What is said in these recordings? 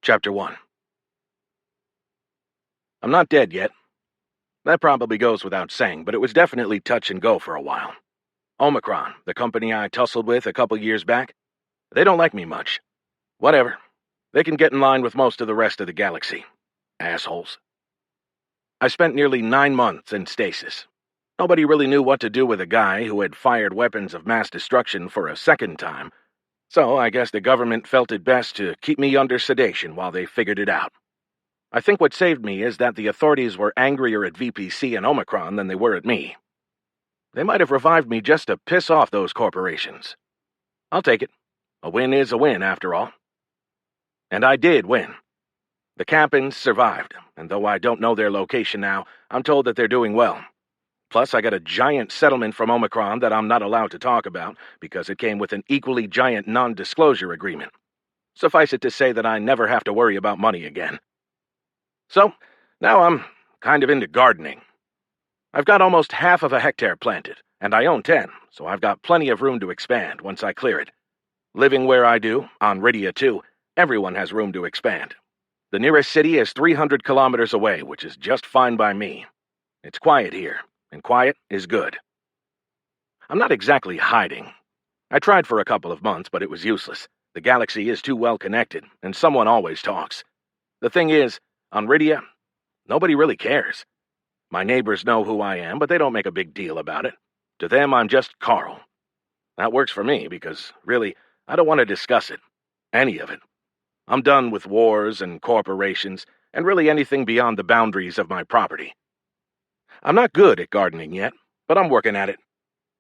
Chapter 1. I'm not dead yet. That probably goes without saying, but it was definitely touch and go for a while. Omicron, the company I tussled with a couple years back, they don't like me much. Whatever. They can get in line with most of the rest of the galaxy. Assholes. I spent nearly 9 months in stasis. Nobody really knew what to do with a guy who had fired weapons of mass destruction for a second time, so I guess the government felt it best to keep me under sedation while they figured it out. I think what saved me is that the authorities were angrier at VPC and Omicron than they were at me. They might have revived me just to piss off those corporations. I'll take it. A win is a win, after all. And I did win. The Campins survived, and though I don't know their location now, I'm told that they're doing well. Plus, I got a giant settlement from Omicron that I'm not allowed to talk about because it came with an equally giant non-disclosure agreement. Suffice it to say that I never have to worry about money again. So, now I'm kind of into gardening. I've got almost half of a hectare planted, and I own 10, so I've got plenty of room to expand once I clear it. Living where I do, on Rydia too, everyone has room to expand. The nearest city is 300 kilometers away, which is just fine by me. It's quiet here, and quiet is good. I'm not exactly hiding. I tried for a couple of months, but it was useless. The galaxy is too well connected, and someone always talks. The thing is, on Rydia, nobody really cares. My neighbors know who I am, but they don't make a big deal about it. To them, I'm just Carl. That works for me because, really, I don't want to discuss it. Any of it. I'm done with wars and corporations, and really anything beyond the boundaries of my property. I'm not good at gardening yet, but I'm working at it.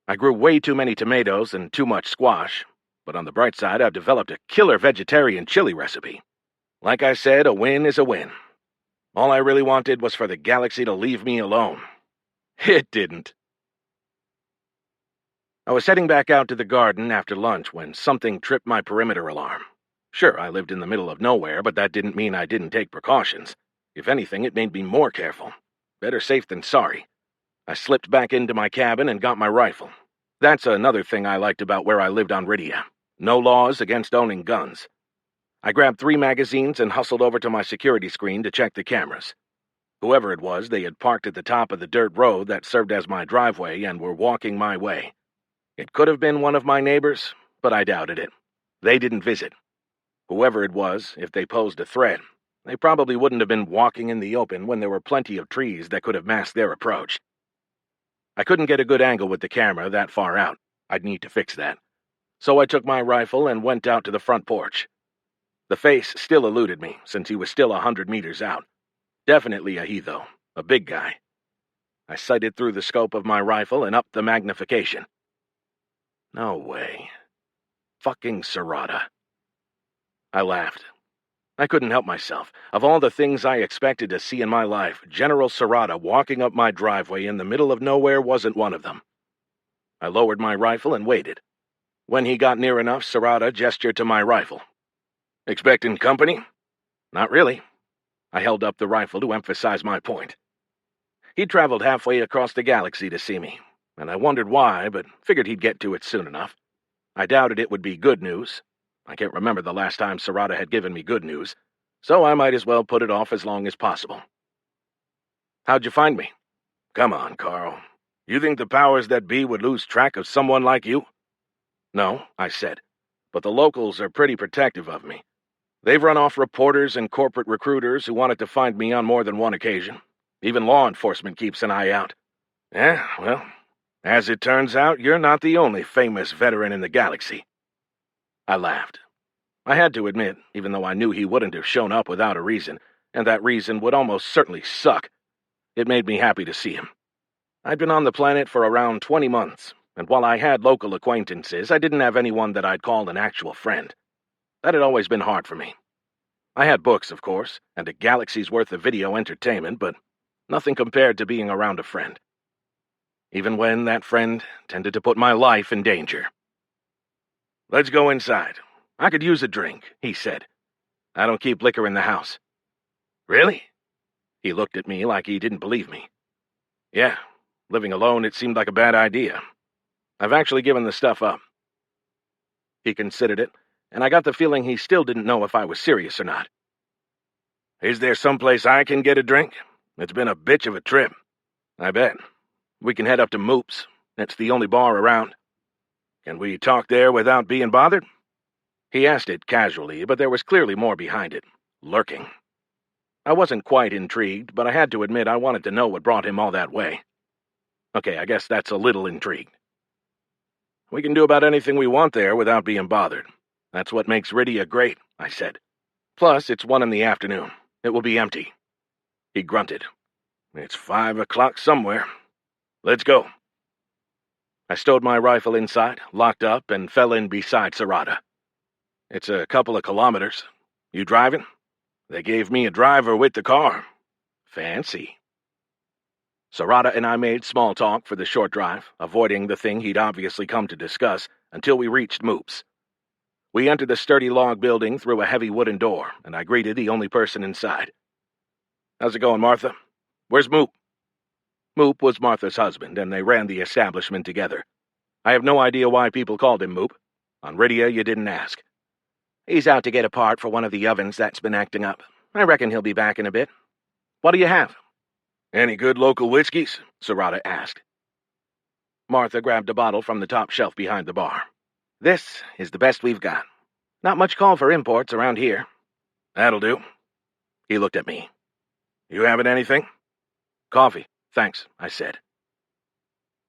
I grew way too many tomatoes and too much squash, but on the bright side, I've developed a killer vegetarian chili recipe. Like I said, a win is a win. All I really wanted was for the galaxy to leave me alone. It didn't. I was heading back out to the garden after lunch when something tripped my perimeter alarm. Sure, I lived in the middle of nowhere, but that didn't mean I didn't take precautions. If anything, it made me more careful. Better safe than sorry. I slipped back into my cabin and got my rifle. That's another thing I liked about where I lived on Rydia. No laws against owning guns. I grabbed 3 magazines and hustled over to my security screen to check the cameras. Whoever it was, they had parked at the top of the dirt road that served as my driveway and were walking my way. It could have been one of my neighbors, but I doubted it. They didn't visit. Whoever it was, if they posed a threat, they probably wouldn't have been walking in the open when there were plenty of trees that could have masked their approach. I couldn't get a good angle with the camera that far out. I'd need to fix that. So I took my rifle and went out to the front porch. The face still eluded me, since he was still 100 meters out. Definitely a he, though. A big guy. I sighted through the scope of my rifle and upped the magnification. No way. Fucking Serrata. I laughed. I couldn't help myself. Of all the things I expected to see in my life, General Serrata walking up my driveway in the middle of nowhere wasn't one of them. I lowered my rifle and waited. When he got near enough, Serrata gestured to my rifle. Expecting company? Not really. I held up the rifle to emphasize my point. He'd traveled halfway across the galaxy to see me, and I wondered why, but figured he'd get to it soon enough. I doubted it would be good news. I can't remember the last time Serrata had given me good news, so I might as well put it off as long as possible. How'd you find me? Come on, Carl. You think the powers that be would lose track of someone like you? No, I said, but the locals are pretty protective of me. They've run off reporters and corporate recruiters who wanted to find me on more than one occasion. Even law enforcement keeps an eye out. Yeah, well, as it turns out, you're not the only famous veteran in the galaxy. I laughed. I had to admit, even though I knew he wouldn't have shown up without a reason, and that reason would almost certainly suck, it made me happy to see him. I'd been on the planet for around 20 months, and while I had local acquaintances, I didn't have anyone that I'd call an actual friend. That had always been hard for me. I had books, of course, and a galaxy's worth of video entertainment, but nothing compared to being around a friend. Even when that friend tended to put my life in danger. Let's go inside. I could use a drink, he said. I don't keep liquor in the house. Really? He looked at me like he didn't believe me. Yeah, living alone, it seemed like a bad idea. I've actually given the stuff up. He considered it, and I got the feeling he still didn't know if I was serious or not. Is there someplace I can get a drink? It's been a bitch of a trip. I bet. We can head up to Moop's. It's the only bar around. Can we talk there without being bothered? He asked it casually, but there was clearly more behind it. Lurking. I wasn't quite intrigued, but I had to admit I wanted to know what brought him all that way. Okay, I guess that's a little intrigued. We can do about anything we want there without being bothered. That's what makes Rydia great, I said. Plus, it's 1 in the afternoon. It will be empty. He grunted. It's 5 o'clock somewhere. Let's go. I stowed my rifle inside, locked up, and fell in beside Sarada. It's a couple of kilometers. You driving? They gave me a driver with the car. Fancy. Sarada and I made small talk for the short drive, avoiding the thing he'd obviously come to discuss, until we reached Moop's. We entered the sturdy log building through a heavy wooden door, and I greeted the only person inside. How's it going, Martha? Where's Moop? Moop was Martha's husband, and they ran the establishment together. I have no idea why people called him Moop. On Rydia, you didn't ask. He's out to get a part for one of the ovens that's been acting up. I reckon he'll be back in a bit. What do you have? Any good local whiskeys? Sarada asked. Martha grabbed a bottle from the top shelf behind the bar. This is the best we've got. Not much call for imports around here. That'll do. He looked at me. You having anything? Coffee, thanks, I said.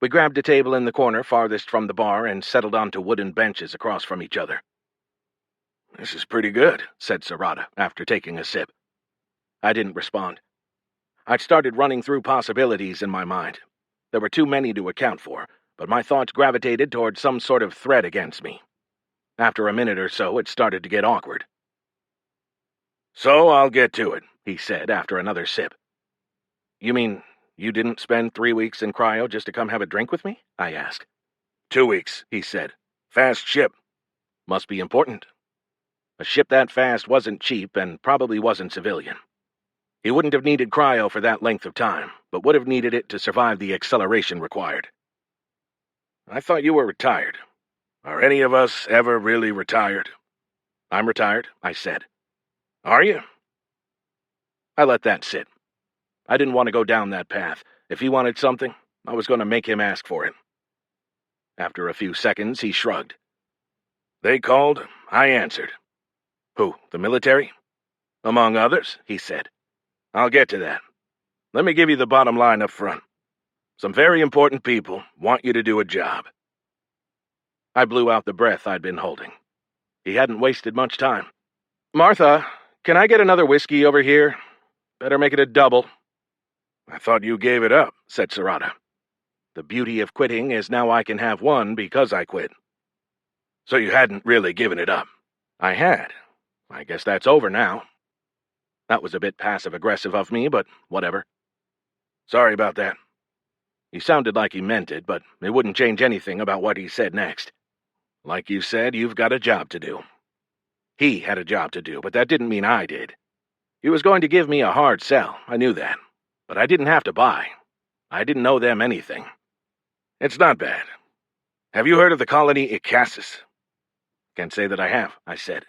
We grabbed a table in the corner farthest from the bar and settled onto wooden benches across from each other. This is pretty good, said Sarada after taking a sip. I didn't respond. I'd started running through possibilities in my mind. There were too many to account for, but my thoughts gravitated toward some sort of threat against me. After a minute or so, it started to get awkward. So I'll get to it, he said after another sip. You mean you didn't spend 3 weeks in cryo just to come have a drink with me? I asked. 2 weeks, he said. Fast ship. Must be important. A ship that fast wasn't cheap and probably wasn't civilian. He wouldn't have needed cryo for that length of time, but would have needed it to survive the acceleration required. I thought you were retired. Are any of us ever really retired? I'm retired, I said. Are you? I let that sit. I didn't want to go down that path. If he wanted something, I was going to make him ask for it. After a few seconds, he shrugged. They called, I answered. Who, the military? Among others, he said. I'll get to that. Let me give you the bottom line up front. Some very important people want you to do a job. I blew out the breath I'd been holding. He hadn't wasted much time. Martha, can I get another whiskey over here? Better make it a double. I thought you gave it up, said Sarada. The beauty of quitting is now I can have one because I quit. So you hadn't really given it up. I had. I guess that's over now. That was a bit passive-aggressive of me, but whatever. Sorry about that. He sounded like he meant it, but it wouldn't change anything about what he said next. Like you said, you've got a job to do. He had a job to do, but that didn't mean I did. He was going to give me a hard sell, I knew that. But I didn't have to buy. I didn't owe them anything. It's not bad. Have you heard of the colony Icasis? Can't say that I have, I said.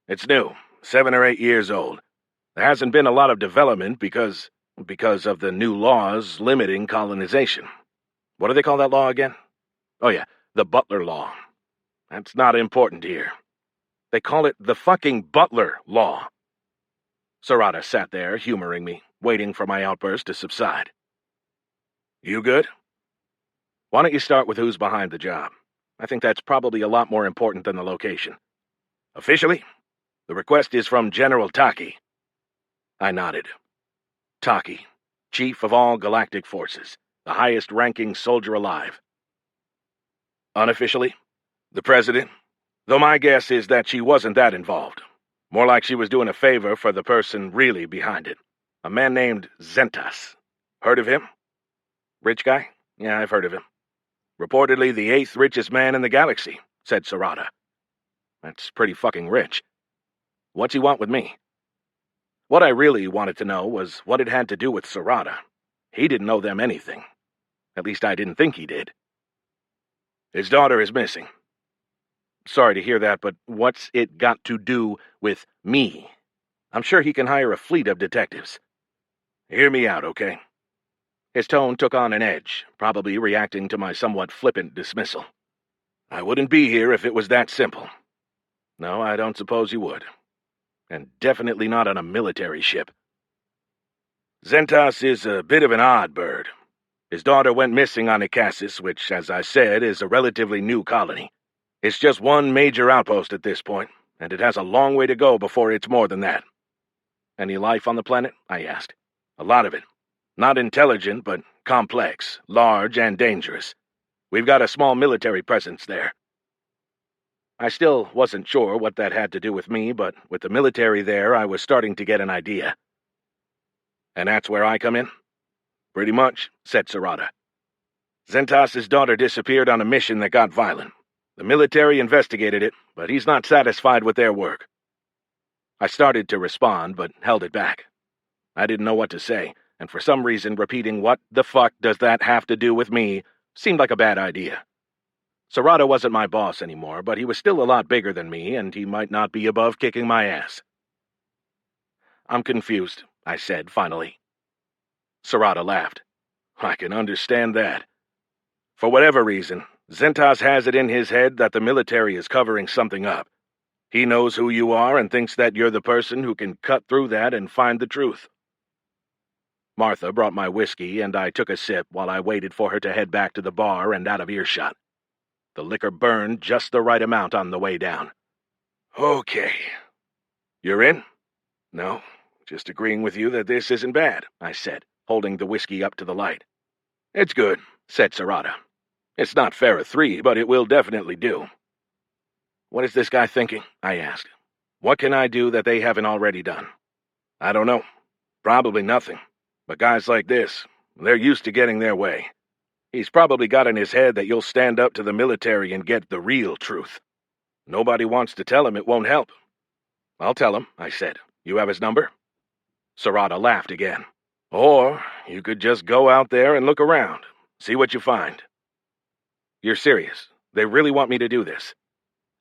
It's new, 7 or 8 years old. There hasn't been a lot of development because of the new laws limiting colonization. What do they call that law again? Oh yeah, the Butler Law. That's not important here. They call it the fucking Butler Law. Sarada sat there, humoring me, waiting for my outburst to subside. You good? Why don't you start with who's behind the job? I think that's probably a lot more important than the location. Officially, the request is from General Taki. I nodded. Taki, chief of all galactic forces, the highest-ranking soldier alive. Unofficially, the president, though my guess is that she wasn't that involved. More like she was doing a favor for the person really behind it. A man named Zentas. Heard of him? Rich guy? Yeah, I've heard of him. Reportedly the 8th richest man in the galaxy, said Sarada. That's pretty fucking rich. What's he want with me? What I really wanted to know was what it had to do with Sarada. He didn't owe them anything. At least I didn't think he did. His daughter is missing. Sorry to hear that, but what's it got to do with me? I'm sure he can hire a fleet of detectives. Hear me out, okay? His tone took on an edge, probably reacting to my somewhat flippant dismissal. I wouldn't be here if it was that simple. No, I don't suppose you would. And definitely not on a military ship. Zentas is a bit of an odd bird. His daughter went missing on Ikasis, which, as I said, is a relatively new colony. It's just one major outpost at this point, and it has a long way to go before it's more than that. Any life on the planet? I asked. A lot of it. Not intelligent, but complex, large, and dangerous. We've got a small military presence there. I still wasn't sure what that had to do with me, but with the military there, I was starting to get an idea. And that's where I come in? Pretty much, said Sarada. Zentas's daughter disappeared on a mission that got violent. The military investigated it, but he's not satisfied with their work. I started to respond, but held it back. I didn't know what to say, and for some reason repeating "what the fuck does that have to do with me" seemed like a bad idea. Sarada wasn't my boss anymore, but he was still a lot bigger than me, and he might not be above kicking my ass. I'm confused, I said finally. Sarada laughed. I can understand that. For whatever reason, Zentas has it in his head that the military is covering something up. He knows who you are and thinks that you're the person who can cut through that and find the truth. Martha brought my whiskey, and I took a sip while I waited for her to head back to the bar and out of earshot. The liquor burned just the right amount on the way down. Okay. You're in? No, just agreeing with you that this isn't bad, I said, holding the whiskey up to the light. It's good, said Sarada. It's not Farrah 3, but it will definitely do. What is this guy thinking? I asked. What can I do that they haven't already done? I don't know. Probably nothing. But guys like this, they're used to getting their way. He's probably got in his head that you'll stand up to the military and get the real truth. Nobody wants to tell him it won't help. I'll tell him, I said. You have his number? Sarada laughed again. Or you could just go out there and look around. See what you find. You're serious. They really want me to do this.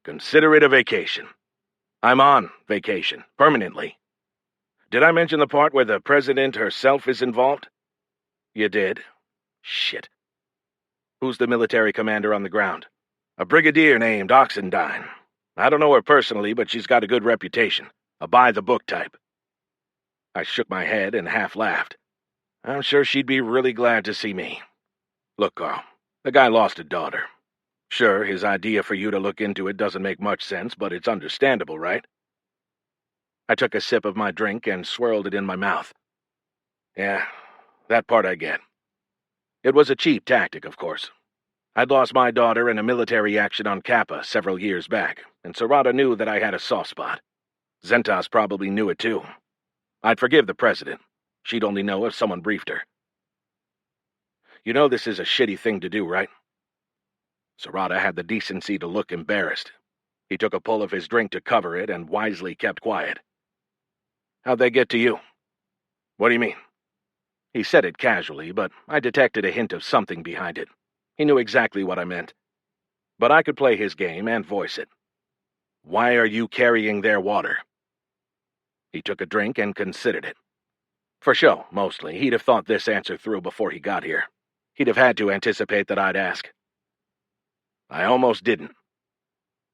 Consider it a vacation. I'm on vacation, permanently. Did I mention the part where the president herself is involved? You did. Shit. Who's the military commander on the ground? A brigadier named Oxendine. I don't know her personally, but she's got a good reputation. A by-the-book type. I shook my head and half laughed. I'm sure she'd be really glad to see me. Look, Carl, the guy lost a daughter. Sure, his idea for you to look into it doesn't make much sense, but it's understandable, right? I took a sip of my drink and swirled it in my mouth. Yeah, that part I get. It was a cheap tactic, of course. I'd lost my daughter in a military action on Kappa several years back, and Sarada knew that I had a soft spot. Zentas probably knew it too. I'd forgive the president. She'd only know if someone briefed her. You know this is a shitty thing to do, right? Sarada had the decency to look embarrassed. He took a pull of his drink to cover it and wisely kept quiet. How'd they get to you? What do you mean? He said it casually, but I detected a hint of something behind it. He knew exactly what I meant. But I could play his game and voice it. Why are you carrying their water? He took a drink and considered it. For show, mostly. He'd have thought this answer through before he got here. He'd have had to anticipate that I'd ask. I almost didn't.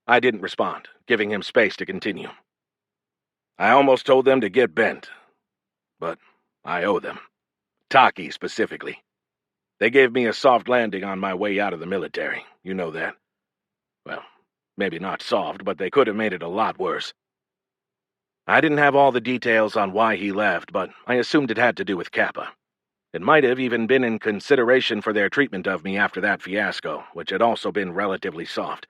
I didn't respond, giving him space to continue. I almost told them to get bent. But I owe them. Taki, specifically. They gave me a soft landing on my way out of the military. You know that. Well, maybe not soft, but they could have made it a lot worse. I didn't have all the details on why he left, but I assumed it had to do with Kappa. It might have even been in consideration for their treatment of me after that fiasco, which had also been relatively soft.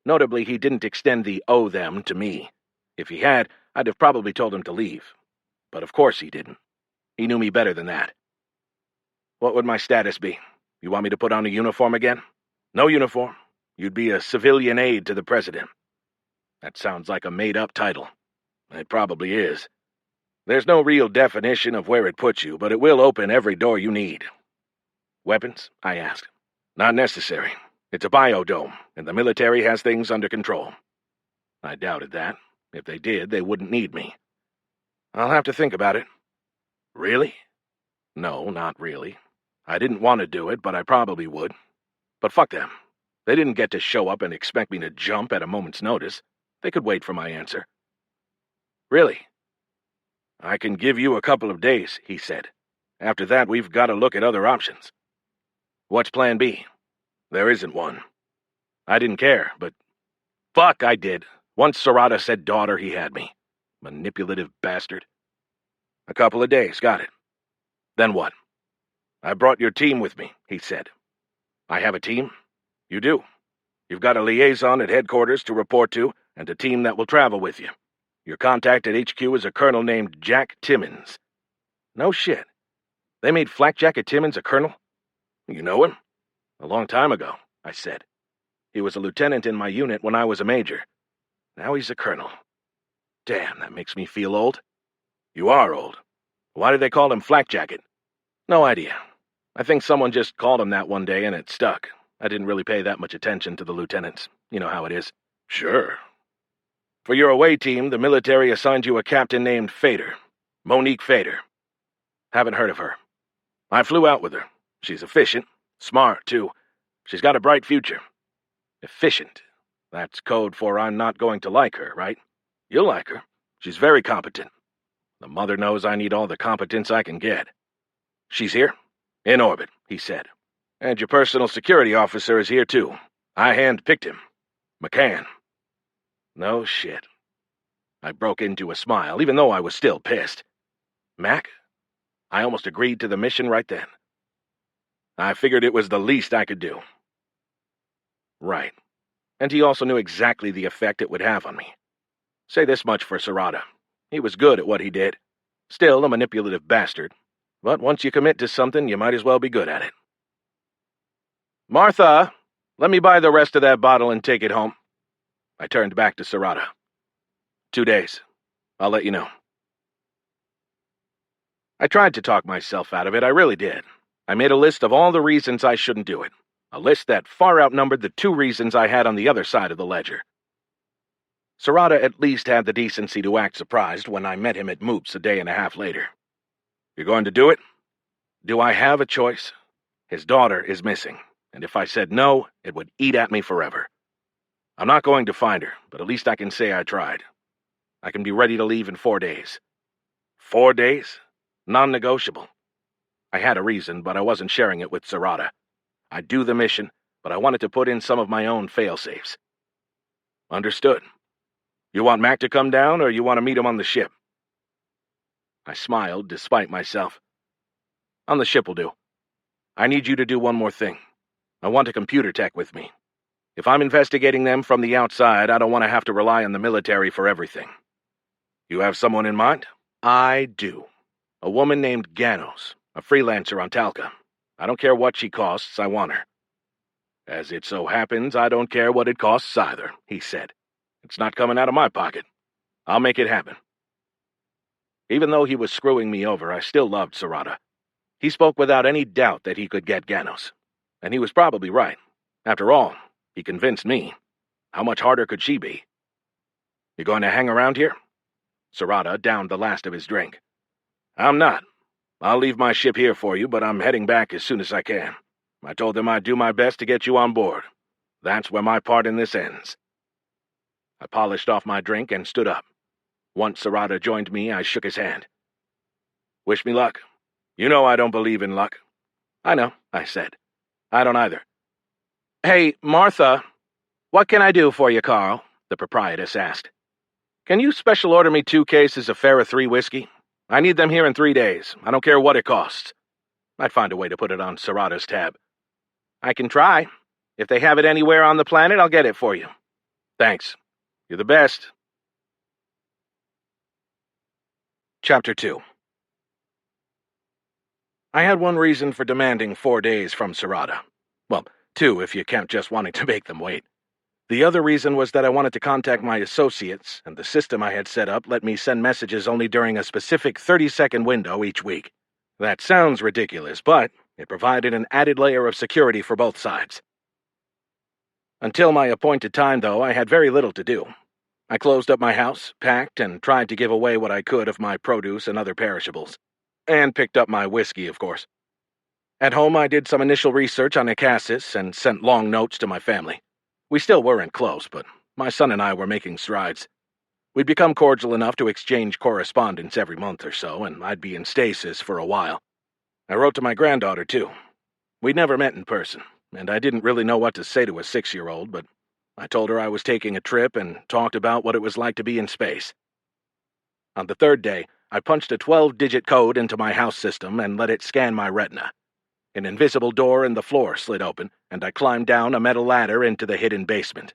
Notably, he didn't extend the owe them to me. If he had, I'd have probably told him to leave. But of course he didn't. He knew me better than that. What would my status be? You want me to put on a uniform again? No uniform. You'd be a civilian aide to the president. That sounds like a made-up title. It probably is. There's no real definition of where it puts you, but it will open every door you need. Weapons? I asked. Not necessary. It's a biodome, and the military has things under control. I doubted that. If they did, they wouldn't need me. I'll have to think about it. Really? No, not really. I didn't want to do it, but I probably would. But fuck them. They didn't get to show up and expect me to jump at a moment's notice. They could wait for my answer. Really? I can give you a couple of days, he said. After that, we've got to look at other options. What's plan B? There isn't one. I didn't care, but... Fuck, I did. Once Sarada said daughter, he had me. Manipulative bastard. A couple of days, got it. Then what? I brought your team with me, he said. I have a team? You do. You've got a liaison at headquarters to report to, and a team that will travel with you. Your contact at HQ is a colonel named Jack Timmons. No shit. They made Flak Jacket Timmons a colonel? You know him? A long time ago, I said. He was a lieutenant in my unit when I was a major. Now he's a colonel. Damn, that makes me feel old. You are old. Why do they call him Flak Jacket? No idea. I think someone just called him that one day and it stuck. I didn't really pay that much attention to the lieutenants. You know how it is. Sure. For your away team, the military assigned you a captain named Fader. Monique Fader. Haven't heard of her. I flew out with her. She's efficient. Smart, too. She's got a bright future. Efficient. That's code for I'm not going to like her, right? You'll like her. She's very competent. The mother knows I need all the competence I can get. She's here? In orbit, he said. And your personal security officer is here, too. I hand-picked him. McCann. No shit. I broke into a smile, even though I was still pissed. Mac? I almost agreed to the mission right then. I figured it was the least I could do. Right. And he also knew exactly the effect it would have on me. Say this much for Sarada. He was good at what he did. Still a manipulative bastard. But once you commit to something, you might as well be good at it. Martha, let me buy the rest of that bottle and take it home. I turned back to Sarada. 2 days. I'll let you know. I tried to talk myself out of it, I really did. I made a list of all the reasons I shouldn't do it. A list that far outnumbered the 2 reasons I had on the other side of the ledger. Sarada at least had the decency to act surprised when I met him at Moops a day and a half later. You're going to do it? Do I have a choice? His daughter is missing, and if I said no, it would eat at me forever. I'm not going to find her, but at least I can say I tried. I can be ready to leave in 4 days. 4 days? Non-negotiable. I had a reason, but I wasn't sharing it with Sarada. I'd do the mission, but I wanted to put in some of my own fail-safes. Understood. You want Mac to come down, or you want to meet him on the ship? I smiled, despite myself. On the ship will do. I need you to do one more thing. I want a computer tech with me. If I'm investigating them from the outside, I don't want to have to rely on the military for everything. You have someone in mind? I do. A woman named Ganos, a freelancer on Talca. I don't care what she costs, I want her. As it so happens, I don't care what it costs either, he said. It's not coming out of my pocket. I'll make it happen. Even though he was screwing me over, I still loved Sarada. He spoke without any doubt that he could get Ganos. And he was probably right. After all, he convinced me. How much harder could she be? You going to hang around here? Sarada downed the last of his drink. I'm not. I'll leave my ship here for you, but I'm heading back as soon as I can. I told them I'd do my best to get you on board. That's where my part in this ends. I polished off my drink and stood up. Once Sarada joined me, I shook his hand. Wish me luck. You know I don't believe in luck. I know, I said. I don't either. Hey, Martha, what can I do for you, Carl? The proprietress asked. Can you special order me 2 cases of Farrah 3 whiskey? I need them here in 3 days. I don't care what it costs. I'd find a way to put it on Sarada's tab. I can try. If they have it anywhere on the planet, I'll get it for you. Thanks. You're the best. Chapter 2. I had one reason for demanding 4 days from Sarada. Well, 2 if you count just wanting to make them wait. The other reason was that I wanted to contact my associates, and the system I had set up let me send messages only during a specific 30-second window each week. That sounds ridiculous, but it provided an added layer of security for both sides. Until my appointed time, though, I had very little to do. I closed up my house, packed, and tried to give away what I could of my produce and other perishables. And picked up my whiskey, of course. At home, I did some initial research on Icassus and sent long notes to my family. We still weren't close, but my son and I were making strides. We'd become cordial enough to exchange correspondence every month or so, and I'd be in stasis for a while. I wrote to my granddaughter, too. We'd never met in person, and I didn't really know what to say to a 6-year-old, but I told her I was taking a trip and talked about what it was like to be in space. On the third day, I punched a 12-digit code into my house system and let it scan my retina. An invisible door in the floor slid open, and I climbed down a metal ladder into the hidden basement.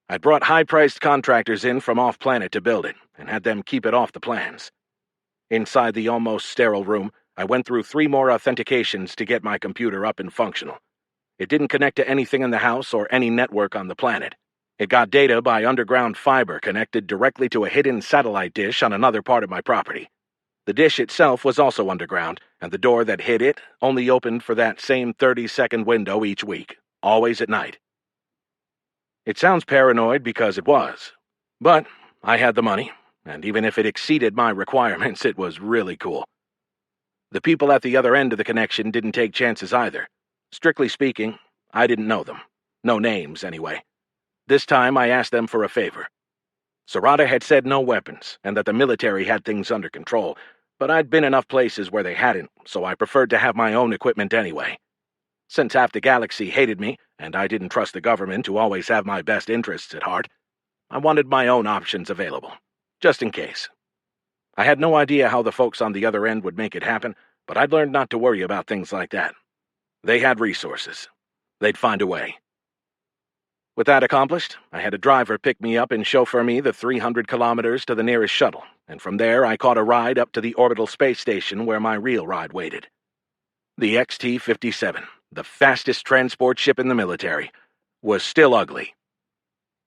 I'd brought high-priced contractors in from off-planet to build it, and had them keep it off the plans. Inside the almost sterile room, I went through 3 more authentications to get my computer up and functional. It didn't connect to anything in the house or any network on the planet. It got data by underground fiber connected directly to a hidden satellite dish on another part of my property. The dish itself was also underground, and the door that hid it only opened for that same 30-second window each week, always at night. It sounds paranoid because it was, but I had the money, and even if it exceeded my requirements, it was really cool. The people at the other end of the connection didn't take chances either. Strictly speaking, I didn't know them. No names, anyway. This time I asked them for a favor. Sarada had said no weapons, and that the military had things under control, but I'd been enough places where they hadn't, so I preferred to have my own equipment anyway. Since half the galaxy hated me, and I didn't trust the government to always have my best interests at heart, I wanted my own options available, just in case. I had no idea how the folks on the other end would make it happen, but I'd learned not to worry about things like that. They had resources. They'd find a way. With that accomplished, I had a driver pick me up and chauffeur me the 300 kilometers to the nearest shuttle, and from there I caught a ride up to the orbital space station where my real ride waited. The XT-57, the fastest transport ship in the military, was still ugly.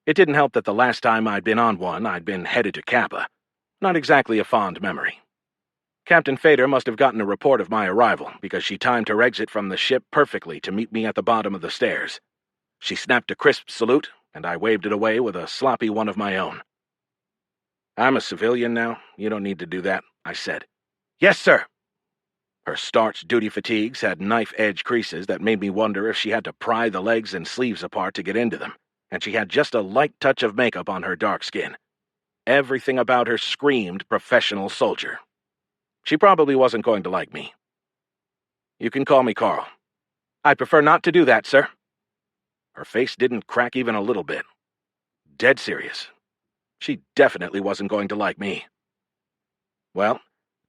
It didn't help that the last time I'd been on one, I'd been headed to Kappa. Not exactly a fond memory. Captain Fader must have gotten a report of my arrival, because she timed her exit from the ship perfectly to meet me at the bottom of the stairs. She snapped a crisp salute, and I waved it away with a sloppy one of my own. "I'm a civilian now. You don't need to do that," I said. "Yes, sir." Her starched duty fatigues had knife-edge creases that made me wonder if she had to pry the legs and sleeves apart to get into them, and she had just a light touch of makeup on her dark skin. Everything about her screamed professional soldier. She probably wasn't going to like me. "You can call me Carl." "I'd prefer not to do that, sir." Her face didn't crack even a little bit. Dead serious. She definitely wasn't going to like me. "Well,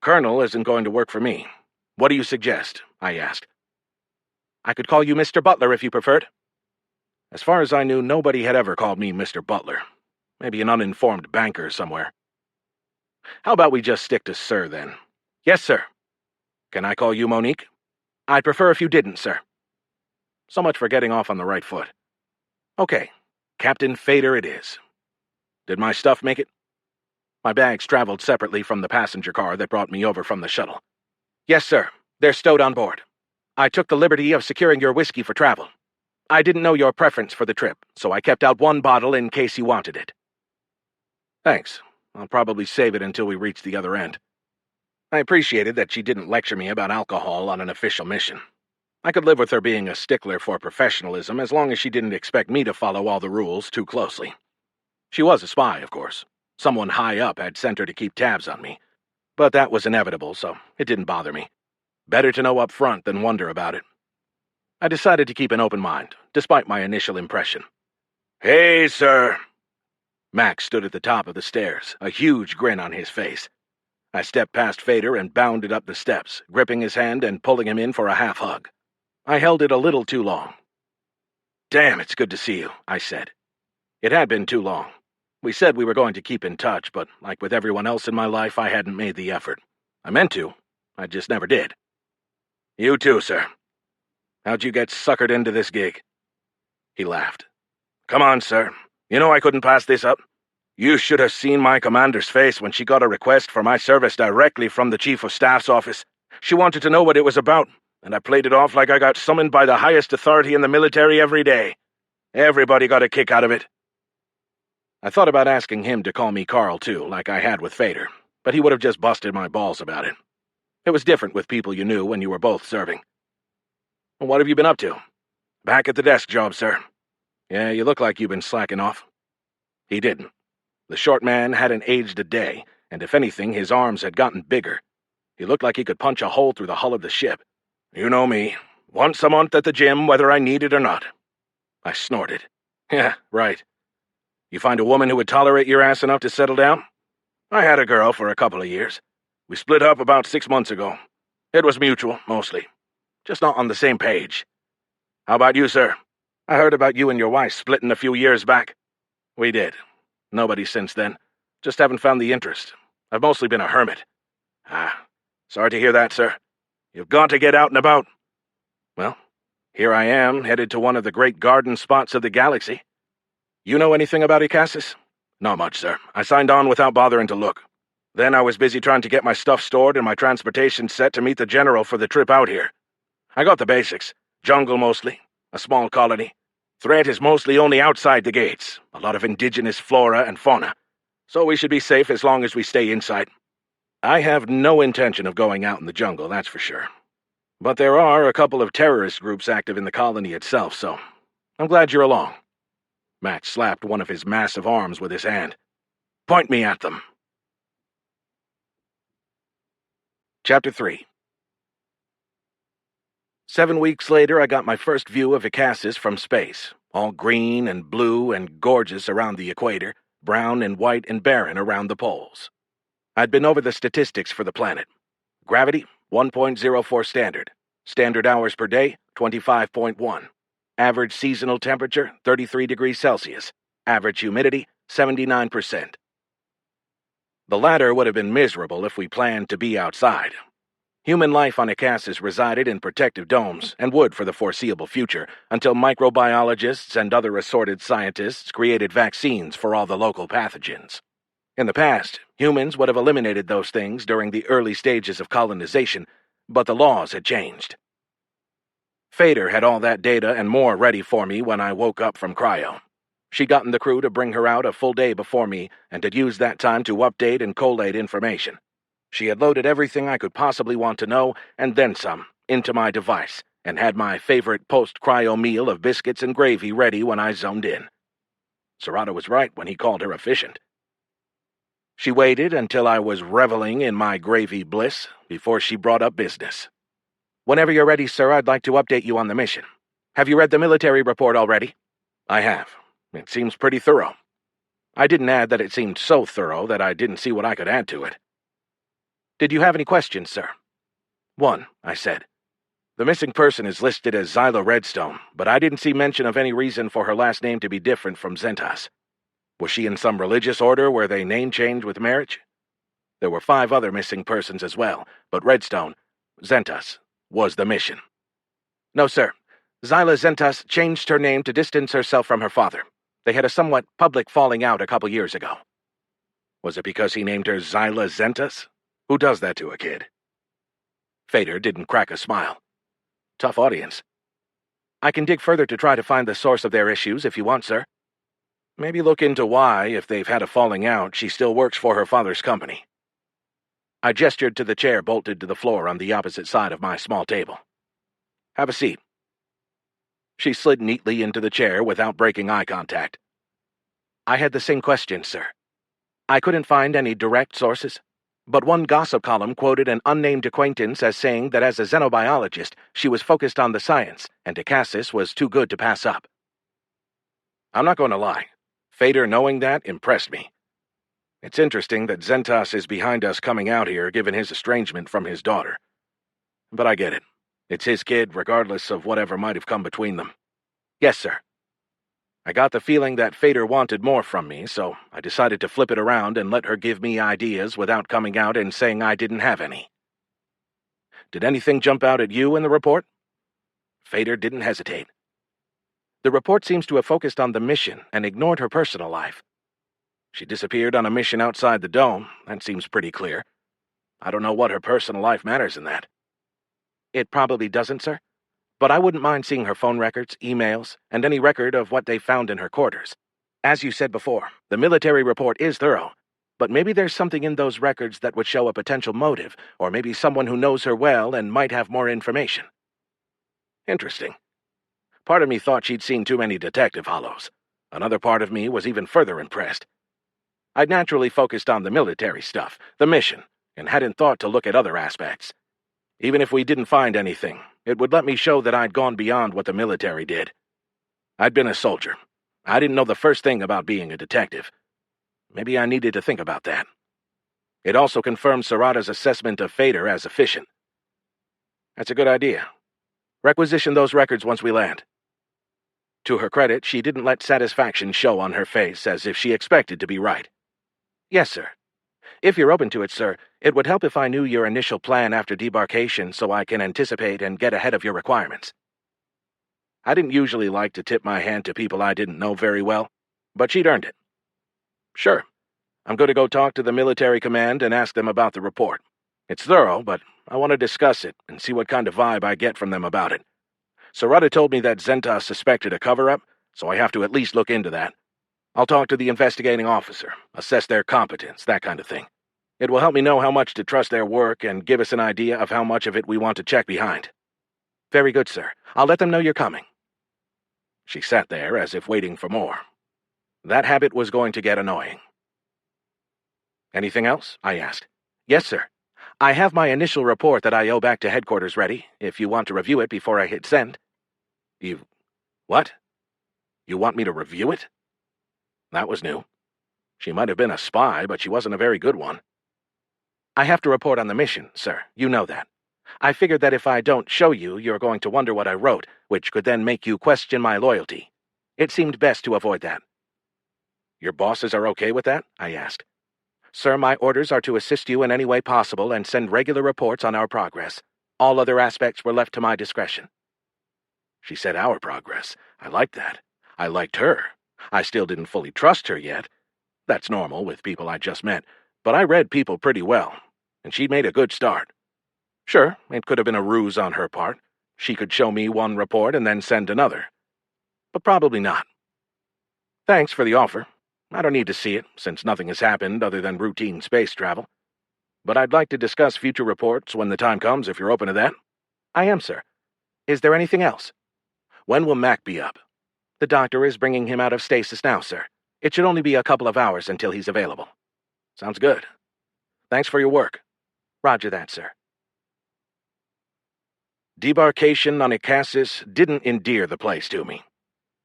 Colonel isn't going to work for me. What do you suggest?" I asked. "I could call you Mr. Butler if you preferred." As far as I knew, nobody had ever called me Mr. Butler. Maybe an uninformed banker somewhere. "How about we just stick to Sir, then?" "Yes, sir." "Can I call you Monique?" "I'd prefer if you didn't, sir." So much for getting off on the right foot. Okay, Captain Fader it is. Did my stuff make it? My bags traveled separately from the passenger car that brought me over from the shuttle. "Yes, sir. They're stowed on board. I took the liberty of securing your whiskey for travel. I didn't know your preference for the trip, so I kept out 1 bottle in case you wanted it." "Thanks. I'll probably save it until we reach the other end." I appreciated that she didn't lecture me about alcohol on an official mission. I could live with her being a stickler for professionalism as long as she didn't expect me to follow all the rules too closely. She was a spy, of course. Someone high up had sent her to keep tabs on me. But that was inevitable, so it didn't bother me. Better to know up front than wonder about it. I decided to keep an open mind, despite my initial impression. "Hey, sir." Max stood at the top of the stairs, a huge grin on his face. I stepped past Fader and bounded up the steps, gripping his hand and pulling him in for a half hug. I held it a little too long. "Damn, it's good to see you," I said. It had been too long. We said we were going to keep in touch, but like with everyone else in my life, I hadn't made the effort. I meant to. I just never did. "You too, sir. How'd you get suckered into this gig?" He laughed. "Come on, sir. You know I couldn't pass this up. You should have seen my commander's face when she got a request for my service directly from the Chief of Staff's office. She wanted to know what it was about, and I played it off like I got summoned by the highest authority in the military every day. Everybody got a kick out of it." I thought about asking him to call me Carl, too, like I had with Fader, but he would have just busted my balls about it. It was different with people you knew when you were both serving. What have you been up to? Back at the desk job, sir. Yeah, you look like you've been slacking off. He didn't. The short man hadn't aged a day, and if anything, his arms had gotten bigger. He looked like he could punch a hole through the hull of the ship. You know me. Once a month at the gym, whether I need it or not. I snorted. Yeah, right. You find a woman who would tolerate your ass enough to settle down? I had a girl for a couple of years. We split up about 6 months ago. It was mutual, mostly. Just not on the same page. How about you, sir? I heard about you and your wife splitting a few years back. We did. Nobody since then. Just haven't found the interest. I've mostly been a hermit. Sorry to hear that, sir. You've got to get out and about. Well, here I am, headed to one of the great garden spots of the galaxy. You know anything about Icassus? Not much, sir. I signed on without bothering to look. Then I was busy trying to get my stuff stored and my transportation set to meet the general for the trip out here. I got the basics. Jungle mostly. A small colony. Threat is mostly only outside the gates. A lot of indigenous flora and fauna. So we should be safe as long as we stay inside. I have no intention of going out in the jungle, that's for sure. But there are a couple of terrorist groups active in the colony itself, so I'm glad you're along. Matt slapped one of his massive arms with his hand. Point me at them. Chapter 3. 7 weeks later, I got my first view of Icassus from space, all green and blue and gorgeous around the equator, brown and white and barren around the poles. I'd been over the statistics for the planet. Gravity, 1.04 standard. Standard hours per day, 25.1. Average seasonal temperature, 33 degrees Celsius. Average humidity, 79%. The latter would have been miserable if we planned to be outside. Human life on Icassus resided in protective domes, and would for the foreseeable future, until microbiologists and other assorted scientists created vaccines for all the local pathogens. In the past, humans would have eliminated those things during the early stages of colonization, but the laws had changed. Fader had all that data and more ready for me when I woke up from cryo. She'd gotten the crew to bring her out a full day before me and had used that time to update and collate information. She had loaded everything I could possibly want to know, and then some, into my device, and had my favorite post-cryo meal of biscuits and gravy ready when I zoned in. Serrata was right when he called her efficient. She waited until I was reveling in my gravy bliss before she brought up business. Whenever you're ready, sir, I'd like to update you on the mission. Have you read the military report already? I have. It seems pretty thorough. I didn't add that it seemed so thorough that I didn't see what I could add to it. Did you have any questions, sir? One, I said. The missing person is listed as Zyla Redstone, but I didn't see mention of any reason for her last name to be different from Zentas. Was she in some religious order where they name change with marriage? There were 5 other missing persons as well, but Redstone, Zentas, was the mission. No, sir. Zyla Zentas changed her name to distance herself from her father. They had a somewhat public falling out a couple years ago. Was it because he named her Zyla Zentas? Who does that to a kid? Fader didn't crack a smile. Tough audience. I can dig further to try to find the source of their issues if you want, sir. Maybe look into why, if they've had a falling out, she still works for her father's company. I gestured to the chair bolted to the floor on the opposite side of my small table. Have a seat. She slid neatly into the chair without breaking eye contact. I had the same question, sir. I couldn't find any direct sources, but one gossip column quoted an unnamed acquaintance as saying that as a xenobiologist, she was focused on the science, and Icassus was too good to pass up. I'm not going to lie. Fader knowing that impressed me. It's interesting that Zentas is behind us coming out here given his estrangement from his daughter. But I get it. It's his kid, regardless of whatever might have come between them. Yes, sir. I got the feeling that Fader wanted more from me, so I decided to flip it around and let her give me ideas without coming out and saying I didn't have any. Did anything jump out at you in the report? Fader didn't hesitate. The report seems to have focused on the mission and ignored her personal life. She disappeared on a mission outside the dome. That seems pretty clear. I don't know what her personal life matters in that. It probably doesn't, sir. But I wouldn't mind seeing her phone records, emails, and any record of what they found in her quarters. As you said before, the military report is thorough, but maybe there's something in those records that would show a potential motive, or maybe someone who knows her well and might have more information. Interesting. Part of me thought she'd seen too many detective hollows. Another part of me was even further impressed. I'd naturally focused on the military stuff, the mission, and hadn't thought to look at other aspects. Even if we didn't find anything, it would let me show that I'd gone beyond what the military did. I'd been a soldier. I didn't know the first thing about being a detective. Maybe I needed to think about that. It also confirmed Sarada's assessment of Fader as efficient. That's a good idea. Requisition those records once we land. To her credit, she didn't let satisfaction show on her face as if she expected to be right. Yes, sir. If you're open to it, sir, it would help if I knew your initial plan after debarkation so I can anticipate and get ahead of your requirements. I didn't usually like to tip my hand to people I didn't know very well, but she'd earned it. Sure. I'm going to go talk to the military command and ask them about the report. It's thorough, but I want to discuss it and see what kind of vibe I get from them about it. Sarada told me that Zentas suspected a cover-up, so I have to at least look into that. I'll talk to the investigating officer, assess their competence, that kind of thing. It will help me know how much to trust their work and give us an idea of how much of it we want to check behind. Very good, sir. I'll let them know you're coming. She sat there as if waiting for more. That habit was going to get annoying. Anything else? I asked. Yes, sir. I have my initial report that I owe back to headquarters ready, if you want to review it before I hit send. What? You want me to review it? That was new. She might have been a spy, but she wasn't a very good one. I have to report on the mission, sir. You know that. I figured that if I don't show you, you're going to wonder what I wrote, which could then make you question my loyalty. It seemed best to avoid that. Your bosses are okay with that? I asked. Sir, my orders are to assist you in any way possible and send regular reports on our progress. All other aspects were left to my discretion. She said our progress. I liked that. I liked her. I still didn't fully trust her yet. That's normal with people I just met, but I read people pretty well, and she'd made a good start. Sure, it could have been a ruse on her part. She could show me one report and then send another. But probably not. Thanks for the offer. I don't need to see it, since nothing has happened other than routine space travel. But I'd like to discuss future reports when the time comes, if you're open to that. I am, sir. Is there anything else? When will Mac be up? The doctor is bringing him out of stasis now, sir. It should only be a couple of hours until he's available. Sounds good. Thanks for your work. Roger that, sir. Debarkation on Ikasis didn't endear the place to me.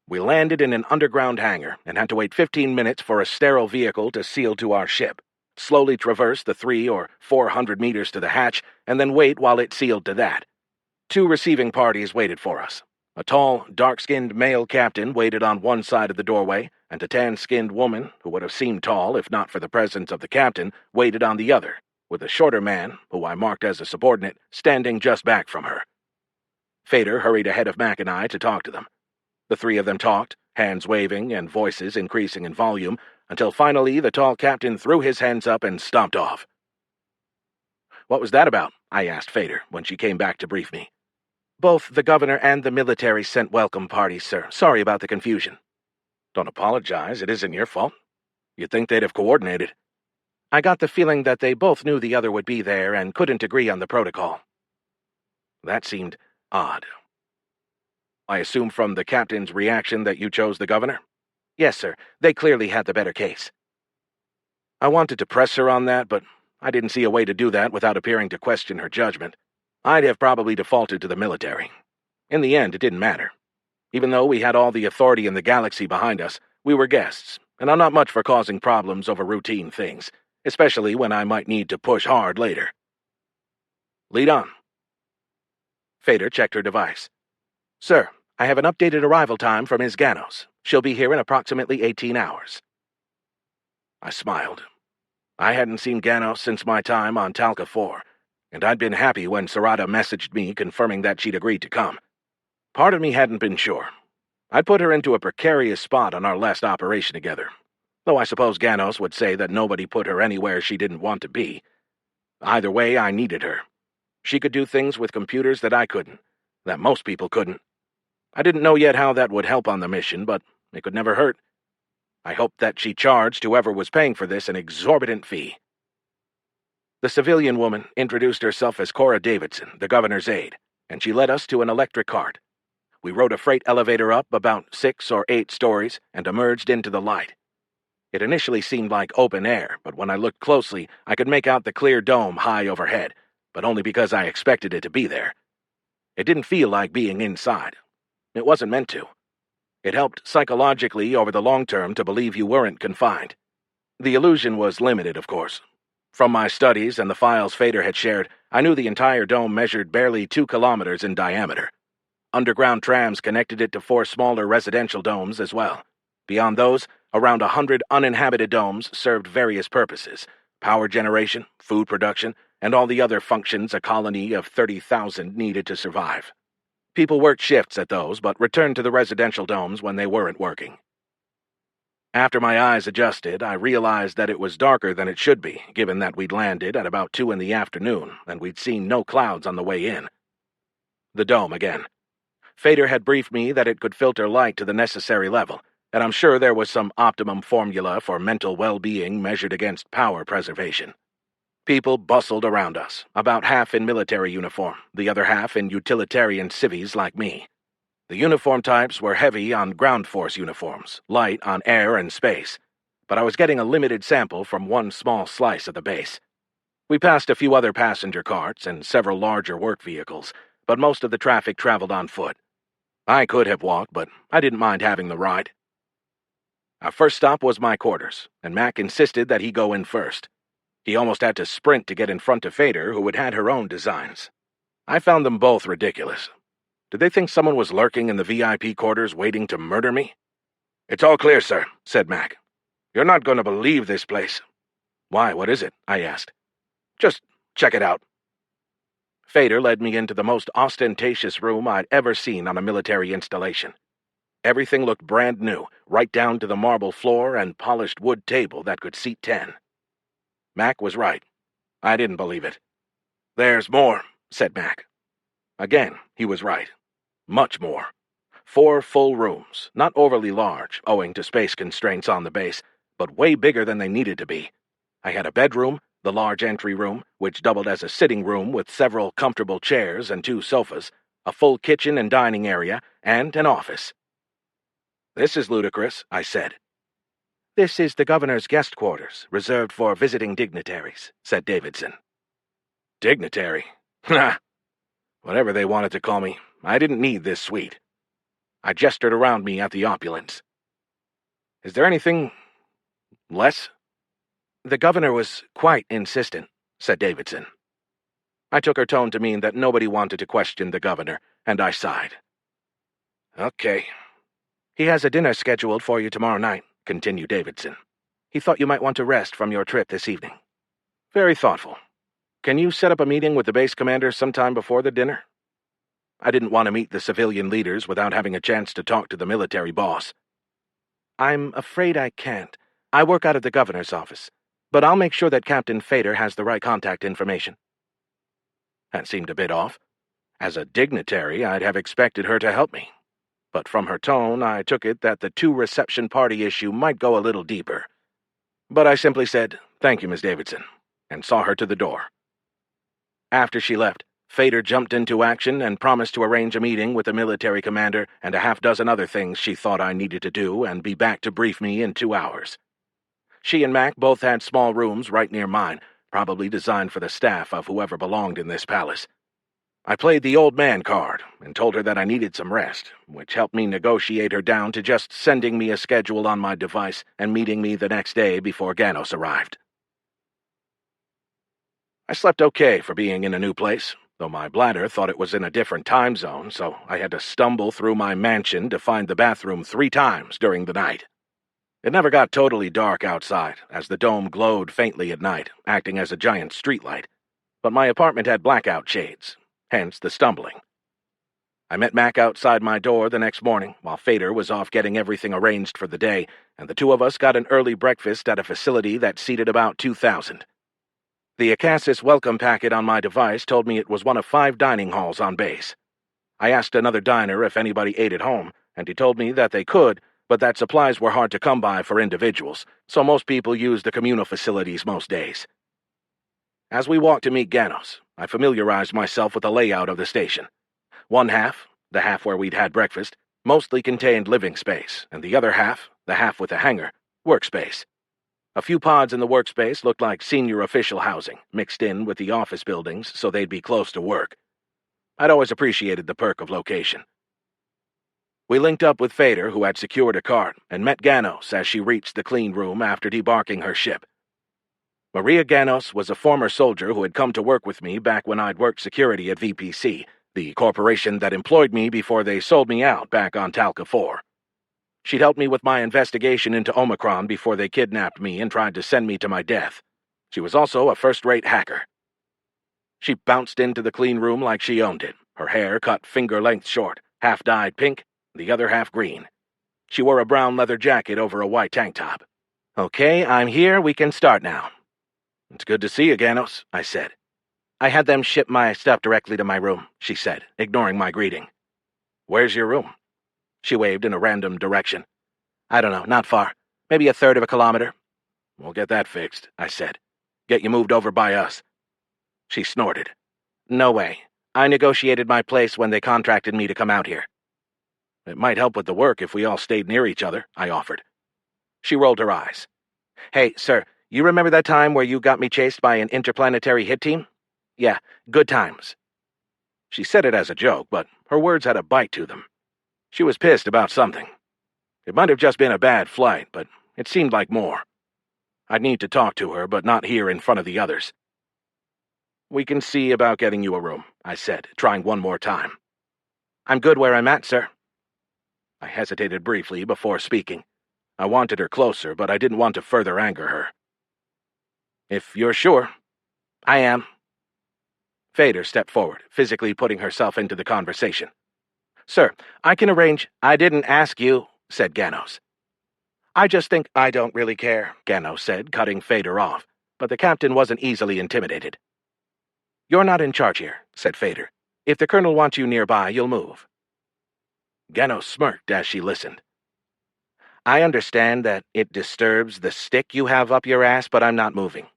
We landed in an underground hangar and had to wait 15 minutes for a sterile vehicle to seal to our ship, slowly traverse the 300 or 400 meters to the hatch, and then wait while it sealed to that. 2 receiving parties waited for us. A tall, dark-skinned male captain waited on one side of the doorway, and a tan-skinned woman, who would have seemed tall if not for the presence of the captain, waited on the other, with a shorter man, who I marked as a subordinate, standing just back from her. Fader hurried ahead of Mac and I to talk to them. The 3 of them talked, hands waving and voices increasing in volume, until finally the tall captain threw his hands up and stomped off. What was that about? I asked Fader when she came back to brief me. Both the governor and the military sent welcome parties, sir. Sorry about the confusion. Don't apologize. It isn't your fault. You'd think they'd have coordinated. I got the feeling that they both knew the other would be there and couldn't agree on the protocol. That seemed odd. I assume from the captain's reaction that you chose the governor? Yes, sir. They clearly had the better case. I wanted to press her on that, but I didn't see a way to do that without appearing to question her judgment. I'd have probably defaulted to the military. In the end, it didn't matter. Even though we had all the authority in the galaxy behind us, we were guests, and I'm not much for causing problems over routine things, especially when I might need to push hard later. Lead on. Fader checked her device. Sir, I have an updated arrival time for Ms. Ganos. She'll be here in approximately 18 hours. I smiled. I hadn't seen Ganos since my time on Talca 4, and I'd been happy when Sarada messaged me confirming that she'd agreed to come. Part of me hadn't been sure. I'd put her into a precarious spot on our last operation together, though I suppose Ganos would say that nobody put her anywhere she didn't want to be. Either way, I needed her. She could do things with computers that I couldn't, that most people couldn't. I didn't know yet how that would help on the mission, but it could never hurt. I hoped that she charged whoever was paying for this an exorbitant fee. The civilian woman introduced herself as Cora Davidson, the governor's aide, and she led us to an electric cart. We rode a freight elevator up about 6 or 8 stories and emerged into the light. It initially seemed like open air, but when I looked closely, I could make out the clear dome high overhead, but only because I expected it to be there. It didn't feel like being inside. It wasn't meant to. It helped psychologically over the long term to believe you weren't confined. The illusion was limited, of course. From my studies and the files Fader had shared, I knew the entire dome measured barely 2 kilometers in diameter. Underground trams connected it to 4 smaller residential domes as well. Beyond those, around 100 uninhabited domes served various purposes: power generation, food production, and all the other functions a colony of 30,000 needed to survive. People worked shifts at those, but returned to the residential domes when they weren't working. After my eyes adjusted, I realized that it was darker than it should be, given that we'd landed at about 2 in the afternoon, and we'd seen no clouds on the way in. The dome again. Fader had briefed me that it could filter light to the necessary level, and I'm sure there was some optimum formula for mental well-being measured against power preservation. People bustled around us, about half in military uniform, the other half in utilitarian civvies like me. The uniform types were heavy on ground force uniforms, light on air and space, but I was getting a limited sample from one small slice of the base. We passed a few other passenger carts and several larger work vehicles, but most of the traffic traveled on foot. I could have walked, but I didn't mind having the ride. Our first stop was my quarters, and Mac insisted that he go in first. He almost had to sprint to get in front of Fader, who had her own designs. I found them both ridiculous. Did they think someone was lurking in the VIP quarters waiting to murder me? "It's all clear, sir," said Mac. "You're not going to believe this place." "Why, what is it?" I asked. "Just check it out." Fader led me into the most ostentatious room I'd ever seen on a military installation. Everything looked brand new, right down to the marble floor and polished wood table that could seat 10. Mac was right. I didn't believe it. "There's more," said Mac. Again, he was right. Much more. 4 full rooms, not overly large, owing to space constraints on the base, but way bigger than they needed to be. I had a bedroom, the large entry room, which doubled as a sitting room with several comfortable chairs and 2 sofas, a full kitchen and dining area, and an office. "This is ludicrous," I said. "This is the governor's guest quarters, reserved for visiting dignitaries," said Davidson. "Dignitary? Ha! Whatever they wanted to call me, I didn't need this suite." I gestured around me at the opulence. "Is there anything less?" "The governor was quite insistent," said Davidson. I took her tone to mean that nobody wanted to question the governor, and I sighed. "Okay." "He has a dinner scheduled for you tomorrow night," continued Davidson. "He thought you might want to rest from your trip this evening." "Very thoughtful. Can you set up a meeting with the base commander sometime before the dinner?" I didn't want to meet the civilian leaders without having a chance to talk to the military boss. "I'm afraid I can't. I work out of the governor's office, but I'll make sure that Captain Fader has the right contact information." That seemed a bit off. As a dignitary, I'd have expected her to help me. But from her tone, I took it that the 2 reception party issue might go a little deeper. But I simply said, "Thank you, Miss Davidson," and saw her to the door. After she left, Fader jumped into action and promised to arrange a meeting with the military commander and a half-dozen other things she thought I needed to do and be back to brief me in 2 hours. She and Mac both had small rooms right near mine, probably designed for the staff of whoever belonged in this palace. I played the old man card and told her that I needed some rest, which helped me negotiate her down to just sending me a schedule on my device and meeting me the next day before Ganos arrived. I slept okay for being in a new place, though my bladder thought it was in a different time zone, so I had to stumble through my mansion to find the bathroom 3 times during the night. It never got totally dark outside, as the dome glowed faintly at night, acting as a giant streetlight, but my apartment had blackout shades, hence the stumbling. I met Mac outside my door the next morning, while Fader was off getting everything arranged for the day, and the 2 of us got an early breakfast at a facility that seated about 2,000. The Acasis welcome packet on my device told me it was one of 5 dining halls on base. I asked another diner if anybody ate at home, and he told me that they could, but that supplies were hard to come by for individuals, so most people used the communal facilities most days. As we walked to meet Ganos, I familiarized myself with the layout of the station. One half, the half where we'd had breakfast, mostly contained living space, and the other half, the half with a hangar, workspace. A few pods in the workspace looked like senior official housing, mixed in with the office buildings so they'd be close to work. I'd always appreciated the perk of location. We linked up with Fader, who had secured a cart, and met Ganos as she reached the clean room after debarking her ship. Maria Ganos was a former soldier who had come to work with me back when I'd worked security at VPC, the corporation that employed me before they sold me out back on Talca 4. She'd helped me with my investigation into Omicron before they kidnapped me and tried to send me to my death. She was also a first-rate hacker. She bounced into the clean room like she owned it, her hair cut finger-length short, half dyed pink, the other half green. She wore a brown leather jacket over a white tank top. "Okay, I'm here. We can start now." "It's good to see you, Ganos," I said. "I had them ship my stuff directly to my room," she said, ignoring my greeting. "Where's your room?" She waved in a random direction. "I don't know, not far. Maybe a third of a kilometer." "We'll get that fixed," I said. "Get you moved over by us." She snorted. "No way. I negotiated my place when they contracted me to come out here." "It might help with the work if we all stayed near each other," I offered. She rolled her eyes. "Hey, sir, you remember that time where you got me chased by an interplanetary hit team? Yeah, good times." She said it as a joke, but her words had a bite to them. She was pissed about something. It might have just been a bad flight, but it seemed like more. I'd need to talk to her, but not here in front of the others. "We can see about getting you a room," I said, trying one more time. "I'm good where I'm at, sir." I hesitated briefly before speaking. I wanted her closer, but I didn't want to further anger her. "If you're sure." "I am." Fader stepped forward, physically putting herself into the conversation. "Sir, I can arrange—" "I didn't ask you," said Ganos. "I just think—" "I don't really care," Ganos said, cutting Fader off, but the captain wasn't easily intimidated. "You're not in charge here," said Fader. "If the colonel wants you nearby, you'll move." Ganos smirked as she listened. "I understand that it disturbs the stick you have up your ass, but I'm not moving.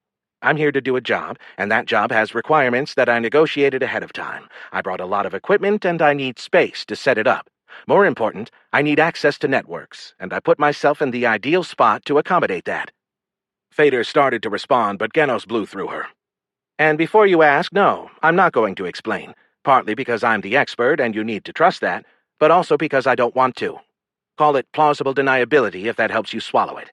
I'm here to do a job, and that job has requirements that I negotiated ahead of time. I brought a lot of equipment, and I need space to set it up. More important, I need access to networks, and I put myself in the ideal spot to accommodate that." Fader started to respond, but Ganos blew through her. "And before you ask, no, I'm not going to explain, partly because I'm the expert and you need to trust that, but also because I don't want to. Call it plausible deniability if that helps you swallow it."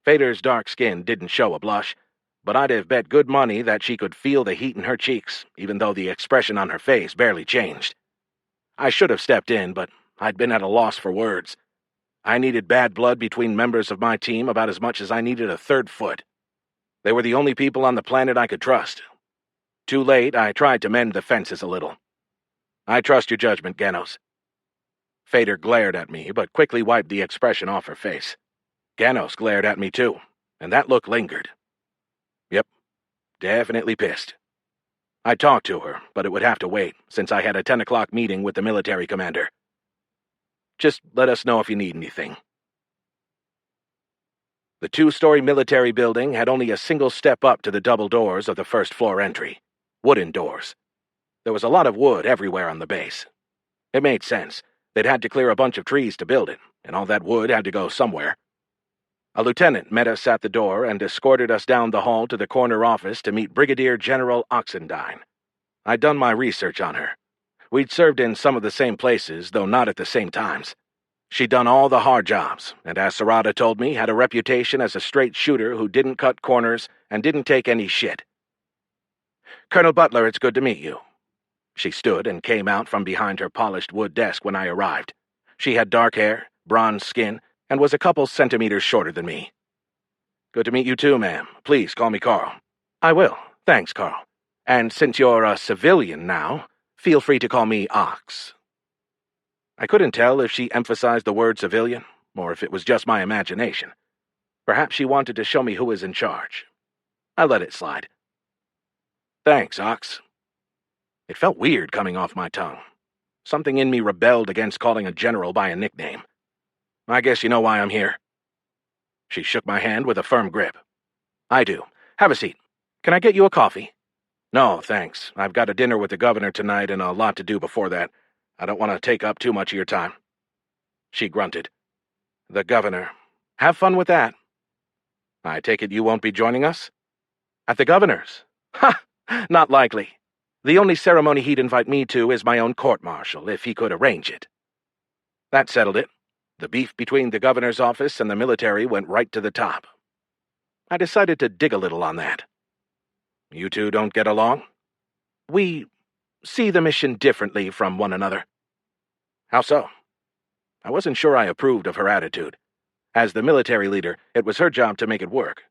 Fader's dark skin didn't show a blush, but I'd have bet good money that she could feel the heat in her cheeks, even though the expression on her face barely changed. I should have stepped in, but I'd been at a loss for words. I needed bad blood between members of my team about as much as I needed a third foot. They were the only people on the planet I could trust. Too late, I tried to mend the fences a little. "I trust your judgment, Ganos." Fader glared at me, but quickly wiped the expression off her face. Ganos glared at me too, and that look lingered. Yep, definitely pissed. I talked to her, but it would have to wait, since I had a 10 o'clock meeting with the military commander. "Just let us know if you need anything." The two-story military building had only a single step up to the double doors of the first-floor entry. Wooden doors. There was a lot of wood everywhere on the base. It made sense. They'd had to clear a bunch of trees to build it, and all that wood had to go somewhere. A lieutenant met us at the door and escorted us down the hall to the corner office to meet Brigadier General Oxendine. I'd done my research on her. We'd served in some of the same places, though not at the same times. She'd done all the hard jobs, and as Sarada told me, had a reputation as a straight shooter who didn't cut corners and didn't take any shit. "Colonel Butler, it's good to meet you." She stood and came out from behind her polished wood desk when I arrived. She had dark hair, bronze skin, and was a couple centimeters shorter than me. "Good to meet you too, ma'am. Please call me Carl." "I will. Thanks, Carl. And since you're a civilian now, feel free to call me Ox." I couldn't tell if she emphasized the word civilian, or if it was just my imagination. Perhaps she wanted to show me who was in charge. I let it slide. "Thanks, Ox." It felt weird coming off my tongue. Something in me rebelled against calling a general by a nickname. I guess you know why I'm here." She shook my hand with a firm grip. "I do. Have a seat. Can I get you a coffee?" "No, thanks. I've got a dinner with the governor tonight and a lot to do before that. I don't want to take up too much of your time." She grunted. "The governor. Have fun with that." "I take it you won't be joining us?" "At the governor's? Ha! Not likely. The only ceremony he'd invite me to is my own court-martial, if he could arrange it." That settled it. The beef between the governor's office and the military went right to the top. I decided to dig a little on that. "You two don't get along?" "We see the mission differently from one another." "How so?" I wasn't sure I approved of her attitude. As the military leader, it was her job to make it work.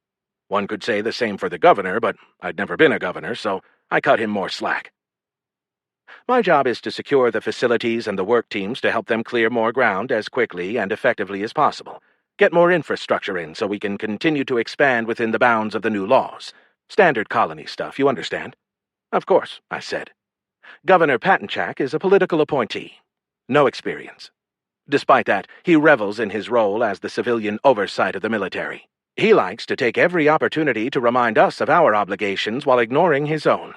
One could say the same for the governor, but I'd never been a governor, so I cut him more slack. "My job is to secure the facilities and the work teams to help them clear more ground as quickly and effectively as possible. Get more infrastructure in so we can continue to expand within the bounds of the new laws. Standard colony stuff, you understand?" "Of course," I said. "Governor Patanchak is a political appointee. No experience. Despite that, he revels in his role as the civilian oversight of the military. He likes to take every opportunity to remind us of our obligations while ignoring his own.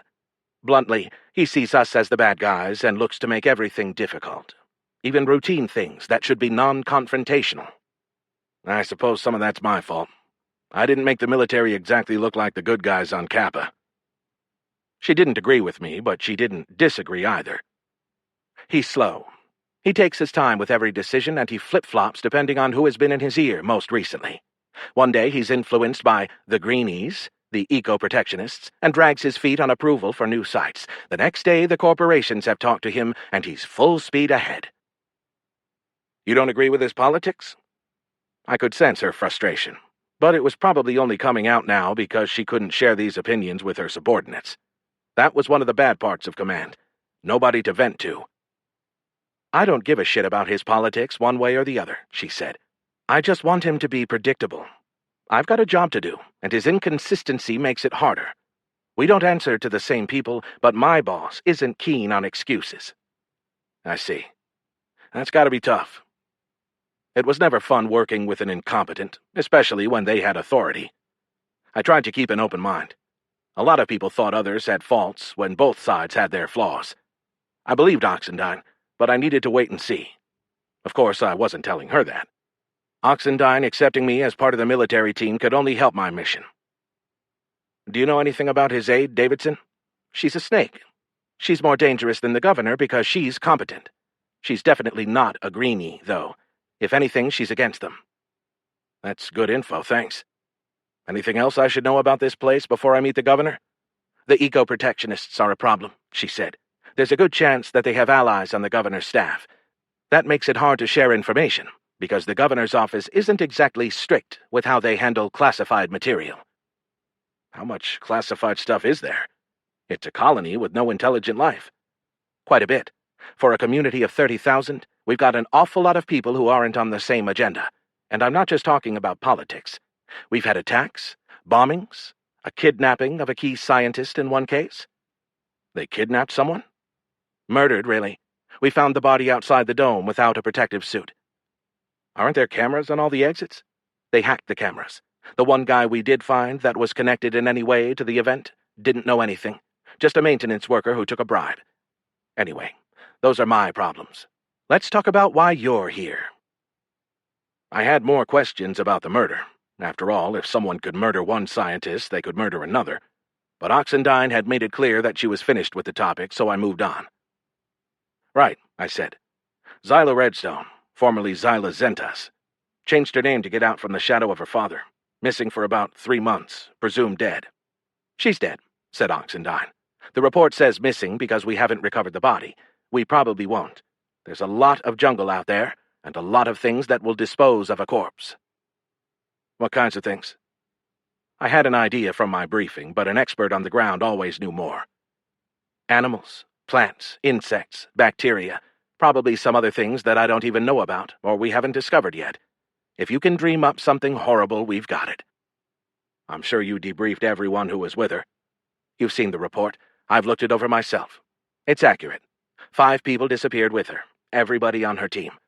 Bluntly, he sees us as the bad guys and looks to make everything difficult. Even routine things that should be non-confrontational. I suppose some of that's my fault. I didn't make the military exactly look like the good guys on Kappa." She didn't agree with me, but she didn't disagree either. "He's slow. He takes his time with every decision, and he flip-flops depending on who has been in his ear most recently. One day he's influenced by the Greenies, the eco-protectionists, and drags his feet on approval for new sites. The next day the corporations have talked to him, and he's full speed ahead." "You don't agree with his politics?" I could sense her frustration, but it was probably only coming out now because she couldn't share these opinions with her subordinates. That was one of the bad parts of command. Nobody to vent to. "I don't give a shit about his politics one way or the other," she said. "I just want him to be predictable. I've got a job to do, and his inconsistency makes it harder. We don't answer to the same people, but my boss isn't keen on excuses." "I see. That's got to be tough." It was never fun working with an incompetent, especially when they had authority. I tried to keep an open mind. A lot of people thought others had faults when both sides had their flaws. I believed Oxendine, but I needed to wait and see. Of course, I wasn't telling her that. Oxendine accepting me as part of the military team could only help my mission. "Do you know anything about his aide, Davidson? She's a snake. She's more dangerous than the governor because she's competent. She's definitely not a greenie, though. If anything, she's against them." "That's good info, thanks. Anything else I should know about this place before I meet the governor?" "The eco-protectionists are a problem," she said. "There's a good chance that they have allies on the governor's staff. That makes it hard to share information, because the governor's office isn't exactly strict with how they handle classified material." "How much classified stuff is there? It's a colony with no intelligent life." "Quite a bit. For a community of 30,000, we've got an awful lot of people who aren't on the same agenda. And I'm not just talking about politics. We've had attacks, bombings, a kidnapping of a key scientist in one case." "They kidnapped someone?" "Murdered, really. We found the body outside the dome without a protective suit." "Aren't there cameras on all the exits?" "They hacked the cameras. The one guy we did find that was connected in any way to the event didn't know anything. Just a maintenance worker who took a bribe. Anyway, those are my problems. Let's talk about why you're here." I had more questions about the murder. After all, if someone could murder one scientist, they could murder another. But Oxendine had made it clear that she was finished with the topic, so I moved on. "Right," I said. "Zyla Redstone, formerly Zyla Zentas. Changed her name to get out from the shadow of her father. Missing for about 3 months, presumed dead." "She's dead," said Oxendine. "The report says missing because we haven't recovered the body. We probably won't. There's a lot of jungle out there, and a lot of things that will dispose of a corpse." "What kinds of things?" I had an idea from my briefing, but an expert on the ground always knew more. "Animals, plants, insects, bacteria, probably some other things that I don't even know about, or we haven't discovered yet. If you can dream up something horrible, we've got it." "I'm sure you debriefed everyone who was with her." "You've seen the report. I've looked it over myself. It's accurate. 5 people disappeared with her, everybody on her team.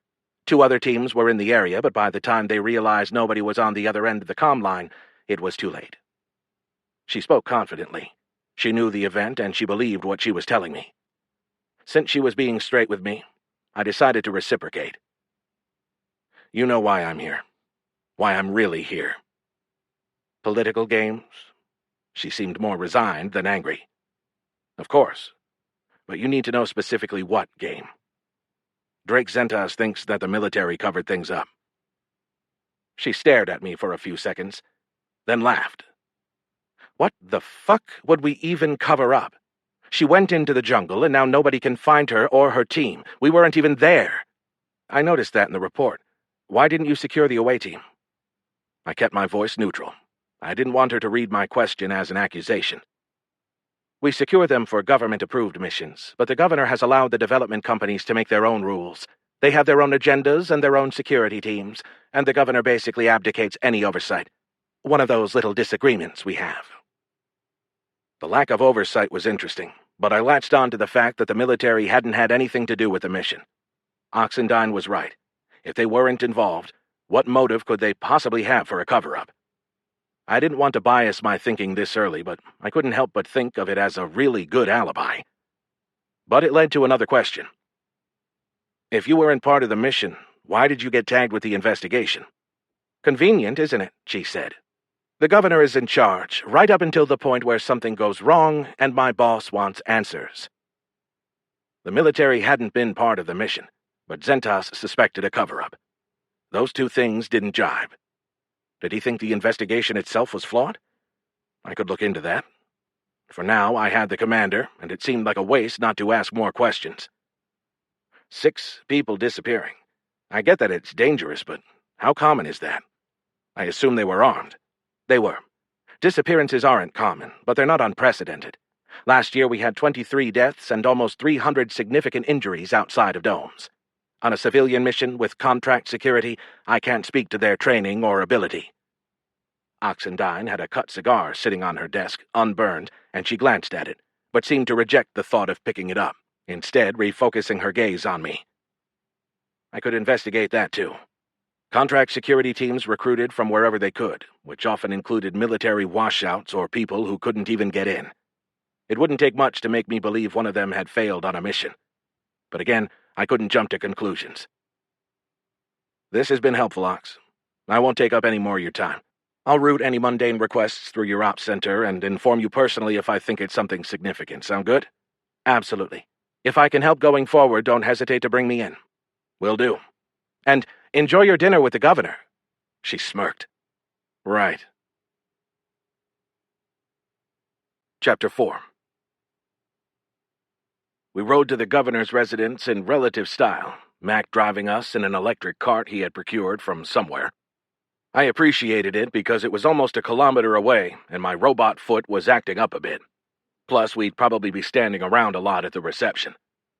2 other teams were in the area, but by the time they realized nobody was on the other end of the comm line, it was too late. She spoke confidently. She knew the event, and she believed what she was telling me. Since she was being straight with me, I decided to reciprocate. You know why I'm here. Why I'm really here. Political games? She seemed more resigned than angry. Of course. But you need to know specifically what game. Drake Zentas thinks that the military covered things up. She stared at me for a few seconds, then laughed. What the fuck would we even cover up? She went into the jungle, and now nobody can find her or her team. We weren't even there. I noticed that in the report. Why didn't you secure the away team? I kept my voice neutral. I didn't want her to read my question as an accusation. We secure them for government-approved missions, but the governor has allowed the development companies to make their own rules. They have their own agendas and their own security teams, and the governor basically abdicates any oversight. One of those little disagreements we have. The lack of oversight was interesting, but I latched on to the fact that the military hadn't had anything to do with the mission. Oxendine was right. If they weren't involved, what motive could they possibly have for a cover-up? I didn't want to bias my thinking this early, but I couldn't help but think of it as a really good alibi. But it led to another question. If you weren't part of the mission, why did you get tagged with the investigation? Convenient, isn't it? She said. The governor is in charge, right up until the point where something goes wrong and my boss wants answers. The military hadn't been part of the mission, but Zentas suspected a cover-up. Those two things didn't jibe. Did he think the investigation itself was flawed? I could look into that. For now, I had the commander, and it seemed like a waste not to ask more questions. 6 people disappearing. I get that it's dangerous, but how common is that? I assume they were armed. They were. Disappearances aren't common, but they're not unprecedented. Last year we had 23 deaths and almost 300 significant injuries outside of domes. On a civilian mission with contract security, I can't speak to their training or ability. Oxendine had a cut cigar sitting on her desk, unburned, and she glanced at it, but seemed to reject the thought of picking it up, instead refocusing her gaze on me. I could investigate that too. Contract security teams recruited from wherever they could, which often included military washouts or people who couldn't even get in. It wouldn't take much to make me believe one of them had failed on a mission. But again, I couldn't jump to conclusions. This has been helpful, Ox. I won't take up any more of your time. I'll route any mundane requests through your ops center and inform you personally if I think it's something significant. Sound good? Absolutely. If I can help going forward, don't hesitate to bring me in. Will do. And enjoy your dinner with the governor. She smirked. Right. Chapter 4. We rode to the governor's residence in relative style, Mac driving us in an electric cart he had procured from somewhere. I appreciated it because it was almost a kilometer away, and my robot foot was acting up a bit. Plus, we'd probably be standing around a lot at the reception.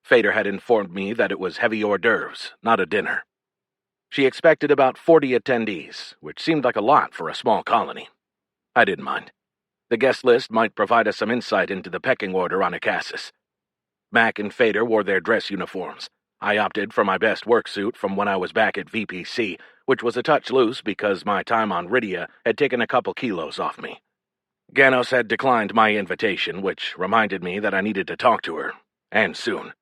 Fader had informed me that it was heavy hors d'oeuvres, not a dinner. She expected about 40 attendees, which seemed like a lot for a small colony. I didn't mind. The guest list might provide us some insight into the pecking order on Acasis. Mac and Fader wore their dress uniforms. I opted for my best work suit from when I was back at VPC, which was a touch loose because my time on Rydia had taken a couple kilos off me. Ganos had declined my invitation, which reminded me that I needed to talk to her, and soon.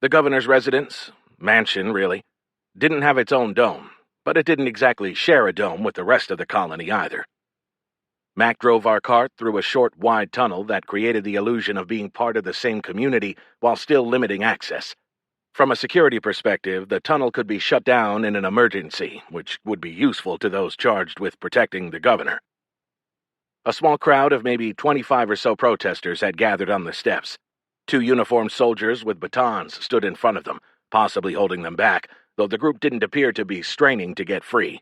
The governor's residence, mansion really, didn't have its own dome, but it didn't exactly share a dome with the rest of the colony either. Mac drove our cart through a short, wide tunnel that created the illusion of being part of the same community while still limiting access. From a security perspective, the tunnel could be shut down in an emergency, which would be useful to those charged with protecting the governor. A small crowd of maybe 25 or so protesters had gathered on the steps. 2 uniformed soldiers with batons stood in front of them, possibly holding them back, though the group didn't appear to be straining to get free.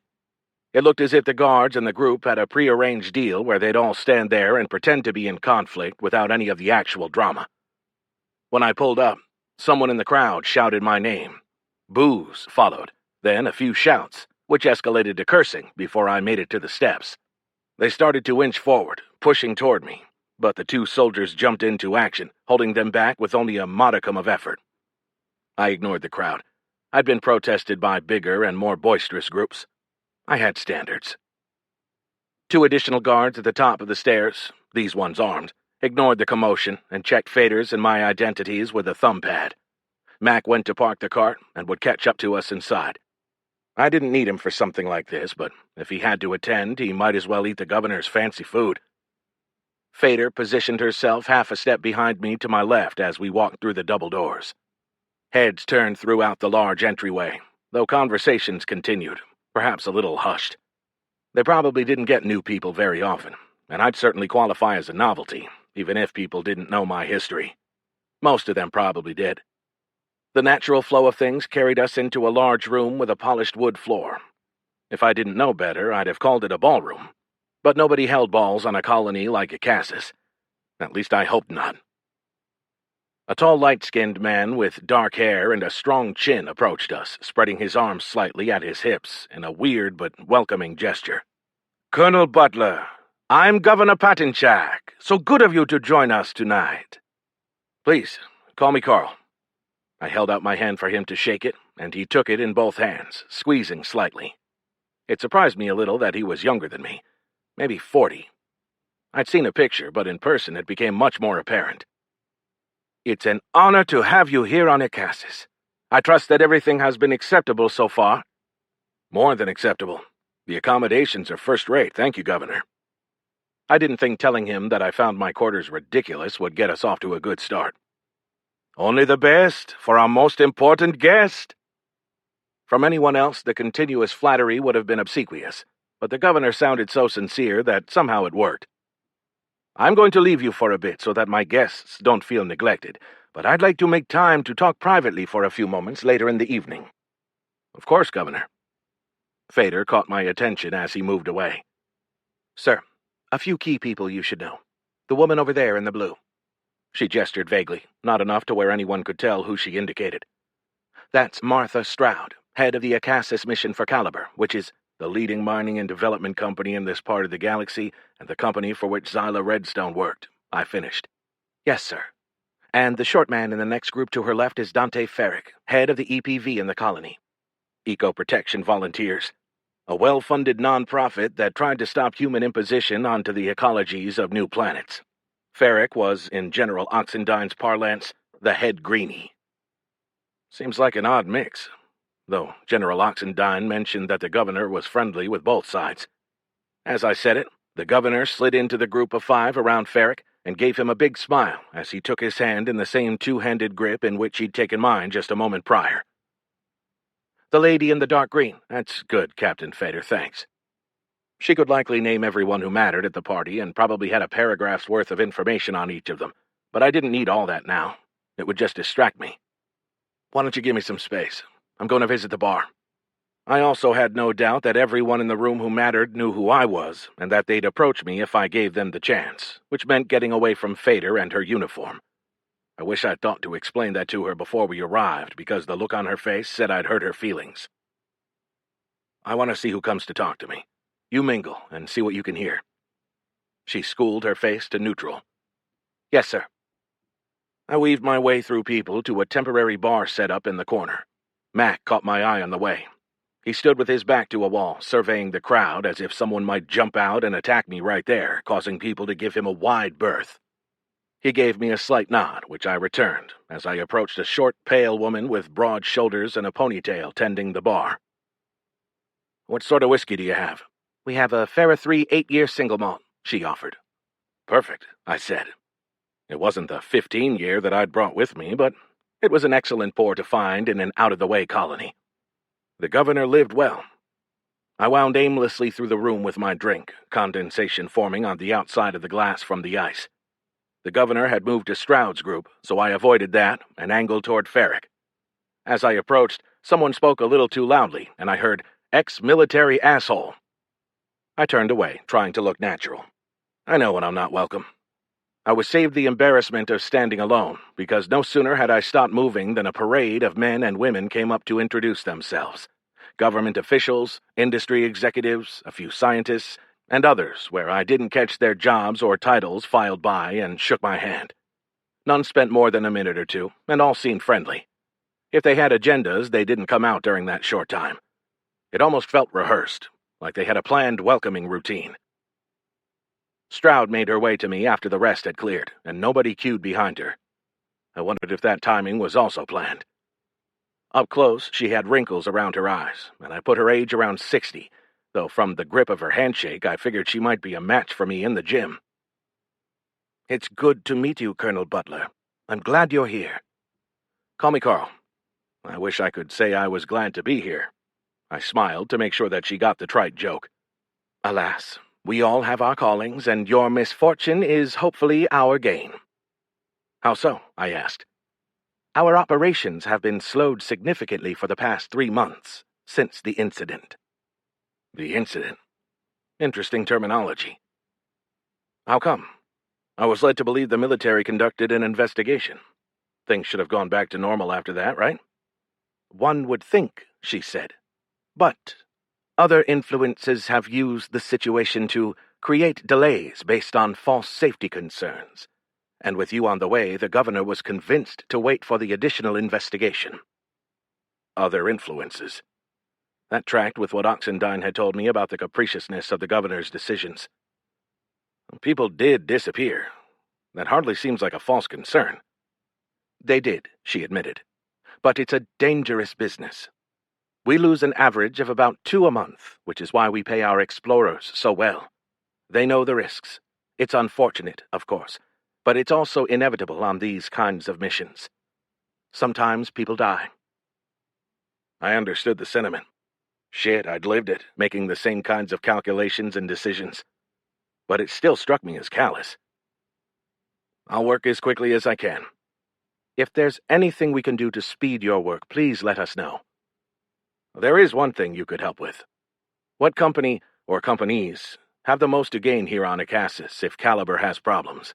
It looked as if the guards and the group had a prearranged deal where they'd all stand there and pretend to be in conflict without any of the actual drama. When I pulled up, someone in the crowd shouted my name. Boos followed, then a few shouts, which escalated to cursing before I made it to the steps. They started to inch forward, pushing toward me, but the 2 soldiers jumped into action, holding them back with only a modicum of effort. I ignored the crowd. I'd been protested by bigger and more boisterous groups. I had standards. 2 additional guards at the top of the stairs, these ones armed, ignored the commotion and checked Fader's and my identities with a thumb pad. Mac went to park the cart and would catch up to us inside. I didn't need him for something like this, but if he had to attend, he might as well eat the governor's fancy food. Fader positioned herself half a step behind me to my left as we walked through the double doors. Heads turned throughout the large entryway, though conversations continued, perhaps a little hushed. They probably didn't get new people very often, and I'd certainly qualify as a novelty, even if people didn't know my history. Most of them probably did. The natural flow of things carried us into a large room with a polished wood floor. If I didn't know better, I'd have called it a ballroom. But nobody held balls on a colony like Acassus. At least I hoped not. A tall, light-skinned man with dark hair and a strong chin approached us, spreading his arms slightly at his hips in a weird but welcoming gesture. "Colonel Butler, I'm Governor Patinchak, so good of you to join us tonight." "Please, call me Carl." I held out my hand for him to shake it, and he took it in both hands, squeezing slightly. It surprised me a little that he was younger than me, maybe 40. I'd seen a picture, but in person it became much more apparent. "It's an honor to have you here on Acassus. I trust that everything has been acceptable so far." "More than acceptable. The accommodations are first-rate, thank you, Governor." I didn't think telling him that I found my quarters ridiculous would get us off to a good start. "Only the best for our most important guest." From anyone else, the continuous flattery would have been obsequious, but the governor sounded so sincere that somehow it worked. "I'm going to leave you for a bit so that my guests don't feel neglected, but I'd like to make time to talk privately for a few moments later in the evening." "Of course, Governor." Fader caught my attention as he moved away. "Sir, a few key people you should know. The woman over there in the blue." She gestured vaguely, not enough to where anyone could tell who she indicated. "That's Martha Stroud, head of the Acassus mission for Caliber, which is the leading mining and development company in this part of the galaxy and the company for which Xyla Redstone worked," I finished. "Yes, sir. And the short man in the next group to her left is Dante Ferrick, head of the EPV in the colony. Eco Protection Volunteers, a well-funded non-profit that tried to stop human imposition onto the ecologies of new planets. Ferrick was, in General Oxendine's parlance, the head greenie. Seems like an odd mix, though General Oxendine mentioned that the governor was friendly with both sides. As I said it, the governor slid into the group of 5 around Ferrick and gave him a big smile as he took his hand in the same two-handed grip in which he'd taken mine just a moment prior. "The lady in the dark green. That's good, Captain Fader, thanks." She could likely name everyone who mattered at the party and probably had a paragraph's worth of information on each of them, but I didn't need all that now. It would just distract me. "Why don't you give me some space? I'm going to visit the bar." I also had no doubt that everyone in the room who mattered knew who I was, and that they'd approach me if I gave them the chance, which meant getting away from Fader and her uniform. I wish I'd thought to explain that to her before we arrived, because the look on her face said I'd hurt her feelings. "I want to see who comes to talk to me. You mingle and see what you can hear." She schooled her face to neutral. "Yes, sir." I weaved my way through people to a temporary bar set up in the corner. Mac caught my eye on the way. He stood with his back to a wall, surveying the crowd as if someone might jump out and attack me right there, causing people to give him a wide berth. He gave me a slight nod, which I returned, as I approached a short, pale woman with broad shoulders and a ponytail tending the bar. "What sort of whiskey do you have?" "We have a Farah 3 8-year single malt," she offered. "Perfect," I said. It wasn't the 15-year that I'd brought with me, but it was an excellent pour to find in an out-of-the-way colony. The governor lived well. I wound aimlessly through the room with my drink, condensation forming on the outside of the glass from the ice. The governor had moved to Stroud's group, so I avoided that and angled toward Ferrick. As I approached, someone spoke a little too loudly, and I heard, "Ex-military asshole." I turned away, trying to look natural. I know when I'm not welcome. I was saved the embarrassment of standing alone, because no sooner had I stopped moving than a parade of men and women came up to introduce themselves. Government officials, industry executives, a few scientists, and others where I didn't catch their jobs or titles filed by and shook my hand. None spent more than a minute or two, and all seemed friendly. If they had agendas, they didn't come out during that short time. It almost felt rehearsed, like they had a planned welcoming routine. Stroud made her way to me after the rest had cleared, and nobody queued behind her. I wondered if that timing was also planned. Up close, she had wrinkles around her eyes, and I put her age around 60, though from the grip of her handshake I figured she might be a match for me in the gym. "It's good to meet you, Colonel Butler. I'm glad you're here." "Call me Carl. I wish I could say I was glad to be here." I smiled to make sure that she got the trite joke. "Alas, we all have our callings, and your misfortune is hopefully our gain." "How so?" I asked. "Our operations have been slowed significantly for the past 3 months, since the incident." "The incident? Interesting terminology. How come? I was led to believe the military conducted an investigation. Things should have gone back to normal after that, right?" "One would think," she said. "But other influences have used the situation to create delays based on false safety concerns. And with you on the way, the governor was convinced to wait for the additional investigation." "Other influences." That tracked with what Oxendine had told me about the capriciousness of the governor's decisions. "People did disappear. That hardly seems like a false concern." "They did," she admitted. "But it's a dangerous business. We lose an average of about 2 a month, which is why we pay our explorers so well. They know the risks. It's unfortunate, of course, but it's also inevitable on these kinds of missions. Sometimes people die." I understood the sentiment. Shit, I'd lived it, making the same kinds of calculations and decisions. But it still struck me as callous. "I'll work as quickly as I can. If there's anything we can do to speed your work, please let us know." "There is one thing you could help with. What company, or companies, have the most to gain here on Acasis if Caliber has problems?"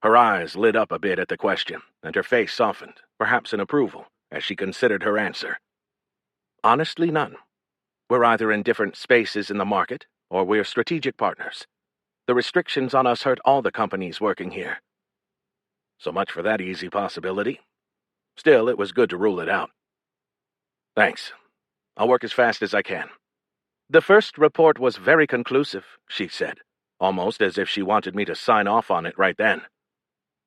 Her eyes lit up a bit at the question, and her face softened, perhaps in approval, as she considered her answer. "Honestly, none. We're either in different spaces in the market, or we're strategic partners. The restrictions on us hurt all the companies working here." So much for that easy possibility. Still, it was good to rule it out. "Thanks. I'll work as fast as I can." "The first report was very conclusive," she said, almost as if she wanted me to sign off on it right then.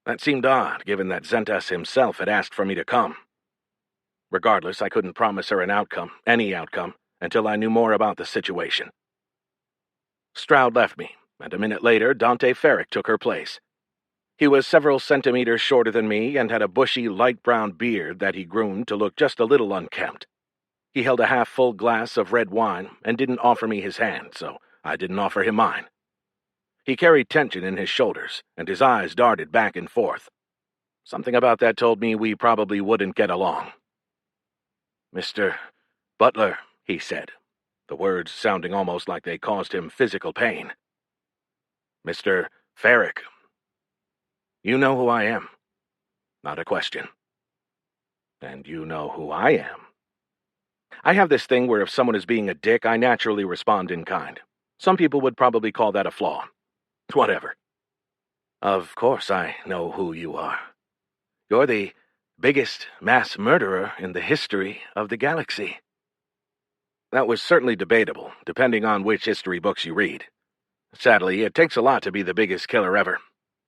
That seemed odd, given that Zentas himself had asked for me to come. Regardless, I couldn't promise her an outcome, any outcome, until I knew more about the situation. Stroud left me, and a minute later Dante Ferrick took her place. He was several centimeters shorter than me and had a bushy, light brown beard that he groomed to look just a little unkempt. He held a half-full glass of red wine and didn't offer me his hand, so I didn't offer him mine. He carried tension in his shoulders, and his eyes darted back and forth. Something about that told me we probably wouldn't get along. "Mr. Butler," he said, the words sounding almost like they caused him physical pain. "Mr. Ferrick. You know who I am." Not a question. "And you know who I am." I have this thing where if someone is being a dick, I naturally respond in kind. Some people would probably call that a flaw. Whatever. "Of course I know who you are. You're the biggest mass murderer in the history of the galaxy." That was certainly debatable, depending on which history books you read. Sadly, it takes a lot to be the biggest killer ever,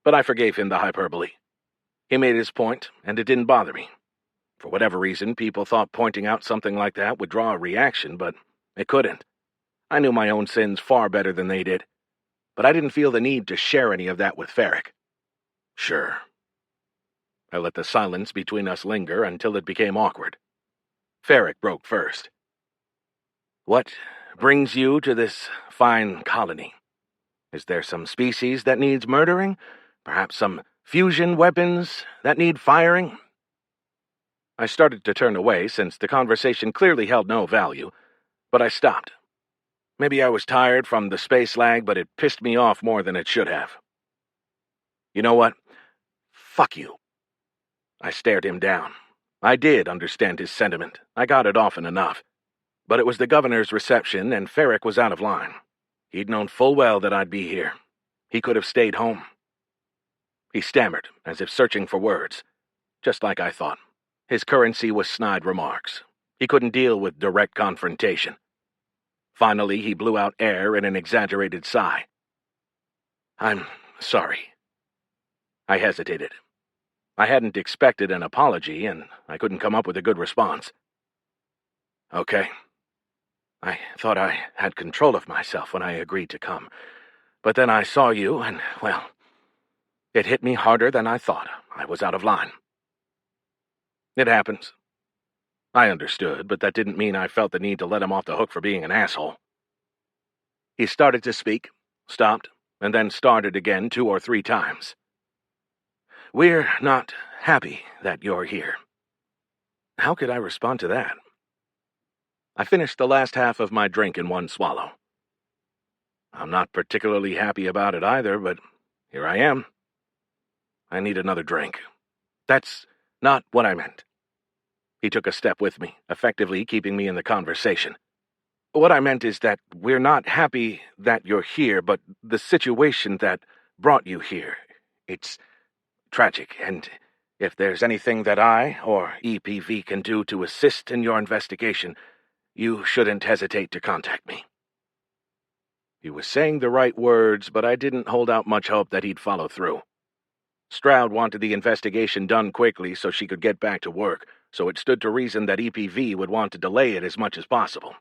but I forgave him the hyperbole. He made his point, and it didn't bother me. For whatever reason, people thought pointing out something like that would draw a reaction, but it couldn't. I knew my own sins far better than they did, but I didn't feel the need to share any of that with Ferrick. "Sure." I let the silence between us linger until it became awkward. Ferrick broke first. "What brings you to this fine colony? Is there some species that needs murdering? Perhaps some fusion weapons that need firing?" I started to turn away since the conversation clearly held no value, but I stopped. Maybe I was tired from the space lag, but it pissed me off more than it should have. "You know what? Fuck you." I stared him down. I did understand his sentiment. I got it often enough. But it was the governor's reception, and Ferrick was out of line. He'd known full well that I'd be here. He could have stayed home. He stammered, as if searching for words. Just like I thought. His currency was snide remarks. He couldn't deal with direct confrontation. Finally, he blew out air in an exaggerated sigh. "I'm sorry." I hesitated. I hadn't expected an apology, and I couldn't come up with a good response. "Okay. I thought I had control of myself when I agreed to come. But then I saw you, and, well, it hit me harder than I thought. I was out of line." "It happens." I understood, but that didn't mean I felt the need to let him off the hook for being an asshole. He started to speak, stopped, and then started again 2 or 3 times. "We're not happy that you're here." How could I respond to that? I finished the last half of my drink in one swallow. "I'm not particularly happy about it either, but here I am. I need another drink." "That's not what I meant." He took a step with me, effectively keeping me in the conversation. "What I meant is that we're not happy that you're here, but the situation that brought you here, it's tragic, and if there's anything that I or EPV can do to assist in your investigation, you shouldn't hesitate to contact me." He was saying the right words, but I didn't hold out much hope that he'd follow through. Stroud wanted the investigation done quickly so she could get back to work, so it stood to reason that EPV would want to delay it as much as possible.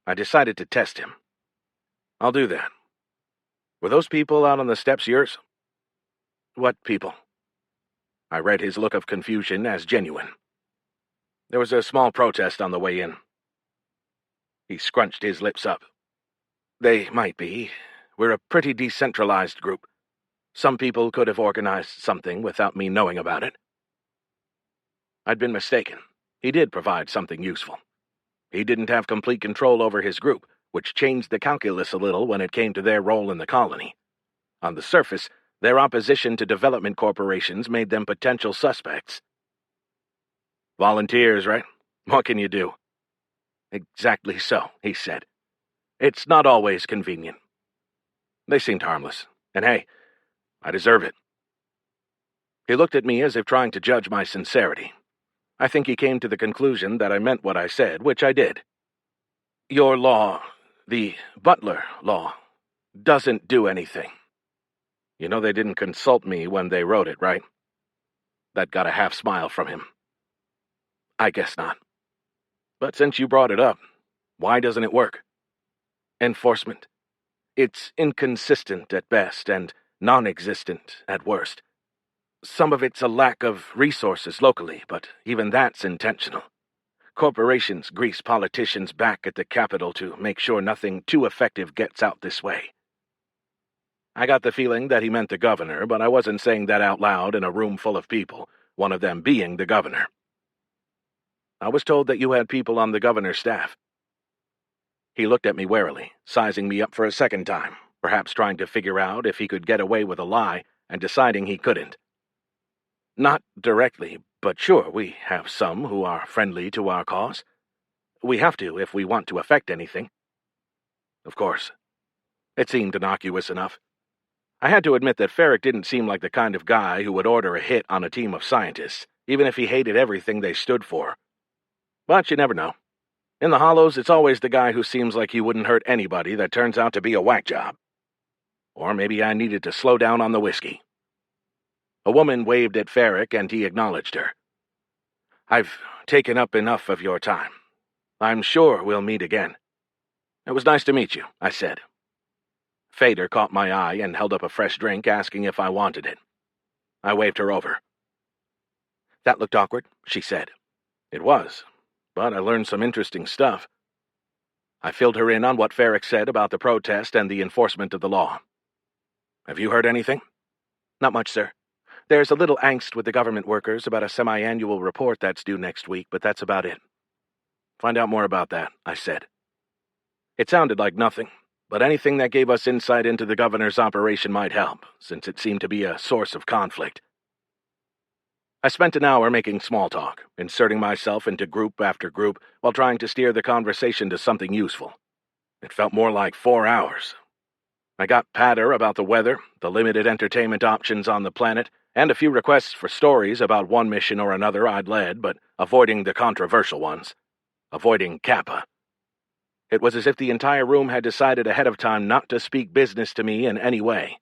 I decided to test him. "I'll do that. Were those people out on the steps yours?" "What people?" I read his look of confusion as genuine. "There was a small protest on the way in." He scrunched his lips up. "They might be. We're a pretty decentralized group. Some people could have organized something without me knowing about it." I'd been mistaken. He did provide something useful. He didn't have complete control over his group, which changed the calculus a little when it came to their role in the colony. On the surface, their opposition to development corporations made them potential suspects. "Volunteers, right? What can you do?" "Exactly so," he said. "It's not always convenient." They seemed harmless, and hey, I deserve it. He looked at me as if trying to judge my sincerity. I think he came to the conclusion that I meant what I said, which I did. "Your law, the Butler law, doesn't do anything. You know they didn't consult me when they wrote it, right?" That got a half smile from him. "I guess not. But since you brought it up, why doesn't it work?" "Enforcement. It's inconsistent at best and non-existent at worst. Some of it's a lack of resources locally, but even that's intentional. Corporations grease politicians back at the Capitol to make sure nothing too effective gets out this way." I got the feeling that he meant the governor, but I wasn't saying that out loud in a room full of people, one of them being the governor. "I was told that you had people on the governor's staff." He looked at me warily, sizing me up for a second time, perhaps trying to figure out if he could get away with a lie, and deciding he couldn't. "Not directly, but sure, we have some who are friendly to our cause. We have to if we want to affect anything." Of course. It seemed innocuous enough. I had to admit that Ferrick didn't seem like the kind of guy who would order a hit on a team of scientists, even if he hated everything they stood for. But you never know. In the Hollows, it's always the guy who seems like he wouldn't hurt anybody that turns out to be a whack job. Or maybe I needed to slow down on the whiskey. A woman waved at Ferrick, and he acknowledged her. "I've taken up enough of your time. I'm sure we'll meet again." "It was nice to meet you," I said. Fader caught my eye and held up a fresh drink, asking if I wanted it. I waved her over. "That looked awkward," she said. It was, but I learned some interesting stuff. I filled her in on what Ferrick said about the protest and the enforcement of the law. "Have you heard anything?" "Not much, sir. There's a little angst with the government workers about a semi-annual report that's due next week, but that's about it." "Find out more about that," I said. It sounded like nothing, but anything that gave us insight into the governor's operation might help, since it seemed to be a source of conflict. I spent an hour making small talk, inserting myself into group after group while trying to steer the conversation to something useful. It felt more like 4 hours. I got patter about the weather, the limited entertainment options on the planet, and a few requests for stories about one mission or another I'd led, but avoiding the controversial ones. Avoiding Kappa. It was as if the entire room had decided ahead of time not to speak business to me in any way.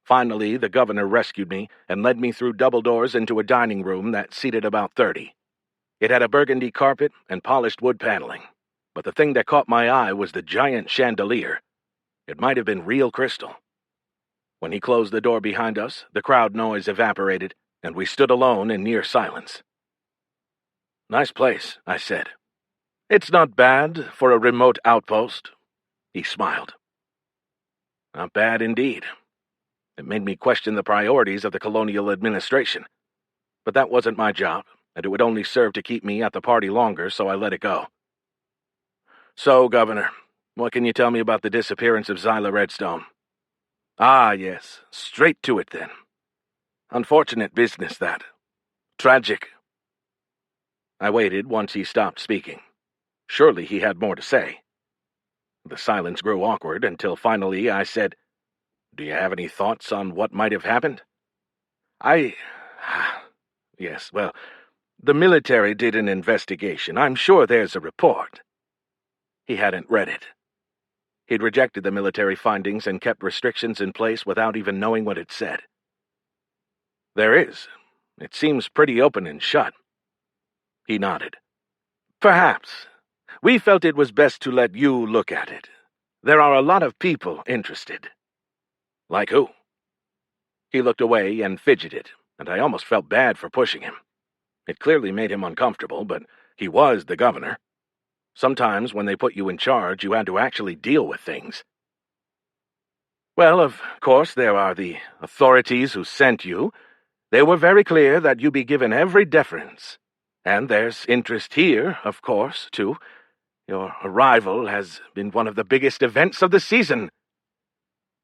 Finally, the governor rescued me and led me through double doors into a dining room that seated about 30. It had a burgundy carpet and polished wood paneling, but the thing that caught my eye was the giant chandelier. It might have been real crystal. When he closed the door behind us, the crowd noise evaporated, and we stood alone in near silence. "Nice place," I said. "It's not bad for a remote outpost." He smiled. Not bad indeed. It made me question the priorities of the colonial administration. But that wasn't my job, and it would only serve to keep me at the party longer, so I let it go. "So, Governor, what can you tell me about the disappearance of Zyla Redstone?" "Ah, yes. Straight to it, then. Unfortunate business, that. Tragic." I waited once he stopped speaking. Surely he had more to say. The silence grew awkward until finally I said, "Do you have any thoughts on what might have happened?" Yes, well, the military did an investigation. I'm sure there's a report." He hadn't read it. He'd rejected the military findings and kept restrictions in place without even knowing what it said. "There is. It seems pretty open and shut." He nodded. "Perhaps. We felt it was best to let you look at it. There are a lot of people interested." "Like who?" He looked away and fidgeted, and I almost felt bad for pushing him. It clearly made him uncomfortable, but he was the governor. Sometimes when they put you in charge, you had to actually deal with things. "Well, of course, there are the authorities who sent you. They were very clear that you be given every deference. And there's interest here, of course, too. Your arrival has been one of the biggest events of the season."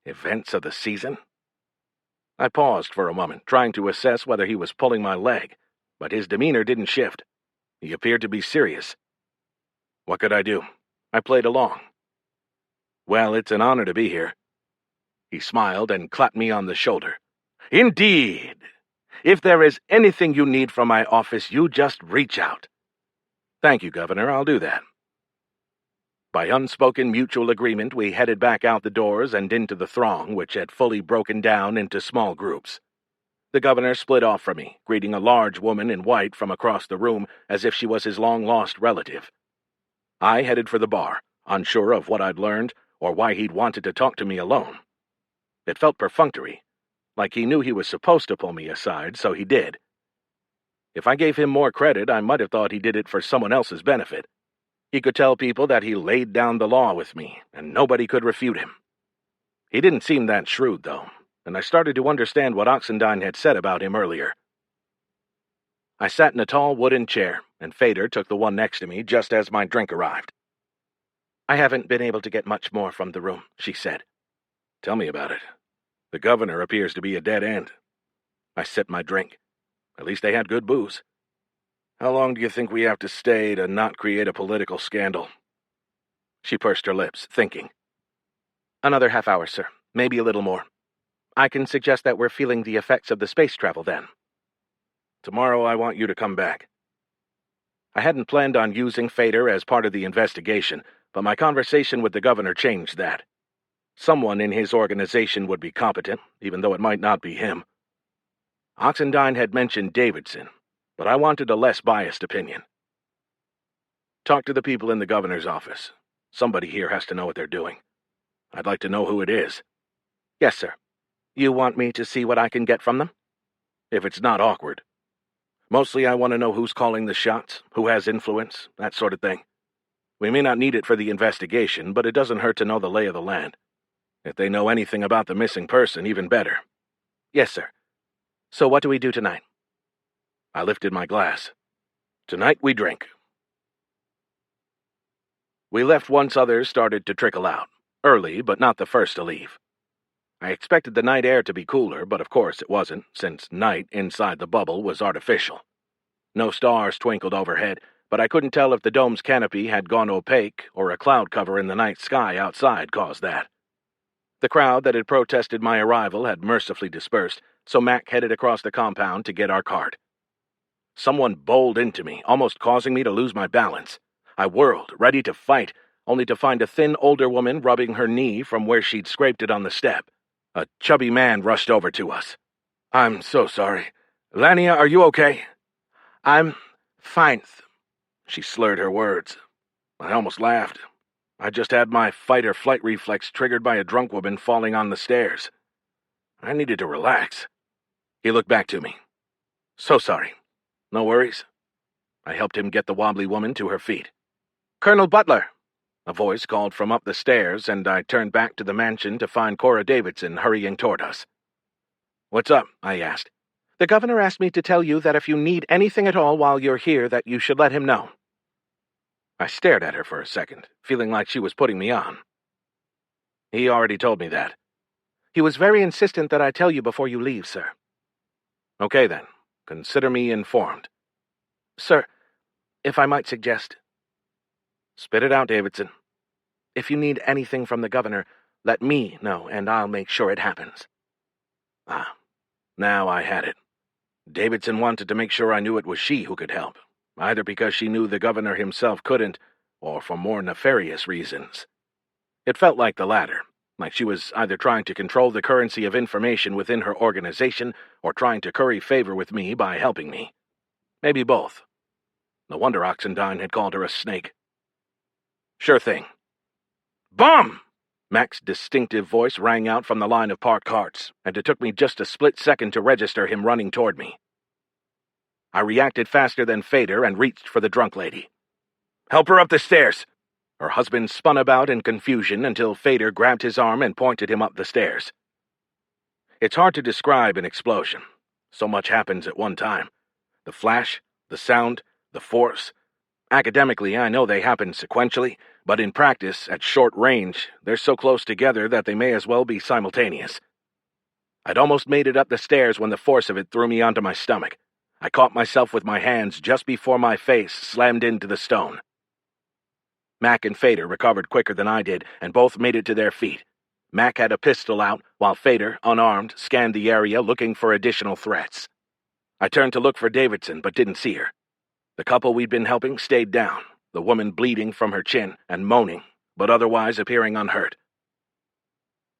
"Events of the season?" I paused for a moment, trying to assess whether he was pulling my leg, but his demeanor didn't shift. He appeared to be serious. What could I do? I played along. "Well, it's an honor to be here." He smiled and clapped me on the shoulder. "Indeed! If there is anything you need from my office, you just reach out." "Thank you, Governor. I'll do that." By unspoken mutual agreement, we headed back out the doors and into the throng, which had fully broken down into small groups. The governor split off from me, greeting a large woman in white from across the room as if she was his long-lost relative. I headed for the bar, unsure of what I'd learned or why he'd wanted to talk to me alone. It felt perfunctory, like he knew he was supposed to pull me aside, so he did. If I gave him more credit, I might have thought he did it for someone else's benefit. He could tell people that he laid down the law with me, and nobody could refute him. He didn't seem that shrewd, though, and I started to understand what Oxendine had said about him earlier. I sat in a tall wooden chair, and Fader took the one next to me just as my drink arrived. "I haven't been able to get much more from the room," she said. "Tell me about it. The governor appears to be a dead end." I sipped my drink. At least they had good booze. "How long do you think we have to stay to not create a political scandal?" She pursed her lips, thinking. "Another half hour, sir. Maybe a little more. I can suggest that we're feeling the effects of the space travel then." "Tomorrow I want you to come back." I hadn't planned on using Fader as part of the investigation, but my conversation with the governor changed that. Someone in his organization would be competent, even though it might not be him. Oxendine had mentioned Davidson, but I wanted a less biased opinion. "Talk to the people in the governor's office. Somebody here has to know what they're doing. I'd like to know who it is." "Yes, sir. You want me to see what I can get from them?" "If it's not awkward. Mostly I want to know who's calling the shots, who has influence, that sort of thing. We may not need it for the investigation, but it doesn't hurt to know the lay of the land. If they know anything about the missing person, even better." "Yes, sir. So what do we do tonight?" I lifted my glass. "Tonight we drink." We left once others started to trickle out, early but not the first to leave. I expected the night air to be cooler, but of course it wasn't, since night inside the bubble was artificial. No stars twinkled overhead, but I couldn't tell if the dome's canopy had gone opaque or a cloud cover in the night sky outside caused that. The crowd that had protested my arrival had mercifully dispersed, so Mac headed across the compound to get our cart. Someone bowled into me, almost causing me to lose my balance. I whirled, ready to fight, only to find a thin older woman rubbing her knee from where she'd scraped it on the step. A chubby man rushed over to us. "I'm so sorry. Lania, are you okay?" "I'm fine." She slurred her words. I almost laughed. I just had my fight-or-flight reflex triggered by a drunk woman falling on the stairs. I needed to relax. He looked back to me. "So sorry. No worries." I helped him get the wobbly woman to her feet. "Colonel Butler!" A voice called from up the stairs, and I turned back to the mansion to find Cora Davidson hurrying toward us. "What's up?" I asked. "The governor asked me to tell you that if you need anything at all while you're here, that you should let him know." I stared at her for a second, feeling like she was putting me on. "He already told me that." "He was very insistent that I tell you before you leave, sir." "Okay, then. Consider me informed." "Sir, if I might suggest—" "Spit it out, Davidson." "If you need anything from the governor, let me know, and I'll make sure it happens." Ah, now I had it. Davidson wanted to make sure I knew it was she who could help, either because she knew the governor himself couldn't, or for more nefarious reasons. It felt like the latter, like she was either trying to control the currency of information within her organization or trying to curry favor with me by helping me. Maybe both. No wonder Oxendine had called her a snake. "Sure thing." "Bomb!" Mac's distinctive voice rang out from the line of parked carts, and it took me just a split second to register him running toward me. I reacted faster than Fader and reached for the drunk lady. "Help her up the stairs!" Her husband spun about in confusion until Fader grabbed his arm and pointed him up the stairs. It's hard to describe an explosion. So much happens at one time. The flash, the sound, the force. Academically, I know they happen sequentially, but in practice, at short range, they're so close together that they may as well be simultaneous. I'd almost made it up the stairs when the force of it threw me onto my stomach. I caught myself with my hands just before my face slammed into the stone. Mac and Fader recovered quicker than I did, and both made it to their feet. Mac had a pistol out, while Fader, unarmed, scanned the area looking for additional threats. I turned to look for Davidson, but didn't see her. The couple we'd been helping stayed down, the woman bleeding from her chin and moaning, but otherwise appearing unhurt.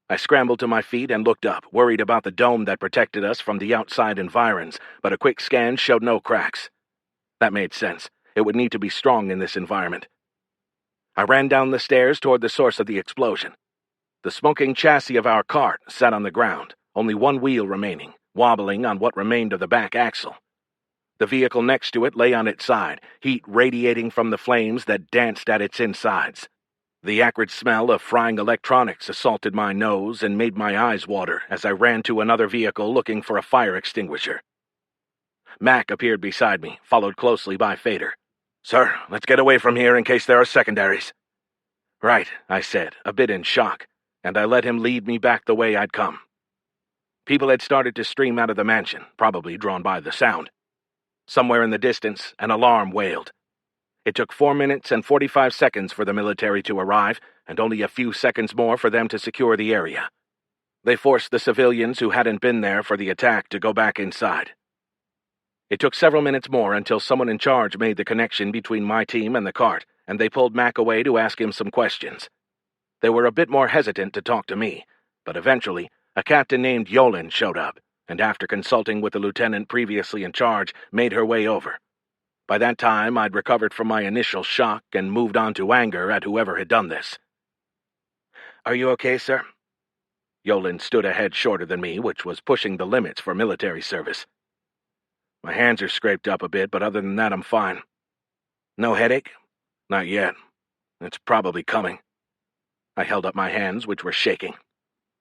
I scrambled to my feet and looked up, worried about the dome that protected us from the outside environs, but a quick scan showed no cracks. That made sense. It would need to be strong in this environment. I ran down the stairs toward the source of the explosion. The smoking chassis of our cart sat on the ground, only one wheel remaining, wobbling on what remained of the back axle. The vehicle next to it lay on its side, heat radiating from the flames that danced at its insides. The acrid smell of frying electronics assaulted my nose and made my eyes water as I ran to another vehicle looking for a fire extinguisher. Mac appeared beside me, followed closely by Fader. "Sir, let's get away from here in case there are secondaries." "Right," I said, a bit in shock, and I let him lead me back the way I'd come. People had started to stream out of the mansion, probably drawn by the sound. Somewhere in the distance, an alarm wailed. It took 4 minutes and 45 seconds for the military to arrive, and only a few seconds more for them to secure the area. They forced the civilians who hadn't been there for the attack to go back inside. It took several minutes more until someone in charge made the connection between my team and the cart, and they pulled Mac away to ask him some questions. They were a bit more hesitant to talk to me, but eventually, a captain named Yolen showed up, and after consulting with the lieutenant previously in charge, made her way over. By that time, I'd recovered from my initial shock and moved on to anger at whoever had done this. "Are you okay, sir?" Yolen stood a head shorter than me, which was pushing the limits for military service. "My hands are scraped up a bit, but other than that, I'm fine." "No headache?" "Not yet. It's probably coming." I held up my hands, which were shaking.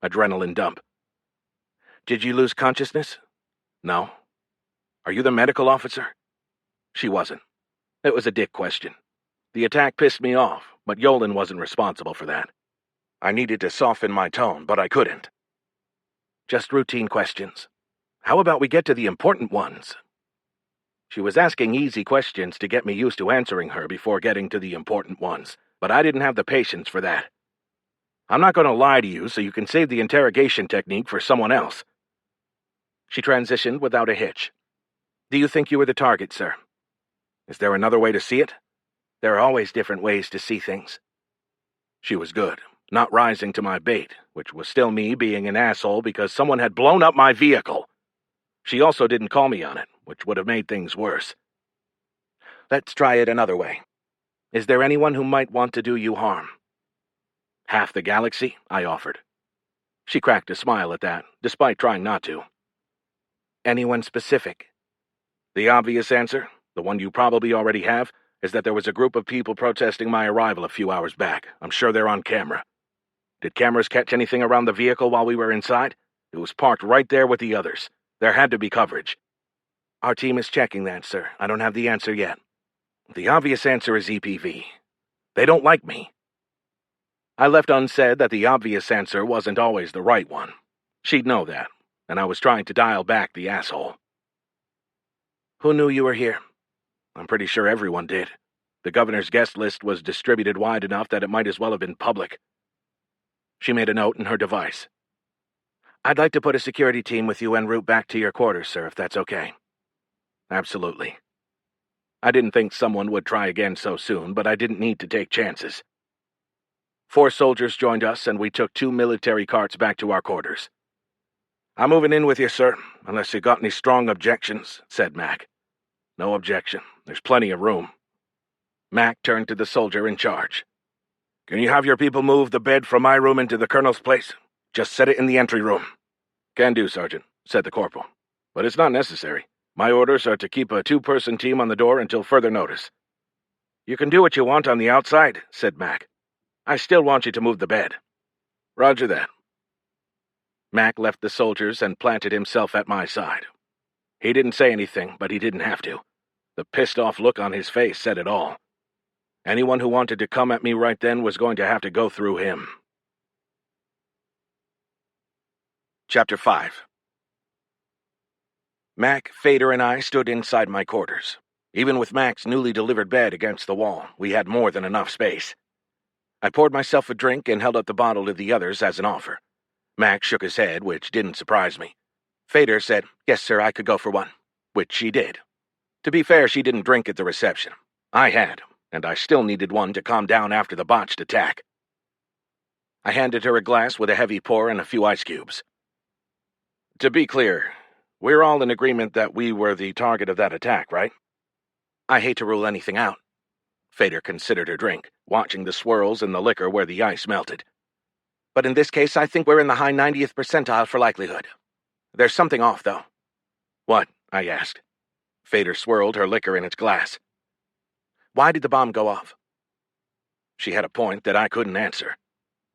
Adrenaline dump. "Did you lose consciousness?" "No." "Are you the medical officer?" She wasn't. It was a dick question. The attack pissed me off, but Yolen wasn't responsible for that. I needed to soften my tone, but I couldn't. "Just routine questions. How about we get to the important ones?" She was asking easy questions to get me used to answering her before getting to the important ones, but I didn't have the patience for that. I'm not going to lie to you so you can save the interrogation technique for someone else." She transitioned without a hitch. "Do you think you were the target, sir?" "Is there another way to see it?" "There are always different ways to see things." She was good, not rising to my bait, which was still me being an asshole because someone had blown up my vehicle. She also didn't call me on it, which would have made things worse. "Let's try it another way. Is there anyone who might want to do you harm?" "Half the galaxy," I offered. She cracked a smile at that, despite trying not to. "Anyone specific?" "The obvious answer, the one you probably already have, is that there was a group of people protesting my arrival a few hours back. I'm sure they're on camera." "Did cameras catch anything around the vehicle while we were inside?" "It was parked right there with the others. There had to be coverage." "Our team is checking that, sir. I don't have the answer yet." "The obvious answer is EPV. They don't like me." I left unsaid that the obvious answer wasn't always the right one. She'd know that, and I was trying to dial back the asshole. "Who knew you were here?" "I'm pretty sure everyone did. The governor's guest list was distributed wide enough that it might as well have been public." She made a note in her device. "I'd like to put a security team with you en route back to your quarters, sir, if that's okay." "Absolutely." I didn't think someone would try again so soon, but I didn't need to take chances. 4 soldiers joined us, and we took 2 military carts back to our quarters. "I'm moving in with you, sir, unless you got any strong objections," said Mac. "No objection. There's plenty of room." Mac turned to the soldier in charge. "Can you have your people move the bed from my room into the colonel's place? Just set it in the entry room." "Can do, Sergeant," said the corporal. "But it's not necessary. My orders are to keep a 2-person team on the door until further notice." "You can do what you want on the outside," said Mac. "I still want you to move the bed." "Roger that." Mac left the soldiers and planted himself at my side. He didn't say anything, but he didn't have to. The pissed-off look on his face said it all. Anyone who wanted to come at me right then was going to have to go through him. Chapter 5. Mac, Fader, and I stood inside my quarters. Even with Mac's newly delivered bed against the wall, we had more than enough space. I poured myself a drink and held up the bottle to the others as an offer. Mac shook his head, which didn't surprise me. Fader said, "Yes, sir, I could go for one," which she did. To be fair, she didn't drink at the reception. I had, and I still needed one to calm down after the botched attack. I handed her a glass with a heavy pour and a few ice cubes. "To be clear, we're all in agreement that we were the target of that attack, right?" "I hate to rule anything out." Fader considered her drink, watching the swirls in the liquor where the ice melted. "But in this case, I think we're in the high 90th percentile for likelihood. There's something off, though." "What?" I asked. Fader swirled her liquor in its glass. "Why did the bomb go off?" She had a point that I couldn't answer.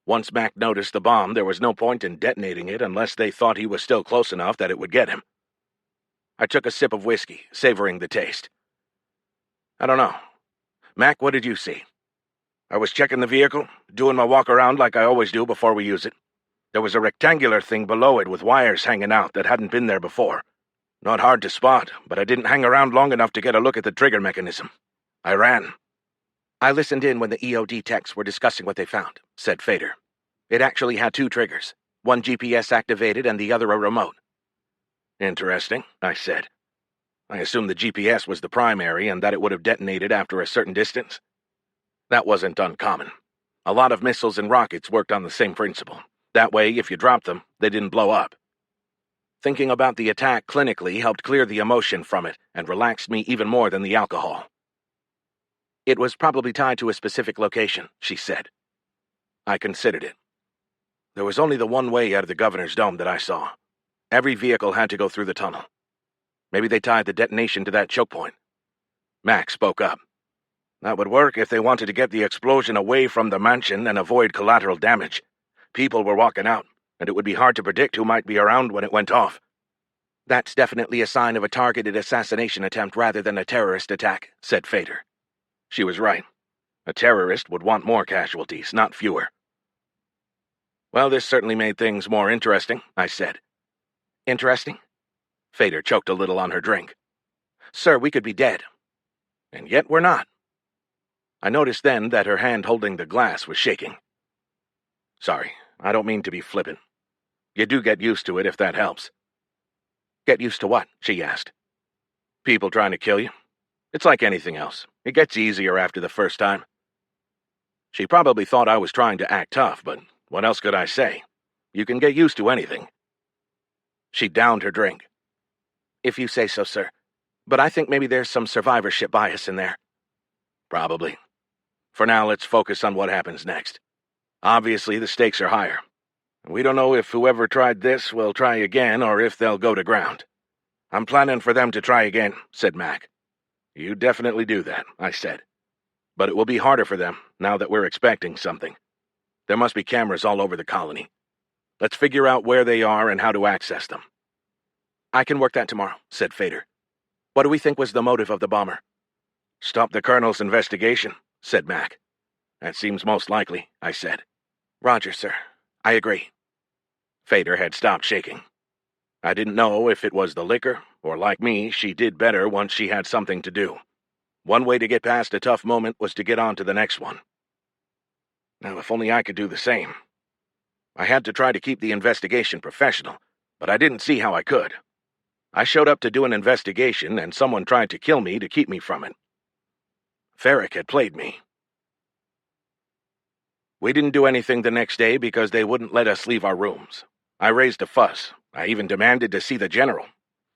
Once Mac noticed the bomb, there was no point in detonating it unless they thought he was still close enough that it would get him. I took a sip of whiskey, savoring the taste. "I don't know. Mac, what did you see?" "I was checking the vehicle, doing my walk-around like I always do before we use it. There was a rectangular thing below it with wires hanging out that hadn't been there before. Not hard to spot, but I didn't hang around long enough to get a look at the trigger mechanism. I ran." "I listened in when the EOD techs were discussing what they found," said Fader. "It actually had 2 triggers, one GPS activated and the other a remote." "Interesting," I said. "I assumed the GPS was the primary and that it would have detonated after a certain distance." That wasn't uncommon. A lot of missiles and rockets worked on the same principle. That way, if you dropped them, they didn't blow up. Thinking about the attack clinically helped clear the emotion from it and relaxed me even more than the alcohol. "It was probably tied to a specific location," she said. I considered it. There was only the one way out of the governor's dome that I saw. Every vehicle had to go through the tunnel. Maybe they tied the detonation to that choke point. Max spoke up. "That would work if they wanted to get the explosion away from the mansion and avoid collateral damage. People were walking out, and it would be hard to predict who might be around when it went off." "That's definitely a sign of a targeted assassination attempt rather than a terrorist attack," said Fader. She was right. A terrorist would want more casualties, not fewer. "Well, this certainly made things more interesting," I said. "Interesting?" Fader choked a little on her drink. "Sir, we could be dead. And yet we're not." I noticed then that her hand holding the glass was shaking. Sorry, I don't mean to be flippant. You do get used to it if that helps. Get used to what? She asked. People trying to kill you. It's like anything else. It gets easier after the first time. She probably thought I was trying to act tough, but what else could I say? You can get used to anything. She downed her drink. If you say so, sir. But I think maybe there's some survivorship bias in there. Probably. For now, let's focus on what happens next. Obviously, the stakes are higher. We don't know if whoever tried this will try again or if they'll go to ground. I'm planning for them to try again, said Mac. You definitely do that, I said. But it will be harder for them, now that we're expecting something. There must be cameras all over the colony. Let's figure out where they are and how to access them. I can work that tomorrow, said Fader. What do we think was the motive of the bomber? Stop the Colonel's investigation, said Mac. That seems most likely, I said. Roger, sir. I agree. Fader had stopped shaking. I didn't know if it was the liquor, or like me, she did better once she had something to do. One way to get past a tough moment was to get on to the next one. Now, if only I could do the same. I had to try to keep the investigation professional, but I didn't see how I could. I showed up to do an investigation, and someone tried to kill me to keep me from it. Ferric had played me. We didn't do anything the next day because they wouldn't let us leave our rooms. I raised a fuss. I even demanded to see the general.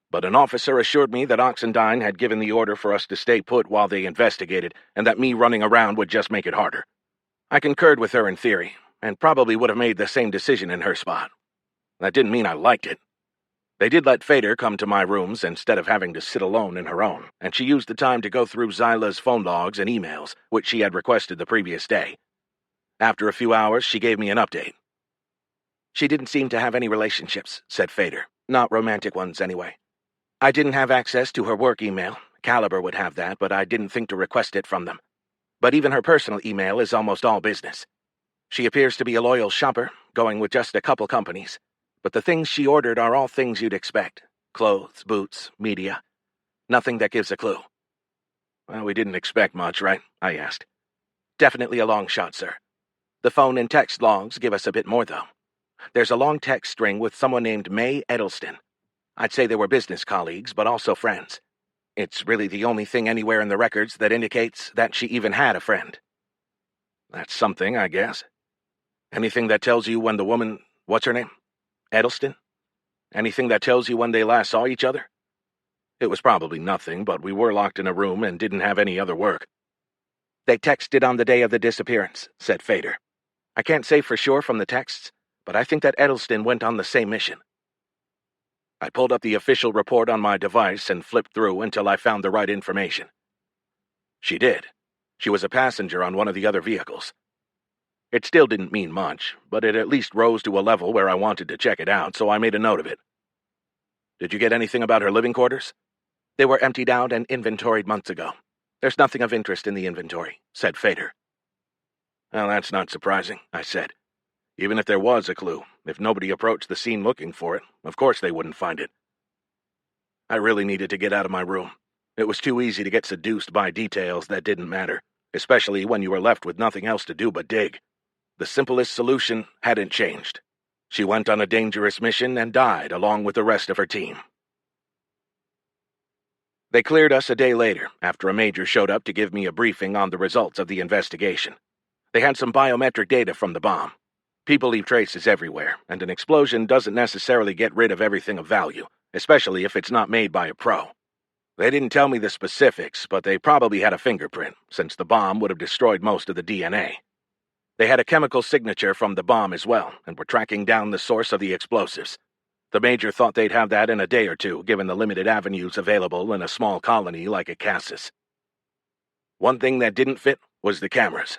But an officer assured me that Oxendine had given the order for us to stay put while they investigated, and that me running around would just make it harder. I concurred with her in theory, and probably would have made the same decision in her spot. That didn't mean I liked it. They did let Fader come to my rooms instead of having to sit alone in her own, and she used the time to go through Zyla's phone logs and emails, which she had requested the previous day. After a few hours, she gave me an update. She didn't seem to have any relationships, said Fader. Not romantic ones, anyway. I didn't have access to her work email. Caliber would have that, but I didn't think to request it from them. But even her personal email is almost all business. She appears to be a loyal shopper, going with just a couple companies. But the things she ordered are all things you'd expect. Clothes, boots, media. Nothing that gives a clue. Well, we didn't expect much, right? I asked. Definitely a long shot, sir. The phone and text logs give us a bit more, though. There's a long text string with someone named May Edelston. I'd say they were business colleagues, but also friends. It's really the only thing anywhere in the records that indicates that she even had a friend. That's something, I guess. Anything that tells you when the woman... What's her name? Edelston? Anything that tells you when they last saw each other? It was probably nothing, but we were locked in a room and didn't have any other work. They texted on the day of the disappearance, said Fader. I can't say for sure from the texts, but I think that Edelston went on the same mission. I pulled up the official report on my device and flipped through until I found the right information. She did. She was a passenger on one of the other vehicles. It still didn't mean much, but it at least rose to a level where I wanted to check it out, so I made a note of it. Did you get anything about her living quarters? They were emptied out and inventoried months ago. There's nothing of interest in the inventory, said Fader. Well, that's not surprising, I said. Even if there was a clue, if nobody approached the scene looking for it, of course they wouldn't find it. I really needed to get out of my room. It was too easy to get seduced by details that didn't matter, especially when you were left with nothing else to do but dig. The simplest solution hadn't changed. She went on a dangerous mission and died along with the rest of her team. They cleared us a day later, after a major showed up to give me a briefing on the results of the investigation. They had some biometric data from the bomb. People leave traces everywhere, and an explosion doesn't necessarily get rid of everything of value, especially if it's not made by a pro. They didn't tell me the specifics, but they probably had a fingerprint, since the bomb would have destroyed most of the DNA. They had a chemical signature from the bomb as well, and were tracking down the source of the explosives. The major thought they'd have that in a day or two, given the limited avenues available in a small colony like Acassus. One thing that didn't fit was the cameras.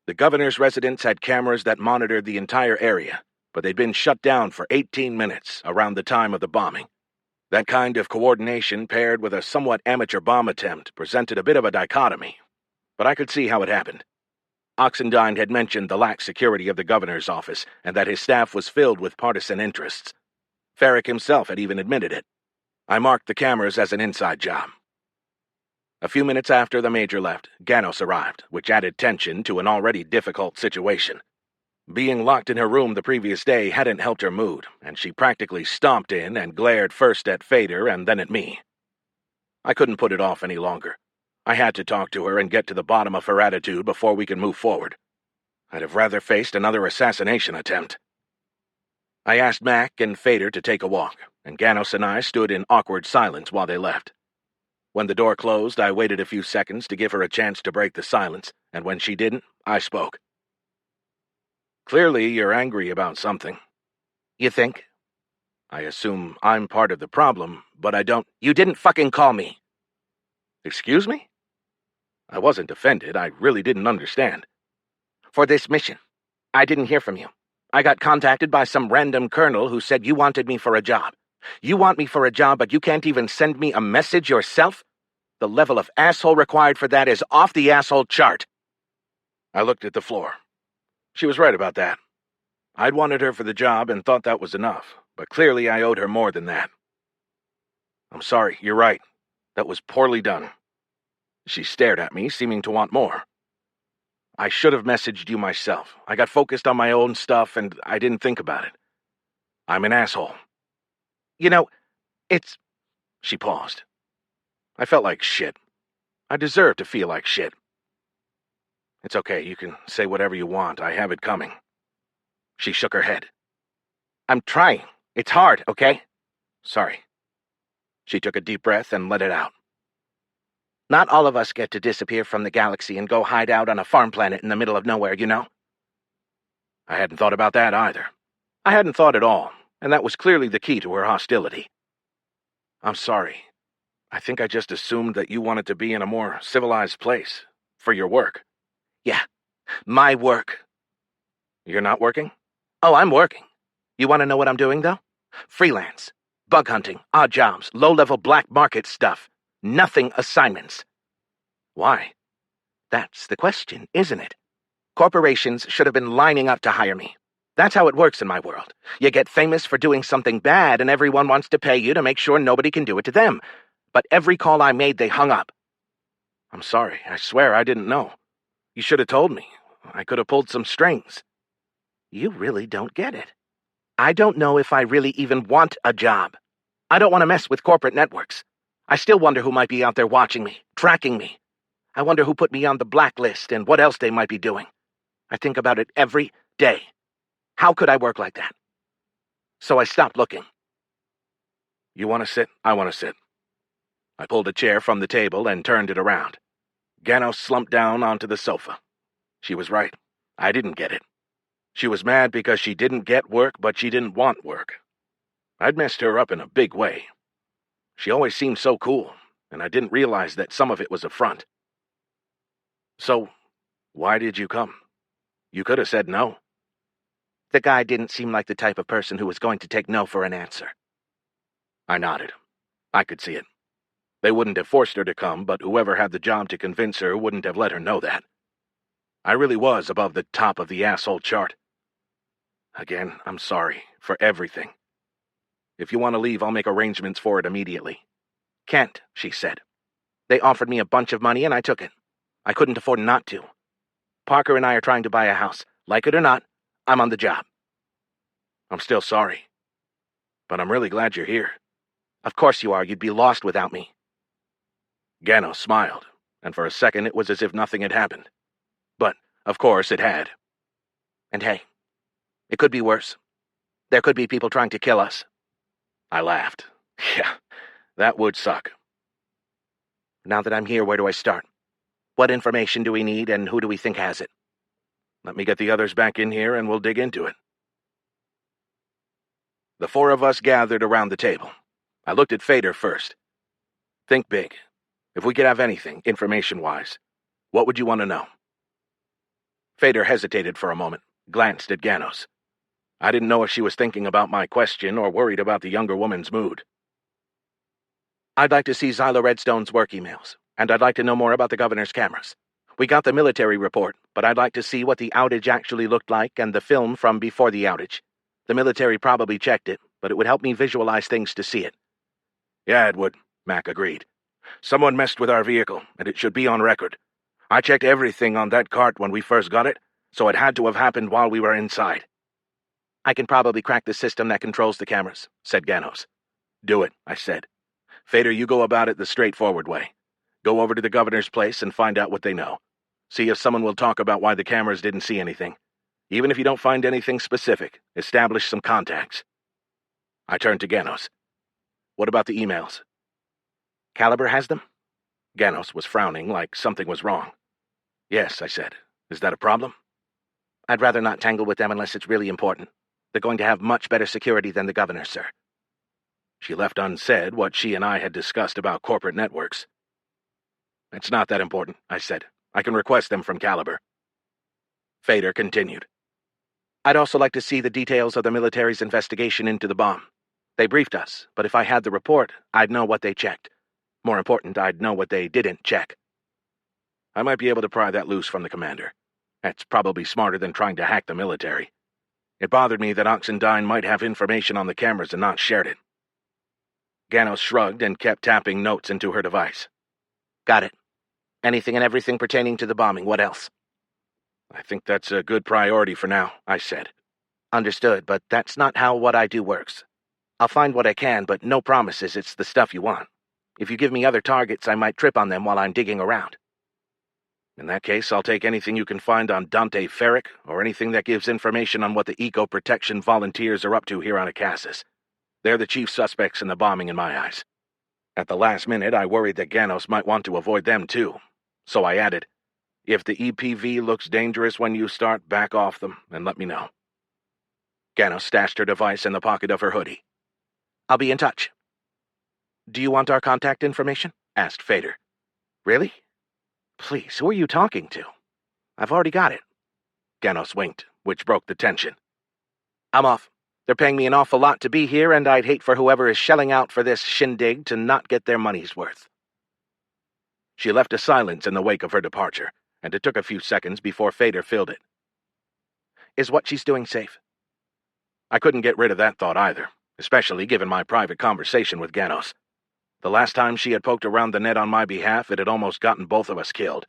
The governor's residence had cameras that monitored the entire area, but they'd been shut down for 18 minutes around the time of the bombing. That kind of coordination paired with a somewhat amateur bomb attempt presented a bit of a dichotomy, but I could see how it happened. Oxendine had mentioned the lax security of the governor's office and that his staff was filled with partisan interests. Ferric himself had even admitted it. I marked the cameras as an inside job. A few minutes after the major left, Ganos arrived, which added tension to an already difficult situation. Being locked in her room the previous day hadn't helped her mood, and she practically stomped in and glared first at Fader and then at me. I couldn't put it off any longer. I had to talk to her and get to the bottom of her attitude before we could move forward. I'd have rather faced another assassination attempt. I asked Mac and Fader to take a walk, and Ganos and I stood in awkward silence while they left. When the door closed, I waited a few seconds to give her a chance to break the silence, and when she didn't, I spoke. Clearly, you're angry about something. You think? I assume I'm part of the problem, but I don't— You didn't fucking call me. Excuse me? I wasn't offended. I really didn't understand. For this mission. I didn't hear from you. I got contacted by some random colonel who said you wanted me for a job. You want me for a job, but you can't even send me a message yourself? The level of asshole required for that is off the asshole chart. I looked at the floor. She was right about that. I'd wanted her for the job and thought that was enough, but clearly I owed her more than that. I'm sorry, you're right. That was poorly done. She stared at me, seeming to want more. I should have messaged you myself. I got focused on my own stuff and I didn't think about it. I'm an asshole. You know, it's— She paused. I felt like shit. I deserve to feel like shit. It's okay, you can say whatever you want. I have it coming. She shook her head. I'm trying. It's hard, okay? Sorry. She took a deep breath and let it out. Not all of us get to disappear from the galaxy and go hide out on a farm planet in the middle of nowhere, you know? I hadn't thought about that either. I hadn't thought at all, and that was clearly the key to her hostility. I'm sorry. I think I just assumed that you wanted to be in a more civilized place. For your work. Yeah, my work. You're not working? Oh, I'm working. You want to know what I'm doing, though? Freelance. Bug hunting, odd jobs, low-level black market stuff. Nothing assignments. Why? That's the question, isn't it? Corporations should have been lining up to hire me. That's how it works in my world. You get famous for doing something bad, and everyone wants to pay you to make sure nobody can do it to them. But every call I made, they hung up. I'm sorry. I swear I didn't know. You should have told me. I could have pulled some strings. You really don't get it. I don't know if I really even want a job. I don't want to mess with corporate networks. I still wonder who might be out there watching me, tracking me. I wonder who put me on the blacklist and what else they might be doing. I think about it every day. How could I work like that? So I stopped looking. You want to sit? I want to sit. I pulled a chair from the table and turned it around. Ganos slumped down onto the sofa. She was right. I didn't get it. She was mad because she didn't get work, but she didn't want work. I'd messed her up in a big way. She always seemed so cool, and I didn't realize that some of it was a front. So, why did you come? You could have said no. The guy didn't seem like the type of person who was going to take no for an answer. I nodded. I could see it. They wouldn't have forced her to come, but whoever had the job to convince her wouldn't have let her know that. I really was above the top of the asshole chart. Again, I'm sorry for everything. If you want to leave, I'll make arrangements for it immediately. Can't, she said. They offered me a bunch of money and I took it. I couldn't afford not to. Parker and I are trying to buy a house. Like it or not, I'm on the job. I'm still sorry. But I'm really glad you're here. Of course you are. You'd be lost without me. Ganos smiled, and for a second it was as if nothing had happened. But, of course, it had. And hey, it could be worse. There could be people trying to kill us. I laughed. Yeah, that would suck. Now that I'm here, where do I start? What information do we need, and who do we think has it? Let me get the others back in here, and we'll dig into it. The four of us gathered around the table. I looked at Fader first. Think big. If we could have anything, information-wise, what would you want to know? Fader hesitated for a moment, glanced at Ganos. I didn't know if she was thinking about my question or worried about the younger woman's mood. I'd like to see Xylo Redstone's work emails, and I'd like to know more about the governor's cameras. We got the military report, but I'd like to see what the outage actually looked like and the film from before the outage. The military probably checked it, but it would help me visualize things to see it. Yeah, it would, Mac agreed. Someone messed with our vehicle, and it should be on record. I checked everything on that cart when we first got it. so it had to have happened while we were inside. I can probably crack the system that controls the cameras, said Ganos. Do it, I said. Fader, you go about it the straightforward way. Go over to the governor's place and find out what they know. See if someone will talk about why the cameras didn't see anything. Even if you don't find anything specific, establish some contacts. I turned to Ganos. What about the emails? Caliber has them? Ganos was frowning like something was wrong. Yes, I said. Is that a problem? I'd rather not tangle with them unless it's really important. They're going to have much better security than the governor, sir. She left unsaid what she and I had discussed about corporate networks. It's not that important, I said. I can request them from Caliber. Fader continued. I'd also like to see the details of the military's investigation into the bomb. They briefed us, but if I had the report, I'd know what they checked. More important, I'd know what they didn't check. I might be able to pry that loose from the commander. That's probably smarter than trying to hack the military. It bothered me that Oxendine might have information on the cameras and not shared it. Ganos shrugged and kept tapping notes into her device. Got it. Anything and everything pertaining to the bombing, what else? I think that's a good priority for now, I said. Understood, but that's not how what I do works. I'll find what I can, but no promises it's the stuff you want. If you give me other targets, I might trip on them while I'm digging around. In that case, I'll take anything you can find on Dante Ferric, or anything that gives information on what the eco-protection volunteers are up to here on Akassis. They're the chief suspects in the bombing in my eyes. At the last minute, I worried that Ganos might want to avoid them too. So I added, if the EPV looks dangerous when you start, back off them and let me know. Ganos stashed her device in the pocket of her hoodie. I'll be in touch. Do you want our contact information? Asked Fader. Really? Please, who are you talking to? I've already got it. Ganos winked, which broke the tension. I'm off. They're paying me an awful lot to be here, and I'd hate for whoever is shelling out for this shindig to not get their money's worth. She left a silence in the wake of her departure, and it took a few seconds before Fader filled it. Is what she's doing safe? I couldn't get rid of that thought either, especially given my private conversation with Ganos. The last time she had poked around the net on my behalf, it had almost gotten both of us killed.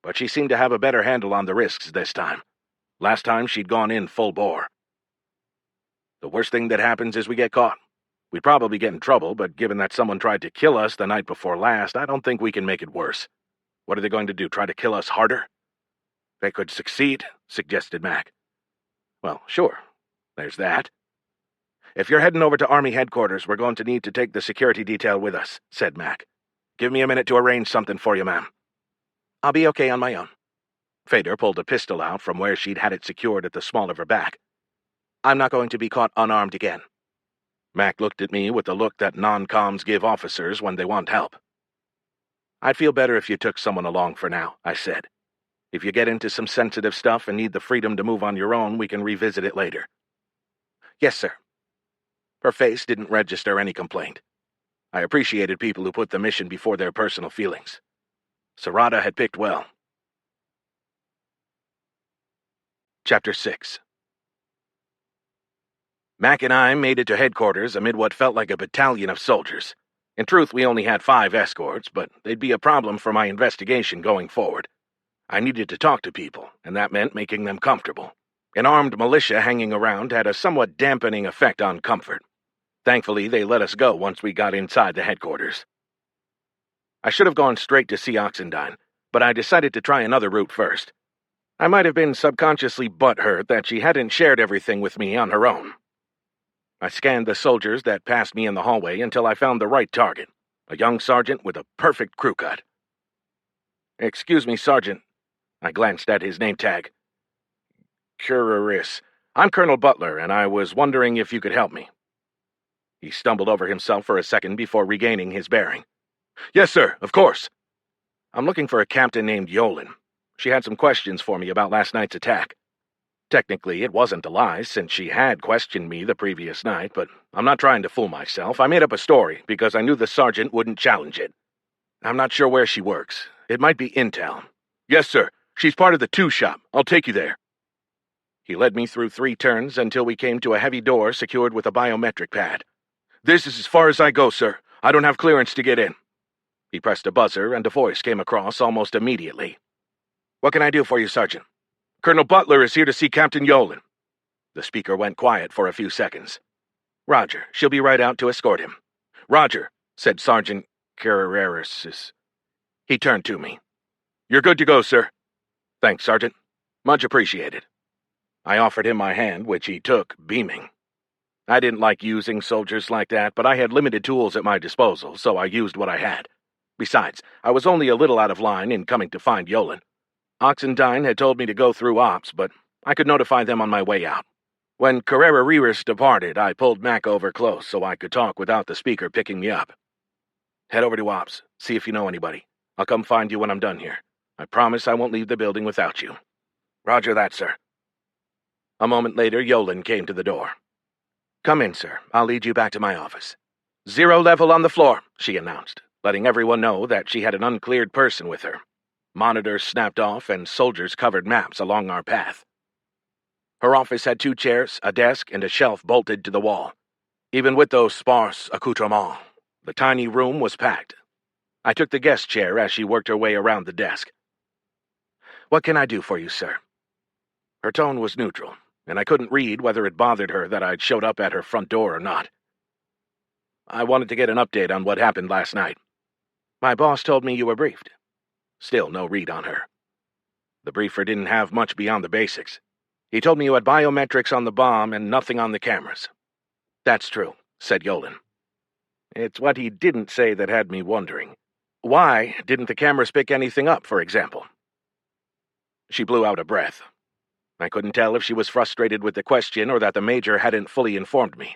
But she seemed to have a better handle on the risks this time. Last time she'd gone in full bore. The worst thing that happens is we get caught. We'd probably get in trouble, but given that someone tried to kill us the night before last, I don't think we can make it worse. What are they going to do, try to kill us harder? They could succeed, suggested Mac. Well, sure. There's that. If you're heading over to Army headquarters, we're going to need to take the security detail with us, said Mac. Give me a minute to arrange something for you, ma'am. I'll be okay on my own. Fader pulled a pistol out from where she'd had it secured at the small of her back. I'm not going to be caught unarmed again. Mac looked at me with the look that non-coms give officers when they want help. I'd feel better if you took someone along for now, I said. If you get into some sensitive stuff and need the freedom to move on your own, we can revisit it later. Yes, sir. Her face didn't register any complaint. I appreciated people who put the mission before their personal feelings. Sarada had picked well. Chapter 6. Mac and I made it to headquarters amid what felt like a battalion of soldiers. In truth, we only had 5 escorts, but they'd be a problem for my investigation going forward. I needed to talk to people, and that meant making them comfortable. An armed militia hanging around had a somewhat dampening effect on comfort. Thankfully, they let us go once we got inside the headquarters. I should have gone straight to see Oxendine, but I decided to try another route first. I might have been subconsciously butthurt that she hadn't shared everything with me on her own. I scanned the soldiers that passed me in the hallway until I found the right target, a young sergeant with a perfect crew cut. Excuse me, Sergeant. I glanced at his name tag. Curious. I'm Colonel Butler, and I was wondering if you could help me. He stumbled over himself for a second before regaining his bearing. Yes, sir, of course. I'm looking for a captain named Yolen. She had some questions for me about last night's attack. Technically, it wasn't a lie, since she had questioned me the previous night, but I'm not trying to fool myself. I made up a story because I knew the sergeant wouldn't challenge it. I'm not sure where she works. It might be intel. Yes, sir. She's part of the 2 shop. I'll take you there. He led me through 3 turns until we came to a heavy door secured with a biometric pad. This is as far as I go, sir. I don't have clearance to get in. He pressed a buzzer, and a voice came across almost immediately. What can I do for you, Sergeant? Colonel Butler is here to see Captain Yolen. The speaker went quiet for a few seconds. Roger, she'll be right out to escort him. Roger, said Sergeant Carreras. He turned to me. You're good to go, sir. Thanks, Sergeant. Much appreciated. I offered him my hand, which he took, beaming. I didn't like using soldiers like that, but I had limited tools at my disposal, so I used what I had. Besides, I was only a little out of line in coming to find Yolen. Oxendine had told me to go through Ops, but I could notify them on my way out. When Carrera departed, I pulled Mac over close so I could talk without the speaker picking me up. Head over to Ops, see if you know anybody. I'll come find you when I'm done here. I promise I won't leave the building without you. Roger that, sir. A moment later, Yolen came to the door. Come in, sir. I'll lead you back to my office. 0 level on the floor, she announced, letting everyone know that she had an uncleared person with her. Monitors snapped off and soldiers covered maps along our path. Her office had 2 chairs, a desk, and a shelf bolted to the wall. Even with those sparse accoutrements, the tiny room was packed. I took the guest chair as she worked her way around the desk. What can I do for you, sir? Her tone was neutral, and I couldn't read whether it bothered her that I'd showed up at her front door or not. I wanted to get an update on what happened last night. My boss told me you were briefed. Still no read on her. The briefer didn't have much beyond the basics. He told me you had biometrics on the bomb and nothing on the cameras. That's true, said Yolen. It's what he didn't say that had me wondering. Why didn't the cameras pick anything up, for example? She blew out a breath. I couldn't tell if she was frustrated with the question or that the Major hadn't fully informed me.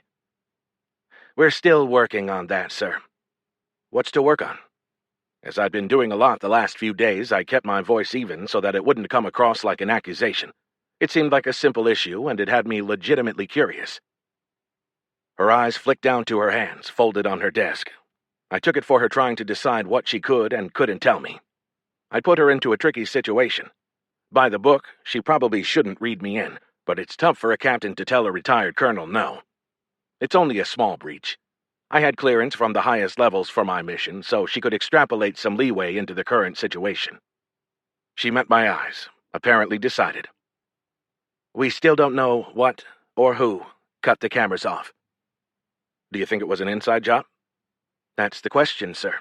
We're still working on that, sir. What's to work on? As I'd been doing a lot the last few days, I kept my voice even so that it wouldn't come across like an accusation. It seemed like a simple issue, and it had me legitimately curious. Her eyes flicked down to her hands, folded on her desk. I took it for her trying to decide what she could and couldn't tell me. I'd put her into a tricky situation. By the book, she probably shouldn't read me in, but it's tough for a captain to tell a retired colonel no. It's only a small breach. I had clearance from the highest levels for my mission, so she could extrapolate some leeway into the current situation. She met my eyes, apparently decided. We still don't know what or who cut the cameras off. Do you think it was an inside job? That's the question, sir,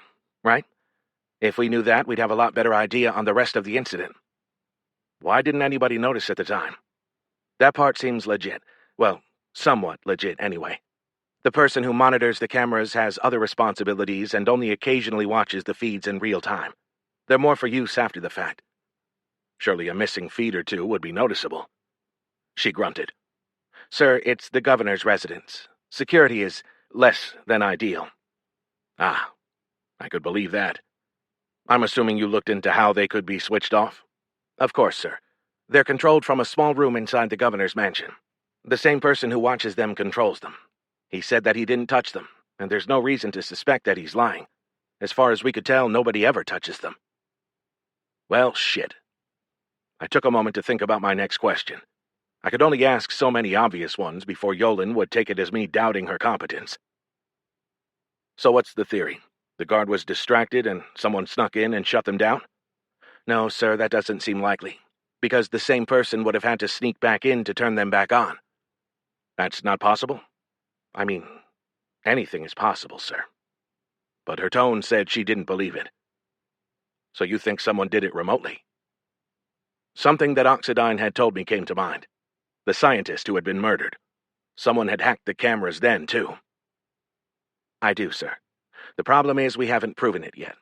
right? If we knew that, we'd have a lot better idea on the rest of the incident. Why didn't anybody notice at the time? That part seems legit. Well, somewhat legit anyway. The person who monitors the cameras has other responsibilities and only occasionally watches the feeds in real time. They're more for use after the fact. Surely a missing feed or two would be noticeable. She grunted. Sir, it's the governor's residence. Security is less than ideal. Ah, I could believe that. I'm assuming you looked into how they could be switched off? Of course, sir. They're controlled from a small room inside the governor's mansion. The same person who watches them controls them. He said that he didn't touch them, and there's no reason to suspect that he's lying. As far as we could tell, nobody ever touches them. Well, shit. I took a moment to think about my next question. I could only ask so many obvious ones before Yolen would take it as me doubting her competence. So what's the theory? The guard was distracted and someone snuck in and shut them down? No, sir, that doesn't seem likely, because the same person would have had to sneak back in to turn them back on. That's not possible? I mean, anything is possible, sir. But her tone said she didn't believe it. So you think someone did it remotely? Something that Oxendine had told me came to mind. The scientist who had been murdered. Someone had hacked the cameras then, too. I do, sir. The problem is we haven't proven it yet.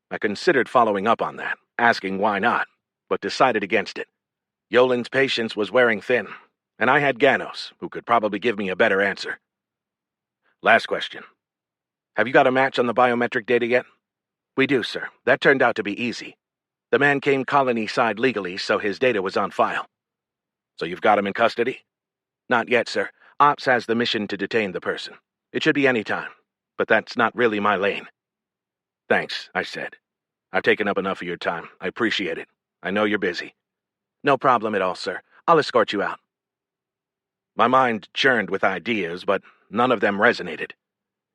I considered following up on that, asking why not, but decided against it. Yolen's patience was wearing thin, and I had Ganos, who could probably give me a better answer. Last question. Have you got a match on the biometric data yet? We do, sir. That turned out to be easy. The man came Colonyside legally, so his data was on file. So you've got him in custody? Not yet, sir. Ops has the mission to detain the person. It should be any time, but that's not really my lane. Thanks, I said. I've taken up enough of your time. I appreciate it. I know you're busy. No problem at all, sir. I'll escort you out. My mind churned with ideas, but none of them resonated.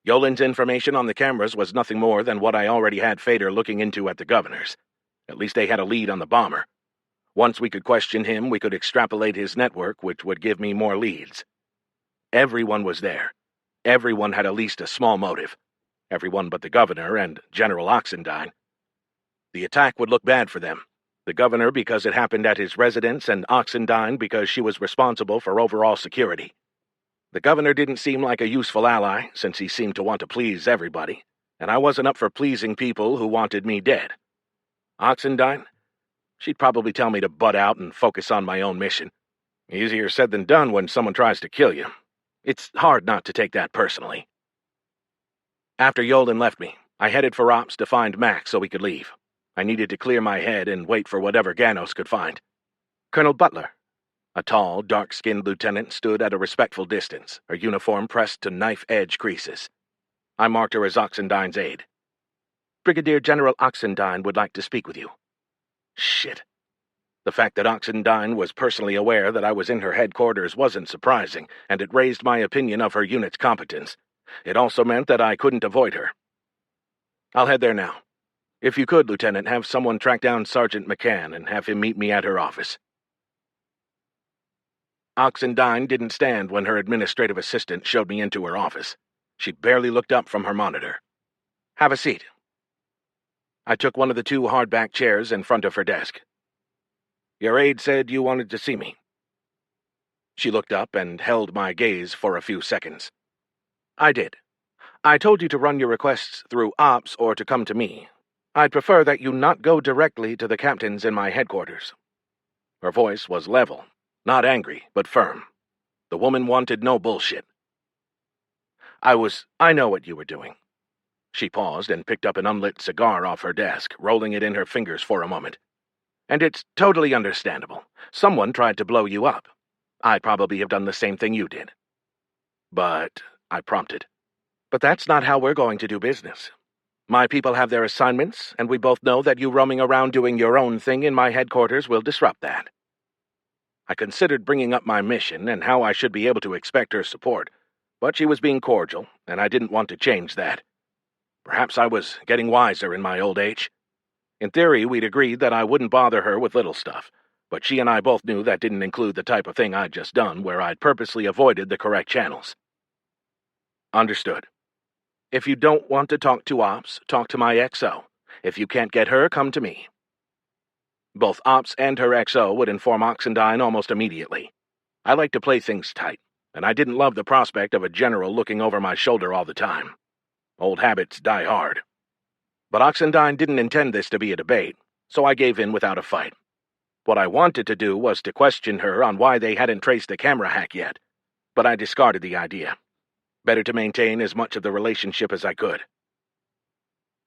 Yolen's information on the cameras was nothing more than what I already had Fader looking into at the governor's. At least they had a lead on the bomber. Once we could question him, we could extrapolate his network, which would give me more leads. Everyone was there. Everyone had at least a small motive. Everyone but the governor and General Oxendine. The attack would look bad for them. The governor because it happened at his residence, and Oxendine because she was responsible for overall security. The governor didn't seem like a useful ally, since he seemed to want to please everybody, and I wasn't up for pleasing people who wanted me dead. Oxendine? She'd probably tell me to butt out and focus on my own mission. Easier said than done when someone tries to kill you. It's hard not to take that personally. After Yolen left me, I headed for Ops to find Mac so we could leave. I needed to clear my head and wait for whatever Ganos could find. Colonel Butler. A tall, dark-skinned lieutenant stood at a respectful distance, her uniform pressed to knife-edge creases. I marked her as Oxendine's aide. Brigadier General Oxendine would like to speak with you. Shit. The fact that Oxendine was personally aware that I was in her headquarters wasn't surprising, and it raised my opinion of her unit's competence. It also meant that I couldn't avoid her. I'll head there now. If you could, Lieutenant, have someone track down Sergeant McCann and have him meet me at her office. Oxendine didn't stand when her administrative assistant showed me into her office. She barely looked up from her monitor. Have a seat. I took one of the two hardback chairs in front of her desk. Your aide said you wanted to see me. She looked up and held my gaze for a few seconds. I did. I told you to run your requests through Ops or to come to me. I'd prefer that you not go directly to the captains in my headquarters. Her voice was level, not angry, but firm. The woman wanted no bullshit. I know what you were doing. She paused and picked up an unlit cigar off her desk, rolling it in her fingers for a moment. And it's totally understandable. Someone tried to blow you up. I'd probably have done the same thing you did. But, I prompted. But that's not how we're going to do business. My people have their assignments, and we both know that you roaming around doing your own thing in my headquarters will disrupt that. I considered bringing up my mission and how I should be able to expect her support, but she was being cordial, and I didn't want to change that. Perhaps I was getting wiser in my old age. In theory, we'd agreed that I wouldn't bother her with little stuff, but she and I both knew that didn't include the type of thing I'd just done where I'd purposely avoided the correct channels. Understood. If you don't want to talk to Ops, talk to my XO. If you can't get her, come to me. Both Ops and her XO would inform Oxendine almost immediately. I like to play things tight, and I didn't love the prospect of a general looking over my shoulder all the time. Old habits die hard. But Oxendine didn't intend this to be a debate, so I gave in without a fight. What I wanted to do was to question her on why they hadn't traced the camera hack yet, but I discarded the idea. Better to maintain as much of the relationship as I could.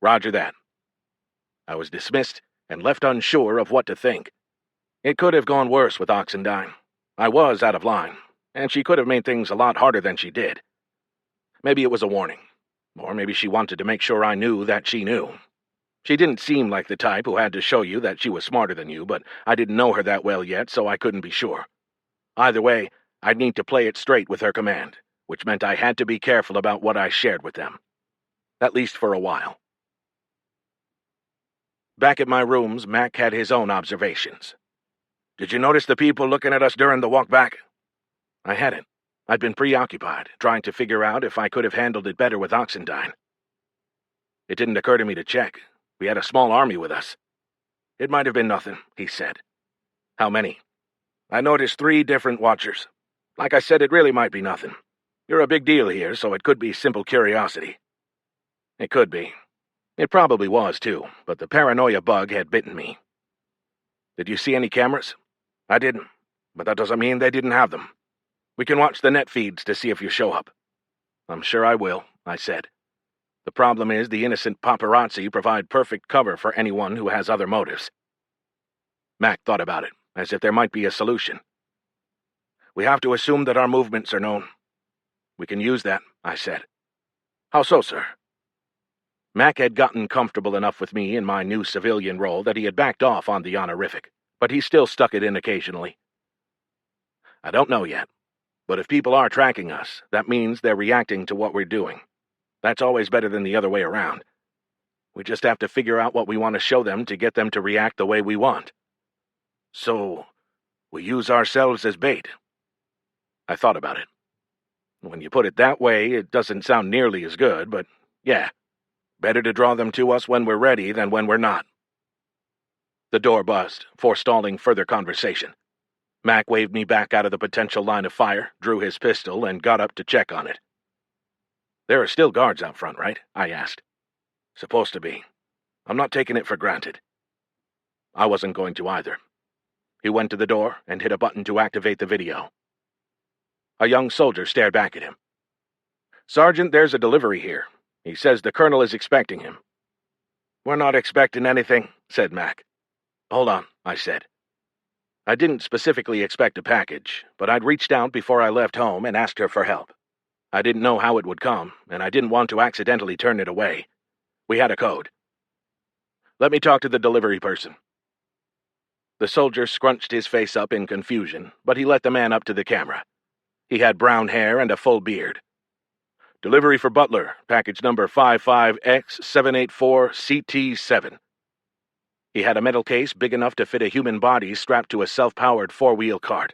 Roger that. I was dismissed and left unsure of what to think. It could have gone worse with Oxendine. I was out of line, and she could have made things a lot harder than she did. Maybe it was a warning, or maybe she wanted to make sure I knew that she knew. She didn't seem like the type who had to show you that she was smarter than you, but I didn't know her that well yet, so I couldn't be sure. Either way, I'd need to play it straight with her command, which meant I had to be careful about what I shared with them. At least for a while. Back at my rooms, Mac had his own observations. Did you notice the people looking at us during the walk back? I hadn't. I'd been preoccupied, trying to figure out if I could have handled it better with Oxendine. It didn't occur to me to check. We had a small army with us. It might have been nothing, he said. How many? I noticed 3 different watchers. Like I said, it really might be nothing. You're a big deal here, so it could be simple curiosity. It could be. It probably was, too, but the paranoia bug had bitten me. Did you see any cameras? I didn't, but that doesn't mean they didn't have them. We can watch the net feeds to see if you show up. I'm sure I will, I said. The problem is the innocent paparazzi provide perfect cover for anyone who has other motives. Mac thought about it, as if there might be a solution. We have to assume that our movements are known. We can use that, I said. How so, sir? Mac had gotten comfortable enough with me in my new civilian role that he had backed off on the honorific, but he still stuck it in occasionally. I don't know yet, but if people are tracking us, that means they're reacting to what we're doing. That's always better than the other way around. We just have to figure out what we want to show them to get them to react the way we want. So, we use ourselves as bait. I thought about it. When you put it that way, it doesn't sound nearly as good, but yeah, better to draw them to us when we're ready than when we're not. The door buzzed, forestalling further conversation. Mac waved me back out of the potential line of fire, drew his pistol, and got up to check on it. There are still guards out front, right? I asked. Supposed to be. I'm not taking it for granted. I wasn't going to either. He went to the door and hit a button to activate the video. A young soldier stared back at him. Sergeant, there's a delivery here. He says the colonel is expecting him. We're not expecting anything, said Mac. Hold on, I said. I didn't specifically expect a package, but I'd reached out before I left home and asked her for help. I didn't know how it would come, and I didn't want to accidentally turn it away. We had a code. Let me talk to the delivery person. The soldier scrunched his face up in confusion, but he let the man up to the camera. He had brown hair and a full beard. Delivery for Butler, package number 55X784CT7. He had a metal case big enough to fit a human body strapped to a self-powered four-wheel cart.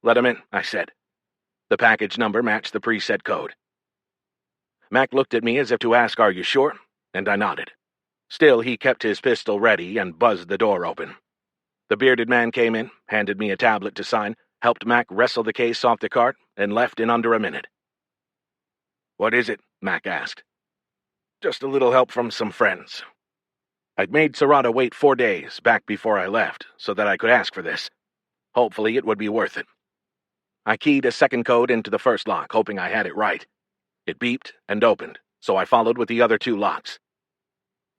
Let him in, I said. The package number matched the preset code. Mac looked at me as if to ask, "Are you sure?" And I nodded. Still, he kept his pistol ready and buzzed the door open. The bearded man came in, handed me a tablet to sign, helped Mac wrestle the case off the cart, and left in under a minute. What is it? Mac asked. Just a little help from some friends. I'd made Serrata wait 4 days back before I left, so that I could ask for this. Hopefully it would be worth it. I keyed a second code into the first lock, hoping I had it right. It beeped and opened, so I followed with the other 2 locks.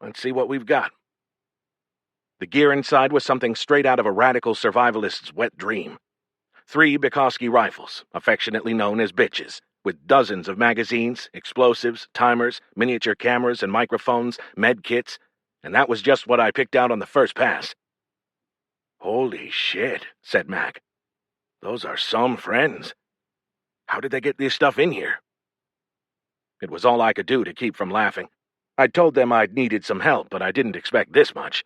Let's see what we've got. The gear inside was something straight out of a radical survivalist's wet dream. 3 Bukowski rifles, affectionately known as bitches, with dozens of magazines, explosives, timers, miniature cameras and microphones, med kits, and that was just what I picked out on the first pass. Holy shit, said Mac. Those are some friends. How did they get this stuff in here? It was all I could do to keep from laughing. I'd told them I'd needed some help, but I didn't expect this much.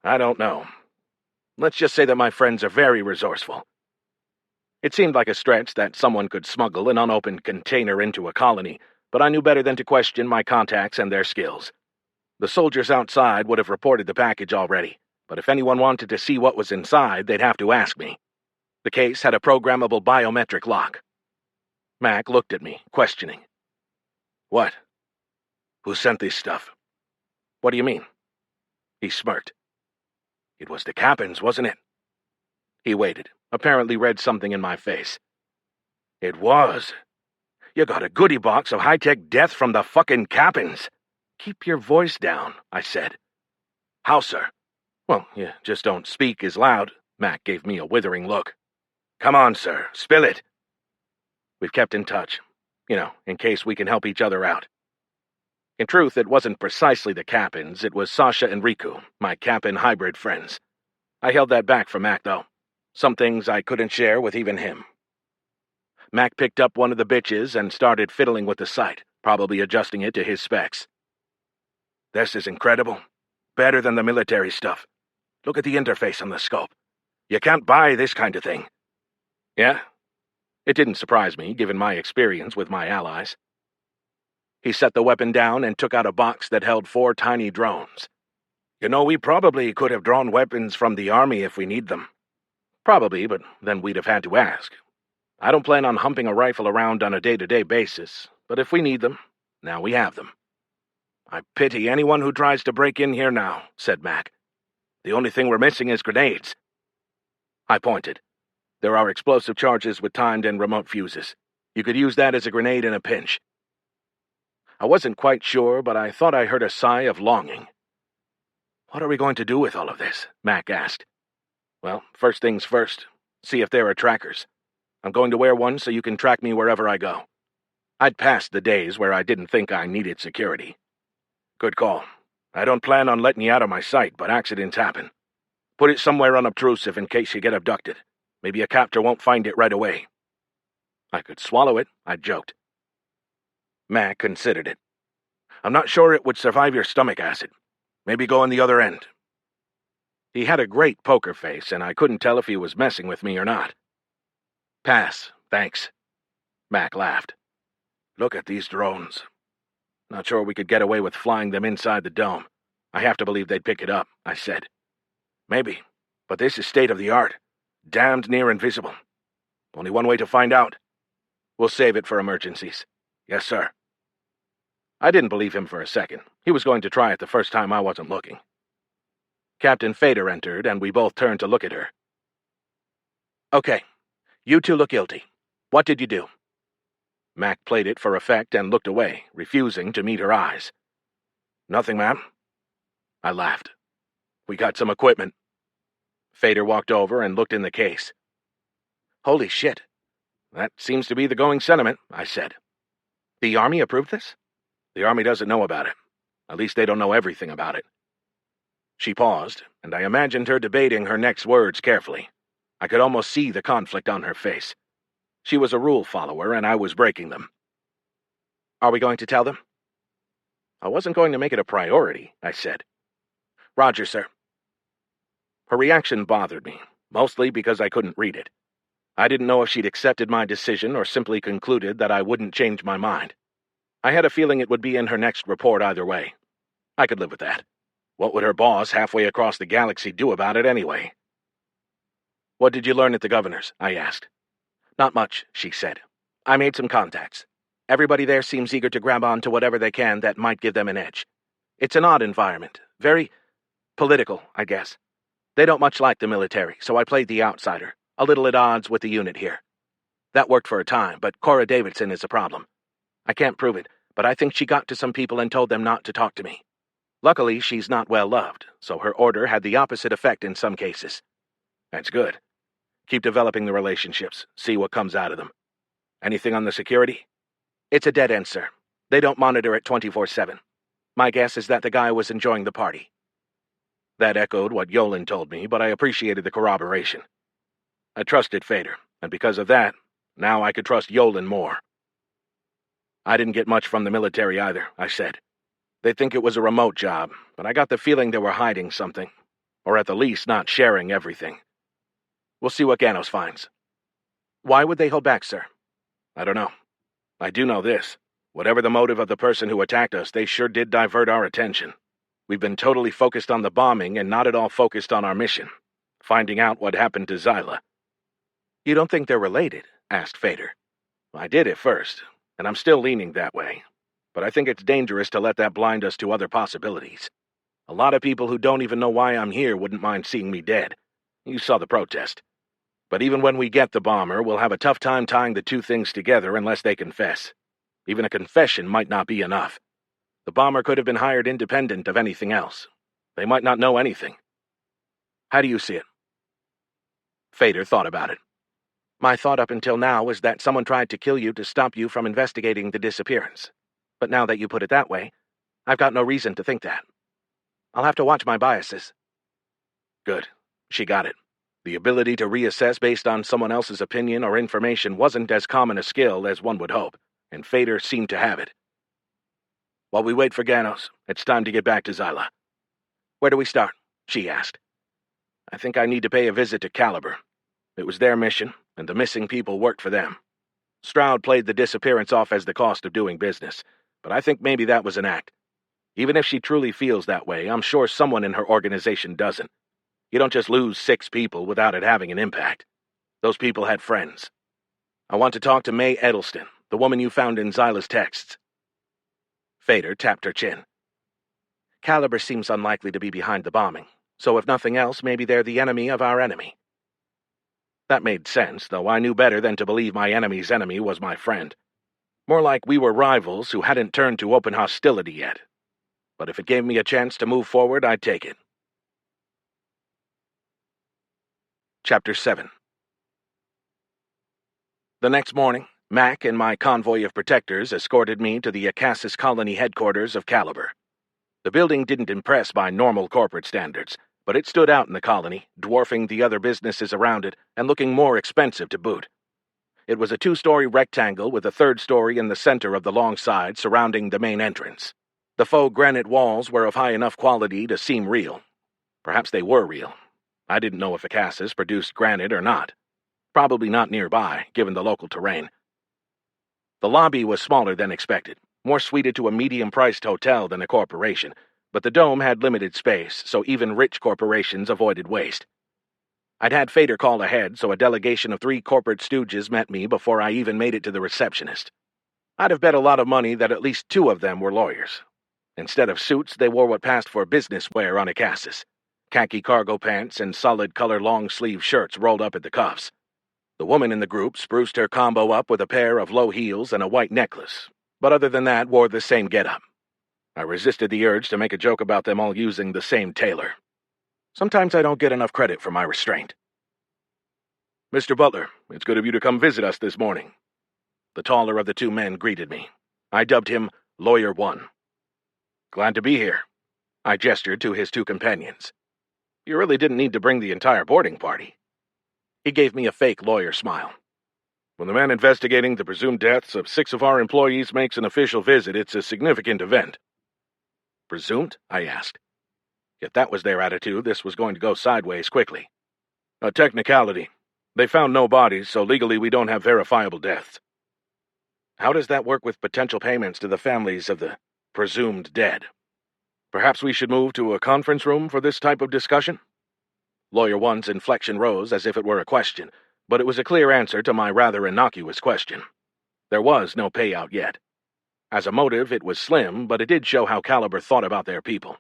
I don't know. Let's just say that my friends are very resourceful. It seemed like a stretch that someone could smuggle an unopened container into a colony, but I knew better than to question my contacts and their skills. The soldiers outside would have reported the package already, but if anyone wanted to see what was inside, they'd have to ask me. The case had a programmable biometric lock. Mac looked at me, questioning. What? Who sent this stuff? What do you mean? He smirked. It was the Capins, wasn't it? He waited, apparently read something in my face. It was. You got a goodie box of high-tech death from the fucking Capins. Keep your voice down, I said. How, sir? Well, you just don't speak as loud. Mac gave me a withering look. Come on, sir, spill it. We've kept in touch, in case we can help each other out. In truth, it wasn't precisely the Capins, it was Sasha and Riku, my Capin hybrid friends. I held that back from Mac, though. Some things I couldn't share with even him. Mac picked up one of the bitches and started fiddling with the sight, probably adjusting it to his specs. This is incredible. Better than the military stuff. Look at the interface on the scope. You can't buy this kind of thing. Yeah? It didn't surprise me, given my experience with my allies. He set the weapon down and took out a box that held 4 tiny drones. We probably could have drawn weapons from the army if we need them. Probably, but then we'd have had to ask. I don't plan on humping a rifle around on a day-to-day basis, but if we need them, now we have them. I pity anyone who tries to break in here now, said Mac. The only thing we're missing is grenades. I pointed. There are explosive charges with timed and remote fuses. You could use that as a grenade in a pinch. I wasn't quite sure, but I thought I heard a sigh of longing. What are we going to do with all of this? Mac asked. Well, first things first. See if there are trackers. I'm going to wear one so you can track me wherever I go. I'd passed the days where I didn't think I needed security. Good call. I don't plan on letting you out of my sight, but accidents happen. Put it somewhere unobtrusive in case you get abducted. Maybe a captor won't find it right away. I could swallow it, I joked. Mac considered it. I'm not sure it would survive your stomach acid. Maybe go on the other end. He had a great poker face, and I couldn't tell if he was messing with me or not. "Pass, thanks." Mac laughed. "Look at these drones. Not sure we could get away with flying them inside the dome. I have to believe they'd pick it up," I said. "Maybe, but this is state-of-the-art. Damned near invisible. Only one way to find out. We'll save it for emergencies." "Yes, sir." I didn't believe him for a second. He was going to try it the first time I wasn't looking. Captain Fader entered, and we both turned to look at her. "Okay, you two look guilty. What did you do?" Mac played it for effect and looked away, refusing to meet her eyes. "Nothing, ma'am." I laughed. "We got some equipment." Fader walked over and looked in the case. "Holy shit. That seems to be the going sentiment," I said. "The Army approved this?" "The Army doesn't know about it. At least they don't know everything about it." She paused, and I imagined her debating her next words carefully. I could almost see the conflict on her face. She was a rule follower, and I was breaking them. "Are we going to tell them?" "I wasn't going to make it a priority," I said. "Roger, sir." Her reaction bothered me, mostly because I couldn't read it. I didn't know if she'd accepted my decision or simply concluded that I wouldn't change my mind. I had a feeling it would be in her next report either way. I could live with that. What would her boss halfway across the galaxy do about it anyway? "What did you learn at the governor's?" I asked. "Not much," she said. "I made some contacts. Everybody there seems eager to grab on to whatever they can that might give them an edge. It's an odd environment. Very political, I guess. They don't much like the military, so I played the outsider, a little at odds with the unit here. That worked for a time, but Cora Davidson is a problem. I can't prove it, but I think she got to some people and told them not to talk to me. Luckily, she's not well loved, so her order had the opposite effect in some cases." "That's good. Keep developing the relationships, see what comes out of them. Anything on the security?" "It's a dead end, sir. They don't monitor it 24/7. My guess is that the guy was enjoying the party." That echoed what Yolen told me, but I appreciated the corroboration. I trusted Fader, and because of that, now I could trust Yolen more. "I didn't get much from the military either," I said. "They think it was a remote job, but I got the feeling they were hiding something, or at the least not sharing everything. We'll see what Ganos finds." "Why would they hold back, sir?" "I don't know. I do know this. Whatever the motive of the person who attacked us, they sure did divert our attention. We've been totally focused on the bombing and not at all focused on our mission, finding out what happened to Xyla." "You don't think they're related?" asked Fader. "I did at first, and I'm still leaning that way. But I think it's dangerous to let that blind us to other possibilities. A lot of people who don't even know why I'm here wouldn't mind seeing me dead. You saw the protest. But even when we get the bomber, we'll have a tough time tying the two things together unless they confess. Even a confession might not be enough. The bomber could have been hired independent of anything else. They might not know anything. How do you see it?" Fader thought about it. "My thought up until now was that someone tried to kill you to stop you from investigating the disappearance. But now that you put it that way, I've got no reason to think that. I'll have to watch my biases." Good. She got it. The ability to reassess based on someone else's opinion or information wasn't as common a skill as one would hope, and Fader seemed to have it. "While we wait for Ganos, it's time to get back to Xyla." "Where do we start?" she asked. "I think I need to pay a visit to Caliber. It was their mission, and the missing people worked for them. Stroud played the disappearance off as the cost of doing business, but I think maybe that was an act. Even if she truly feels that way, I'm sure someone in her organization doesn't. You don't just lose 6 people without it having an impact. Those people had friends. I want to talk to May Edelston, the woman you found in Xyla's texts." Fader tapped her chin. "Caliber seems unlikely to be behind the bombing, so if nothing else, maybe they're the enemy of our enemy." That made sense, though I knew better than to believe my enemy's enemy was my friend. More like we were rivals who hadn't turned to open hostility yet. But if it gave me a chance to move forward, I'd take it. Chapter 7. The next morning, Mac and my convoy of protectors escorted me to the Acasis colony headquarters of Caliber. The building didn't impress by normal corporate standards, but it stood out in the colony, dwarfing the other businesses around it and looking more expensive to boot. It was a 2-story rectangle with a 3rd story in the center of the long side surrounding the main entrance. The faux granite walls were of high enough quality to seem real. Perhaps they were real. I didn't know if Acassus produced granite or not. Probably not nearby, given the local terrain. The lobby was smaller than expected, more suited to a medium-priced hotel than a corporation, but the dome had limited space, so even rich corporations avoided waste. I'd had Fader call ahead, so a delegation of 3 corporate stooges met me before I even made it to the receptionist. I'd have bet a lot of money that at least 2 of them were lawyers. Instead of suits, they wore what passed for business wear on Acassus: khaki cargo pants and solid-color long-sleeve shirts rolled up at the cuffs. The woman in the group spruced her combo up with a pair of low heels and a white necklace, but other than that wore the same getup. I resisted the urge to make a joke about them all using the same tailor. Sometimes I don't get enough credit for my restraint. "Mr. Butler, it's good of you to come visit us this morning." The taller of the 2 men greeted me. I dubbed him Lawyer 1. "Glad to be here." I gestured to his 2 companions. "You really didn't need to bring the entire boarding party." He gave me a fake lawyer smile. "When the man investigating the presumed deaths of 6 of our employees makes an official visit, it's a significant event." "Presumed?" I asked. If that was their attitude, this was going to go sideways quickly. "A technicality. They found no bodies, so legally we don't have verifiable deaths." "How does that work with potential payments to the families of the presumed dead?" "Perhaps we should move to a conference room for this type of discussion?" Lawyer 1's inflection rose as if it were a question, but it was a clear answer to my rather innocuous question. There was no payout yet. As a motive, it was slim, but it did show how Caliber thought about their people.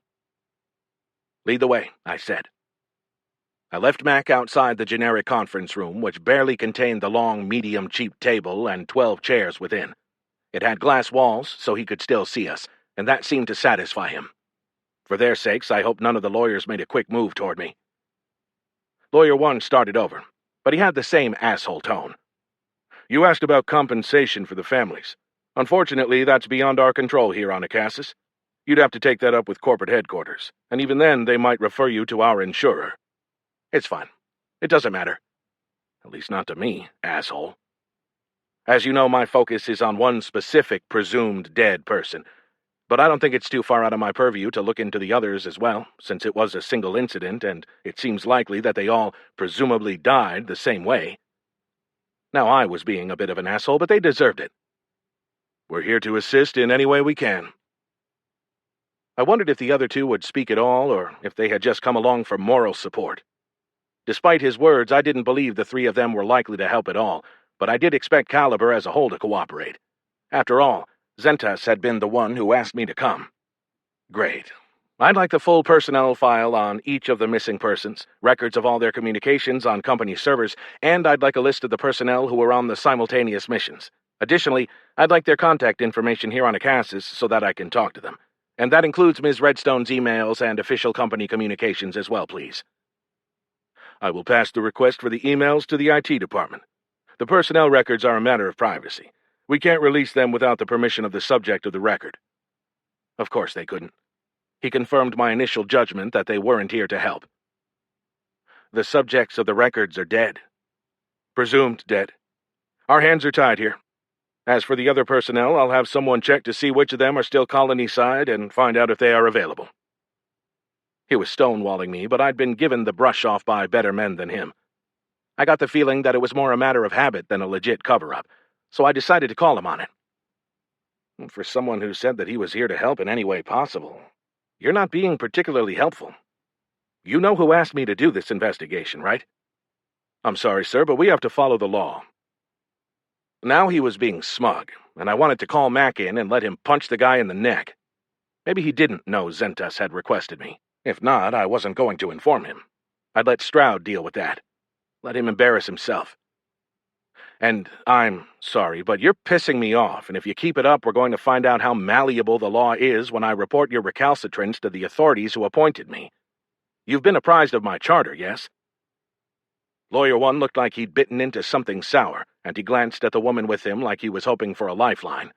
"Lead the way," I said. I left Mac outside the generic conference room, which barely contained the long, medium-cheap table and 12 chairs within. It had glass walls, so he could still see us, and that seemed to satisfy him. For their sakes, I hoped none of the lawyers made a quick move toward me. Lawyer 1 started over, but he had the same asshole tone. "You asked about compensation for the families. Unfortunately, that's beyond our control here on Acassus. You'd have to take that up with corporate headquarters, and even then they might refer you to our insurer." "It's fine. It doesn't matter." "At least not to me, asshole." "As you know, my focus is on one specific presumed dead person, but I don't think it's too far out of my purview to look into the others as well, since it was a single incident and it seems likely that they all presumably died the same way." Now I was being a bit of an asshole, but they deserved it. "We're here to assist in any way we can." I wondered if the other 2 would speak at all, or if they had just come along for moral support. Despite his words, I didn't believe the 3 of them were likely to help at all, but I did expect Caliber as a whole to cooperate. After all, Zentas had been the one who asked me to come. Great. I'd like the full personnel file on each of the missing persons, records of all their communications on company servers, and I'd like a list of the personnel who were on the simultaneous missions. Additionally, I'd like their contact information here on Acassus so that I can talk to them. And that includes Ms. Redstone's emails and official company communications as well, please. I will pass the request for the emails to the IT department. The personnel records are a matter of privacy. We can't release them without the permission of the subject of the record." Of course they couldn't. He confirmed my initial judgment that they weren't here to help. "The subjects of the records are dead. Presumed dead. Our hands are tied here. As for the other personnel, I'll have someone check to see which of them are still Colonyside and find out if they are available." He was stonewalling me, but I'd been given the brush off by better men than him. I got the feeling that it was more a matter of habit than a legit cover-up, so I decided to call him on it. "For someone who said that he was here to help in any way possible, you're not being particularly helpful. You know who asked me to do this investigation, right?" "I'm sorry, sir, but we have to follow the law." Now he was being smug, and I wanted to call Mac in and let him punch the guy in the neck. Maybe he didn't know Zentas had requested me. If not, I wasn't going to inform him. I'd let Stroud deal with that. Let him embarrass himself. "And I'm sorry, but you're pissing me off, and if you keep it up, we're going to find out how malleable the law is when I report your recalcitrance to the authorities who appointed me. You've been apprised of my charter, yes?" Lawyer 1 looked like he'd bitten into something sour, and he glanced at the woman with him like he was hoping for a lifeline.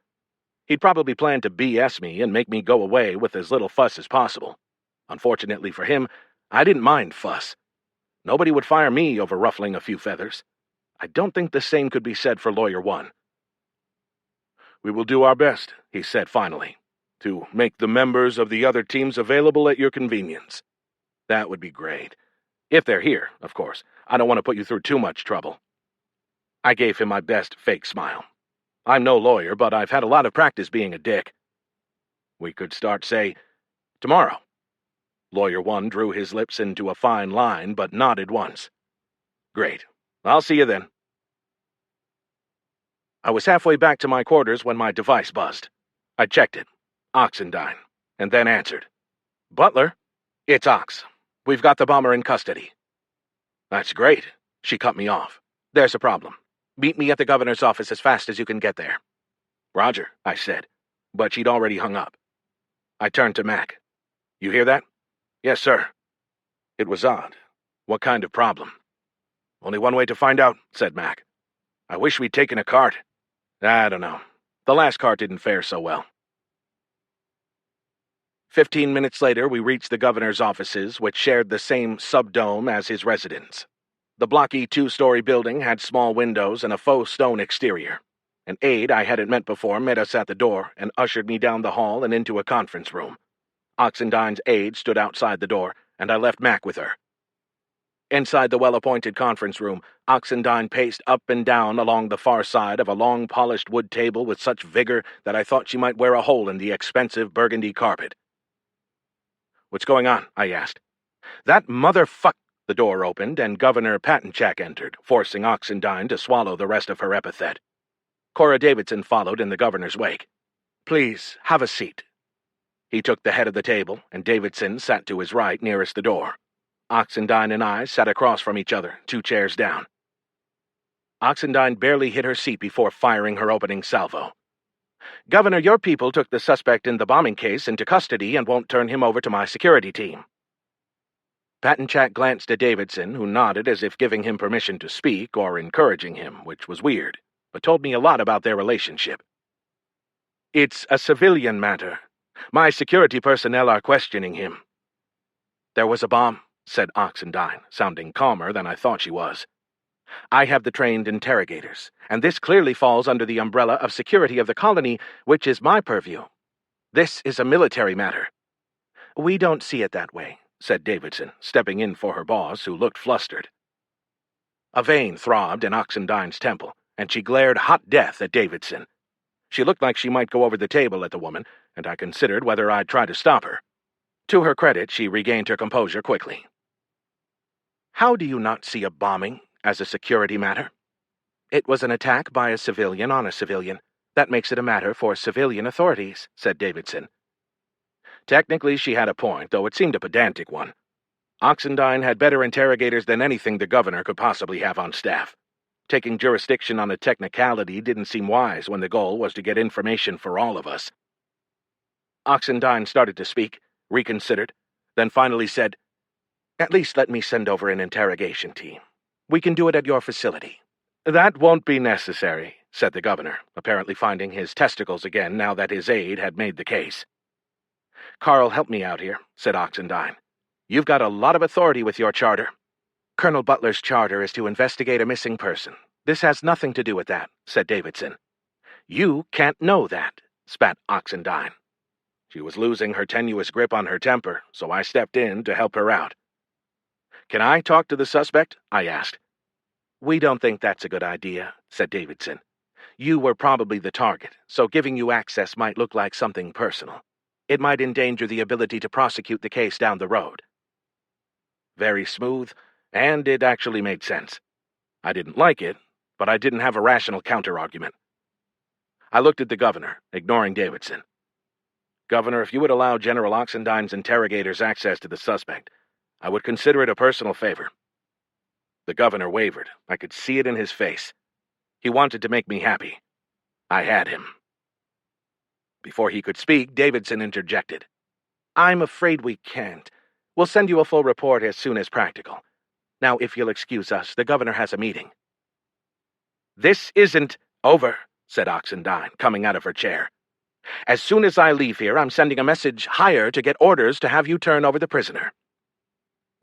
He'd probably planned to BS me and make me go away with as little fuss as possible. Unfortunately for him, I didn't mind fuss. Nobody would fire me over ruffling a few feathers. I don't think the same could be said for Lawyer 1. "We will do our best," he said finally, "to make the members of the other teams available at your convenience." That would be great. If they're here, of course. I don't want to put you through too much trouble. I gave him my best fake smile. I'm no lawyer, but I've had a lot of practice being a dick. We could start, say, tomorrow. Lawyer 1 drew his lips into a fine line, but nodded once. Great. I'll see you then. I was halfway back to my quarters when my device buzzed. I checked it. Oxendine. And then answered. Butler? It's Ox. We've got the bomber in custody. That's great. She cut me off. There's a problem. Meet me at the governor's office as fast as you can get there. Roger, I said, but she'd already hung up. I turned to Mac. You hear that? Yes, sir. It was odd. What kind of problem? Only one way to find out, said Mac. I wish we'd taken a cart. I don't know. The last cart didn't fare so well. 15 minutes later, we reached the governor's offices, which shared the same subdome as his residence. The blocky 2-story building had small windows and a faux stone exterior. An aide I hadn't met before met us at the door and ushered me down the hall and into a conference room. Oxendine's aide stood outside the door, and I left Mac with her. Inside the well-appointed conference room, Oxendine paced up and down along the far side of a long polished wood table with such vigor that I thought she might wear a hole in the expensive burgundy carpet. What's going on? I asked. That motherfuck... The door opened, and Governor Patenchak entered, forcing Oxendine to swallow the rest of her epithet. Cora Davidson followed in the governor's wake. Please, have a seat. He took the head of the table, and Davidson sat to his right nearest the door. Oxendine and I sat across from each other, 2 chairs down. Oxendine barely hit her seat before firing her opening salvo. Governor, your people took the suspect in the bombing case into custody and won't turn him over to my security team. Patenchak glanced at Davidson, who nodded as if giving him permission to speak or encouraging him, which was weird, but told me a lot about their relationship. It's a civilian matter. My security personnel are questioning him. There was a bomb, said Oxendine, sounding calmer than I thought she was. I have the trained interrogators, and this clearly falls under the umbrella of security of the colony, which is my purview. This is a military matter. We don't see it that way, said Davidson, stepping in for her boss, who looked flustered. A vein throbbed in Oxendine's temple, and she glared hot death at Davidson. She looked like she might go over the table at the woman, and I considered whether I'd try to stop her. To her credit, she regained her composure quickly. How do you not see a bombing as a security matter? It was an attack by a civilian on a civilian. That makes it a matter for civilian authorities, said Davidson. Technically, she had a point, though it seemed a pedantic one. Oxendine had better interrogators than anything the governor could possibly have on staff. Taking jurisdiction on a technicality didn't seem wise when the goal was to get information for all of us. Oxendine started to speak, reconsidered, then finally said, At least let me send over an interrogation team. We can do it at your facility. That won't be necessary, said the governor, apparently finding his testicles again now that his aide had made the case. Carl, help me out here, said Oxendine. You've got a lot of authority with your charter. Colonel Butler's charter is to investigate a missing person. This has nothing to do with that, said Davidson. You can't know that, spat Oxendine. She was losing her tenuous grip on her temper, so I stepped in to help her out. Can I talk to the suspect? I asked. We don't think that's a good idea, said Davidson. You were probably the target, so giving you access might look like something personal. It might endanger the ability to prosecute the case down the road. Very smooth, and it actually made sense. I didn't like it, but I didn't have a rational counter-argument. I looked at the governor, ignoring Davidson. Governor, if you would allow General Oxendine's interrogators access to the suspect, I would consider it a personal favor. The governor wavered. I could see it in his face. He wanted to make me happy. I had him. Before he could speak, Davidson interjected. I'm afraid we can't. We'll send you a full report as soon as practical. Now, if you'll excuse us, the governor has a meeting. This isn't over, said Oxendine, coming out of her chair. As soon as I leave here, I'm sending a message higher to get orders to have you turn over the prisoner.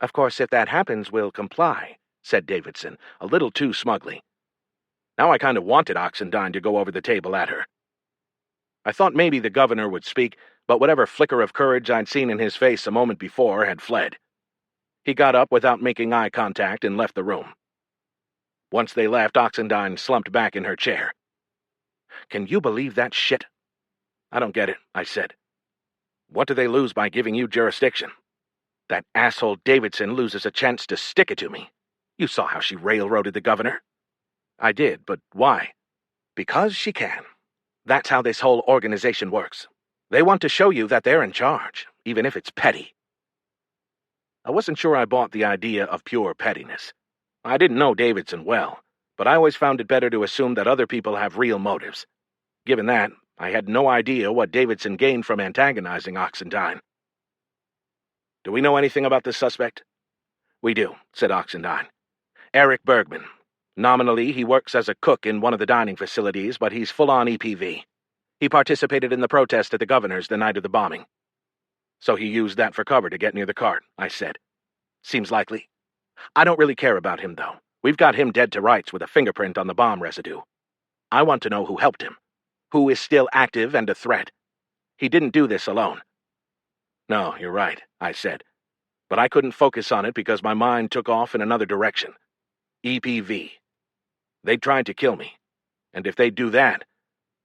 Of course, if that happens, we'll comply, said Davidson, a little too smugly. Now I kind of wanted Oxendine to go over the table at her. I thought maybe the governor would speak, but whatever flicker of courage I'd seen in his face a moment before had fled. He got up without making eye contact and left the room. Once they left, Oxendine slumped back in her chair. "Can you believe that shit?" "I don't get it," I said. "What do they lose by giving you jurisdiction? That asshole Davidson loses a chance to stick it to me. You saw how she railroaded the governor." "I did, but why?" "Because she can. That's how this whole organization works. They want to show you that they're in charge, even if it's petty." I wasn't sure I bought the idea of pure pettiness. I didn't know Davidson well, but I always found it better to assume that other people have real motives. Given that, I had no idea what Davidson gained from antagonizing Oxendine. "Do we know anything about this suspect?" "We do," said Oxendine. "Eric Bergman. Nominally, he works as a cook in one of the dining facilities, but he's full-on EPV. He participated in the protest at the governor's the night of the bombing." "So he used that for cover to get near the cart," I said. "Seems likely. I don't really care about him, though. We've got him dead to rights with a fingerprint on the bomb residue. I want to know who helped him, who is still active and a threat. He didn't do this alone." "No, you're right," I said. But I couldn't focus on it because my mind took off in another direction. EPV. They tried to kill me, and if they do that,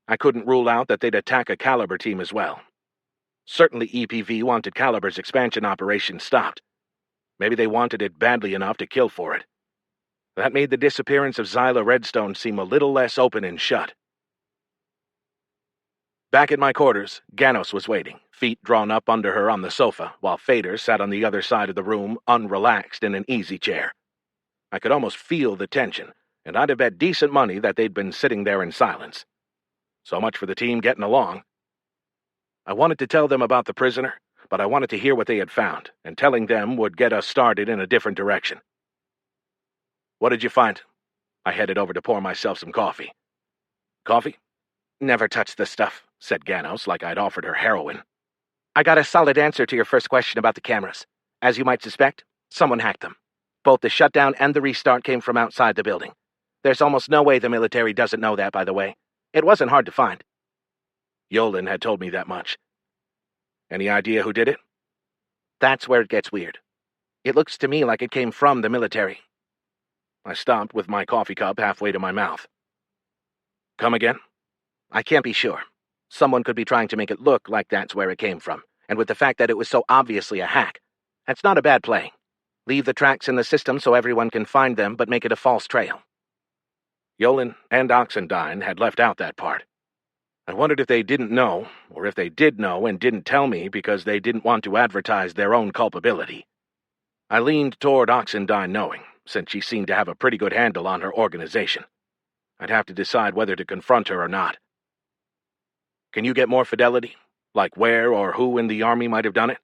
I couldn't rule out that they'd attack a Caliber team as well. Certainly EPV wanted Caliber's expansion operation stopped. Maybe they wanted it badly enough to kill for it. That made the disappearance of Zyla Redstone seem a little less open and shut. Back at my quarters, Ganos was waiting, feet drawn up under her on the sofa, while Fader sat on the other side of the room, unrelaxed in an easy chair. I could almost feel the tension, and I'd have bet decent money that they'd been sitting there in silence. So much for the team getting along. I wanted to tell them about the prisoner, but I wanted to hear what they had found, and telling them would get us started in a different direction. "What did you find?" I headed over to pour myself some coffee. "Coffee?" "Never touched the stuff," said Ganos, like I'd offered her heroin. "I got a solid answer to your first question about the cameras. As you might suspect, someone hacked them. Both the shutdown and the restart came from outside the building. There's almost no way the military doesn't know that, by the way. It wasn't hard to find." Yolen had told me that much. "Any idea who did it?" "That's where it gets weird. It looks to me like it came from the military." I stopped with my coffee cup halfway to my mouth. "Come again?" "I can't be sure. Someone could be trying to make it look like that's where it came from, and with the fact that it was so obviously a hack, that's not a bad play. Leave the tracks in the system so everyone can find them, but make it a false trail." Yolen and Oxendine had left out that part. I wondered if they didn't know, or if they did know and didn't tell me because they didn't want to advertise their own culpability. I leaned toward Oxendine knowing, since she seemed to have a pretty good handle on her organization. I'd have to decide whether to confront her or not. "Can you get more fidelity? Like where or who in the army might have done it?"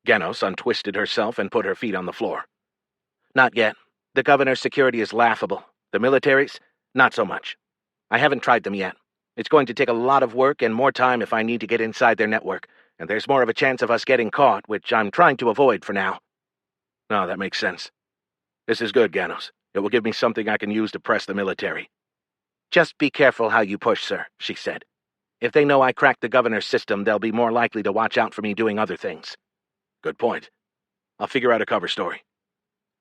Ganos untwisted herself and put her feet on the floor. "Not yet. The governor's security is laughable. The military's, not so much. I haven't tried them yet. It's going to take a lot of work and more time if I need to get inside their network, and there's more of a chance of us getting caught, which I'm trying to avoid for now." "No, that makes sense. This is good, Ganos. It will give me something I can use to press the military." "Just be careful how you push, sir," she said. "If they know I cracked the governor's system, they'll be more likely to watch out for me doing other things." "Good point. I'll figure out a cover story."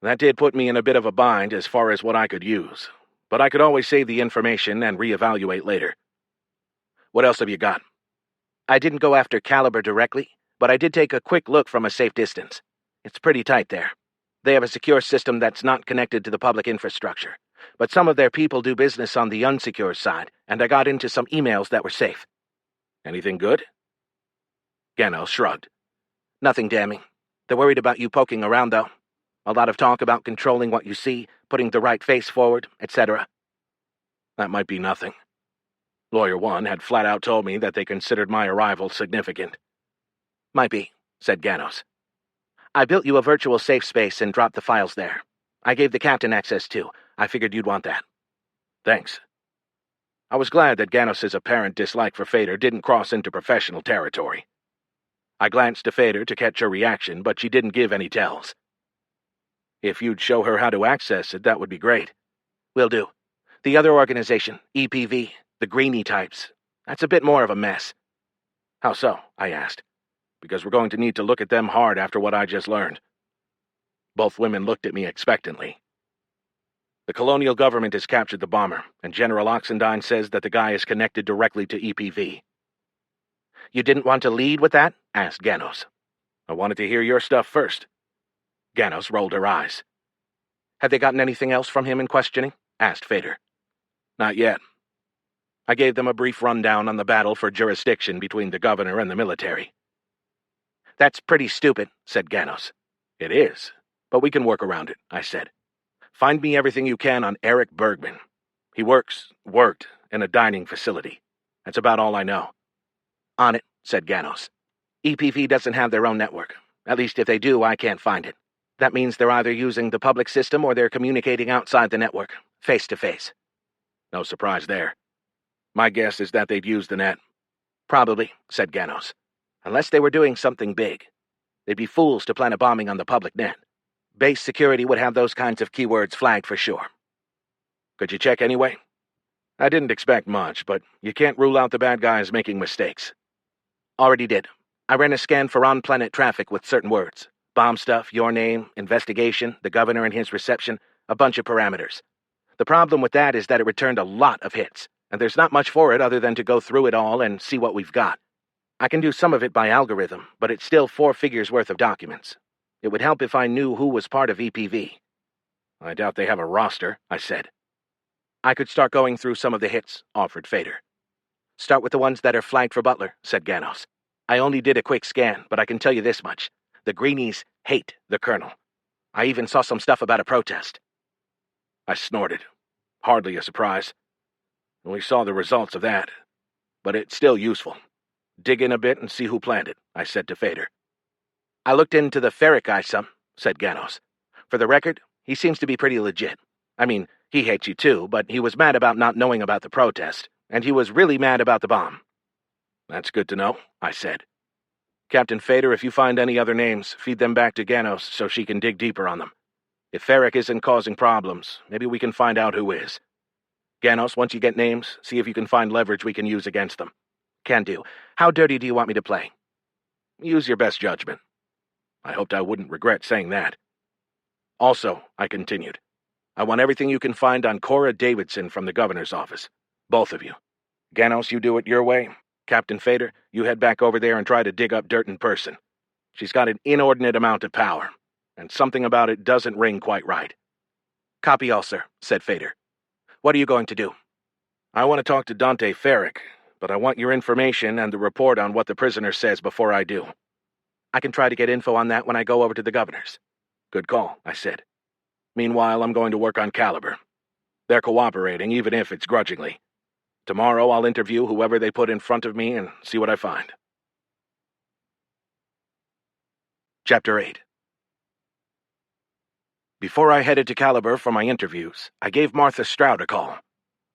That did put me in a bit of a bind as far as what I could use, but I could always save the information and reevaluate later. "What else have you got?" "I didn't go after Caliber directly, but I did take a quick look from a safe distance. It's pretty tight there. They have a secure system that's not connected to the public infrastructure, but some of their people do business on the unsecure side, and I got into some emails that were safe." "Anything good?" Ganos shrugged. "Nothing damning. They're worried about you poking around, though. A lot of talk about controlling what you see, putting the right face forward, etc." "That might be nothing. Lawyer 1 had flat out told me that they considered my arrival significant." "Might be," said Ganos. "I built you a virtual safe space and dropped the files there. I gave the captain access too. I figured you'd want that." "Thanks." I was glad that Ganos' apparent dislike for Fader didn't cross into professional territory. I glanced to Fader to catch her reaction, but she didn't give any tells. "If you'd show her how to access it, that would be great." "Will do. The other organization, EPV, the Greenie types, that's a bit more of a mess." "How so?" I asked. "Because we're going to need to look at them hard after what I just learned." Both women looked at me expectantly. The colonial government has captured the bomber, and General Oxendine says that the guy is connected directly to EPV. You didn't want to lead with that? Asked Ganos. I wanted to hear your stuff first. Ganos rolled her eyes. Have they gotten anything else from him in questioning? Asked Fader. Not yet. I gave them a brief rundown on the battle for jurisdiction between the governor and the military. That's pretty stupid, said Ganos. It is, but we can work around it, I said. Find me everything you can on Eric Bergman. He worked in a dining facility. That's about all I know. On it, said Ganos. EPV doesn't have their own network. At least if they do, I can't find it. That means they're either using the public system or they're communicating outside the network, face to face. No surprise there. My guess is that they'd use the net. Probably, said Ganos. Unless they were doing something big. They'd be fools to plan a bombing on the public net. Base security would have those kinds of keywords flagged for sure. Could you check anyway? I didn't expect much, but you can't rule out the bad guys making mistakes. Already did. I ran a scan for on-planet traffic with certain words. Bomb stuff, your name, investigation, the governor and his reception, a bunch of parameters. The problem with that is that it returned a lot of hits, and there's not much for it other than to go through it all and see what we've got. I can do some of it by algorithm, but it's still 4 figures worth of documents. It would help if I knew who was part of EPV. I doubt they have a roster, I said. I could start going through some of the hits, offered Fader. Start with the ones that are flagged for Butler, said Ganos. I only did a quick scan, but I can tell you this much. The Greenies hate the Colonel. I even saw some stuff about a protest. I snorted. Hardly a surprise. We saw the results of that. But it's still useful. Dig in a bit and see who planned it, I said to Fader. I looked into the Ferric guy some, said Ganos. For the record, he seems to be pretty legit. I mean, he hates you too, but he was mad about not knowing about the protest, and he was really mad about the bomb. That's good to know, I said. Captain Fader, if you find any other names, feed them back to Ganos so she can dig deeper on them. If Ferric isn't causing problems, maybe we can find out who is. Ganos, once you get names, see if you can find leverage we can use against them. Can do. How dirty do you want me to play? Use your best judgment. I hoped I wouldn't regret saying that. Also, I continued, I want everything you can find on Cora Davidson from the governor's office. Both of you. Ganos, you do it your way. Captain Fader, you head back over there and try to dig up dirt in person. She's got an inordinate amount of power, and something about it doesn't ring quite right. Copy all, sir, said Fader. What are you going to do? I want to talk to Dante Ferric, but I want your information and the report on what the prisoner says before I do. I can try to get info on that when I go over to the governor's. Good call, I said. Meanwhile, I'm going to work on Caliber. They're cooperating, even if it's grudgingly. Tomorrow I'll interview whoever they put in front of me and see what I find. Chapter 8. Before I headed to Caliber for my interviews, I gave Martha Stroud a call.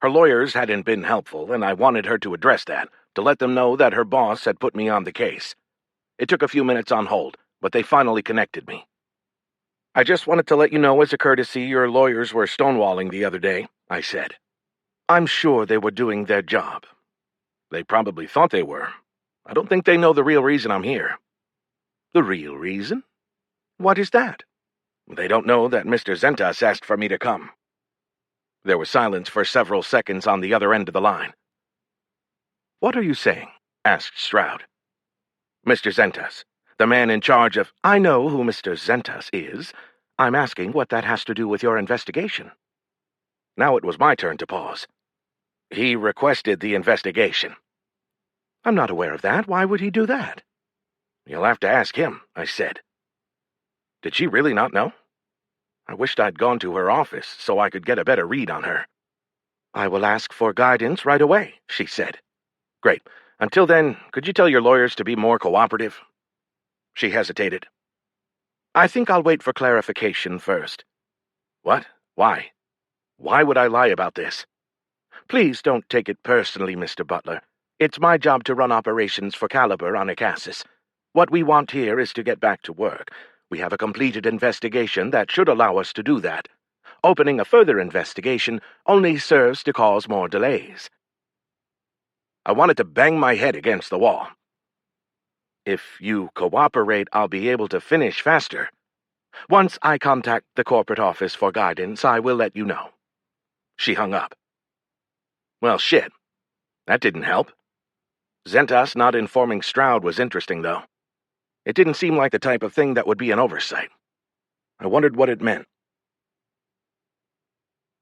Her lawyers hadn't been helpful, and I wanted her to address that, to let them know that her boss had put me on the case. It took a few minutes on hold, but they finally connected me. I just wanted to let you know as a courtesy your lawyers were stonewalling the other day, I said. I'm sure they were doing their job. They probably thought they were. I don't think they know the real reason I'm here. The real reason? What is that? They don't know that Mr. Zentas asked for me to come. There was silence for several seconds on the other end of the line. What are you saying? Asked Stroud. Mr. Zentas, the man in charge of... I know who Mr. Zentas is. I'm asking what that has to do with your investigation. Now it was my turn to pause. He requested the investigation. I'm not aware of that. Why would he do that? You'll have to ask him, I said. Did she really not know? I wished I'd gone to her office so I could get a better read on her. I will ask for guidance right away, she said. Great. Until then, could you tell your lawyers to be more cooperative? She hesitated. I think I'll wait for clarification first. What? Why? Why would I lie about this? Please don't take it personally, Mr. Butler. It's my job to run operations for Caliber on Acasis. What we want here is to get back to work. We have a completed investigation that should allow us to do that. Opening a further investigation only serves to cause more delays. I wanted to bang my head against the wall. If you cooperate, I'll be able to finish faster. Once I contact the corporate office for guidance, I will let you know." She hung up. Well, shit. That didn't help. Zentas not informing Stroud was interesting, though. It didn't seem like the type of thing that would be an oversight. I wondered what it meant.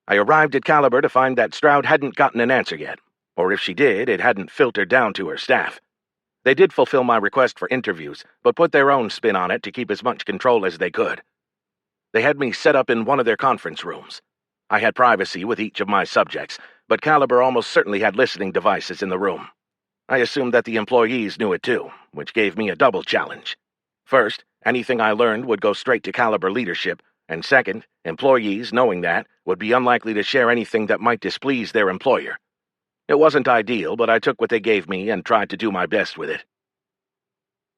I arrived at Caliber to find that Stroud hadn't gotten an answer yet, or if she did, it hadn't filtered down to her staff. They did fulfill my request for interviews, but put their own spin on it to keep as much control as they could. They had me set up in one of their conference rooms. I had privacy with each of my subjects, but Caliber almost certainly had listening devices in the room. I assumed that the employees knew it too, which gave me a double challenge. First, anything I learned would go straight to Caliber leadership, and second, employees, knowing that, would be unlikely to share anything that might displease their employer. It wasn't ideal, but I took what they gave me and tried to do my best with it.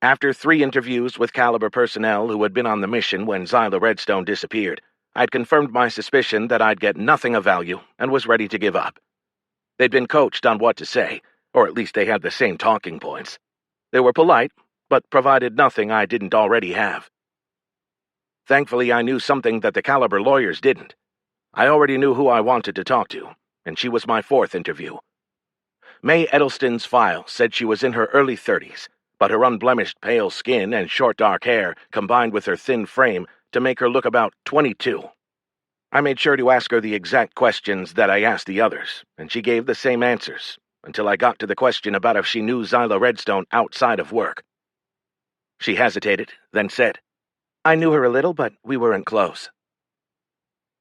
After 3 interviews with Caliber personnel who had been on the mission when Xyla Redstone disappeared, I'd confirmed my suspicion that I'd get nothing of value and was ready to give up. They'd been coached on what to say, or at least they had the same talking points. They were polite, but provided nothing I didn't already have. Thankfully, I knew something that the Caliber lawyers didn't. I already knew who I wanted to talk to, and she was my 4th interview. May Edelston's file said she was in her early 30s, but her unblemished pale skin and short dark hair combined with her thin frame to make her look about 22. I made sure to ask her the exact questions that I asked the others, and she gave the same answers, until I got to the question about if she knew Xyla Redstone outside of work. She hesitated, then said, "I knew her a little, but we weren't close."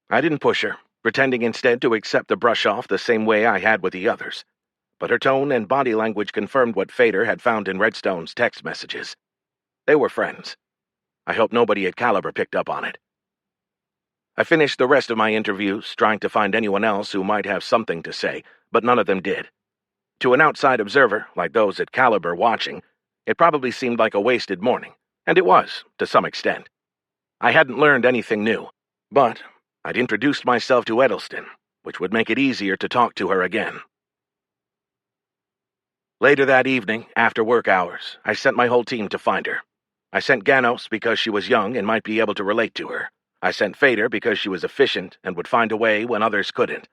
I didn't push her, pretending instead to accept the brush-off the same way I had with the others, but her tone and body language confirmed what Fader had found in Redstone's text messages. They were friends. I hope nobody at Caliber picked up on it. I finished the rest of my interviews, trying to find anyone else who might have something to say, but none of them did. To an outside observer, like those at Caliber watching, it probably seemed like a wasted morning, and it was, to some extent. I hadn't learned anything new, but I'd introduced myself to Edelston, which would make it easier to talk to her again. Later that evening, after work hours, I sent my whole team to find her. I sent Ganos because she was young and might be able to relate to her. I sent Fader because she was efficient and would find a way when others couldn't.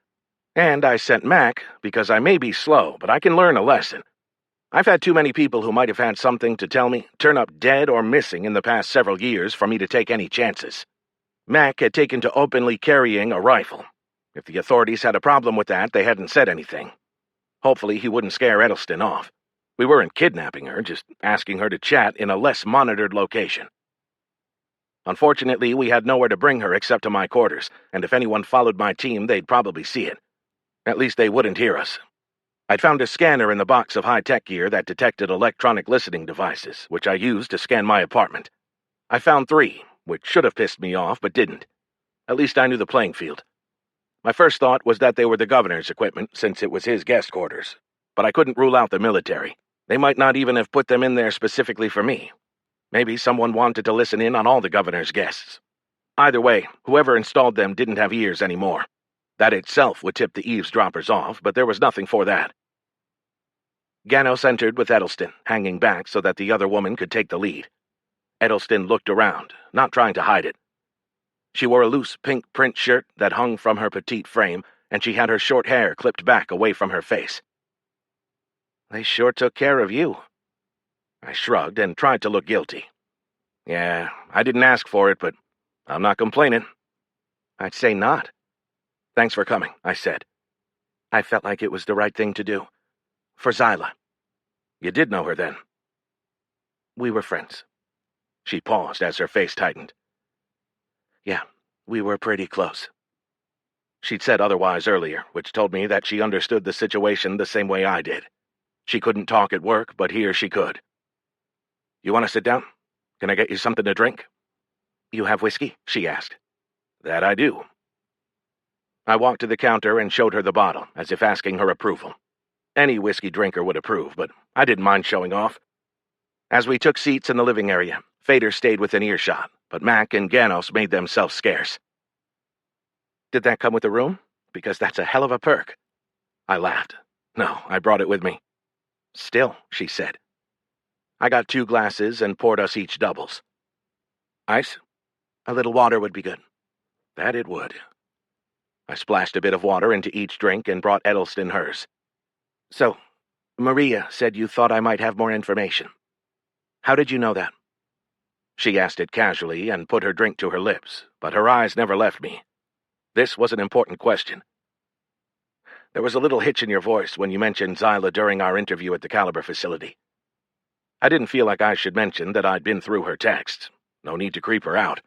And I sent Mac because I may be slow, but I can learn a lesson. I've had too many people who might have had something to tell me turn up dead or missing in the past several years for me to take any chances. Mac had taken to openly carrying a rifle. If the authorities had a problem with that, they hadn't said anything. Hopefully he wouldn't scare Edelston off. We weren't kidnapping her, just asking her to chat in a less monitored location. Unfortunately, we had nowhere to bring her except to my quarters, and if anyone followed my team, they'd probably see it. At least they wouldn't hear us. I'd found a scanner in the box of high-tech gear that detected electronic listening devices, which I used to scan my apartment. I found 3, which should have pissed me off, but didn't. At least I knew the playing field. My first thought was that they were the governor's equipment, since it was his guest quarters. But I couldn't rule out the military. They might not even have put them in there specifically for me. Maybe someone wanted to listen in on all the governor's guests. Either way, whoever installed them didn't have ears anymore. That itself would tip the eavesdroppers off, but there was nothing for that. Ganos entered with Edelston, hanging back so that the other woman could take the lead. Edelston looked around, not trying to hide it. She wore a loose pink print shirt that hung from her petite frame, and she had her short hair clipped back away from her face. "They sure took care of you." I shrugged and tried to look guilty. "Yeah, I didn't ask for it, but I'm not complaining." "I'd say not." "Thanks for coming," I said. I felt like it was the right thing to do. For Xyla. "You did know her then?" "We were friends." She paused as her face tightened. "Yeah, we were pretty close." She'd said otherwise earlier, which told me that she understood the situation the same way I did. She couldn't talk at work, but here she could. "You want to sit down? Can I get you something to drink?" "You have whiskey?" she asked. "That I do." I walked to the counter and showed her the bottle, as if asking her approval. Any whiskey drinker would approve, but I didn't mind showing off. As we took seats in the living area, Fader stayed within earshot, but Mac and Ganos made themselves scarce. "Did that come with the room? Because that's a hell of a perk." I laughed. "No, I brought it with me." "Still," she said. I got 2 glasses and poured us each doubles. "Ice?" A little water would be good. That it would. I splashed a bit of water into each drink and brought Edelston hers. So, Maria said you thought I might have more information. How did you know that? She asked it casually and put her drink to her lips, but her eyes never left me. This was an important question. There was a little hitch in your voice when you mentioned Zyla during our interview at the Caliber facility. I didn't feel like I should mention that I'd been through her texts. No need to creep her out.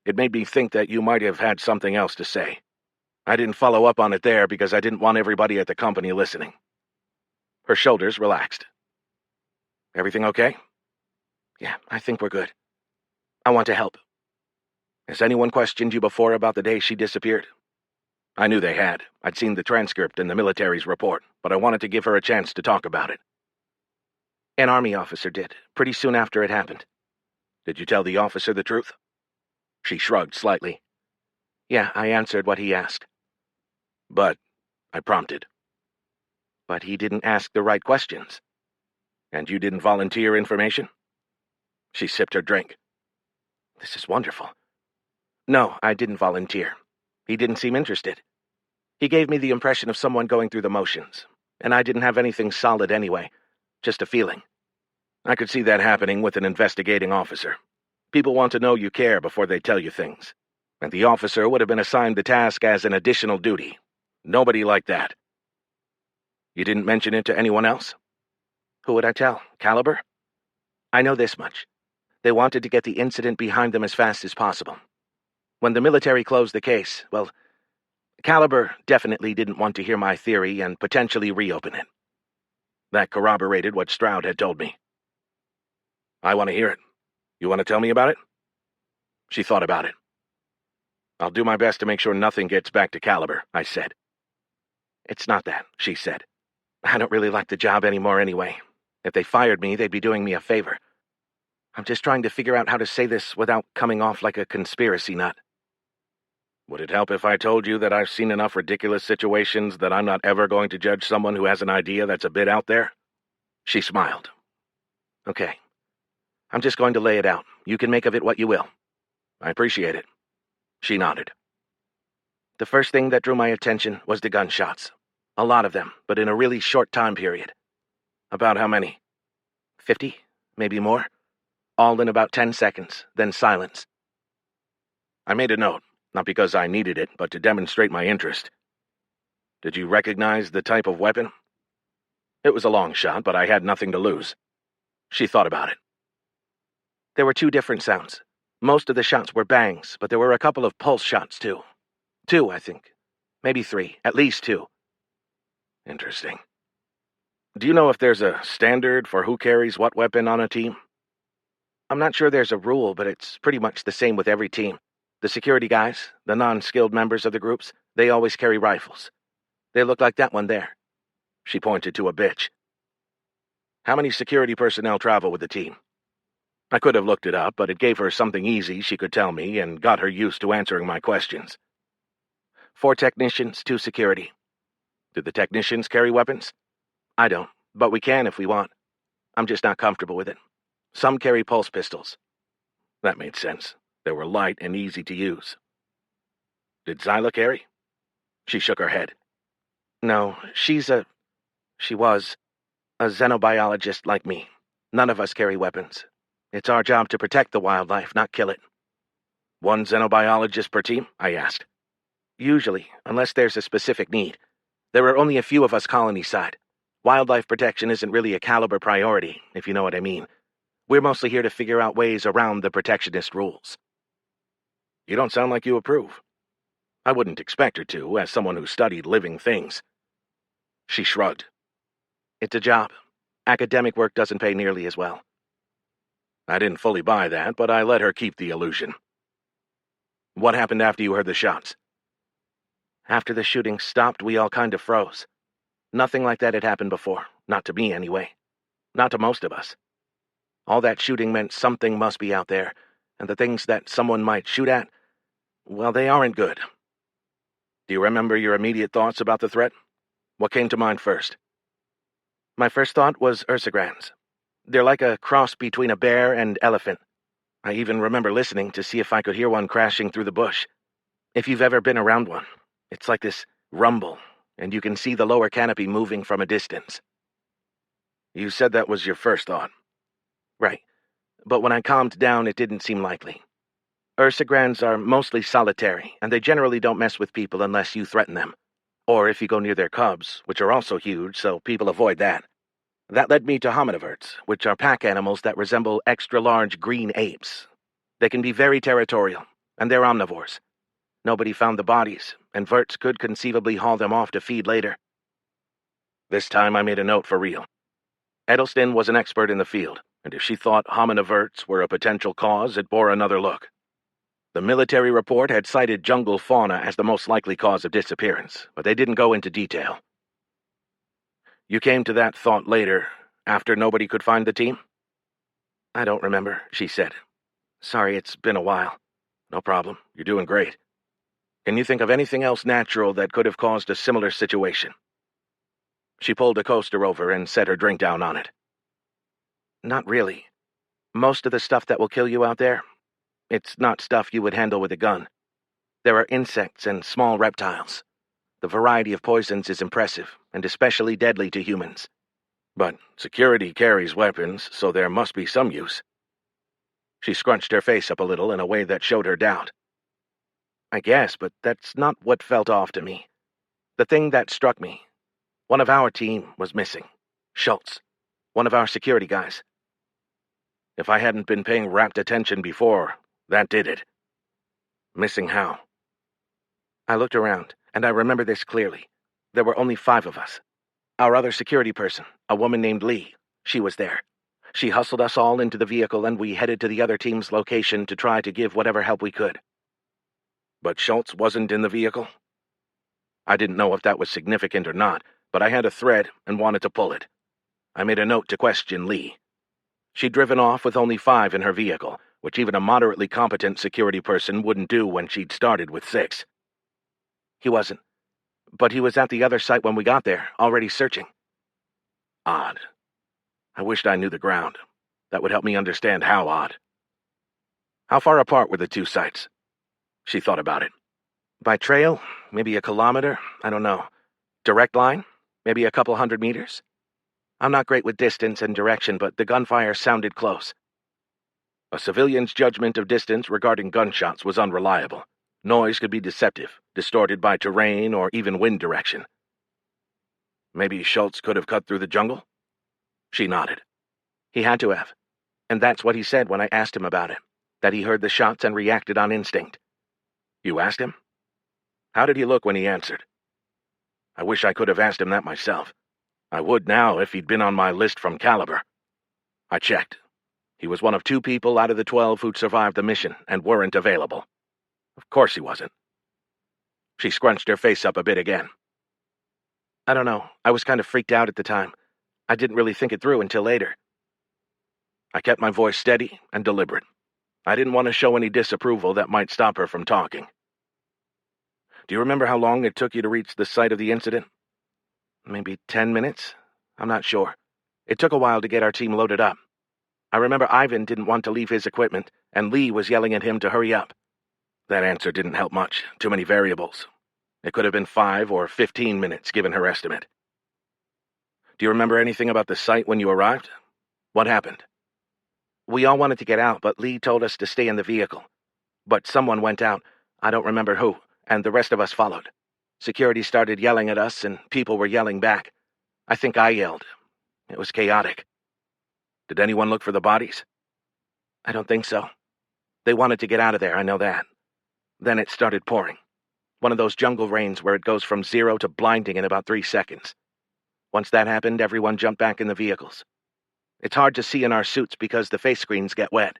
It made me think that you might have had something else to say. I didn't follow up on it there because I didn't want everybody at the company listening. Her shoulders relaxed. Everything okay? Yeah, I think we're good. I want to help. Has anyone questioned you before about the day she disappeared? I knew they had. I'd seen the transcript in the military's report, but I wanted to give her a chance to talk about it. An Army officer did, pretty soon after it happened. Did you tell the officer the truth? She shrugged slightly. Yeah, I answered what he asked. But, I prompted. But he didn't ask the right questions. And you didn't volunteer information? She sipped her drink. This is wonderful. No, I didn't volunteer. He didn't seem interested. He gave me the impression of someone going through the motions, and I didn't have anything solid anyway, just a feeling. I could see that happening with an investigating officer. People want to know you care before they tell you things. And the officer would have been assigned the task as an additional duty. Nobody liked that. You didn't mention it to anyone else? Who would I tell? Caliber? I know this much. They wanted to get the incident behind them as fast as possible. When the military closed the case, well, Caliber definitely didn't want to hear my theory and potentially reopen it. That corroborated what Stroud had told me. I want to hear it. You want to tell me about it? She thought about it. I'll do my best to make sure nothing gets back to Caliber, I said. It's not that, she said. I don't really like the job anymore anyway. If they fired me, they'd be doing me a favor. I'm just trying to figure out how to say this without coming off like a conspiracy nut. Would it help if I told you that I've seen enough ridiculous situations that I'm not ever going to judge someone who has an idea that's a bit out there? She smiled. Okay. I'm just going to lay it out. You can make of it what you will. I appreciate it. She nodded. The first thing that drew my attention was the gunshots. A lot of them, but in a really short time period. About how many? 50, maybe more. All in about 10 seconds, then silence. I made a note, not because I needed it, but to demonstrate my interest. Did you recognize the type of weapon? It was a long shot, but I had nothing to lose. She thought about it. There were 2 different sounds. Most of the shots were bangs, but there were a couple of pulse shots, too. 2, I think. Maybe 3. At least 2. Interesting. Do you know if there's a standard for who carries what weapon on a team? I'm not sure there's a rule, but it's pretty much the same with every team. The security guys, the non-skilled members of the groups, they always carry rifles. They look like that one there. She pointed to a bitch. How many security personnel travel with the team? I could have looked it up, but it gave her something easy she could tell me and got her used to answering my questions. 4 technicians, 2 security. Do the technicians carry weapons? I don't, but we can if we want. I'm just not comfortable with it. Some carry pulse pistols. That made sense. They were light and easy to use. Did Zyla carry? She shook her head. No, she was a xenobiologist like me. None of us carry weapons. It's our job to protect the wildlife, not kill it. 1 xenobiologist per team? I asked. Usually, unless there's a specific need. There are only a few of us Colonyside. Wildlife protection isn't really a Caliber priority, if you know what I mean. We're mostly here to figure out ways around the protectionist rules. You don't sound like you approve. I wouldn't expect her to, as someone who studied living things. She shrugged. It's a job. Academic work doesn't pay nearly as well. I didn't fully buy that, but I let her keep the illusion. What happened after you heard the shots? After the shooting stopped, we all kind of froze. Nothing like that had happened before. Not to me, anyway. Not to most of us. All that shooting meant something must be out there, and the things that someone might shoot at, well, they aren't good. Do you remember your immediate thoughts about the threat? What came to mind first? My first thought was ursagrans. They're like a cross between a bear and elephant. I even remember listening to see if I could hear one crashing through the bush. If you've ever been around one, it's like this rumble, and you can see the lower canopy moving from a distance. You said that was your first thought. Right. But when I calmed down, it didn't seem likely. Ursagrands are mostly solitary, and they generally don't mess with people unless you threaten them. Or if you go near their cubs, which are also huge, so people avoid that. That led me to hominiverts, which are pack animals that resemble extra-large green apes. They can be very territorial, and they're omnivores. Nobody found the bodies, and verts could conceivably haul them off to feed later. This time I made a note for real. Edelston was an expert in the field, and if she thought hominiverts were a potential cause, it bore another look. The military report had cited jungle fauna as the most likely cause of disappearance, but they didn't go into detail. You came to that thought later, after nobody could find the team? I don't remember, she said. Sorry, it's been a while. No problem. You're doing great. Can you think of anything else natural that could have caused a similar situation? She pulled a coaster over and set her drink down on it. Not really. Most of the stuff that will kill you out there, it's not stuff you would handle with a gun. There are insects and small reptiles. The variety of poisons is impressive, and especially deadly to humans. But security carries weapons, so there must be some use. She scrunched her face up a little in a way that showed her doubt. I guess, but that's not what felt off to me. The thing that struck me, one of our team was missing. Schultz, one of our security guys. If I hadn't been paying rapt attention before, that did it. Missing how? I looked around, and I remember this clearly. There were only 5 of us. Our other security person, a woman named Lee, she was there. She hustled us all into the vehicle, and we headed to the other team's location to try to give whatever help we could. But Schultz wasn't in the vehicle? I didn't know if that was significant or not, but I had a thread and wanted to pull it. I made a note to question Lee. She'd driven off with only 5 in her vehicle, which even a moderately competent security person wouldn't do when she'd started with 6. He wasn't. But he was at the other site when we got there, already searching. Odd. I wished I knew the ground. That would help me understand how odd. How far apart were the 2 sites? She thought about it. By trail, maybe a kilometer, I don't know. Direct line, maybe a couple 100 meters. I'm not great with distance and direction, but the gunfire sounded close. A civilian's judgment of distance regarding gunshots was unreliable. Noise could be deceptive, distorted by terrain or even wind direction. Maybe Schultz could have cut through the jungle? She nodded. He had to have. And that's what he said when I asked him about it, that he heard the shots and reacted on instinct. You asked him? How did he look when he answered? I wish I could have asked him that myself. I would now if he'd been on my list from Caliber. I checked. He was one of 2 people out of the 12 who'd survived the mission and weren't available. Of course he wasn't. She scrunched her face up a bit again. I don't know. I was kind of freaked out at the time. I didn't really think it through until later. I kept my voice steady and deliberate. I didn't want to show any disapproval that might stop her from talking. Do you remember how long it took you to reach the site of the incident? Maybe 10 minutes? I'm not sure. It took a while to get our team loaded up. I remember Ivan didn't want to leave his equipment, and Lee was yelling at him to hurry up. That answer didn't help much. Too many variables. It could have been 5 or 15 minutes, given her estimate. Do you remember anything about the site when you arrived? What happened? We all wanted to get out, but Lee told us to stay in the vehicle. But someone went out, I don't remember who, and the rest of us followed. Security started yelling at us, and people were yelling back. I think I yelled. It was chaotic. Did anyone look for the bodies? I don't think so. They wanted to get out of there, I know that. Then it started pouring. One of those jungle rains where it goes from 0 to blinding in about 3 seconds. Once that happened, everyone jumped back in the vehicles. It's hard to see in our suits because the face screens get wet.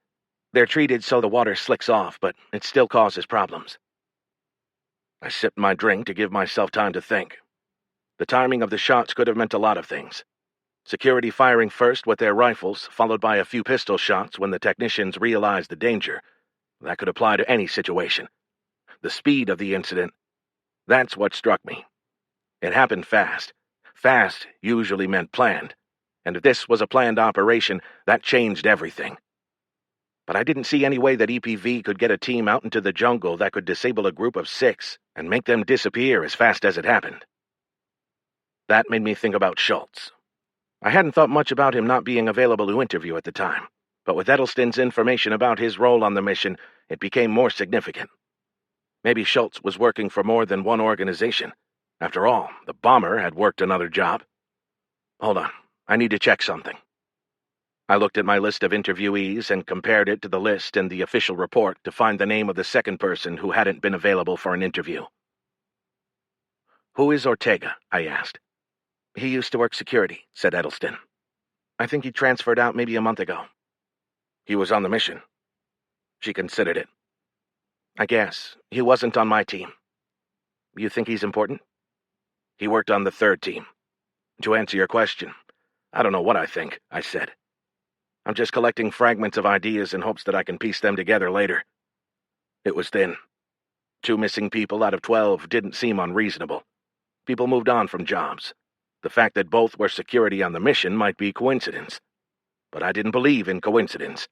They're treated so the water slicks off, but it still causes problems. I sipped my drink to give myself time to think. The timing of the shots could have meant a lot of things. Security firing first with their rifles, followed by a few pistol shots when the technicians realized the danger. That could apply to any situation. The speed of the incident, that's what struck me. It happened fast. Fast usually meant planned. And if this was a planned operation, that changed everything. But I didn't see any way that EPV could get a team out into the jungle that could disable a group of 6 and make them disappear as fast as it happened. That made me think about Schultz. I hadn't thought much about him not being available to interview at the time, but with Edelston's information about his role on the mission, it became more significant. Maybe Schultz was working for more than one organization. After all, the bomber had worked another job. Hold on, I need to check something. I looked at my list of interviewees and compared it to the list in the official report to find the name of the second person who hadn't been available for an interview. "Who is Ortega?" I asked. "He used to work security," said Edelston. "I think he transferred out maybe a month ago." "He was on the mission." She considered it. "I guess. He wasn't on my team." "You think he's important?" "He worked on the 3rd team. To answer your question, I don't know what I think," I said. "I'm just collecting fragments of ideas in hopes that I can piece them together later." It was thin. 2 missing people out of 12 didn't seem unreasonable. People moved on from jobs. The fact that both were security on the mission might be coincidence. But I didn't believe in coincidence.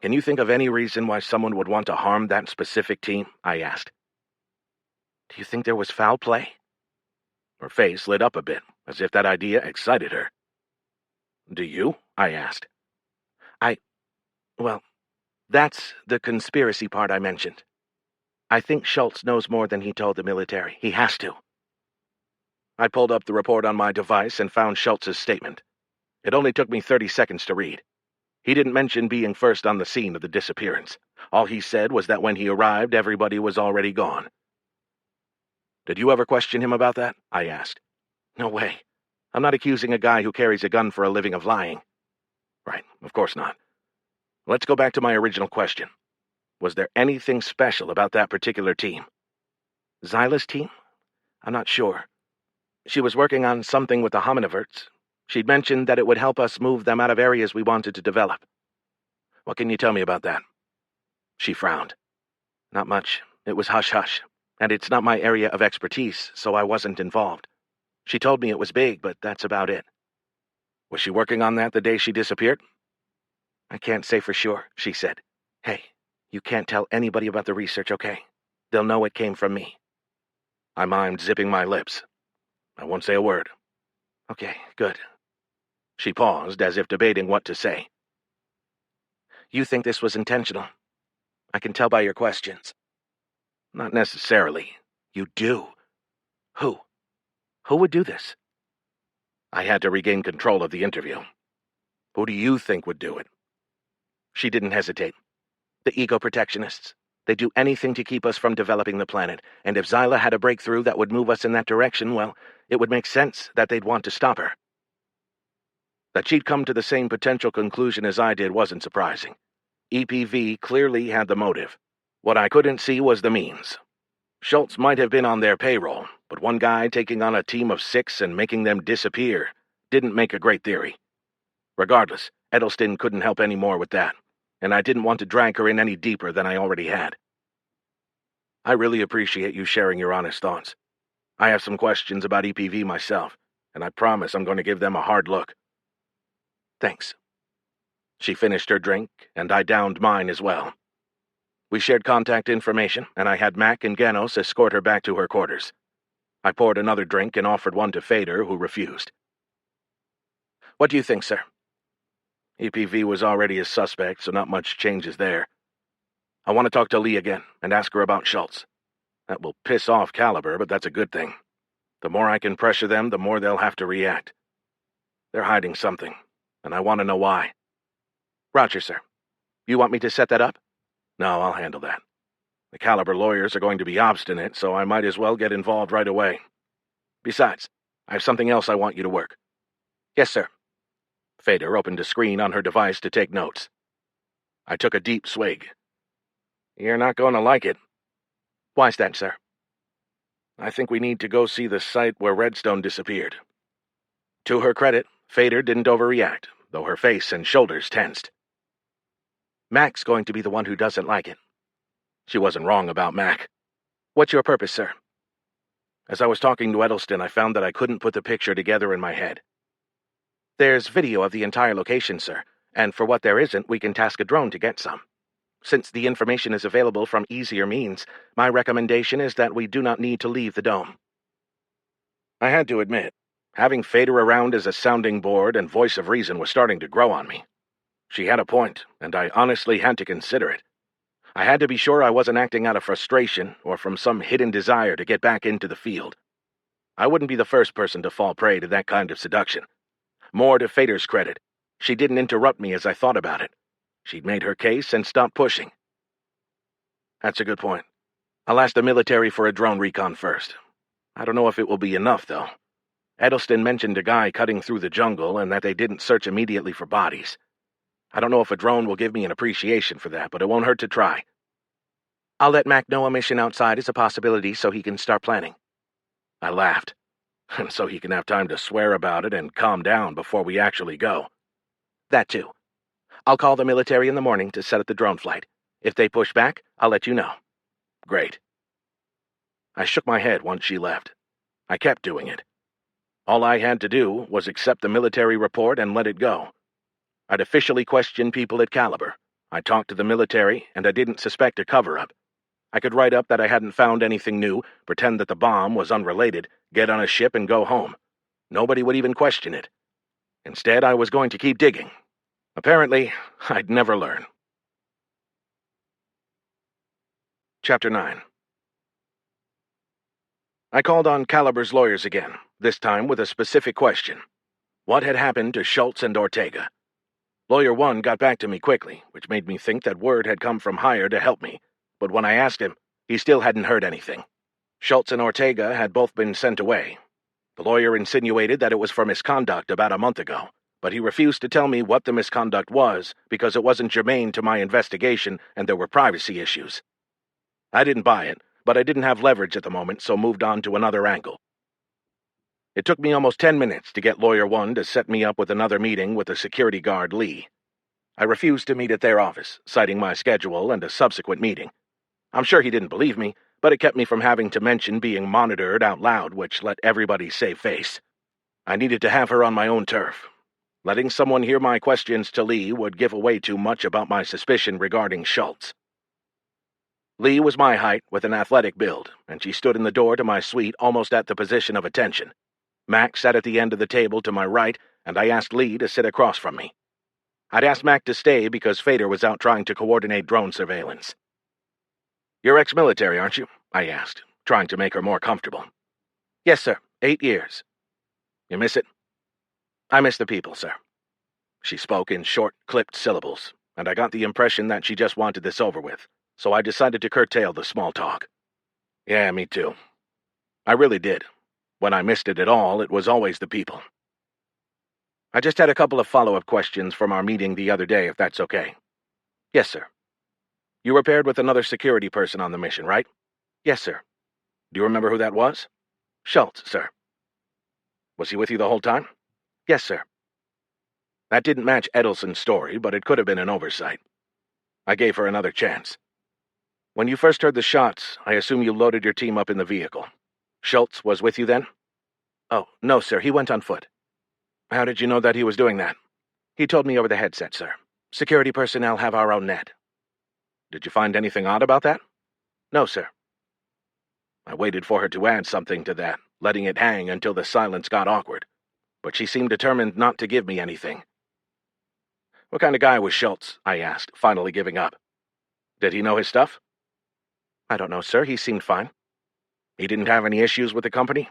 "Can you think of any reason why someone would want to harm that specific team?" I asked. "Do you think there was foul play?" Her face lit up a bit, as if that idea excited her. "Do you?" I asked. Well, that's the conspiracy part I mentioned. I think Schultz knows more than he told the military. He has to." I pulled up the report on my device and found Schultz's statement. It only took me 30 seconds to read. He didn't mention being first on the scene of the disappearance. All he said was that when he arrived, everybody was already gone. "Did you ever question him about that?" I asked. "No way. I'm not accusing a guy who carries a gun for a living of lying." "Right, of course not. Let's go back to my original question. Was there anything special about that particular team?" "Zyla's team? I'm not sure. She was working on something with the hominiverts. She'd mentioned that it would help us move them out of areas we wanted to develop." "What can you tell me about that?" She frowned. "Not much. It was hush-hush, and it's not my area of expertise, so I wasn't involved. She told me it was big, but that's about it." "Was she working on that the day she disappeared?" "I can't say for sure," she said. "Hey, you can't tell anybody about the research, okay? They'll know it came from me." I mimed zipping my lips. "I won't say a word." "Okay, good." She paused, as if debating what to say. "You think this was intentional? I can tell by your questions." "Not necessarily." "You do? Who? Who would do this?" I had to regain control of the interview. "Who do you think would do it?" She didn't hesitate. "The ego-protectionists. They do anything to keep us from developing the planet, and if Zyla had a breakthrough that would move us in that direction, well, it would make sense that they'd want to stop her." That she'd come to the same potential conclusion as I did wasn't surprising. EPV clearly had the motive. What I couldn't see was the means. Schultz might have been on their payroll, but one guy taking on a team of 6 and making them disappear didn't make a great theory. Regardless, Edelston couldn't help any more with that, and I didn't want to drag her in any deeper than I already had. "I really appreciate you sharing your honest thoughts. I have some questions about EPV myself, and I promise I'm going to give them a hard look." "Thanks." She finished her drink, and I downed mine as well. We shared contact information, and I had Mac and Ganos escort her back to her quarters. I poured another drink and offered one to Fader, who refused. "What do you think, sir?" EPV was already a suspect, so not much changes there. "I want to talk to Lee again and ask her about Schultz. That will piss off Caliber, but that's a good thing. The more I can pressure them, the more they'll have to react. They're hiding something, and I want to know why." "Roger, sir. You want me to set that up?" "No, I'll handle that. The Caliber lawyers are going to be obstinate, so I might as well get involved right away. Besides, I have something else I want you to work." "Yes, sir." Fader opened a screen on her device to take notes. I took a deep swig. "You're not going to like it." "Why's that, sir?" "I think we need to go see the site where Redstone disappeared." To her credit, Fader didn't overreact, though her face and shoulders tensed. "Mac's going to be the one who doesn't like it." She wasn't wrong about Mac. "What's your purpose, sir?" As I was talking to Edelston, I found that I couldn't put the picture together in my head. "There's video of the entire location, sir, And for what there isn't, we can task a drone to get some. Since the information is available from easier means, my recommendation is that we do not need to leave the dome. I had to admit, having Fader around as a sounding board and voice of reason was starting to grow on me. She had a point, and I honestly had to consider it. I had to be sure I wasn't acting out of frustration or from some hidden desire to get back into the field. I wouldn't be the first person to fall prey to that kind of seduction. More to Fader's credit, she didn't interrupt me as I thought about it. She'd made her case and stopped pushing. That's a good point. I'll ask the military for a drone recon first. I don't know if it will be enough, though. Edelston mentioned a guy cutting through the jungle and that they didn't search immediately for bodies. I don't know if a drone will give me an appreciation for that, but it won't hurt to try. I'll let Mac know a mission outside is a possibility so he can start planning. I laughed. And so he can have time to swear about it and calm down before we actually go. That too. I'll call the military in the morning to set up the drone flight. If they push back, I'll let you know. Great. I shook my head once she left. I kept doing it. All I had to do was accept the military report and let it go. I'd officially questioned people at Caliber. I talked to the military, and I didn't suspect a cover-up. I could write up that I hadn't found anything new, pretend that the bomb was unrelated, get on a ship and go home. Nobody would even question it. Instead, I was going to keep digging. Apparently, I'd never learn. Chapter 9. I called on Caliber's lawyers again, this time with a specific question. What had happened to Schultz and Ortega? Lawyer 1 got back to me quickly, which made me think that word had come from higher to help me, but when I asked him, he still hadn't heard anything. Schultz and Ortega had both been sent away. The lawyer insinuated that it was for misconduct about a month ago, but he refused to tell me what the misconduct was because it wasn't germane to my investigation and there were privacy issues. I didn't buy it, but I didn't have leverage at the moment, so moved on to another angle. It took me almost 10 minutes to get Lawyer 1 to set me up with another meeting with the security guard, Lee. I refused to meet at their office, citing my schedule and a subsequent meeting. I'm sure he didn't believe me, but it kept me from having to mention being monitored out loud, which let everybody save face. I needed to have her on my own turf. Letting someone hear my questions to Lee would give away too much about my suspicion regarding Schultz. Lee was my height with an athletic build, and she stood in the door to my suite almost at the position of attention. Mac sat at the end of the table to my right, and I asked Lee to sit across from me. I'd asked Mac to stay because Fader was out trying to coordinate drone surveillance. You're ex-military, aren't you? I asked, trying to make her more comfortable. Yes, sir. 8 years. You miss it? I miss the people, sir. She spoke in short, clipped syllables, and I got the impression that she just wanted this over with, so I decided to curtail the small talk. Yeah, me too. I really did. When I missed it at all, it was always the people. I just had a couple of follow-up questions from our meeting the other day, if that's okay. Yes, sir. You were paired with another security person on the mission, right? Yes, sir. Do you remember who that was? Schultz, sir. Was he with you the whole time? Yes, sir. That didn't match Edelson's story, but it could have been an oversight. I gave her another chance. When you first heard the shots, I assume you loaded your team up in the vehicle. Schultz was with you then? Oh, no, sir. He went on foot. How did you know that he was doing that? He told me over the headset, sir. Security personnel have our own net. Did you find anything odd about that? No, sir. I waited for her to add something to that, letting it hang until the silence got awkward. But she seemed determined not to give me anything. What kind of guy was Schultz? I asked, finally giving up. Did he know his stuff? I don't know, sir. He seemed fine. He didn't have any issues with the company?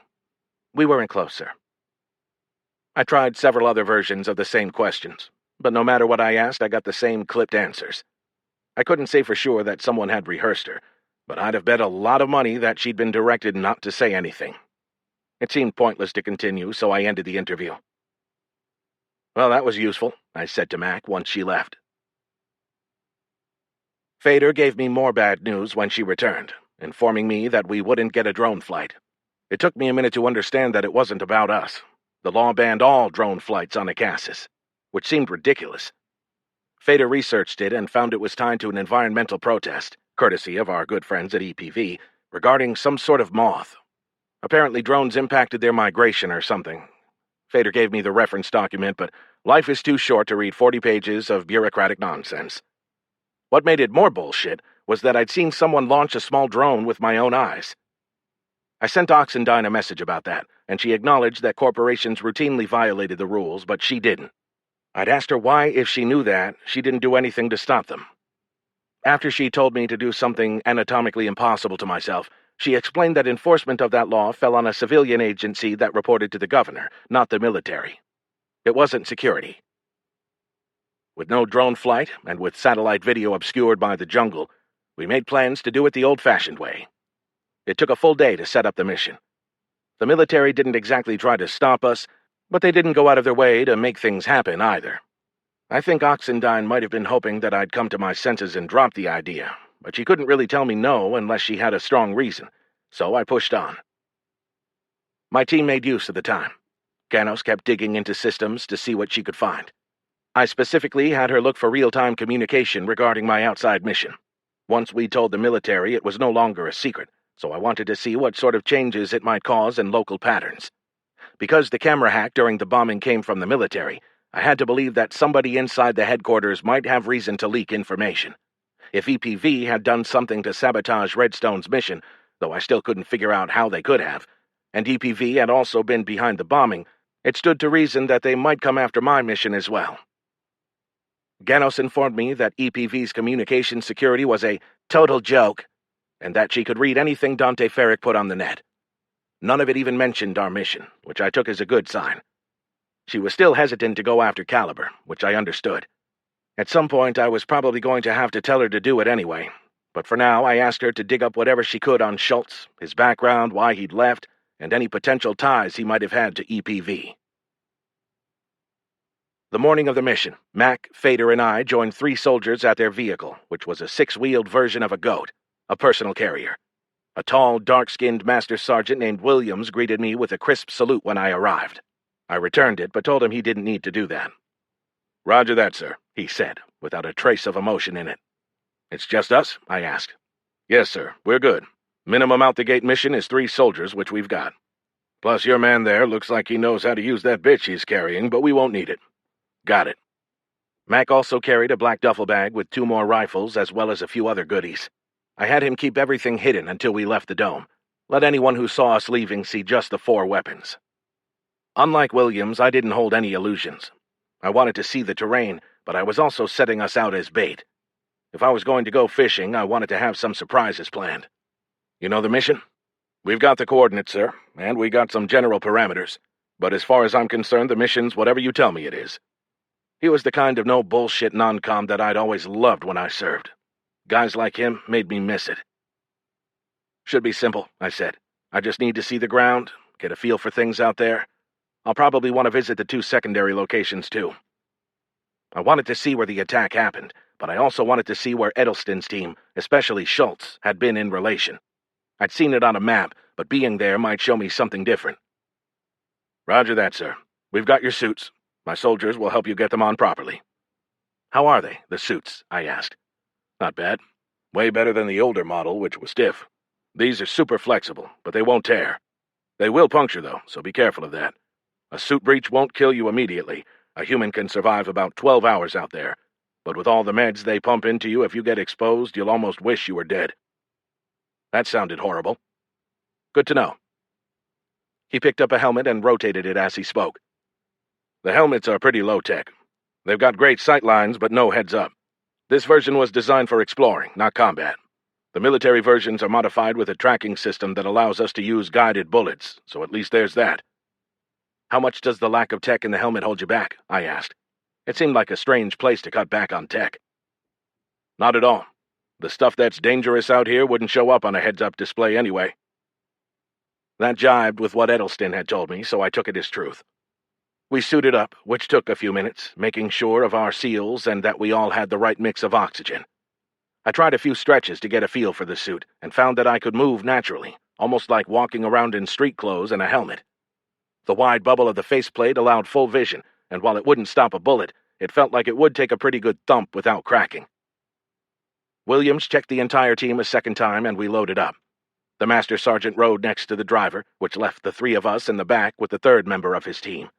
We weren't close, sir. I tried several other versions of the same questions, but no matter what I asked, I got the same clipped answers. I couldn't say for sure that someone had rehearsed her, but I'd have bet a lot of money that she'd been directed not to say anything. It seemed pointless to continue, so I ended the interview. Well, that was useful, I said to Mac once she left. Fader gave me more bad news when she returned, informing me that we wouldn't get a drone flight. It took me a minute to understand that it wasn't about us. The law banned all drone flights on Acasis, which seemed ridiculous. Fader researched it and found it was tied to an environmental protest, courtesy of our good friends at EPV, regarding some sort of moth. Apparently drones impacted their migration or something. Fader gave me the reference document, but Life is too short to read 40 pages of bureaucratic nonsense. What made it more bullshit was that I'd seen someone launch a small drone with my own eyes. I sent Oxendine a message about that, and she acknowledged that corporations routinely violated the rules, but she didn't. I'd asked her why, if she knew that, she didn't do anything to stop them. After she told me to do something anatomically impossible to myself, she explained that enforcement of that law fell on a civilian agency that reported to the governor, not the military. It wasn't security. With no drone flight, and with satellite video obscured by the jungle, we made plans to do it the old-fashioned way. It took a full day to set up the mission. The military didn't exactly try to stop us, but they didn't go out of their way to make things happen either. I think Oxendine might have been hoping that I'd come to my senses and drop the idea, but she couldn't really tell me no unless she had a strong reason, so I pushed on. My team made use of the time. Ganos kept digging into systems to see what she could find. I specifically had her look for real-time communication regarding my outside mission. Once we told the military, it was no longer a secret, so I wanted to see what sort of changes it might cause in local patterns. Because the camera hack during the bombing came from the military, I had to believe that somebody inside the headquarters might have reason to leak information. If EPV had done something to sabotage Redstone's mission, though I still couldn't figure out how they could have, and EPV had also been behind the bombing, it stood to reason that they might come after my mission as well. Ganos informed me that EPV's communication security was a total joke, and that she could read anything Dante Ferrick put on the net. None of it even mentioned our mission, which I took as a good sign. She was still hesitant to go after Caliber, which I understood. At some point, I was probably going to have to tell her to do it anyway, but for now I asked her to dig up whatever she could on Schultz, his background, why he'd left, and any potential ties he might have had to EPV. The morning of the mission, Mac, Fader, and I joined 3 soldiers at their vehicle, which was a 6-wheeled version of a goat, a personal carrier. A tall, dark-skinned master sergeant named Williams greeted me with a crisp salute when I arrived. I returned it, but told him he didn't need to do that. "Roger that, sir," he said, without a trace of emotion in it. "It's just us?" I asked. "Yes, sir, we're good. Minimum out-the-gate mission is 3 soldiers, which we've got. Plus, your man there looks like he knows how to use that bitch he's carrying, but we won't need it." "Got it." Mac also carried a black duffel bag with 2 more rifles as well as a few other goodies. I had him keep everything hidden until we left the dome. Let anyone who saw us leaving see just the 4 weapons. Unlike Williams, I didn't hold any illusions. I wanted to see the terrain, but I was also setting us out as bait. If I was going to go fishing, I wanted to have some surprises planned. "You know the mission?" "We've got the coordinates, sir, and we got some general parameters. But as far as I'm concerned, the mission's whatever you tell me it is." He was the kind of no-bullshit non-com that I'd always loved when I served. Guys like him made me miss it. "Should be simple," I said. "I just need to see the ground, get a feel for things out there. I'll probably want to visit the 2 secondary locations, too." I wanted to see where the attack happened, but I also wanted to see where Edelston's team, especially Schultz, had been in relation. I'd seen it on a map, but being there might show me something different. "Roger that, sir. We've got your suits. My soldiers will help you get them on properly." "How are they, the suits?" I asked. "Not bad. Way better than the older model, which was stiff. These are super flexible, but they won't tear. They will puncture, though, so be careful of that. A suit breach won't kill you immediately. A human can survive about 12 hours out there. But with all the meds they pump into you, if you get exposed, you'll almost wish you were dead." That sounded horrible. "Good to know." He picked up a helmet and rotated it as he spoke. "The helmets are pretty low-tech. They've got great sight lines, but no heads-up. This version was designed for exploring, not combat. The military versions are modified with a tracking system that allows us to use guided bullets, so at least there's that." "How much does the lack of tech in the helmet hold you back?" I asked. It seemed like a strange place to cut back on tech. "Not at all. The stuff that's dangerous out here wouldn't show up on a heads-up display anyway." That jibed with what Edelston had told me, so I took it as truth. We suited up, which took a few minutes, making sure of our seals and that we all had the right mix of oxygen. I tried a few stretches to get a feel for the suit, and found that I could move naturally, almost like walking around in street clothes and a helmet. The wide bubble of the faceplate allowed full vision, and while it wouldn't stop a bullet, it felt like it would take a pretty good thump without cracking. Williams checked the entire team a second time, and we loaded up. The Master Sergeant rode next to the driver, which left the 3 of us in the back with the 3rd member of his team.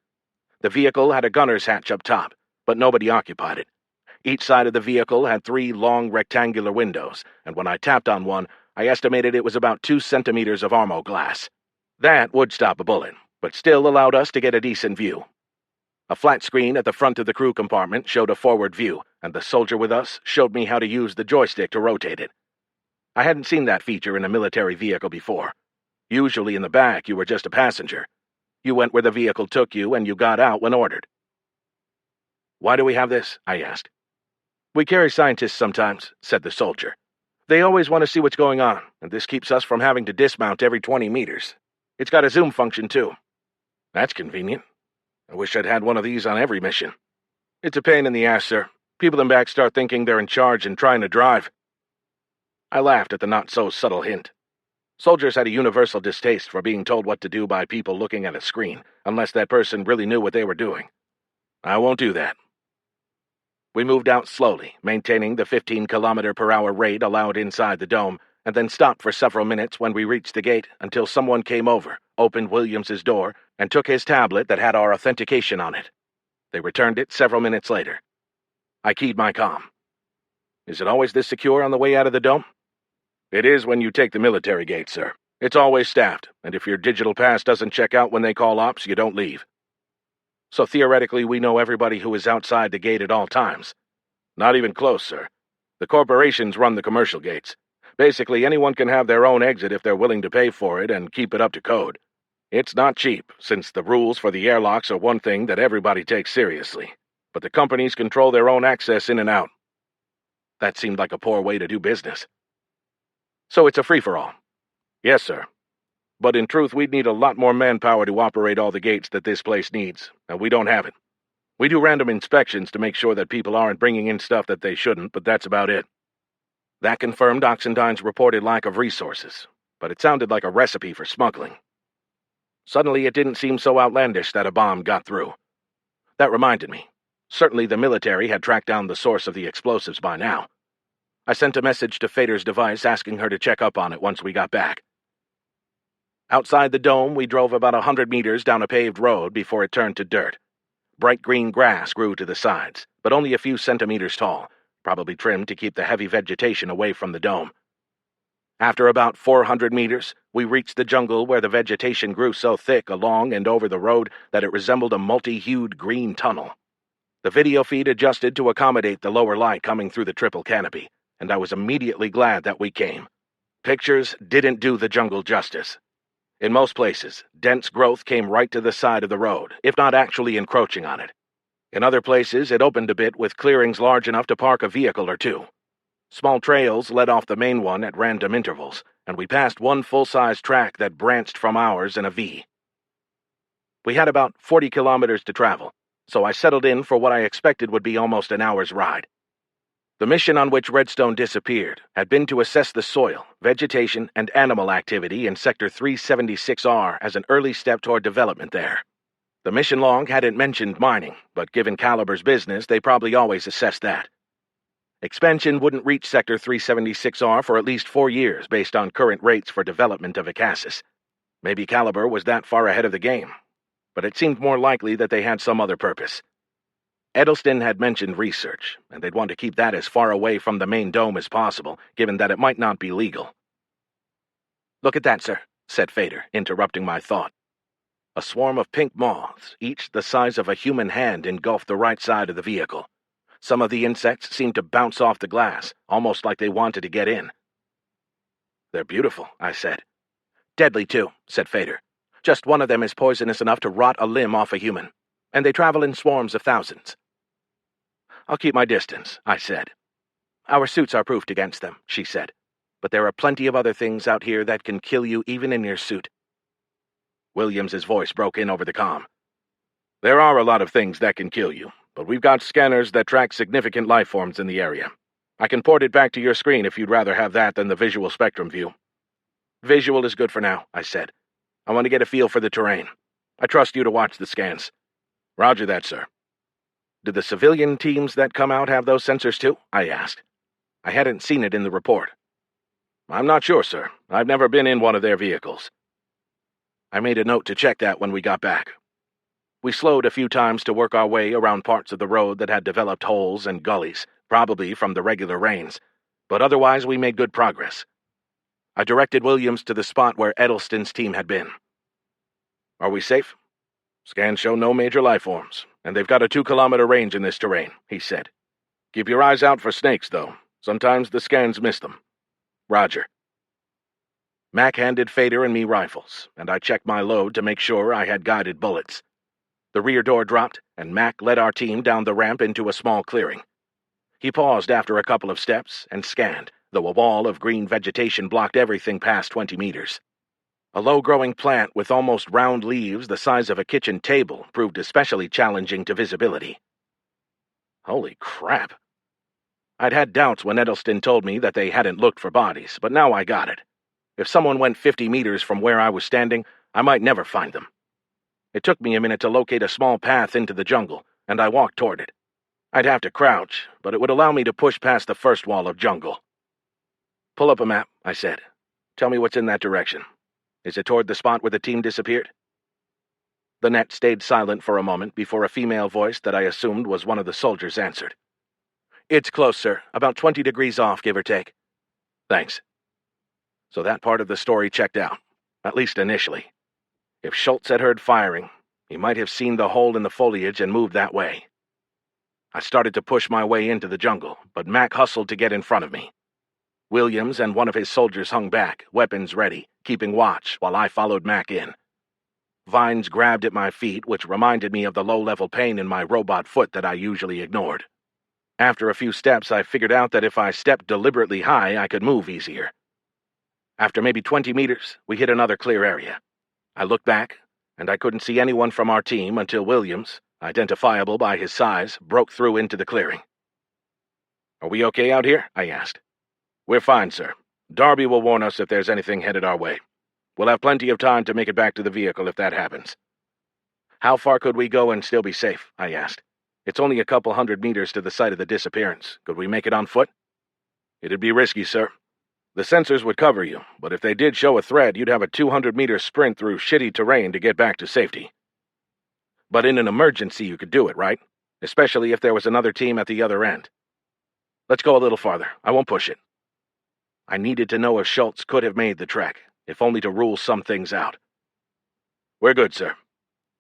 The vehicle had a gunner's hatch up top, but nobody occupied it. Each side of the vehicle had 3 long rectangular windows, and when I tapped on one, I estimated it was about 2 centimeters of armor glass. That would stop a bullet, but still allowed us to get a decent view. A flat screen at the front of the crew compartment showed a forward view, and the soldier with us showed me how to use the joystick to rotate it. I hadn't seen that feature in a military vehicle before. Usually in the back, you were just a passenger. You went where the vehicle took you, and you got out when ordered. "Why do we have this?" I asked. "We carry scientists sometimes," said the soldier. "They always want to see what's going on, and this keeps us from having to dismount every 20 meters. It's got a zoom function, too." "That's convenient. I wish I'd had one of these on every mission." "It's a pain in the ass, sir. People in back start thinking they're in charge and trying to drive." I laughed at the not-so-subtle hint. Soldiers had a universal distaste for being told what to do by people looking at a screen, unless that person really knew what they were doing. "I won't do that." We moved out slowly, maintaining the 15-kilometer-per-hour rate allowed inside the dome, and then stopped for several minutes when we reached the gate until someone came over, opened Williams's door, and took his tablet that had our authentication on it. They returned it several minutes later. I keyed my comm. "Is it always this secure on the way out of the dome?" "It is when you take the military gate, sir. It's always staffed, and if your digital pass doesn't check out when they call ops, you don't leave." "So theoretically we know everybody who is outside the gate at all times?" "Not even close, sir. The corporations run the commercial gates. Basically, anyone can have their own exit if they're willing to pay for it and keep it up to code. It's not cheap, since the rules for the airlocks are one thing that everybody takes seriously, but the companies control their own access in and out." That seemed like a poor way to do business. "So it's a free-for-all?" "Yes, sir. But in truth, we'd need a lot more manpower to operate all the gates that this place needs, and we don't have it. We do random inspections to make sure that people aren't bringing in stuff that they shouldn't, but that's about it." That confirmed Oxendine's reported lack of resources, but it sounded like a recipe for smuggling. Suddenly, it didn't seem so outlandish that a bomb got through. That reminded me. Certainly the military had tracked down the source of the explosives by now. I sent a message to Fader's device asking her to check up on it once we got back. Outside the dome, we drove about 100 meters down a paved road before it turned to dirt. Bright green grass grew to the sides, but only a few centimeters tall, probably trimmed to keep the heavy vegetation away from the dome. After about 400 meters, we reached the jungle where the vegetation grew so thick along and over the road that it resembled a multi-hued green tunnel. The video feed adjusted to accommodate the lower light coming through the triple canopy, and I was immediately glad that we came. Pictures didn't do the jungle justice. In most places, dense growth came right to the side of the road, if not actually encroaching on it. In other places, it opened a bit with clearings large enough to park a vehicle or two. Small trails led off the main one at random intervals, and we passed one full-size track that branched from ours in a V. We had about 40 kilometers to travel, so I settled in for what I expected would be almost an hour's ride. The mission on which Redstone disappeared had been to assess the soil, vegetation, and animal activity in Sector 376R as an early step toward development there. The mission log hadn't mentioned mining, but given Caliber's business, they probably always assessed that. Expansion wouldn't reach Sector 376R for at least 4 years based on current rates for development of Acasis. Maybe Caliber was that far ahead of the game, but it seemed more likely that they had some other purpose. Edelston had mentioned research, and they'd want to keep that as far away from the main dome as possible, given that it might not be legal. "Look at that, sir," said Fader, interrupting my thought. A swarm of pink moths, each the size of a human hand, engulfed the right side of the vehicle. Some of the insects seemed to bounce off the glass, almost like they wanted to get in. "They're beautiful," I said. "Deadly, too," said Fader. "Just one of them is poisonous enough to rot a limb off a human, and they travel in swarms of thousands." "I'll keep my distance," I said. "Our suits are proofed against them," she said, "but there are plenty of other things out here that can kill you even in your suit." Williams's voice broke in over the comm. "There are a lot of things that can kill you, but we've got scanners that track significant life forms in the area. I can port it back to your screen if you'd rather have that than the visual spectrum view." "Visual is good for now," I said. "I want to get a feel for the terrain. I trust you to watch the scans." "Roger that, sir." "Did the civilian teams that come out have those sensors too?" I asked. I hadn't seen it in the report. "I'm not sure, sir. I've never been in one of their vehicles." I made a note to check that when we got back. We slowed a few times to work our way around parts of the road that had developed holes and gullies, probably from the regular rains, but otherwise we made good progress. I directed Williams to the spot where Edelston's team had been. "Are we safe?" "Scans show no major life forms, and they've got a 2-kilometer range in this terrain," he said. "Keep your eyes out for snakes, though. Sometimes the scans miss them." "Roger." Mac handed Fader and me rifles, and I checked my load to make sure I had guided bullets. The rear door dropped, and Mac led our team down the ramp into a small clearing. He paused after a couple of steps and scanned, though a wall of green vegetation blocked everything past 20 meters. A low-growing plant with almost round leaves the size of a kitchen table proved especially challenging to visibility. Holy crap! I'd had doubts when Edelston told me that they hadn't looked for bodies, but now I got it. If someone went 50 meters from where I was standing, I might never find them. It took me a minute to locate a small path into the jungle, and I walked toward it. I'd have to crouch, but it would allow me to push past the first wall of jungle. "Pull up a map," I said. "Tell me what's in that direction. Is it toward the spot where the team disappeared?" The net stayed silent for a moment before a female voice that I assumed was one of the soldiers answered. "It's close, sir. About 20 degrees off, give or take." "Thanks." So that part of the story checked out, at least initially. If Schultz had heard firing, he might have seen the hole in the foliage and moved that way. I started to push my way into the jungle, but Mac hustled to get in front of me. Williams and one of his soldiers hung back, weapons ready, keeping watch while I followed Mac in. Vines grabbed at my feet, which reminded me of the low-level pain in my robot foot that I usually ignored. After a few steps, I figured out that if I stepped deliberately high, I could move easier. After maybe 20 meters, we hit another clear area. I looked back, and I couldn't see anyone from our team until Williams, identifiable by his size, broke through into the clearing. "Are we okay out here?" I asked. "We're fine, sir. Darby will warn us if there's anything headed our way. We'll have plenty of time to make it back to the vehicle if that happens." "How far could we go and still be safe?" I asked. "It's only a couple 100 meters to the site of the disappearance. Could we make it on foot?" "It'd be risky, sir. The sensors would cover you, but if they did show a threat, you'd have a 200-meter sprint through shitty terrain to get back to safety. But in an emergency, you could do it, right? Especially if there was another team at the other end. Let's go a little farther. I won't push it." I needed to know if Schultz could have made the trek, if only to rule some things out. "We're good, sir."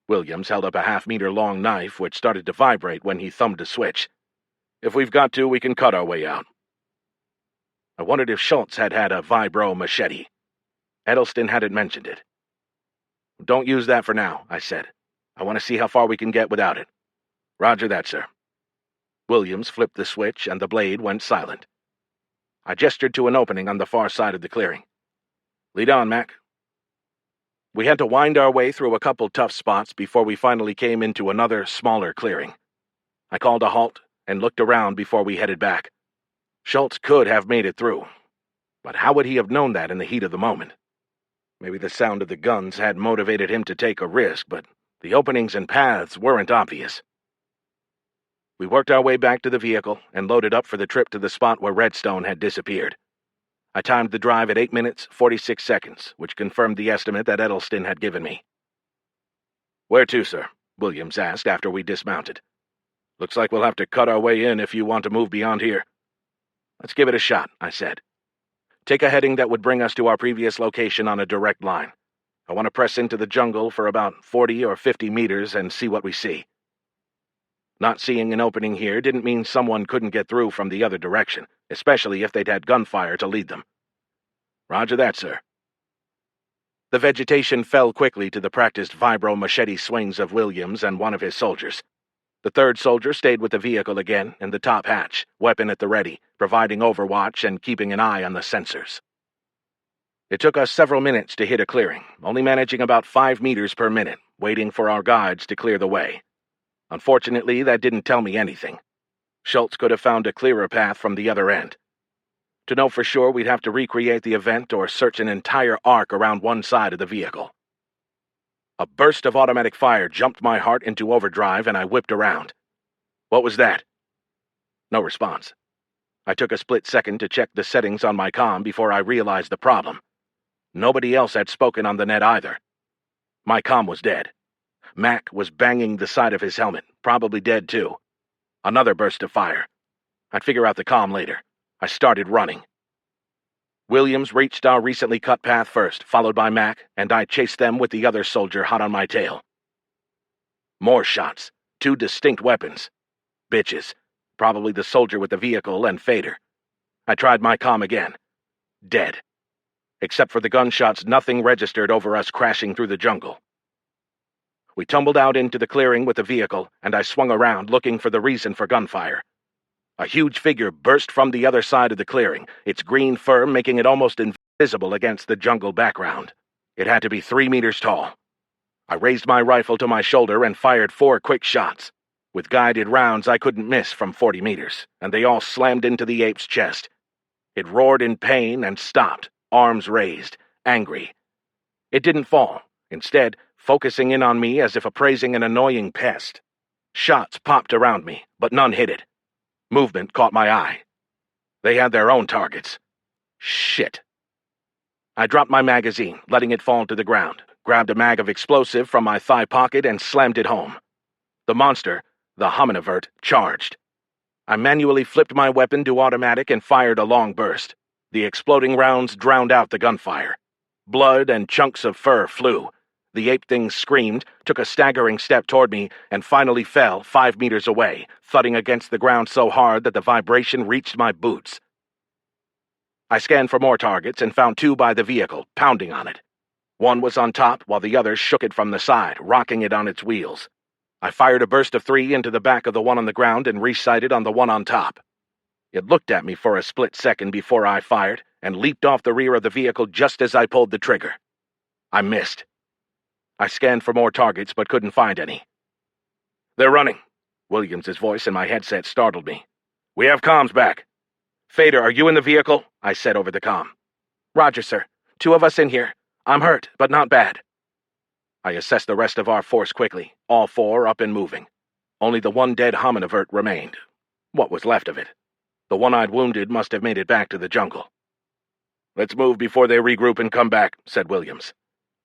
Williams held up a half-meter-long knife which started to vibrate when he thumbed a switch. "If we've got to, we can cut our way out." I wondered if Schultz had a vibro machete. Edelston hadn't mentioned it. "Don't use that for now," I said. "I want to see how far we can get without it." "Roger that, sir." Williams flipped the switch and the blade went silent. I gestured to an opening on the far side of the clearing. "Lead on, Mac." We had to wind our way through a couple tough spots before we finally came into another, smaller clearing. I called a halt and looked around before we headed back. Schultz could have made it through, but how would he have known that in the heat of the moment? Maybe the sound of the guns had motivated him to take a risk, but the openings and paths weren't obvious. We worked our way back to the vehicle and loaded up for the trip to the spot where Redstone had disappeared. I timed the drive at 8 minutes, 46 seconds, which confirmed the estimate that Edelston had given me. "Where to, sir?" Williams asked after we dismounted. "Looks like we'll have to cut our way in if you want to move beyond here." "Let's give it a shot," I said. "Take a heading that would bring us to our previous location on a direct line. I want to press into the jungle for about 40 or 50 meters and see what we see." Not seeing an opening here didn't mean someone couldn't get through from the other direction, especially if they'd had gunfire to lead them. "Roger that, sir." The vegetation fell quickly to the practiced vibro machete swings of Williams and one of his soldiers. The third soldier stayed with the vehicle again in the top hatch, weapon at the ready, providing overwatch and keeping an eye on the sensors. It took us several minutes to hit a clearing, only managing about 5 meters per minute, waiting for our guides to clear the way. Unfortunately, that didn't tell me anything. Schultz could have found a clearer path from the other end. To know for sure, we'd have to recreate the event or search an entire arc around one side of the vehicle. A burst of automatic fire jumped my heart into overdrive and I whipped around. "What was that?" No response. I took a split second to check the settings on my comm before I realized the problem. Nobody else had spoken on the net either. My comm was dead. Mac was banging the side of his helmet, probably dead too. Another burst of fire. I'd figure out the comm later. I started running. Williams reached our recently cut path first, followed by Mac, and I chased them with the other soldier hot on my tail. More shots. 2 distinct weapons. Bitches. Probably the soldier with the vehicle and Fader. I tried my comm again. Dead. Except for the gunshots, nothing registered over us crashing through the jungle. We tumbled out into the clearing with the vehicle, and I swung around, looking for the reason for gunfire. A huge figure burst from the other side of the clearing, its green fur making it almost invisible against the jungle background. It had to be 3 meters tall. I raised my rifle to my shoulder and fired 4 quick shots. With guided rounds I couldn't miss from 40 meters, and they all slammed into the ape's chest. It roared in pain and stopped, arms raised, angry. It didn't fall, instead focusing in on me as if appraising an annoying pest. Shots popped around me, but none hit it. Movement caught my eye. They had their own targets. Shit. I dropped my magazine, letting it fall to the ground, grabbed a mag of explosive from my thigh pocket and slammed it home. The monster, the hominivert, charged. I manually flipped my weapon to automatic and fired a long burst. The exploding rounds drowned out the gunfire. Blood and chunks of fur flew. The ape thing screamed, took a staggering step toward me, and finally fell 5 meters away, thudding against the ground so hard that the vibration reached my boots. I scanned for more targets and found 2 by the vehicle, pounding on it. One was on top, while the other shook it from the side, rocking it on its wheels. I fired a burst of 3 into the back of the one on the ground and resighted on the one on top. It looked at me for a split second before I fired, and leaped off the rear of the vehicle just as I pulled the trigger. I missed. I scanned for more targets, but couldn't find any. "They're running." Williams's voice in my headset startled me. "We have comms back." "Fader, are you in the vehicle?" I said over the comm. "Roger, sir. 2 of us in here. I'm hurt, but not bad." I assessed the rest of our force quickly, all 4 up and moving. Only the one dead hominivert remained. What was left of it? The one I'd wounded must have made it back to the jungle. "Let's move before they regroup and come back," said Williams.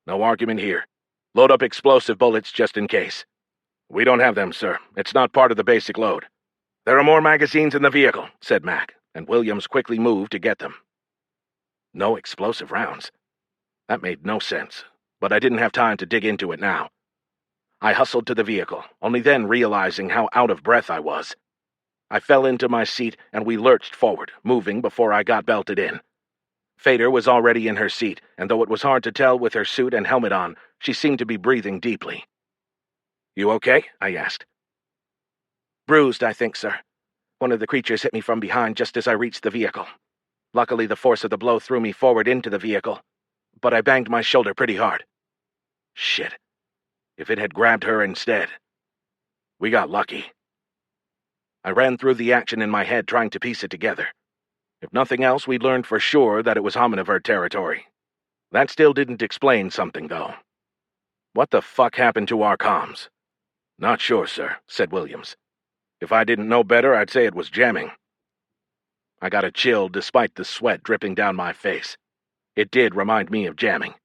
"No argument here. Load up explosive bullets just in case." "We don't have them, sir. It's not part of the basic load." "There are more magazines in the vehicle," said Mac, and Williams quickly moved to get them. No explosive rounds. That made no sense, but I didn't have time to dig into it now. I hustled to the vehicle, only then realizing how out of breath I was. I fell into my seat and we lurched forward, moving before I got belted in. Fader was already in her seat, and though it was hard to tell with her suit and helmet on, she seemed to be breathing deeply. "You okay?" I asked. "Bruised, I think, sir. One of the creatures hit me from behind just as I reached the vehicle. Luckily, the force of the blow threw me forward into the vehicle, but I banged my shoulder pretty hard." Shit. If it had grabbed her instead. We got lucky. I ran through the action in my head, trying to piece it together. If nothing else, we'd learned for sure that it was hominivert territory. That still didn't explain something, though. What the fuck happened to our comms? "Not sure, sir," said Williams. "If I didn't know better, I'd say it was jamming." I got a chill despite the sweat dripping down my face. It did remind me of jamming.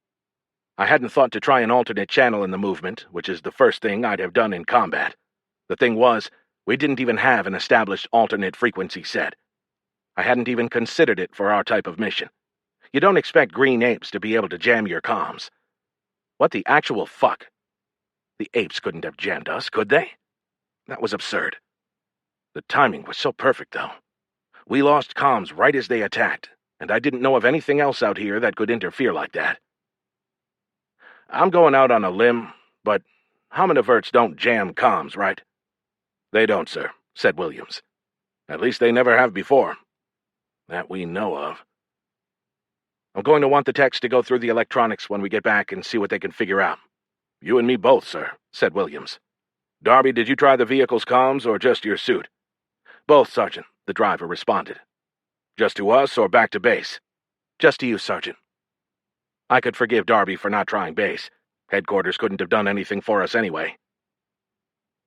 I hadn't thought to try an alternate channel in the movement, which is the first thing I'd have done in combat. The thing was, we didn't even have an established alternate frequency set. I hadn't even considered it for our type of mission. You don't expect green apes to be able to jam your comms. What the actual fuck? The apes couldn't have jammed us, could they? That was absurd. The timing was so perfect, though. We lost comms right as they attacked, and I didn't know of anything else out here that could interfere like that. I'm going out on a limb, but hominiverts don't jam comms, right? "They don't, sir," said Williams. "At least they never have before. That we know of. I'm going to want the techs to go through the electronics when we get back and see what they can figure out." "You and me both, sir," said Williams. "Darby, did you try the vehicle's comms or just your suit?" "Both, Sergeant," the driver responded. "Just to us or back to base?" "Just to you, Sergeant." I could forgive Darby for not trying base. Headquarters couldn't have done anything for us anyway.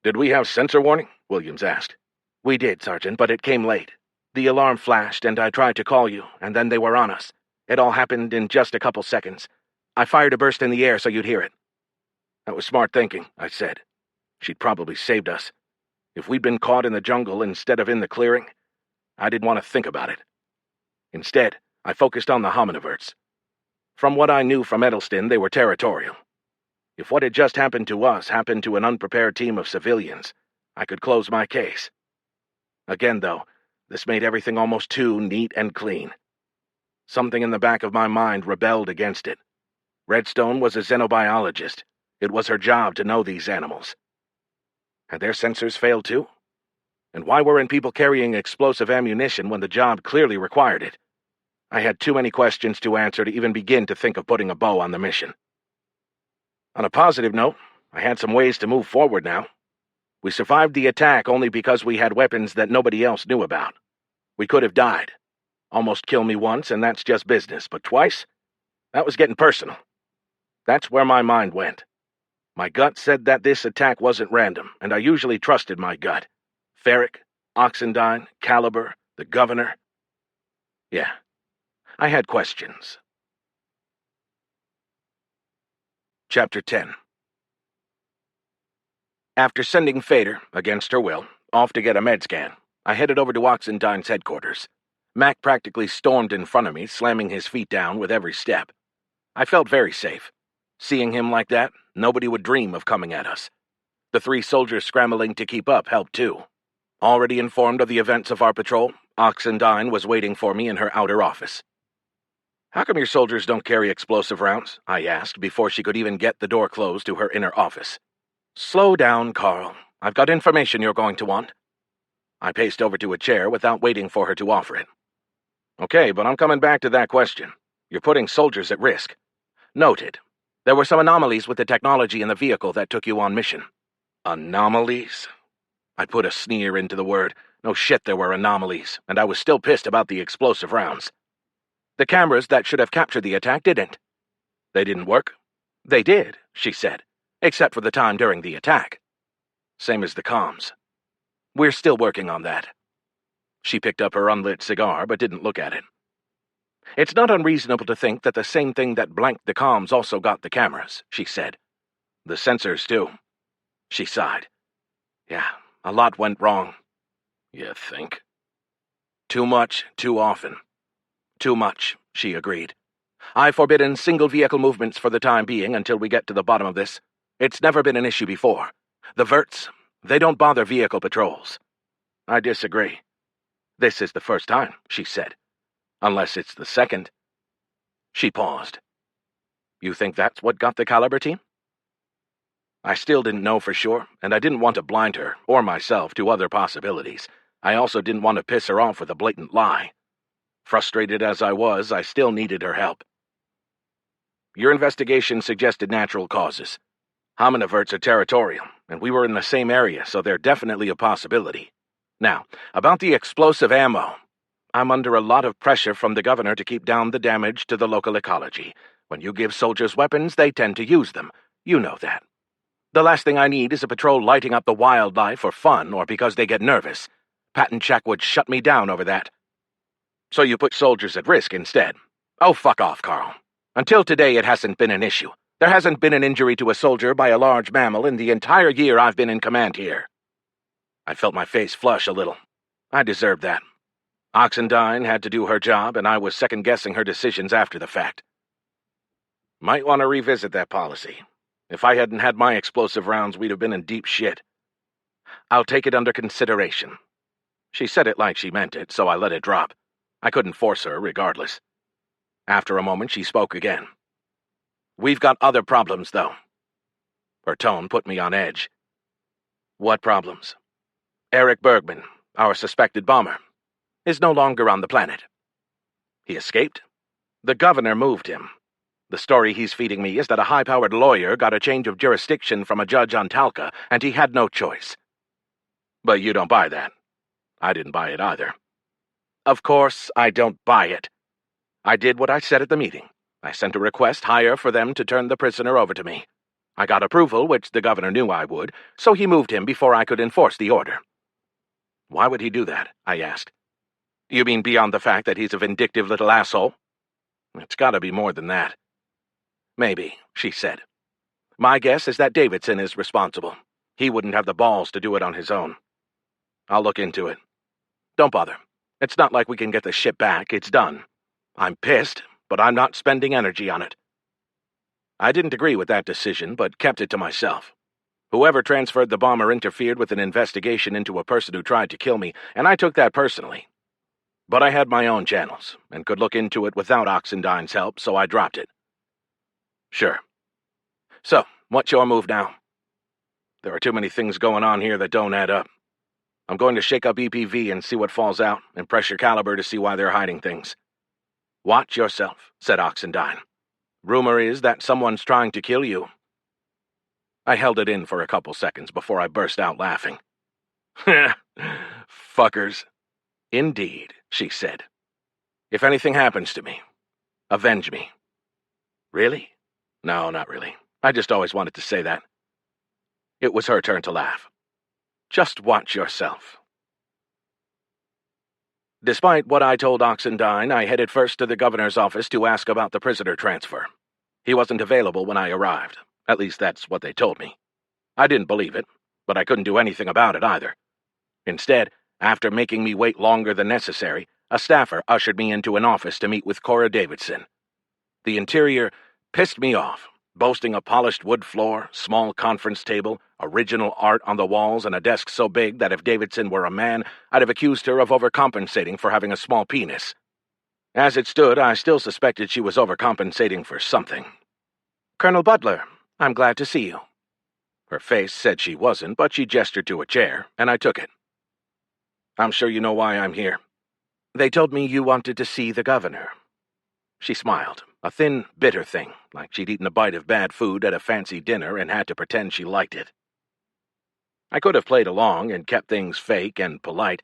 "Did we have sensor warning?" Williams asked. "We did, Sergeant, but it came late. The alarm flashed, and I tried to call you, and then they were on us. It all happened in just a couple seconds. I fired a burst in the air so you'd hear it." That was smart thinking, I said. She'd probably saved us. If we'd been caught in the jungle instead of in the clearing, I didn't want to think about it. Instead, I focused on the hominiverts. From what I knew from Edelston, they were territorial. If what had just happened to us happened to an unprepared team of civilians, I could close my case. Again, though, this made everything almost too neat and clean. Something in the back of my mind rebelled against it. Redstone was a xenobiologist. It was her job to know these animals. Had their sensors failed too? And why weren't people carrying explosive ammunition when the job clearly required it? I had too many questions to answer to even begin to think of putting a bow on the mission. On a positive note, I had some ways to move forward now. We survived the attack only because we had weapons that nobody else knew about. We could have died. Almost killed me once, and that's just business, but twice? That was getting personal. That's where my mind went. My gut said that this attack wasn't random, and I usually trusted my gut. Ferric, Oxendine, Caliber, the governor. Yeah, I had questions. Chapter 10. After sending Fader, against her will, off to get a med scan, I headed over to Oxendine's headquarters. Mac practically stormed in front of me, slamming his feet down with every step. I felt very safe. Seeing him like that, nobody would dream of coming at us. The 3 soldiers scrambling to keep up helped too. Already informed of the events of our patrol, Oxendine was waiting for me in her outer office. "How come your soldiers don't carry explosive rounds?" I asked before she could even get the door closed to her inner office. "Slow down, Carl. I've got information you're going to want." I paced over to a chair without waiting for her to offer it. "Okay, but I'm coming back to that question. You're putting soldiers at risk." "Noted. There were some anomalies with the technology in the vehicle that took you on mission." "Anomalies?" I put a sneer into the word. No shit there were anomalies, and I was still pissed about the explosive rounds. "The cameras that should have captured the attack didn't." "They didn't work?" "They did," she said, "except for the time during the attack." "Same as the comms." "We're still working on that." She picked up her unlit cigar but didn't look at it. "It's not unreasonable to think that the same thing that blanked the comms also got the cameras," she said. "The sensors, too." She sighed. "Yeah, a lot went wrong." "You think?" "Too much, too often." "Too much," she agreed. "I've forbidden single-vehicle movements for the time being until we get to the bottom of this. It's never been an issue before. The Verts, they don't bother vehicle patrols." "I disagree." "This is the first time," she said. "Unless it's the second." She paused. "You think that's what got the Caliber team?" I still didn't know for sure, and I didn't want to blind her, or myself, to other possibilities. I also didn't want to piss her off with a blatant lie. Frustrated as I was, I still needed her help. "Your investigation suggested natural causes. Hominiverts are territorial, and we were in the same area, so they're definitely a possibility. Now, about the explosive ammo. I'm under a lot of pressure from the governor to keep down the damage to the local ecology. When you give soldiers weapons, they tend to use them. You know that. The last thing I need is a patrol lighting up the wildlife for fun or because they get nervous. Pat and Jack would shut me down over that." "So you put soldiers at risk instead?" "Oh, fuck off, Carl. Until today, it hasn't been an issue. There hasn't been an injury to a soldier by a large mammal in the entire year I've been in command here." I felt my face flush a little. I deserved that. Oxendine had to do her job, and I was second-guessing her decisions after the fact. "Might want to revisit that policy. If I hadn't had my explosive rounds, we'd have been in deep shit." "I'll take it under consideration." She said it like she meant it, so I let it drop. I couldn't force her, regardless. After a moment, she spoke again. "We've got other problems, though." Her tone put me on edge. "What problems?" "Eric Bergman, our suspected bomber, is no longer on the planet." "He escaped?" "The governor moved him. The story he's feeding me is that a high-powered lawyer got a change of jurisdiction from a judge on Talca, and he had no choice." "But you don't buy that." I didn't buy it either. "Of course I don't buy it. I did what I said at the meeting. I sent a request higher for them to turn the prisoner over to me. I got approval, which the governor knew I would, so he moved him before I could enforce the order." "Why would he do that?" I asked. "You mean beyond the fact that he's a vindictive little asshole?" "It's gotta be more than that." "Maybe," she said. My guess is that Davidson is responsible. He wouldn't have the balls to do it on his own. I'll look into it. Don't bother. It's not like we can get the ship back. It's done. I'm pissed, but I'm not spending energy on it. I didn't agree with that decision, but kept it to myself. Whoever transferred the bomber interfered with an investigation into a person who tried to kill me, and I took that personally. But I had my own channels, and could look into it without Oxendine's help, so I dropped it. Sure. So, what's your move now? There are too many things going on here that don't add up. I'm going to shake up EPV and see what falls out, and pressure Caliber to see why they're hiding things. Watch yourself, said Oxendine. Rumor is that someone's trying to kill you. I held it in for a couple seconds before I burst out laughing. Fuckers. Indeed, she said. If anything happens to me, avenge me. Really? No, not really. I just always wanted to say that. It was her turn to laugh. Just watch yourself. Despite what I told Oxendine, I headed first to the governor's office to ask about the prisoner transfer. He wasn't available when I arrived. At least that's what they told me. I didn't believe it, but I couldn't do anything about it either. Instead, after making me wait longer than necessary, a staffer ushered me into an office to meet with Cora Davidson. The interior pissed me off, boasting a polished wood floor, small conference table, original art on the walls, and a desk so big that if Davidson were a man, I'd have accused her of overcompensating for having a small penis. As it stood, I still suspected she was overcompensating for something. "Colonel Butler, I'm glad to see you." Her face said she wasn't, but she gestured to a chair, and I took it. "I'm sure you know why I'm here. They told me you wanted to see the governor." She smiled, a thin, bitter thing, like she'd eaten a bite of bad food at a fancy dinner and had to pretend she liked it. I could have played along and kept things fake and polite,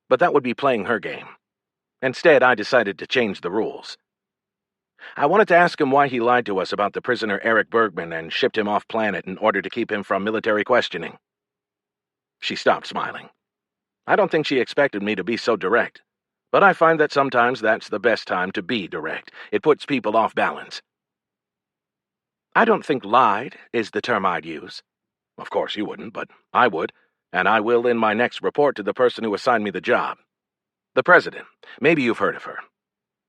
but that would be playing her game. Instead, I decided to change the rules. I wanted to ask him why he lied to us about the prisoner Eric Bergman and shipped him off planet in order to keep him from military questioning. She stopped smiling. I don't think she expected me to be so direct, but I find that sometimes that's the best time to be direct. It puts people off balance. I don't think lied is the term I'd use. Of course you wouldn't, but I would, and I will in my next report to the person who assigned me the job. The president. Maybe you've heard of her.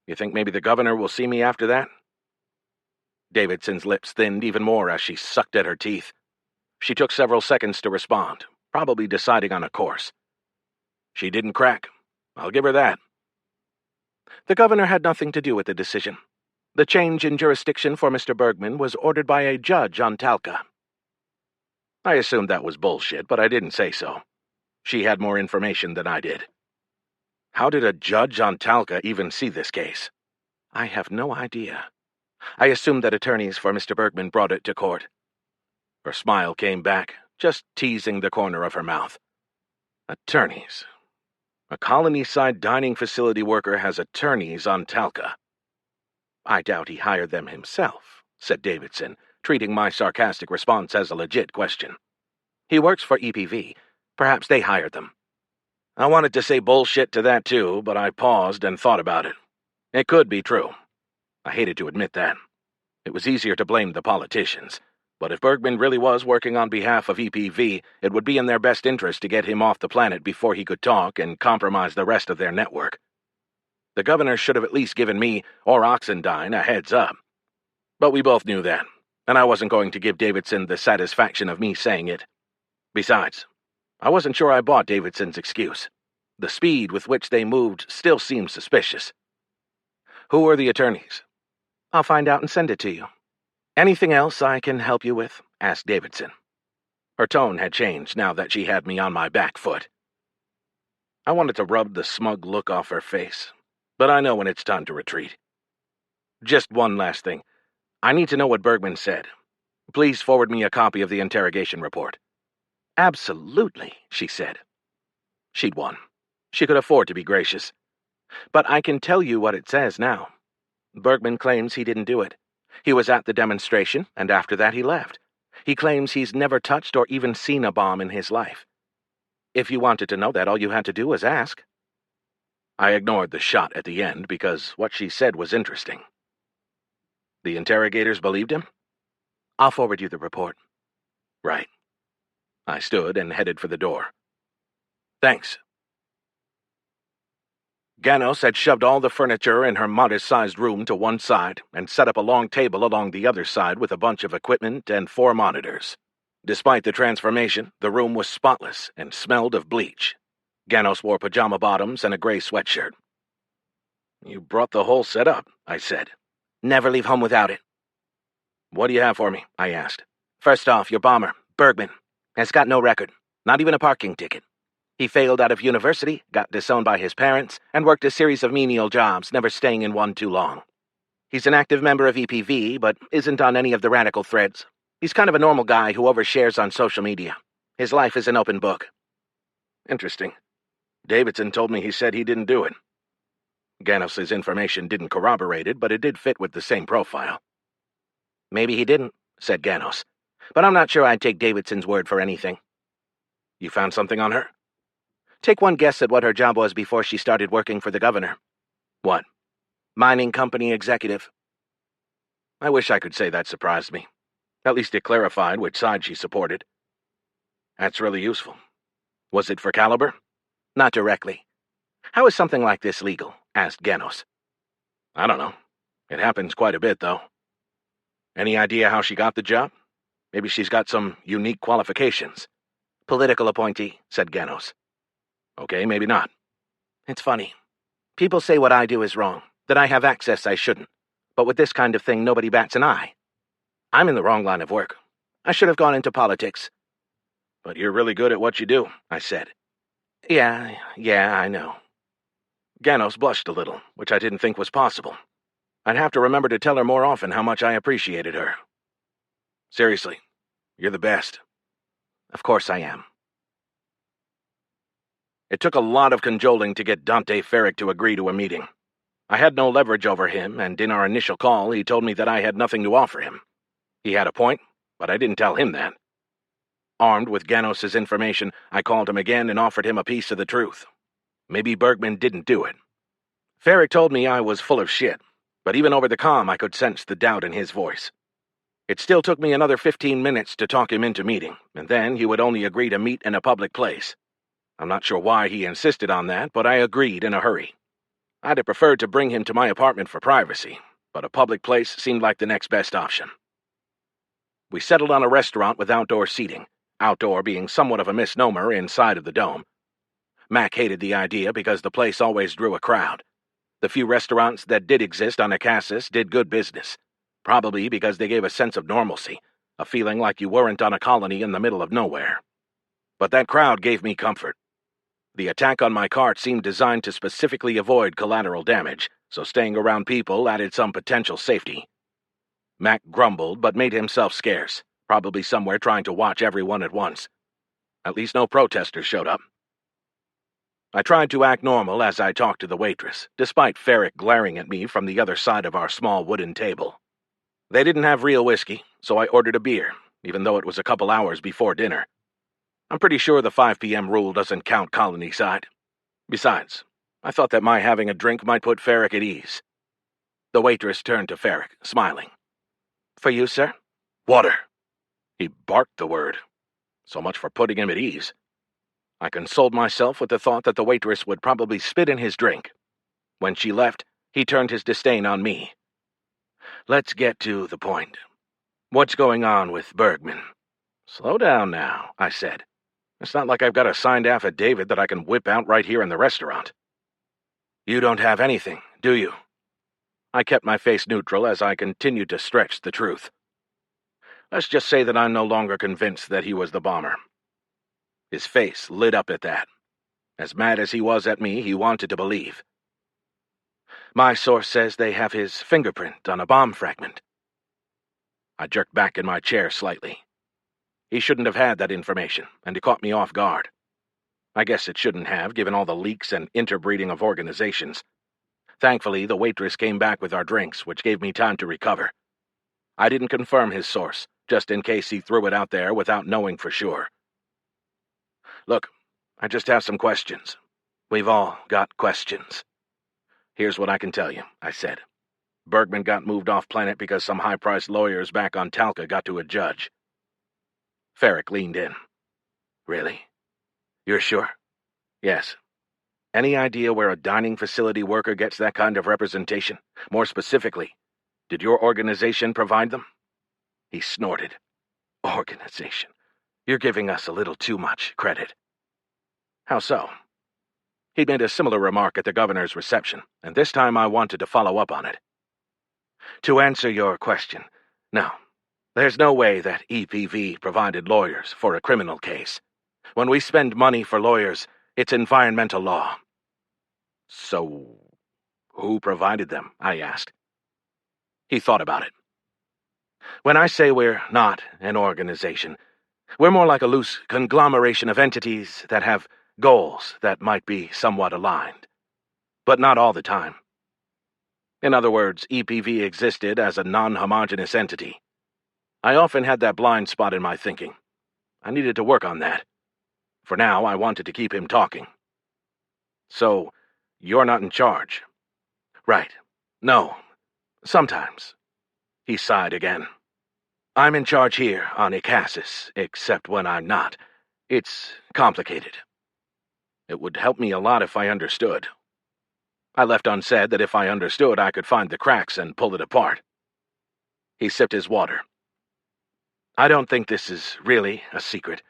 You think maybe the governor will see me after that? Davidson's lips thinned even more as she sucked at her teeth. She took several seconds to respond, probably deciding on a course. She didn't crack. I'll give her that. The governor had nothing to do with the decision. The change in jurisdiction for Mr. Bergman was ordered by a judge on Talca. I assumed that was bullshit, but I didn't say so. She had more information than I did. How did a judge on Talca even see this case? I have no idea. I assumed that attorneys for Mr. Bergman brought it to court. Her smile came back, just teasing the corner of her mouth. Attorneys. A Colonyside dining facility worker has attorneys on Talca. I doubt he hired them himself, said Davidson, treating my sarcastic response as a legit question. He works for EPV. Perhaps they hired them. I wanted to say bullshit to that too, but I paused and thought about it. It could be true. I hated to admit that. It was easier to blame the politicians. But if Bergman really was working on behalf of EPV, it would be in their best interest to get him off the planet before he could talk and compromise the rest of their network. The governor should have at least given me, or Oxendine, a heads up. But we both knew that, and I wasn't going to give Davidson the satisfaction of me saying it. Besides, I wasn't sure I bought Davidson's excuse. The speed with which they moved still seemed suspicious. Who are the attorneys? I'll find out and send it to you. Anything else I can help you with? Asked Davidson. Her tone had changed now that she had me on my back foot. I wanted to rub the smug look off her face, but I know when it's time to retreat. Just one last thing. I need to know what Bergman said. Please forward me a copy of the interrogation report. Absolutely, she said. She'd won. She could afford to be gracious. But I can tell you what it says now. Bergman claims he didn't do it. He was at the demonstration, and after that he left. He claims he's never touched or even seen a bomb in his life. If you wanted to know that, all you had to do was ask. I ignored the shot at the end because what she said was interesting. The interrogators believed him? I'll forward you the report. Right. I stood and headed for the door. Thanks. Ganos had shoved all the furniture in her modest-sized room to one side and set up a long table along the other side with a bunch of equipment and 4 monitors. Despite the transformation, the room was spotless and smelled of bleach. Ganos wore pajama bottoms and a gray sweatshirt. You brought the whole setup, I said. Never leave home without it. What do you have for me? I asked. First off, your bomber, Bergman, has got no record, not even a parking ticket. He failed out of university, got disowned by his parents, and worked a series of menial jobs, never staying in one too long. He's an active member of EPV, but isn't on any of the radical threads. He's kind of a normal guy who overshares on social media. His life is an open book. Interesting. Davidson told me he said he didn't do it. Ganos' information didn't corroborate it, but it did fit with the same profile. Maybe he didn't, said Ganos, but I'm not sure I'd take Davidson's word for anything. You found something on her? Take one guess at what her job was before she started working for the governor. What? Mining company executive. I wish I could say that surprised me. At least it clarified which side she supported. That's really useful. Was it for Caliber? Not directly. How is something like this legal? Asked Ganos. I don't know. It happens quite a bit, though. Any idea how she got the job? Maybe she's got some unique qualifications. Political appointee, said Ganos. Okay, maybe not. It's funny. People say what I do is wrong, that I have access I shouldn't. But with this kind of thing, nobody bats an eye. I'm in the wrong line of work. I should have gone into politics. But you're really good at what you do, I said. Yeah, I know. Ganos blushed a little, which I didn't think was possible. I'd have to remember to tell her more often how much I appreciated her. Seriously, you're the best. Of course I am. It took a lot of cajoling to get Dante Ferrick to agree to a meeting. I had no leverage over him, and in our initial call, he told me that I had nothing to offer him. He had a point, but I didn't tell him that. Armed with Ganos' information, I called him again and offered him a piece of the truth. Maybe Bergman didn't do it. Ferrick told me I was full of shit, but even over the comm I could sense the doubt in his voice. It still took me another 15 minutes to talk him into meeting, and then he would only agree to meet in a public place. I'm not sure why he insisted on that, but I agreed in a hurry. I'd have preferred to bring him to my apartment for privacy, but a public place seemed like the next best option. We settled on a restaurant with outdoor seating, outdoor being somewhat of a misnomer inside of the dome. Mac hated the idea because the place always drew a crowd. The few restaurants that did exist on Acassus did good business, probably because they gave a sense of normalcy, a feeling like you weren't on a colony in the middle of nowhere. But that crowd gave me comfort. The attack on my cart seemed designed to specifically avoid collateral damage, so staying around people added some potential safety. Mac grumbled, but made himself scarce, probably somewhere trying to watch everyone at once. At least no protesters showed up. I tried to act normal as I talked to the waitress, despite Ferrick glaring at me from the other side of our small wooden table. They didn't have real whiskey, so I ordered a beer, even though it was a couple hours before dinner. I'm pretty sure the 5 p.m. rule doesn't count Colonyside. Besides, I thought that my having a drink might put Ferrick at ease. The waitress turned to Ferrick, smiling. For you, sir? Water. He barked the word. So much for putting him at ease. I consoled myself with the thought that the waitress would probably spit in his drink. When she left, he turned his disdain on me. Let's get to the point. What's going on with Bergman? Slow down now, I said. It's not like I've got a signed affidavit that I can whip out right here in the restaurant. You don't have anything, do you? I kept my face neutral as I continued to stretch the truth. Let's just say that I'm no longer convinced that he was the bomber. His face lit up at that. As mad as he was at me, he wanted to believe. My source says they have his fingerprint on a bomb fragment. I jerked back in my chair slightly. He shouldn't have had that information, and it caught me off guard. I guess it shouldn't have, given all the leaks and interbreeding of organizations. Thankfully, the waitress came back with our drinks, which gave me time to recover. I didn't confirm his source, just in case he threw it out there without knowing for sure. Look, I just have some questions. We've all got questions. Here's what I can tell you, I said. Bergman got moved off planet because some high-priced lawyers back on Talca got to a judge. Ferrick leaned in. Really? You're sure? Yes. Any idea where a dining facility worker gets that kind of representation? More specifically, did your organization provide them? He snorted. Organization. You're giving us a little too much credit. How so? He'd made a similar remark at the governor's reception, and this time I wanted to follow up on it. To answer your question, no. There's no way that EPV provided lawyers for a criminal case. When we spend money for lawyers, it's environmental law. So, who provided them? I asked. He thought about it. When I say we're not an organization, we're more like a loose conglomeration of entities that have goals that might be somewhat aligned. But not all the time. In other words, EPV existed as a non-homogeneous entity. I often had that blind spot in my thinking. I needed to work on that. For now, I wanted to keep him talking. So, you're not in charge? Right. No. Sometimes. He sighed again. I'm in charge here on Ikasis, except when I'm not. It's complicated. It would help me a lot if I understood. I left unsaid that if I understood, I could find the cracks and pull it apart. He sipped his water. I don't think this is really a secret.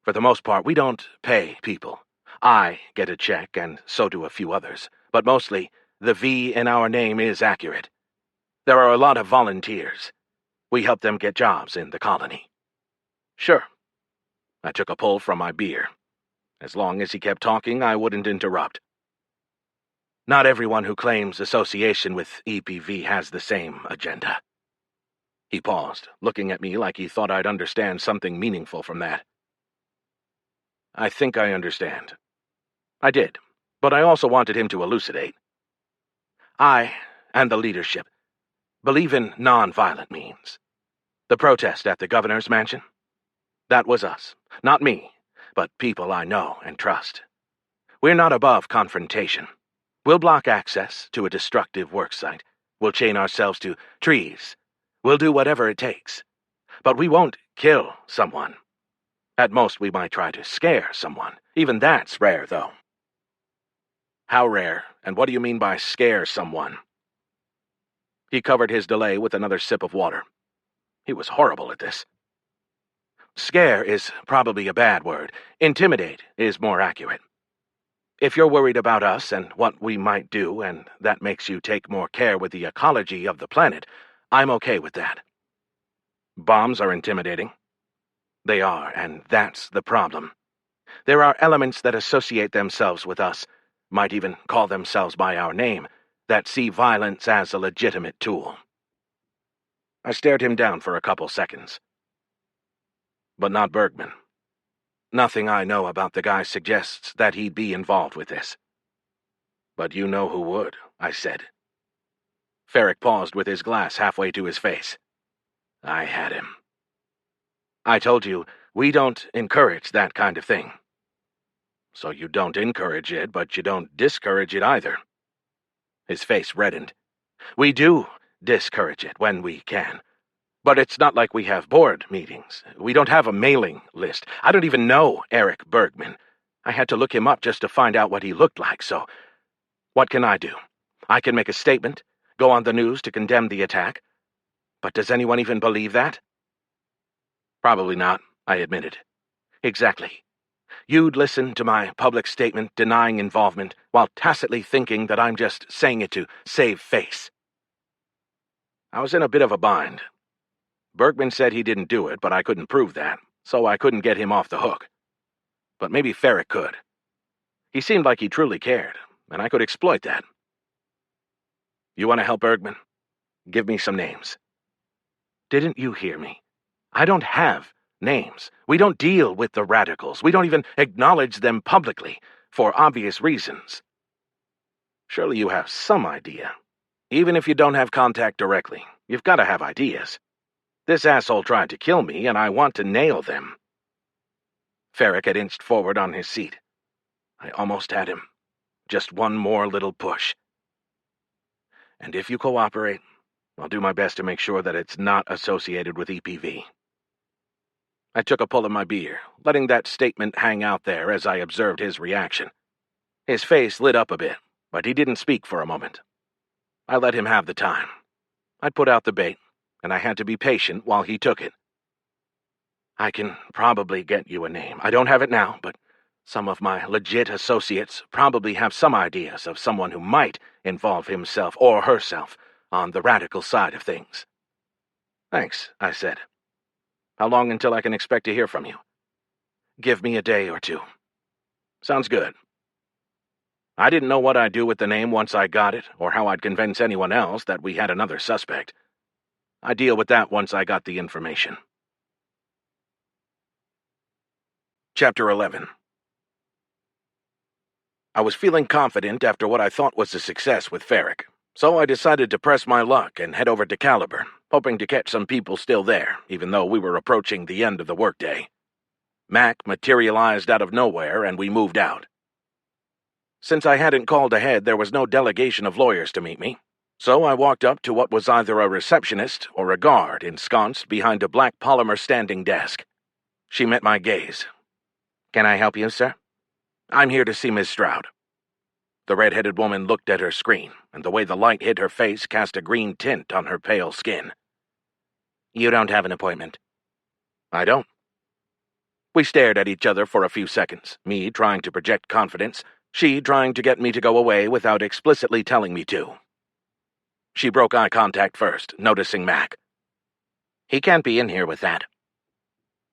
For the most part, we don't pay people. I get a check, and so do a few others. But mostly, the V in our name is accurate. There are a lot of volunteers. We help them get jobs in the colony. Sure. I took a pull from my beer. As long as he kept talking, I wouldn't interrupt. Not everyone who claims association with EPV has the same agenda. He paused, looking at me like he thought I'd understand something meaningful from that. I think I understand. I did, but I also wanted him to elucidate. I, and the leadership, believe in non-violent means. The protest at the governor's mansion? That was us. Not me, but people I know and trust. We're not above confrontation. We'll block access to a destructive worksite. We'll chain ourselves to trees. We'll do whatever it takes. But we won't kill someone. At most, we might try to scare someone. Even that's rare, though. How rare, and what do you mean by scare someone? He covered his delay with another sip of water. He was horrible at this. Scare is probably a bad word. Intimidate is more accurate. If you're worried about us and what we might do, and that makes you take more care with the ecology of the planet, I'm okay with that. Bombs are intimidating. They are, and that's the problem. There are elements that associate themselves with us, might even call themselves by our name, that see violence as a legitimate tool. I stared him down for a couple seconds. But not Bergman. Nothing I know about the guy suggests that he'd be involved with this. But you know who would, I said. Ferrick paused with his glass halfway to his face. I had him. I told you, we don't encourage that kind of thing. So you don't encourage it, but you don't discourage it either. His face reddened. We do discourage it when we can. But it's not like we have board meetings. We don't have a mailing list. I don't even know Eric Bergman. I had to look him up just to find out what he looked like, so what can I do? I can make a statement, go on the news to condemn the attack. But does anyone even believe that? Probably not, I admitted. Exactly. You'd listen to my public statement denying involvement while tacitly thinking that I'm just saying it to save face. I was in a bit of a bind. Bergman said he didn't do it, but I couldn't prove that, so I couldn't get him off the hook. But maybe Ferrick could. He seemed like he truly cared, and I could exploit that. You want to help Bergman? Give me some names. Didn't you hear me? I don't have names. We don't deal with the radicals. We don't even acknowledge them publicly, for obvious reasons. Surely you have some idea. Even if you don't have contact directly, you've got to have ideas. This asshole tried to kill me, and I want to nail them. Ferrick had inched forward on his seat. I almost had him. Just one more little push. And if you cooperate, I'll do my best to make sure that it's not associated with EPV. I took a pull of my beer, letting that statement hang out there as I observed his reaction. His face lit up a bit, but he didn't speak for a moment. I let him have the time. I'd put out the bait, and I had to be patient while he took it. I can probably get you a name. I don't have it now, but some of my legit associates probably have some ideas of someone who might involve himself or herself on the radical side of things. Thanks, I said. How long until I can expect to hear from you? Give me a day or two. Sounds good. I didn't know what I'd do with the name once I got it, or how I'd convince anyone else that we had another suspect. I'd deal with that once I got the information. Chapter 11. I was feeling confident after what I thought was a success with Ferric, so I decided to press my luck and head over to Caliber, hoping to catch some people still there, even though we were approaching the end of the workday. Mac materialized out of nowhere, and we moved out. Since I hadn't called ahead, there was no delegation of lawyers to meet me, so I walked up to what was either a receptionist or a guard ensconced behind a black polymer standing desk. She met my gaze. "Can I help you, sir?" "I'm here to see Miss Stroud." The red-headed woman looked at her screen, and the way the light hit her face cast a green tint on her pale skin. "You don't have an appointment." "I don't." We stared at each other for a few seconds, me trying to project confidence, she trying to get me to go away without explicitly telling me to. She broke eye contact first, noticing Mac. "He can't be in here with that."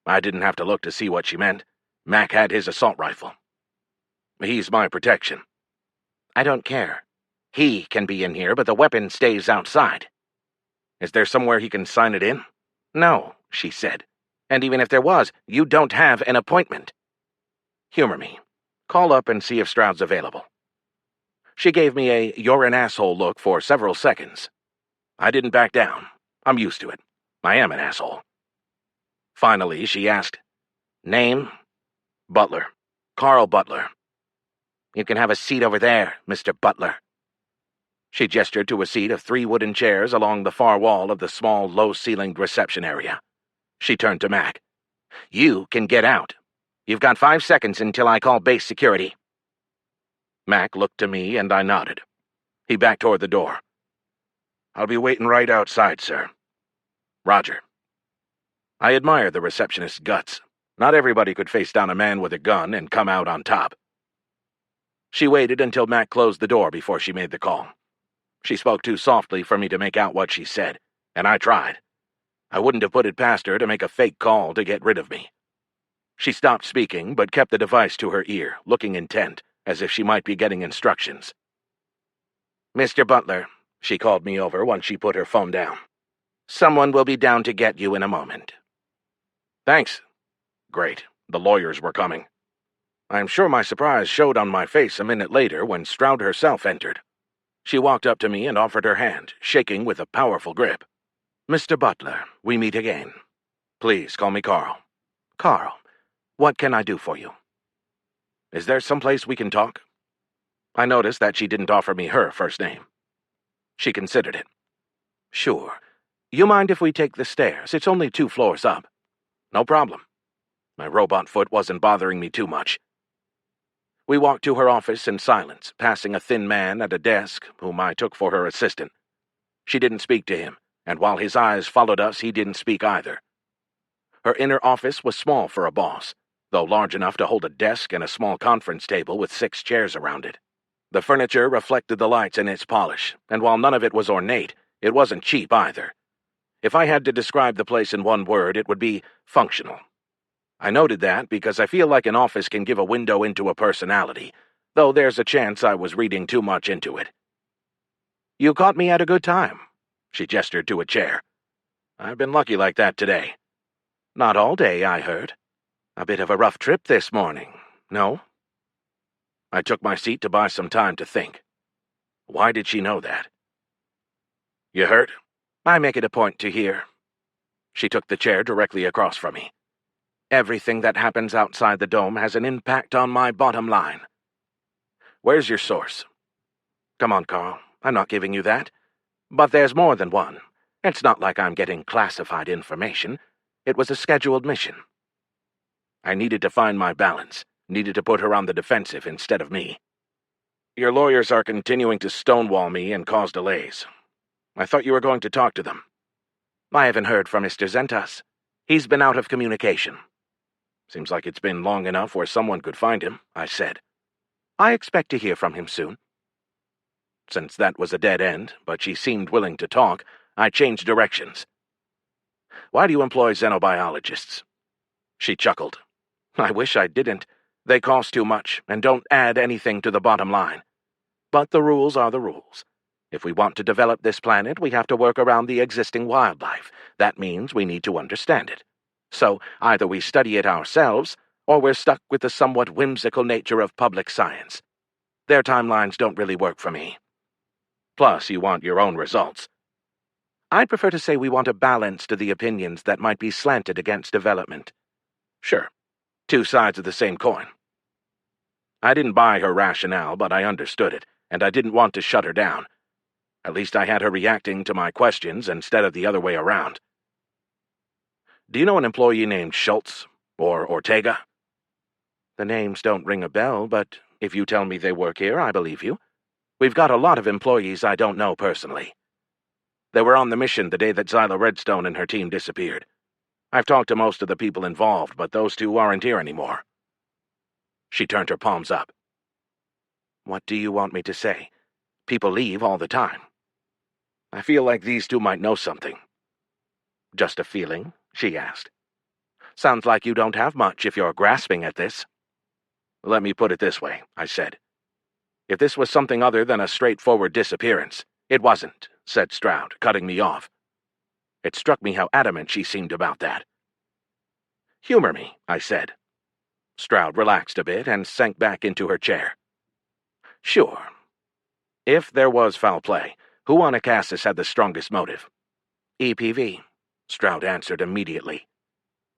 I didn't have to look to see what she meant. Mac had his assault rifle. "He's my protection." "I don't care. He can be in here, but the weapon stays outside." "Is there somewhere he can sign it in?" "No," she said. "And even if there was, you don't have an appointment." "Humor me. Call up and see if Stroud's available." She gave me a "you're an asshole" look for several seconds. I didn't back down. I'm used to it. I am an asshole. Finally, she asked, "Name?" "Butler. Carl Butler." "You can have a seat over there, Mr. Butler." She gestured to a seat of 3 wooden chairs along the far wall of the small, low-ceilinged reception area. She turned to Mac. "You can get out. You've got 5 seconds until I call base security." Mac looked to me, and I nodded. He backed toward the door. "I'll be waiting right outside, sir." "Roger." I admired the receptionist's guts. Not everybody could face down a man with a gun and come out on top. She waited until Mac closed the door before she made the call. She spoke too softly for me to make out what she said, and I tried. I wouldn't have put it past her to make a fake call to get rid of me. She stopped speaking, but kept the device to her ear, looking intent, as if she might be getting instructions. "Mr. Butler," she called me over once she put her phone down. "Someone will be down to get you in a moment." "Thanks." Great, the lawyers were coming. I'm sure my surprise showed on my face a minute later when Stroud herself entered. She walked up to me and offered her hand, shaking with a powerful grip. "Mr. Butler, we meet again. Please call me Carl." "Carl, what can I do for you?" "Is there someplace we can talk?" I noticed that she didn't offer me her first name. She considered it. "Sure. You mind if we take the stairs? It's only 2 floors up." "No problem." My robot foot wasn't bothering me too much. We walked to her office in silence, passing a thin man at a desk, whom I took for her assistant. She didn't speak to him, and while his eyes followed us, he didn't speak either. Her inner office was small for a boss, though large enough to hold a desk and a small conference table with 6 chairs around it. The furniture reflected the lights in its polish, and while none of it was ornate, it wasn't cheap either. If I had to describe the place in one word, it would be functional. I noted that because I feel like an office can give a window into a personality, though there's a chance I was reading too much into it. "You caught me at a good time." She gestured to a chair. "I've been lucky like that today." "Not all day, I heard. A bit of a rough trip this morning, no?" I took my seat to buy some time to think. Why did she know that? "You hurt?" "I make it a point to hear." She took the chair directly across from me. "Everything that happens outside the dome has an impact on my bottom line." "Where's your source?" "Come on, Carl. I'm not giving you that. But there's more than one. It's not like I'm getting classified information. It was a scheduled mission. I needed to find my balance, needed to put her on the defensive instead of me. Your lawyers are continuing to stonewall me and cause delays. I thought you were going to talk to them. I haven't heard from Mr. Zentas. He's been out of communication. Seems like it's been long enough where someone could find him, I said. I expect to hear from him soon. Since that was a dead end, but she seemed willing to talk, I changed directions. Why do you employ xenobiologists? She chuckled. I wish I didn't. They cost too much and don't add anything to the bottom line. But the rules are the rules. If we want to develop this planet, we have to work around the existing wildlife. That means we need to understand it. So either we study it ourselves, or we're stuck with the somewhat whimsical nature of public science. Their timelines don't really work for me. Plus, you want your own results. I'd prefer to say we want a balance to the opinions that might be slanted against development. Sure, two sides of the same coin. I didn't buy her rationale, but I understood it, and I didn't want to shut her down. At least I had her reacting to my questions instead of the other way around. Do you know an employee named Schultz or Ortega? The names don't ring a bell, but if you tell me they work here, I believe you. We've got a lot of employees I don't know personally. They were on the mission the day that Zyla Redstone and her team disappeared. I've talked to most of the people involved, but those two aren't here anymore. She turned her palms up. What do you want me to say? People leave all the time. I feel like these two might know something. Just a feeling? She asked. Sounds like you don't have much if you're grasping at this. Let me put it this way, I said. If this was something other than a straightforward disappearance, it wasn't, said Stroud, cutting me off. It struck me how adamant she seemed about that. Humor me, I said. Stroud relaxed a bit and sank back into her chair. Sure. If there was foul play, who on Acassus had the strongest motive? EPV, Stroud answered immediately.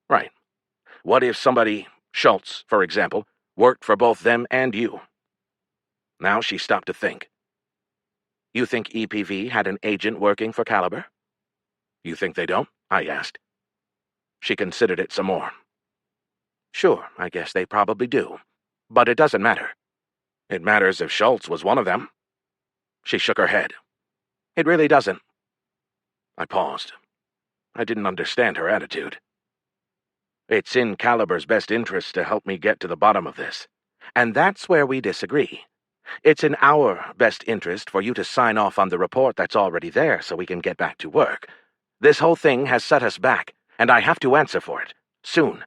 Right. What if somebody, Schultz, for example, worked for both them and you? Now she stopped to think. You think EPV had an agent working for Caliber? You think they don't? I asked. She considered it some more. Sure, I guess they probably do. But it doesn't matter. It matters if Schultz was one of them. She shook her head. It really doesn't. I paused. I didn't understand her attitude. It's in Caliber's best interest to help me get to the bottom of this. And that's where we disagree. It's in our best interest for you to sign off on the report that's already there so we can get back to work. This whole thing has set us back, and I have to answer for it. Soon.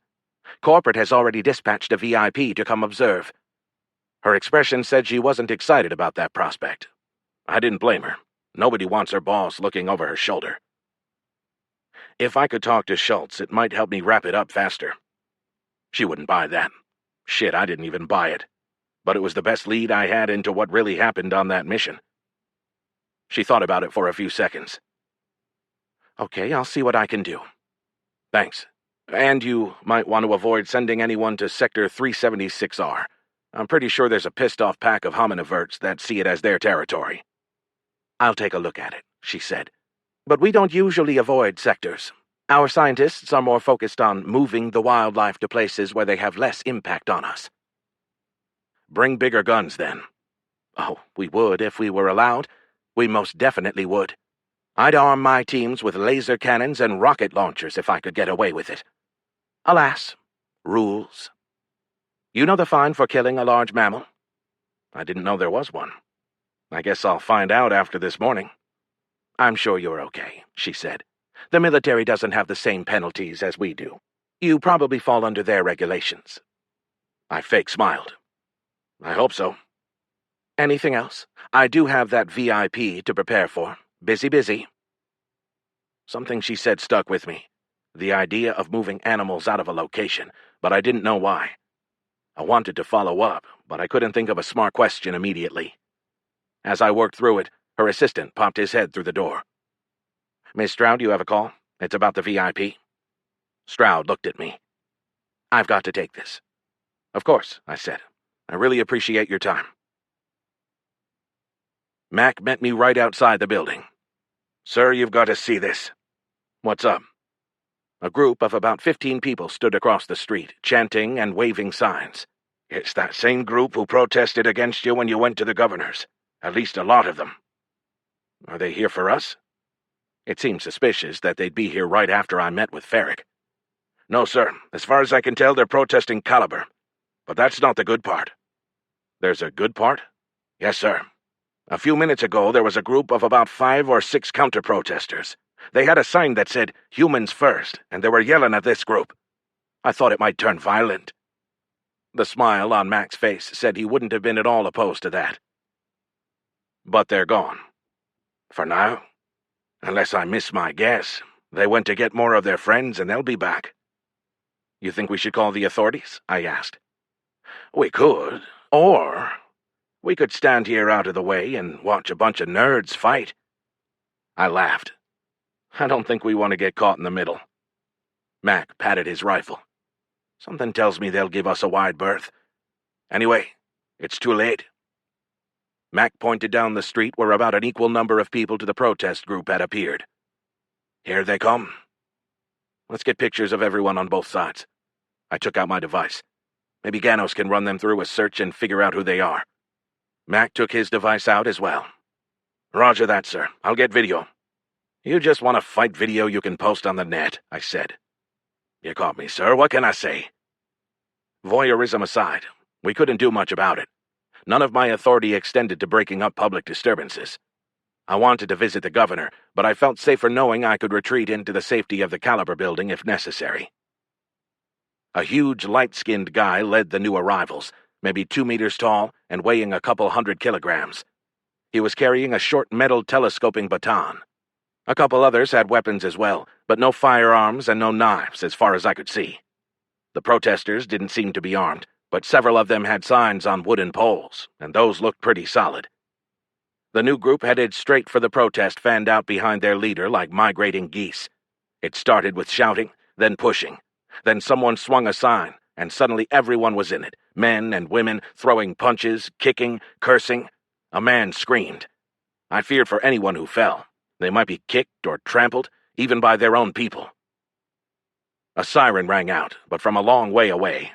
Corporate has already dispatched a VIP to come observe. Her expression said she wasn't excited about that prospect. I didn't blame her. Nobody wants her boss looking over her shoulder. If I could talk to Schultz, it might help me wrap it up faster. She wouldn't buy that. Shit, I didn't even buy it. But it was the best lead I had into what really happened on that mission. She thought about it for a few seconds. Okay, I'll see what I can do. Thanks. And you might want to avoid sending anyone to Sector 376R. I'm pretty sure there's a pissed-off pack of hominiverts that see it as their territory. I'll take a look at it, she said. But we don't usually avoid sectors. Our scientists are more focused on moving the wildlife to places where they have less impact on us. Bring bigger guns, then. Oh, we would if we were allowed. We most definitely would. I'd arm my teams with laser cannons and rocket launchers if I could get away with it. Alas, rules. You know the fine for killing a large mammal? I didn't know there was one. I guess I'll find out after this morning. I'm sure you're okay, she said. The military doesn't have the same penalties as we do. You probably fall under their regulations. I fake smiled. I hope so. Anything else? I do have that VIP to prepare for. Busy. Something she said stuck with me. The idea of moving animals out of a location, but I didn't know why. I wanted to follow up, but I couldn't think of a smart question immediately. As I worked through it, her assistant popped his head through the door. Miss Stroud, you have a call? It's about the VIP. Stroud looked at me. I've got to take this. Of course, I said. I really appreciate your time. Mac met me right outside the building. Sir, you've got to see this. What's up? A group of about 15 people stood across the street, chanting and waving signs. It's that same group who protested against you when you went to the governor's. At least a lot of them. Are they here for us? It seemed suspicious that they'd be here right after I met with Ferrick. No, sir. As far as I can tell, they're protesting Caliber. But that's not the good part. There's a good part? Yes, sir. A few minutes ago, there was a group of about 5 or 6 counter-protesters. They had a sign that said, "Humans first," and they were yelling at this group. I thought it might turn violent. The smile on Mac's face said he wouldn't have been at all opposed to that. But they're gone. For now. Unless I miss my guess. They went to get more of their friends, and they'll be back. You think we should call the authorities? I asked. We could. Or we could stand here out of the way and watch a bunch of nerds fight. I laughed. I don't think we want to get caught in the middle. Mac patted his rifle. Something tells me they'll give us a wide berth. Anyway, it's too late. Mac pointed down the street where about an equal number of people to the protest group had appeared. Here they come. Let's get pictures of everyone on both sides. I took out my device. Maybe Ganos can run them through a search and figure out who they are. Mac took his device out as well. Roger that, sir. I'll get video. You just want to fight video you can post on the net, I said. You caught me, sir. What can I say? Voyeurism aside, we couldn't do much about it. None of my authority extended to breaking up public disturbances. I wanted to visit the governor, but I felt safer knowing I could retreat into the safety of the Caliber building if necessary. A huge, light-skinned guy led the new arrivals, maybe 2 meters tall and weighing a couple 100 kilograms. He was carrying a short metal telescoping baton. A couple others had weapons as well, but no firearms and no knives as far as I could see. The protesters didn't seem to be armed, but several of them had signs on wooden poles, and those looked pretty solid. The new group headed straight for the protest fanned out behind their leader like migrating geese. It started with shouting, then pushing. Then someone swung a sign, and suddenly everyone was in it, men and women throwing punches, kicking, cursing. A man screamed. I feared for anyone who fell. They might be kicked or trampled, even by their own people. A siren rang out, but from a long way away.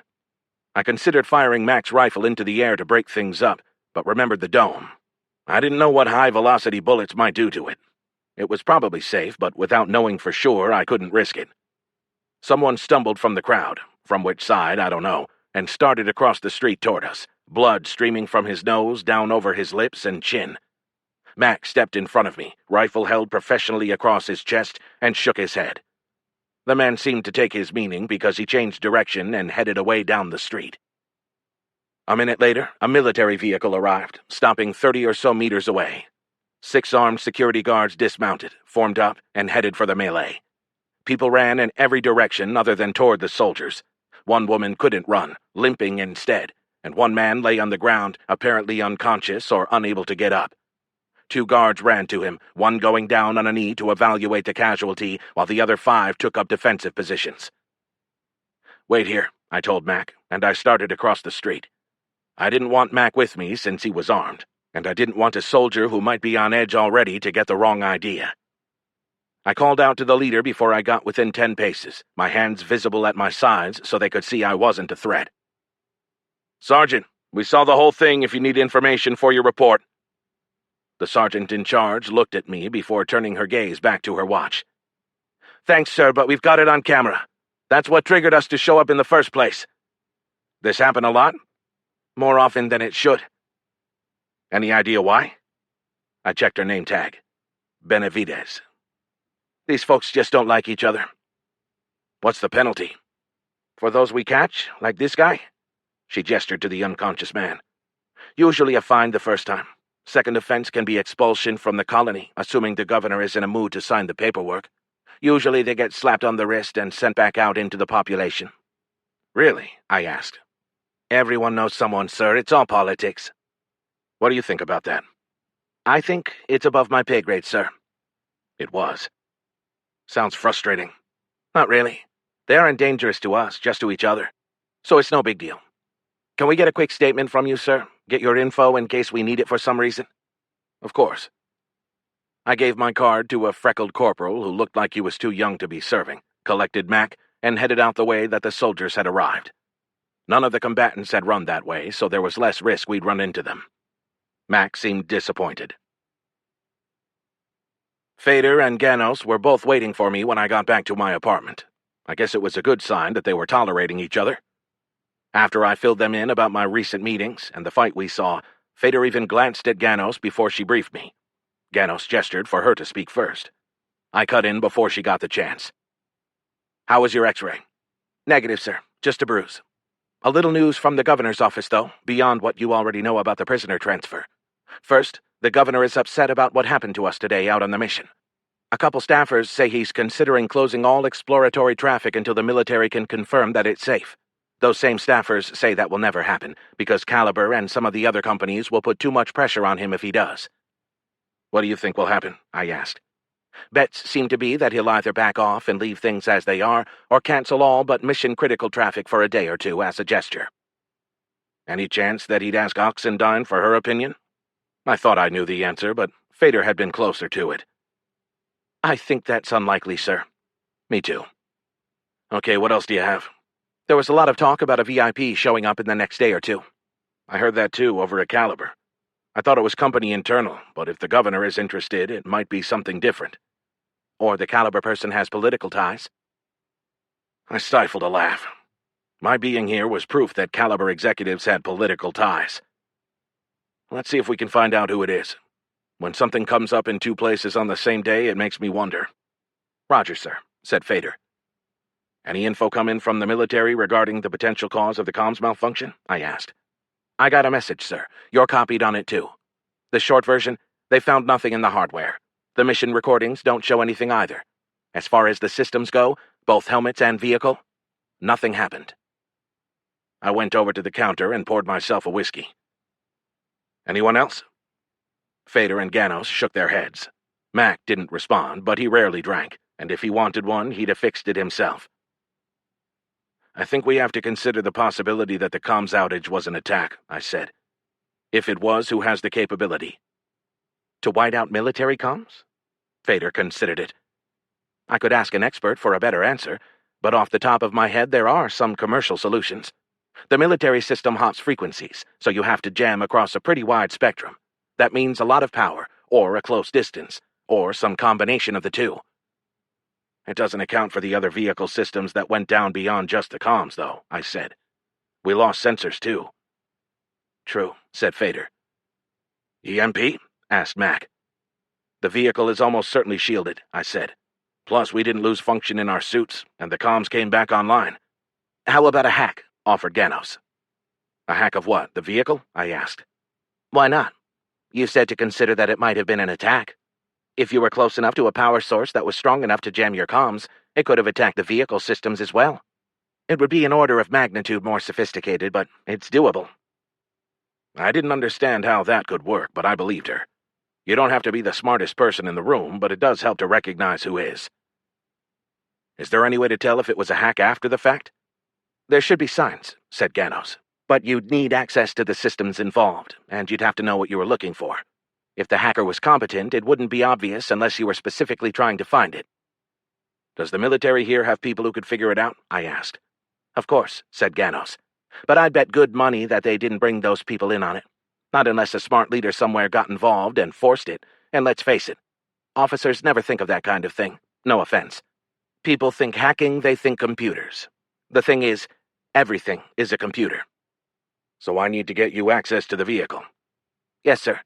I considered firing Mac's rifle into the air to break things up, but remembered the dome. I didn't know what high-velocity bullets might do to it. It was probably safe, but without knowing for sure, I couldn't risk it. Someone stumbled from the crowd, from which side, I don't know, and started across the street toward us, blood streaming from his nose down over his lips and chin. Mac stepped in front of me, rifle held professionally across his chest, and shook his head. The man seemed to take his meaning because he changed direction and headed away down the street. A minute later, a military vehicle arrived, stopping 30 or so meters away. 6 armed security guards dismounted, formed up, and headed for the melee. People ran in every direction other than toward the soldiers. One woman couldn't run, limping instead, and one man lay on the ground, apparently unconscious or unable to get up. 2 guards ran to him, one going down on a knee to evaluate the casualty, while the other 5 took up defensive positions. "Wait here," I told Mac, and I started across the street. I didn't want Mac with me since he was armed, and I didn't want a soldier who might be on edge already to get the wrong idea. I called out to the leader before I got within 10 paces, my hands visible at my sides so they could see I wasn't a threat. "Sergeant, we saw the whole thing if you need information for your report." The sergeant in charge looked at me before turning her gaze back to her watch. "Thanks, sir, but we've got it on camera. That's what triggered us to show up in the first place." "This happen a lot?" "More often than it should." "Any idea why?" I checked her name tag. Benavides. "These folks just don't like each other." "What's the penalty?" "For those we catch, like this guy?" She gestured to the unconscious man. "Usually a fine the first time. Second offense can be expulsion from the colony, assuming the governor is in a mood to sign the paperwork. Usually they get slapped on the wrist and sent back out into the population." "Really?" I asked. "Everyone knows someone, sir. It's all politics." "What do you think about that?" "I think it's above my pay grade, sir." It was. "Sounds frustrating." "Not really. They aren't dangerous to us, just to each other. So it's no big deal. Can we get a quick statement from you, sir? Get your info in case we need it for some reason?" "Of course." I gave my card to a freckled corporal who looked like he was too young to be serving, collected Mac, and headed out the way that the soldiers had arrived. None of the combatants had run that way, so there was less risk we'd run into them. Mac seemed disappointed. Fader and Ganos were both waiting for me when I got back to my apartment. I guess it was a good sign that they were tolerating each other. After I filled them in about my recent meetings and the fight we saw, Fader even glanced at Ganos before she briefed me. Ganos gestured for her to speak first. I cut in before she got the chance. "How was your x-ray?" "Negative, sir. Just a bruise. A little news from the governor's office, though, beyond what you already know about the prisoner transfer. First, the governor is upset about what happened to us today out on the mission. A couple staffers say he's considering closing all exploratory traffic until the military can confirm that it's safe. Those same staffers say that will never happen, because Caliber and some of the other companies will put too much pressure on him if he does." "What do you think will happen?" I asked. "Bets seem to be that he'll either back off and leave things as they are, or cancel all but mission-critical traffic for a day or two as a gesture." "Any chance that he'd ask Oxendine for her opinion?" I thought I knew the answer, but Fader had been closer to it. "I think that's unlikely, sir." "Me too." "Okay, what else do you have?" "There was a lot of talk about a VIP showing up in the next day or two." "I heard that too, over at Caliber. I thought it was company internal, but if the governor is interested, it might be something different." "Or the Caliber person has political ties." I stifled a laugh. My being here was proof that Caliber executives had political ties. "Let's see if we can find out who it is. When something comes up in two places on the same day, it makes me wonder." "Roger, sir," said Fader. "Any info come in from the military regarding the potential cause of the comms malfunction?" I asked. "I got a message, sir. You're copied on it, too. The short version, they found nothing in the hardware. The mission recordings don't show anything either. As far as the systems go, both helmets and vehicle, nothing happened." I went over to the counter and poured myself a whiskey. "Anyone else?" Fader and Ganos shook their heads. Mac didn't respond, but he rarely drank, and if he wanted one, he'd have fixed it himself. "I think we have to consider the possibility that the comms outage was an attack," I said. "If it was, who has the capability?" "To white out military comms?" Fader considered it. "I could ask an expert for a better answer, but off the top of my head there are some commercial solutions. The military system hops frequencies, so you have to jam across a pretty wide spectrum. That means a lot of power, or a close distance, or some combination of the two. It doesn't account for the other vehicle systems that went down beyond just the comms, though," I said. "We lost sensors, too." "True," said Fader. "EMP?" asked Mac. "The vehicle is almost certainly shielded," I said. "Plus, we didn't lose function in our suits, and the comms came back online." "How about a hack?" offered Ganos. "A hack of what, the vehicle?" I asked. "Why not? You said to consider that it might have been an attack. If you were close enough to a power source that was strong enough to jam your comms, it could have attacked the vehicle systems as well. It would be an order of magnitude more sophisticated, but it's doable." I didn't understand how that could work, but I believed her. You don't have to be the smartest person in the room, but it does help to recognize who is. "Is there any way to tell if it was a hack after the fact?" "There should be signs," said Ganos. "But you'd need access to the systems involved, and you'd have to know what you were looking for. If the hacker was competent, it wouldn't be obvious unless you were specifically trying to find it." "Does the military here have people who could figure it out?" I asked. "Of course," said Ganos. "But I'd bet good money that they didn't bring those people in on it. Not unless a smart leader somewhere got involved and forced it, and let's face it, officers never think of that kind of thing. No offense. People think hacking, they think computers. The thing is, everything is a computer." "So I need to get you access to the vehicle?" "Yes, sir.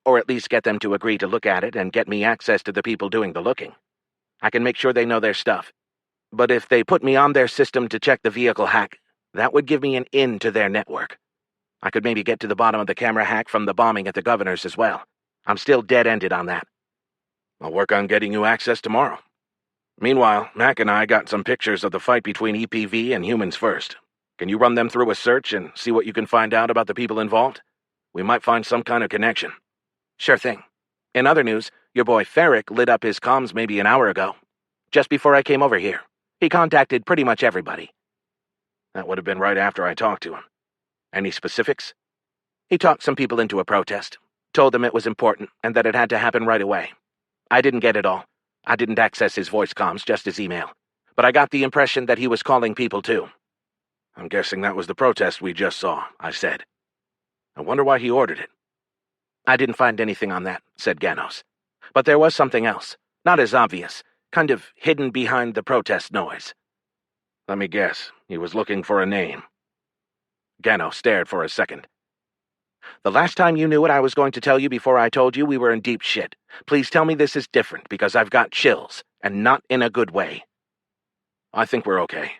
Or at least get them to agree to look at it and get me access to the people doing the looking. I can make sure they know their stuff. But if they put me on their system to check the vehicle hack, that would give me an in to their network. I could maybe get to the bottom of the camera hack from the bombing at the governor's as well. I'm still dead-ended on that." "I'll work on getting you access tomorrow. Meanwhile, Mac and I got some pictures of the fight between EPV and Humans First. Can you run them through a search and see what you can find out about the people involved? We might find some kind of connection." "Sure thing. In other news, your boy Ferrick lit up his comms maybe an hour ago. Just before I came over here. He contacted pretty much everybody." "That would have been right after I talked to him. Any specifics?" "He talked some people into a protest. Told them it was important and that it had to happen right away. I didn't get it all. I didn't access his voice comms, just his email. But I got the impression that he was calling people too. I'm guessing that was the protest we just saw, I said. I wonder why he ordered it. I didn't find anything on that, said Ganos. But there was something else, not as obvious, kind of hidden behind the protest noise. Let me guess, he was looking for a name. Ganos stared for a second. The last time you knew what I was going to tell you before I told you, we were in deep shit. Please tell me this is different, because I've got chills, and not in a good way. I think we're okay.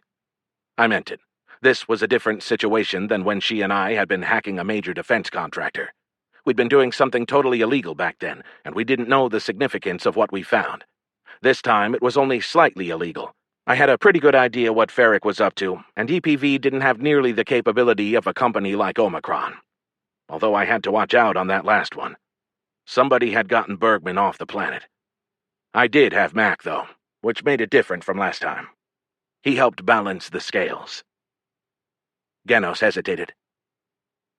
I meant it. This was a different situation than when she and I had been hacking a major defense contractor. We'd been doing something totally illegal back then, and we didn't know the significance of what we found. This time, it was only slightly illegal. I had a pretty good idea what Ferric was up to, and EPV didn't have nearly the capability of a company like Omicron. Although I had to watch out on that last one. Somebody had gotten Bergman off the planet. I did have Mac, though, which made it different from last time. He helped balance the scales. Ganos hesitated.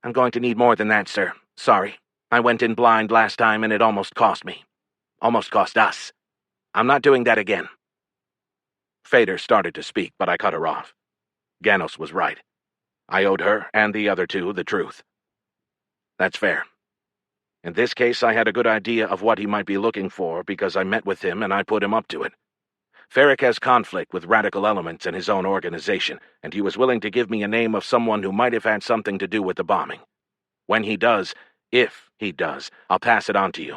I'm going to need more than that, sir. Sorry. I went in blind last time and it almost cost me. Almost cost us. I'm not doing that again. Fader started to speak, but I cut her off. Ganos was right. I owed her and the other two the truth. That's fair. In this case, I had a good idea of what he might be looking for because I met with him and I put him up to it. Ferric has conflict with radical elements in his own organization, and he was willing to give me a name of someone who might have had something to do with the bombing. When he does, if he does, I'll pass it on to you.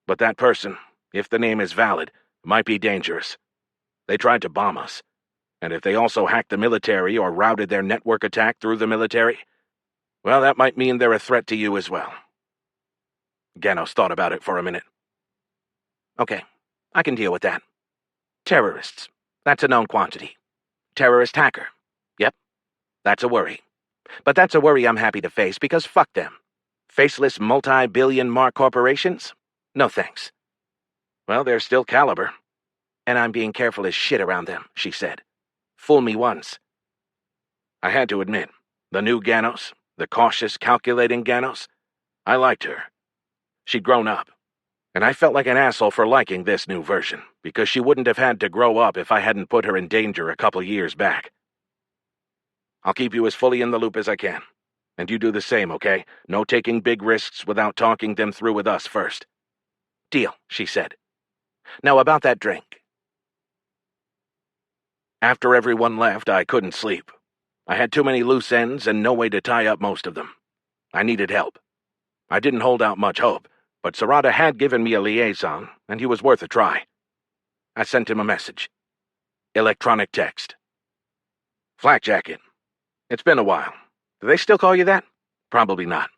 But that person, if the name is valid, might be dangerous. They tried to bomb us. And if they also hacked the military or routed their network attack through the military, well, that might mean they're a threat to you as well. Ganos thought about it for a minute. Okay, I can deal with that. Terrorists. That's a known quantity. Terrorist hacker. Yep, that's a worry. But that's a worry I'm happy to face because fuck them. Faceless multi-billion-mark corporations? No thanks. Well, they're still Caliber. And I'm being careful as shit around them, she said. Fool me once. I had to admit, the new Ganos, the cautious, calculating Ganos, I liked her. She'd grown up. And I felt like an asshole for liking this new version, because she wouldn't have had to grow up if I hadn't put her in danger a couple years back. I'll keep you as fully in the loop as I can. And you do the same, okay? No taking big risks without talking them through with us first. Deal, she said. Now about that drink. After everyone left, I couldn't sleep. I had too many loose ends and no way to tie up most of them. I needed help. I didn't hold out much hope, but Sarada had given me a liaison, and he was worth a try. I sent him a message. Electronic text. Flak Jacket. It's been a while. Do they still call you that? Probably not.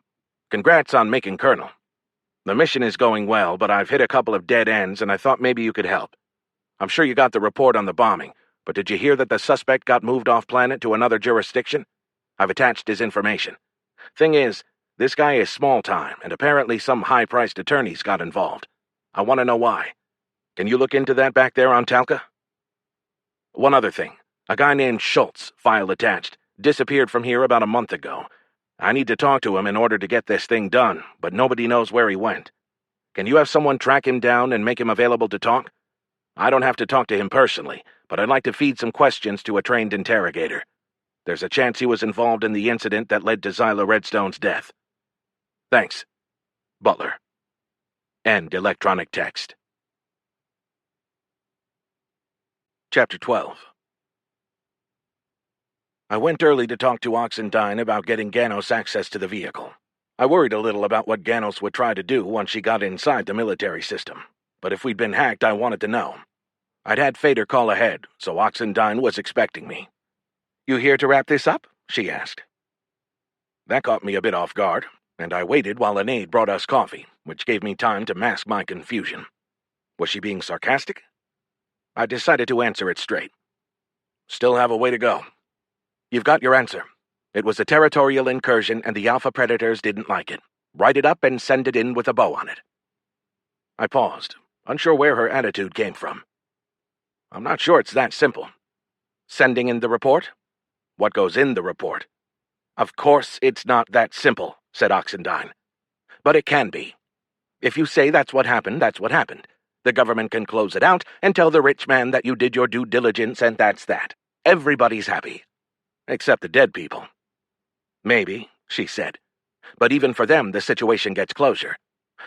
Congrats on making Colonel. The mission is going well, but I've hit a couple of dead ends, and I thought maybe you could help. I'm sure you got the report on the bombing, but did you hear that the suspect got moved off planet to another jurisdiction? I've attached his information. Thing is, this guy is small-time, and apparently some high-priced attorneys got involved. I want to know why. Can you look into that back there on Talca? One other thing. A guy named Schultz, file attached, disappeared from here about a month ago. I need to talk to him in order to get this thing done, but nobody knows where he went. Can you have someone track him down and make him available to talk? I don't have to talk to him personally, but I'd like to feed some questions to a trained interrogator. There's a chance he was involved in the incident that led to Xyla Redstone's death. Thanks. Butler. End electronic text. Chapter 12. I went early to talk to Oxendine about getting Ganos access to the vehicle. I worried a little about what Ganos would try to do once she got inside the military system, but if we'd been hacked, I wanted to know. I'd had Fader call ahead, so Oxendine was expecting me. "You here to wrap this up?" she asked. That caught me a bit off guard, and I waited while an aide brought us coffee, which gave me time to mask my confusion. Was she being sarcastic? I decided to answer it straight. Still have a way to go. You've got your answer. It was a territorial incursion and the Alpha Predators didn't like it. Write it up and send it in with a bow on it. I paused, unsure where her attitude came from. I'm not sure it's that simple. Sending in the report? What goes in the report? Of course it's not that simple, said Oxendine. But it can be. If you say that's what happened, that's what happened. The government can close it out and tell the rich man that you did your due diligence, and that's that. Everybody's happy. Except the dead people. Maybe, she said. But even for them, the situation gets closure.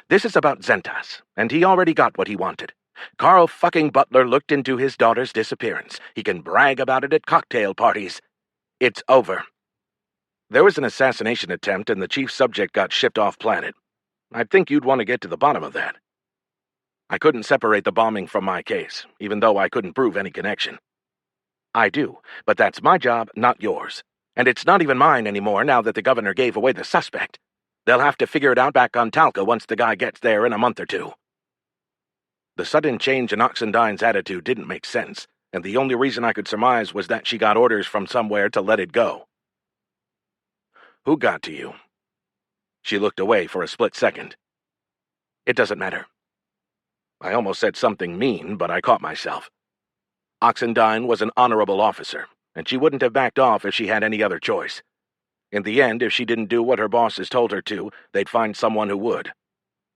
This is about Zentas, and he already got what he wanted. Carl fucking Butler looked into his daughter's disappearance. He can brag about it at cocktail parties. It's over. There was an assassination attempt, and the chief subject got shipped off planet. I'd think you'd want to get to the bottom of that. I couldn't separate the bombing from my case, even though I couldn't prove any connection. I do, but that's my job, not yours. And it's not even mine anymore now that the governor gave away the suspect. They'll have to figure it out back on Talca once the guy gets there in a month or two. The sudden change in Oxendine's attitude didn't make sense, and the only reason I could surmise was that she got orders from somewhere to let it go. Who got to you? She looked away for a split second. It doesn't matter. I almost said something mean, but I caught myself. Oxendine was an honorable officer, and she wouldn't have backed off if she had any other choice. In the end, if she didn't do what her bosses told her to, they'd find someone who would.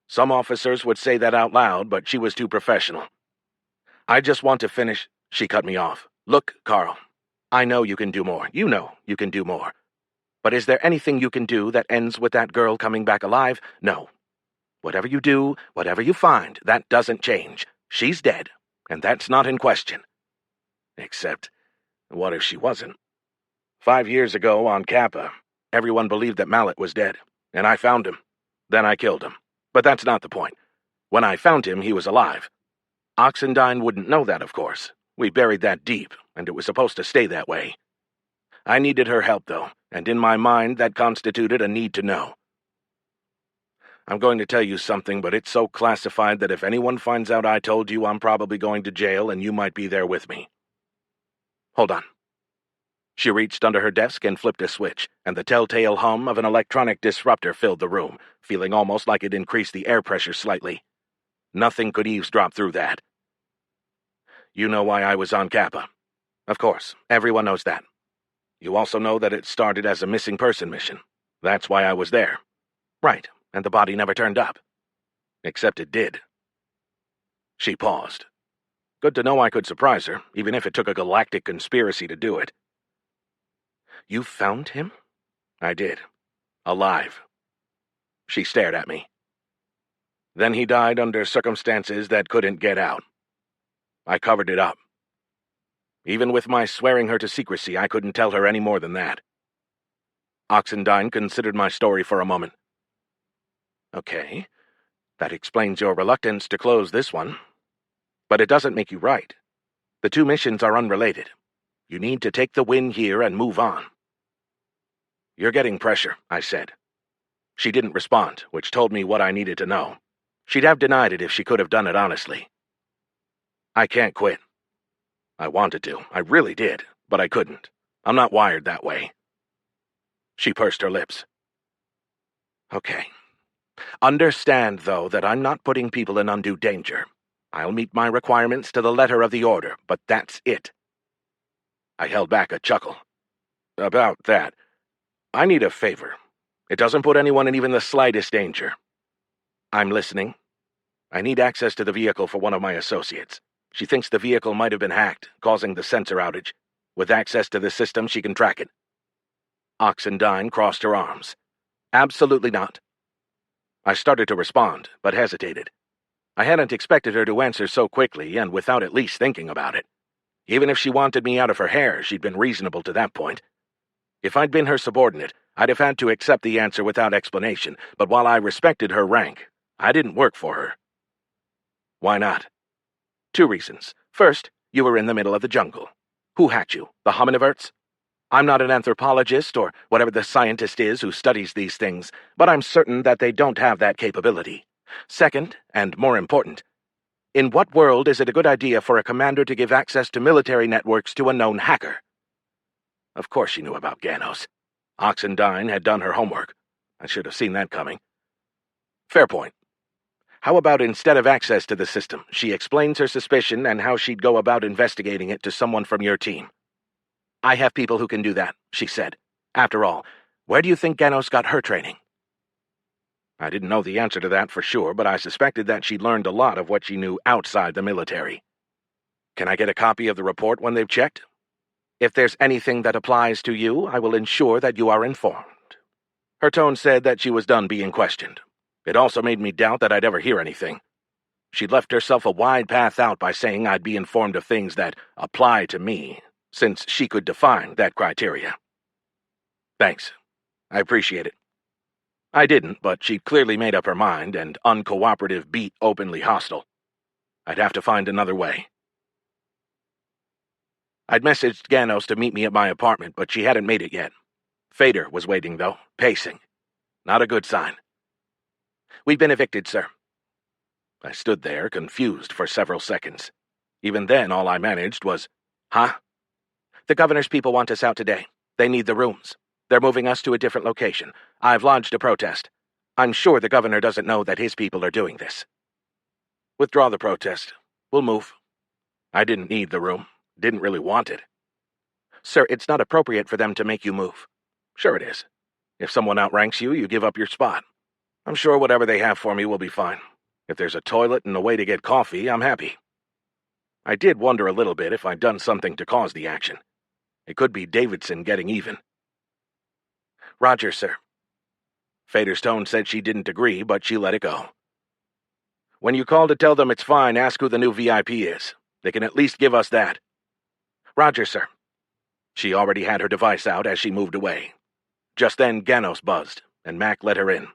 Some officers would say that out loud, but she was too professional. I just want to finish. She cut me off. Look, Carl, I know you can do more. You know you can do more. But is there anything you can do that ends with that girl coming back alive? No. Whatever you do, whatever you find, that doesn't change. She's dead, and that's not in question. Except, what if she wasn't? 5 years ago on Kappa, everyone believed that Mallet was dead, and I found him. Then I killed him. But that's not the point. When I found him, he was alive. Oxendine wouldn't know that, of course. We buried that deep, and it was supposed to stay that way. I needed her help, though, and in my mind that constituted a need to know. I'm going to tell you something, but it's so classified that if anyone finds out I told you, I'm probably going to jail, and you might be there with me. Hold on. She reached under her desk and flipped a switch, and the telltale hum of an electronic disruptor filled the room, feeling almost like it increased the air pressure slightly. Nothing could eavesdrop through that. You know why I was on Kappa. Of course, everyone knows that. You also know that it started as a missing person mission. That's why I was there. Right, and the body never turned up. Except it did. She paused. Good to know I could surprise her, even if it took a galactic conspiracy to do it. You found him? I did. Alive. She stared at me. Then he died under circumstances that couldn't get out. I covered it up. Even with my swearing her to secrecy, I couldn't tell her any more than that. Oxendine considered my story for a moment. Okay, that explains your reluctance to close this one. But it doesn't make you right. The two missions are unrelated. You need to take the win here and move on. You're getting pressure, I said. She didn't respond, which told me what I needed to know. She'd have denied it if she could have done it honestly. I can't quit. I wanted to, I really did, but I couldn't. I'm not wired that way. She pursed her lips. Okay. Understand, though, that I'm not putting people in undue danger. I'll meet my requirements to the letter of the order, but that's it. I held back a chuckle. About that, I need a favor. It doesn't put anyone in even the slightest danger. I'm listening. I need access to the vehicle for one of my associates. She thinks the vehicle might have been hacked, causing the sensor outage. With access to the system, she can track it. Oxendine crossed her arms. Absolutely not. I started to respond, but hesitated. I hadn't expected her to answer so quickly and without at least thinking about it. Even if she wanted me out of her hair, she'd been reasonable to that point. If I'd been her subordinate, I'd have had to accept the answer without explanation, but while I respected her rank, I didn't work for her. Why not? 2 reasons. First, you were in the middle of the jungle. Who hacked you? The hominiverts? I'm not an anthropologist or whatever the scientist is who studies these things, but I'm certain that they don't have that capability. Second, and more important, in what world is it a good idea for a commander to give access to military networks to a known hacker? Of course she knew about Ganos. Oxendine had done her homework. I should have seen that coming. Fair point. How about instead of access to the system, she explains her suspicion and how she'd go about investigating it to someone from your team? I have people who can do that, she said. After all, where do you think Ganos got her training? I didn't know the answer to that for sure, but I suspected that she'd learned a lot of what she knew outside the military. Can I get a copy of the report when they've checked? If there's anything that applies to you, I will ensure that you are informed. Her tone said that she was done being questioned. It also made me doubt that I'd ever hear anything. She'd left herself a wide path out by saying I'd be informed of things that apply to me, since she could define that criteria. Thanks. I appreciate it. I didn't, but she'd clearly made up her mind, and uncooperative beat openly hostile. I'd have to find another way. I'd messaged Ganos to meet me at my apartment, but she hadn't made it yet. Fader was waiting, though, pacing. Not a good sign. We've been evicted, sir. I stood there, confused for several seconds. Even then, all I managed was, huh? The governor's people want us out today. They need the rooms. They're moving us to a different location. I've lodged a protest. I'm sure the governor doesn't know that his people are doing this. Withdraw the protest. We'll move. I didn't need the room. Didn't really want it. Sir, it's not appropriate for them to make you move. Sure it is. If someone outranks you, you give up your spot. I'm sure whatever they have for me will be fine. If there's a toilet and a way to get coffee, I'm happy. I did wonder a little bit if I'd done something to cause the action. It could be Davidson getting even. Roger, sir. Fader's tone said she didn't agree, but she let it go. When you call to tell them it's fine, ask who the new VIP is. They can at least give us that. Roger, sir. She already had her device out as she moved away. Just then, Ganos buzzed, and Mac let her in.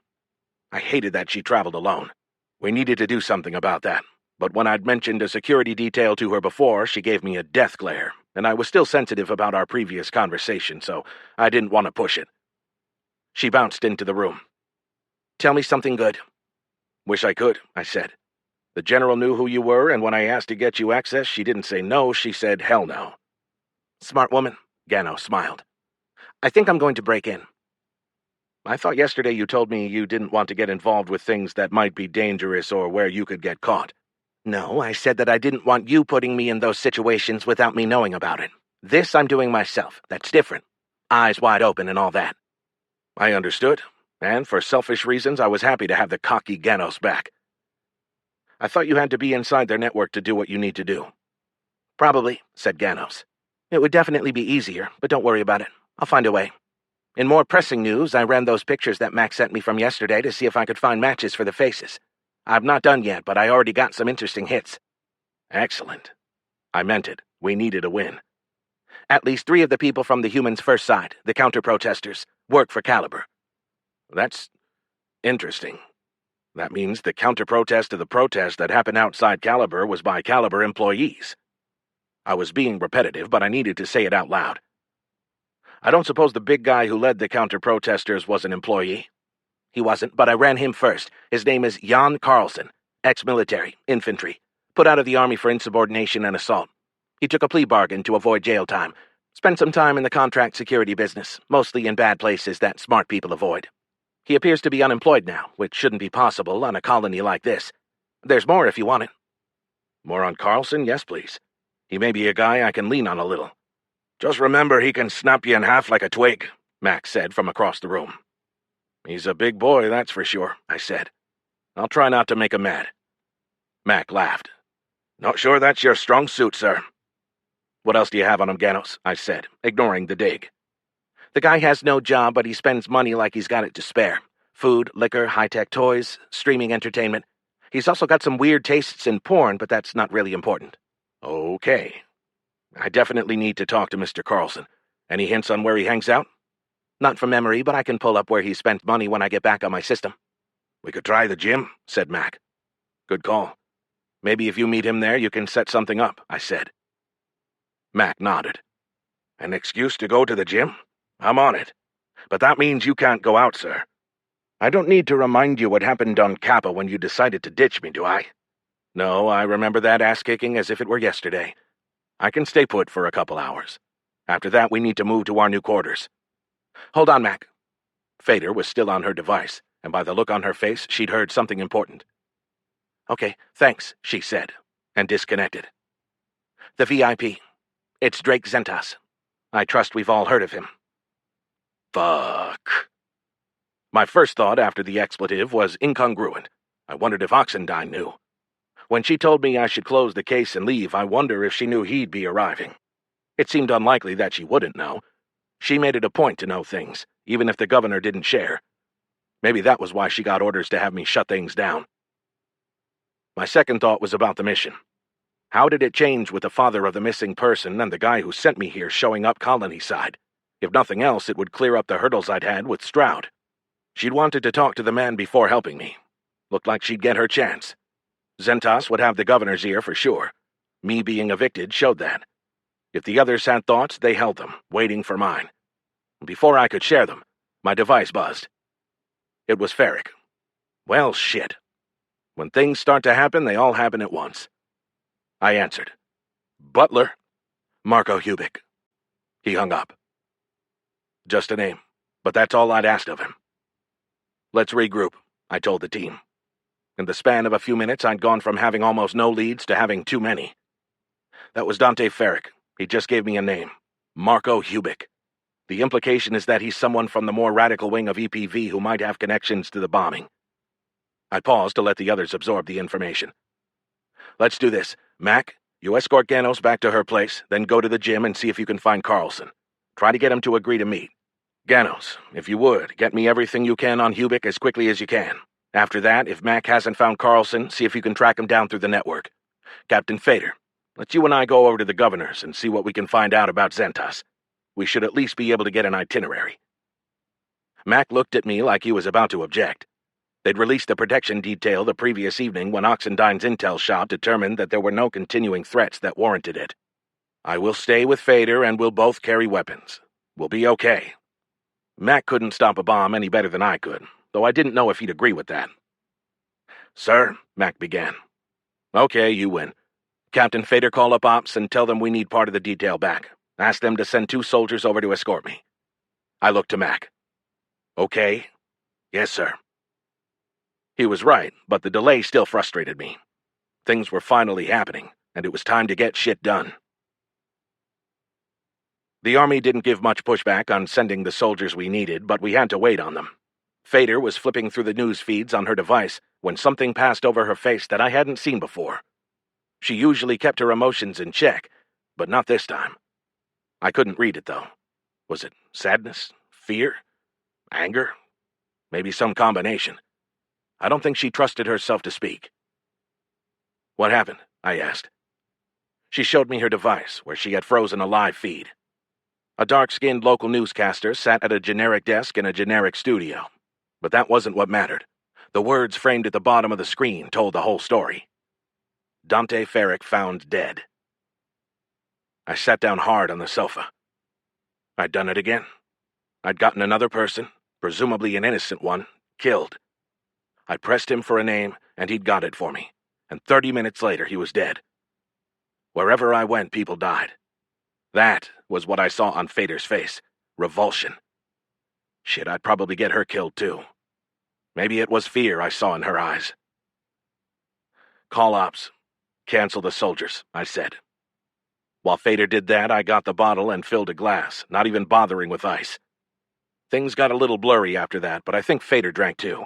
I hated that she traveled alone. We needed to do something about that, but when I'd mentioned a security detail to her before, she gave me a death glare, and I was still sensitive about our previous conversation, so I didn't want to push it. She bounced into the room. Tell me something good. Wish I could, I said. The general knew who you were, and when I asked to get you access, she didn't say no, she said hell no. Smart woman, Gano smiled. I think I'm going to break in. I thought yesterday you told me you didn't want to get involved with things that might be dangerous or where you could get caught. No, I said that I didn't want you putting me in those situations without me knowing about it. This I'm doing myself. That's different. Eyes wide open and all that. I understood, and for selfish reasons I was happy to have the cocky Ganos back. I thought you had to be inside their network to do what you need to do. Probably, said Ganos. It would definitely be easier, but don't worry about it. I'll find a way. In more pressing news, I ran those pictures that Max sent me from yesterday to see if I could find matches for the faces. I'm not done yet, but I already got some interesting hits. Excellent. I meant it. We needed a win. At least 3 of the people from the Humans' First Side, the counter-protesters, work for Caliber. That's interesting. That means the counter-protest to the protest that happened outside Caliber was by Caliber employees. I was being repetitive, but I needed to say it out loud. I don't suppose the big guy who led the counter-protesters was an employee. He wasn't, but I ran him first. His name is Jan Carlson, ex-military, infantry, put out of the army for insubordination and assault. He took a plea bargain to avoid jail time. Spent some time in the contract security business, mostly in bad places that smart people avoid. He appears to be unemployed now, which shouldn't be possible on a colony like this. There's more if you want it. More on Carlson? Yes, please. He may be a guy I can lean on a little. Just remember he can snap you in half like a twig, Max said from across the room. He's a big boy, that's for sure, I said. I'll try not to make him mad. Mac laughed. Not sure that's your strong suit, sir. What else do you have on him, Ganos? I said, ignoring the dig. The guy has no job, but he spends money like he's got it to spare. Food, liquor, high-tech toys, streaming entertainment. He's also got some weird tastes in porn, but that's not really important. Okay. I definitely need to talk to Mr. Carlson. Any hints on where he hangs out? Not from memory, but I can pull up where he spent money when I get back on my system. We could try the gym, said Mac. Good call. Maybe if you meet him there, you can set something up, I said. Mac nodded. An excuse to go to the gym? I'm on it. But that means you can't go out, sir. I don't need to remind you what happened on Kappa when you decided to ditch me, do I? No, I remember that ass-kicking as if it were yesterday. I can stay put for a couple hours. After that, we need to move to our new quarters. Hold on, Mac. Fader was still on her device, and by the look on her face, she'd heard something important. Okay, thanks, she said, and disconnected. The VIP. It's Drake Zentas. I trust we've all heard of him. Fuck. My first thought after the expletive was incongruent. I wondered if Oxendine knew. When she told me I should close the case and leave, I wonder if she knew he'd be arriving. It seemed unlikely that she wouldn't know. She made it a point to know things, even if the governor didn't share. Maybe that was why she got orders to have me shut things down. My second thought was about the mission. How did it change with the father of the missing person and the guy who sent me here showing up Colonyside? If nothing else, it would clear up the hurdles I'd had with Stroud. She'd wanted to talk to the man before helping me. Looked like she'd get her chance. Zentas would have the governor's ear for sure. Me being evicted showed that. If the others had thoughts, they held them, waiting for mine. Before I could share them, my device buzzed. It was Ferric. Well, shit. When things start to happen, they all happen at once. I answered. Butler. Marco Hubick. He hung up. Just a name, but that's all I'd asked of him. Let's regroup, I told the team. In the span of a few minutes, I'd gone from having almost no leads to having too many. That was Dante Ferric. He just gave me a name. Marco Hubick. The implication is that he's someone from the more radical wing of EPV who might have connections to the bombing. I paused to let the others absorb the information. Let's do this. Mac, you escort Ganos back to her place, then go to the gym and see if you can find Carlson. Try to get him to agree to meet. Ganos, if you would, get me everything you can on Hubick as quickly as you can. After that, if Mac hasn't found Carlson, see if you can track him down through the network. Captain Fader, let you and I go over to the governor's and see what we can find out about Zentas. We should at least be able to get an itinerary. Mac looked at me like he was about to object. They'd released the protection detail the previous evening when Oxendine's intel shop determined that there were no continuing threats that warranted it. I will stay with Fader and we'll both carry weapons. We'll be okay. Mac couldn't stop a bomb any better than I could, though I didn't know if he'd agree with that. Sir, Mac began. Okay, you win. Captain Fader, call up Ops and tell them we need part of the detail back. Ask them to send 2 soldiers over to escort me. I looked to Mac. Okay. Yes, sir. He was right, but the delay still frustrated me. Things were finally happening, and it was time to get shit done. The Army didn't give much pushback on sending the soldiers we needed, but we had to wait on them. Fader was flipping through the news feeds on her device when something passed over her face that I hadn't seen before. She usually kept her emotions in check, but not this time. I couldn't read it, though. Was it sadness? Fear? Anger? Maybe some combination. I don't think she trusted herself to speak. What happened? I asked. She showed me her device, where she had frozen a live feed. A dark-skinned local newscaster sat at a generic desk in a generic studio. But that wasn't what mattered. The words framed at the bottom of the screen told the whole story. Dante Ferric found dead. I sat down hard on the sofa. I'd done it again. I'd gotten another person, presumably an innocent one, killed. I pressed him for a name, and he'd got it for me, and 30 minutes later he was dead. Wherever I went, people died. That was what I saw on Fader's face. Revulsion. Shit, I'd probably get her killed too. Maybe it was fear I saw in her eyes. Call Ops. Cancel the soldiers, I said. While Fader did that, I got the bottle and filled a glass, not even bothering with ice. Things got a little blurry after that, but I think Fader drank too.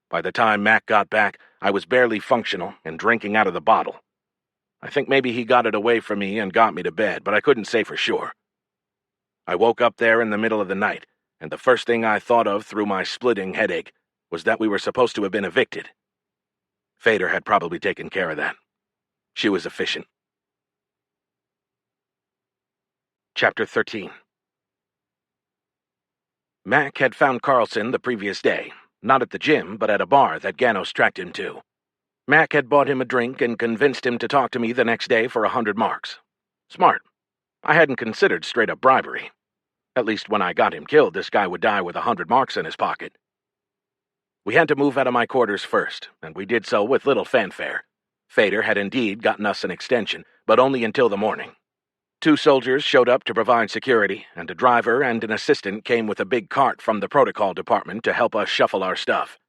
By the time Mac got back, I was barely functional and drinking out of the bottle. I think maybe he got it away from me and got me to bed, but I couldn't say for sure. I woke up there in the middle of the night, and the first thing I thought of through my splitting headache was that we were supposed to have been evicted. Fader had probably taken care of that. She was efficient. Chapter 13. Mac had found Carlson the previous day, not at the gym, but at a bar that Ganos tracked him to. Mac had bought him a drink and convinced him to talk to me the next day for 100 marks. Smart. I hadn't considered straight-up bribery. At least when I got him killed, this guy would die with 100 marks in his pocket. We had to move out of my quarters first, and we did so with little fanfare. Fader had indeed gotten us an extension, but only until the morning. 2 soldiers showed up to provide security, and a driver and an assistant came with a big cart from the protocol department to help us shuffle our stuff.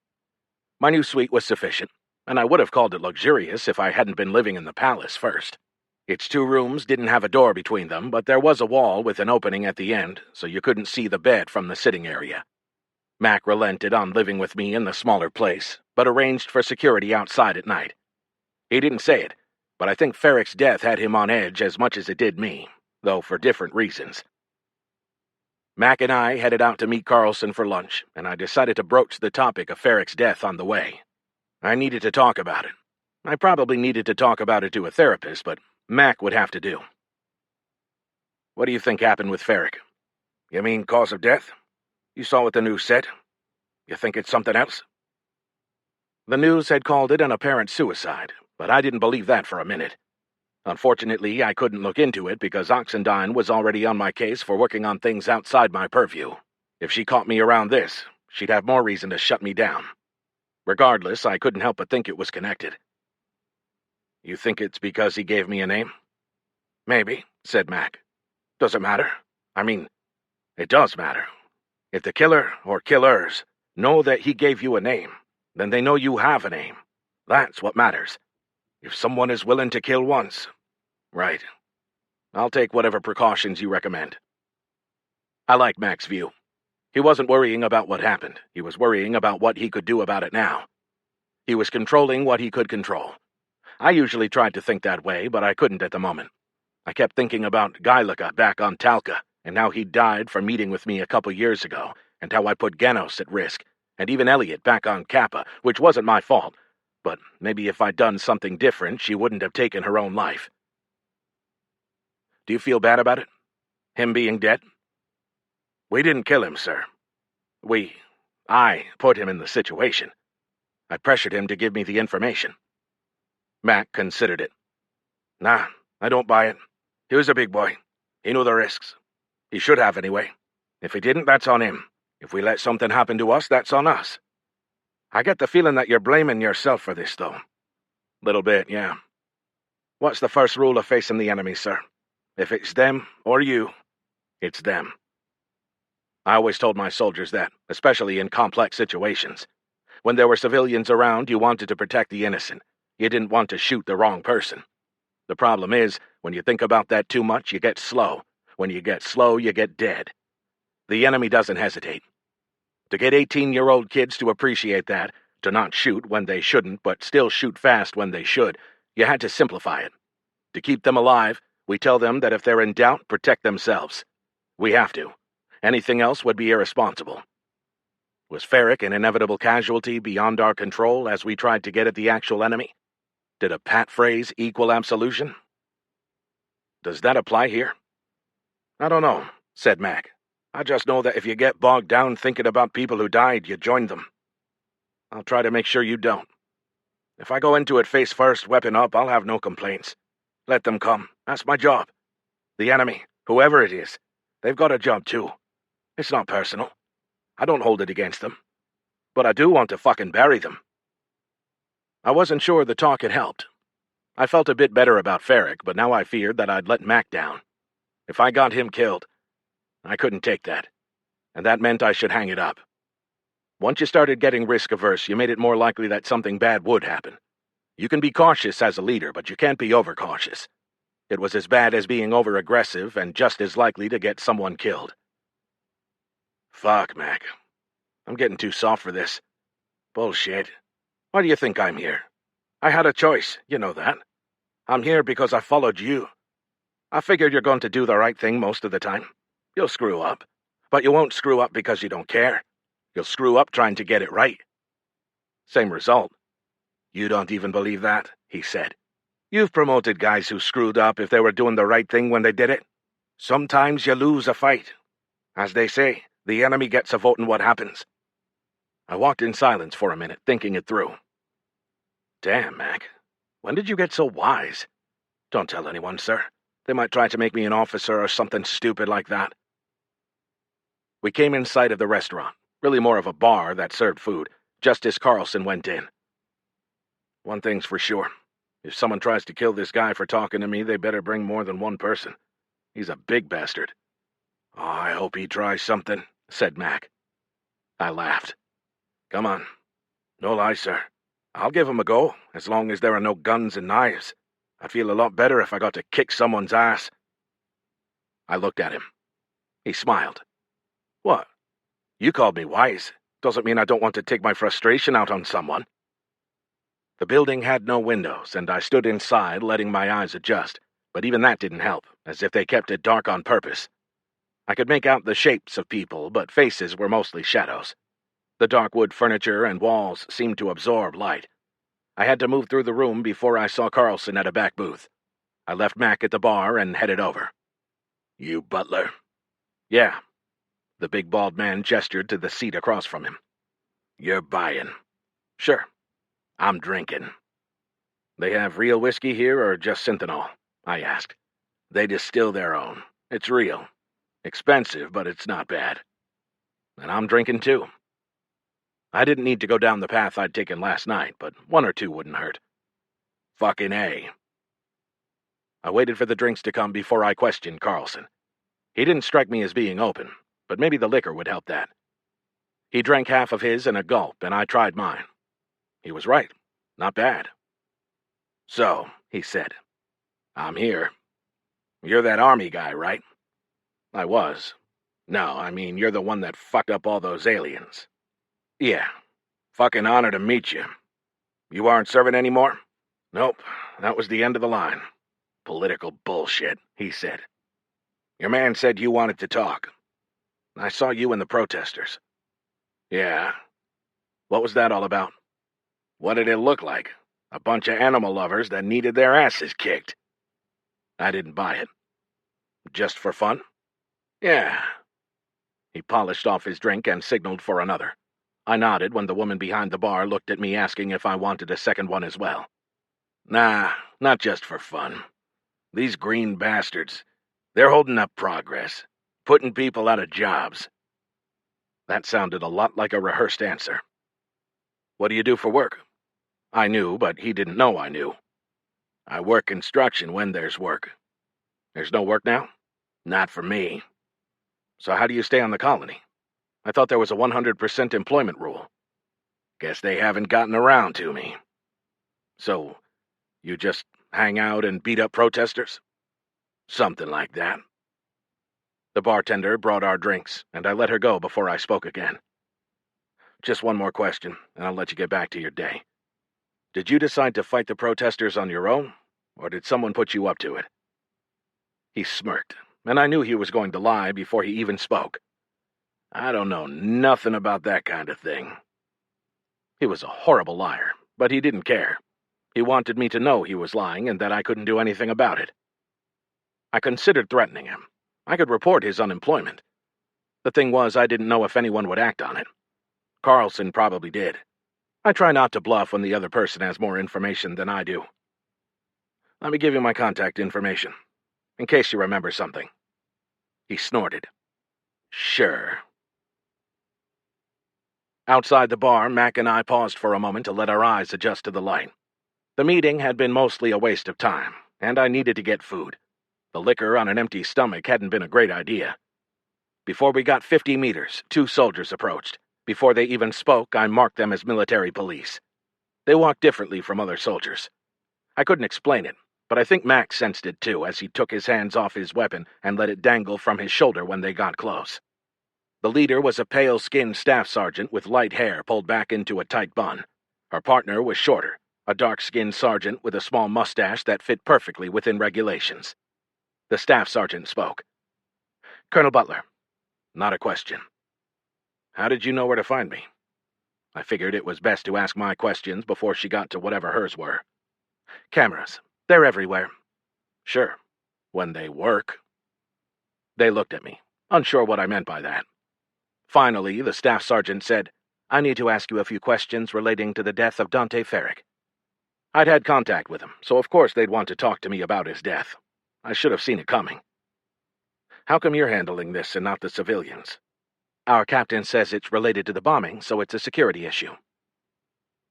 My new suite was sufficient, and I would have called it luxurious if I hadn't been living in the palace first. Its 2 rooms didn't have a door between them, but there was a wall with an opening at the end, so you couldn't see the bed from the sitting area. Mac relented on living with me in the smaller place, but arranged for security outside at night. He didn't say it, but I think Ferrick's death had him on edge as much as it did me, though for different reasons. Mac and I headed out to meet Carlson for lunch, and I decided to broach the topic of Ferrick's death on the way. I needed to talk about it. I probably needed to talk about it to a therapist, but Mac would have to do. What do you think happened with Ferrick? You mean cause of death? You saw what the news said? You think it's something else? The news had called it an apparent suicide, but I didn't believe that for a minute. Unfortunately, I couldn't look into it because Oxendine was already on my case for working on things outside my purview. If she caught me around this, she'd have more reason to shut me down. Regardless, I couldn't help but think it was connected. You think it's because he gave me a name? Maybe, said Mac. Does it matter? I mean, it does matter. If the killer or killers know that he gave you a name, then they know you have a name. That's what matters. If someone is willing to kill once, right. I'll take whatever precautions you recommend. I like Mac's view. He wasn't worrying about what happened. He was worrying about what he could do about it now. He was controlling what he could control. I usually tried to think that way, but I couldn't at the moment. I kept thinking about Gailaka back on Talca, and how he died for meeting with me a couple years ago, and how I put Genos at risk, and even Elliot back on Kappa, which wasn't my fault, but maybe if I'd done something different, she wouldn't have taken her own life. Do you feel bad about it? Him being dead? We didn't kill him, sir. I put him in the situation. I pressured him to give me the information. Mac considered it. Nah, I don't buy it. He was a big boy. He knew the risks. He should have, anyway. If he didn't, that's on him. If we let something happen to us, that's on us. I get the feeling that you're blaming yourself for this, though. Little bit, yeah. What's the first rule of facing the enemy, sir? If it's them or you, it's them. I always told my soldiers that, especially in complex situations. When there were civilians around, you wanted to protect the innocent. You didn't want to shoot the wrong person. The problem is, when you think about that too much, you get slow. When you get slow, you get dead. The enemy doesn't hesitate. To get 18-year-old kids to appreciate that, to not shoot when they shouldn't, but still shoot fast when they should, you had to simplify it. To keep them alive, we tell them that if they're in doubt, protect themselves. We have to. Anything else would be irresponsible. Was Ferrick an inevitable casualty beyond our control as we tried to get at the actual enemy? Did a pat phrase equal absolution? Does that apply here? I don't know, said Mac. I just know that if you get bogged down thinking about people who died, you join them. I'll try to make sure you don't. If I go into it face first, weapon up, I'll have no complaints. Let them come. That's my job. The enemy, whoever it is, they've got a job too. It's not personal. I don't hold it against them. But I do want to fucking bury them. I wasn't sure the talk had helped. I felt a bit better about Ferrick, but now I feared that I'd let Mac down. If I got him killed, I couldn't take that, and that meant I should hang it up. Once you started getting risk-averse, you made it more likely that something bad would happen. You can be cautious as a leader, but you can't be overcautious. It was as bad as being over-aggressive and just as likely to get someone killed. Fuck, Mac. I'm getting too soft for this. Bullshit. Why do you think I'm here? I had a choice, you know that. I'm here because I followed you. I figured you're going to do the right thing most of the time. You'll screw up, but you won't screw up because you don't care. You'll screw up trying to get it right. Same result. You don't even believe that, he said. You've promoted guys who screwed up if they were doing the right thing when they did it. Sometimes you lose a fight. As they say, the enemy gets a vote in what happens. I walked in silence for a minute, thinking it through. Damn, Mac. When did you get so wise? Don't tell anyone, sir. They might try to make me an officer or something stupid like that. We came in sight of the restaurant, really more of a bar that served food, just as Carlson went in. One thing's for sure. If someone tries to kill this guy for talking to me, they better bring more than one person. He's a big bastard. Oh, I hope he tries something, said Mac. I laughed. Come on. No lie, sir. I'll give him a go, as long as there are no guns and knives. I'd feel a lot better if I got to kick someone's ass. I looked at him. He smiled. What? You called me wise. Doesn't mean I don't want to take my frustration out on someone. The building had no windows, and I stood inside, letting my eyes adjust, but even that didn't help, as if they kept it dark on purpose. I could make out the shapes of people, but faces were mostly shadows. The dark wood furniture and walls seemed to absorb light. I had to move through the room before I saw Carlson at a back booth. I left Mac at the bar and headed over. "You Butler?" "Yeah." The big bald man gestured to the seat across from him. "You're buying?" "Sure." "I'm drinking." "They have real whiskey here or just Synthanol?" I asked. "They distill their own. It's real. Expensive, but it's not bad." "And I'm drinking too." I didn't need to go down the path I'd taken last night, but one or two wouldn't hurt. "Fucking A." I waited for the drinks to come before I questioned Carlson. He didn't strike me as being open, but maybe the liquor would help that. He drank half of his in a gulp, and I tried mine. He was right. Not bad. "So," he said, "I'm here. You're that army guy, right?" I was. "No, I mean, you're the one that fucked up all those aliens." "Yeah. Fucking honor to meet you. You aren't serving anymore?" "Nope. That was the end of the line." "Political bullshit," he said. "Your man said you wanted to talk." "I saw you and the protesters." "Yeah. What was that all about?" "What did it look like? A bunch of animal lovers that needed their asses kicked." I didn't buy it. "Just for fun?" "Yeah." He polished off his drink and signaled for another. I nodded when the woman behind the bar looked at me asking if I wanted a second one as well. "Nah, not just for fun. These green bastards, they're holding up progress, putting people out of jobs." That sounded a lot like a rehearsed answer. "What do you do for work?" I knew, but he didn't know I knew. "I work construction when there's work." "There's no work now?" "Not for me." "So how do you stay on the colony? I thought there was a 100% employment rule." "Guess they haven't gotten around to me." "So, you just hang out and beat up protesters?" "Something like that." The bartender brought our drinks, and I let her go before I spoke again. "Just one more question, and I'll let you get back to your day. Did you decide to fight the protesters on your own, or did someone put you up to it?" He smirked, and I knew he was going to lie before he even spoke. "I don't know nothing about that kind of thing." He was a horrible liar, but he didn't care. He wanted me to know he was lying and that I couldn't do anything about it. I considered threatening him. I could report his unemployment. The thing was, I didn't know if anyone would act on it. Carlson probably did. I try not to bluff when the other person has more information than I do. "Let me give you my contact information, in case you remember something." He snorted. "Sure." Outside the bar, Mac and I paused for a moment to let our eyes adjust to the light. The meeting had been mostly a waste of time, and I needed to get food. The liquor on an empty stomach hadn't been a great idea. Before we got 50 meters, 2 soldiers approached. Before they even spoke, I marked them as military police. They walked differently from other soldiers. I couldn't explain it, but I think Mac sensed it too as he took his hands off his weapon and let it dangle from his shoulder when they got close. The leader was a pale-skinned staff sergeant with light hair pulled back into a tight bun. Her partner was shorter, a dark-skinned sergeant with a small mustache that fit perfectly within regulations. The staff sergeant spoke. "Colonel Butler." Not a question. "How did you know where to find me?" I figured it was best to ask my questions before she got to whatever hers were. "Cameras. They're everywhere." "Sure. When they work." They looked at me, unsure what I meant by that. Finally, the staff sergeant said, "I need to ask you a few questions relating to the death of Dante Ferrick." I'd had contact with him, so of course they'd want to talk to me about his death. I should have seen it coming. "How come you're handling this and not the civilians?" "Our captain says it's related to the bombing, so it's a security issue."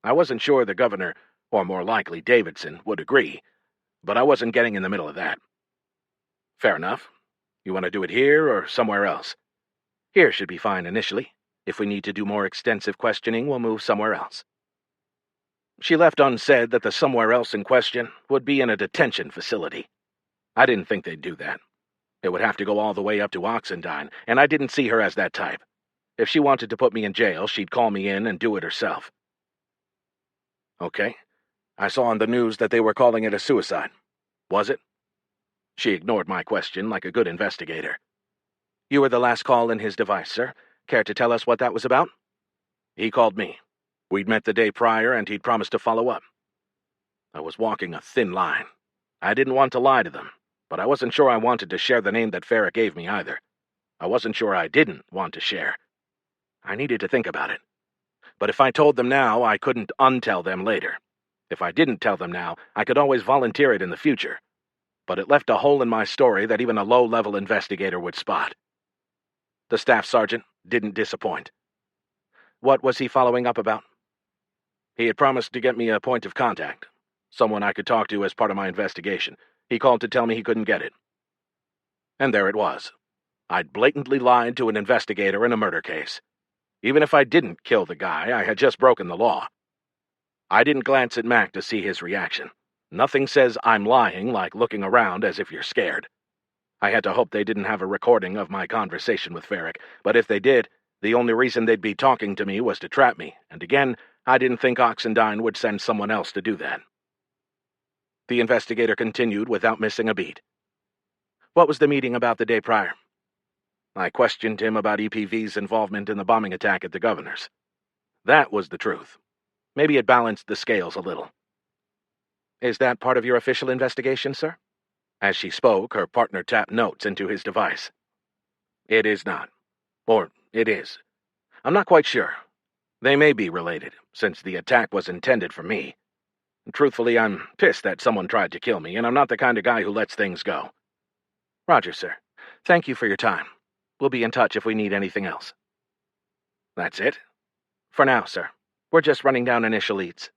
I wasn't sure the governor, or more likely Davidson, would agree, but I wasn't getting in the middle of that. "Fair enough. You want to do it here or somewhere else?" "Here should be fine initially. If we need to do more extensive questioning, we'll move somewhere else." She left unsaid that the somewhere else in question would be in a detention facility. I didn't think they'd do that. It would have to go all the way up to Oxendine, and I didn't see her as that type. If she wanted to put me in jail, she'd call me in and do it herself. Okay. I saw on the news that they were calling it a suicide. Was it? She ignored my question like a good investigator. You were the last call in his device, sir. Care to tell us what that was about? He called me. We'd met the day prior, and he'd promised to follow up. I was walking a thin line. I didn't want to lie to them, but I wasn't sure I wanted to share the name that Farrick gave me either. I wasn't sure I didn't want to share. I needed to think about it. But if I told them now, I couldn't untell them later. If I didn't tell them now, I could always volunteer it in the future. But it left a hole in my story that even a low-level investigator would spot. The staff sergeant didn't disappoint. What was he following up about? He had promised to get me a point of contact, someone I could talk to as part of my investigation. He called to tell me he couldn't get it. And there it was. I'd blatantly lied to an investigator in a murder case. Even if I didn't kill the guy, I had just broken the law. I didn't glance at Mac to see his reaction. Nothing says I'm lying like looking around as if you're scared. I had to hope they didn't have a recording of my conversation with Farrick, but if they did, the only reason they'd be talking to me was to trap me, and again, I didn't think Oxendine would send someone else to do that. The investigator continued without missing a beat. What was the meeting about the day prior? I questioned him about EPV's involvement in the bombing attack at the governor's. That was the truth. Maybe it balanced the scales a little. Is that part of your official investigation, sir? As she spoke, her partner tapped notes into his device. It is not. Or it is. I'm not quite sure. They may be related, since the attack was intended for me. Truthfully, I'm pissed that someone tried to kill me, and I'm not the kind of guy who lets things go. Roger, sir. Thank you for your time. We'll be in touch if we need anything else. That's it? For now, sir. We're just running down initial leads.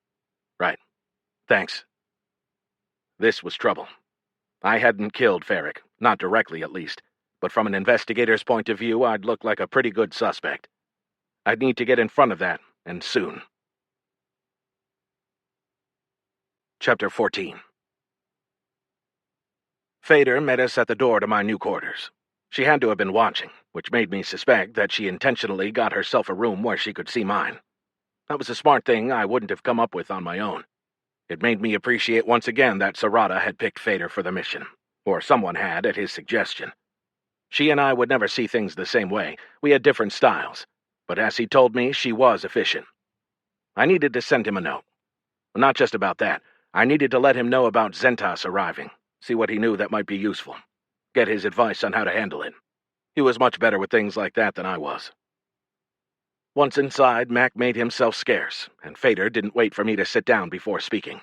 Right. Thanks. This was trouble. I hadn't killed Farrick, not directly at least, but from an investigator's point of view, I'd look like a pretty good suspect. I'd need to get in front of that, and soon. Chapter 14. Fader met us at the door to my new quarters. She had to have been watching, which made me suspect that she intentionally got herself a room where she could see mine. That was a smart thing I wouldn't have come up with on my own. It made me appreciate once again that Serrata had picked Fader for the mission, or someone had at his suggestion. She and I would never see things the same way. We had different styles, but as he told me, she was efficient. I needed to send him a note. Not just about that. I needed to let him know about Zentas arriving, see what he knew that might be useful, get his advice on how to handle it. He was much better with things like that than I was. Once inside, Mac made himself scarce, and Fader didn't wait for me to sit down before speaking.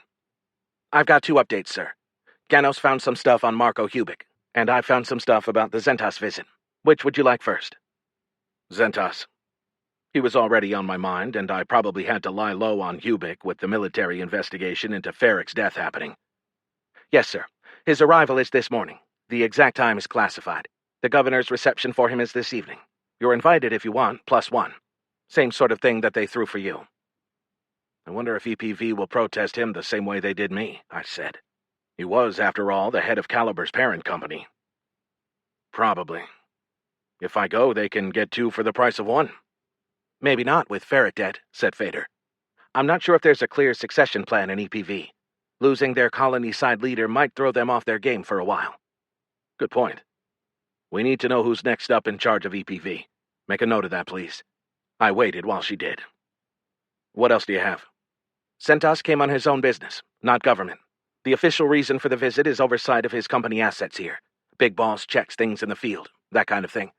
I've got 2 updates, sir. Ganos found some stuff on Marco Hubic, and I found some stuff about the Zentas visit. Which would you like first? Zentas. He was already on my mind, and I probably had to lie low on Hubic with the military investigation into Farrick's death happening. Yes, sir. His arrival is this morning. The exact time is classified. The governor's reception for him is this evening. You're invited if you want, +1. Same sort of thing that they threw for you. I wonder if EPV will protest him the same way they did me, I said. He was, after all, the head of Caliber's parent company. Probably. If I go, they can get 2 for the price of 1. Maybe not with Farrick dead, said Fader. I'm not sure if there's a clear succession plan in EPV. Losing their Colonyside leader might throw them off their game for a while. Good point. We need to know who's next up in charge of EPV. Make a note of that, please. I waited while she did. What else do you have? Zentas came on his own business, not government. The official reason for the visit is oversight of his company assets here. Big boss checks things in the field, that kind of thing.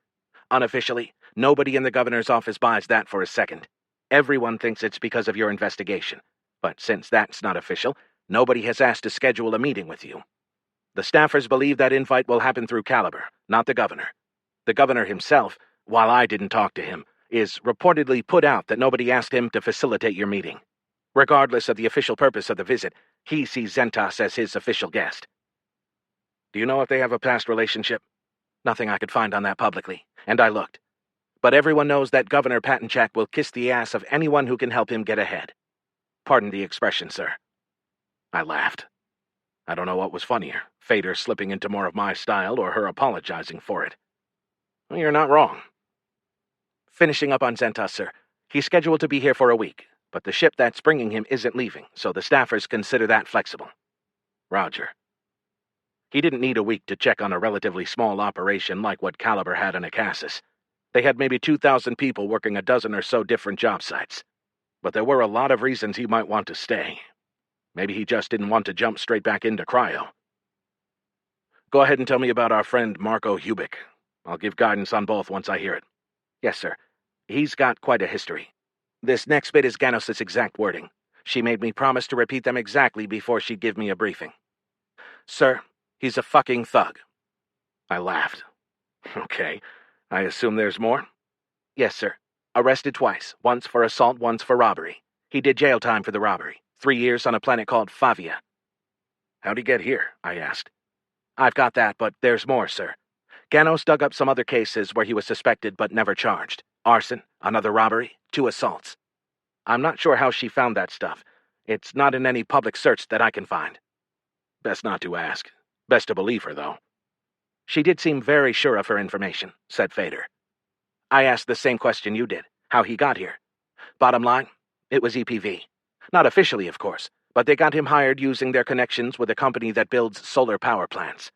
Unofficially, nobody in the governor's office buys that for a second. Everyone thinks it's because of your investigation. But since that's not official, nobody has asked to schedule a meeting with you. The staffers believe that invite will happen through Caliber, not the governor. The governor himself, while I didn't talk to him, is reportedly put out that nobody asked him to facilitate your meeting. Regardless of the official purpose of the visit, he sees Zentas as his official guest. Do you know if they have a past relationship? Nothing I could find on that publicly, and I looked. But everyone knows that Governor Patinchak will kiss the ass of anyone who can help him get ahead. Pardon the expression, sir. I laughed. I don't know what was funnier, Fader slipping into more of my style or her apologizing for it. Well, you're not wrong. Finishing up on Zentas, sir. He's scheduled to be here for a week, but the ship that's bringing him isn't leaving, so the staffers consider that flexible. Roger. He didn't need a week to check on a relatively small operation like what Caliber had on Acassus. They had maybe 2,000 people working a dozen or so different job sites. But there were a lot of reasons he might want to stay. Maybe he just didn't want to jump straight back into cryo. Go ahead and tell me about our friend Marco Hubick. I'll give guidance on both once I hear it. Yes, sir. He's got quite a history. This next bit is Ganos' exact wording. She made me promise to repeat them exactly before she'd give me a briefing. Sir, he's a fucking thug. I laughed. Okay. I assume there's more? Yes, sir. Arrested twice, once for assault, once for robbery. He did jail time for the robbery. 3 years on a planet called Favia. How'd he get here? I asked. I've got that, but there's more, sir. Ganos dug up some other cases where he was suspected but never charged. Arson, another robbery, 2 assaults. I'm not sure how she found that stuff. It's not in any public search that I can find. Best not to ask. Best to believe her, though. She did seem very sure of her information, said Fader. I asked the same question you did, how he got here. Bottom line, it was EPV. Not officially, of course, but they got him hired using their connections with a company that builds solar power plants.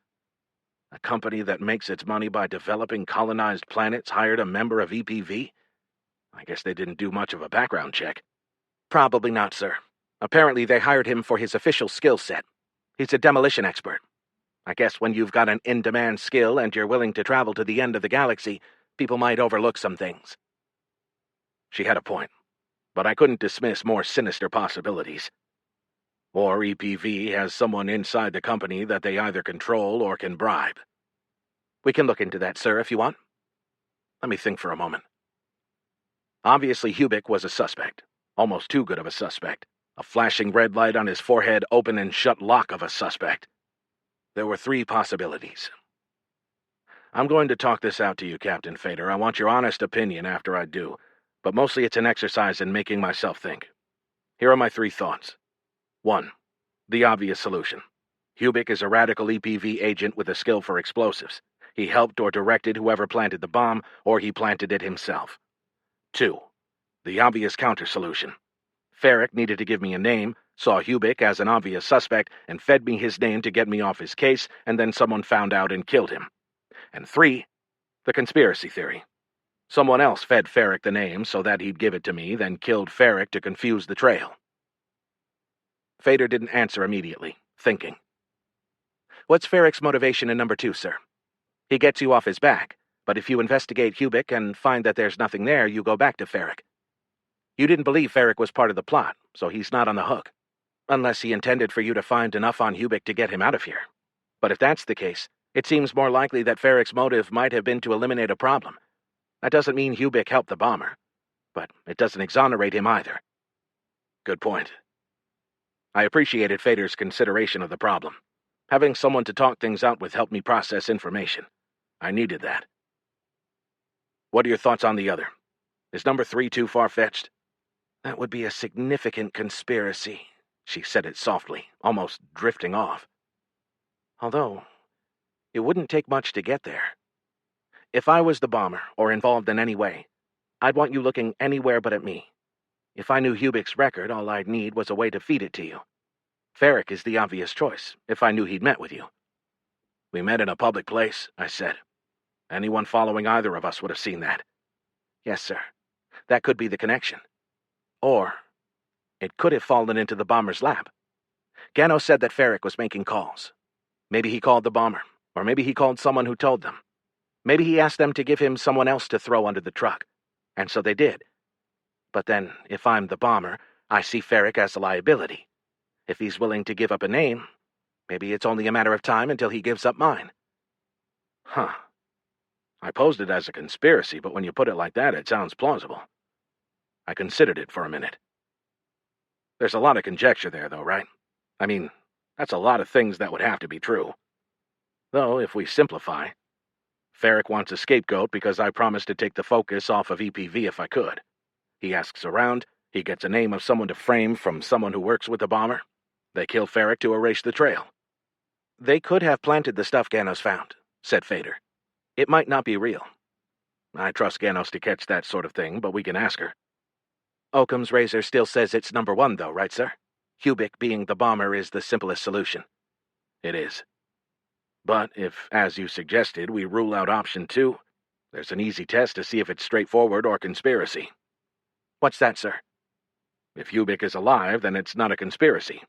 A company that makes its money by developing colonized planets hired a member of EPV? I guess they didn't do much of a background check. Probably not, sir. Apparently they hired him for his official skill set. He's a demolition expert. I guess when you've got an in-demand skill and you're willing to travel to the end of the galaxy, people might overlook some things. She had a point, but I couldn't dismiss more sinister possibilities. Or EPV has someone inside the company that they either control or can bribe. We can look into that, sir, if you want. Let me think for a moment. Obviously, Hubick was a suspect. Almost too good of a suspect. A flashing red light on his forehead, open and shut lock of a suspect. There were 3 possibilities. I'm going to talk this out to you, Captain Fader. I want your honest opinion after I do, but mostly it's an exercise in making myself think. Here are my 3 thoughts. 1. The obvious solution. Hubick is a radical EPV agent with a skill for explosives. He helped or directed whoever planted the bomb, or he planted it himself. 2. The obvious counter-solution. Ferrick needed to give me a name, saw Hubick as an obvious suspect, and fed me his name to get me off his case, and then someone found out and killed him. And 3. The conspiracy theory. Someone else fed Ferrick the name so that he'd give it to me, then killed Ferrick to confuse the trail. Fader didn't answer immediately, thinking. What's Ferrick's motivation in number 2, sir? He gets you off his back, but if you investigate Hubick and find that there's nothing there, you go back to Ferrick. You didn't believe Ferrick was part of the plot, so he's not on the hook. Unless he intended for you to find enough on Hubick to get him out of here. But if that's the case, it seems more likely that Ferrick's motive might have been to eliminate a problem. That doesn't mean Hubick helped the bomber, but it doesn't exonerate him either. Good point. I appreciated Fader's consideration of the problem. Having someone to talk things out with helped me process information. I needed that. What are your thoughts on the other? Is number 3 too far-fetched? That would be a significant conspiracy, she said it softly, almost drifting off. Although, it wouldn't take much to get there. If I was the bomber, or involved in any way, I'd want you looking anywhere but at me. If I knew Hubick's record, all I'd need was a way to feed it to you. Ferrick is the obvious choice, if I knew he'd met with you. We met in a public place, I said. Anyone following either of us would have seen that. Yes, sir. That could be the connection. Or, it could have fallen into the bomber's lap. Gano said that Ferrick was making calls. Maybe he called the bomber, or maybe he called someone who told them. Maybe he asked them to give him someone else to throw under the truck. And so they did. But then, if I'm the bomber, I see Ferrick as a liability. If he's willing to give up a name, maybe it's only a matter of time until he gives up mine. Huh. I posed it as a conspiracy, but when you put it like that, it sounds plausible. I considered it for a minute. There's a lot of conjecture there, though, right? I mean, that's a lot of things that would have to be true. Though, if we simplify, Ferrick wants a scapegoat because I promised to take the focus off of EPV if I could. He asks around, he gets a name of someone to frame from someone who works with the bomber. They kill Ferrick to erase the trail. They could have planted the stuff Ganos found, said Fader. It might not be real. I trust Ganos to catch that sort of thing, but we can ask her. Occam's razor still says it's number one, though, right, sir? Hubik being the bomber is the simplest solution. It is. But if, as you suggested, we rule out option 2, there's an easy test to see if it's straightforward or conspiracy. What's that, sir? If Hubik is alive, then it's not a conspiracy.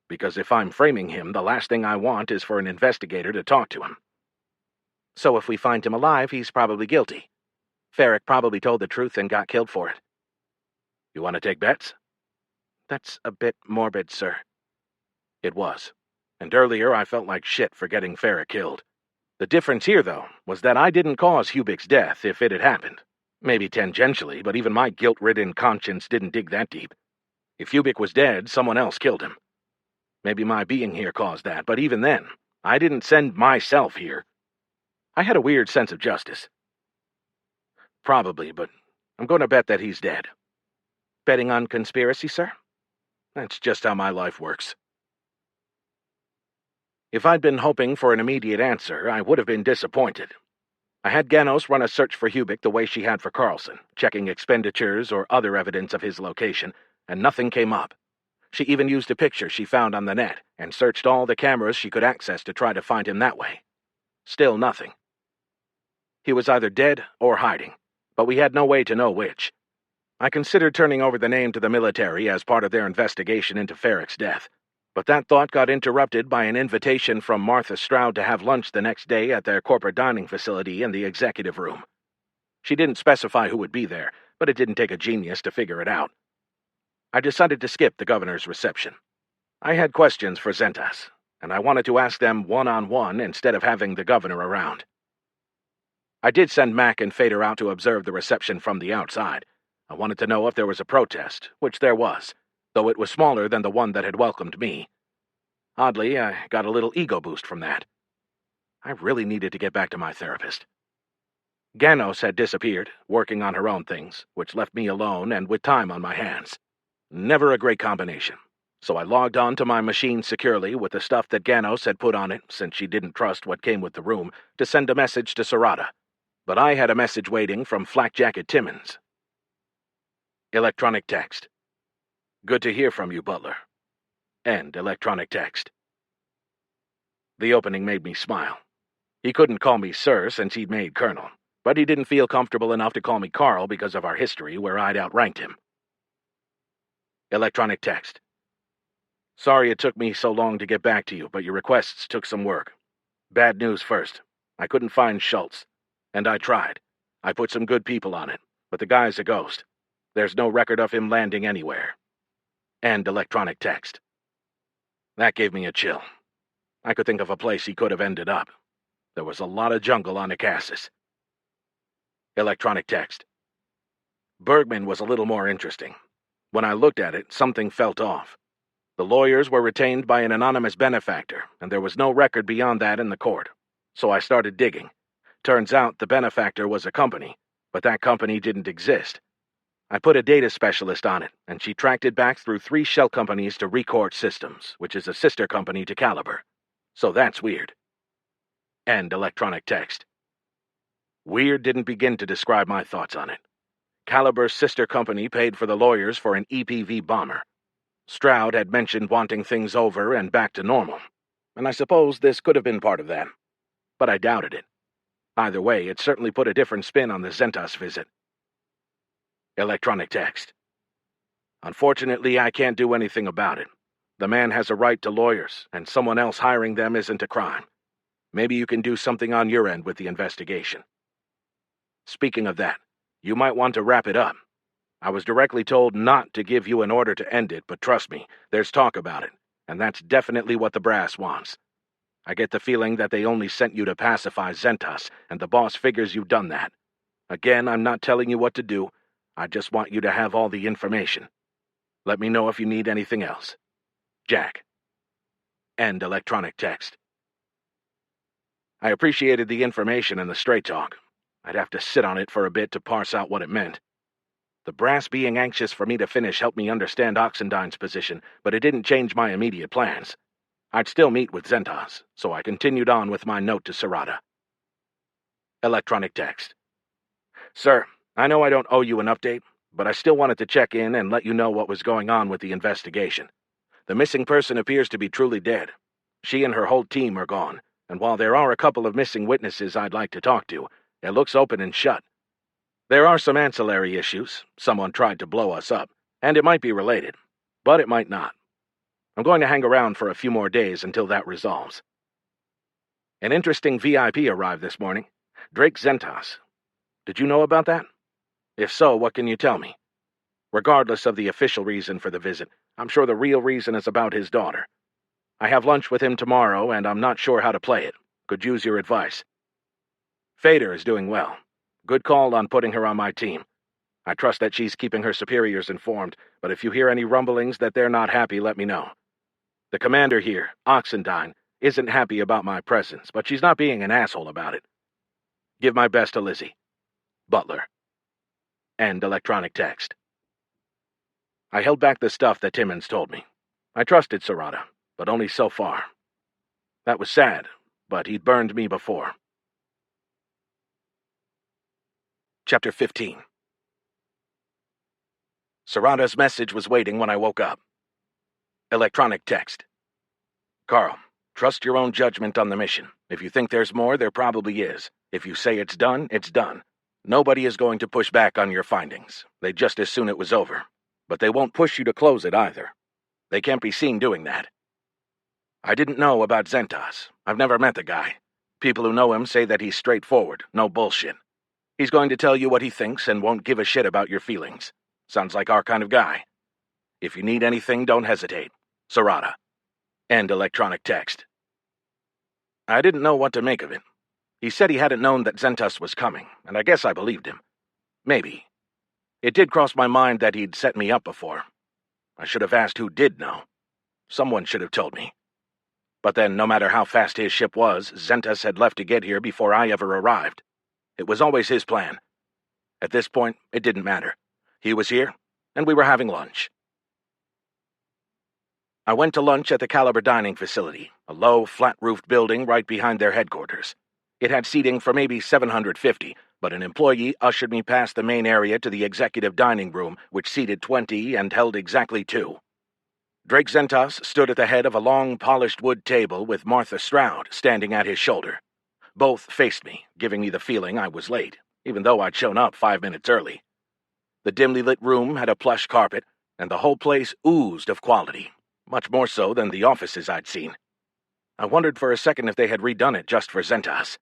Because if I'm framing him, the last thing I want is for an investigator to talk to him. So if we find him alive, he's probably guilty. Ferrick probably told the truth and got killed for it. You want to take bets? That's a bit morbid, sir. It was. And earlier I felt like shit for getting Ferrick killed. The difference here, though, was that I didn't cause Hubik's death if it had happened. Maybe tangentially, but even my guilt-ridden conscience didn't dig that deep. If Hubik was dead, someone else killed him. Maybe my being here caused that, but even then, I didn't send myself here. I had a weird sense of justice. Probably, but I'm going to bet that he's dead. Betting on conspiracy, sir? That's just how my life works. If I'd been hoping for an immediate answer, I would have been disappointed. I had Ganos run a search for Hubik the way she had for Carlson, checking expenditures or other evidence of his location, and nothing came up. She even used a picture she found on the net and searched all the cameras she could access to try to find him that way. Still nothing. He was either dead or hiding, but we had no way to know which. I considered turning over the name to the military as part of their investigation into Ferrick's death, but that thought got interrupted by an invitation from Martha Stroud to have lunch the next day at their corporate dining facility in the executive room. She didn't specify who would be there, but it didn't take a genius to figure it out. I decided to skip the governor's reception. I had questions for Zentas, and I wanted to ask them one-on-one instead of having the governor around. I did send Mac and Fader out to observe the reception from the outside. I wanted to know if there was a protest, which there was, though it was smaller than the one that had welcomed me. Oddly, I got a little ego boost from that. I really needed to get back to my therapist. Ganos had disappeared, working on her own things, which left me alone and with time on my hands. Never a great combination, so I logged on to my machine securely with the stuff that Ganos had put on it, since she didn't trust what came with the room, to send a message to Sarada. But I had a message waiting from Flak Jacket Timmons. Electronic text. Good to hear from you, Butler. End electronic text. The opening made me smile. He couldn't call me Sir since he'd made Colonel, but he didn't feel comfortable enough to call me Carl because of our history where I'd outranked him. Electronic text. Sorry it took me so long to get back to you, but your requests took some work. Bad news first. I couldn't find Schultz. And I tried. I put some good people on it, but the guy's a ghost. There's no record of him landing anywhere. End electronic text. That gave me a chill. I could think of a place he could have ended up. There was a lot of jungle on Icassus. Electronic text. Bergman was a little more interesting. When I looked at it, something felt off. The lawyers were retained by an anonymous benefactor, and there was no record beyond that in the court. So I started digging. Turns out the benefactor was a company, but that company didn't exist. I put a data specialist on it, and she tracked it back through 3 shell companies to Record Systems, which is a sister company to Caliber. So that's weird. End electronic text. Weird didn't begin to describe my thoughts on it. Caliber's sister company paid for the lawyers for an EPV bomber. Stroud had mentioned wanting things over and back to normal, and I suppose this could have been part of that. But I doubted it. Either way, it certainly put a different spin on the Zentas visit. Electronic text. Unfortunately, I can't do anything about it. The man has a right to lawyers, and someone else hiring them isn't a crime. Maybe you can do something on your end with the investigation. Speaking of that, you might want to wrap it up. I was directly told not to give you an order to end it, but trust me, there's talk about it, and that's definitely what the brass wants. I get the feeling that they only sent you to pacify Zentas, and the boss figures you've done that. Again, I'm not telling you what to do. I just want you to have all the information. Let me know if you need anything else. Jack. End electronic text. I appreciated the information and the straight talk. I'd have to sit on it for a bit to parse out what it meant. The brass being anxious for me to finish helped me understand Oxendine's position, but it didn't change my immediate plans. I'd still meet with Zentas, so I continued on with my note to Sarada. Electronic text. Sir, I know I don't owe you an update, but I still wanted to check in and let you know what was going on with the investigation. The missing person appears to be truly dead. She and her whole team are gone, and while there are a couple of missing witnesses I'd like to talk to, it looks open and shut. There are some ancillary issues. Someone tried to blow us up, and it might be related, but it might not. I'm going to hang around for a few more days until that resolves. An interesting VIP arrived this morning. Drake Zentas. Did you know about that? If so, what can you tell me? Regardless of the official reason for the visit, I'm sure the real reason is about his daughter. I have lunch with him tomorrow, and I'm not sure how to play it. Could use your advice. Fader is doing well. Good call on putting her on my team. I trust that she's keeping her superiors informed, but if you hear any rumblings that they're not happy, let me know. The commander here, Oxendine, isn't happy about my presence, but she's not being an asshole about it. Give my best to Lizzie. Butler. End electronic text. I held back the stuff that Timmons told me. I trusted Serrata, but only so far. That was sad, but he'd burned me before. Chapter 15. Serrata's message was waiting when I woke up. Electronic text. Carl, trust your own judgment on the mission. If you think there's more, there probably is. If you say it's done, it's done. Nobody is going to push back on your findings. They'd just as soon it was over. But they won't push you to close it either. They can't be seen doing that. I didn't know about Zentas. I've never met the guy. People who know him say that he's straightforward, no bullshit. He's going to tell you what he thinks and won't give a shit about your feelings. Sounds like our kind of guy. If you need anything, don't hesitate. Serrata. End electronic text. I didn't know what to make of it. He said he hadn't known that Zentas was coming, and I guess I believed him. Maybe. It did cross my mind that he'd set me up before. I should have asked who did know. Someone should have told me. But then, no matter how fast his ship was, Zentas had left to get here before I ever arrived. It was always his plan. At this point, it didn't matter. He was here, and we were having lunch. I went to lunch at the Caliber Dining Facility, a low, flat-roofed building right behind their headquarters. It had seating for maybe 750, but an employee ushered me past the main area to the executive dining room, which seated 20 and held exactly 2. Drake Zentas stood at the head of a long, polished wood table with Martha Stroud standing at his shoulder. Both faced me, giving me the feeling I was late, even though I'd shown up 5 minutes early. The dimly lit room had a plush carpet, and the whole place oozed of quality, much more so than the offices I'd seen. I wondered for a second if they had redone it just for Zentas.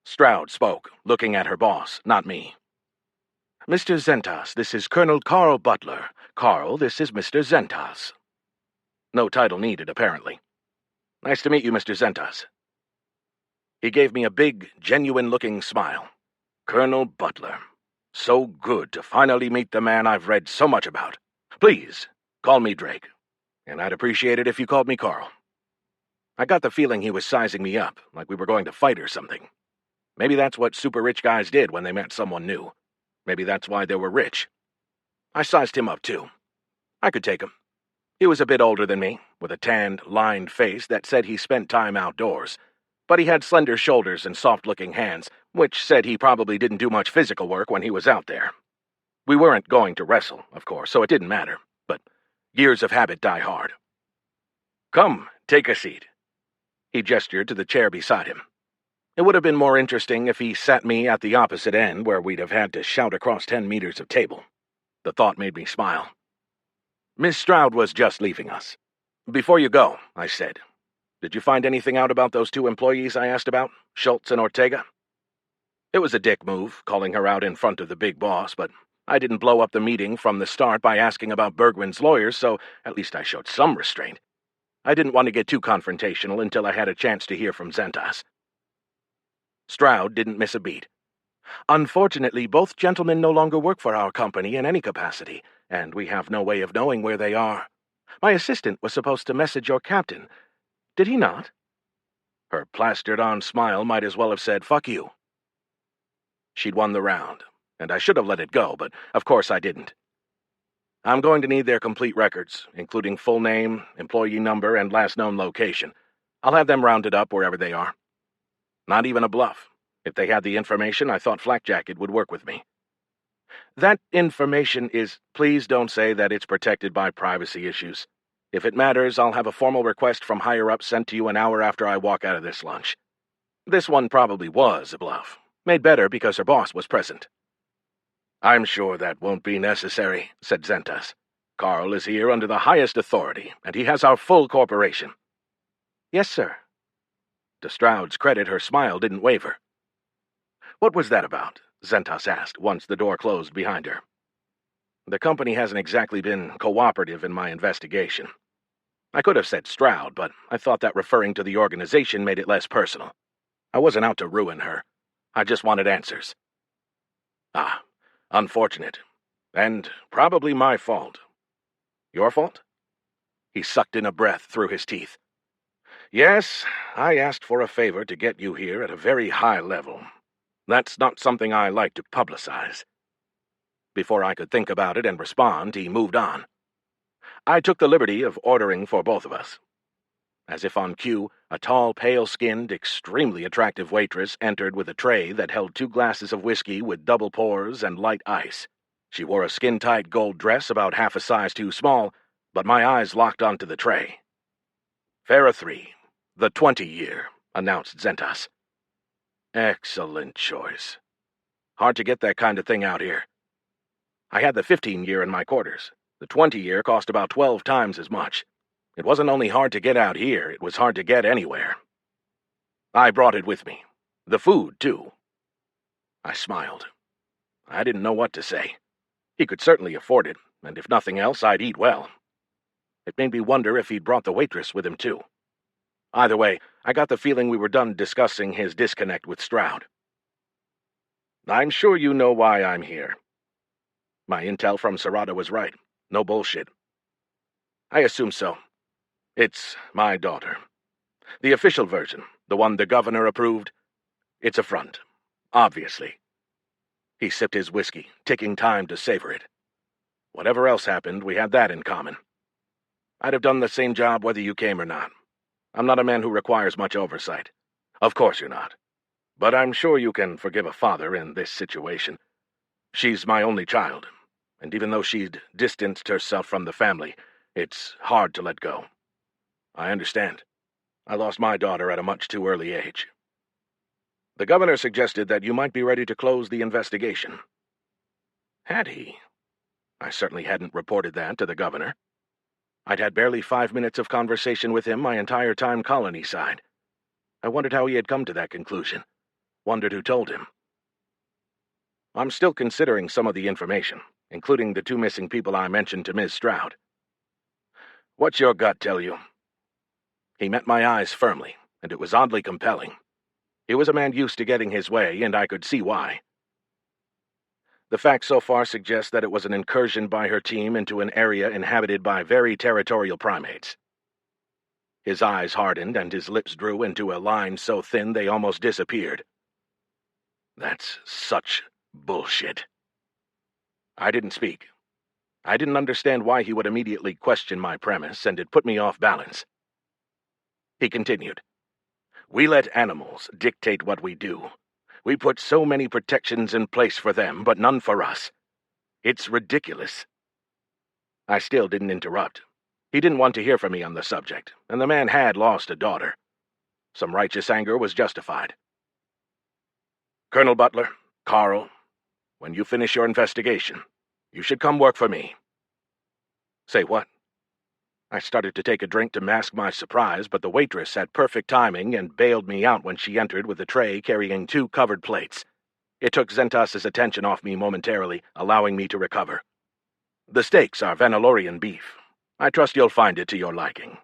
Stroud spoke, looking at her boss, not me. Mr. Zentas, this is Colonel Carl Butler. Carl, this is Mr. Zentas. No title needed, apparently. Nice to meet you, Mr. Zentas. He gave me a big, genuine-looking smile. Colonel Butler. So good to finally meet the man I've read so much about. Please, call me Drake. And I'd appreciate it if you called me Carl. I got the feeling he was sizing me up, like we were going to fight or something. Maybe that's what super-rich guys did when they met someone new. Maybe that's why they were rich. I sized him up, too. I could take him. He was a bit older than me, with a tanned, lined face that said he spent time outdoors, but he had slender shoulders and soft-looking hands, which said he probably didn't do much physical work when he was out there. We weren't going to wrestle, of course, so it didn't matter, but years of habit die hard. Come, take a seat. He gestured to the chair beside him. It would have been more interesting if he sat me at the opposite end, where we'd have had to shout across 10 meters of table. The thought made me smile. Miss Stroud was just leaving us. Before you go, I said, did you find anything out about those 2 employees I asked about, Schultz and Ortega? It was a dick move, calling her out in front of the big boss, but I didn't blow up the meeting from the start by asking about Bergwin's lawyers, so at least I showed some restraint. I didn't want to get too confrontational until I had a chance to hear from Zentas. Stroud didn't miss a beat. Unfortunately, both gentlemen no longer work for our company in any capacity, and we have no way of knowing where they are. My assistant was supposed to message your captain. Did he not? Her plastered-on smile might as well have said, fuck you. She'd won the round, and I should have let it go, but of course I didn't. I'm going to need their complete records, including full name, employee number, and last known location. I'll have them rounded up wherever they are. Not even a bluff. If they had the information, I thought Flak Jacket would work with me. That information is... Please don't say that it's protected by privacy issues. If it matters, I'll have a formal request from higher-up sent to you an hour after I walk out of this lunch. This one probably was a bluff, made better because her boss was present. I'm sure that won't be necessary, said Zentas. Carl is here under the highest authority, and he has our full cooperation. Yes, sir. To Stroud's credit, her smile didn't waver. What was that about? Zentas asked once the door closed behind her. The company hasn't exactly been cooperative in my investigation. I could have said Stroud, but I thought that referring to the organization made it less personal. I wasn't out to ruin her. I just wanted answers. Ah, unfortunate. And probably my fault. Your fault? He sucked in a breath through his teeth. Yes, I asked for a favor to get you here at a very high level. That's not something I like to publicize. Before I could think about it and respond, he moved on. I took the liberty of ordering for both of us. As if on cue, a tall, pale-skinned, extremely attractive waitress entered with a tray that held 2 glasses of whiskey with double pours and light ice. She wore a skin-tight gold dress about half a size too small, but my eyes locked onto the tray. Fare 3, the 20-year, announced Zentas. Excellent choice. Hard to get that kind of thing out here. I had the 15-year in my quarters. The 20-year cost about 12 times as much. It wasn't only hard to get out here, it was hard to get anywhere. I brought it with me. The food, too. I smiled. I didn't know what to say. He could certainly afford it, and if nothing else, I'd eat well. It made me wonder if he'd brought the waitress with him, too. Either way, I got the feeling we were done discussing his disconnect with Stroud. I'm sure you know why I'm here. My intel from Serrata was right. No bullshit. I assume so. It's my daughter. The official version, the one the governor approved. It's a front, obviously. He sipped his whiskey, taking time to savor it. Whatever else happened, we had that in common. I'd have done the same job whether you came or not. I'm not a man who requires much oversight. Of course you're not. But I'm sure you can forgive a father in this situation. She's my only child, and even though she'd distanced herself from the family, it's hard to let go. I understand. I lost my daughter at a much too early age. The governor suggested that you might be ready to close the investigation. Had he? I certainly hadn't reported that to the governor. I'd had barely 5 minutes of conversation with him my entire time Colonyside. I wondered how he had come to that conclusion. Wondered who told him. I'm still considering some of the information, including the 2 missing people I mentioned to Ms. Stroud. What's your gut tell you? He met my eyes firmly, and it was oddly compelling. He was a man used to getting his way, and I could see why. The facts so far suggest that it was an incursion by her team into an area inhabited by very territorial primates. His eyes hardened, and his lips drew into a line so thin they almost disappeared. That's such bullshit. I didn't speak. I didn't understand why he would immediately question my premise, and it put me off balance. He continued. We let animals dictate what we do. We put so many protections in place for them, but none for us. It's ridiculous. I still didn't interrupt. He didn't want to hear from me on the subject, and the man had lost a daughter. Some righteous anger was justified. Colonel Butler, Carl, when you finish your investigation, you should come work for me. Say what? I started to take a drink to mask my surprise, but the waitress had perfect timing and bailed me out when she entered with a tray carrying 2 covered plates. It took Zentas's attention off me momentarily, allowing me to recover. The steaks are Vanillorian beef. I trust you'll find it to your liking.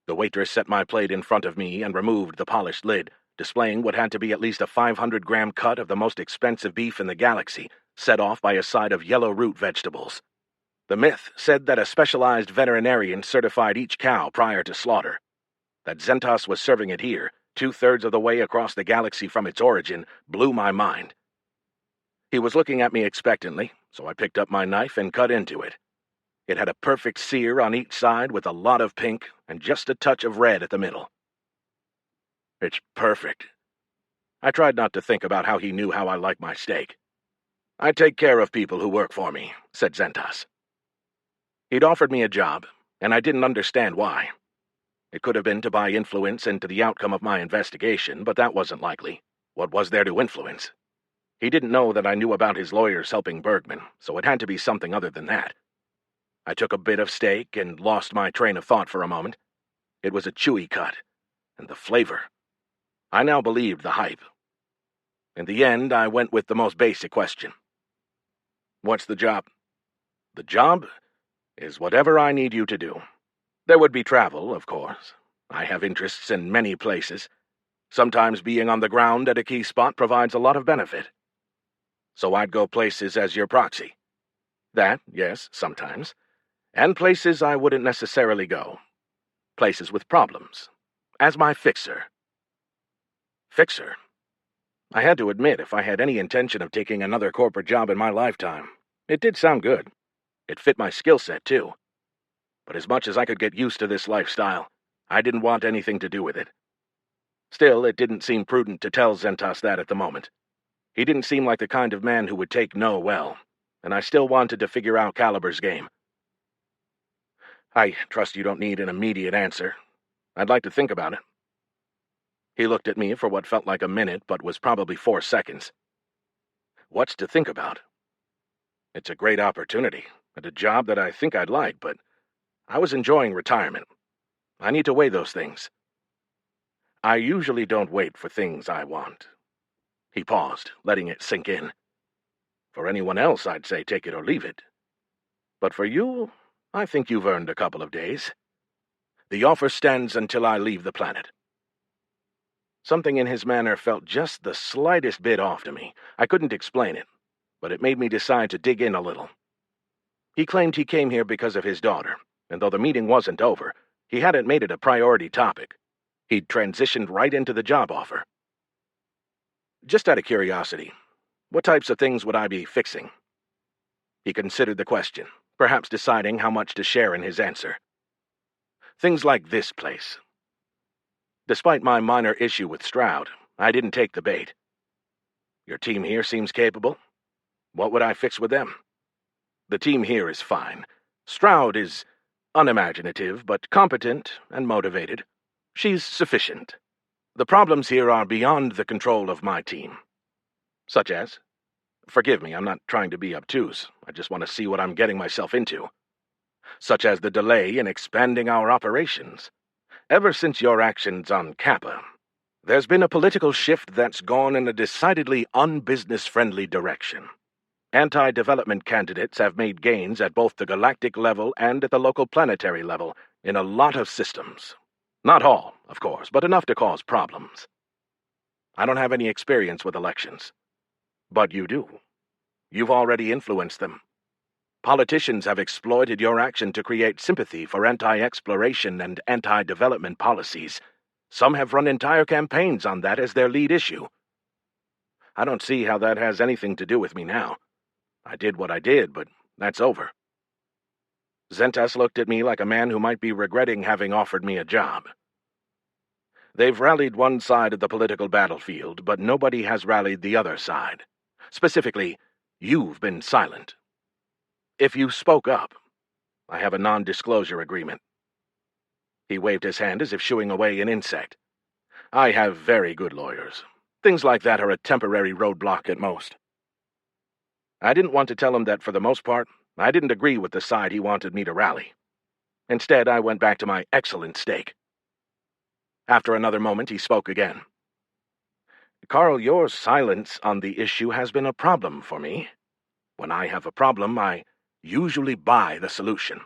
The waitress set my plate in front of me and removed the polished lid, displaying what had to be at least a 500-gram cut of the most expensive beef in the galaxy, set off by a side of yellow root vegetables. The myth said that a specialized veterinarian certified each cow prior to slaughter. That Zentas was serving it here, 2/3 of the way across the galaxy from its origin, blew my mind. He was looking at me expectantly, so I picked up my knife and cut into it. It had a perfect sear on each side with a lot of pink and just a touch of red at the middle. It's perfect. I tried not to think about how he knew how I like my steak. "I take care of people who work for me," said Zentas. He'd offered me a job, and I didn't understand why. It could have been to buy influence into the outcome of my investigation, but that wasn't likely. What was there to influence? He didn't know that I knew about his lawyers helping Bergman, so it had to be something other than that. I took a bit of steak and lost my train of thought for a moment. It was a chewy cut, and the flavor. I now believed the hype. In the end, I went with the most basic question. "What's the job?" "The job is whatever I need you to do. There would be travel, of course. I have interests in many places. Sometimes being on the ground at a key spot provides a lot of benefit. So I'd go places as your proxy. That, yes, sometimes. And places I wouldn't necessarily go. Places with problems. As my fixer." Fixer? I had to admit, if I had any intention of taking another corporate job in my lifetime, it did sound good. It fit my skill set, too. But as much as I could get used to this lifestyle, I didn't want anything to do with it. Still, it didn't seem prudent to tell Zentas that at the moment. He didn't seem like the kind of man who would take no well, and I still wanted to figure out Caliber's game. "I trust you don't need an immediate answer. I'd like to think about it." He looked at me for what felt like a minute, but was probably 4 seconds. "What's to think about?" "It's a great opportunity, and a job that I think I'd like, but I was enjoying retirement. I need to weigh those things. I usually don't wait for things I want." He paused, letting it sink in. "For anyone else, I'd say take it or leave it. But for you, I think you've earned a couple of days. The offer stands until I leave the planet." Something in his manner felt just the slightest bit off to me. I couldn't explain it, but it made me decide to dig in a little. He claimed he came here because of his daughter, and though the meeting wasn't over, he hadn't made it a priority topic. He'd transitioned right into the job offer. "Just out of curiosity, what types of things would I be fixing?" He considered the question, perhaps deciding how much to share in his answer. "Things like this place." Despite my minor issue with Stroud, I didn't take the bait. "Your team here seems capable. What would I fix with them?" "The team here is fine. Stroud is unimaginative, but competent and motivated. She's sufficient. The problems here are beyond the control of my team." "Such as?" "Forgive me, I'm not trying to be obtuse. I just want to see what I'm getting myself into." "Such as the delay in expanding our operations. Ever since your actions on Kappa, there's been a political shift that's gone in a decidedly unbusiness-friendly direction. Anti-development candidates have made gains at both the galactic level and at the local planetary level in a lot of systems. Not all, of course, but enough to cause problems. I don't have any experience with elections. But you do. You've already influenced them. Politicians have exploited your action to create sympathy for anti-exploration and anti-development policies. Some have run entire campaigns on that as their lead issue. I don't see how that has anything to do with me now. I did what I did, but that's over." Zentas looked at me like a man who might be regretting having offered me a job. "They've rallied one side of the political battlefield, but nobody has rallied the other side. Specifically, you've been silent. If you spoke up, I have a non-disclosure agreement." He waved his hand as if shooing away an insect. "I have very good lawyers. Things like that are a temporary roadblock at most." I didn't want to tell him that, for the most part, I didn't agree with the side he wanted me to rally. Instead, I went back to my excellent steak. After another moment, he spoke again. "Carl, your silence on the issue has been a problem for me. When I have a problem, I usually buy the solution.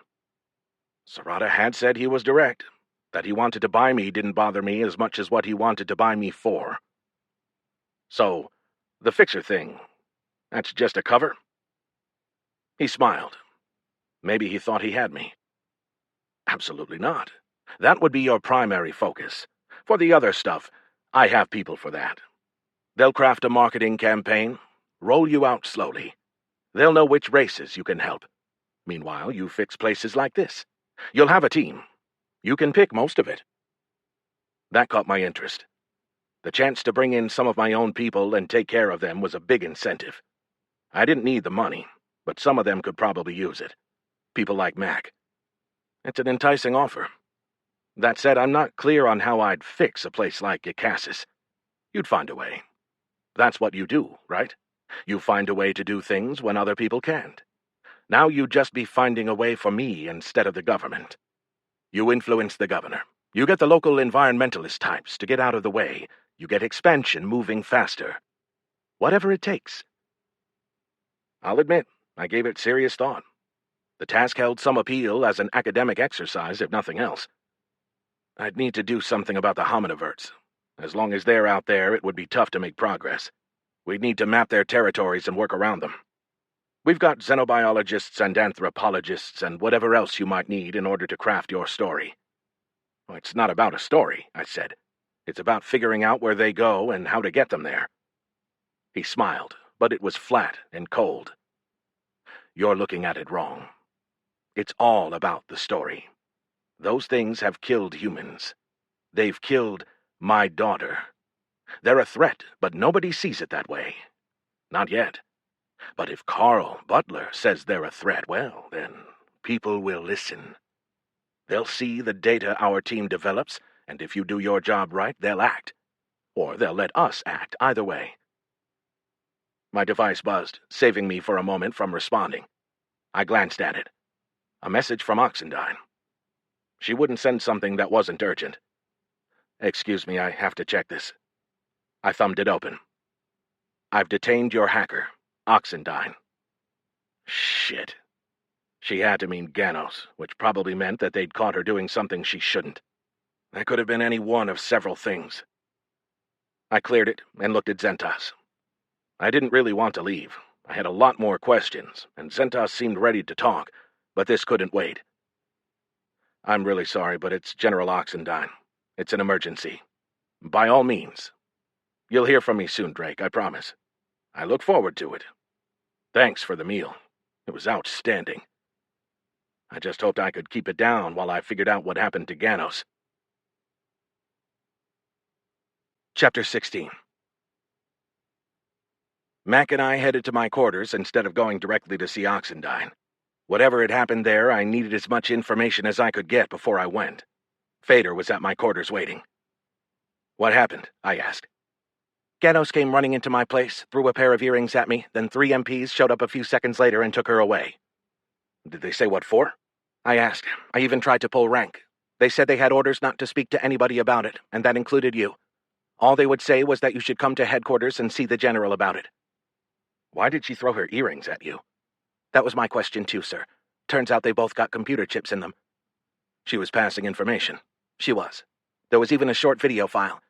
Serrata had said he was direct. That he wanted to buy me didn't bother me as much as what he wanted to buy me for. So, the fixer thing, that's just a cover?" He smiled. Maybe he thought he had me. "Absolutely not. That would be your primary focus. For the other stuff, I have people for that. They'll craft a marketing campaign, roll you out slowly. They'll know which races you can help. Meanwhile, you fix places like this. You'll have a team. You can pick most of it." That caught my interest. The chance to bring in some of my own people and take care of them was a big incentive. I didn't need the money, but some of them could probably use it. People like Mac. It's an enticing offer. That said, I'm not clear on how I'd fix a place like Icassus. You'd find a way. That's what you do, right? You find a way to do things when other people can't. Now you'd just be finding a way for me instead of the government. You influence the governor. You get the local environmentalist types to get out of the way. You get expansion moving faster. Whatever it takes. I'll admit, I gave it serious thought. The task held some appeal as an academic exercise, if nothing else. I'd need to do something about the hominiverts. As long as they're out there, it would be tough to make progress. We'd need to map their territories and work around them. We've got xenobiologists and anthropologists and whatever else you might need in order to craft your story. Well, it's not about a story, I said. It's about figuring out where they go and how to get them there. He smiled, but it was flat and cold. You're looking at it wrong. It's all about the story. Those things have killed humans. They've killed my daughter. They're a threat, but nobody sees it that way. Not yet. But if Carl Butler says they're a threat, well, then people will listen. They'll see the data our team develops, and if you do your job right, they'll act. Or they'll let us act, either way. My device buzzed, saving me for a moment from responding. I glanced at it. A message from Oxendine. She wouldn't send something that wasn't urgent. Excuse me, I have to check this. I thumbed it open. I've detained your hacker, Oxendine. Shit. She had to mean Ganos, which probably meant that they'd caught her doing something she shouldn't. That could have been any one of several things. I cleared it and looked at Zentas. I didn't really want to leave. I had a lot more questions, and Zentas seemed ready to talk, but this couldn't wait. I'm really sorry, but it's General Oxendine. It's an emergency. By all means. You'll hear from me soon, Drake, I promise. I look forward to it. Thanks for the meal. It was outstanding. I just hoped I could keep it down while I figured out what happened to Ganos. Chapter 16. Mac and I headed to my quarters instead of going directly to see Oxendine. Whatever had happened there, I needed as much information as I could get before I went. Fader was at my quarters waiting. What happened? I asked. Ganos came running into my place, threw a pair of earrings at me, then 3 MPs showed up a few seconds later and took her away. Did they say what for? I asked. I even tried to pull rank. They said they had orders not to speak to anybody about it, and that included you. All they would say was that you should come to headquarters and see the general about it. Why did she throw her earrings at you? That was my question too, sir. Turns out they both got computer chips in them. She was passing information. She was. There was even a short video file.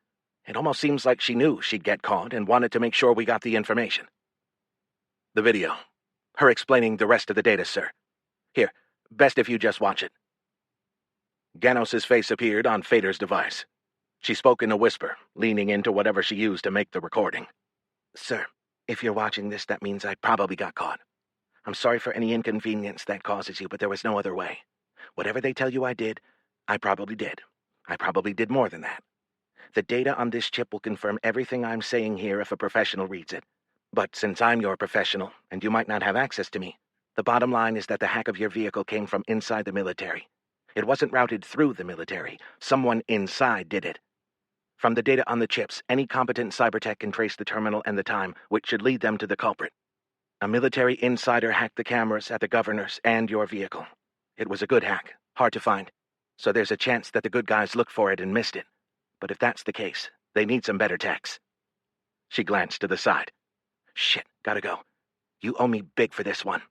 It almost seems like she knew she'd get caught and wanted to make sure we got the information. The video. Her explaining the rest of the data, sir. Here, best if you just watch it. Ganos' face appeared on Fader's device. She spoke in a whisper, leaning into whatever she used to make the recording. Sir, if you're watching this, that means I probably got caught. I'm sorry for any inconvenience that causes you, but there was no other way. Whatever they tell you I did, I probably did. I probably did more than that. The data on this chip will confirm everything I'm saying here if a professional reads it. But since I'm your professional, and you might not have access to me, the bottom line is that the hack of your vehicle came from inside the military. It wasn't routed through the military. Someone inside did it. From the data on the chips, any competent cybertech can trace the terminal and the time, which should lead them to the culprit. A military insider hacked the cameras at the governor's and your vehicle. It was a good hack, hard to find, so there's a chance that the good guys looked for it and missed it. But if that's the case, they need some better techs. She glanced to the side. Shit, gotta go. You owe me big for this one.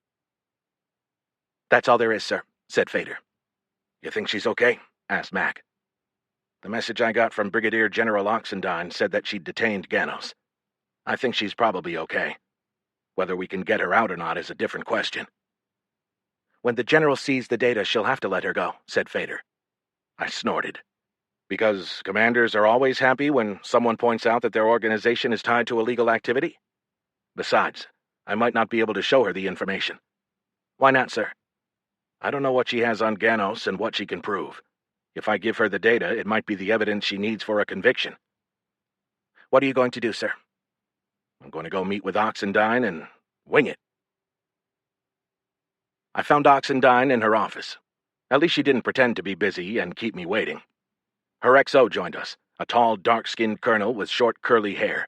That's all there is, sir, said Fader. You think she's okay? Asked Mac. The message I got from Brigadier General Oxendine said that she'd detained Ganos. I think she's probably okay. Whether we can get her out or not is a different question. When the general sees the data, she'll have to let her go, said Fader. I snorted. Because commanders are always happy when someone points out that their organization is tied to illegal activity? Besides, I might not be able to show her the information. Why not, sir? I don't know what she has on Ganos and what she can prove. If I give her the data, it might be the evidence she needs for a conviction. What are you going to do, sir? I'm going to go meet with Oxendine and wing it. I found Oxendine in her office. At least she didn't pretend to be busy and keep me waiting. Her XO joined us, a tall, dark-skinned colonel with short, curly hair.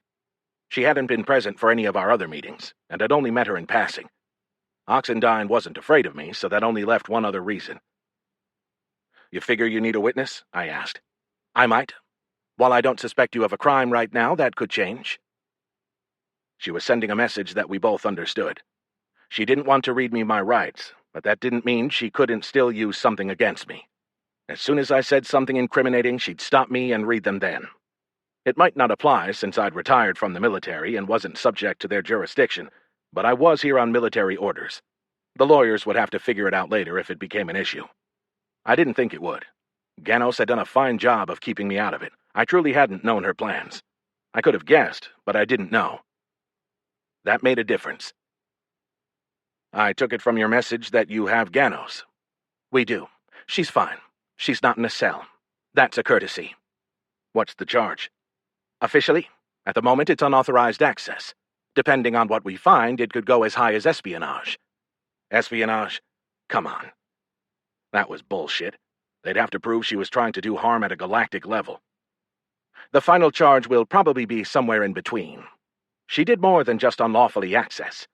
She hadn't been present for any of our other meetings, and I'd only met her in passing. Oxendine wasn't afraid of me, so that only left one other reason. You figure you need a witness? I asked. I might. While I don't suspect you of a crime right now, that could change. She was sending a message that we both understood. She didn't want to read me my rights, but that didn't mean she couldn't still use something against me. As soon as I said something incriminating, she'd stop me and read them then. It might not apply since I'd retired from the military and wasn't subject to their jurisdiction, but I was here on military orders. The lawyers would have to figure it out later if it became an issue. I didn't think it would. Ganos had done a fine job of keeping me out of it. I truly hadn't known her plans. I could have guessed, but I didn't know. That made a difference. I took it from your message that you have Ganos. We do. She's fine. She's not in a cell. That's a courtesy. What's the charge? Officially, at the moment it's unauthorized access. Depending on what we find, it could go as high as espionage. Espionage? Come on. That was bullshit. They'd have to prove she was trying to do harm at a galactic level. The final charge will probably be somewhere in between. She did more than just unlawfully access.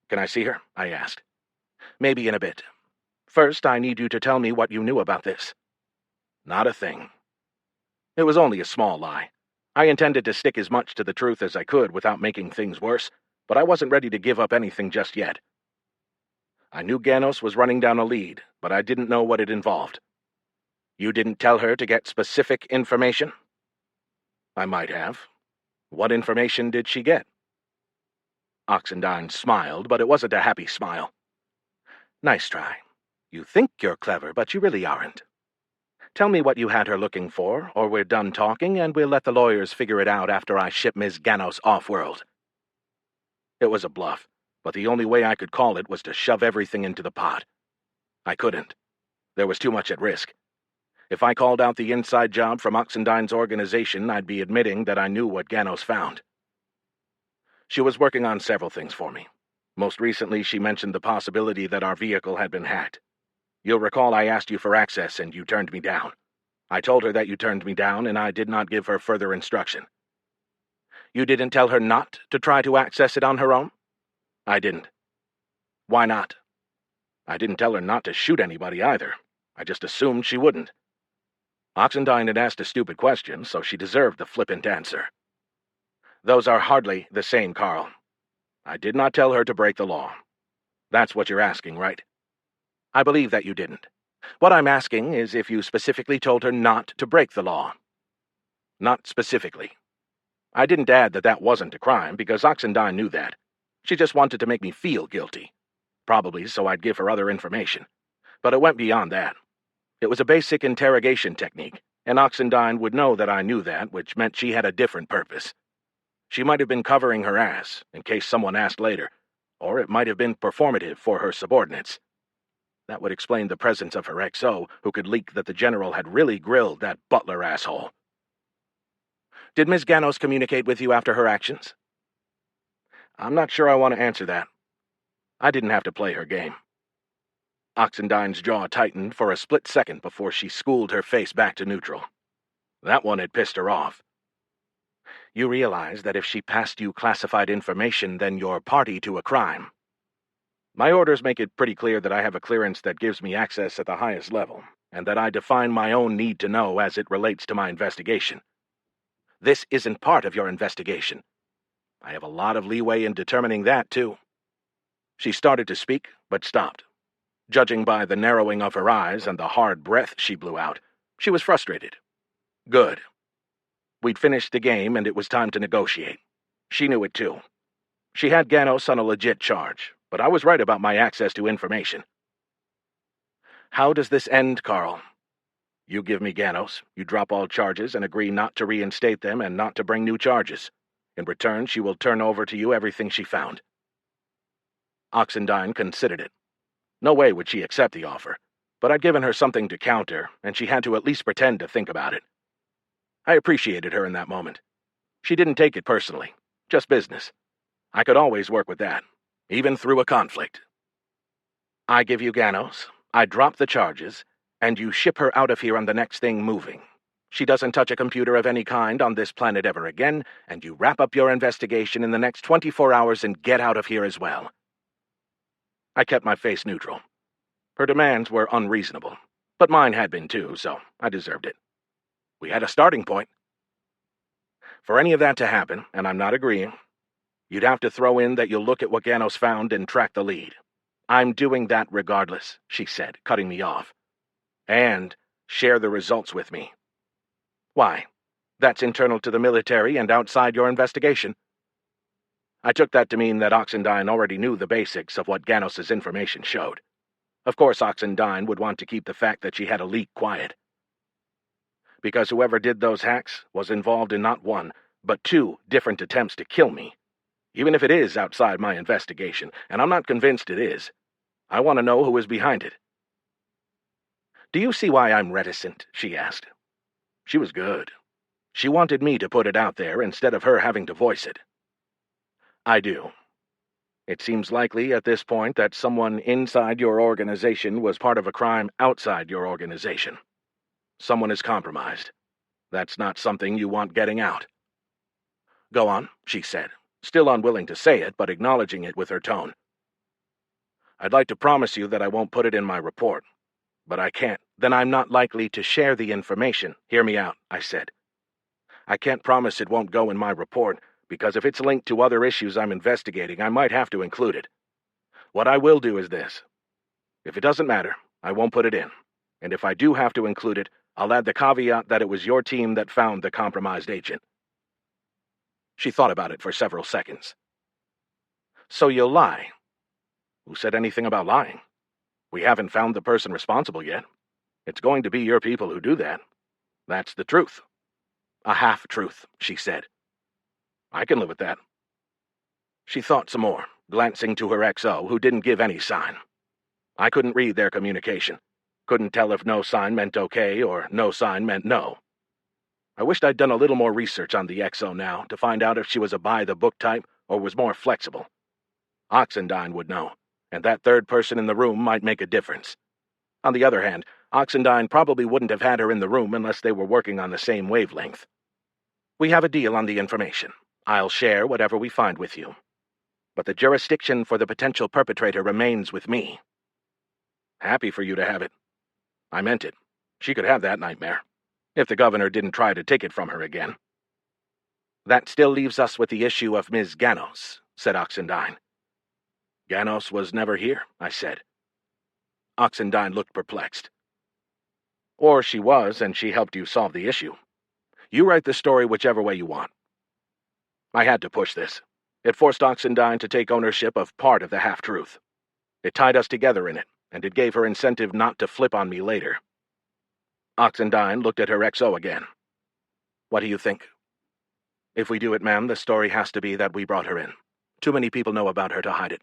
Can I see her? I asked. Maybe in a bit. First, I need you to tell me what you knew about this. Not a thing. It was only a small lie. I intended to stick as much to the truth as I could without making things worse, but I wasn't ready to give up anything just yet. I knew Ganos was running down a lead, but I didn't know what it involved. You didn't tell her to get specific information? I might have. What information did she get? Oxendine smiled, but it wasn't a happy smile. Nice try. You think you're clever, but you really aren't. Tell me what you had her looking for, or we're done talking, and we'll let the lawyers figure it out after I ship Ms. Ganos off-world. It was a bluff, but the only way I could call it was to shove everything into the pot. I couldn't. There was too much at risk. If I called out the inside job from Oxendine's organization, I'd be admitting that I knew what Ganos found. She was working on several things for me. Most recently, she mentioned the possibility that our vehicle had been hacked. You'll recall I asked you for access and you turned me down. I told her that you turned me down, and I did not give her further instruction. You didn't tell her not to try to access it on her own? I didn't. Why not? I didn't tell her not to shoot anybody either. I just assumed she wouldn't. Oxendine had asked a stupid question, so she deserved the flippant answer. Those are hardly the same, Carl. I did not tell her to break the law. That's what you're asking, right? I believe that you didn't. What I'm asking is if you specifically told her not to break the law. Not specifically. I didn't add that that wasn't a crime because Oxendine knew that. She just wanted to make me feel guilty. Probably so I'd give her other information. But it went beyond that. It was a basic interrogation technique, and Oxendine would know that I knew that, which meant she had a different purpose. She might have been covering her ass, in case someone asked later, or it might have been performative for her subordinates. That would explain the presence of her XO, who could leak that the general had really grilled that Butler asshole. Did Ms. Ganos communicate with you after her actions? I'm not sure I want to answer that. I didn't have to play her game. Oxendine's jaw tightened for a split second before she schooled her face back to neutral. That one had pissed her off. You realize that if she passed you classified information, then you're party to a crime. My orders make it pretty clear that I have a clearance that gives me access at the highest level, and that I define my own need to know as it relates to my investigation. This isn't part of your investigation. I have a lot of leeway in determining that, too. She started to speak, but stopped. Judging by the narrowing of her eyes and the hard breath she blew out, she was frustrated. Good. We'd finished the game, and it was time to negotiate. She knew it, too. She had Ganos on a legit charge, but I was right about my access to information. How does this end, Carl? You give me Ganos, you drop all charges and agree not to reinstate them and not to bring new charges. In return, she will turn over to you everything she found. Oxendine considered it. No way would she accept the offer, but I'd given her something to counter, and she had to at least pretend to think about it. I appreciated her in that moment. She didn't take it personally, just business. I could always work with that, even through a conflict. I give you Ganos, I drop the charges, and you ship her out of here on the next thing moving. She doesn't touch a computer of any kind on this planet ever again, and you wrap up your investigation in the next 24 hours and get out of here as well. I kept my face neutral. Her demands were unreasonable, but mine had been too, so I deserved it. We had a starting point. For any of that to happen, and I'm not agreeing, you'd have to throw in that you'll look at what Ganos found and track the lead. I'm doing that regardless, she said, cutting me off. And share the results with me. Why? That's internal to the military and outside your investigation. I took that to mean that Oxendine already knew the basics of what Ganos' information showed. Of course, Oxendine would want to keep the fact that she had a leak quiet. Because whoever did those hacks was involved in not one, but 2 different attempts to kill me. Even if it is outside my investigation, and I'm not convinced it is, I want to know who is behind it. Do you see why I'm reticent? She asked. She was good. She wanted me to put it out there instead of her having to voice it. I do. It seems likely at this point that someone inside your organization was part of a crime outside your organization. Someone is compromised. That's not something you want getting out. Go on, she said, still unwilling to say it, but acknowledging it with her tone. I'd like to promise you that I won't put it in my report, but I can't. Then I'm not likely to share the information. Hear me out, I said. I can't promise it won't go in my report, because if it's linked to other issues I'm investigating, I might have to include it. What I will do is this. If it doesn't matter, I won't put it in. And if I do have to include it, I'll add the caveat that it was your team that found the compromised agent. She thought about it for several seconds. So you'll lie? Who said anything about lying? We haven't found the person responsible yet. It's going to be your people who do that. That's the truth. A half-truth, she said. I can live with that. She thought some more, glancing to her XO, who didn't give any sign. I couldn't read their communication. Couldn't tell if no sign meant okay or no sign meant no. I wished I'd done a little more research on the XO now to find out if she was a by-the-book type or was more flexible. Oxendine would know, and that third person in the room might make a difference. On the other hand, Oxendine probably wouldn't have had her in the room unless they were working on the same wavelength. We have a deal on the information. I'll share whatever we find with you. But the jurisdiction for the potential perpetrator remains with me. Happy for you to have it. I meant it. She could have that nightmare, if the governor didn't try to take it from her again. That still leaves us with the issue of Ms. Ganos, said Oxendine. Ganos was never here, I said. Oxendine looked perplexed. Or she was, and she helped you solve the issue. You write the story whichever way you want. I had to push this. It forced Oxendine to take ownership of part of the half-truth. It tied us together in it, and it gave her incentive not to flip on me later. Oxendine looked at her XO again. What do you think? If we do it, ma'am, the story has to be that we brought her in. Too many people know about her to hide it.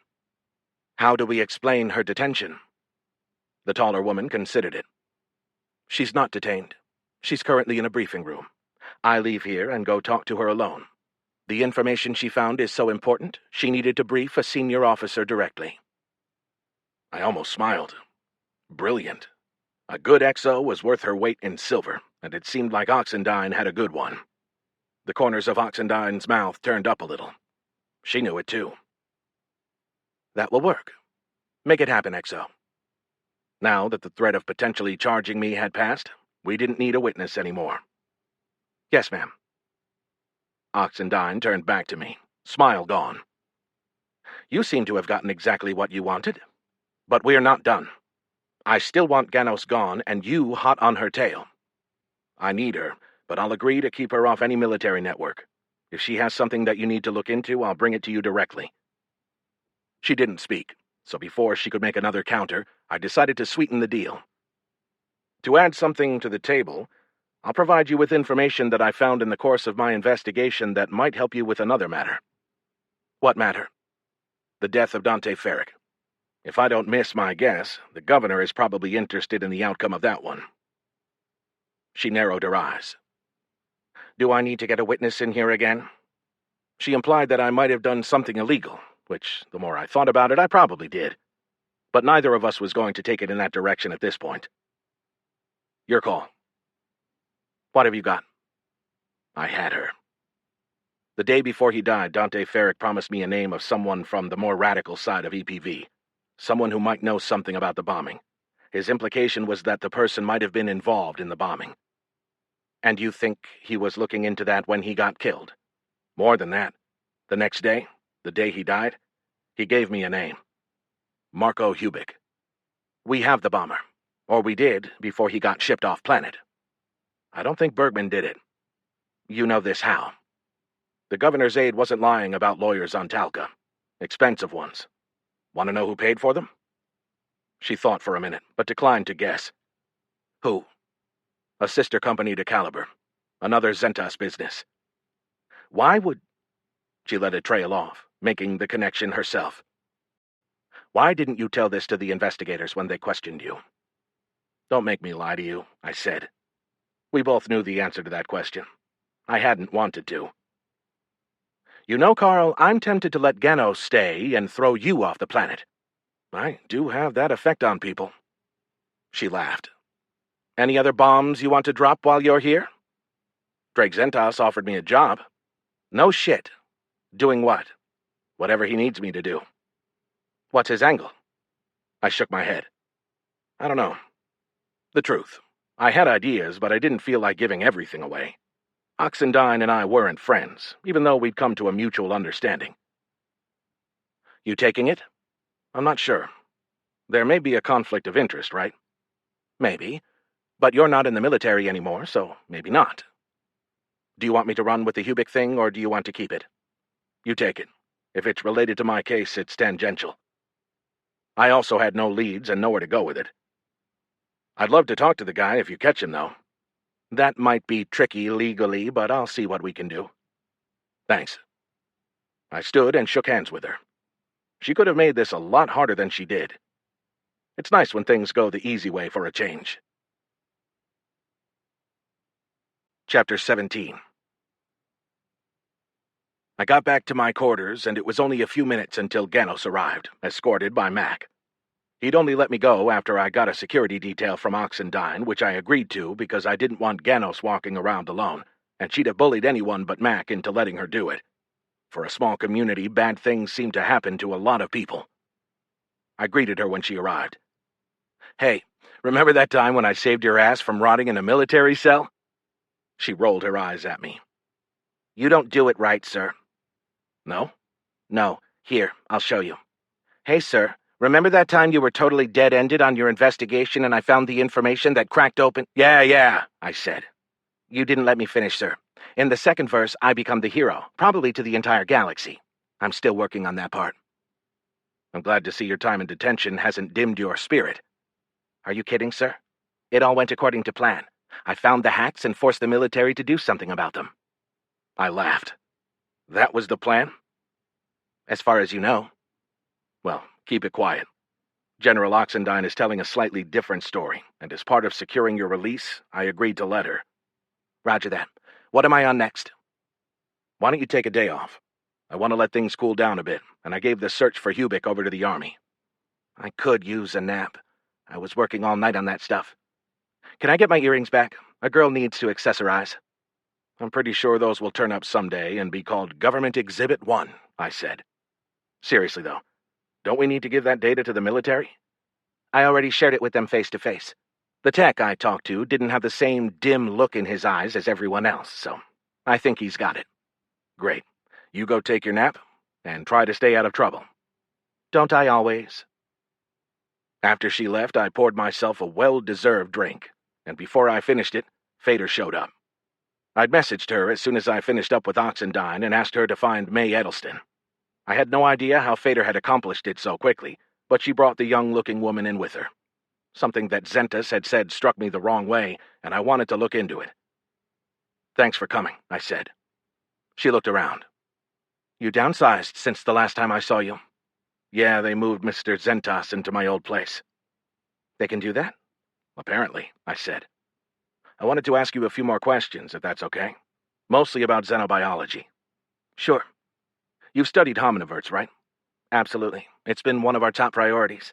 How do we explain her detention? The taller woman considered it. She's not detained. She's currently in a briefing room. I leave here and go talk to her alone. The information she found is so important, she needed to brief a senior officer directly. I almost smiled. Brilliant. A good XO was worth her weight in silver, and it seemed like Oxendine had a good one. The corners of Oxendine's mouth turned up a little. She knew it too. That will work. Make it happen, XO. Now that the threat of potentially charging me had passed, we didn't need a witness anymore. Yes, ma'am. Oxendine turned back to me, smile gone. You seem to have gotten exactly what you wanted. But we're not done. I still want Ganos gone, and you hot on her tail. I need her, but I'll agree to keep her off any military network. If she has something that you need to look into, I'll bring it to you directly. She didn't speak, so before she could make another counter, I decided to sweeten the deal. To add something to the table, I'll provide you with information that I found in the course of my investigation that might help you with another matter. What matter? The death of Dante Ferrick. If I don't miss my guess, the governor is probably interested in the outcome of that one. She narrowed her eyes. Do I need to get a witness in here again? She implied that I might have done something illegal, which, the more I thought about it, I probably did. But neither of us was going to take it in that direction at this point. Your call. What have you got? I had her. The day before he died, Dante Ferrick promised me a name of someone from the more radical side of EPV, someone who might know something about the bombing. His implication was that the person might have been involved in the bombing. And you think he was looking into that when he got killed? More than that. The next day, the day he died, he gave me a name. Marco Hubick. We have the bomber. Or we did, before he got shipped off planet. I don't think Bergman did it. You know this how? The governor's aide wasn't lying about lawyers on Talca. Expensive ones. Want to know who paid for them? She thought for a minute, but declined to guess. Who? A sister company to Caliber. Another Zentas business. Why would... She let it trail off, making the connection herself. Why didn't you tell this to the investigators when they questioned you? Don't make me lie to you, I said. We both knew the answer to that question. I hadn't wanted to. You know, Carl, I'm tempted to let Gano stay and throw you off the planet. I do have that effect on people. She laughed. Any other bombs you want to drop while you're here? Drake Zentas offered me a job. No shit. Doing what? Whatever he needs me to do. What's his angle? I shook my head. I don't know. The truth. I had ideas, but I didn't feel like giving everything away. Oxendine and I weren't friends, even though we'd come to a mutual understanding. You taking it? I'm not sure. There may be a conflict of interest, right? Maybe. But you're not in the military anymore, so maybe not. Do you want me to run with the Hubick thing, or do you want to keep it? You take it. If it's related to my case, it's tangential. I also had no leads and nowhere to go with it. I'd love to talk to the guy if you catch him, though. That might be tricky legally, but I'll see what we can do. Thanks. I stood and shook hands with her. She could have made this a lot harder than she did. It's nice when things go the easy way for a change. Chapter 17. I got back to my quarters, and it was only a few minutes until Ganos arrived, escorted by Mac. He'd only let me go after I got a security detail from Oxendine, which I agreed to because I didn't want Ganos walking around alone, and she'd have bullied anyone but Mac into letting her do it. For a small community, bad things seem to happen to a lot of people. I greeted her when she arrived. Hey, remember that time when I saved your ass from rotting in a military cell? She rolled her eyes at me. You don't do it right, sir. No? No. Here, I'll show you. Hey, sir, remember that time you were totally dead-ended on your investigation and I found the information that cracked open— Yeah, I said. You didn't let me finish, sir. In the second verse, I become the hero, probably to the entire galaxy. I'm still working on that part. I'm glad to see your time in detention hasn't dimmed your spirit. Are you kidding, sir? It all went according to plan. I found the hacks and forced the military to do something about them. I laughed. That was the plan? As far as you know. Well, keep it quiet. General Oxendine is telling a slightly different story, and as part of securing your release, I agreed to let her. Roger that. What am I on next? Why don't you take a day off? I want to let things cool down a bit, and I gave the search for Hubick over to the Army. I could use a nap. I was working all night on that stuff. Can I get my earrings back? A girl needs to accessorize. I'm pretty sure those will turn up someday and be called Government Exhibit 1, I said. Seriously, though, don't we need to give that data to the military? I already shared it with them face-to-face. The tech I talked to didn't have the same dim look in his eyes as everyone else, so I think he's got it. Great. You go take your nap, and try to stay out of trouble. Don't I always? After she left, I poured myself a well-deserved drink, and before I finished it, Fader showed up. I'd messaged her as soon as I finished up with Oxendine and asked her to find May Edelston. I had no idea how Fader had accomplished it so quickly, but she brought the young-looking woman in with her. Something that Zentas had said struck me the wrong way, and I wanted to look into it. Thanks for coming, I said. She looked around. You downsized since the last time I saw you. Yeah, they moved Mr. Zentas into my old place. They can do that? Apparently, I said. I wanted to ask you a few more questions, if that's okay. Mostly about xenobiology. Sure. You've studied hominiverts, right? Absolutely. It's been one of our top priorities.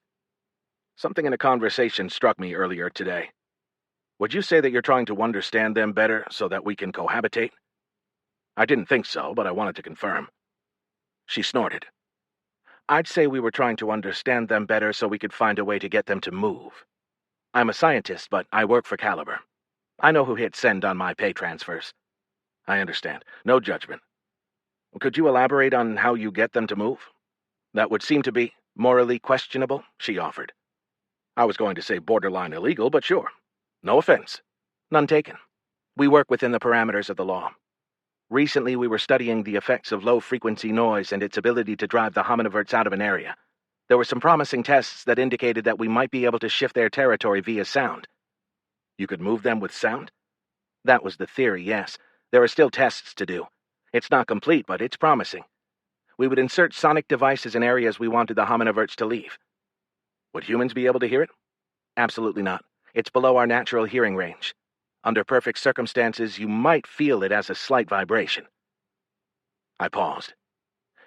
Something in a conversation struck me earlier today. Would you say that you're trying to understand them better so that we can cohabitate? I didn't think so, but I wanted to confirm. She snorted. I'd say we were trying to understand them better so we could find a way to get them to move. I'm a scientist, but I work for Caliber. I know who hit send on my pay transfers. I understand. No judgment. Could you elaborate on how you get them to move? That would seem to be morally questionable, she offered. I was going to say borderline illegal, but sure. No offense. None taken. We work within the parameters of the law. Recently, we were studying the effects of low-frequency noise and its ability to drive the hominiverts out of an area. There were some promising tests that indicated that we might be able to shift their territory via sound. You could move them with sound? That was the theory, yes. There are still tests to do. It's not complete, but it's promising. We would insert sonic devices in areas we wanted the hominiverts to leave. Would humans be able to hear it? Absolutely not. It's below our natural hearing range. Under perfect circumstances, you might feel it as a slight vibration. I paused.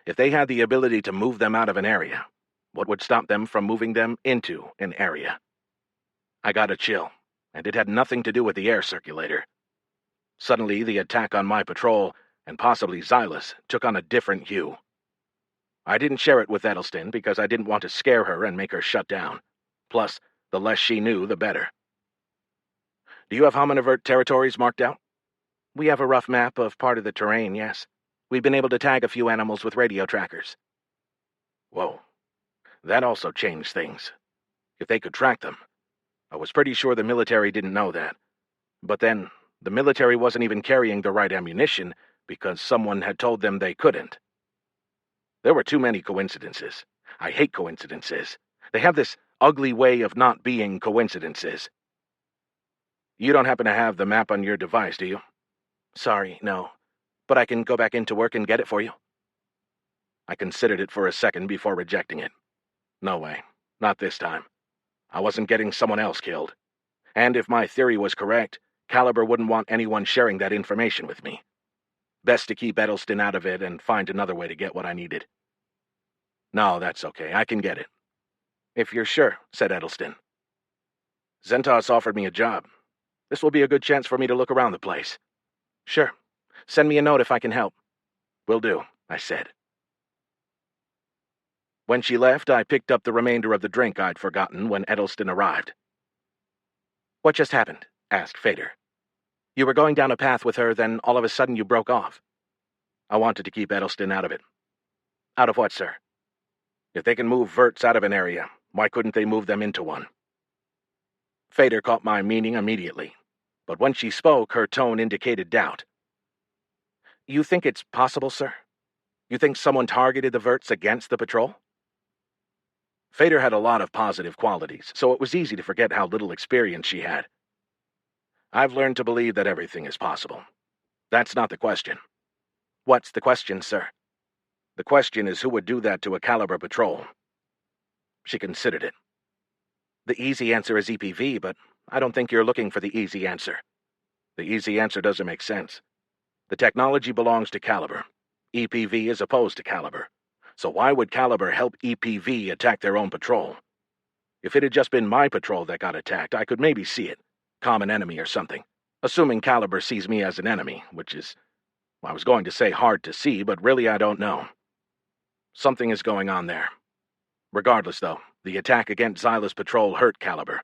If they had the ability to move them out of an area, what would stop them from moving them into an area? I got a chill, and it had nothing to do with the air circulator. Suddenly, the attack on my patrol, and possibly Xylus, took on a different hue. I didn't share it with Edelston because I didn't want to scare her and make her shut down. Plus, the less she knew, the better. Do you have hominivert territories marked out? We have a rough map of part of the terrain, yes. We've been able to tag a few animals with radio trackers. Whoa. That also changed things. If they could track them. I was pretty sure the military didn't know that. But then, the military wasn't even carrying the right ammunition because someone had told them they couldn't. There were too many coincidences. I hate coincidences. They have this ugly way of not being coincidences. You don't happen to have the map on your device, do you? Sorry, no. But I can go back into work and get it for you. I considered it for a second before rejecting it. No way. Not this time. I wasn't getting someone else killed. And if my theory was correct, Caliber wouldn't want anyone sharing that information with me. Best to keep Edelston out of it and find another way to get what I needed. No, that's okay. I can get it. If you're sure, said Edelston. Zentos offered me a job. This will be a good chance for me to look around the place. Sure. Send me a note if I can help. Will do, I said. When she left, I picked up the remainder of the drink I'd forgotten when Edelston arrived. What just happened? Asked Fader. You were going down a path with her, then all of a sudden you broke off. I wanted to keep Edelston out of it. Out of what, sir? If they can move verts out of an area, why couldn't they move them into one? Fader caught my meaning immediately, but when she spoke, her tone indicated doubt. You think it's possible, sir? You think someone targeted the verts against the patrol? Fader had a lot of positive qualities, so it was easy to forget how little experience she had. I've learned to believe that everything is possible. That's not the question. What's the question, sir? The question is who would do that to a Caliber patrol. She considered it. The easy answer is EPV, but I don't think you're looking for the easy answer. The easy answer doesn't make sense. The technology belongs to Caliber. EPV is opposed to Caliber. So why would Caliber help EPV attack their own patrol? If it had just been my patrol that got attacked, I could maybe see it. Common enemy or something. Assuming Caliber sees me as an enemy, which is, I was going to say hard to see, but really I don't know. Something is going on there. Regardless, though, the attack against Xylus patrol hurt Caliber.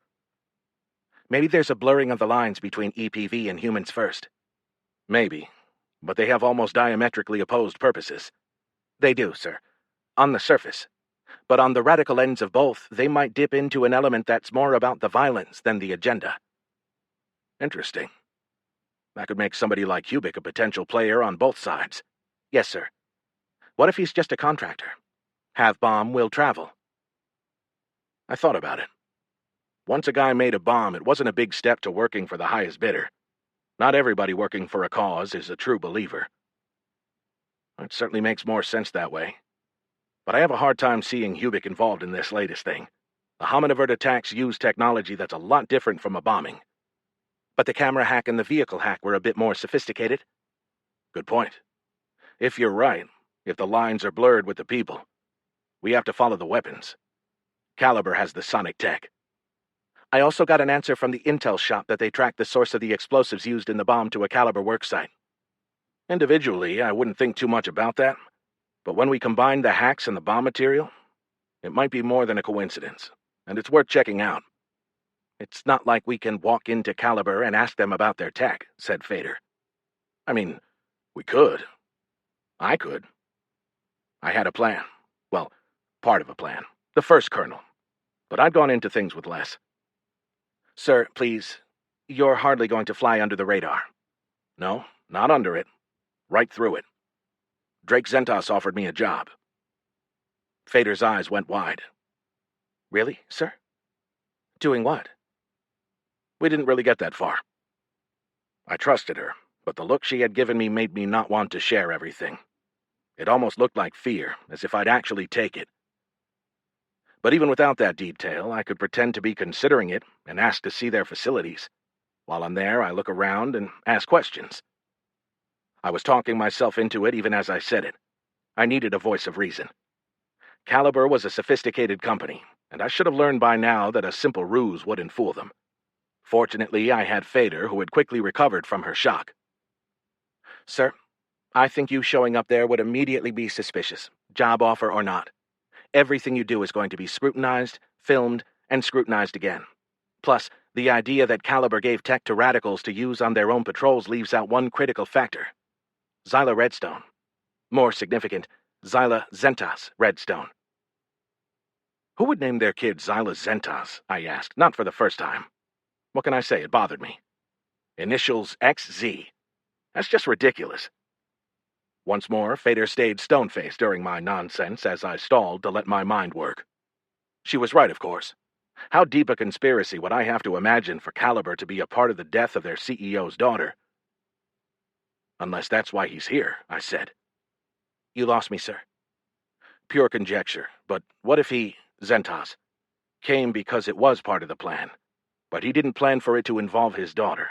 Maybe there's a blurring of the lines between EPV and Humans First. Maybe, but they have almost diametrically opposed purposes. They do, sir. On the surface. But on the radical ends of both, they might dip into an element that's more about the violence than the agenda. Interesting. That could make somebody like Hubik a potential player on both sides. Yes, sir. What if he's just a contractor? Have bomb, will travel. I thought about it. Once a guy made a bomb, it wasn't a big step to working for the highest bidder. Not everybody working for a cause is a true believer. It certainly makes more sense that way. But I have a hard time seeing Hubik involved in this latest thing. The hominivert attacks use technology that's a lot different from a bombing. But the camera hack and the vehicle hack were a bit more sophisticated. Good point. If you're right, if the lines are blurred with the people, we have to follow the weapons. Caliber has the sonic tech. I also got an answer from the intel shop that they tracked the source of the explosives used in the bomb to a Caliber worksite. Individually, I wouldn't think too much about that, but when we combine the hacks and the bomb material, it might be more than a coincidence, and it's worth checking out. It's not like we can walk into Caliber and ask them about their tech, said Fader. I mean, we could. I could. I had a plan. Well, part of a plan. The first colonel. But I'd gone into things with less. Sir, please, you're hardly going to fly under the radar. No, not under it. Right through it. Drake Zentas offered me a job. Fader's eyes went wide. Really, sir? Doing what? We didn't really get that far. I trusted her, but the look she had given me made me not want to share everything. It almost looked like fear, as if I'd actually take it. But even without that detail, I could pretend to be considering it and ask to see their facilities. While I'm there, I look around and ask questions. I was talking myself into it even as I said it. I needed a voice of reason. Caliber was a sophisticated company, and I should have learned by now that a simple ruse wouldn't fool them. Fortunately, I had Fader, who had quickly recovered from her shock. Sir, I think you showing up there would immediately be suspicious, job offer or not. Everything you do is going to be scrutinized, filmed, and scrutinized again. Plus, the idea that Caliber gave tech to radicals to use on their own patrols leaves out one critical factor. Xyla Redstone. More significant, Xyla Zentas Redstone. Who would name their kid Xyla Zentas? I asked, not for the first time. What can I say? It bothered me. Initials XZ. That's just ridiculous. Once more, Fader stayed stone-faced during my nonsense as I stalled to let my mind work. She was right, of course. How deep a conspiracy would I have to imagine for Caliber to be a part of the death of their CEO's daughter? Unless that's why he's here, I said. You lost me, sir. Pure conjecture, but what if he, Zentas, came because it was part of the plan, but he didn't plan for it to involve his daughter?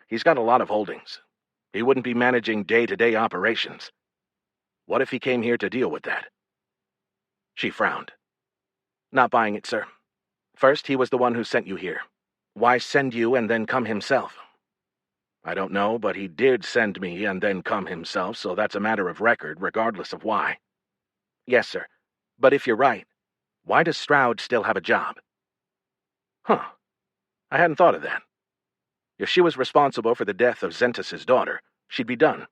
He's got a lot of holdings. He wouldn't be managing day-to-day operations. What if he came here to deal with that? She frowned. Not buying it, sir. First, he was the one who sent you here. Why send you and then come himself? I don't know, but he did send me and then come himself, so that's a matter of record, regardless of why. Yes, sir. But if you're right, why does Stroud still have a job? Huh. I hadn't thought of that. If she was responsible for the death of Zentas' daughter, she'd be done.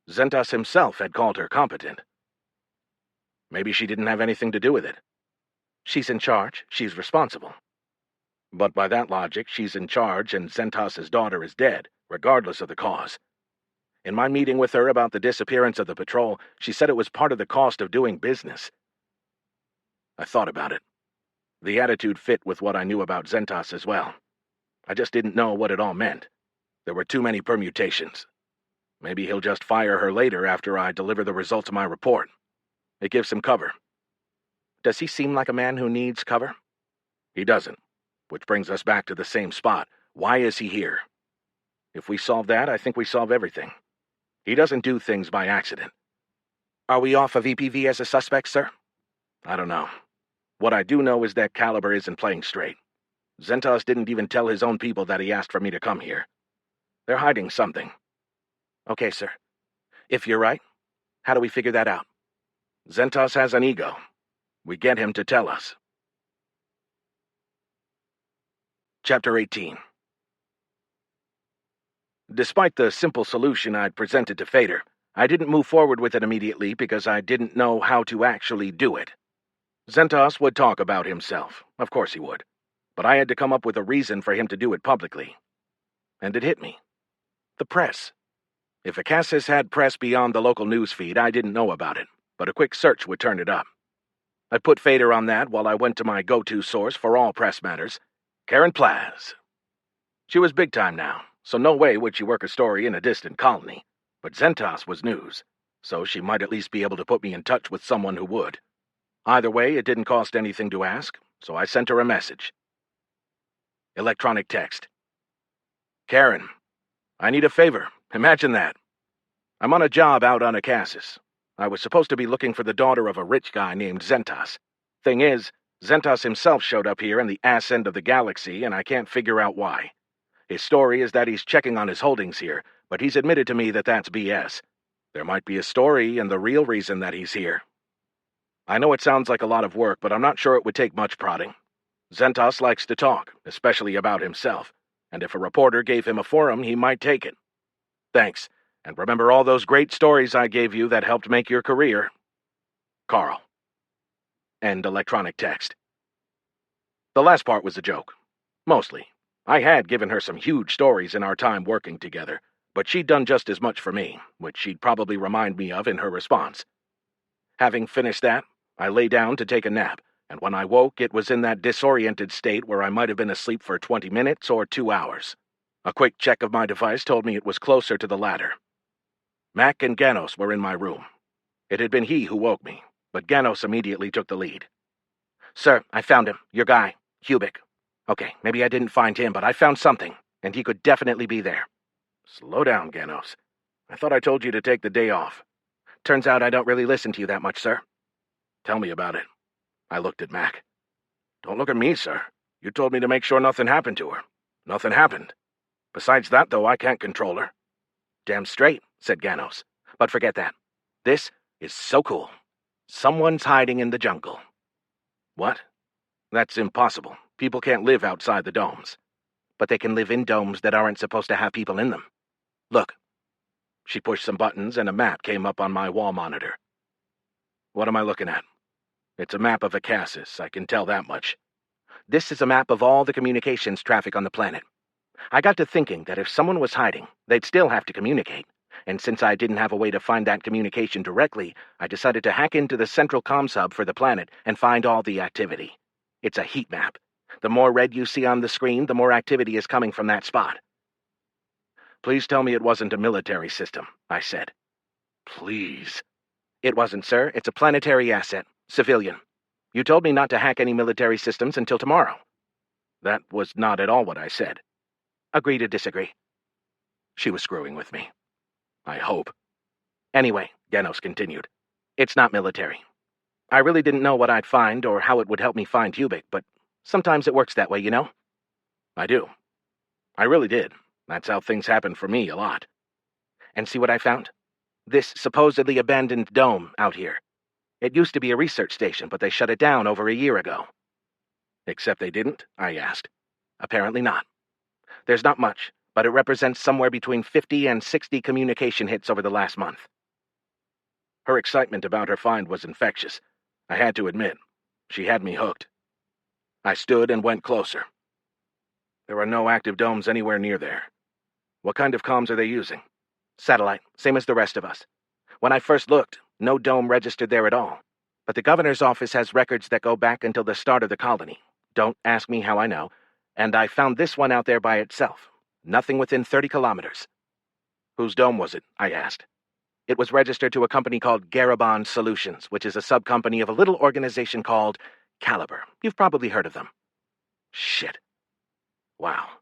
Zentas himself had called her competent. Maybe she didn't have anything to do with it. She's in charge. She's responsible. But by that logic, she's in charge and Zentas' daughter is dead, regardless of the cause. In my meeting with her about the disappearance of the patrol, she said it was part of the cost of doing business. I thought about it. The attitude fit with what I knew about Zentas as well. I just didn't know what it all meant. There were too many permutations. Maybe he'll just fire her later after I deliver the results of my report. It gives him cover. Does he seem like a man who needs cover? He doesn't. Which brings us back to the same spot. Why is he here? If we solve that, I think we solve everything. He doesn't do things by accident. Are we off of EPV as a suspect, sir? I don't know. What I do know is that Caliber isn't playing straight. Zentas didn't even tell his own people that he asked for me to come here. They're hiding something. Okay, sir. If you're right, how do we figure that out? Zentas has an ego. We get him to tell us. Chapter 18. Despite the simple solution I'd presented to Fader, I didn't move forward with it immediately because I didn't know how to actually do it. Zentas would talk about himself. Of course he would. But I had to come up with a reason for him to do it publicly. And it hit me. The press. If Acassis had press beyond the local news feed, I didn't know about it, but a quick search would turn it up. I put Fader on that while I went to my go-to source for all press matters, Karen Plaz. She was big time now, so no way would she work a story in a distant colony. But Zentas was news, so she might at least be able to put me in touch with someone who would. Either way, it didn't cost anything to ask, so I sent her a message. Electronic text. Karen, I need a favor. Imagine that. I'm on a job out on Akassis. I was supposed to be looking for the daughter of a rich guy named Zentas. Thing is, Zentas himself showed up here in the ass end of the galaxy, and I can't figure out why. His story is that he's checking on his holdings here, but he's admitted to me that that's BS. There might be a story and the real reason that he's here. I know it sounds like a lot of work, but I'm not sure it would take much prodding. Zentas likes to talk, especially about himself, and if a reporter gave him a forum, he might take it. Thanks, and remember all those great stories I gave you that helped make your career. Carl. End electronic text. The last part was a joke. Mostly. I had given her some huge stories in our time working together, but she'd done just as much for me, which she'd probably remind me of in her response. Having finished that, I lay down to take a nap, and when I woke, it was in that disoriented state where I might have been asleep for 20 minutes or 2 hours. A quick check of my device told me it was closer to the latter. Mac and Ganos were in my room. It had been he who woke me, but Ganos immediately took the lead. "Sir, I found him. Your guy, Hubik. Okay, maybe I didn't find him, but I found something, and he could definitely be there." "Slow down, Ganos. I thought I told you to take the day off." "Turns out I don't really listen to you that much, sir." "Tell me about it." I looked at Mac. "Don't look at me, sir. You told me to make sure nothing happened to her. Nothing happened. Besides that, though, I can't control her." "Damn straight," said Ganos. "But forget that. This is so cool. Someone's hiding in the jungle." "What? That's impossible. People can't live outside the domes." "But they can live in domes that aren't supposed to have people in them. Look." She pushed some buttons and a map came up on my wall monitor. "What am I looking at?" "It's a map of Akassis, I can tell that much." "This is a map of all the communications traffic on the planet. I got to thinking that if someone was hiding, they'd still have to communicate, and since I didn't have a way to find that communication directly, I decided to hack into the central comms hub for the planet and find all the activity. It's a heat map. The more red you see on the screen, the more activity is coming from that spot." "Please tell me it wasn't a military system," I said. "Please." "It wasn't, sir. It's a planetary asset. Civilian. You told me not to hack any military systems until tomorrow." "That was not at all what I said." "Agree to disagree." She was screwing with me. I hope. "Anyway," Ganos continued, "it's not military. I really didn't know what I'd find or how it would help me find Hubik, but sometimes it works that way, you know?" "I do. I really did. That's how things happen for me a lot." "And see what I found? This supposedly abandoned dome out here. It used to be a research station, but they shut it down over a year ago." "Except they didn't?" I asked. "Apparently not. There's not much, but it represents somewhere between 50 and 60 communication hits over the last month." Her excitement about her find was infectious. I had to admit, she had me hooked. I stood and went closer. "There are no active domes anywhere near there. What kind of comms are they using?" "Satellite, same as the rest of us. When I first looked, no dome registered there at all. But the governor's office has records that go back until the start of the colony. Don't ask me how I know. And I found this one out there by itself. Nothing within 30 kilometers. "Whose dome was it?" I asked. "It was registered to a company called Garabon Solutions, which is a sub-company of a little organization called Caliber. You've probably heard of them." Shit. Wow.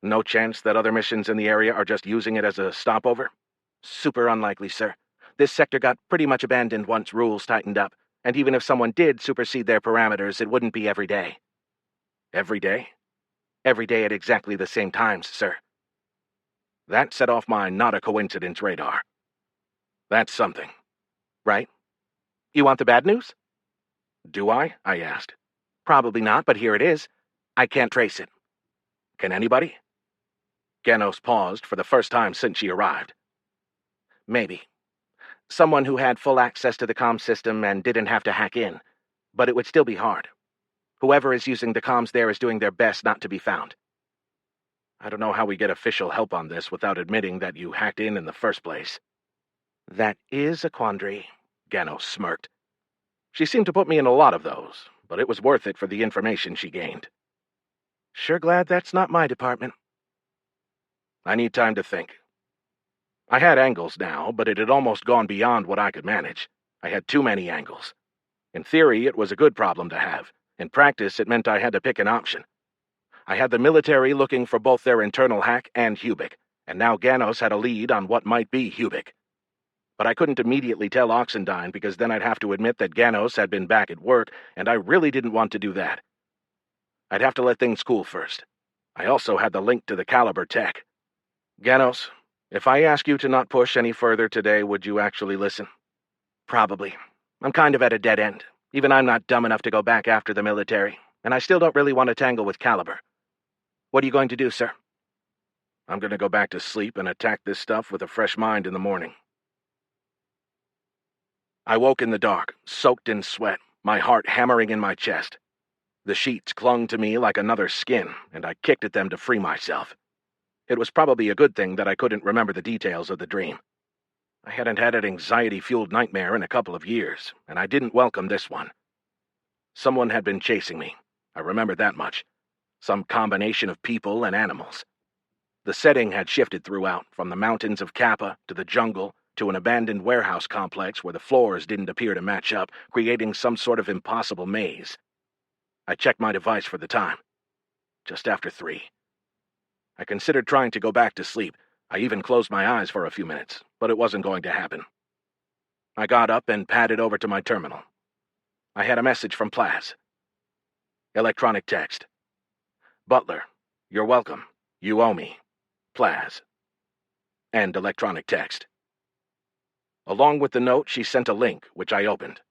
No chance that other missions in the area are just using it as a stopover? Super unlikely, sir. This sector got pretty much abandoned once rules tightened up, and even if someone did supersede their parameters, it wouldn't be every day. Every day? Every day at exactly the same times, sir. That set off my not-a-coincidence radar. That's something. Right? You want the bad news? Do I asked. Probably not, but here it is. I can't trace it. Can anybody? Ganos paused for the first time since she arrived. Maybe. Someone who had full access to the comm system and didn't have to hack in. But it would still be hard. Whoever is using the comms there is doing their best not to be found. I don't know how we get official help on this without admitting that you hacked in the first place. That is a quandary, Ganos smirked. She seemed to put me in a lot of those, but it was worth it for the information she gained. Sure glad that's not my department. I need time to think. I had angles now, but it had almost gone beyond what I could manage. I had too many angles. In theory, it was a good problem to have. In practice, it meant I had to pick an option. I had the military looking for both their internal hack and Hubik, and now Ganos had a lead on what might be Hubik. But I couldn't immediately tell Oxendine because then I'd have to admit that Ganos had been back at work, and I really didn't want to do that. I'd have to let things cool first. I also had the link to the Caliber tech. Ganos, if I ask you to not push any further today, would you actually listen? Probably. I'm kind of at a dead end. Even I'm not dumb enough to go back after the military, and I still don't really want to tangle with Caliber. What are you going to do, sir? I'm going to go back to sleep and attack this stuff with a fresh mind in the morning. I woke in the dark, soaked in sweat, my heart hammering in my chest. The sheets clung to me like another skin, and I kicked at them to free myself. It was probably a good thing that I couldn't remember the details of the dream. I hadn't had an anxiety-fueled nightmare in a couple of years, and I didn't welcome this one. Someone had been chasing me. I remembered that much. Some combination of people and animals. The setting had shifted throughout, from the mountains of Kappa to the jungle to an abandoned warehouse complex where the floors didn't appear to match up, creating some sort of impossible maze. I checked my device for the time. Just after 3. I considered trying to go back to sleep. I even closed my eyes for a few minutes, but it wasn't going to happen. I got up and padded over to my terminal. I had a message from Plaz. Electronic text. Butler, you're welcome. You owe me. Plaz. And electronic text. Along with the note, she sent a link, which I opened.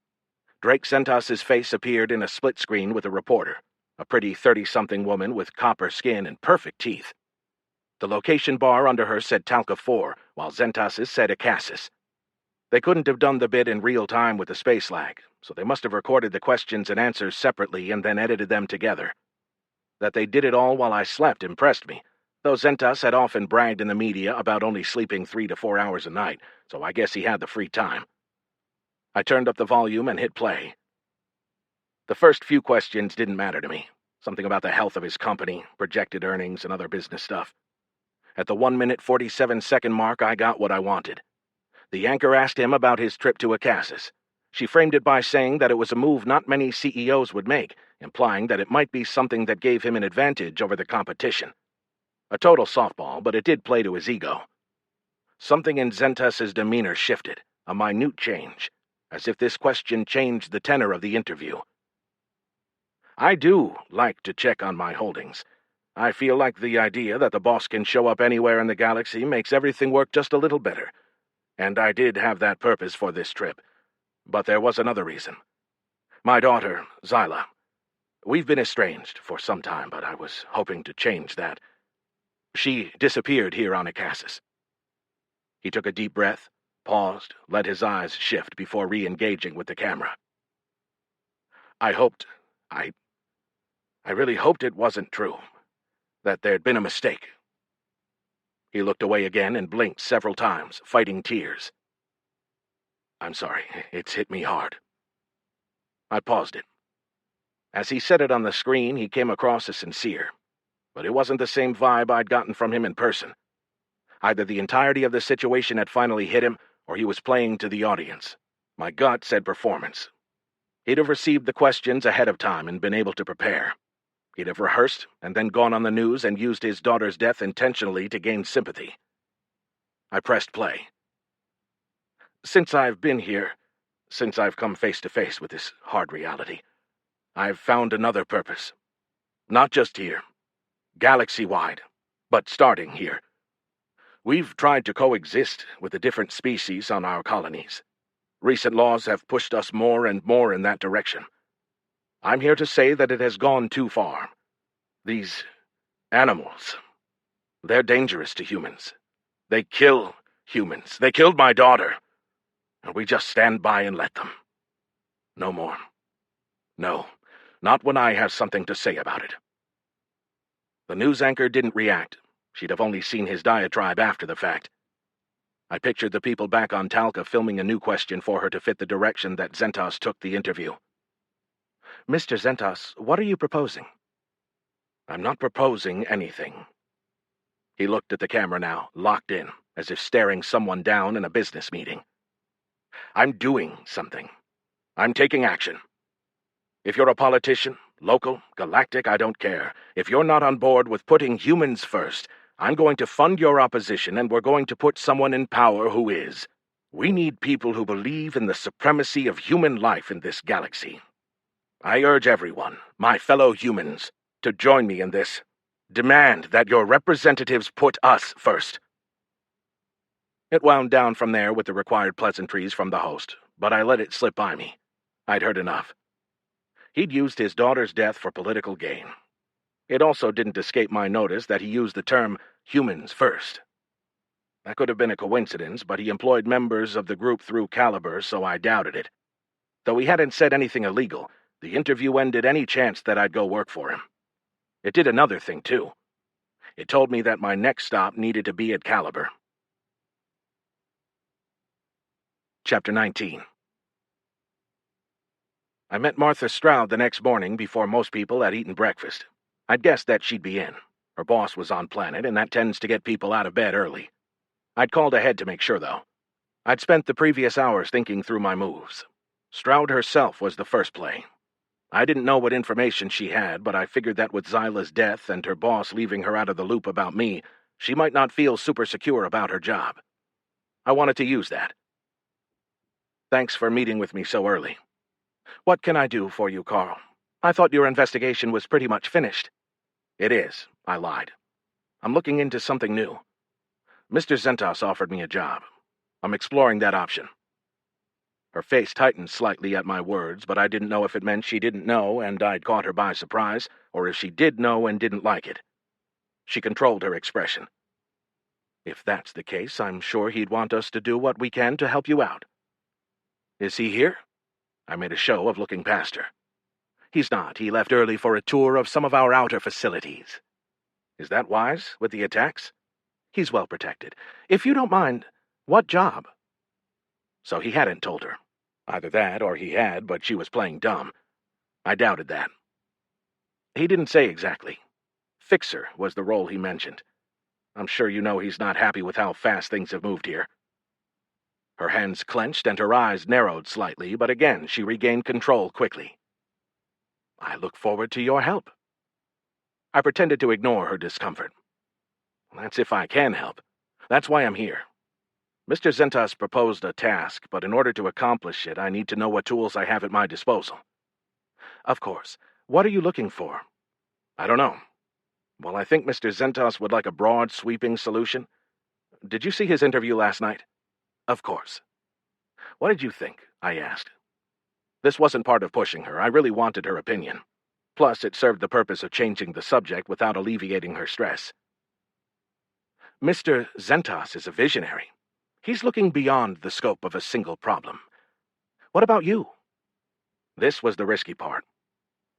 Drake Zentas's face appeared in a split screen with a reporter, a pretty 30-something woman with copper skin and perfect teeth. The location bar under her said Talca 4, while Zentas's said Acasis. They couldn't have done the bit in real time with the space lag, so they must have recorded the questions and answers separately and then edited them together. That they did it all while I slept impressed me, though Zentas had often bragged in the media about only sleeping 3 to 4 hours a night, so I guess he had the free time. I turned up the volume and hit play. The first few questions didn't matter to me. Something about the health of his company, projected earnings, and other business stuff. At the 1-minute 47-second mark, I got what I wanted. The anchor asked him about his trip to Acasis. She framed it by saying that it was a move not many CEOs would make, implying that it might be something that gave him an advantage over the competition. A total softball, but it did play to his ego. Something in Zentas's demeanor shifted, a minute change, as if this question changed the tenor of the interview. I do like to check on my holdings. I feel like the idea that the boss can show up anywhere in the galaxy makes everything work just a little better. And I did have that purpose for this trip. But there was another reason. My daughter, Zyla. We've been estranged for some time, but I was hoping to change that. She disappeared here on Acasis. He took a deep breath, paused, let his eyes shift before re-engaging with the camera. I really hoped it wasn't true. That there'd been a mistake. He looked away again and blinked several times, fighting tears. I'm sorry, it's hit me hard. I paused it. As he said it on the screen, he came across as sincere, but it wasn't the same vibe I'd gotten from him in person. Either the entirety of the situation had finally hit him, or he was playing to the audience. My gut said performance. He'd have received the questions ahead of time and been able to prepare. He'd have rehearsed and then gone on the news and used his daughter's death intentionally to gain sympathy. I pressed play. Since I've been here, since I've come face to face with this hard reality, I've found another purpose. Not just here, galaxy-wide, but starting here. We've tried to coexist with the different species on our colonies. Recent laws have pushed us more and more in that direction. I'm here to say that it has gone too far. These animals, they're dangerous to humans. They kill humans. They killed my daughter. And we just stand by and let them. No more. No, not when I have something to say about it. The news anchor didn't react. She'd have only seen his diatribe after the fact. I pictured the people back on Talca filming a new question for her to fit the direction that Zentas took the interview. Mr. Zentas, what are you proposing? I'm not proposing anything. He looked at the camera now, locked in, as if staring someone down in a business meeting. I'm doing something. I'm taking action. If you're a politician, local, galactic, I don't care. If you're not on board with putting humans first, I'm going to fund your opposition, and we're going to put someone in power who is. We need people who believe in the supremacy of human life in this galaxy. I urge everyone, my fellow humans, to join me in this. Demand that your representatives put us first." It wound down from there with the required pleasantries from the host, but I let it slip by me. I'd heard enough. He'd used his daughter's death for political gain. It also didn't escape my notice that he used the term humans first. That could have been a coincidence, but he employed members of the group through Caliber, so I doubted it. Though he hadn't said anything illegal, the interview ended any chance that I'd go work for him. It did another thing, too. It told me that my next stop needed to be at Caliber. Chapter 19. I met Martha Stroud the next morning before most people had eaten breakfast. I'd guessed that she'd be in. Her boss was on planet, and that tends to get people out of bed early. I'd called ahead to make sure, though. I'd spent the previous hours thinking through my moves. Stroud herself was the first play. I didn't know what information she had, but I figured that with Zyla's death and her boss leaving her out of the loop about me, she might not feel super secure about her job. I wanted to use that. "Thanks for meeting with me so early. What can I do for you, Carl? I thought your investigation was pretty much finished." "It is," I lied. "I'm looking into something new. Mr. Zentos offered me a job. I'm exploring that option." Her face tightened slightly at my words, but I didn't know if it meant she didn't know and I'd caught her by surprise, or if she did know and didn't like it. She controlled her expression. "If that's the case, I'm sure he'd want us to do what we can to help you out." "Is he here?" I made a show of looking past her. "He's not. He left early for a tour of some of our outer facilities." "Is that wise, with the attacks?" "He's well protected. If you don't mind, what job?" So he hadn't told her. Either that, or he had, but she was playing dumb. I doubted that. He didn't say exactly. Fixer was the role he mentioned. I'm sure you know he's not happy with how fast things have moved here. Her hands clenched and her eyes narrowed slightly, but again she regained control quickly. "I look forward to your help." I pretended to ignore her discomfort. "That's if I can help. That's why I'm here. Mr. Zentos proposed a task, but in order to accomplish it, I need to know what tools I have at my disposal." "Of course. What are you looking for?" "I don't know. Well, I think Mr. Zentos would like a broad, sweeping solution. Did you see his interview last night?" "Of course." "What did you think?" I asked. This wasn't part of pushing her. I really wanted her opinion. Plus, it served the purpose of changing the subject without alleviating her stress. "Mr. Zentos is a visionary. He's looking beyond the scope of a single problem. What about you?" This was the risky part.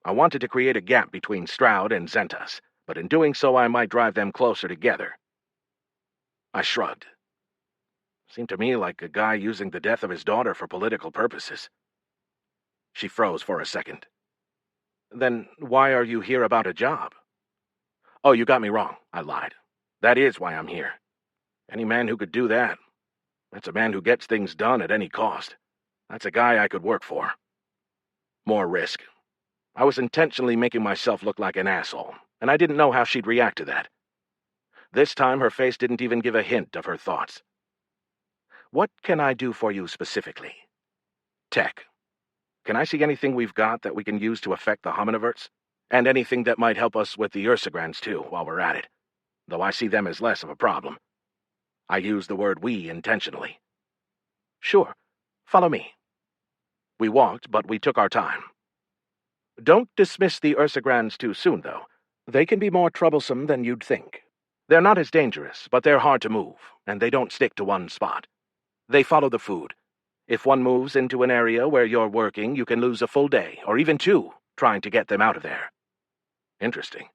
I wanted to create a gap between Stroud and Zentos, but in doing so I might drive them closer together. I shrugged. Seemed to me like a guy using the death of his daughter for political purposes. She froze for a second. "Then why are you here about a job?" "Oh, you got me wrong," I lied. "That is why I'm here. Any man who could do that. That's a man who gets things done at any cost. That's a guy I could work for." More risk. I was intentionally making myself look like an asshole, and I didn't know how she'd react to that. This time her face didn't even give a hint of her thoughts. "What can I do for you specifically?" "Tech. Can I see anything we've got that we can use to affect the hominiverts? And anything that might help us with the Ursagrans, too, while we're at it. Though I see them as less of a problem." I used the word "we" intentionally. "Sure. Follow me." We walked, but we took our time. Don't dismiss the Ursagrans too soon, though. They can be more troublesome than you'd think. They're not as dangerous, but they're hard to move, and they don't stick to one spot. They follow the food. If one moves into an area where you're working, you can lose a full day, or even two, trying to get them out of there. Interesting.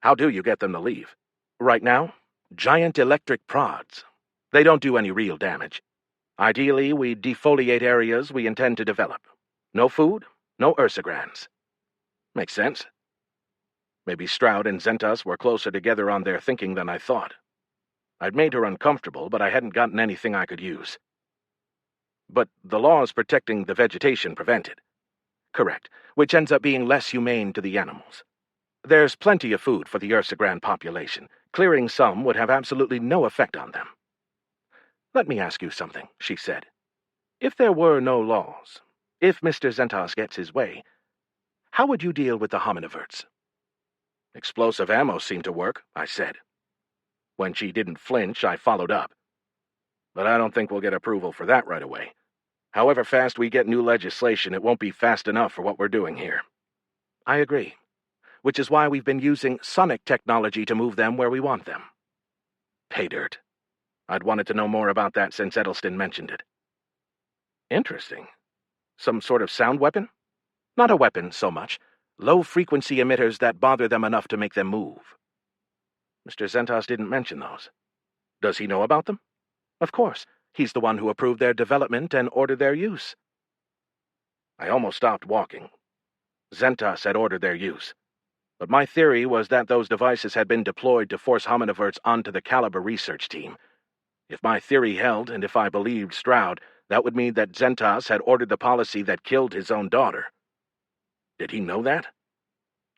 How do you get them to leave? Right now, giant electric prods. They don't do any real damage. Ideally, we defoliate areas we intend to develop. No food, no Ursagrans. Makes sense. Maybe Stroud and Zentos were closer together on their thinking than I thought. I'd made her uncomfortable, but I hadn't gotten anything I could use. But the laws protecting the vegetation prevent it. Correct, which ends up being less humane to the animals. There's plenty of food for the Ursagran population, Clearing some would have absolutely no effect on them. "Let me ask you something," she said. "If there were no laws, if Mr. Zentas gets his way, how would you deal with the hominiverts?" "Explosive ammo seemed to work," I said. When she didn't flinch, I followed up. "But I don't think we'll get approval for that right away. However fast we get new legislation, it won't be fast enough for what we're doing here." "I agree. Which is why we've been using sonic technology to move them where we want them." Pay dirt. I'd wanted to know more about that since Edelston mentioned it. "Interesting. Some sort of sound weapon?" "Not a weapon, so much. Low-frequency emitters that bother them enough to make them move." "Mr. Zentas didn't mention those. Does he know about them?" "Of course. He's the one who approved their development and ordered their use." I almost stopped walking. Zentas had ordered their use. But my theory was that those devices had been deployed to force hominiverts onto the Caliber research team. If my theory held, and if I believed Stroud, that would mean that Zentas had ordered the policy that killed his own daughter. Did he know that?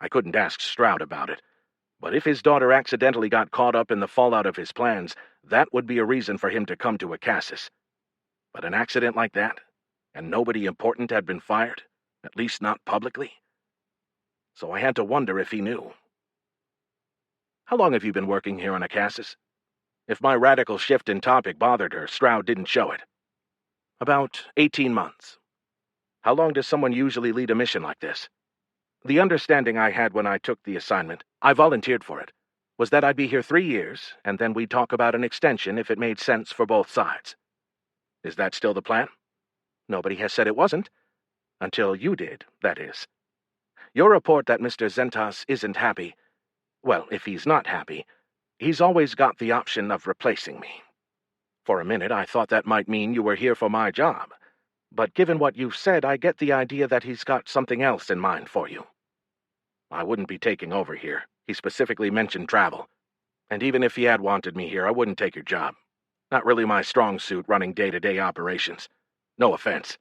I couldn't ask Stroud about it. But if his daughter accidentally got caught up in the fallout of his plans, that would be a reason for him to come to Acassus. But an accident like that, and nobody important had been fired, at least not publicly. So I had to wonder if he knew. "How long have you been working here on Acassus?" If my radical shift in topic bothered her, Stroud didn't show it. "About 18 months. How long does someone usually lead a mission like this?" The understanding I had when I took the assignment, I volunteered for it, was that I'd be here 3 years, and then we'd talk about an extension if it made sense for both sides. Is that still the plan? Nobody has said it wasn't. Until you did, that is. Your report that Mr. Zentas isn't happy, well, if he's not happy, he's always got the option of replacing me. For a minute, I thought that might mean you were here for my job, but given what you've said, I get the idea that he's got something else in mind for you. I wouldn't be taking over here. He specifically mentioned travel. And even if he had wanted me here, I wouldn't take your job. Not really my strong suit running day-to-day operations. No offense.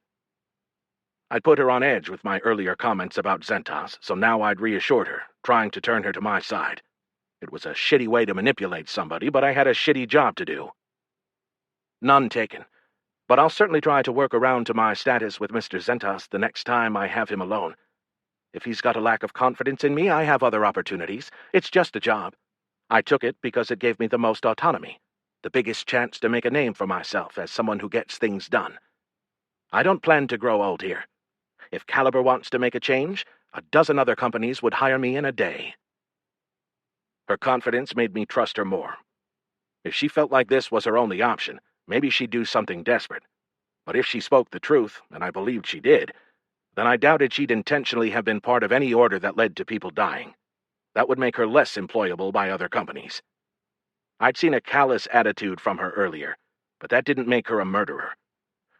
I'd put her on edge with my earlier comments about Zentas, so now I'd reassured her, trying to turn her to my side. It was a shitty way to manipulate somebody, but I had a shitty job to do. "None taken. But I'll certainly try to work around to my status with Mr. Zentas the next time I have him alone. If he's got a lack of confidence in me, I have other opportunities. It's just a job. I took it because it gave me the most autonomy, the biggest chance to make a name for myself as someone who gets things done. I don't plan to grow old here. If Caliber wants to make a change, a dozen other companies would hire me in a day." Her confidence made me trust her more. If she felt like this was her only option, maybe she'd do something desperate. But if she spoke the truth, and I believed she did, then I doubted she'd intentionally have been part of any order that led to people dying. That would make her less employable by other companies. I'd seen a callous attitude from her earlier, but that didn't make her a murderer.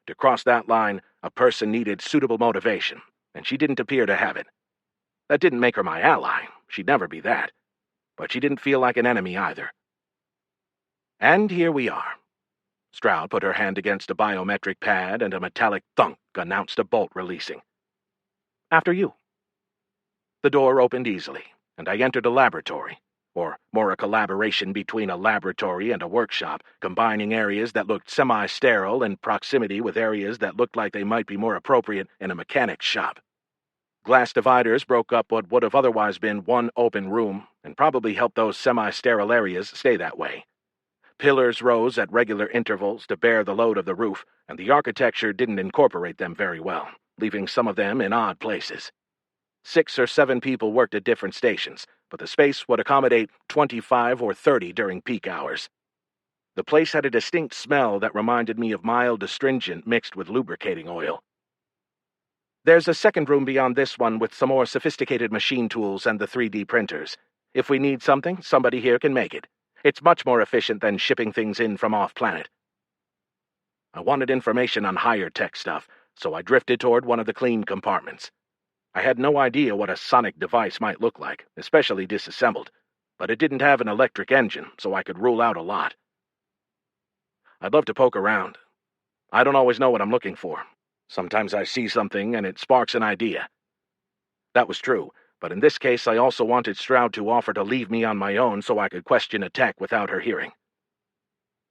To cross that line, a person needed suitable motivation, and she didn't appear to have it. That didn't make her my ally. She'd never be that. But she didn't feel like an enemy either. And here we are. Stroud put her hand against a biometric pad, and a metallic thunk announced a bolt releasing. "After you." The door opened easily, and I entered a laboratory, or more a collaboration between a laboratory and a workshop, combining areas that looked semi-sterile in proximity with areas that looked like they might be more appropriate in a mechanic's shop. Glass dividers broke up what would have otherwise been one open room, and probably helped those semi-sterile areas stay that way. Pillars rose at regular intervals to bear the load of the roof, and the architecture didn't incorporate them very well, leaving some of them in odd places. 6 or 7 people worked at different stations, but the space would accommodate 25 or 30 during peak hours. The place had a distinct smell that reminded me of mild astringent mixed with lubricating oil. "There's a second room beyond this one with some more sophisticated machine tools and the 3D printers. If we need something, somebody here can make it. It's much more efficient than shipping things in from off-planet." I wanted information on higher tech stuff, so I drifted toward one of the clean compartments. I had no idea what a sonic device might look like, especially disassembled, but it didn't have an electric engine, so I could rule out a lot. I'd love to poke around. I don't always know what I'm looking for. Sometimes I see something and it sparks an idea. That was true, But in this case, I also wanted Stroud to offer to leave me on my own so I could question a tech without her hearing.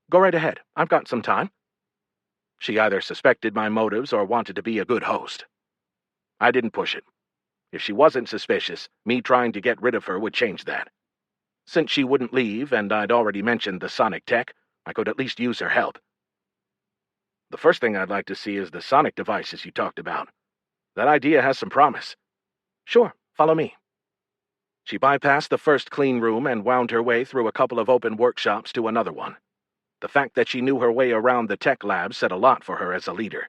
Go right ahead. I've got some time. She either suspected my motives or wanted to be a good host. I didn't push it. If she wasn't suspicious, me trying to get rid of her would change that. Since she wouldn't leave, and I'd already mentioned the sonic tech, I could at least use her help. The first thing I'd like to see is the sonic devices you talked about. That idea has some promise. Sure, follow me. She bypassed the first clean room and wound her way through a couple of open workshops to another one. The fact that she knew her way around the tech lab said a lot for her as a leader.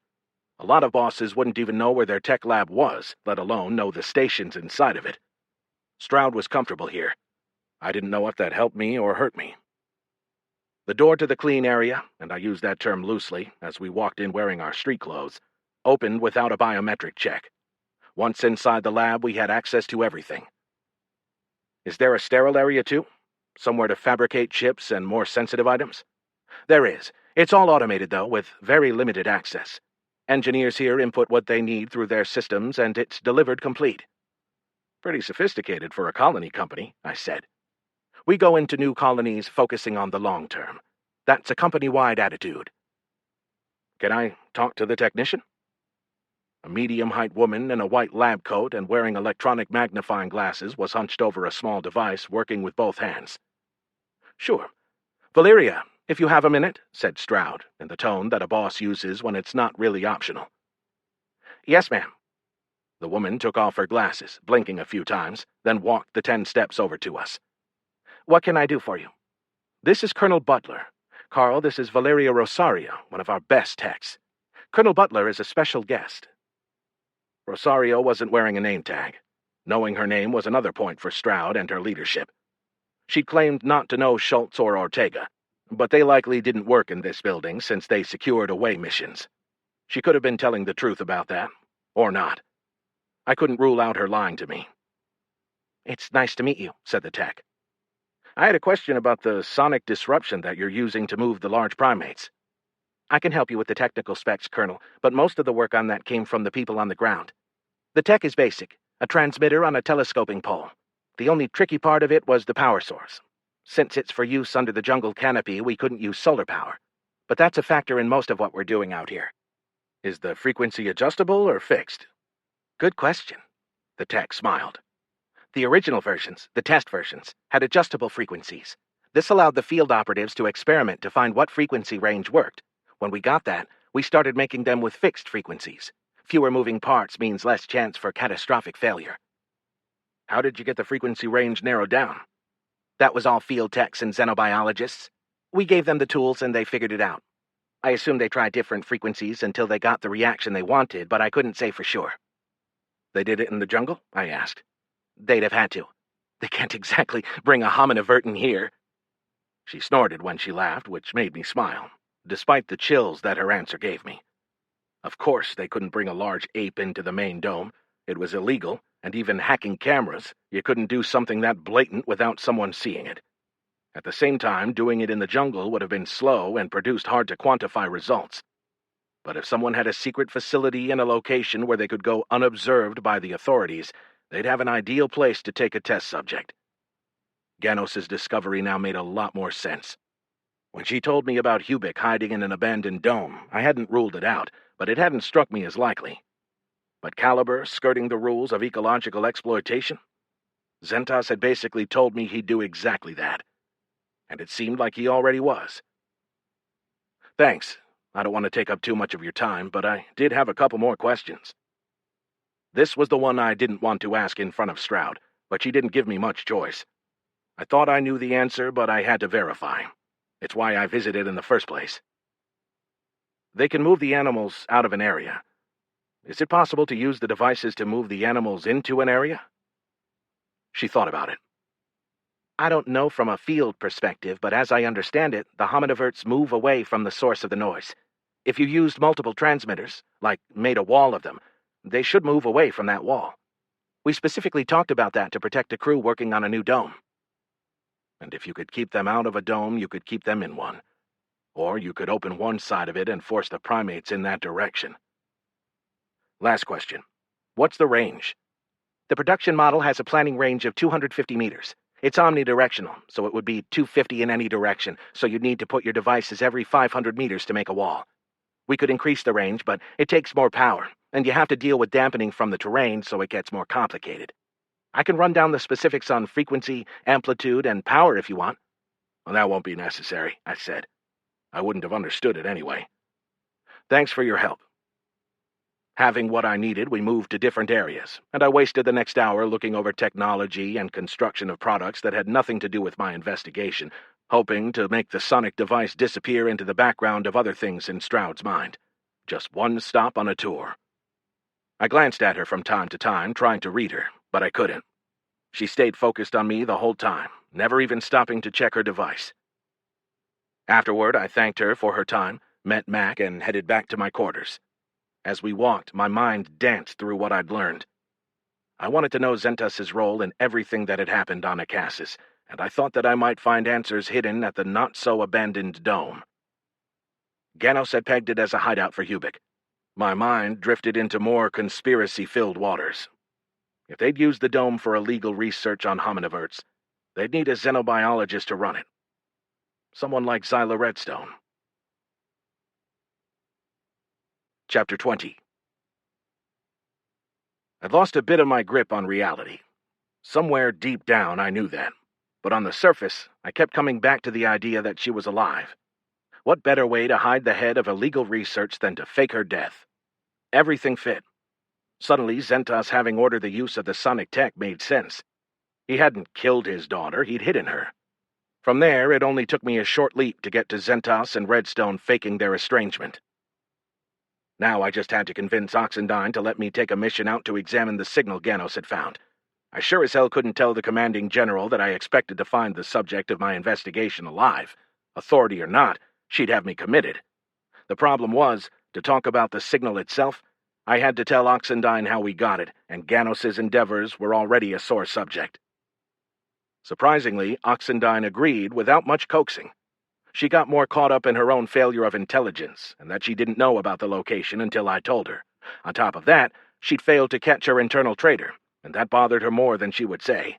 A lot of bosses wouldn't even know where their tech lab was, let alone know the stations inside of it. Stroud was comfortable here. I didn't know if that helped me or hurt me. The door to the clean area, and I use that term loosely, as we walked in wearing our street clothes, opened without a biometric check. Once inside the lab, we had access to everything. Is there a sterile area too? Somewhere to fabricate chips and more sensitive items? There is. It's all automated, though, with very limited access. Engineers here input what they need through their systems, and it's delivered complete. Pretty sophisticated for a colony company, I said. We go into new colonies focusing on the long term. That's a company-wide attitude. Can I talk to the technician? A medium-height woman in a white lab coat and wearing electronic magnifying glasses was hunched over a small device, working with both hands. Sure. Valeria, if you have a minute, said Stroud, in the tone that a boss uses when it's not really optional. Yes, ma'am. The woman took off her glasses, blinking a few times, then walked the 10 steps over to us. What can I do for you? This is Colonel Butler. Carl, this is Valeria Rosario, one of our best techs. Colonel Butler is a special guest. Rosario wasn't wearing a name tag. Knowing her name was another point for Stroud and her leadership. She'd claimed not to know Schultz or Ortega, but they likely didn't work in this building since they secured away missions. She could have been telling the truth about that, or not. I couldn't rule out her lying to me. It's nice to meet you, said the tech. I had a question about the sonic disruption that you're using to move the large primates. I can help you with the technical specs, Colonel, but most of the work on that came from the people on the ground. The tech is basic, a transmitter on a telescoping pole. The only tricky part of it was the power source. Since it's for use under the jungle canopy, we couldn't use solar power. But that's a factor in most of what we're doing out here. Is the frequency adjustable or fixed? Good question. The tech smiled. The original versions, the test versions, had adjustable frequencies. This allowed the field operatives to experiment to find what frequency range worked. When we got that, we started making them with fixed frequencies. Fewer moving parts means less chance for catastrophic failure. How did you get the frequency range narrowed down? That was all field techs and xenobiologists. We gave them the tools and they figured it out. I assume they tried different frequencies until they got the reaction they wanted, but I couldn't say for sure. They did it in the jungle? I asked. They'd have had to. They can't exactly bring a hominivert in here. She snorted when she laughed, which made me smile, despite the chills that her answer gave me. Of course they couldn't bring a large ape into the main dome. It was illegal, and even hacking cameras, you couldn't do something that blatant without someone seeing it. At the same time, doing it in the jungle would have been slow and produced hard-to-quantify results. But if someone had a secret facility in a location where they could go unobserved by the authorities, they'd have an ideal place to take a test subject. Ganos's discovery now made a lot more sense. When she told me about Hubik hiding in an abandoned dome, I hadn't ruled it out, but it hadn't struck me as likely. But Caliber skirting the rules of ecological exploitation? Zentas had basically told me he'd do exactly that. And it seemed like he already was. Thanks. I don't want to take up too much of your time, but I did have a couple more questions. This was the one I didn't want to ask in front of Stroud, but she didn't give me much choice. I thought I knew the answer, but I had to verify. It's why I visited in the first place. They can move the animals out of an area. Is it possible to use the devices to move the animals into an area? She thought about it. I don't know from a field perspective, but as I understand it, the hominiverts move away from the source of the noise. If you used multiple transmitters, like made a wall of them, they should move away from that wall. We specifically talked about that to protect a crew working on a new dome. And if you could keep them out of a dome, you could keep them in one. Or you could open one side of it and force the primates in that direction. Last question. What's the range? The production model has a planning range of 250 meters. It's omnidirectional, so it would be 250 in any direction, so you'd need to put your devices every 500 meters to make a wall. We could increase the range, but it takes more power, and you have to deal with dampening from the terrain, so it gets more complicated. I can run down the specifics on frequency, amplitude, and power if you want. Well, that won't be necessary, I said. I wouldn't have understood it anyway. Thanks for your help. Having what I needed, we moved to different areas, and I wasted the next hour looking over technology and construction of products that had nothing to do with my investigation, hoping to make the sonic device disappear into the background of other things in Stroud's mind. Just one stop on a tour. I glanced at her from time to time, trying to read her, but I couldn't. She stayed focused on me the whole time, never even stopping to check her device. Afterward, I thanked her for her time, met Mac, and headed back to my quarters. As we walked, my mind danced through what I'd learned. I wanted to know Zentas's role in everything that had happened on Akassis, and I thought that I might find answers hidden at the not-so-abandoned dome. Ganos had pegged it as a hideout for Hubik. My mind drifted into more conspiracy-filled waters. If they'd used the dome for illegal research on hominiverts, they'd need a xenobiologist to run it. Someone like Xyla Redstone. Chapter 20. I'd lost a bit of my grip on reality. Somewhere deep down I knew that, but on the surface I kept coming back to the idea that she was alive. What better way to hide the head of illegal research than to fake her death? Everything fit. Suddenly Zentas having ordered the use of the sonic tech made sense. He hadn't killed his daughter, he'd hidden her. From there, it only took me a short leap to get to Zentas and Redstone faking their estrangement. Now I just had to convince Oxendine to let me take a mission out to examine the signal Ganos had found. I sure as hell couldn't tell the commanding general that I expected to find the subject of my investigation alive. Authority or not, she'd have me committed. The problem was, to talk about the signal itself, I had to tell Oxendine how we got it, and Ganos's endeavors were already a sore subject. Surprisingly, Oxendine agreed without much coaxing. She got more caught up in her own failure of intelligence, and that she didn't know about the location until I told her. On top of that, she'd failed to catch her internal traitor, and that bothered her more than she would say.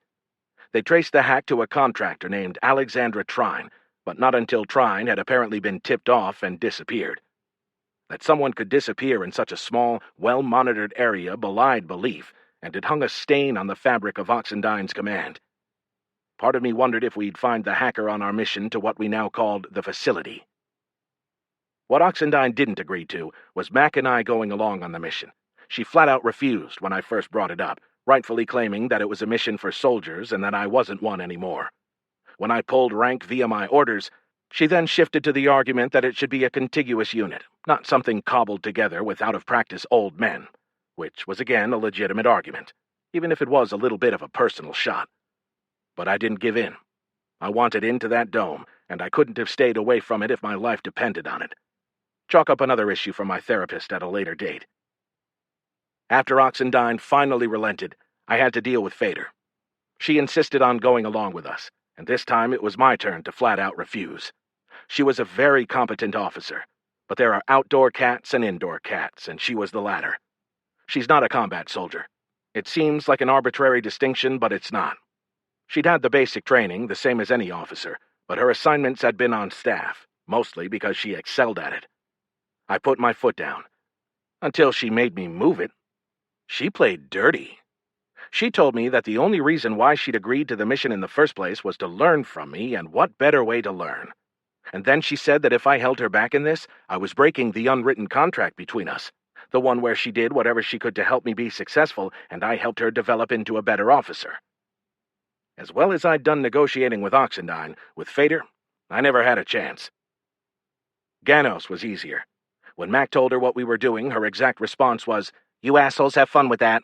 They traced the hack to a contractor named Alexandra Trine, but not until Trine had apparently been tipped off and disappeared. That someone could disappear in such a small, well-monitored area belied belief, and it hung a stain on the fabric of Oxendine's command. Part of me wondered if we'd find the hacker on our mission to what we now called the facility. What Oxendine didn't agree to was Mac and I going along on the mission. She flat out refused when I first brought it up, rightfully claiming that it was a mission for soldiers and that I wasn't one anymore. When I pulled rank via my orders, she then shifted to the argument that it should be a contiguous unit, not something cobbled together with out-of-practice old men, which was again a legitimate argument, even if it was a little bit of a personal shot. But I didn't give in. I wanted into that dome, and I couldn't have stayed away from it if my life depended on it. Chalk up another issue for my therapist at a later date. After Oxendine finally relented, I had to deal with Fader. She insisted on going along with us, and this time it was my turn to flat-out refuse. She was a very competent officer, but there are outdoor cats and indoor cats, and she was the latter. She's not a combat soldier. It seems like an arbitrary distinction, but it's not. She'd had the basic training, the same as any officer, but her assignments had been on staff, mostly because she excelled at it. I put my foot down. Until she made me move it. She played dirty. She told me that the only reason why she'd agreed to the mission in the first place was to learn from me, and what better way to learn. And then she said that if I held her back in this, I was breaking the unwritten contract between us, the one where she did whatever she could to help me be successful, and I helped her develop into a better officer. As well as I'd done negotiating with Oxendine, with Fader, I never had a chance. Ganos was easier. When Mac told her what we were doing, her exact response was, "You assholes have fun with that."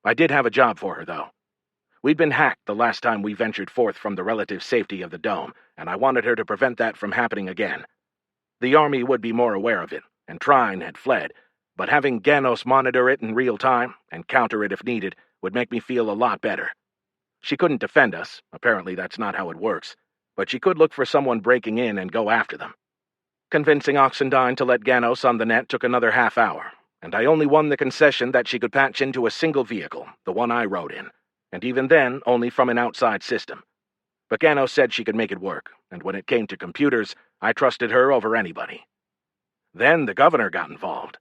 I did have a job for her, though. We'd been hacked the last time we ventured forth from the relative safety of the dome, and I wanted her to prevent that from happening again. The Army would be more aware of it, and Trine had fled, but having Ganos monitor it in real time, and counter it if needed, would make me feel a lot better. She couldn't defend us, apparently that's not how it works, but she could look for someone breaking in and go after them. Convincing Oxendine to let Ganos on the net took another half hour, and I only won the concession that she could patch into a single vehicle, the one I rode in, and even then only from an outside system. Bacano said she could make it work, and when it came to computers, I trusted her over anybody. Then the governor got involved.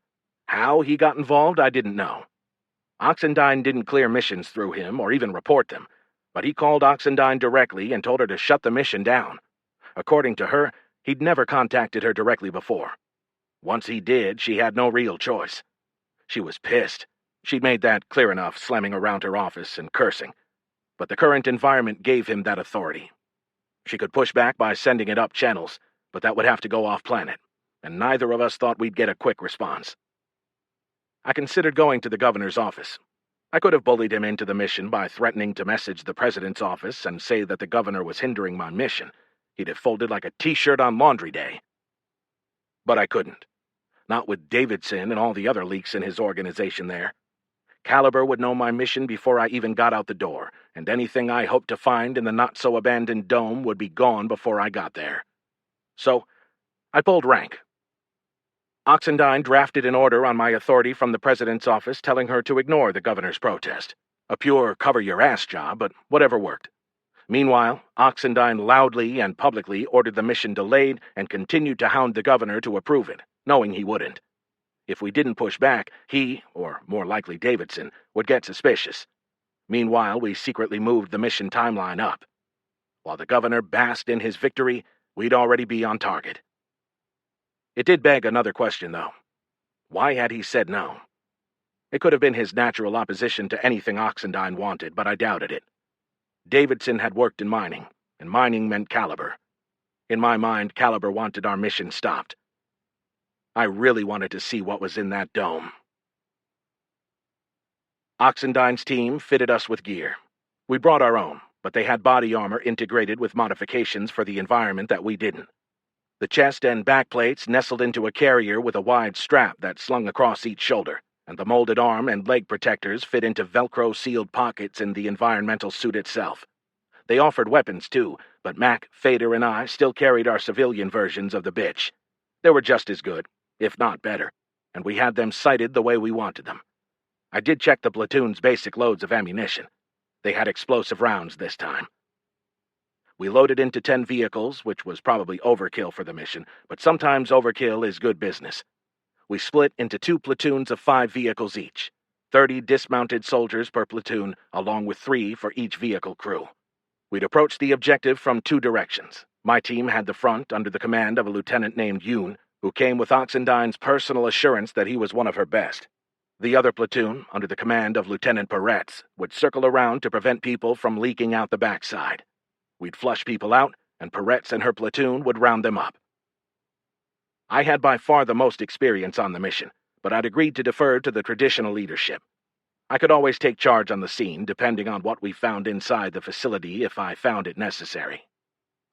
How he got involved, I didn't know. Oxendine didn't clear missions through him or even report them, but he called Oxendine directly and told her to shut the mission down. According to her, he'd never contacted her directly before. Once he did, she had no real choice. She was pissed. She'd made that clear enough, slamming around her office and cursing. But the current environment gave him that authority. She could push back by sending it up channels, but that would have to go off-planet, and neither of us thought we'd get a quick response. I considered going to the governor's office. I could have bullied him into the mission by threatening to message the president's office and say that the governor was hindering my mission. He'd have folded like a t-shirt on laundry day. But I couldn't. Not with Davidson and all the other leaks in his organization there. Caliber would know my mission before I even got out the door, and anything I hoped to find in the not-so-abandoned dome would be gone before I got there. So, I pulled rank. Oxendine drafted an order on my authority from the president's office telling her to ignore the governor's protest. A pure cover-your-ass job, but whatever worked. Meanwhile, Oxendine loudly and publicly ordered the mission delayed and continued to hound the governor to approve it, knowing he wouldn't. If we didn't push back, he, or more likely Davidson, would get suspicious. Meanwhile, we secretly moved the mission timeline up. While the governor basked in his victory, we'd already be on target. It did beg another question, though. Why had he said no? It could have been his natural opposition to anything Oxendine wanted, but I doubted it. Davidson had worked in mining, and mining meant Caliber. In my mind, Caliber wanted our mission stopped. I really wanted to see what was in that dome. Oxendine's team fitted us with gear. We brought our own, but they had body armor integrated with modifications for the environment that we didn't. The chest and back plates nestled into a carrier with a wide strap that slung across each shoulder, and the molded arm and leg protectors fit into Velcro-sealed pockets in the environmental suit itself. They offered weapons, too, but Mac, Fader, and I still carried our civilian versions of the bitch. They were just as good, if not better, and we had them sighted the way we wanted them. I did check the platoon's basic loads of ammunition. They had explosive rounds this time. We loaded into 10 vehicles, which was probably overkill for the mission, but sometimes overkill is good business. We split into 2 platoons of 5 vehicles each, 30 dismounted soldiers per platoon, along with 3 for each vehicle crew. We'd approach the objective from 2 directions. My team had the front under the command of a lieutenant named Yoon, who came with Oxendine's personal assurance that he was one of her best. The other platoon, under the command of Lieutenant Peretz, would circle around to prevent people from leaking out the backside. We'd flush people out, and Peretz and her platoon would round them up. I had by far the most experience on the mission, but I'd agreed to defer to the traditional leadership. I could always take charge on the scene, depending on what we found inside the facility if I found it necessary.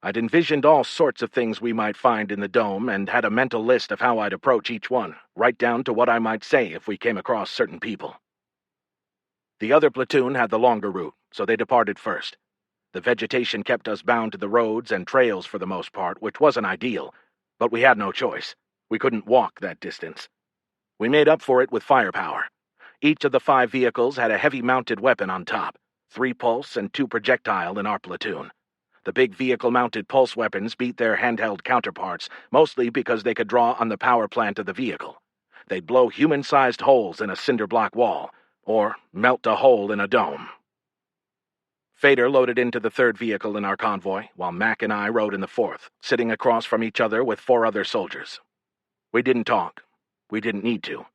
I'd envisioned all sorts of things we might find in the dome and had a mental list of how I'd approach each one, right down to what I might say if we came across certain people. The other platoon had the longer route, so they departed first. The vegetation kept us bound to the roads and trails for the most part, which wasn't ideal, but we had no choice. We couldn't walk that distance. We made up for it with firepower. Each of the 5 vehicles had a heavy-mounted weapon on top, 3 pulse and 2 projectile in our platoon. The big vehicle-mounted pulse weapons beat their handheld counterparts, mostly because they could draw on the power plant of the vehicle. They'd blow human-sized holes in a cinder block wall, or melt a hole in a dome. Fader loaded into the 3rd vehicle in our convoy, while Mac and I rode in the 4th, sitting across from each other with 4 other soldiers. We didn't talk. We didn't need to.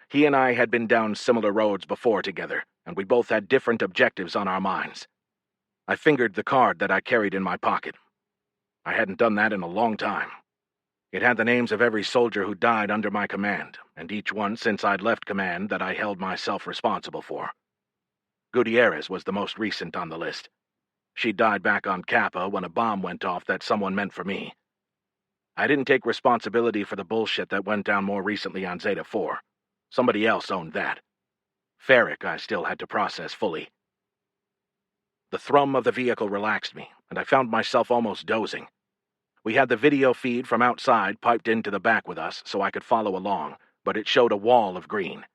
He and I had been down similar roads before together, and we both had different objectives on our minds. I fingered the card that I carried in my pocket. I hadn't done that in a long time. It had the names of every soldier who died under my command, and each one since I'd left command that I held myself responsible for. Gutierrez was the most recent on the list. She died back on Kappa when a bomb went off that someone meant for me. I didn't take responsibility for the bullshit that went down more recently on Zeta 4. Somebody else owned that. Ferric I still had to process fully. The thrum of the vehicle relaxed me, and I found myself almost dozing. We had the video feed from outside piped into the back with us so I could follow along, but it showed a wall of green.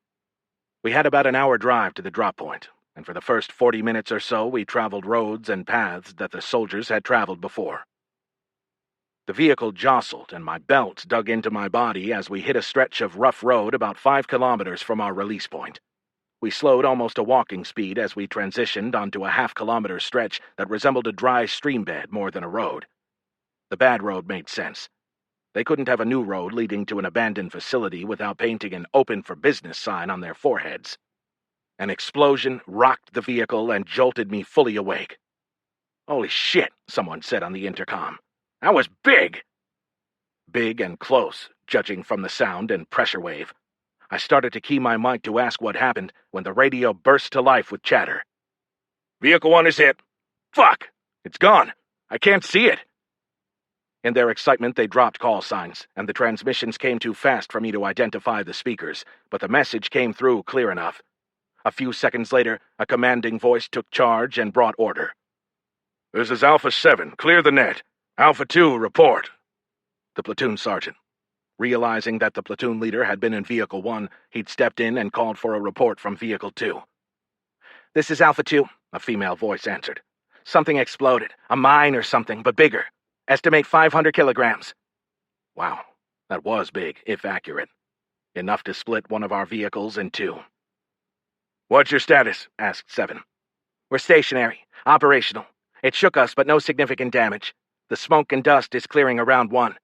We had about an hour drive to the drop point, and for the first 40 minutes or so we traveled roads and paths that the soldiers had traveled before. The vehicle jostled, and my belt dug into my body as we hit a stretch of rough road about 5 kilometers from our release point. We slowed almost to walking speed as we transitioned onto a half-kilometer stretch that resembled a dry stream bed more than a road. The bad road made sense. They couldn't have a new road leading to an abandoned facility without painting an "Open for Business" sign on their foreheads. An explosion rocked the vehicle and jolted me fully awake. "Holy shit," someone said on the intercom. "That was big!" Big and close, judging from the sound and pressure wave. I started to key my mic to ask what happened when the radio burst to life with chatter. "Vehicle 1 is hit. Fuck! It's gone. I can't see it." In their excitement, they dropped call signs, and the transmissions came too fast for me to identify the speakers, but the message came through clear enough. A few seconds later, a commanding voice took charge and brought order. "This is Alpha 7. Clear the net. Alpha 2, report." The platoon sergeant. Realizing that the platoon leader had been in Vehicle 1, he'd stepped in and called for a report from Vehicle 2. "This is Alpha 2, a female voice answered. "Something exploded. A mine or something, but bigger. Estimate 500 kilograms. Wow, that was big, if accurate. Enough to split one of our vehicles in two. "What's your status?" asked 7. "We're stationary. Operational. It shook us, but no significant damage. The smoke and dust is clearing around 1.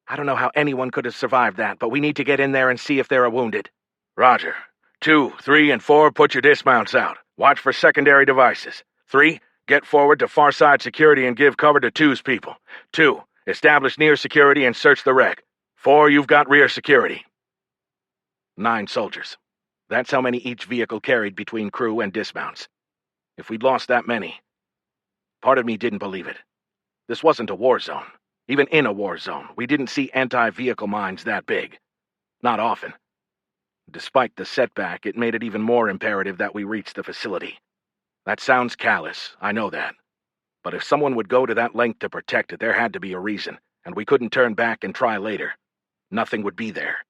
I don't know how anyone could have survived that, but we need to get in there and see if there are wounded." "Roger. 2, 3, and 4, put your dismounts out. Watch for secondary devices. 3, get forward to far side security and give cover to 2's people. 2, establish near security and search the wreck. 4, you've got rear security." 9 soldiers. That's how many each vehicle carried between crew and dismounts. If we'd lost that many... Part of me didn't believe it. This wasn't a war zone. Even in a war zone, we didn't see anti-vehicle mines that big. Not often. Despite the setback, it made it even more imperative that we reach the facility. That sounds callous, I know that. But if someone would go to that length to protect it, there had to be a reason, and we couldn't turn back and try later. Nothing would be there.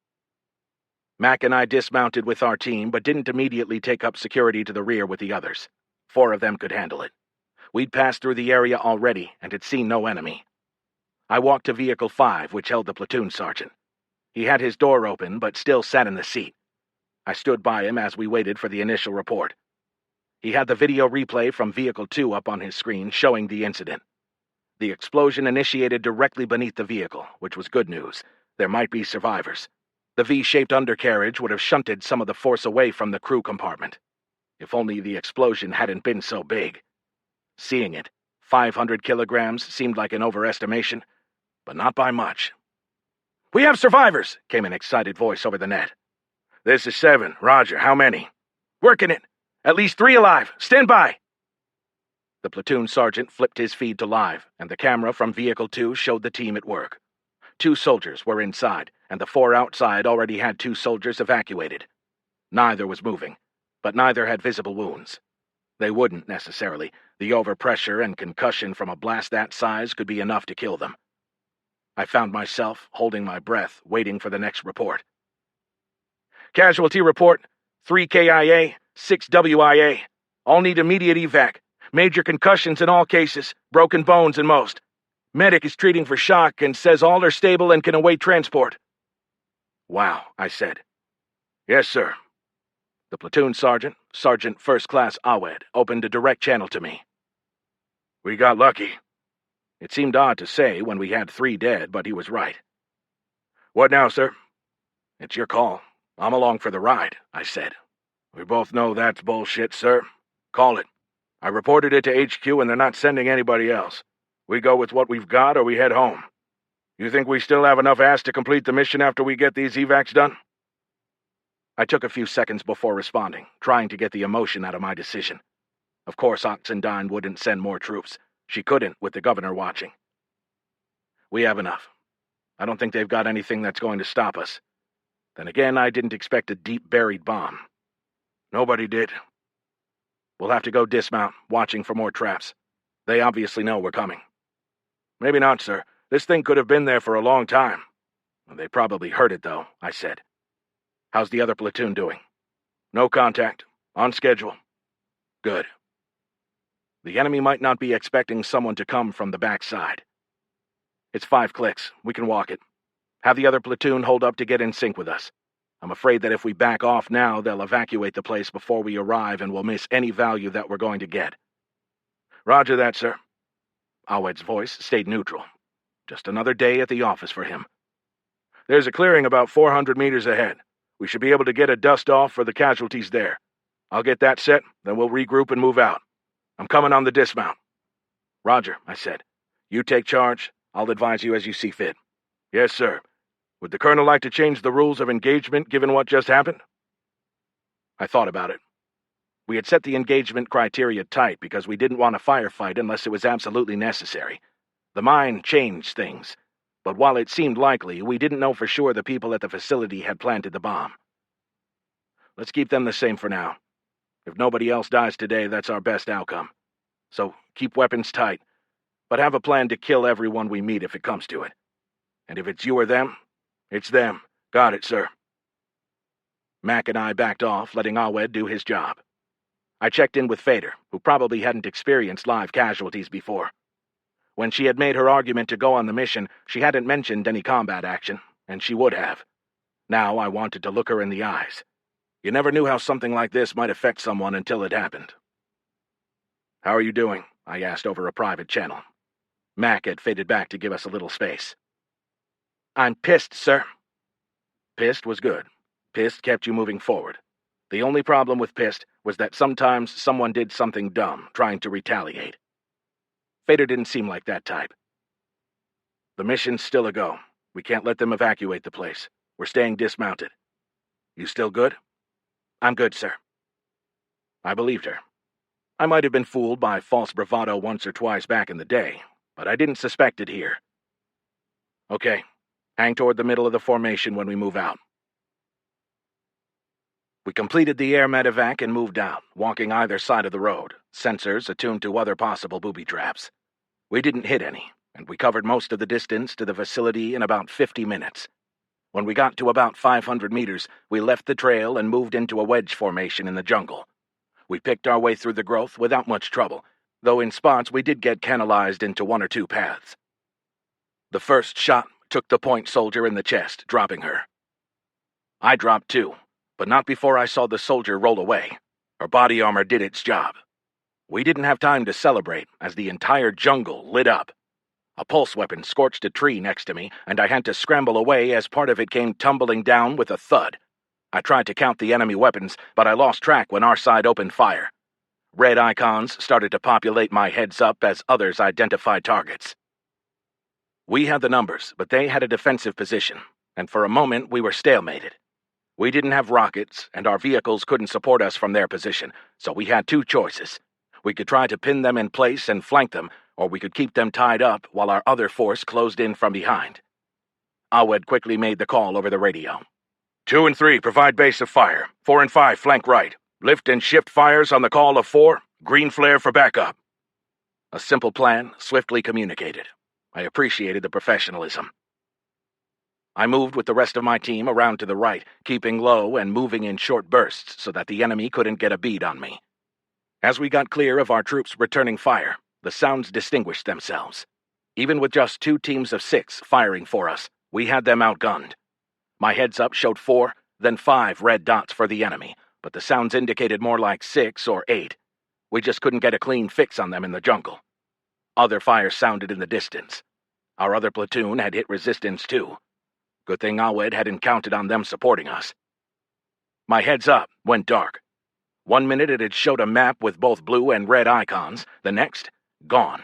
Mac and I dismounted with our team, but didn't immediately take up security to the rear with the others. 4 of them could handle it. We'd passed through the area already and had seen no enemy. I walked to Vehicle 5, which held the platoon sergeant. He had his door open, but still sat in the seat. I stood by him as we waited for the initial report. He had the video replay from Vehicle 2 up on his screen, showing the incident. The explosion initiated directly beneath the vehicle, which was good news. There might be survivors. The V-shaped undercarriage would have shunted some of the force away from the crew compartment. If only the explosion hadn't been so big. Seeing it, 500 kilograms seemed like an overestimation, but not by much. "We have survivors!" came an excited voice over the net. "This is 7. Roger. How many?" "Working it. At least 3 alive. Stand by." The platoon sergeant flipped his feed to live, and the camera from Vehicle 2 showed the team at work. 2 soldiers were inside, and the 4 outside already had 2 soldiers evacuated. Neither was moving, but neither had visible wounds. They wouldn't, necessarily. The overpressure and concussion from a blast that size could be enough to kill them. I found myself, holding my breath, waiting for the next report. "Casualty report, 3 KIA, 6 WIA. All need immediate evac. Major concussions in all cases, broken bones in most. Medic is treating for shock and says all are stable and can await transport." "Wow," I said. "Yes, sir." The platoon sergeant, Sergeant First Class Awed, opened a direct channel to me. "We got lucky." It seemed odd to say when we had 3 dead, but he was right. "What now, sir?" "It's your call. I'm along for the ride," I said. "We both know that's bullshit, sir. Call it. I reported it to HQ and they're not sending anybody else. We go with what we've got or we head home. You think we still have enough ass to complete the mission after we get these evacs done?" I took a few seconds before responding, trying to get the emotion out of my decision. Of course Oxendine wouldn't send more troops. She couldn't with the governor watching. "We have enough. I don't think they've got anything that's going to stop us. Then again, I didn't expect a deep-buried bomb." "Nobody did." "We'll have to go dismount, watching for more traps. They obviously know we're coming." "Maybe not, sir. This thing could have been there for a long time." "They probably heard it, though," I said. How's the other platoon doing? No contact. On schedule. Good. The enemy might not be expecting someone to come from the backside. It's 5 clicks. We can walk it. Have the other platoon hold up to get in sync with us. I'm afraid that if we back off now, they'll evacuate the place before we arrive and we'll miss any value that we're going to get. Roger that, sir. Awed's voice stayed neutral. Just another day at the office for him. There's a clearing about 400 meters ahead. We should be able to get a dust-off for the casualties there. I'll get that set, then we'll regroup and move out. I'm coming on the dismount. Roger, I said. You take charge. I'll advise you as you see fit. Yes, sir. Would the colonel like to change the rules of engagement given what just happened? I thought about it. We had set the engagement criteria tight because we didn't want a firefight unless it was absolutely necessary. The mine changed things, but while it seemed likely, we didn't know for sure the people at the facility had planted the bomb. Let's keep them the same for now. If nobody else dies today, that's our best outcome. So keep weapons tight, but have a plan to kill everyone we meet if it comes to it. And if it's you or them, it's them. Got it, sir. Mac and I backed off, letting Awed do his job. I checked in with Fader, who probably hadn't experienced live casualties before. When she had made her argument to go on the mission, she hadn't mentioned any combat action, and she would have. Now I wanted to look her in the eyes. You never knew how something like this might affect someone until it happened. How are you doing? I asked over a private channel. Mac had faded back to give us a little space. I'm pissed, sir. Pissed was good. Pissed kept you moving forward. The only problem with pissed was that sometimes someone did something dumb, trying to retaliate. Fader didn't seem like that type. The mission's still a go. We can't let them evacuate the place. We're staying dismounted. You still good? I'm good, sir. I believed her. I might have been fooled by false bravado once or twice back in the day, but I didn't suspect it here. Okay, hang toward the middle of the formation when we move out. We completed the air medevac and moved out, walking either side of the road, sensors attuned to other possible booby traps. We didn't hit any, and we covered most of the distance to the facility in about 50 minutes. When we got to about 500 meters, we left the trail and moved into a wedge formation in the jungle. We picked our way through the growth without much trouble, though in spots we did get canalized into 1 or 2 paths. The first shot took the point soldier in the chest, dropping her. I dropped too, but not before I saw the soldier roll away. Her body armor did its job. We didn't have time to celebrate as the entire jungle lit up. A pulse weapon scorched a tree next to me, and I had to scramble away as part of it came tumbling down with a thud. I tried to count the enemy weapons, but I lost track when our side opened fire. Red icons started to populate my heads-up as others identified targets. We had the numbers, but they had a defensive position, and for a moment we were stalemated. We didn't have rockets, and our vehicles couldn't support us from their position, so we had 2 choices. We could try to pin them in place and flank them, or we could keep them tied up while our other force closed in from behind. Awed quickly made the call over the radio. 2 and 3, provide base of fire. 4 and 5, flank right. Lift and shift fires on the call of 4. Green flare for backup. A simple plan, swiftly communicated. I appreciated the professionalism. I moved with the rest of my team around to the right, keeping low and moving in short bursts so that the enemy couldn't get a bead on me. As we got clear of our troops returning fire, the sounds distinguished themselves. Even with just 2 teams of 6 firing for us, we had them outgunned. My heads-up showed 4, then 5 red dots for the enemy, but the sounds indicated more like 6 or 8. We just couldn't get a clean fix on them in the jungle. Other fires sounded in the distance. Our other platoon had hit resistance too. Good thing Awed hadn't counted on them supporting us. My heads-up went dark. 1 minute it had showed a map with both blue and red icons, the next, gone.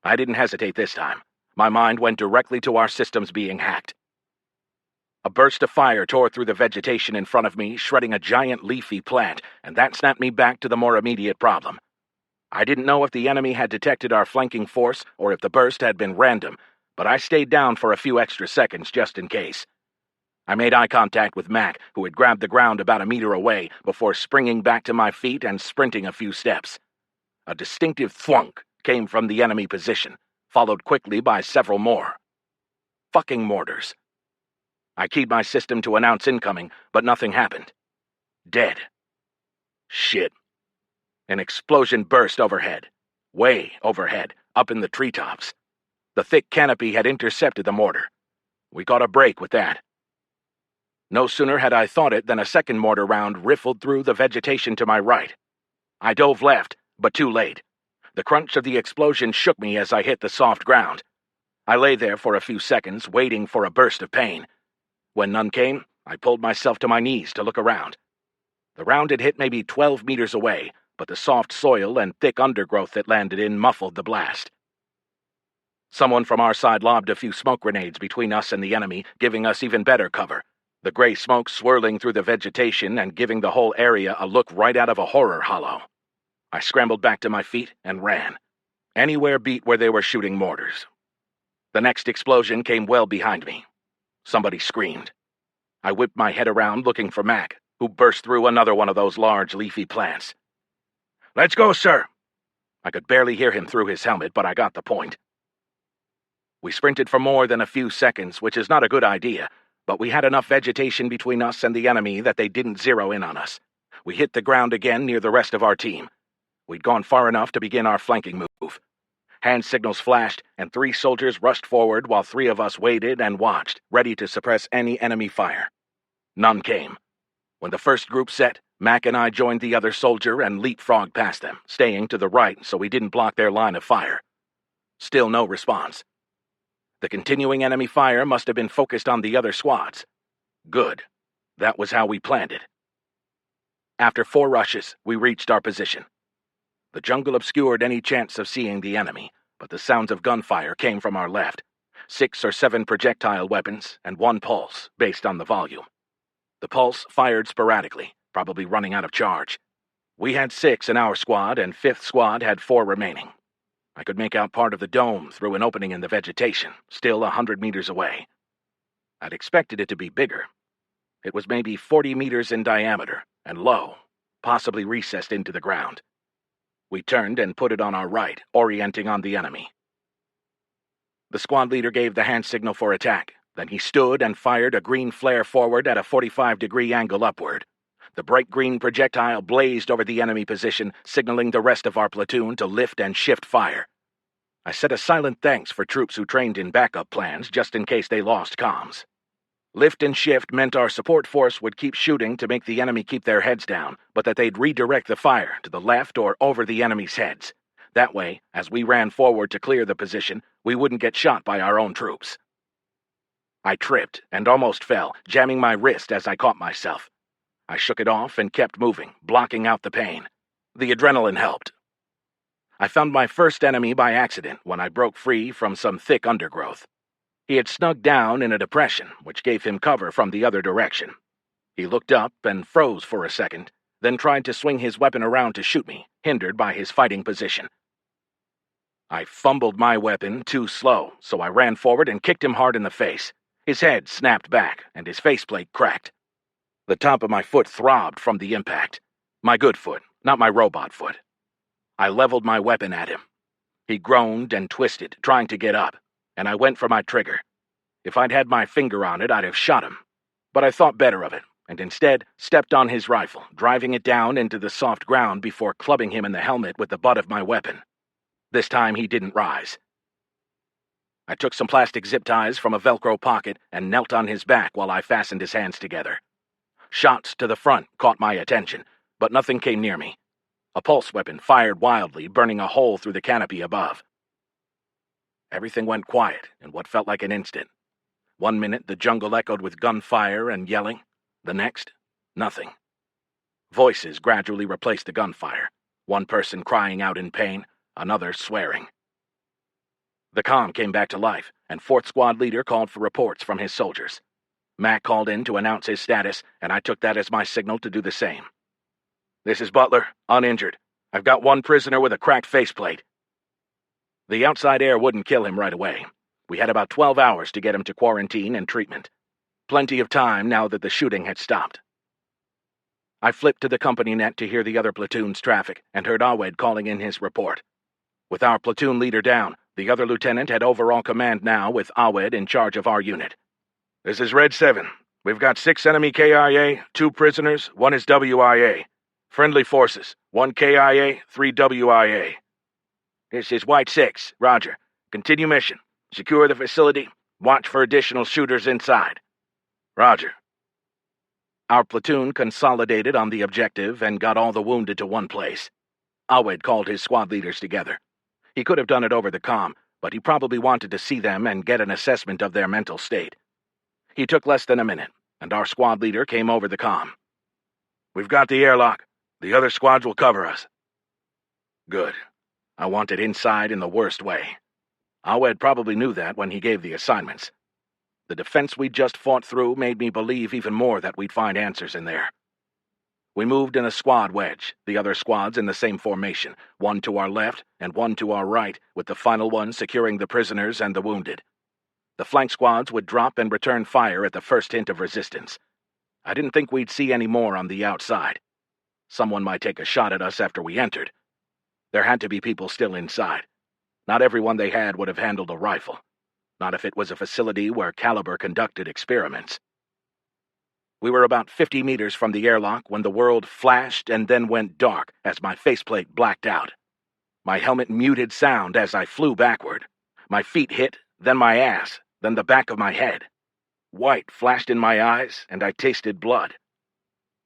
I didn't hesitate this time. My mind went directly to our systems being hacked. A burst of fire tore through the vegetation in front of me, shredding a giant leafy plant, and that snapped me back to the more immediate problem. I didn't know if the enemy had detected our flanking force or if the burst had been random, but I stayed down for a few extra seconds just in case. I made eye contact with Mac, who had grabbed the ground about a meter away before springing back to my feet and sprinting a few steps. A distinctive thwunk came from the enemy position, followed quickly by several more. Fucking mortars. I keyed my system to announce incoming, but nothing happened. Dead. Shit. An explosion burst overhead. Way overhead, up in the treetops. The thick canopy had intercepted the mortar. We got a break with that. No sooner had I thought it than a second mortar round riffled through the vegetation to my right. I dove left, but too late. The crunch of the explosion shook me as I hit the soft ground. I lay there for a few seconds, waiting for a burst of pain. When none came, I pulled myself to my knees to look around. The round had hit maybe 12 meters away, but the soft soil and thick undergrowth it landed in muffled the blast. Someone from our side lobbed a few smoke grenades between us and the enemy, giving us even better cover, the gray smoke swirling through the vegetation and giving the whole area a look right out of a horror hollow. I scrambled back to my feet and ran. Anywhere beat where they were shooting mortars. The next explosion came well behind me. Somebody screamed. I whipped my head around looking for Mac, who burst through another one of those large leafy plants. "Let's go, sir!" I could barely hear him through his helmet, but I got the point. We sprinted for more than a few seconds, which is not a good idea, but we had enough vegetation between us and the enemy that they didn't zero in on us. We hit the ground again near the rest of our team. We'd gone far enough to begin our flanking move. Hand signals flashed, and 3 soldiers rushed forward while 3 of us waited and watched, ready to suppress any enemy fire. None came. When the first group set, Mac and I joined the other soldier and leapfrogged past them, staying to the right so we didn't block their line of fire. Still no response. The continuing enemy fire must have been focused on the other squads. Good. That was how we planned it. After 4 rushes, we reached our position. The jungle obscured any chance of seeing the enemy, but the sounds of gunfire came from our left. 6 or 7 projectile weapons and 1 pulse, based on the volume. The pulse fired sporadically, probably running out of charge. We had 6 in our squad, and 5th squad had 4 remaining. I could make out part of the dome through an opening in the vegetation, still 100 meters away. I'd expected it to be bigger. It was maybe 40 meters in diameter, and low, possibly recessed into the ground. We turned and put it on our right, orienting on the enemy. The squad leader gave the hand signal for attack. Then he stood and fired a green flare forward at a 45-degree angle upward. The bright green projectile blazed over the enemy position, signaling the rest of our platoon to lift and shift fire. I said a silent thanks for troops who trained in backup plans just in case they lost comms. Lift and shift meant our support force would keep shooting to make the enemy keep their heads down, but that they'd redirect the fire to the left or over the enemy's heads. That way, as we ran forward to clear the position, we wouldn't get shot by our own troops. I tripped and almost fell, jamming my wrist as I caught myself. I shook it off and kept moving, blocking out the pain. The adrenaline helped. I found my first enemy by accident when I broke free from some thick undergrowth. He had snugged down in a depression, which gave him cover from the other direction. He looked up and froze for a second, then tried to swing his weapon around to shoot me, hindered by his fighting position. I fumbled my weapon too slow, so I ran forward and kicked him hard in the face. His head snapped back, and his faceplate cracked. The top of my foot throbbed from the impact. My good foot, not my robot foot. I leveled my weapon at him. He groaned and twisted, trying to get up, and I went for my trigger. If I'd had my finger on it, I'd have shot him. But I thought better of it, and instead stepped on his rifle, driving it down into the soft ground before clubbing him in the helmet with the butt of my weapon. This time he didn't rise. I took some plastic zip ties from a Velcro pocket and knelt on his back while I fastened his hands together. Shots to the front caught my attention, but nothing came near me. A pulse weapon fired wildly, burning a hole through the canopy above. Everything went quiet in what felt like an instant. 1 minute the jungle echoed with gunfire and yelling. The next, nothing. Voices gradually replaced the gunfire, one person crying out in pain, another swearing. The comm came back to life, and 4th Squad leader called for reports from his soldiers. Mac called in to announce his status, and I took that as my signal to do the same. "This is Butler, uninjured. I've got 1 prisoner with a cracked faceplate." The outside air wouldn't kill him right away. We had about 12 hours to get him to quarantine and treatment. Plenty of time now that the shooting had stopped. I flipped to the company net to hear the other platoon's traffic and heard Awed calling in his report. With our platoon leader down, the other lieutenant had overall command now with Awed in charge of our unit. This is Red 7. We've got 6 enemy KIA, 2 prisoners, 1 is WIA. Friendly forces, 1 KIA, 3 WIA. This is White 6. Roger. Continue mission. Secure the facility. Watch for additional shooters inside. Roger. Our platoon consolidated on the objective and got all the wounded to one place. Awed called his squad leaders together. He could have done it over the comm, but he probably wanted to see them and get an assessment of their mental state. He took less than a minute, and our squad leader came over the comm. We've got the airlock. The other squads will cover us. Good. I want it inside in the worst way. Awed probably knew that when he gave the assignments. The defense we just fought through made me believe even more that we'd find answers in there. We moved in a squad wedge, the other squads in the same formation, 1 to our left and 1 to our right, with the final one securing the prisoners and the wounded. The flank squads would drop and return fire at the first hint of resistance. I didn't think we'd see any more on the outside. Someone might take a shot at us after we entered. There had to be people still inside. Not everyone they had would have handled a rifle. Not if it was a facility where Caliber conducted experiments. We were about 50 meters from the airlock when the world flashed and then went dark as my faceplate blacked out. My helmet muted sound as I flew backward. My feet hit, then my ass, then the back of my head. White flashed in my eyes, and I tasted blood.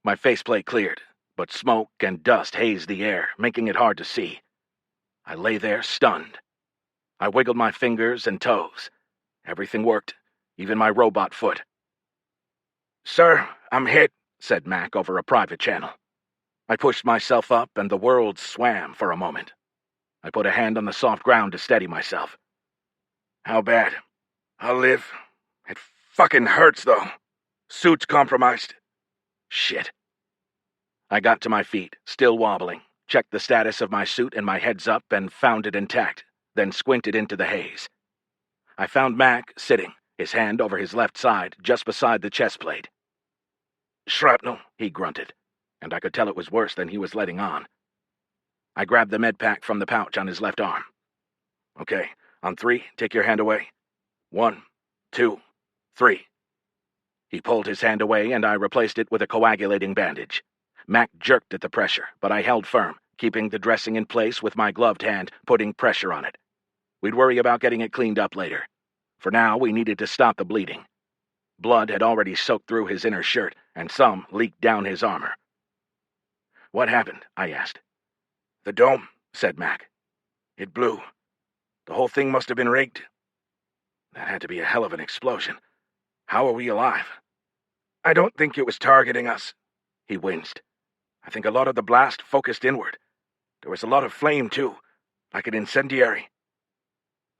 My faceplate cleared, but smoke and dust hazed the air, making it hard to see. I lay there stunned. I wiggled my fingers and toes. Everything worked, even my robot foot. "Sir, I'm hit," said Mac over a private channel. I pushed myself up, and the world swam for a moment. I put a hand on the soft ground to steady myself. "How bad?" "I'll live. It fucking hurts, though. Suit's compromised." Shit. I got to my feet, still wobbling, checked the status of my suit and my heads up and found it intact, then squinted into the haze. I found Mac sitting, his hand over his left side, just beside the chest plate. "Shrapnel," he grunted, and I could tell it was worse than he was letting on. I grabbed the med pack from the pouch on his left arm. "Okay, on 3, take your hand away. 1, 2, 3. He pulled his hand away, and I replaced it with a coagulating bandage. Mac jerked at the pressure, but I held firm, keeping the dressing in place with my gloved hand, putting pressure on it. We'd worry about getting it cleaned up later. For now, we needed to stop the bleeding. Blood had already soaked through his inner shirt, and some leaked down his armor. "What happened?" I asked. "The dome," said Mac. "It blew. The whole thing must have been rigged." "That had to be a hell of an explosion. How are we alive?" "I don't think it was targeting us." He winced. "I think a lot of the blast focused inward. There was a lot of flame, too, like an incendiary."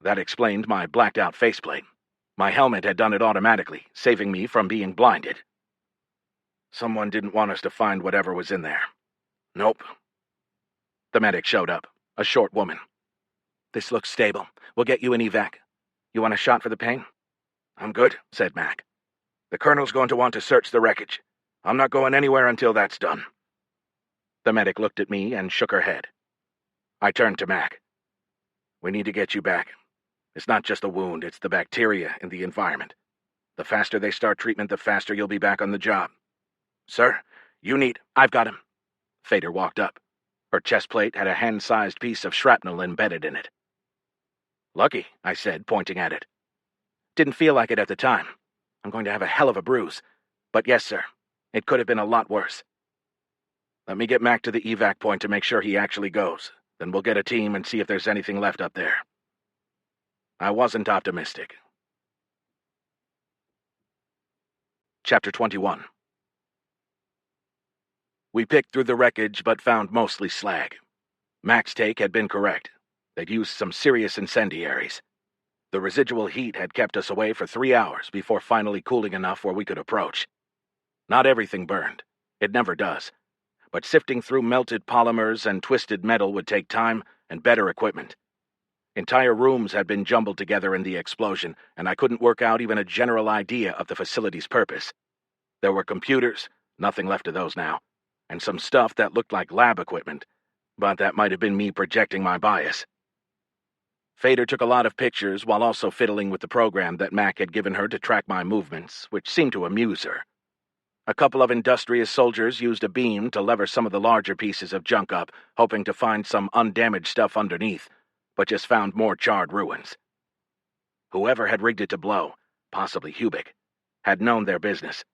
That explained my blacked-out faceplate. My helmet had done it automatically, saving me from being blinded. "Someone didn't want us to find whatever was in there." "Nope." The medic showed up, a short woman. "This looks stable. We'll get you an evac. You want a shot for the pain?" "I'm good," said Mac. "The colonel's going to want to search the wreckage. I'm not going anywhere until that's done." The medic looked at me and shook her head. I turned to Mac. "We need to get you back. It's not just a wound, it's the bacteria in the environment. The faster they start treatment, the faster you'll be back on the job." "Sir, you need—" "I've got him." Fader walked up. Her chest plate had a hand-sized piece of shrapnel embedded in it. "Lucky," I said, pointing at it. "Didn't feel like it at the time. I'm going to have a hell of a bruise. But yes, sir, it could have been a lot worse." "Let me get Mac to the evac point to make sure he actually goes. Then we'll get a team and see if there's anything left up there." I wasn't optimistic. Chapter 21. We picked through the wreckage, but found mostly slag. Mac's take had been correct. They'd used some serious incendiaries. The residual heat had kept us away for 3 hours before finally cooling enough where we could approach. Not everything burned. It never does. But sifting through melted polymers and twisted metal would take time and better equipment. Entire rooms had been jumbled together in the explosion, and I couldn't work out even a general idea of the facility's purpose. There were computers, nothing left of those now, and some stuff that looked like lab equipment, but that might have been me projecting my bias. Fader took a lot of pictures while also fiddling with the program that Mac had given her to track my movements, which seemed to amuse her. A couple of industrious soldiers used a beam to lever some of the larger pieces of junk up, hoping to find some undamaged stuff underneath, but just found more charred ruins. Whoever had rigged it to blow, possibly Hubik, had known their business.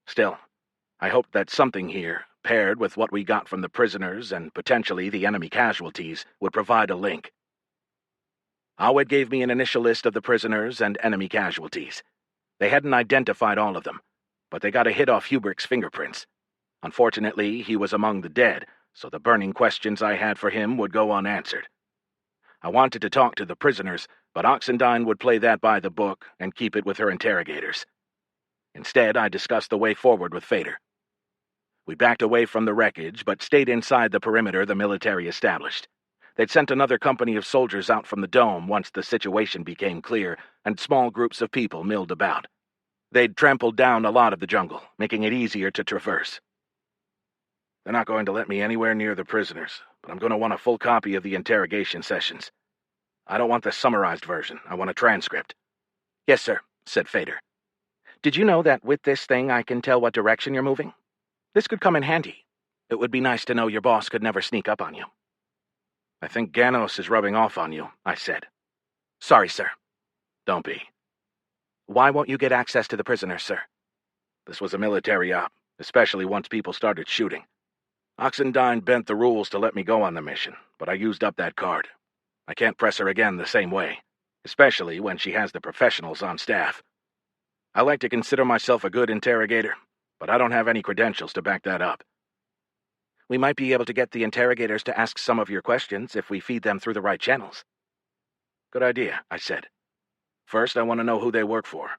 Still, I hoped that something here, paired with what we got from the prisoners and potentially the enemy casualties, would provide a link. Howard gave me an initial list of the prisoners and enemy casualties. They hadn't identified all of them, but they got a hit off Hubrick's fingerprints. Unfortunately, he was among the dead, so the burning questions I had for him would go unanswered. I wanted to talk to the prisoners, but Oxendine would play that by the book and keep it with her interrogators. Instead, I discussed the way forward with Fader. We backed away from the wreckage, but stayed inside the perimeter the military established. They'd sent another company of soldiers out from the dome once the situation became clear, and small groups of people milled about. They'd trampled down a lot of the jungle, making it easier to traverse. They're not going to let me anywhere near the prisoners, but I'm going to want a full copy of the interrogation sessions. I don't want the summarized version. I want a transcript. Yes, sir, said Fader. Did you know that with this thing I can tell what direction you're moving? This could come in handy. It would be nice to know your boss could never sneak up on you. I think Ganos is rubbing off on you, I said. Sorry, sir. Don't be. Why won't you get access to the prisoners, sir? This was a military op, especially once people started shooting. Oxendine bent the rules to let me go on the mission, but I used up that card. I can't press her again the same way, especially when she has the professionals on staff. I like to consider myself a good interrogator, but I don't have any credentials to back that up. We might be able to get the interrogators to ask some of your questions if we feed them through the right channels. Good idea, I said. First, I want to know who they work for.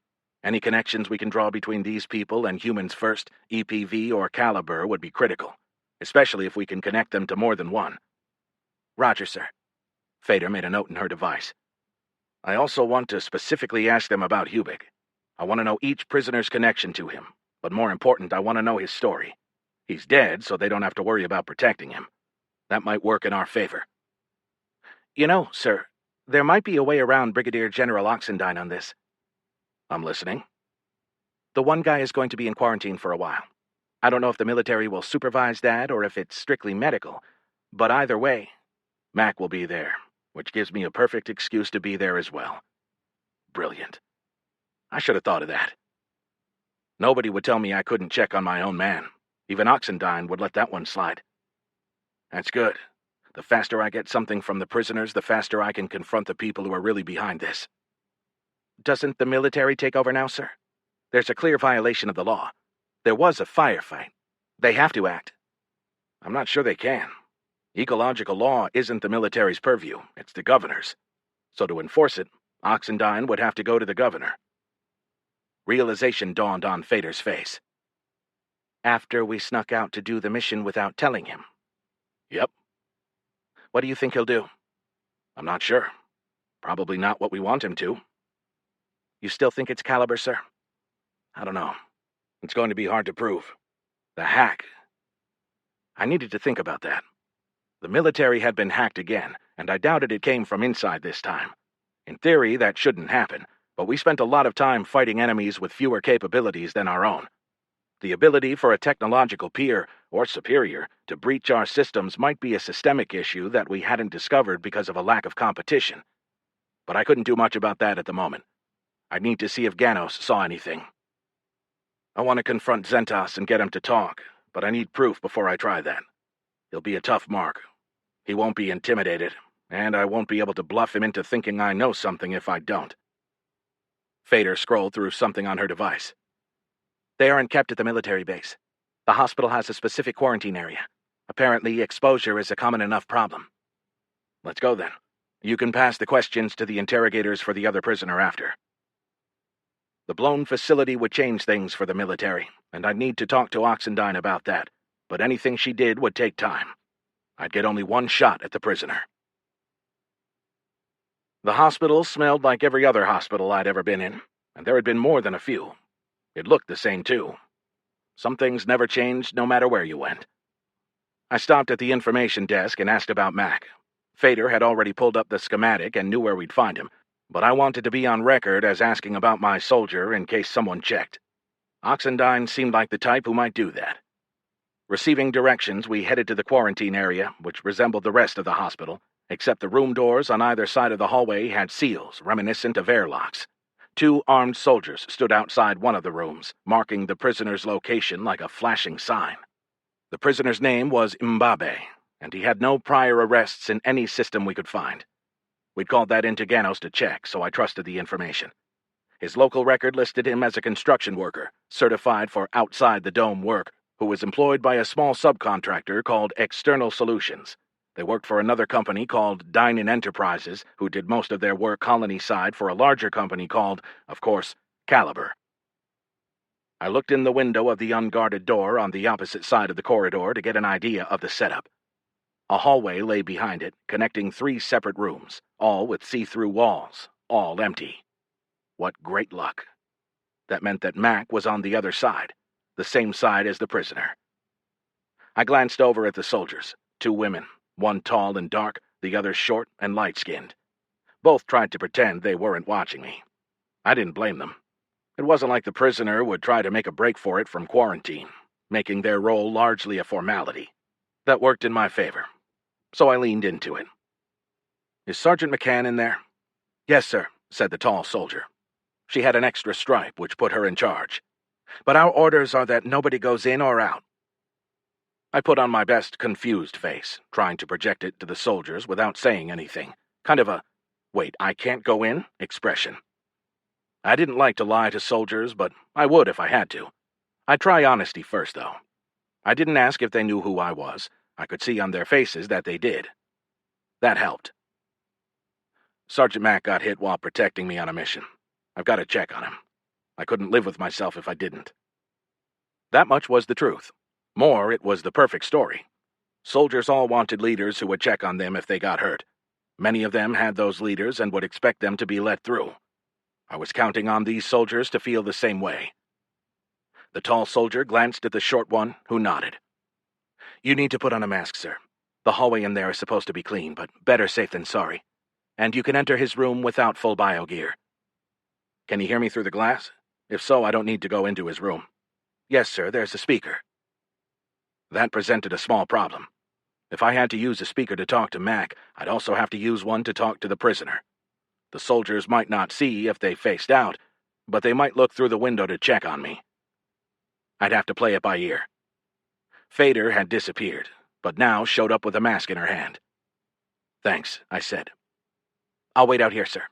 Any connections we can draw between these people and Humans First, EPV, or Caliber would be critical, especially if we can connect them to more than one. Roger, sir. Fader made a note in her device. I also want to specifically ask them about Hubik. I want to know each prisoner's connection to him, but more important, I want to know his story. He's dead, so they don't have to worry about protecting him. That might work in our favor. You know, sir, there might be a way around Brigadier General Oxendine on this. I'm listening. The one guy is going to be in quarantine for a while. I don't know if the military will supervise that or if it's strictly medical, but either way, Mac will be there, which gives me a perfect excuse to be there as well. Brilliant. I should have thought of that. Nobody would tell me I couldn't check on my own man. Even Oxendine would let that one slide. That's good. The faster I get something from the prisoners, the faster I can confront the people who are really behind this. Doesn't the military take over now, sir? There's a clear violation of the law. There was a firefight. They have to act. I'm not sure they can. Ecological law isn't the military's purview, it's the governor's. So to enforce it, Oxendine would have to go to the governor. Realization dawned on Fader's face. After we snuck out to do the mission without telling him? Yep. What do you think he'll do? I'm not sure. Probably not what we want him to. You still think it's Caliber, sir? I don't know. It's going to be hard to prove. The hack. I needed to think about that. The military had been hacked again, and I doubted it came from inside this time. In theory, that shouldn't happen, but we spent a lot of time fighting enemies with fewer capabilities than our own. The ability for a technological peer, or superior, to breach our systems might be a systemic issue that we hadn't discovered because of a lack of competition. But I couldn't do much about that at the moment. I'd need to see if Ganos saw anything. I want to confront Zentas and get him to talk, but I need proof before I try that. He'll be a tough mark. He won't be intimidated, and I won't be able to bluff him into thinking I know something if I don't. Fader scrolled through something on her device. They aren't kept at the military base. The hospital has a specific quarantine area. Apparently, exposure is a common enough problem. Let's go then. You can pass the questions to the interrogators for the other prisoner after. The blown facility would change things for the military, and I'd need to talk to Oxendine about that, but anything she did would take time. I'd get only one shot at the prisoner. The hospital smelled like every other hospital I'd ever been in, and there had been more than a few. It looked the same, too. Some things never changed no matter where you went. I stopped at the information desk and asked about Mac. Fader had already pulled up the schematic and knew where we'd find him, but I wanted to be on record as asking about my soldier in case someone checked. Oxendine seemed like the type who might do that. Receiving directions, we headed to the quarantine area, which resembled the rest of the hospital, except the room doors on either side of the hallway had seals reminiscent of airlocks. 2 armed soldiers stood outside one of the rooms, marking the prisoner's location like a flashing sign. The prisoner's name was Mbabe, and he had no prior arrests in any system we could find. We'd called that into Ganos to check, so I trusted the information. His local record listed him as a construction worker, certified for outside-the-dome work, who was employed by a small subcontractor called External Solutions. They worked for another company called Dynan Enterprises, who did most of their work Colonyside for a larger company called, of course, Caliber. I looked in the window of the unguarded door on the opposite side of the corridor to get an idea of the setup. A hallway lay behind it, connecting 3 separate rooms, all with see-through walls, all empty. What great luck. That meant that Mac was on the other side, the same side as the prisoner. I glanced over at the soldiers, 2 women, one tall and dark, the other short and light-skinned. Both tried to pretend they weren't watching me. I didn't blame them. It wasn't like the prisoner would try to make a break for it from quarantine, making their role largely a formality. That worked in my favor, so I leaned into it. "Is Sergeant McCann in there?" "Yes, sir," said the tall soldier. She had an extra stripe, which put her in charge. "But our orders are that nobody goes in or out." I put on my best confused face, trying to project it to the soldiers without saying anything. Kind of a, "wait, I can't go in?" expression. I didn't like to lie to soldiers, but I would if I had to. I'd try honesty first, though. I didn't ask if they knew who I was. I could see on their faces that they did. That helped. "Sergeant Mack got hit while protecting me on a mission. I've got to check on him. I couldn't live with myself if I didn't." That much was the truth. More, it was the perfect story. Soldiers all wanted leaders who would check on them if they got hurt. Many of them had those leaders and would expect them to be let through. I was counting on these soldiers to feel the same way. The tall soldier glanced at the short one, who nodded. "You need to put on a mask, sir. The hallway in there is supposed to be clean, but better safe than sorry. And you can enter his room without full biogear." "Can he hear me through the glass? If so, I don't need to go into his room." "Yes, sir, there's a speaker." That presented a small problem. If I had to use a speaker to talk to Mac, I'd also have to use one to talk to the prisoner. The soldiers might not see if they faced out, but they might look through the window to check on me. I'd have to play it by ear. Fader had disappeared, but now showed up with a mask in her hand. "Thanks," I said. "I'll wait out here, sir."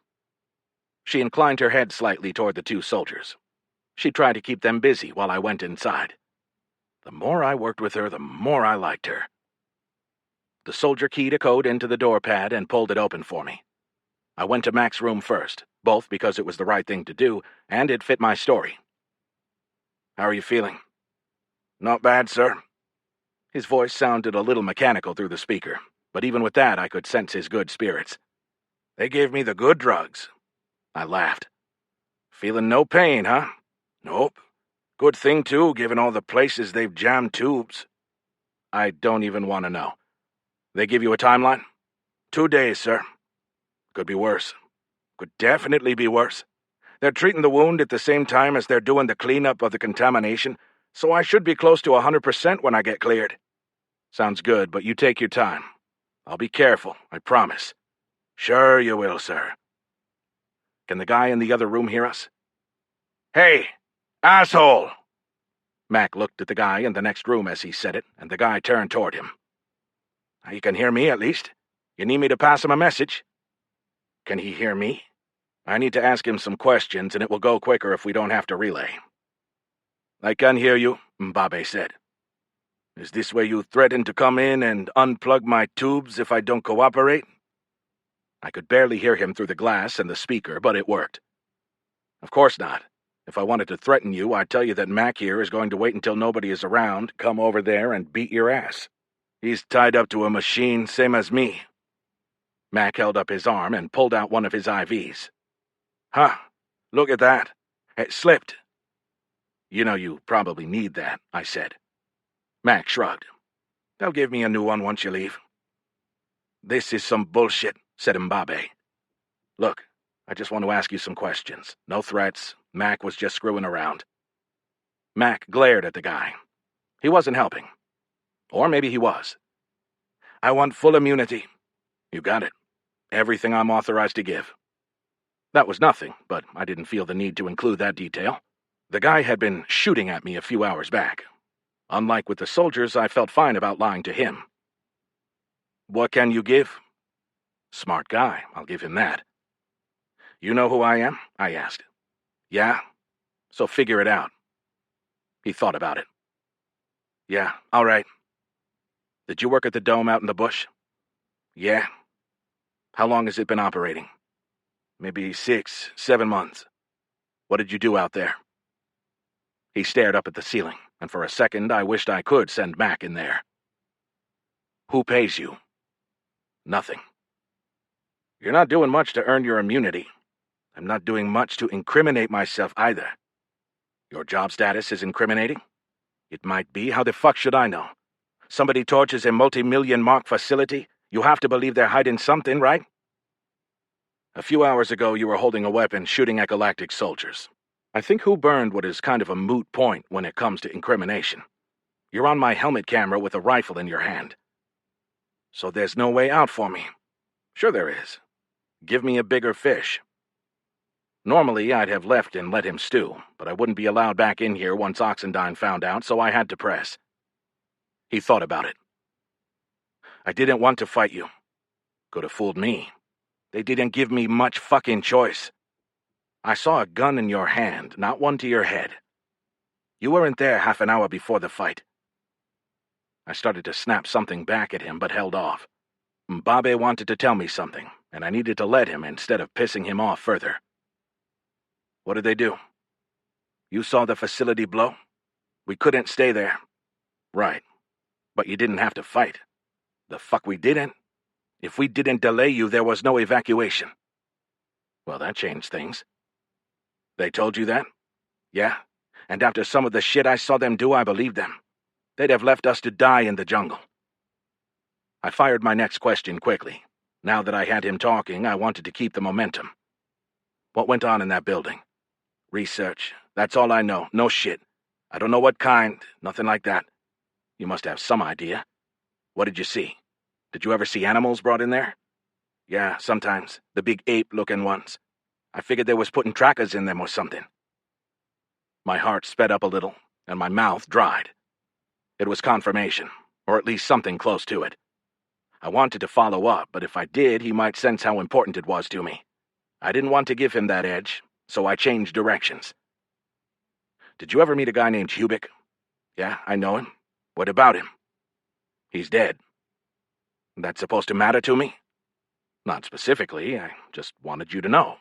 She inclined her head slightly toward the 2 soldiers. She tried to keep them busy while I went inside. The more I worked with her, the more I liked her. The soldier keyed a code into the door pad and pulled it open for me. I went to Mac's room first, both because it was the right thing to do, and it fit my story. "How are you feeling?" "Not bad, sir." His voice sounded a little mechanical through the speaker, but even with that I could sense his good spirits. "They gave me the good drugs." I laughed. "Feeling no pain, huh?" "Nope. Good thing, too, given all the places they've jammed tubes." "I don't even want to know. They give you a timeline?" 2 days, sir." "Could be worse." "Could definitely be worse. They're treating the wound at the same time as they're doing the cleanup of the contamination, so I should be close to 100% when I get cleared." "Sounds good, but you take your time. I'll be careful, I promise." "Sure you will, sir." "Can the guy in the other room hear us?" "Hey, asshole!" Mac looked at the guy in the next room as he said it, and the guy turned toward him. "You can hear me, at least. You need me to pass him a message?" "Can he hear me?" "I need to ask him some questions, and it will go quicker if we don't have to relay." "I can hear you," Mbabe said. "Is this where you threaten to come in and unplug my tubes if I don't cooperate?" I could barely hear him through the glass and the speaker, but it worked. "Of course not. If I wanted to threaten you, I'd tell you that Mac here is going to wait until nobody is around, come over there, and beat your ass. He's tied up to a machine, same as me." Mac held up his arm and pulled out one of his IVs. "Huh, look at that. It slipped." "You know you probably need that," I said. Mac shrugged. "They'll give me a new one once you leave." "This is some bullshit," said Mbabe. "Look, I just want to ask you some questions. No threats. Mac was just screwing around." Mac glared at the guy. He wasn't helping. Or maybe he was. "I want full immunity." "You got it. Everything I'm authorized to give." That was nothing, but I didn't feel the need to include that detail. The guy had been shooting at me a few hours back. Unlike with the soldiers, I felt fine about lying to him. "What can you give?" Smart guy, I'll give him that. "You know who I am?" I asked. "Yeah? So figure it out." He thought about it. "Yeah, all right." "Did you work at the dome out in the bush?" "Yeah." "How long has it been operating?" "Maybe 6, 7 months. What did you do out there?" He stared up at the ceiling, and for a second I wished I could send Mac in there. "Who pays you?" "Nothing." "You're not doing much to earn your immunity." "I'm not doing much to incriminate myself either." "Your job status is incriminating?" "It might be. How the fuck should I know? Somebody torches a multi-million-mark facility. You have to believe they're hiding something, right?" "A few hours ago you were holding a weapon shooting at galactic soldiers. I think who burned what is kind of a moot point when it comes to incrimination. You're on my helmet camera with a rifle in your hand. So there's no way out for me." "Sure there is. Give me a bigger fish." Normally I'd have left and let him stew, but I wouldn't be allowed back in here once Oxendine found out, so I had to press. He thought about it. "I didn't want to fight you." "Could have fooled me. They didn't give me much fucking choice. I saw a gun in your hand, not one to your head. You weren't there half an hour before the fight." I started to snap something back at him, but held off. Mbabe wanted to tell me something, and I needed to let him instead of pissing him off further. "What did they do?" "You saw the facility blow? We couldn't stay there." "Right. But you didn't have to fight." "The fuck we didn't. If we didn't delay you, there was no evacuation." "Well, that changed things." "They told you that?" "Yeah. And after some of the shit I saw them do, I believed them. They'd have left us to die in the jungle." I fired my next question quickly. Now that I had him talking, I wanted to keep the momentum. "What went on in that building?" "Research. That's all I know. No shit. I don't know what kind. Nothing like that." "You must have some idea. What did you see? Did you ever see animals brought in there?" "Yeah, sometimes. The big ape-looking ones. I figured they was putting trackers in them or something." My heart sped up a little, and my mouth dried. It was confirmation, or at least something close to it. I wanted to follow up, but if I did, he might sense how important it was to me. I didn't want to give him that edge, so I changed directions. "Did you ever meet a guy named Hubik?" "Yeah, I know him. What about him?" "He's dead." "That's supposed to matter to me?" "Not specifically. I just wanted you to know."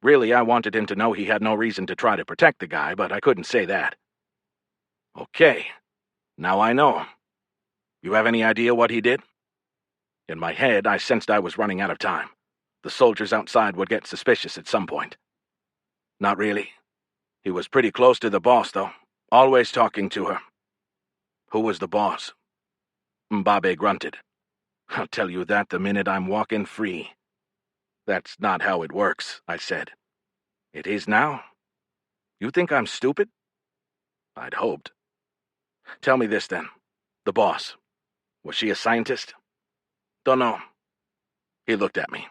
Really, I wanted him to know he had no reason to try to protect the guy, but I couldn't say that. "Okay. Now I know. You have any idea what he did?" In my head, I sensed I was running out of time. The soldiers outside would get suspicious at some point. "Not really. He was pretty close to the boss, though. Always talking to her." "Who was the boss?" Mbabe grunted. "I'll tell you that the minute I'm walking free." "That's not how it works," I said. "It is now? You think I'm stupid?" I'd hoped. "Tell me this, then. The boss. Was she a scientist?" "Dunno." He looked at me.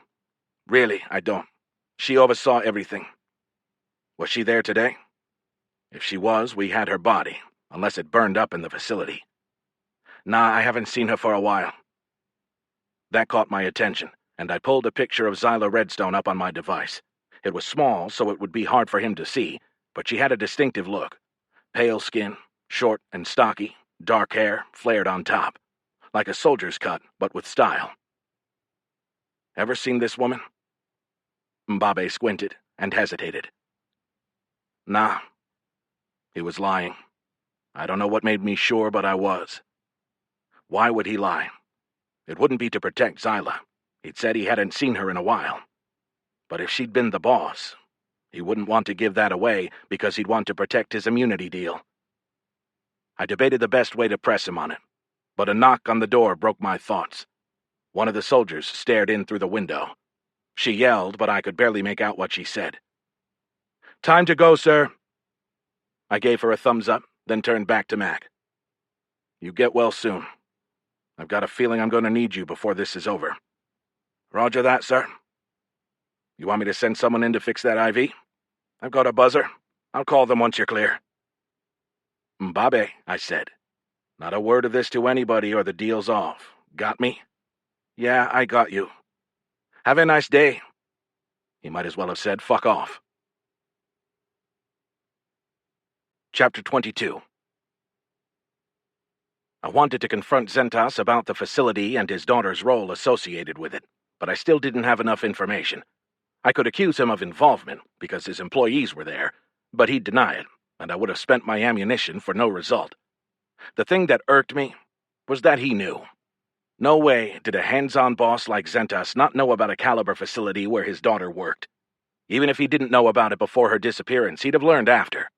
"Really, I don't. She oversaw everything." "Was she there today?" "If she was, we had her body, unless it burned up in the facility." "Nah, I haven't seen her for a while." That caught my attention, and I pulled a picture of Zyla Redstone up on my device. It was small, so it would be hard for him to see, but she had a distinctive look. Pale skin, short and stocky, dark hair, flared on top. Like a soldier's cut, but with style. "Ever seen this woman?" Mbabe squinted and hesitated. "Nah." He was lying. I don't know what made me sure, but I was. Why would he lie? It wouldn't be to protect Zyla. He'd said he hadn't seen her in a while. But if she'd been the boss, he wouldn't want to give that away because he'd want to protect his immunity deal. I debated the best way to press him on it, but a knock on the door broke my thoughts. One of the soldiers stared in through the window. She yelled, but I could barely make out what she said. "Time to go, sir." I gave her a thumbs up, then turned back to Mac. "You get well soon. I've got a feeling I'm going to need you before this is over." "Roger that, sir." "You want me to send someone in to fix that IV?" "I've got a buzzer. I'll call them once you're clear." "Mbabe," I said. "Not a word of this to anybody or the deal's off. Got me?" "Yeah, I got you." "Have a nice day." He might as well have said, "Fuck off." Chapter 22. I wanted to confront Zentas about the facility and his daughter's role associated with it, but I still didn't have enough information. I could accuse him of involvement, because his employees were there, but he'd deny it, and I would have spent my ammunition for no result. The thing that irked me was that he knew. No way did a hands-on boss like Zentas not know about a Caliber facility where his daughter worked. Even if he didn't know about it before her disappearance, he'd have learned after.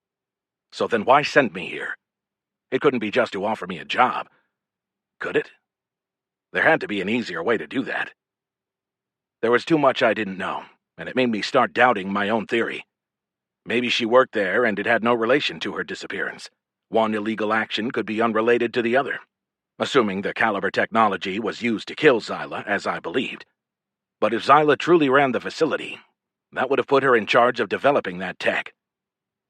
So then why send me here? It couldn't be just to offer me a job. Could it? There had to be an easier way to do that. There was too much I didn't know, and it made me start doubting my own theory. Maybe she worked there and it had no relation to her disappearance. One illegal action could be unrelated to the other, assuming the Caliber technology was used to kill Zyla, as I believed. But if Zyla truly ran the facility, that would have put her in charge of developing that tech.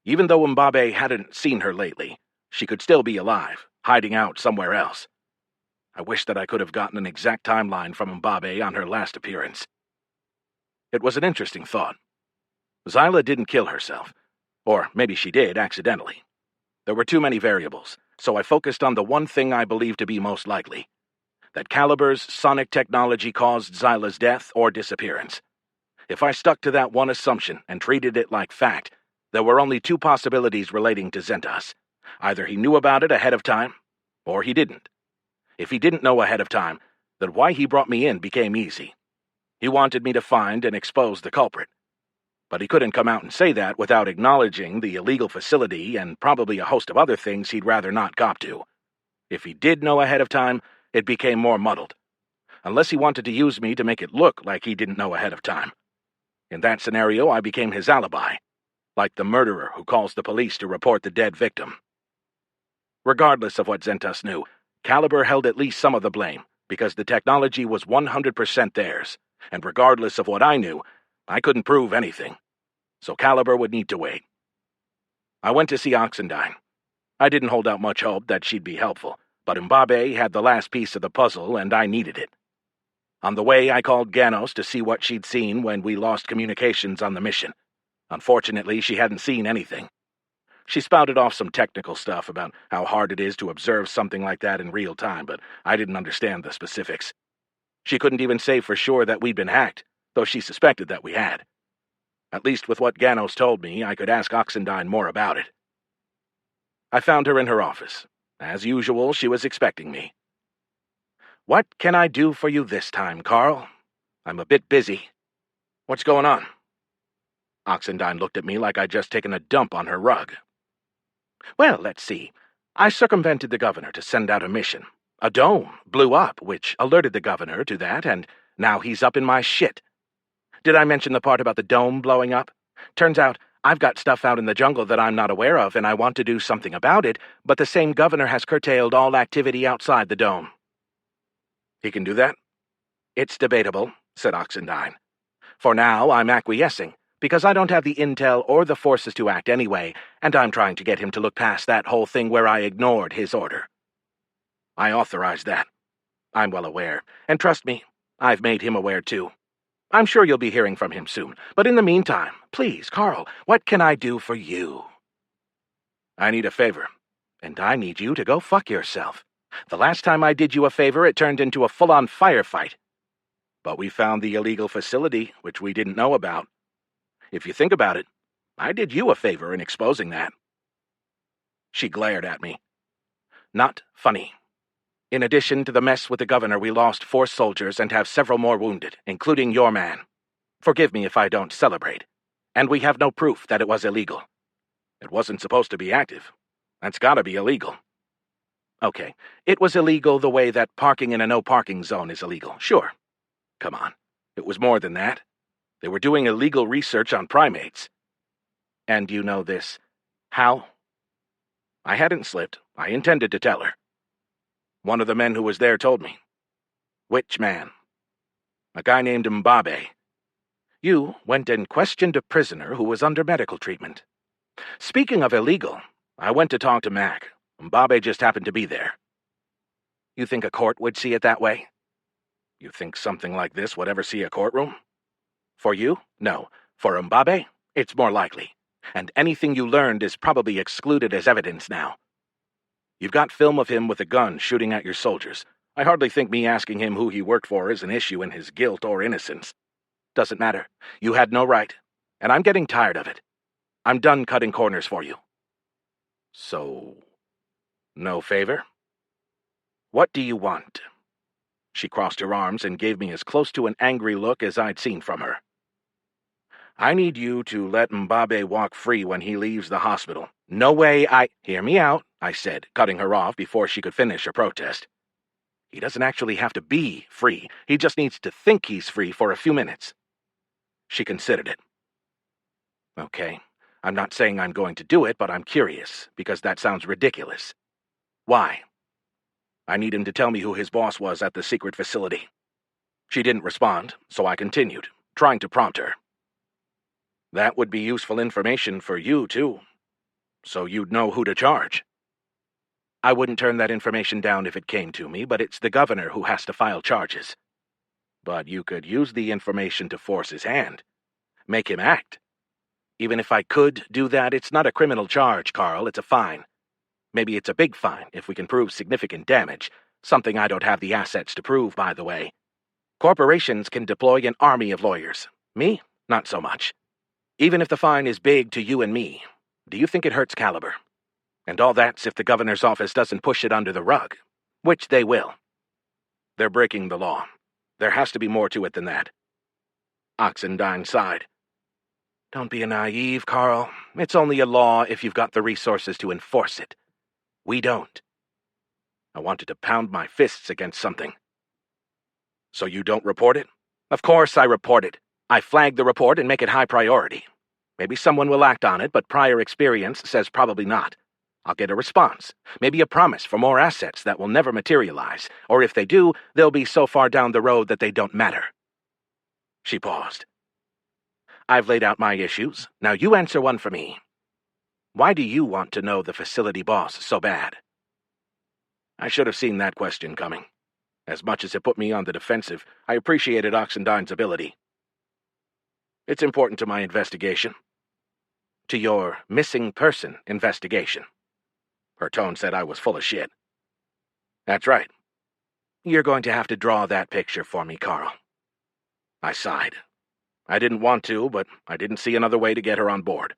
Even though Mbabe hadn't seen her lately, she could still be alive, hiding out somewhere else. I wish that I could have gotten an exact timeline from Mbabe on her last appearance. It was an interesting thought. Zyla didn't kill herself. Or maybe she did, accidentally. There were too many variables, so I focused on the one thing I believed to be most likely: that Caliber's sonic technology caused Zyla's death or disappearance. If I stuck to that one assumption and treated it like fact, there were only two possibilities relating to Zentas. Either he knew about it ahead of time, or he didn't. If he didn't know ahead of time, then why he brought me in became easy. He wanted me to find and expose the culprit. But he couldn't come out and say that without acknowledging the illegal facility and probably a host of other things he'd rather not cop to. If he did know ahead of time, it became more muddled. Unless he wanted to use me to make it look like he didn't know ahead of time. In that scenario, I became his alibi, like the murderer who calls the police to report the dead victim. Regardless of what Zentas knew, Caliber held at least some of the blame, because the technology was 100% theirs, and regardless of what I knew, I couldn't prove anything. So Caliber would need to wait. I went to see Oxendine. I didn't hold out much hope that she'd be helpful, but Mbabe had the last piece of the puzzle, and I needed it. On the way, I called Ganos to see what she'd seen when we lost communications on the mission. Unfortunately, she hadn't seen anything. She spouted off some technical stuff about how hard it is to observe something like that in real time, but I didn't understand the specifics. She couldn't even say for sure that we'd been hacked, though she suspected that we had. At least with what Ganos told me, I could ask Oxendine more about it. I found her in her office. As usual, she was expecting me. "What can I do for you this time, Carl? I'm a bit busy." "What's going on?" Oxendine looked at me like I'd just taken a dump on her rug. "Well, let's see. I circumvented the governor to send out a mission. A dome blew up, which alerted the governor to that, and now he's up in my shit. Did I mention the part about the dome blowing up? Turns out I've got stuff out in the jungle that I'm not aware of, and I want to do something about it, but the same governor has curtailed all activity outside the dome." "He can do that?" "It's debatable," said Oxendine. "For now, I'm acquiescing, because I don't have the intel or the forces to act anyway, and I'm trying to get him to look past that whole thing where I ignored his order." "I authorized that. I'm well aware, and trust me, I've made him aware too. I'm sure you'll be hearing from him soon, but in the meantime, please, Carl, what can I do for you?" "I need a favor, and I need you to go fuck yourself. The last time I did you a favor, it turned into a full-on firefight. But we found the illegal facility, which we didn't know about. If you think about it, I did you a favor in exposing that." She glared at me. "Not funny. In addition to the mess with the governor, we lost 4 soldiers and have several more wounded, including your man. Forgive me if I don't celebrate. And we have no proof that it was illegal. It wasn't supposed to be active. That's gotta be illegal." "Okay, it was illegal the way that parking in a no-parking zone is illegal, sure. Come on, it was more than that. They were doing illegal research on primates. And you know this. How? I hadn't slipped. I intended to tell her. One of the men who was there told me. Which man? A guy named Mbabe. You went and questioned a prisoner who was under medical treatment. Speaking of illegal, I went to talk to Mac. Mbabe just happened to be there. You think a court would see it that way? You think something like this would ever see a courtroom? For you? No. For Mbabe? It's more likely. And anything you learned is probably excluded as evidence now. You've got film of him with a gun shooting at your soldiers. I hardly think me asking him who he worked for is an issue in his guilt or innocence. Doesn't matter. You had no right. And I'm getting tired of it. I'm done cutting corners for you. So, no favor? What do you want? She crossed her arms and gave me as close to an angry look as I'd seen from her. I need you to let Mbabe walk free when he leaves the hospital. No way Hear me out, I said, cutting her off before she could finish her protest. He doesn't actually have to be free. He just needs to think he's free for a few minutes. She considered it. Okay, I'm not saying I'm going to do it, but I'm curious, because that sounds ridiculous. Why? I need him to tell me who his boss was at the secret facility. She didn't respond, so I continued, trying to prompt her. That would be useful information for you, too. So you'd know who to charge. I wouldn't turn that information down if it came to me, but it's the governor who has to file charges. But you could use the information to force his hand. Make him act. Even if I could do that, it's not a criminal charge, Carl. It's a fine. Maybe it's a big fine if we can prove significant damage, something I don't have the assets to prove, by the way. Corporations can deploy an army of lawyers. Me? Not so much. Even if the fine is big to you and me, do you think it hurts Caliber? And all that's if the governor's office doesn't push it under the rug, which they will. They're breaking the law. There has to be more to it than that. Oxendine sighed. Don't be naive, Carl. It's only a law if you've got the resources to enforce it. We don't. I wanted to pound my fists against something. So you don't report it? Of course I report it. I flag the report and make it high priority. Maybe someone will act on it, but prior experience says probably not. I'll get a response, maybe a promise for more assets that will never materialize, or if they do, they'll be so far down the road that they don't matter. She paused. I've laid out my issues. Now you answer one for me. Why do you want to know the facility boss so bad? I should have seen that question coming. As much as it put me on the defensive, I appreciated Oxendine's ability. It's important to my investigation. To your missing person investigation. Her tone said I was full of shit. That's right. You're going to have to draw that picture for me, Carl. I sighed. I didn't want to, but I didn't see another way to get her on board.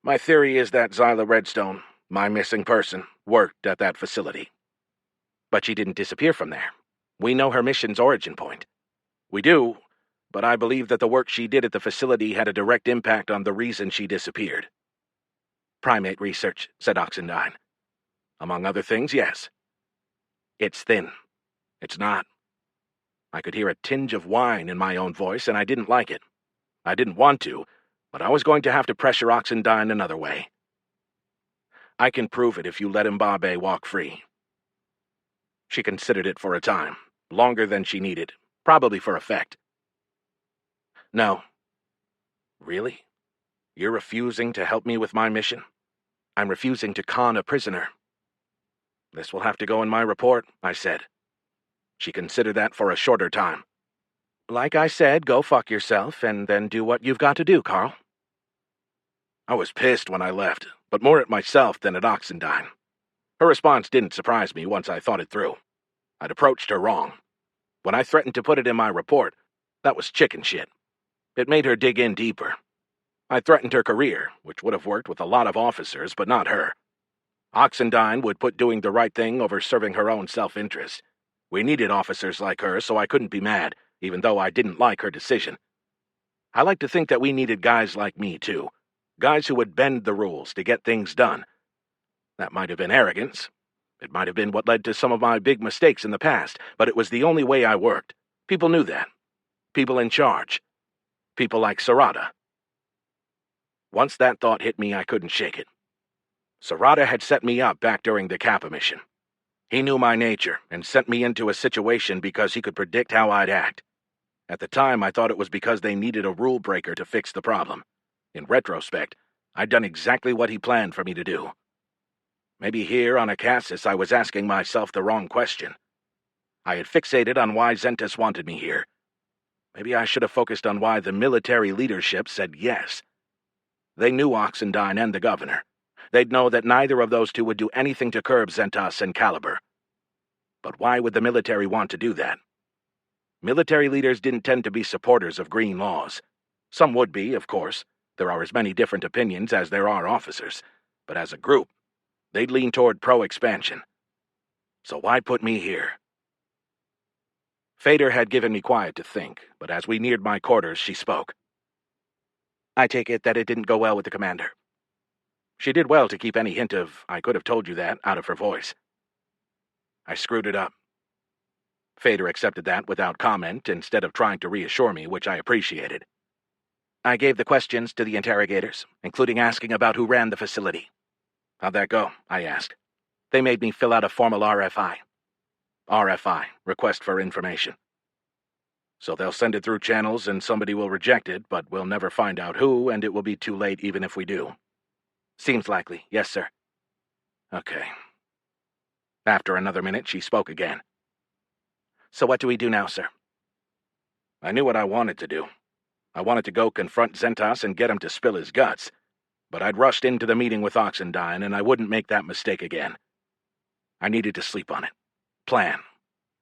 My theory is that Zyla Redstone, my missing person, worked at that facility. But she didn't disappear from there. We know her mission's origin point. We do, but I believe that the work she did at the facility had a direct impact on the reason she disappeared. Primate research, said Oxendine. Among other things, yes. It's thin. It's not. I could hear a tinge of whine in my own voice, and I didn't like it. I didn't want to, but I was going to have to pressure Oxendine another way. I can prove it if you let Mbabe walk free. She considered it for a time, longer than she needed, probably for effect. No. Really? You're refusing to help me with my mission? I'm refusing to con a prisoner. This will have to go in my report, I said. She considered that for a shorter time. Like I said, go fuck yourself, and then do what you've got to do, Carl. I was pissed when I left, but more at myself than at Oxendine. Her response didn't surprise me once I thought it through. I'd approached her wrong. When I threatened to put it in my report, that was chicken shit. It made her dig in deeper. I threatened her career, which would have worked with a lot of officers, but not her. Oxendine would put doing the right thing over serving her own self-interest. We needed officers like her, so I couldn't be mad, even though I didn't like her decision. I like to think that we needed guys like me, too. Guys who would bend the rules to get things done. That might have been arrogance. It might have been what led to some of my big mistakes in the past, but it was the only way I worked. People knew that. People in charge. People like Sarada. Once that thought hit me, I couldn't shake it. Sarada had set me up back during the Kappa mission. He knew my nature and sent me into a situation because he could predict how I'd act. At the time, I thought it was because they needed a rule breaker to fix the problem. In retrospect, I'd done exactly what he planned for me to do. Maybe here on Akassis I was asking myself the wrong question. I had fixated on why Zentus wanted me here. Maybe I should have focused on why the military leadership said yes. They knew Oxendine and the governor. They'd know that neither of those two would do anything to curb Zentus and Caliber. But why would the military want to do that? Military leaders didn't tend to be supporters of green laws. Some would be, of course. There are as many different opinions as there are officers. But as a group, they'd lean toward pro-expansion. So why put me here? Fader had given me quiet to think, but as we neared my quarters, she spoke. I take it that it didn't go well with the commander. She did well to keep any hint of "I could have told you that" out of her voice. I screwed it up. Fader accepted that without comment instead of trying to reassure me, which I appreciated. I gave the questions to the interrogators, including asking about who ran the facility. How'd that go? I asked. They made me fill out a formal RFI. RFI, request for information. So they'll send it through channels and somebody will reject it, but we'll never find out who, and it will be too late even if we do. Seems likely, yes, sir. Okay. After another minute, she spoke again. So what do we do now, sir? I knew what I wanted to do. I wanted to go confront Zentus and get him to spill his guts, but I'd rushed into the meeting with Oxendine, and I wouldn't make that mistake again. I needed to sleep on it. Plan.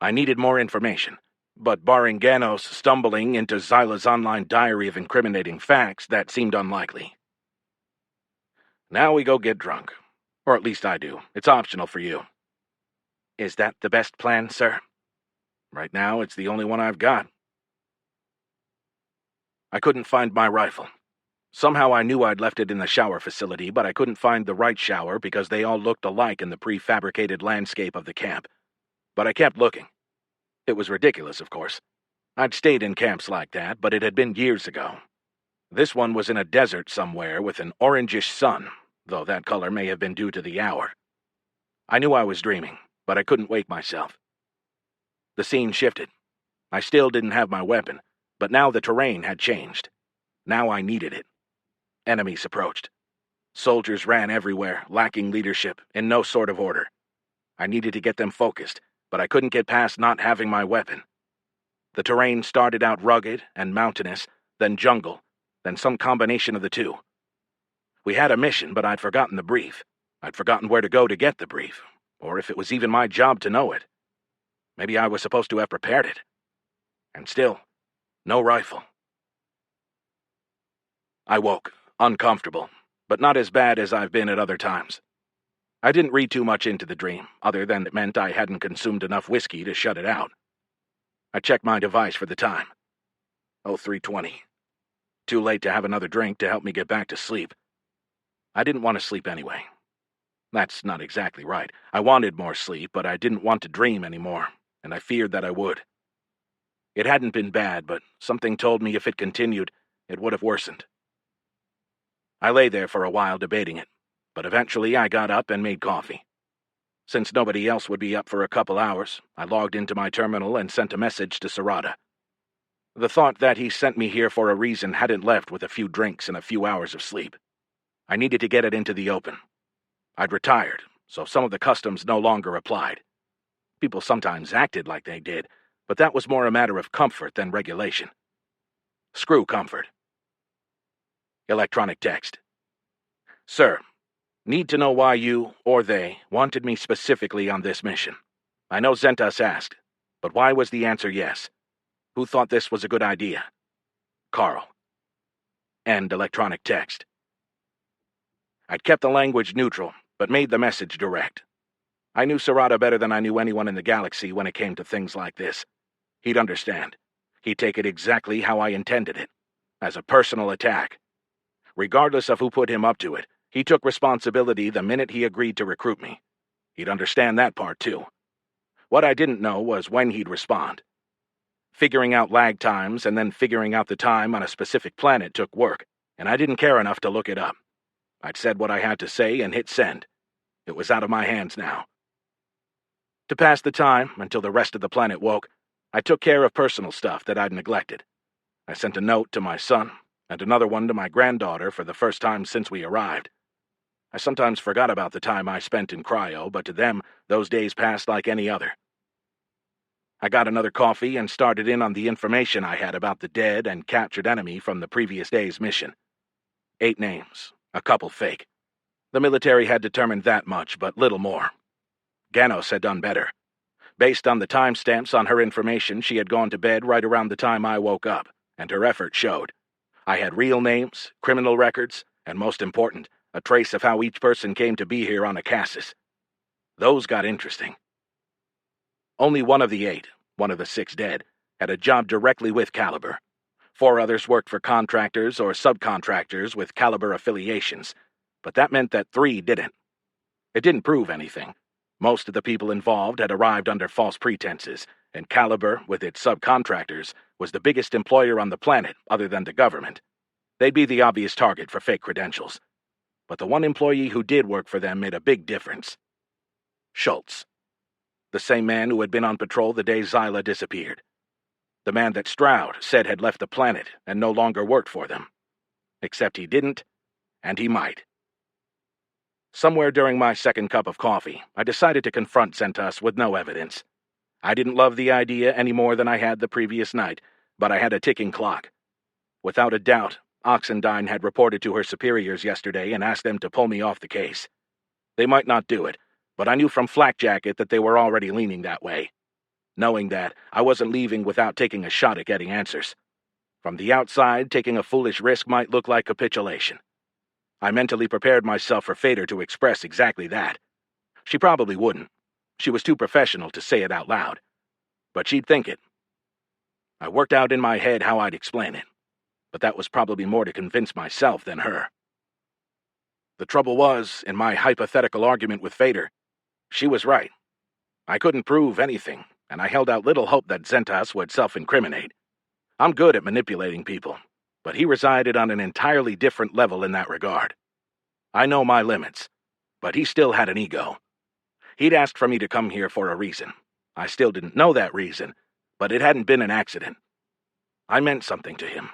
I needed more information, but barring Ganos stumbling into Zyla's online diary of incriminating facts, that seemed unlikely. Now we go get drunk. Or at least I do. It's optional for you. Is that the best plan, sir? Right now, it's the only one I've got. I couldn't find my rifle. Somehow I knew I'd left it in the shower facility, but I couldn't find the right shower because they all looked alike in the prefabricated landscape of the camp. But I kept looking. It was ridiculous, of course. I'd stayed in camps like that, but it had been years ago. This one was in a desert somewhere with an orangish sun, though that color may have been due to the hour. I knew I was dreaming, but I couldn't wake myself. The scene shifted. I still didn't have my weapon, but now the terrain had changed. Now I needed it. Enemies approached. Soldiers ran everywhere, lacking leadership, in no sort of order. I needed to get them focused, but I couldn't get past not having my weapon. The terrain started out rugged and mountainous, then jungle, then some combination of the two. We had a mission, but I'd forgotten the brief. I'd forgotten where to go to get the brief, or if it was even my job to know it. Maybe I was supposed to have prepared it. And still, no rifle. I woke, uncomfortable, but not as bad as I've been at other times. I didn't read too much into the dream, other than it meant I hadn't consumed enough whiskey to shut it out. I checked my device for the time. 03:20. Too late to have another drink to help me get back to sleep. I didn't want to sleep anyway. That's not exactly right. I wanted more sleep, but I didn't want to dream anymore, and I feared that I would. It hadn't been bad, but something told me if it continued, it would have worsened. I lay there for a while debating it, but eventually I got up and made coffee. Since nobody else would be up for a couple hours, I logged into my terminal and sent a message to Sarada. The thought that he sent me here for a reason hadn't left with a few drinks and a few hours of sleep. I needed to get it into the open. I'd retired, so some of the customs no longer applied. People sometimes acted like they did, but that was more a matter of comfort than regulation. Screw comfort. Electronic text. Sir, need to know why you, or they, wanted me specifically on this mission. I know Zentus asked, but why was the answer yes? Who thought this was a good idea? Carl. End electronic text. I'd kept the language neutral, but made the message direct. I knew Sarada better than I knew anyone in the galaxy when it came to things like this. He'd understand. He'd take it exactly how I intended it, as a personal attack. Regardless of who put him up to it, he took responsibility the minute he agreed to recruit me. He'd understand that part, too. What I didn't know was when he'd respond. Figuring out lag times and then figuring out the time on a specific planet took work, and I didn't care enough to look it up. I'd said what I had to say and hit send. It was out of my hands now. To pass the time, until the rest of the planet woke, I took care of personal stuff that I'd neglected. I sent a note to my son, and another one to my granddaughter for the first time since we arrived. I sometimes forgot about the time I spent in cryo, but to them, those days passed like any other. I got another coffee and started in on the information I had about the dead and captured enemy from the previous day's mission. 8 names, a couple fake. The military had determined that much, but little more. Ganos had done better. Based on the timestamps on her information, she had gone to bed right around the time I woke up, and her effort showed. I had real names, criminal records, and most important, a trace of how each person came to be here on Acassus. Those got interesting. Only one of the 8, one of the 6 dead, had a job directly with Caliber. 4 others worked for contractors or subcontractors with Caliber affiliations, but that meant that 3 didn't. It didn't prove anything. Most of the people involved had arrived under false pretenses, and Caliber, with its subcontractors, was the biggest employer on the planet other than the government. They'd be the obvious target for fake credentials. But the one employee who did work for them made a big difference. Schultz. The same man who had been on patrol the day Zyla disappeared. The man that Stroud said had left the planet and no longer worked for them. Except he didn't, and he might. Somewhere during my second cup of coffee, I decided to confront Zentas with no evidence. I didn't love the idea any more than I had the previous night, but I had a ticking clock. Without a doubt, Oxendine had reported to her superiors yesterday and asked them to pull me off the case. They might not do it, but I knew from Flak Jacket that they were already leaning that way. Knowing that, I wasn't leaving without taking a shot at getting answers. From the outside, taking a foolish risk might look like capitulation. I mentally prepared myself for Fader to express exactly that. She probably wouldn't. She was too professional to say it out loud. But she'd think it. I worked out in my head how I'd explain it, but that was probably more to convince myself than her. The trouble was, in my hypothetical argument with Fader, she was right. I couldn't prove anything, and I held out little hope that Zentas would self-incriminate. I'm good at manipulating people, but he resided on an entirely different level in that regard. I know my limits, but he still had an ego. He'd asked for me to come here for a reason. I still didn't know that reason, but it hadn't been an accident. I meant something to him.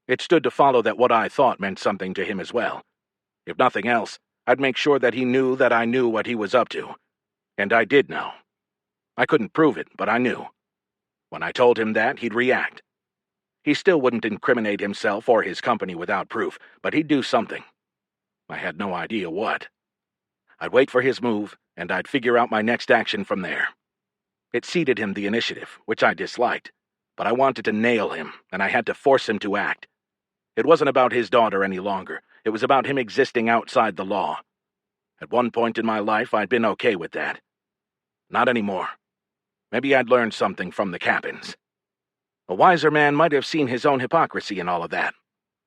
It stood to follow that what I thought meant something to him as well. If nothing else, I'd make sure that he knew that I knew what he was up to. And I did know. I couldn't prove it, but I knew. When I told him that, he'd react. He still wouldn't incriminate himself or his company without proof, but he'd do something. I had no idea what. I'd wait for his move, and I'd figure out my next action from there. It ceded him the initiative, which I disliked, but I wanted to nail him, and I had to force him to act. It wasn't about his daughter any longer. It was about him existing outside the law. At one point in my life, I'd been okay with that. Not anymore. Maybe I'd learned something from the Capins. A wiser man might have seen his own hypocrisy in all of that.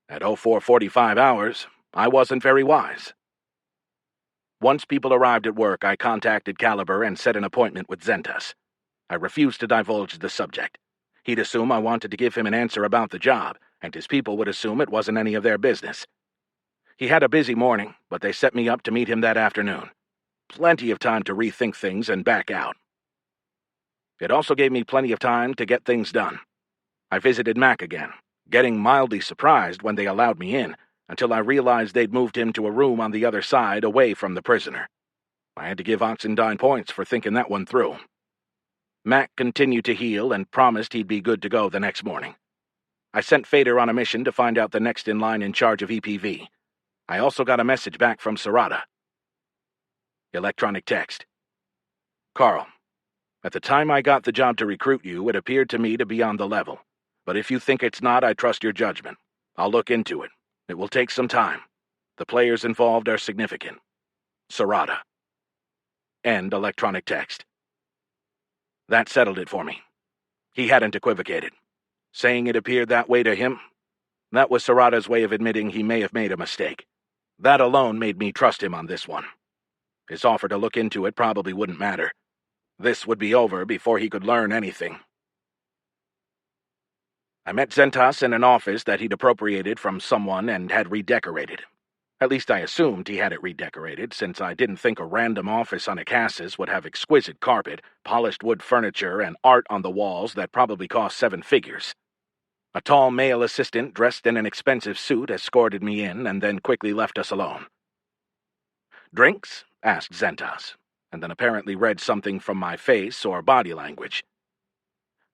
At 04:45 hours, I wasn't very wise. Once people arrived at work, I contacted Caliber and set an appointment with Zentas. I refused to divulge the subject. He'd assume I wanted to give him an answer about the job, and his people would assume it wasn't any of their business. He had a busy morning, but they set me up to meet him that afternoon. Plenty of time to rethink things and back out. It also gave me plenty of time to get things done. I visited Mac again, getting mildly surprised when they allowed me in, until I realized they'd moved him to a room on the other side away from the prisoner. I had to give Oxendine points for thinking that one through. Mac continued to heal and promised he'd be good to go the next morning. I sent Fader on a mission to find out the next in line in charge of EPV. I also got a message back from Sarada. Electronic text. Carl, at the time I got the job to recruit you, it appeared to me to be on the level. But if you think it's not, I trust your judgment. I'll look into it. It will take some time. The players involved are significant. Sarada. End electronic text. That settled it for me. He hadn't equivocated. Saying it appeared that way to him, that was Sarada's way of admitting he may have made a mistake. That alone made me trust him on this one. His offer to look into it probably wouldn't matter. This would be over before he could learn anything. I met Zentas in an office that he'd appropriated from someone and had redecorated. At least I assumed he had it redecorated, since I didn't think a random office on Acassus would have exquisite carpet, polished wood furniture, and art on the walls that probably cost 7 figures. A tall male assistant dressed in an expensive suit escorted me in and then quickly left us alone. "Drinks?" asked Zentas, and then apparently read something from my face or body language.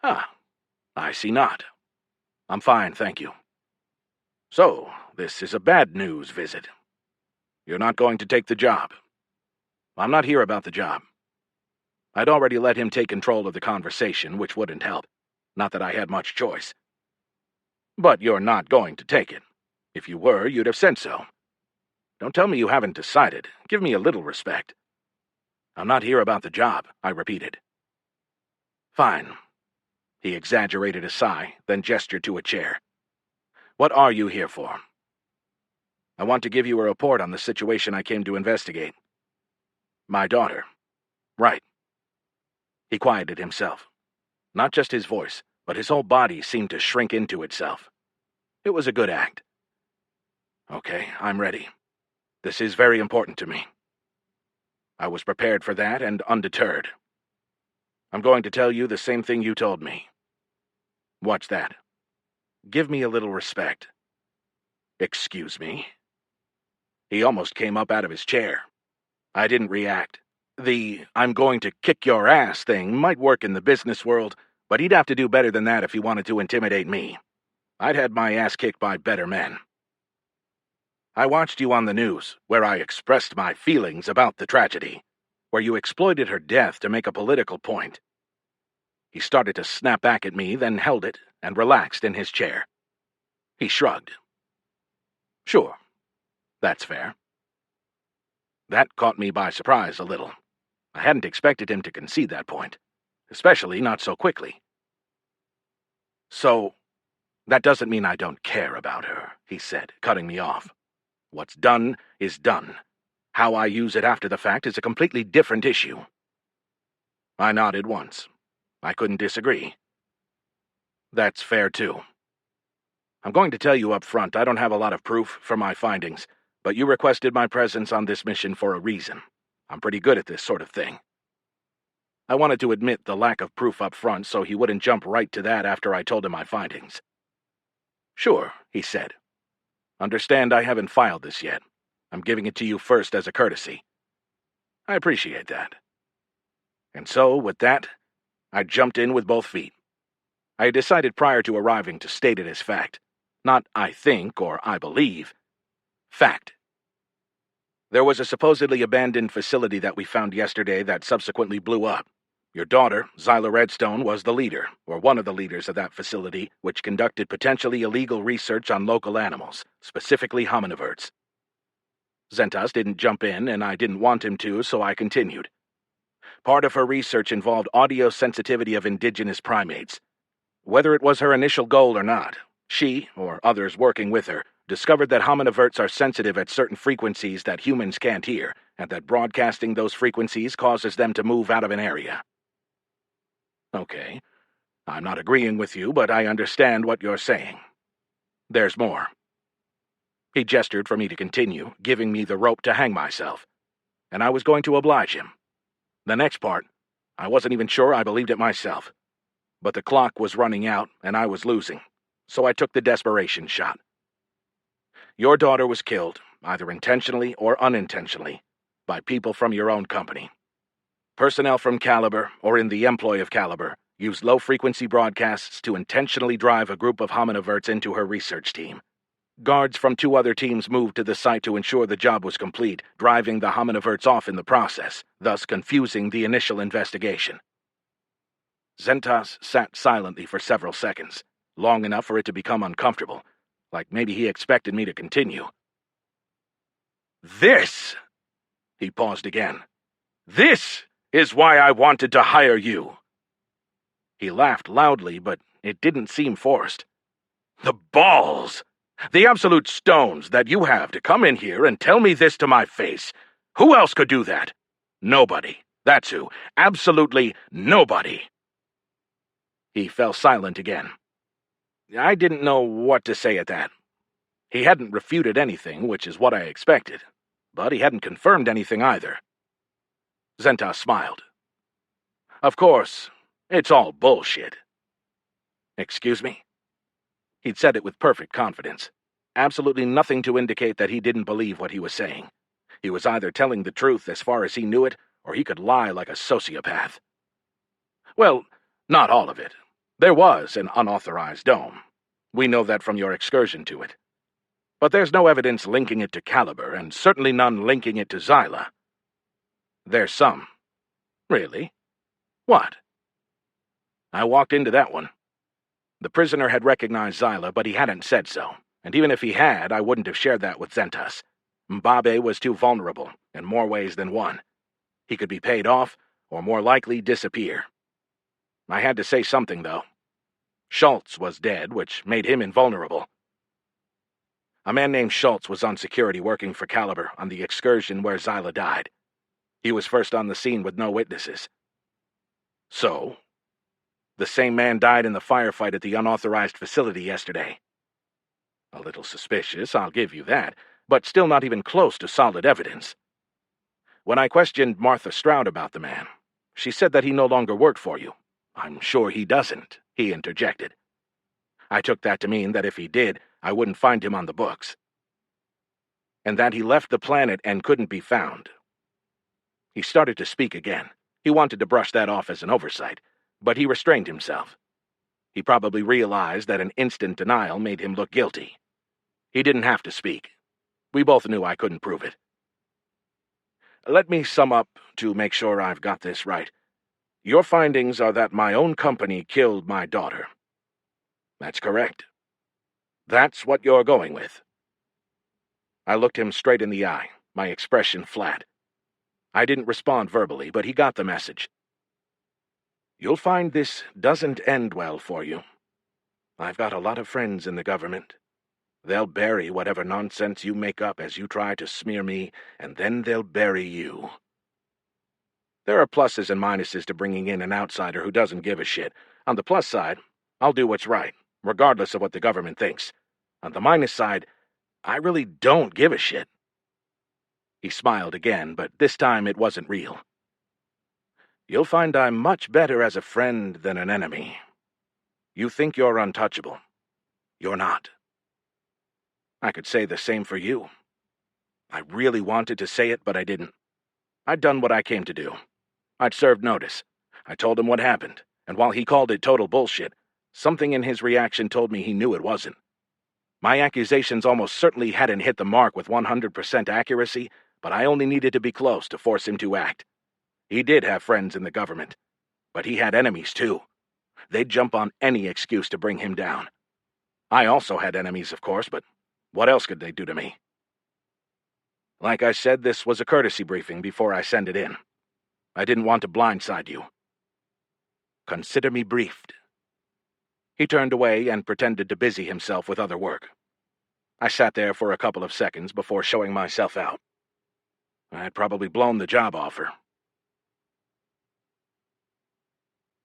"Ah, I see not. I'm fine, thank you." "So, this is a bad news visit. You're not going to take the job." "I'm not here about the job." I'd already let him take control of the conversation, which wouldn't help. Not that I had much choice. "But you're not going to take it. If you were, you'd have said so. Don't tell me you haven't decided. Give me a little respect." "I'm not here about the job," I repeated. "Fine." He exaggerated a sigh, then gestured to a chair. "What are you here for?" "I want to give you a report on the situation I came to investigate." "My daughter." "Right." He quieted himself. Not just his voice, but his whole body seemed to shrink into itself. It was a good act. "Okay, I'm ready. This is very important to me." I was prepared for that and undeterred. "I'm going to tell you the same thing you told me." "What's that?" "Give me a little respect." "Excuse me?" He almost came up out of his chair. I didn't react. The "I'm going to kick your ass" thing might work in the business world, but he'd have to do better than that if he wanted to intimidate me. I'd had my ass kicked by better men. "I watched you on the news, where I expressed my feelings about the tragedy, where you exploited her death to make a political point." He started to snap back at me, then held it, and relaxed in his chair. He shrugged. "Sure. That's fair." That caught me by surprise a little. I hadn't expected him to concede that point, especially not so quickly. "So, that doesn't mean I don't care about her," he said, cutting me off. "What's done is done. How I use it after the fact is a completely different issue." I nodded once. I couldn't disagree. "That's fair, too. I'm going to tell you up front, I don't have a lot of proof for my findings, but you requested my presence on this mission for a reason. I'm pretty good at this sort of thing." I wanted to admit the lack of proof up front so he wouldn't jump right to that after I told him my findings. "Sure," he said. "Understand I haven't filed this yet. I'm giving it to you first as a courtesy." "I appreciate that." And so, with that, I jumped in with both feet. I had decided prior to arriving to state it as fact. Not "I think" or "I believe." Fact. There was a supposedly abandoned facility that we found yesterday that subsequently blew up. Your daughter, Zyla Redstone, was the leader, or one of the leaders of that facility, which conducted potentially illegal research on local animals, specifically hominiverts. Zentas didn't jump in, and I didn't want him to, so I continued. Part of her research involved audio sensitivity of indigenous primates. Whether it was her initial goal or not, she, or others working with her, discovered that hominiverts are sensitive at certain frequencies that humans can't hear, and that broadcasting those frequencies causes them to move out of an area. Okay, I'm not agreeing with you, but I understand what you're saying. There's more. He gestured for me to continue, giving me the rope to hang myself, and I was going to oblige him. The next part, I wasn't even sure I believed it myself. But the clock was running out, and I was losing, so I took the desperation shot. Your daughter was killed, either intentionally or unintentionally, by people from your own company. Personnel from Caliber, or in the employ of Caliber, used low-frequency broadcasts to intentionally drive a group of hominiverts into her research team. Guards from 2 other teams moved to the site to ensure the job was complete, driving the hominiverts off in the process, thus confusing the initial investigation. Zentas sat silently for several seconds, long enough for it to become uncomfortable, like maybe he expected me to continue. "This," he paused again, "this is why I wanted to hire you." He laughed loudly, but it didn't seem forced. "The balls! The absolute stones that you have to come in here and tell me this to my face. Who else could do that? Nobody. That's who. Absolutely nobody." He fell silent again. I didn't know what to say at that. He hadn't refuted anything, which is what I expected, but he hadn't confirmed anything either. Zentas smiled. Of course, it's all bullshit. Excuse me? He'd said it with perfect confidence. Absolutely nothing to indicate that he didn't believe what he was saying. He was either telling the truth as far as he knew it, or he could lie like a sociopath. Well, not all of it. There was an unauthorized dome. We know that from your excursion to it. But there's no evidence linking it to Caliber, and certainly none linking it to Xyla. There's some. Really? What? I walked into that one. The prisoner had recognized Xyla, but he hadn't said so, and even if he had, I wouldn't have shared that with Zentas. Mbabe was too vulnerable, in more ways than one. He could be paid off, or more likely disappear. I had to say something, though. Schultz was dead, which made him invulnerable. A man named Schultz was on security working for Caliber on the excursion where Xyla died. He was first on the scene with no witnesses. So, the same man died in the firefight at the unauthorized facility yesterday. A little suspicious, I'll give you that, but still not even close to solid evidence. When I questioned Martha Stroud about the man, she said that he no longer worked for you. I'm sure he doesn't, he interjected. I took that to mean that if he did, I wouldn't find him on the books. And that he left the planet and couldn't be found. He started to speak again. He wanted to brush that off as an oversight, but he restrained himself. He probably realized that an instant denial made him look guilty. He didn't have to speak. We both knew I couldn't prove it. Let me sum up to make sure I've got this right. Your findings are that my own company killed my daughter. That's correct. That's what you're going with. I looked him straight in the eye, my expression flat. I didn't respond verbally, but he got the message. You'll find this doesn't end well for you. I've got a lot of friends in the government. They'll bury whatever nonsense you make up as you try to smear me, and then they'll bury you. There are pluses and minuses to bringing in an outsider who doesn't give a shit. On the plus side, I'll do what's right, regardless of what the government thinks. On the minus side, I really don't give a shit. He smiled again, but this time it wasn't real. You'll find I'm much better as a friend than an enemy. You think you're untouchable. You're not. I could say the same for you. I really wanted to say it, but I didn't. I'd done what I came to do. I'd served notice. I told him what happened, and while he called it total bullshit, something in his reaction told me he knew it wasn't. My accusations almost certainly hadn't hit the mark with 100% accuracy, but I only needed to be close to force him to act. He did have friends in the government, but he had enemies too. They'd jump on any excuse to bring him down. I also had enemies, of course, but what else could they do to me? Like I said, this was a courtesy briefing before I send it in. I didn't want to blindside you. Consider me briefed. He turned away and pretended to busy himself with other work. I sat there for a couple of seconds before showing myself out. I'd probably blown the job offer.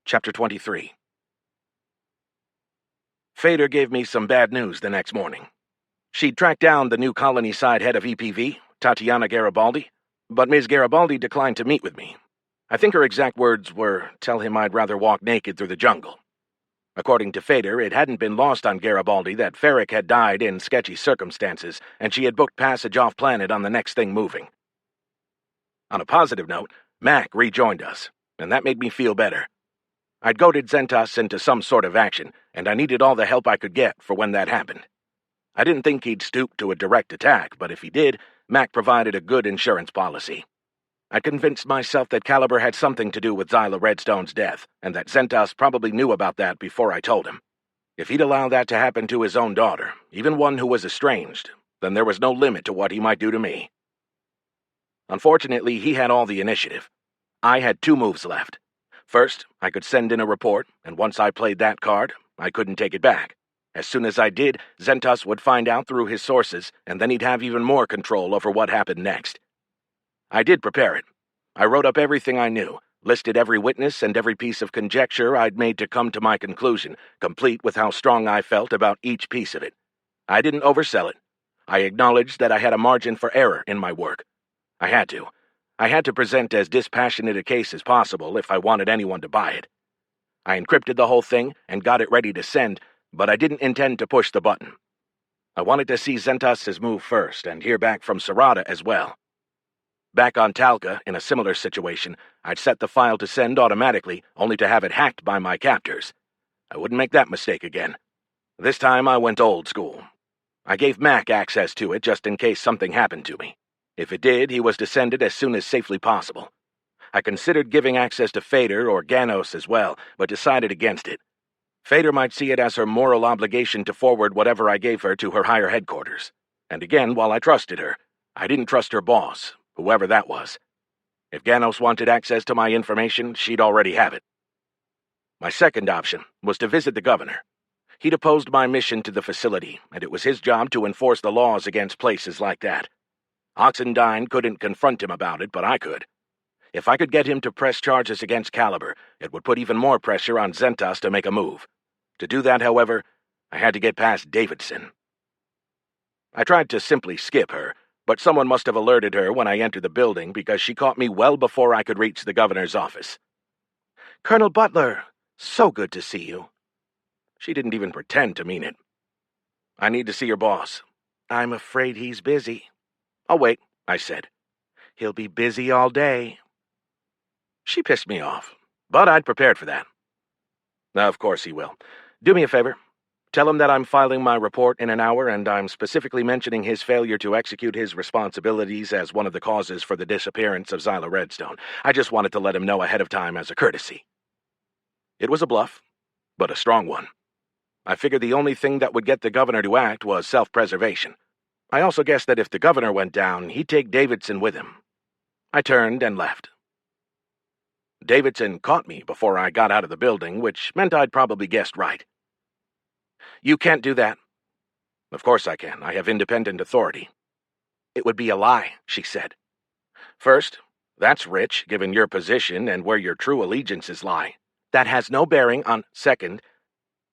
Chapter 23. Fader gave me some bad news the next morning. She'd tracked down the new Colonyside head of EPV, Tatiana Garibaldi, but Ms. Garibaldi declined to meet with me. I think her exact words were, "Tell him I'd rather walk naked through the jungle." According to Fader, it hadn't been lost on Garibaldi that Ferrick had died in sketchy circumstances, and she had booked passage off-planet on the next thing moving. On a positive note, Mac rejoined us, and that made me feel better. I'd goaded Zentas into some sort of action, and I needed all the help I could get for when that happened. I didn't think he'd stoop to a direct attack, but if he did, Mac provided a good insurance policy. I convinced myself that Caliber had something to do with Xyla Redstone's death, and that Zentas probably knew about that before I told him. If he'd allow that to happen to his own daughter, even one who was estranged, then there was no limit to what he might do to me. Unfortunately, he had all the initiative. I had 2 moves left. First, I could send in a report, and once I played that card, I couldn't take it back. As soon as I did, Zentas would find out through his sources, and then he'd have even more control over what happened next. I did prepare it. I wrote up everything I knew, listed every witness and every piece of conjecture I'd made to come to my conclusion, complete with how strong I felt about each piece of it. I didn't oversell it. I acknowledged that I had a margin for error in my work. I had to. I had to present as dispassionate a case as possible if I wanted anyone to buy it. I encrypted the whole thing and got it ready to send, but I didn't intend to push the button. I wanted to see Zentas's move first and hear back from Sarada as well. Back on Talca, in a similar situation, I'd set the file to send automatically, only to have it hacked by my captors. I wouldn't make that mistake again. This time I went old school. I gave Mac access to it just in case something happened to me. If it did, he was to send it as soon as safely possible. I considered giving access to Fader or Ganos as well, but decided against it. Fader might see it as her moral obligation to forward whatever I gave her to her higher headquarters. And again, while I trusted her, I didn't trust her boss, whoever that was. If Ganos wanted access to my information, she'd already have it. My second option was to visit the governor. He'd opposed my mission to the facility, and it was his job to enforce the laws against places like that. Oxendine couldn't confront him about it, but I could. If I could get him to press charges against Caliber, it would put even more pressure on Zentas to make a move. To do that, however, I had to get past Davidson. I tried to simply skip her, but someone must have alerted her when I entered the building because she caught me well before I could reach the governor's office. "Colonel Butler, so good to see you." She didn't even pretend to mean it. "I need to see your boss." "I'm afraid he's busy." "I'll wait," I said. "He'll be busy all day." She pissed me off, but I'd prepared for that. "Of course he will. Do me a favor. Tell him that I'm filing my report in an hour and I'm specifically mentioning his failure to execute his responsibilities as one of the causes for the disappearance of Xyla Redstone. I just wanted to let him know ahead of time as a courtesy." It was a bluff, but a strong one. I figured the only thing that would get the governor to act was self-preservation. I also guessed that if the governor went down, he'd take Davidson with him. I turned and left. Davidson caught me before I got out of the building, which meant I'd probably guessed right. "You can't do that." "Of course I can. I have independent authority." "It would be a lie," she said. "First, that's rich, given your position and where your true allegiances lie. That has no bearing on— Second,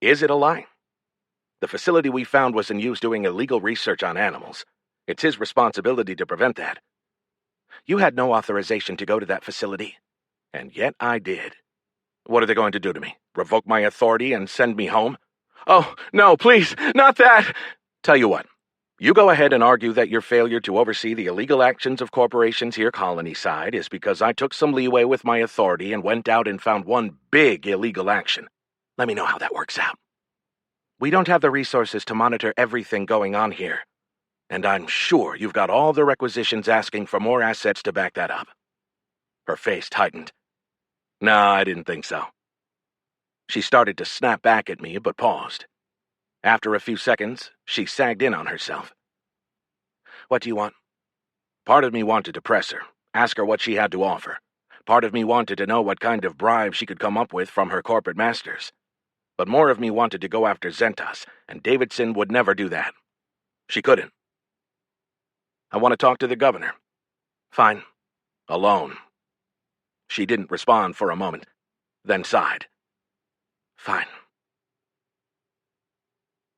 is it a lie? The facility we found was in use doing illegal research on animals. It's his responsibility to prevent that. You had no authorization to go to that facility. And yet I did. What are they going to do to me? Revoke my authority and send me home? Oh, no, please, not that! Tell you what, you go ahead and argue that your failure to oversee the illegal actions of corporations here Colonyside is because I took some leeway with my authority and went out and found one big illegal action. Let me know how that works out. We don't have the resources to monitor everything going on here. And I'm sure you've got all the requisitions asking for more assets to back that up." Her face tightened. "No, I didn't think so." She started to snap back at me, but paused. After a few seconds, she sagged in on herself. "What do you want?" Part of me wanted to press her, ask her what she had to offer. Part of me wanted to know what kind of bribe she could come up with from her corporate masters. But more of me wanted to go after Zentas, and Davidson would never do that. She couldn't. "I want to talk to the governor." "Fine. Alone." She didn't respond for a moment, then sighed. "Fine."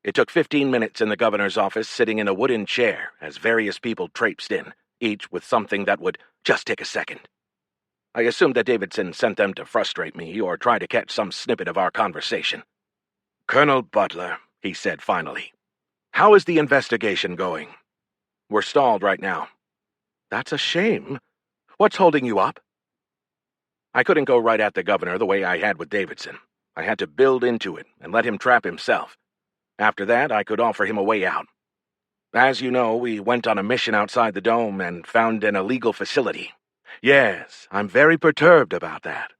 It took 15 minutes in the governor's office sitting in a wooden chair as various people traipsed in, each with something that would just take a second. I assumed that Davidson sent them to frustrate me or try to catch some snippet of our conversation. "Colonel Butler," he said finally, "how is the investigation going?" "We're stalled right now." "That's a shame. What's holding you up?" I couldn't go right at the governor the way I had with Davidson. I had to build into it and let him trap himself. After that, I could offer him a way out. As you know, we went on a mission outside the dome and found an illegal facility. Yes, I'm very perturbed about that.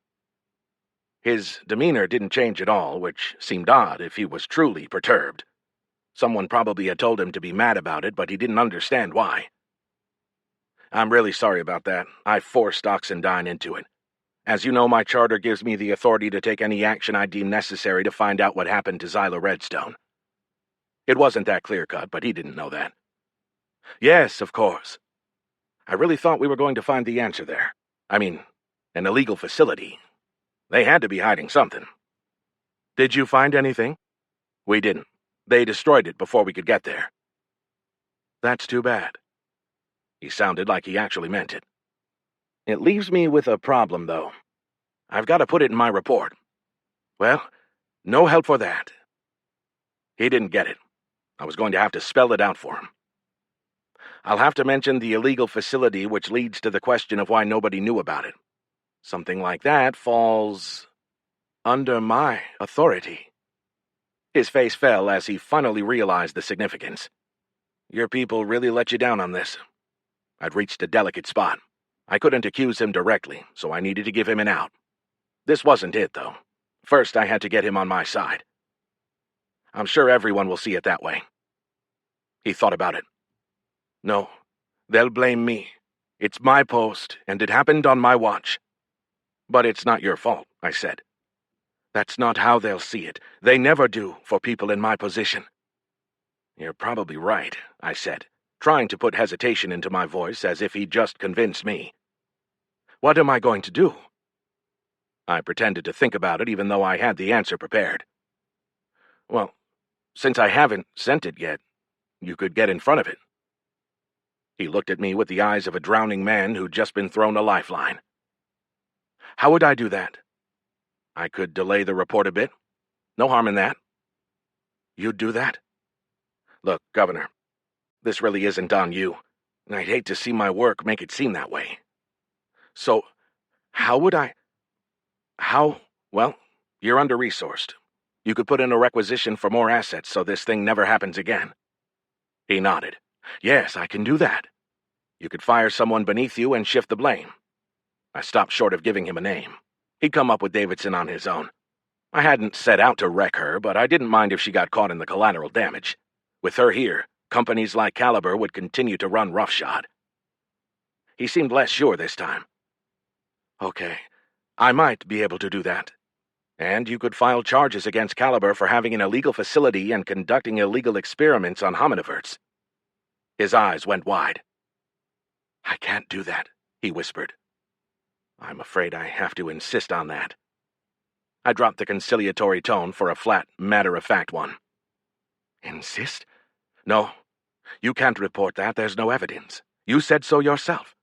His demeanor didn't change at all, which seemed odd if he was truly perturbed. Someone probably had told him to be mad about it, but he didn't understand why. "I'm really sorry about that. I forced Oxendine into it. As you know, my charter gives me the authority to take any action I deem necessary to find out what happened to Xyla Redstone." It wasn't that clear-cut, but he didn't know that. "Yes, of course. I really thought we were going to find the answer there. I mean, An illegal facility. They had to be hiding something. Did you find anything? We didn't. They destroyed it before we could get there. That's too bad. He sounded like he actually meant it. It leaves me with a problem, though. I've got to put it in my report. Well, no help for that. He didn't get it. I was going to have to spell it out for him. I'll have to mention the illegal facility, which leads to the question of why nobody knew about it. Something like that falls under my authority. His face fell as he finally realized the significance. Your people really let you down on this. I'd reached a delicate spot. I couldn't accuse him directly, so I needed to give him an out. This wasn't it, though. First, I had to get him on my side. I'm sure everyone will see it that way. He thought about it. No, they'll blame me. It's my post, and it happened on my watch. But it's not your fault, I said. That's not how they'll see it. They never do for people in my position. You're probably right, I said, trying to put hesitation into my voice as if he'd just convinced me. What am I going to do? I pretended to think about it even though I had the answer prepared. Well, since I haven't sent it yet, you could get in front of it. He looked at me with the eyes of a drowning man who'd just been thrown a lifeline. How would I do that? I could delay the report a bit. No harm in that. You'd do that? Look, Governor, this really isn't on you, and I'd hate to see my work make it seem that way. So, how would I... Well, you're under-resourced. You could put in a requisition for more assets so this thing never happens again. He nodded. Yes, I can do that. You could fire someone beneath you and shift the blame. I stopped short of giving him a name. He'd come up with Davidson on his own. I hadn't set out to wreck her, but I didn't mind if she got caught in the collateral damage. With her here, companies like Caliber would continue to run roughshod. He seemed less sure this time. Okay, I might be able to do that. And you could file charges against Caliber for having an illegal facility and conducting illegal experiments on hominiverts. His eyes went wide. I can't do that, he whispered. I'm afraid I have to insist on that. I dropped the conciliatory tone for a flat, matter-of-fact one. Insist? No, you can't report that. There's no evidence. You said so yourself.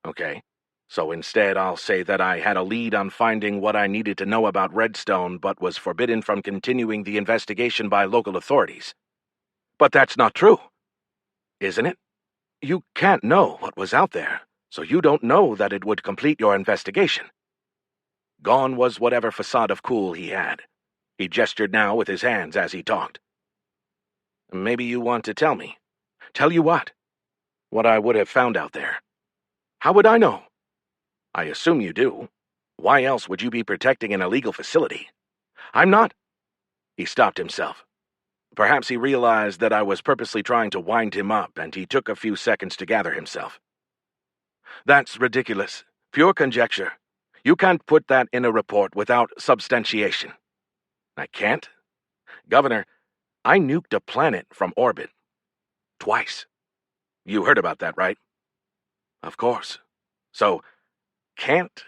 Okay, so instead I'll say that I had a lead on finding what I needed to know about Redstone but was forbidden from continuing the investigation by local authorities. But that's not true. Isn't it? You can't know what was out there, so you don't know that it would complete your investigation. Gone was whatever facade of cool he had. He gestured now with his hands as he talked. Maybe you want to tell me. Tell you what? What I would have found out there. How would I know? I assume you do. Why else would you be protecting an illegal facility? I'm not. He stopped himself. Perhaps he realized that I was purposely trying to wind him up, and he took a few seconds to gather himself. That's ridiculous. Pure conjecture. You can't put that in a report without substantiation. I can't? Governor, I nuked a planet from orbit. Twice. You heard about that, right? Of course. So, can't?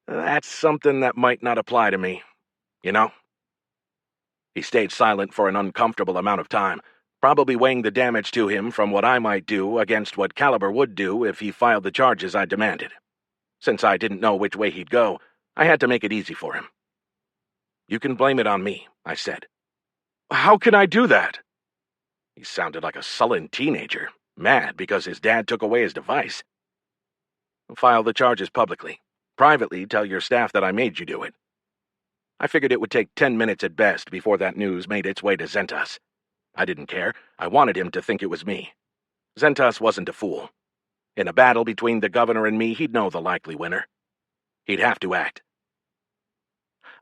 That's something that might not apply to me, you know? He stayed silent for an uncomfortable amount of time, probably weighing the damage to him from what I might do against what Caliber would do if he filed the charges I demanded. Since I didn't know which way he'd go, I had to make it easy for him. You can blame it on me, I said. How can I do that? He sounded like a sullen teenager, mad because his dad took away his device. File the charges publicly. Privately, tell your staff that I made you do it. I figured it would take 10 minutes at best before that news made its way to Zentas. I didn't care. I wanted him to think it was me. Zentas wasn't a fool. In a battle between the governor and me, he'd know the likely winner. He'd have to act.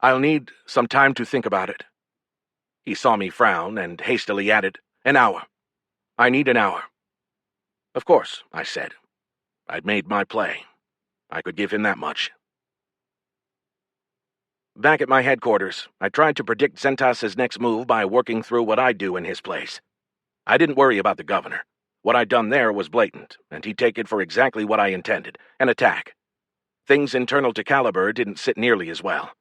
I'll need some time to think about it. He saw me frown and hastily added, An hour. I need an hour. Of course, I said. I'd made my play. I could give him that much. Back at my headquarters, I tried to predict Zentas's next move by working through what I'd do in his place. I didn't worry about the governor. What I'd done there was blatant, and he'd take it for exactly what I intended, an attack. Things internal to Caliber didn't sit nearly as well.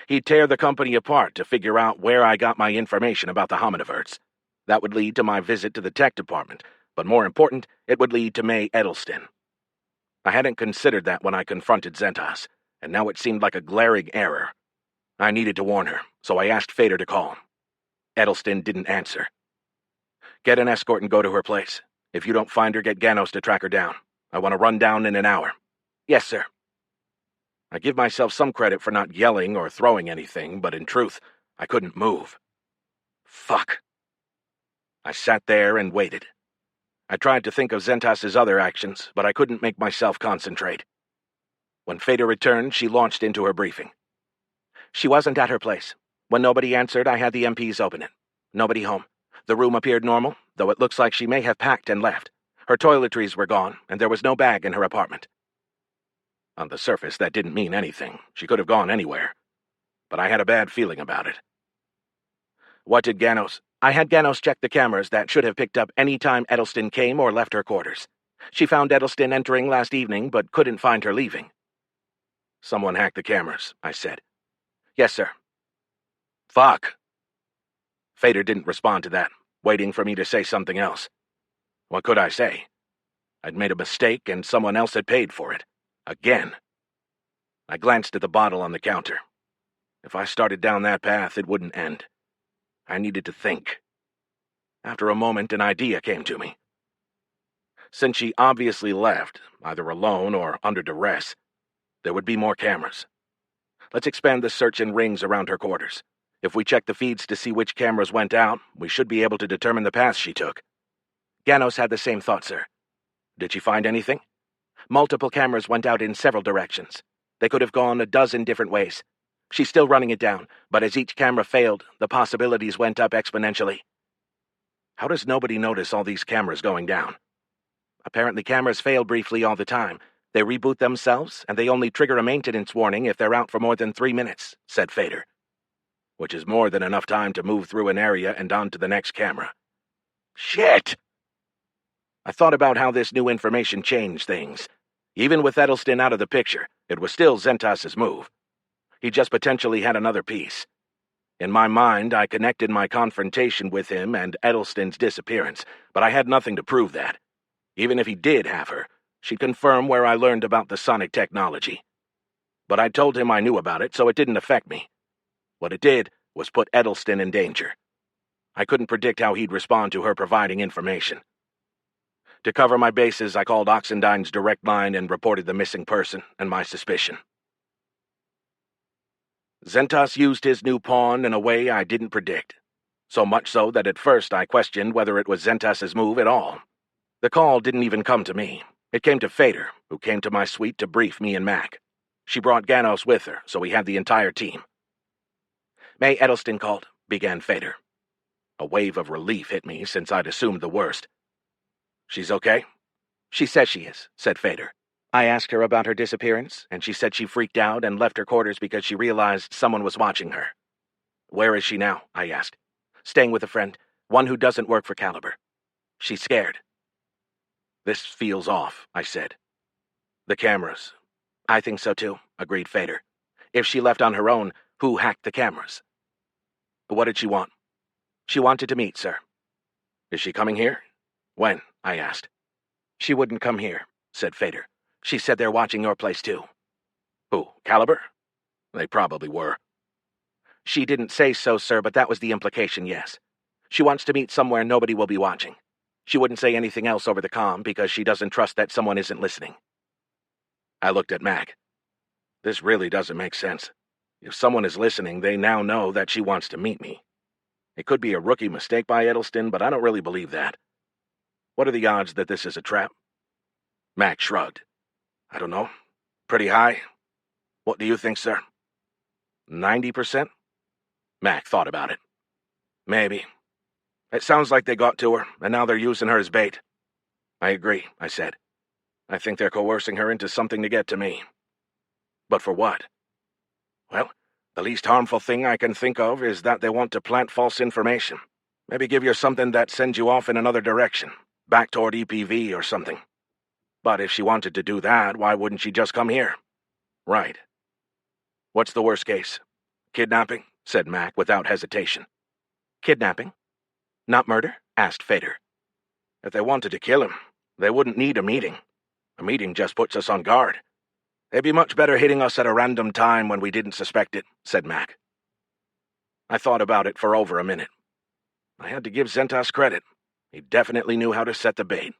He'd tear the company apart to figure out where I got my information about the hominiverts. That would lead to my visit to the tech department, but more important, it would lead to May Edelston. I hadn't considered that when I confronted Zentas, and now it seemed like a glaring error. I needed to warn her, so I asked Fader to call. Edelston didn't answer. Get an escort and go to her place. If you don't find her, get Ganos to track her down. I want to run down in an hour. Yes, sir. I give myself some credit for not yelling or throwing anything, but in truth, I couldn't move. Fuck. I sat there and waited. I tried to think of Zentas's other actions, but I couldn't make myself concentrate. When Fader returned, she launched into her briefing. She wasn't at her place. When nobody answered, I had the MPs open it. Nobody home. The room appeared normal, though it looks like she may have packed and left. Her toiletries were gone, and there was no bag in her apartment. On the surface, that didn't mean anything. She could have gone anywhere. But I had a bad feeling about it. What did Ganos... I had Ganos check the cameras that should have picked up any time Edelston came or left her quarters. She found Edelston entering last evening, but couldn't find her leaving. Someone hacked the cameras, I said. Yes, sir. Fuck. Fader didn't respond to that, waiting for me to say something else. What could I say? I'd made a mistake and someone else had paid for it. Again. I glanced at the bottle on the counter. If I started down that path, it wouldn't end. I needed to think. After a moment, an idea came to me. Since she obviously left, either alone or under duress, there would be more cameras. Let's expand the search in rings around her quarters. If we check the feeds to see which cameras went out, we should be able to determine the path she took. Ganos had the same thought, sir. Did she find anything? Multiple cameras went out in several directions. They could have gone a dozen different ways. She's still running it down, but as each camera failed, the possibilities went up exponentially. How does nobody notice all these cameras going down? Apparently cameras fail briefly all the time. They reboot themselves, and they only trigger a maintenance warning if they're out for more than 3 minutes, said Fader. Which is more than enough time to move through an area and on to the next camera. Shit! I thought about how this new information changed things. Even with Edelston out of the picture, it was still Zentas's move. He just potentially had another piece. In my mind, I connected my confrontation with him and Edelston's disappearance, but I had nothing to prove that. Even if he did have her, she'd confirm where I learned about the sonic technology. But I told him I knew about it, so it didn't affect me. What it did was put Edelston in danger. I couldn't predict how he'd respond to her providing information. To cover my bases, I called Oxendine's direct line and reported the missing person and my suspicion. Zentas used his new pawn in a way I didn't predict. So much so that at first I questioned whether it was Zentas's move at all. The call didn't even come to me. It came to Fader, who came to my suite to brief me and Mac. She brought Ganos with her, so we had the entire team. May Edelston called, began Fader. A wave of relief hit me since I'd assumed the worst. She's okay? She says she is, said Fader. I asked her about her disappearance, and she said she freaked out and left her quarters because she realized someone was watching her. Where is she now? I asked. Staying with a friend, one who doesn't work for Caliber. She's scared. This feels off, I said. The cameras. I think so too, agreed Fader. If she left on her own, who hacked the cameras? What did she want? She wanted to meet, sir. Is she coming here? When? I asked. She wouldn't come here, said Fader. She said they're watching your place too. Who, Caliber? They probably were. She didn't say so, sir, but that was the implication, yes. She wants to meet somewhere nobody will be watching. She wouldn't say anything else over the comm because she doesn't trust that someone isn't listening. I looked at Mac. This really doesn't make sense. If someone is listening, they now know that she wants to meet me. It could be a rookie mistake by Edelston, but I don't really believe that. What are the odds that this is a trap? Mac shrugged. I don't know. Pretty high. What do you think, sir? 90%? Mac thought about it. Maybe. It sounds like they got to her, and now they're using her as bait. I agree, I said. I think they're coercing her into something to get to me. But for what? Well, the least harmful thing I can think of is that they want to plant false information. Maybe give you something that sends you off in another direction, back toward EPV or something. But if she wanted to do that, why wouldn't she just come here? Right. What's the worst case? Kidnapping? Said Mac without hesitation. Kidnapping? Not murder? Asked Fader. If they wanted to kill him, they wouldn't need a meeting. A meeting just puts us on guard. They'd be much better hitting us at a random time when we didn't suspect it, said Mac. I thought about it for over a minute. I had to give Zentas credit. He definitely knew how to set the bait.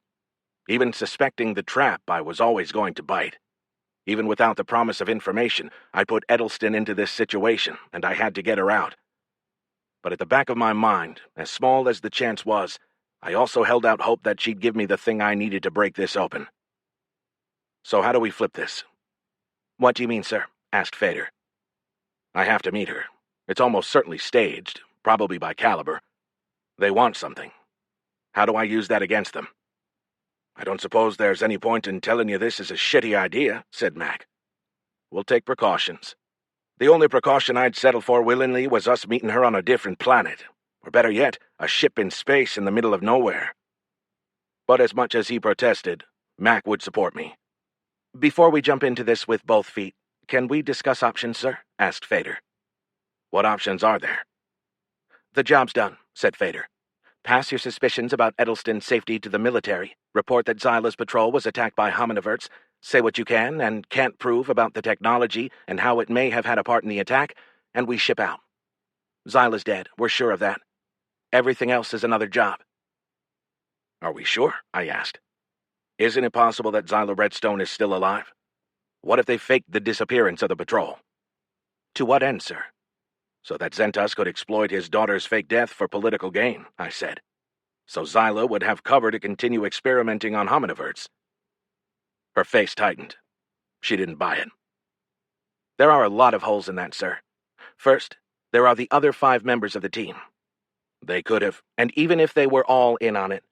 Even suspecting the trap, I was always going to bite. Even without the promise of information, I put Edelston into this situation, and I had to get her out. But at the back of my mind, as small as the chance was, I also held out hope that she'd give me the thing I needed to break this open. So how do we flip this? What do you mean, sir? Asked Fader. I have to meet her. It's almost certainly staged, probably by Caliber. They want something. How do I use that against them? I don't suppose there's any point in telling you this is a shitty idea, said Mac. We'll take precautions. The only precaution I'd settle for willingly was us meeting her on a different planet, or better yet, a ship in space in the middle of nowhere. But as much as he protested, Mac would support me. Before we jump into this with both feet, can we discuss options, sir? Asked Fader. What options are there? The job's done, said Fader. Pass your suspicions about Edelston's safety to the military. Report that Xyla's patrol was attacked by hominiverts. Say what you can and can't prove about the technology and how it may have had a part in the attack, and we ship out. Xyla's dead, we're sure of that. Everything else is another job. Are we sure? I asked. Isn't it possible that Xyla Redstone is still alive? What if they faked the disappearance of the patrol? To what end, sir? So that Zentas could exploit his daughter's fake death for political gain, I said. So Xyla would have cover to continue experimenting on hominiverts. Her face tightened. She didn't buy it. There are a lot of holes in that, sir. First, there are the other 5 members of the team. They could have, and even if they were all in on it,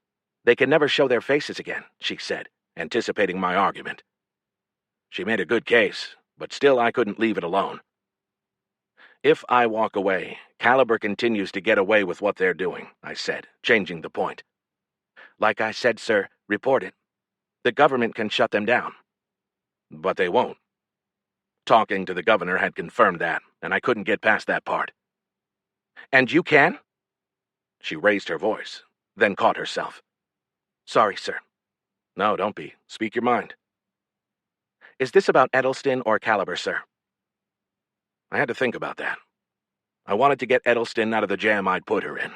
they can never show their faces again, she said, anticipating my argument. She made a good case, but still I couldn't leave it alone. If I walk away, Caliber continues to get away with what they're doing, I said, changing the point. Like I said, sir, report it. The government can shut them down. But they won't. Talking to the governor had confirmed that, and I couldn't get past that part. And you can? She raised her voice, then caught herself. Sorry, sir. No, don't be. Speak your mind. Is this about Edelston or Caliber, sir? I had to think about that. I wanted to get Edelston out of the jam I'd put her in.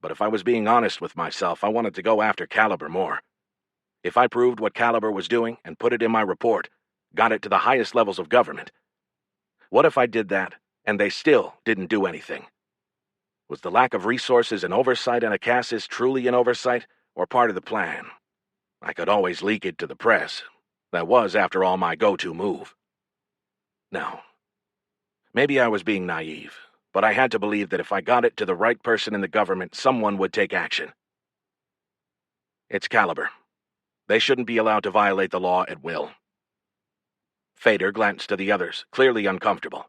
But if I was being honest with myself, I wanted to go after Caliber more. If I proved what Caliber was doing and put it in my report, got it to the highest levels of government. What if I did that, and they still didn't do anything? Was the lack of resources and oversight in Acasis truly an oversight, or part of the plan? I could always leak it to the press. That was, after all, my go-to move. No. Maybe I was being naive, but I had to believe that if I got it to the right person in the government, someone would take action. It's Caliber. They shouldn't be allowed to violate the law at will. Fader glanced to the others, clearly uncomfortable.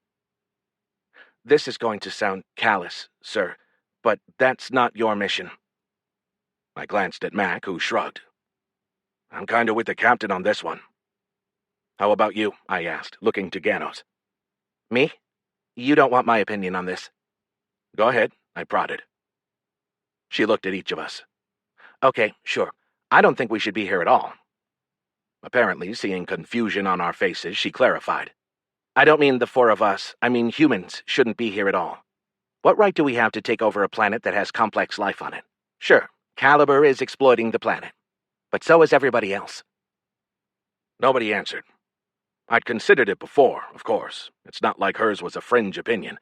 This is going to sound callous, sir, but that's not your mission. I glanced at Mac, who shrugged. I'm kinda with the captain on this one. How about you? I asked, looking to Ganos. Me? You don't want my opinion on this. Go ahead, I prodded. She looked at each of us. Okay, sure. I don't think we should be here at all. Apparently, seeing confusion on our faces, she clarified. I don't mean the 4 of us. I mean humans shouldn't be here at all. What right do we have to take over a planet that has complex life on it? Sure, Caliber is exploiting the planet. But so is everybody else. Nobody answered. I'd considered it before, of course. It's not like hers was a fringe opinion.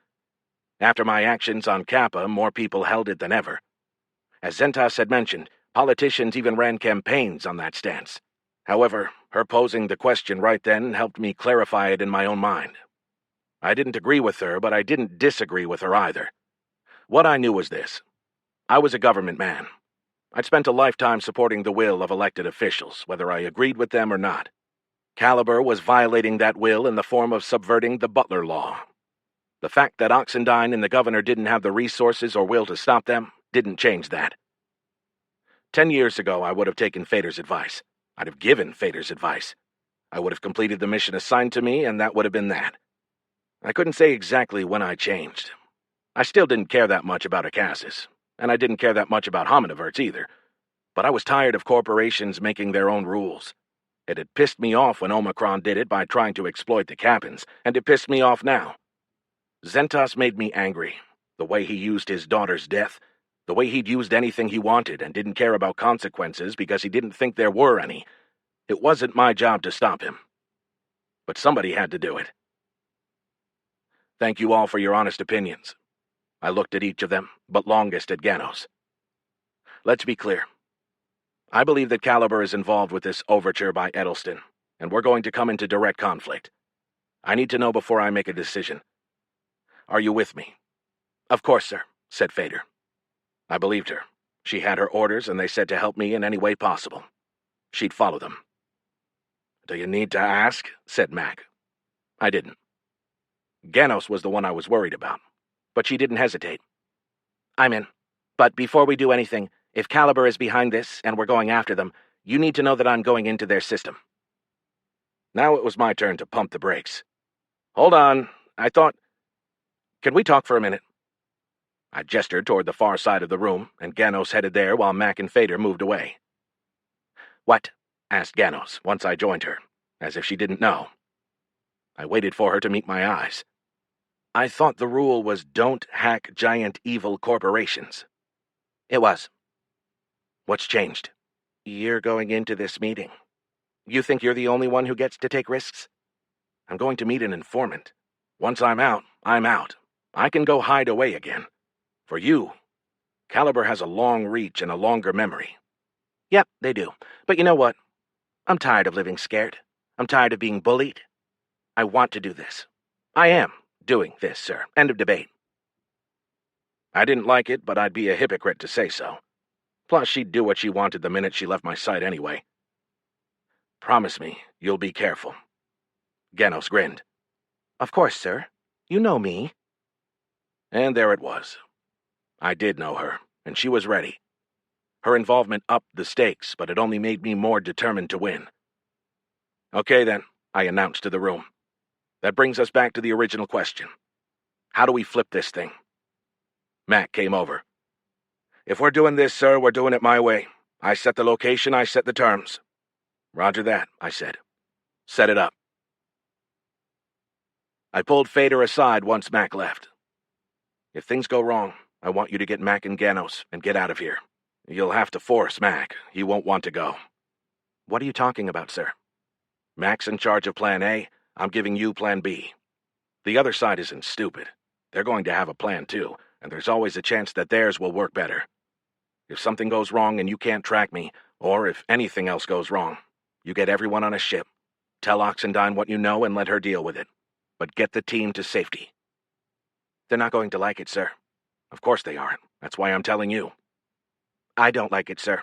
After my actions on Kappa, more people held it than ever. As Zentas had mentioned, politicians even ran campaigns on that stance. However, her posing the question right then helped me clarify it in my own mind. I didn't agree with her, but I didn't disagree with her either. What I knew was this. I was a government man. I'd spent a lifetime supporting the will of elected officials, whether I agreed with them or not. Caliber was violating that will in the form of subverting the Butler Law. The fact that Oxendine and the governor didn't have the resources or will to stop them didn't change that. 10 years ago, I would have taken Fader's advice. I'd have given Fader's advice. I would have completed the mission assigned to me, and that would have been that. I couldn't say exactly when I changed. I still didn't care that much about Acasis, and I didn't care that much about hominiverts either. But I was tired of corporations making their own rules. It had pissed me off when Omicron did it by trying to exploit the Capans, and it pissed me off now. Zentos made me angry. The way he used his daughter's death, the way he'd used anything he wanted and didn't care about consequences because he didn't think there were any. It wasn't my job to stop him. But somebody had to do it. Thank you all for your honest opinions. I looked at each of them, but longest at Ganos. Let's be clear. I believe that Caliber is involved with this overture by Edelston, and we're going to come into direct conflict. I need to know before I make a decision. Are you with me? Of course, sir, said Fader. I believed her. She had her orders, and they said to help me in any way possible. She'd follow them. Do you need to ask? Said Mac. I didn't. Ganos was the one I was worried about, but she didn't hesitate. I'm in. But before we do anything, if Caliber is behind this and we're going after them, you need to know that I'm going into their system. Now it was my turn to pump the brakes. Hold on, I thought... Can we talk for a minute? I gestured toward the far side of the room, and Ganos headed there while Mac and Fader moved away. What? Asked Ganos, once I joined her, as if she didn't know. I waited for her to meet my eyes. I thought the rule was don't hack giant evil corporations. It was. What's changed? You're going into this meeting. You think you're the only one who gets to take risks? I'm going to meet an informant. Once I'm out, I'm out. I can go hide away again. For you, Caliber has a long reach and a longer memory. Yep, they do. But you know what? I'm tired of living scared. I'm tired of being bullied. I want to do this. I am doing this, sir. End of debate. I didn't like it, but I'd be a hypocrite to say so. Plus, she'd do what she wanted the minute she left my sight anyway. Promise me you'll be careful. Ganos grinned. Of course, sir. You know me. And there it was. I did know her, and she was ready. Her involvement upped the stakes, but it only made me more determined to win. Okay, then, I announced to the room. That brings us back to the original question. How do we flip this thing? Mac came over. If we're doing this, sir, we're doing it my way. I set the location, I set the terms. Roger that, I said. Set it up. I pulled Fader aside once Mac left. If things go wrong, I want you to get Mac and Ganos and get out of here. You'll have to force Mac. He won't want to go. What are you talking about, sir? Mac's in charge of Plan A. I'm giving you Plan B. The other side isn't stupid. They're going to have a plan too, and there's always a chance that theirs will work better. If something goes wrong and you can't track me, or if anything else goes wrong, you get everyone on a ship. Tell Oxendine what you know and let her deal with it. But get the team to safety. They're not going to like it, sir. Of course they aren't. That's why I'm telling you. I don't like it, sir.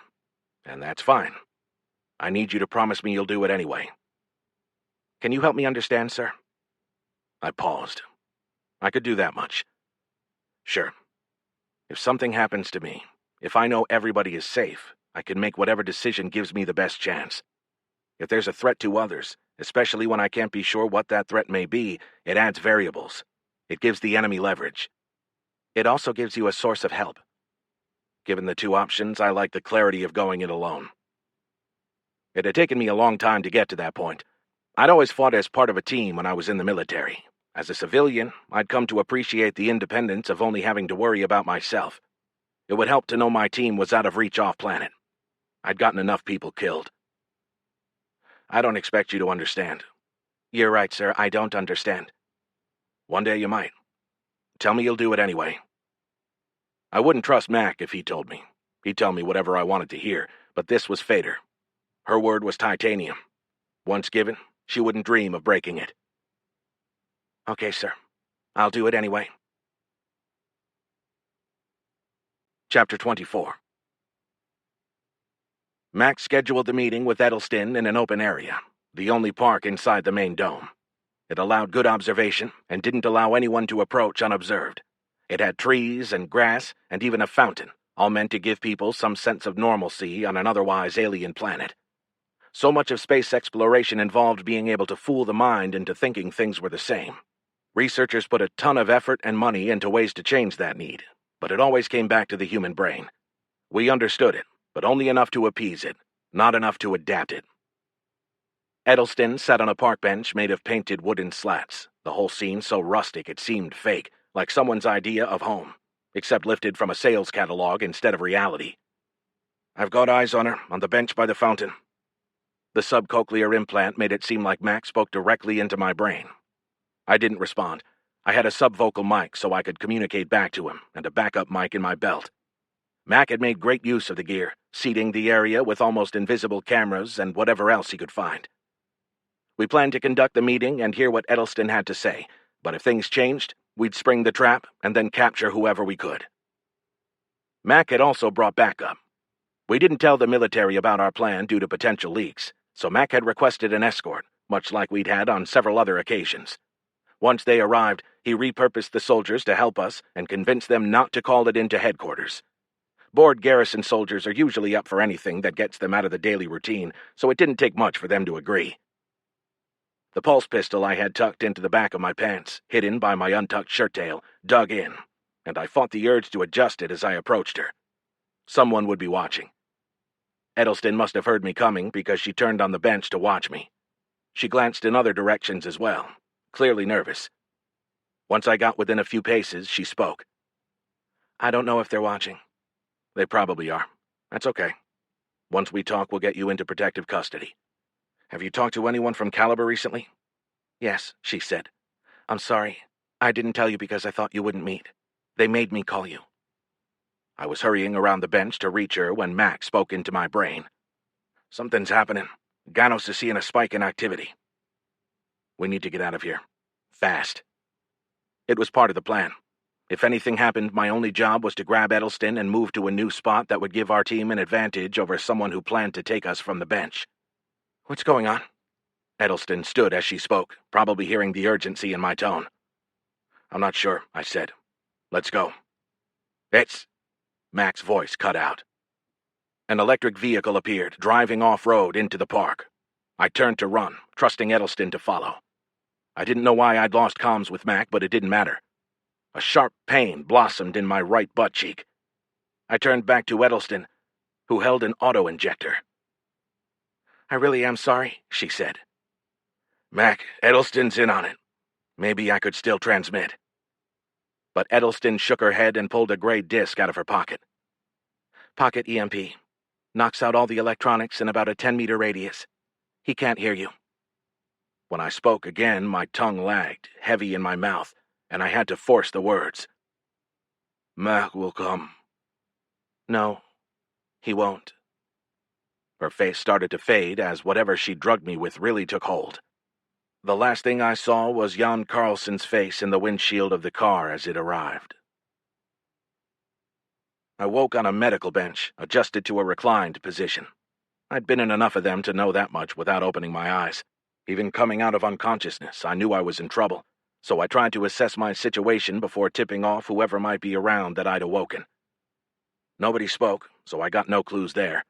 And that's fine. I need you to promise me you'll do it anyway. Can you help me understand, sir? I paused. I could do that much. Sure. If something happens to me, if I know everybody is safe, I can make whatever decision gives me the best chance. If there's a threat to others, especially when I can't be sure what that threat may be, it adds variables. It gives the enemy leverage. It also gives you a source of help. Given the two options, I like the clarity of going it alone. It had taken me a long time to get to that point. I'd always fought as part of a team when I was in the military. As a civilian, I'd come to appreciate the independence of only having to worry about myself. It would help to know my team was out of reach off-planet. I'd gotten enough people killed. I don't expect you to understand. You're right, sir. I don't understand. One day you might. Tell me you'll do it anyway. I wouldn't trust Mac if he told me. He'd tell me whatever I wanted to hear, but this was Fader. Her word was titanium. Once given, she wouldn't dream of breaking it. Okay, sir. I'll do it anyway. Chapter 24. Mac scheduled the meeting with Edelston in an open area, the only park inside the main dome. It allowed good observation and didn't allow anyone to approach unobserved. It had trees and grass and even a fountain, all meant to give people some sense of normalcy on an otherwise alien planet. So much of space exploration involved being able to fool the mind into thinking things were the same. Researchers put a ton of effort and money into ways to change that need, but it always came back to the human brain. We understood it, but only enough to appease it, not enough to adapt it. Edelston sat on a park bench made of painted wooden slats, the whole scene so rustic it seemed fake, like someone's idea of home, except lifted from a sales catalog instead of reality. "I've got eyes on her, on the bench by the fountain." The subcochlear implant made it seem like Mac spoke directly into my brain. I didn't respond. I had a subvocal mic so I could communicate back to him, and a backup mic in my belt. Mac had made great use of the gear, seeding the area with almost invisible cameras and whatever else he could find. We planned to conduct the meeting and hear what Edelston had to say, but if things changed, we'd spring the trap and then capture whoever we could. Mac had also brought backup. We didn't tell the military about our plan due to potential leaks, so Mac had requested an escort, much like we'd had on several other occasions. Once they arrived, he repurposed the soldiers to help us and convinced them not to call it into headquarters. Bored garrison soldiers are usually up for anything that gets them out of the daily routine, so it didn't take much for them to agree. The pulse pistol I had tucked into the back of my pants, hidden by my untucked shirt tail, dug in, and I fought the urge to adjust it as I approached her. Someone would be watching. Edelston must have heard me coming because she turned on the bench to watch me. She glanced in other directions as well, clearly nervous. Once I got within a few paces, she spoke. "I don't know if they're watching." "They probably are. That's okay. Once we talk, we'll get you into protective custody. Have you talked to anyone from Caliber recently?" "Yes," she said. "I'm sorry. I didn't tell you because I thought you wouldn't meet. They made me call you." I was hurrying around the bench to reach her when Mac spoke into my brain. "Something's happening. Ganos is seeing a spike in activity. We need to get out of here. Fast." It was part of the plan. If anything happened, my only job was to grab Edelston and move to a new spot that would give our team an advantage over someone who planned to take us from the bench. "What's going on?" Edelston stood as she spoke, probably hearing the urgency in my tone. "I'm not sure," I said. "Let's go." "It's..." Mac's voice cut out. An electric vehicle appeared, driving off-road into the park. I turned to run, trusting Edelston to follow. I didn't know why I'd lost comms with Mac, but it didn't matter. A sharp pain blossomed in my right butt cheek. I turned back to Edelston, who held an auto-injector. "I really am sorry," she said. "Mac, Edelston's in on it. Maybe I could still transmit." But Edelston shook her head and pulled a gray disc out of her pocket. "Pocket EMP. Knocks out all the electronics in about a 10-meter radius. He can't hear you." When I spoke again, my tongue lagged, heavy in my mouth, and I had to force the words. "Mac will come." "No, he won't." Her face started to fade as whatever she drugged me with really took hold. The last thing I saw was Jan Carlson's face in the windshield of the car as it arrived. I woke on a medical bench, adjusted to a reclined position. I'd been in enough of them to know that much without opening my eyes. Even coming out of unconsciousness, I knew I was in trouble, so I tried to assess my situation before tipping off whoever might be around that I'd awoken. Nobody spoke, so I got no clues there.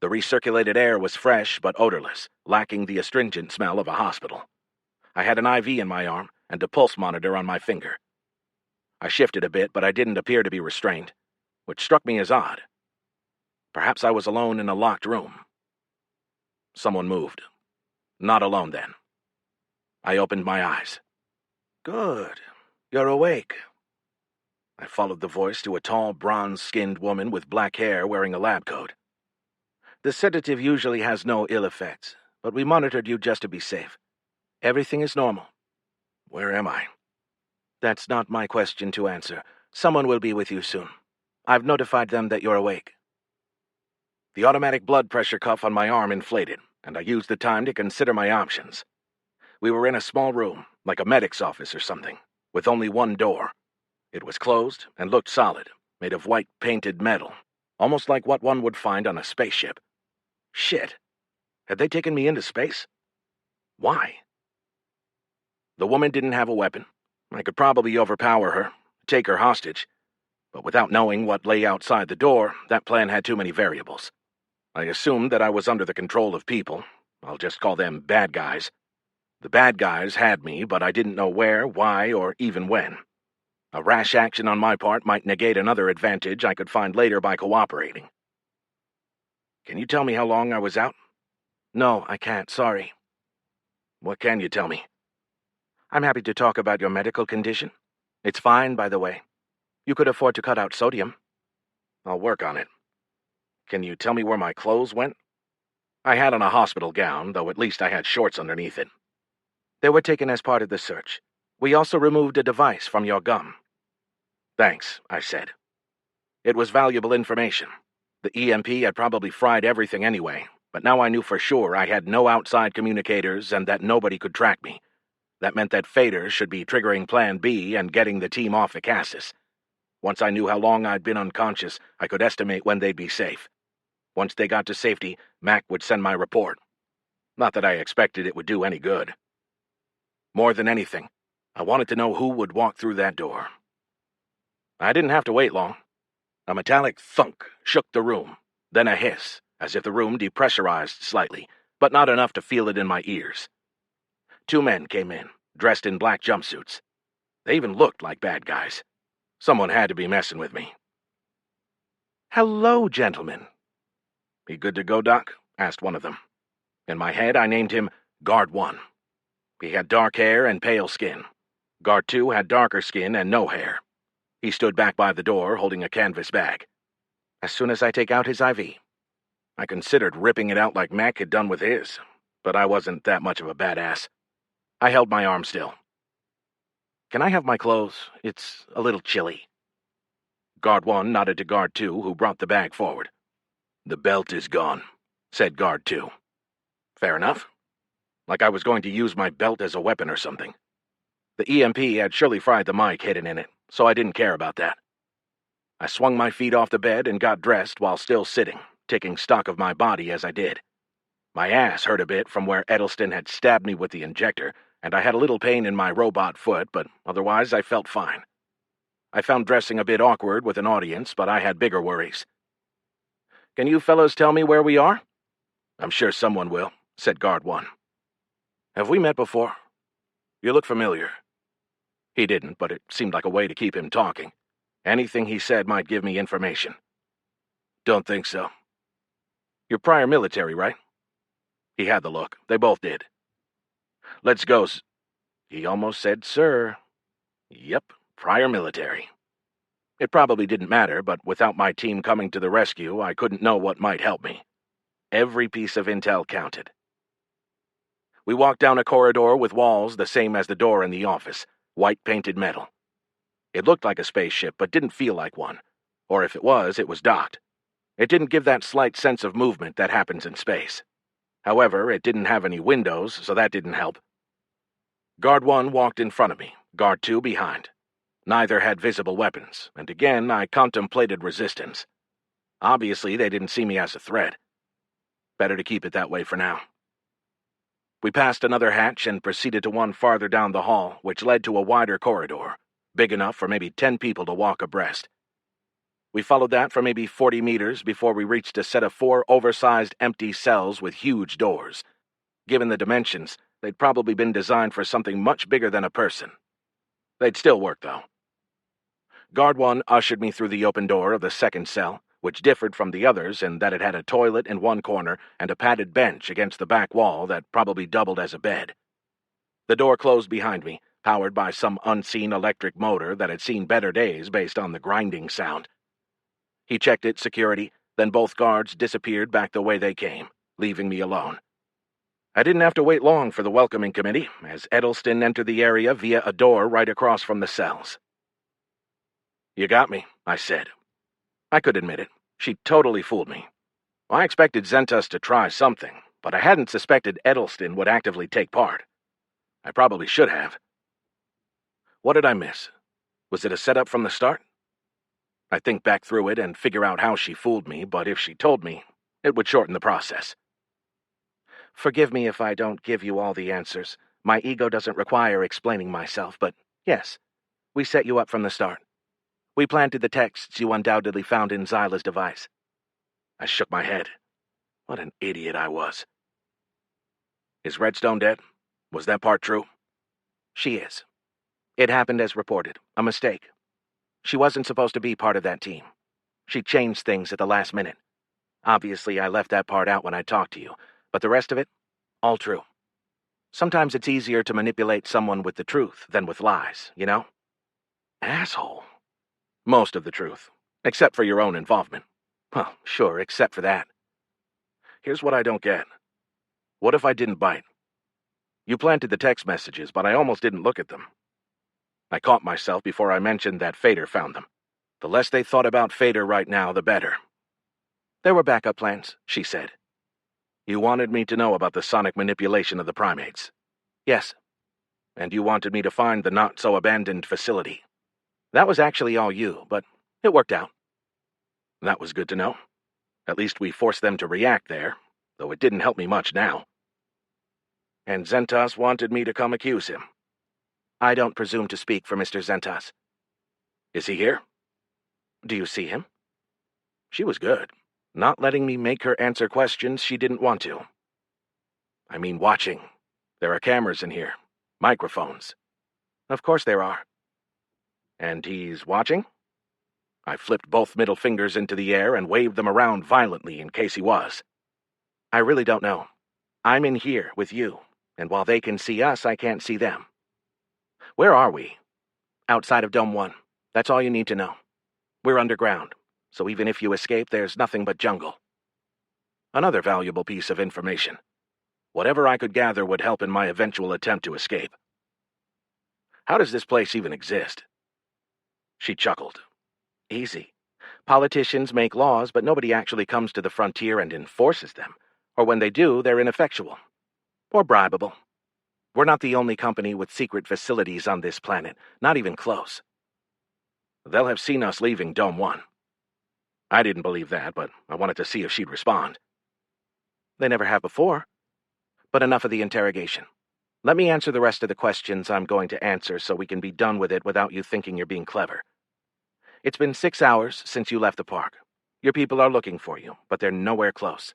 The recirculated air was fresh but odorless, lacking the astringent smell of a hospital. I had an IV in my arm and a pulse monitor on my finger. I shifted a bit, but I didn't appear to be restrained, which struck me as odd. Perhaps I was alone in a locked room. Someone moved. Not alone, then. I opened my eyes. "Good. You're awake." I followed the voice to a tall, bronze-skinned woman with black hair wearing a lab coat. "The sedative usually has no ill effects, but we monitored you just to be safe. Everything is normal." "Where am I?" "That's not my question to answer. Someone will be with you soon. I've notified them that you're awake." The automatic blood pressure cuff on my arm inflated, and I used the time to consider my options. We were in a small room, like a medic's office or something, with only one door. It was closed and looked solid, made of white painted metal, almost like what one would find on a spaceship. Shit. Had they taken me into space? Why? The woman didn't have a weapon. I could probably overpower her, take her hostage, but without knowing what lay outside the door, that plan had too many variables. I assumed that I was under the control of people. I'll just call them bad guys. The bad guys had me, but I didn't know where, why, or even when. A rash action on my part might negate another advantage I could find later by cooperating. Can you tell me how long I was out? No, I can't, sorry. What can you tell me? I'm happy to talk about your medical condition. It's fine, by the way. You could afford to cut out sodium. I'll work on it. Can you tell me where my clothes went? I had on a hospital gown, though at least I had shorts underneath it. They were taken as part of the search. We also removed a device from your gum. Thanks, I said. It was valuable information. The EMP had probably fried everything anyway, but now I knew for sure I had no outside communicators and that nobody could track me. That meant that Fader should be triggering Plan B and getting the team off Icassus. Once I knew how long I'd been unconscious, I could estimate when they'd be safe. Once they got to safety, Mac would send my report. Not that I expected it would do any good. More than anything, I wanted to know who would walk through that door. I didn't have to wait long. A metallic thunk shook the room, then a hiss, as if the room depressurized slightly, but not enough to feel it in my ears. 2 men came in, dressed in black jumpsuits. They even looked like bad guys. Someone had to be messing with me. Hello, gentlemen. "Be good to go, Doc?" asked one of them. In my head, I named him Guard 1. He had dark hair and pale skin. Guard 2 had darker skin and no hair. He stood back by the door, holding a canvas bag. As soon as I take out his IV. I considered ripping it out like Mac had done with his, but I wasn't that much of a badass. I held my arm still. Can I have my clothes? It's a little chilly. Guard 1 nodded to Guard 2, who brought the bag forward. "The belt is gone," said Guard 2. Fair enough. Like I was going to use my belt as a weapon or something. The EMP had surely fried the mic hidden in it, so I didn't care about that. I swung my feet off the bed and got dressed while still sitting, taking stock of my body as I did. My ass hurt a bit from where Edelston had stabbed me with the injector, and I had a little pain in my robot foot, but otherwise I felt fine. I found dressing a bit awkward with an audience, but I had bigger worries. "Can you fellows tell me where we are?" "I'm sure someone will," said Guard 1. "Have we met before? You look familiar." He didn't, but it seemed like a way to keep him talking. Anything he said might give me information. "Don't think so." "You're prior military, right?" He had the look. They both did. "Let's go, He almost said sir. Yep, prior military. It probably didn't matter, but without my team coming to the rescue, I couldn't know what might help me. Every piece of intel counted. We walked down a corridor with walls the same as the door in the office, white-painted metal. It looked like a spaceship, but didn't feel like one. Or if it was docked. It didn't give that slight sense of movement that happens in space. However, it didn't have any windows, so that didn't help. Guard 1 walked in front of me, Guard 2 behind. Neither had visible weapons, and again I contemplated resistance. Obviously, they didn't see me as a threat. Better to keep it that way for now. We passed another hatch and proceeded to one farther down the hall, which led to a wider corridor, big enough for maybe 10 people to walk abreast. We followed that for maybe 40 meters before we reached a set of 4 oversized empty cells with huge doors. Given the dimensions, they'd probably been designed for something much bigger than a person. They'd still work, though. Guard 1 ushered me through the open door of the second cell, which differed from the others in that it had a toilet in one corner and a padded bench against the back wall that probably doubled as a bed. The door closed behind me, powered by some unseen electric motor that had seen better days based on the grinding sound. He checked its security, then both guards disappeared back the way they came, leaving me alone. I didn't have to wait long for the welcoming committee, as Edelston entered the area via a door right across from the cells. "You got me," I said. I could admit it. She totally fooled me. I expected Zentus to try something, but I hadn't suspected Edelston would actively take part. I probably should have. What did I miss? Was it a setup from the start? I think back through it and figure out how she fooled me, but if she told me, it would shorten the process. Forgive me if I don't give you all the answers. My ego doesn't require explaining myself, but yes, we set you up from the start. We planted the texts you undoubtedly found in Zyla's device. I shook my head. What an idiot I was. Is Redstone dead? Was that part true? She is. It happened as reported. A mistake. She wasn't supposed to be part of that team. She changed things at the last minute. Obviously, I left that part out when I talked to you, but the rest of it, all true. Sometimes it's easier to manipulate someone with the truth than with lies, you know? Asshole. Most of the truth, except for your own involvement. Well, sure, except for that. Here's what I don't get. What if I didn't bite? You planted the text messages, but I almost didn't look at them. I caught myself before I mentioned that Fader found them. The less they thought about Fader right now, the better. There were backup plans, she said. You wanted me to know about the sonic manipulation of the primates. Yes. And you wanted me to find the not-so-abandoned facility. That was actually all you, but it worked out. That was good to know. At least we forced them to react there, though it didn't help me much now. And Zentas wanted me to come accuse him. I don't presume to speak for Mr. Zentas. Is he here? Do you see him? She was good, not letting me make her answer questions she didn't want to. I mean watching. There are cameras in here. Microphones. Of course there are. And he's watching? I flipped both middle fingers into the air and waved them around violently in case he was. I really don't know. I'm in here with you, and while they can see us, I can't see them. Where are we? Outside of Dome 1. That's all you need to know. We're underground, so even if you escape, there's nothing but jungle. Another valuable piece of information. Whatever I could gather would help in my eventual attempt to escape. How does this place even exist? She chuckled. Easy. Politicians make laws, but nobody actually comes to the frontier and enforces them. Or when they do, they're ineffectual. Or bribable. We're not the only company with secret facilities on this planet, not even close. They'll have seen us leaving Dome 1. I didn't believe that, but I wanted to see if she'd respond. They never have before. But enough of the interrogation. Let me answer the rest of the questions I'm going to answer so we can be done with it without you thinking you're being clever. It's been 6 hours since you left the park. Your people are looking for you, but they're nowhere close.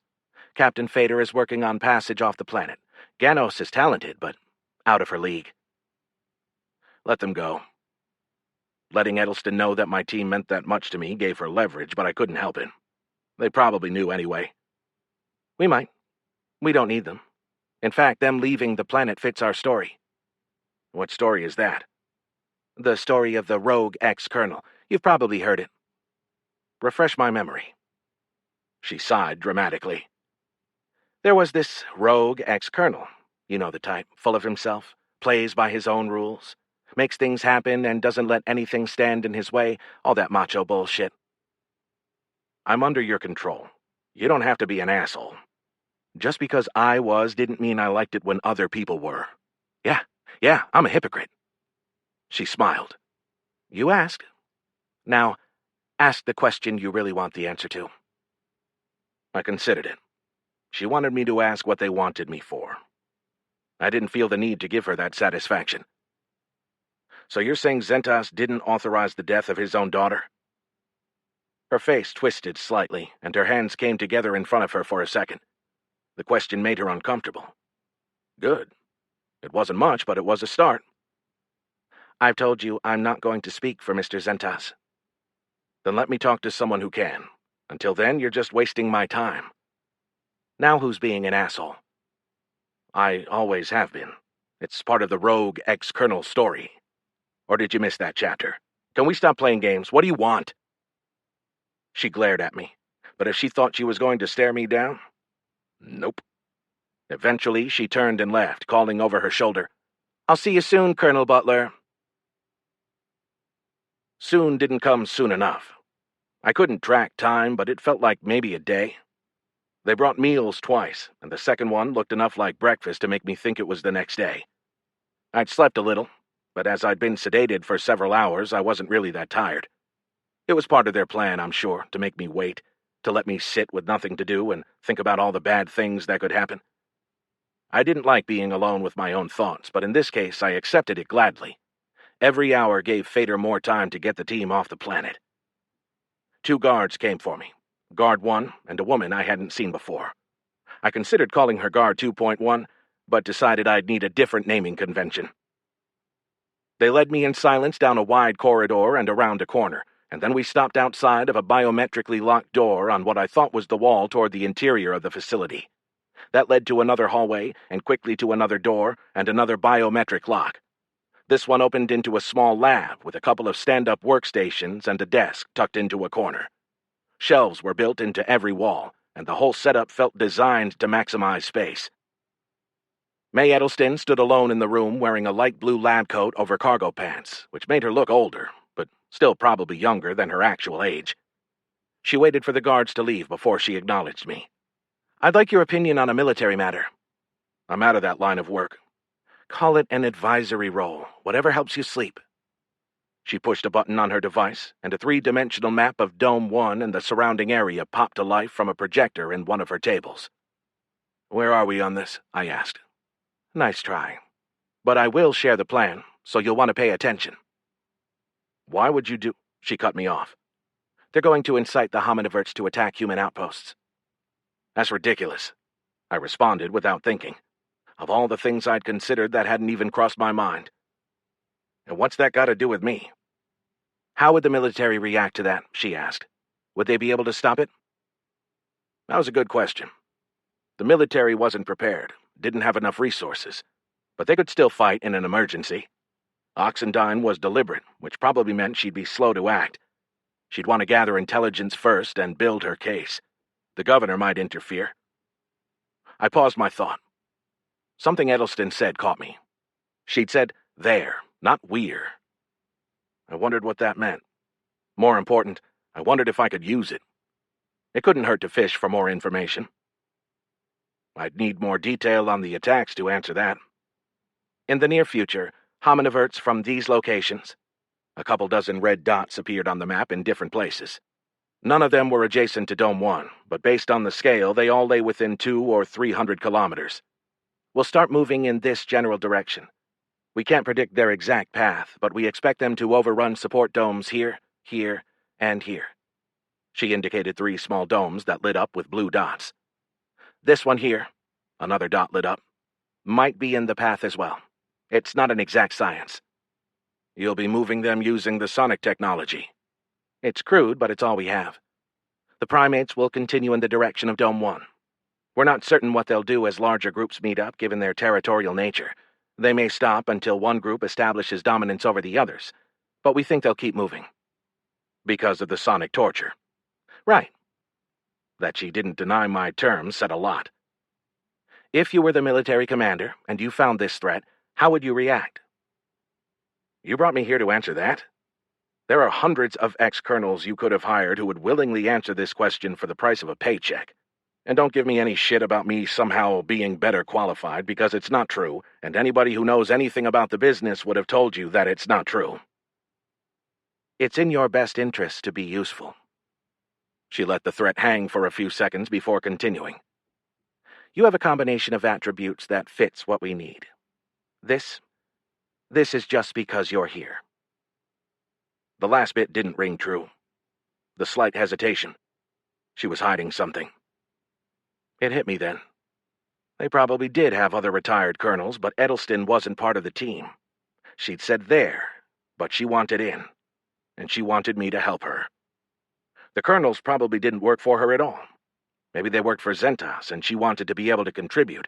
Captain Fader is working on passage off the planet. Ganos is talented, but out of her league. Let them go. Letting Edelston know that my team meant that much to me gave her leverage, but I couldn't help it. They probably knew anyway. We might. We don't need them. In fact, them leaving the planet fits our story. What story is that? The story of the rogue ex-colonel. You've probably heard it. Refresh my memory. She sighed dramatically. There was this rogue ex-colonel. You know the type, full of himself, plays by his own rules, makes things happen and doesn't let anything stand in his way, all that macho bullshit. I'm under your control. You don't have to be an asshole. Just because I was didn't mean I liked it when other people were. Yeah, I'm a hypocrite. She smiled. You asked. Now, ask the question you really want the answer to. I considered it. She wanted me to ask what they wanted me for. I didn't feel the need to give her that satisfaction. So you're saying Zentas didn't authorize the death of his own daughter? Her face twisted slightly, and her hands came together in front of her for a second. The question made her uncomfortable. Good. It wasn't much, but it was a start. I've told you I'm not going to speak for Mr. Zentas. Then let me talk to someone who can. Until then, you're just wasting my time. Now who's being an asshole? I always have been. It's part of the rogue ex-colonel story. Or did you miss that chapter? Can we stop playing games? What do you want? She glared at me, but if she thought she was going to stare me down, nope. Eventually, she turned and left, calling over her shoulder, "I'll see you soon, Colonel Butler." Soon didn't come soon enough. I couldn't track time, but it felt like maybe a day. They brought meals twice, and the second one looked enough like breakfast to make me think it was the next day. I'd slept a little, but as I'd been sedated for several hours, I wasn't really that tired. It was part of their plan, I'm sure, to make me wait, to let me sit with nothing to do and think about all the bad things that could happen. I didn't like being alone with my own thoughts, but in this case I accepted it gladly. Every hour gave Fader more time to get the team off the planet. 2 guards came for me. Guard 1 and a woman I hadn't seen before. I considered calling her Guard 2.1, but decided I'd need a different naming convention. They led me in silence down a wide corridor and around a corner, and then we stopped outside of a biometrically locked door on what I thought was the wall toward the interior of the facility. That led to another hallway, and quickly to another door, and another biometric lock. This one opened into a small lab with a couple of stand-up workstations and a desk tucked into a corner. Shelves were built into every wall, and the whole setup felt designed to maximize space. May Edelston stood alone in the room wearing a light blue lab coat over cargo pants, which made her look older, but still probably younger than her actual age. She waited for the guards to leave before she acknowledged me. "I'd like your opinion on a military matter." "I'm out of that line of work." "Call it an advisory role, whatever helps you sleep." She pushed a button on her device, and a three-dimensional map of Dome 1 and the surrounding area popped to life from a projector in one of her tables. "Where are we on this?" I asked. "Nice try. But I will share the plan, so you'll want to pay attention." "Why would you do—" She cut me off. "They're going to incite the hominiverts to attack human outposts." "That's ridiculous," I responded without thinking. Of all the things I'd considered, that hadn't even crossed my mind. "And what's that got to do with me?" "How would the military react to that?" she asked. "Would they be able to stop it?" That was a good question. The military wasn't prepared, didn't have enough resources, but they could still fight in an emergency. Oxendine was deliberate, which probably meant she'd be slow to act. She'd want to gather intelligence first and build her case. The governor might interfere. I paused my thought. Something Edelston said caught me. She'd said, "there," not "we're." I wondered what that meant. More important, I wondered if I could use it. It couldn't hurt to fish for more information. I'd need more detail on the attacks to answer that. In the near future, hominiverts from these locations. A couple dozen red dots appeared on the map in different places. None of them were adjacent to Dome 1, but based on the scale, they all lay within 200 or 300 kilometers. We'll start moving in this general direction. We can't predict their exact path, but we expect them to overrun support domes here, here, and here. She indicated 3 small domes that lit up with blue dots. This one here, another dot lit up, might be in the path as well. It's not an exact science. You'll be moving them using the sonic technology. It's crude, but it's all we have. The primates will continue in the direction of Dome 1. We're not certain what they'll do as larger groups meet up, given their territorial nature. They may stop until one group establishes dominance over the others, but we think they'll keep moving. Because of the sonic torture. Right. That she didn't deny my terms said a lot. If you were the military commander, and you found this threat, how would you react? You brought me here to answer that? There are hundreds of ex-colonels you could have hired who would willingly answer this question for the price of a paycheck. And don't give me any shit about me somehow being better qualified, because it's not true, and anybody who knows anything about the business would have told you that it's not true. It's in your best interest to be useful. She let the threat hang for a few seconds before continuing. You have a combination of attributes that fits what we need. This is just because you're here. The last bit didn't ring true. The slight hesitation. She was hiding something. It hit me then. They probably did have other retired colonels, but Edelston wasn't part of the team. She'd said there, but she wanted in, and she wanted me to help her. The colonels probably didn't work for her at all. Maybe they worked for Zentas, and she wanted to be able to contribute.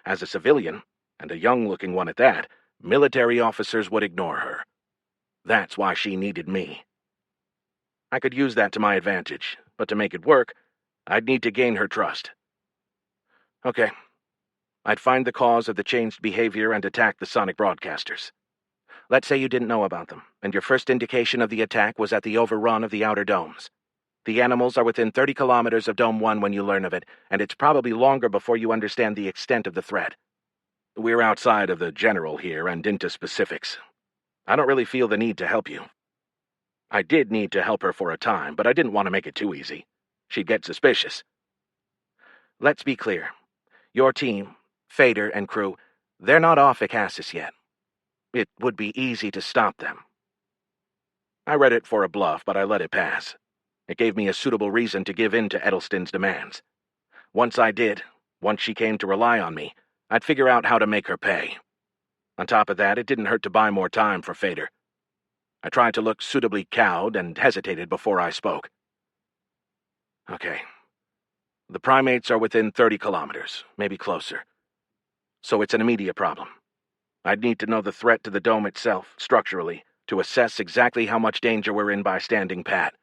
As a civilian, and a young-looking one at that, military officers would ignore her. That's why she needed me. I could use that to my advantage, but to make it work, I'd need to gain her trust. Okay. I'd find the cause of the changed behavior and attack the sonic broadcasters. Let's say you didn't know about them, and your first indication of the attack was at the overrun of the outer domes. The animals are within 30 kilometers of Dome 1 when you learn of it, and it's probably longer before you understand the extent of the threat. We're outside of the general here and into specifics. I don't really feel the need to help you. I did need to help her for a time, but I didn't want to make it too easy. She'd get suspicious. Let's be clear. Your team, Fader and crew, they're not off Icassus yet. It would be easy to stop them. I read it for a bluff, but I let it pass. It gave me a suitable reason to give in to Edelston's demands. Once I did, Once she came to rely on me, I'd figure out how to make her pay. On top of that, it didn't hurt to buy more time for Fader. I tried to look suitably cowed and hesitated before I spoke. Okay. The primates are within 30 kilometers, maybe closer. So it's an immediate problem. I'd need to know the threat to the dome itself, structurally, to assess exactly how much danger we're in by standing pat.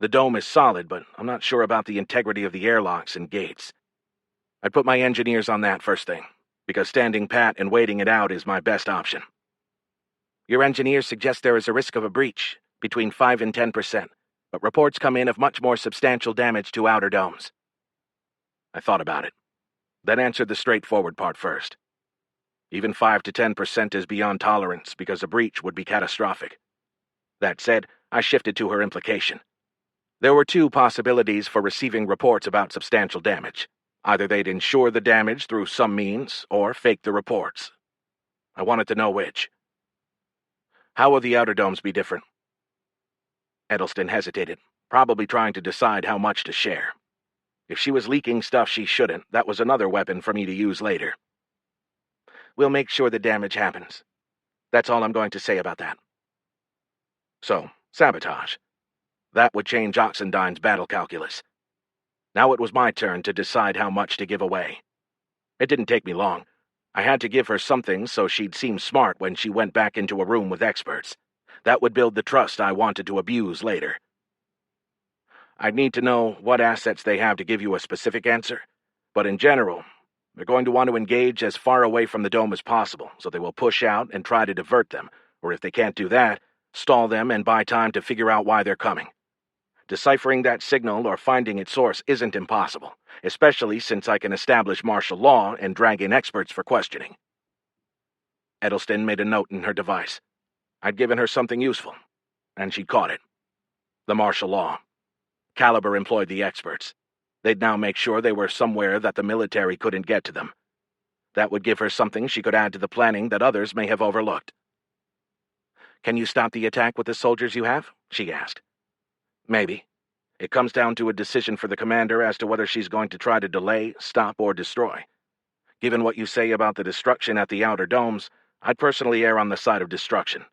The dome is solid, but I'm not sure about the integrity of the airlocks and gates. I'd put my engineers on that first thing, because standing pat and waiting it out is my best option. Your engineers suggest there is a risk of a breach, between 5 and 10%, but reports come in of much more substantial damage to outer domes. I thought about it, then answered the straightforward part first. Even 5 to 10% is beyond tolerance because a breach would be catastrophic. That said, I shifted to her implication. There were 2 possibilities for receiving reports about substantial damage. Either they'd ensure the damage through some means, or fake the reports. I wanted to know which. How will the outer domes be different? Edelston hesitated, probably trying to decide how much to share. If she was leaking stuff she shouldn't, that was another weapon for me to use later. We'll make sure the damage happens. That's all I'm going to say about that. So, sabotage. That would change Oxendine's battle calculus. Now it was my turn to decide how much to give away. It didn't take me long. I had to give her something so she'd seem smart when she went back into a room with experts. That would build the trust I wanted to abuse later. I'd need to know what assets they have to give you a specific answer, but in general, they're going to want to engage as far away from the dome as possible, so they will push out and try to divert them, or if they can't do that, stall them and buy time to figure out why they're coming. Deciphering that signal or finding its source isn't impossible, especially since I can establish martial law and drag in experts for questioning. Edelston made a note in her device. I'd given her something useful, and she caught it. The martial law. Caliber employed the experts. They'd now make sure they were somewhere that the military couldn't get to them. That would give her something she could add to the planning that others may have overlooked. Can you stop the attack with the soldiers you have? She asked. Maybe. It comes down to a decision for the commander as to whether she's going to try to delay, stop, or destroy. Given what you say about the destruction at the outer domes, I'd personally err on the side of destruction.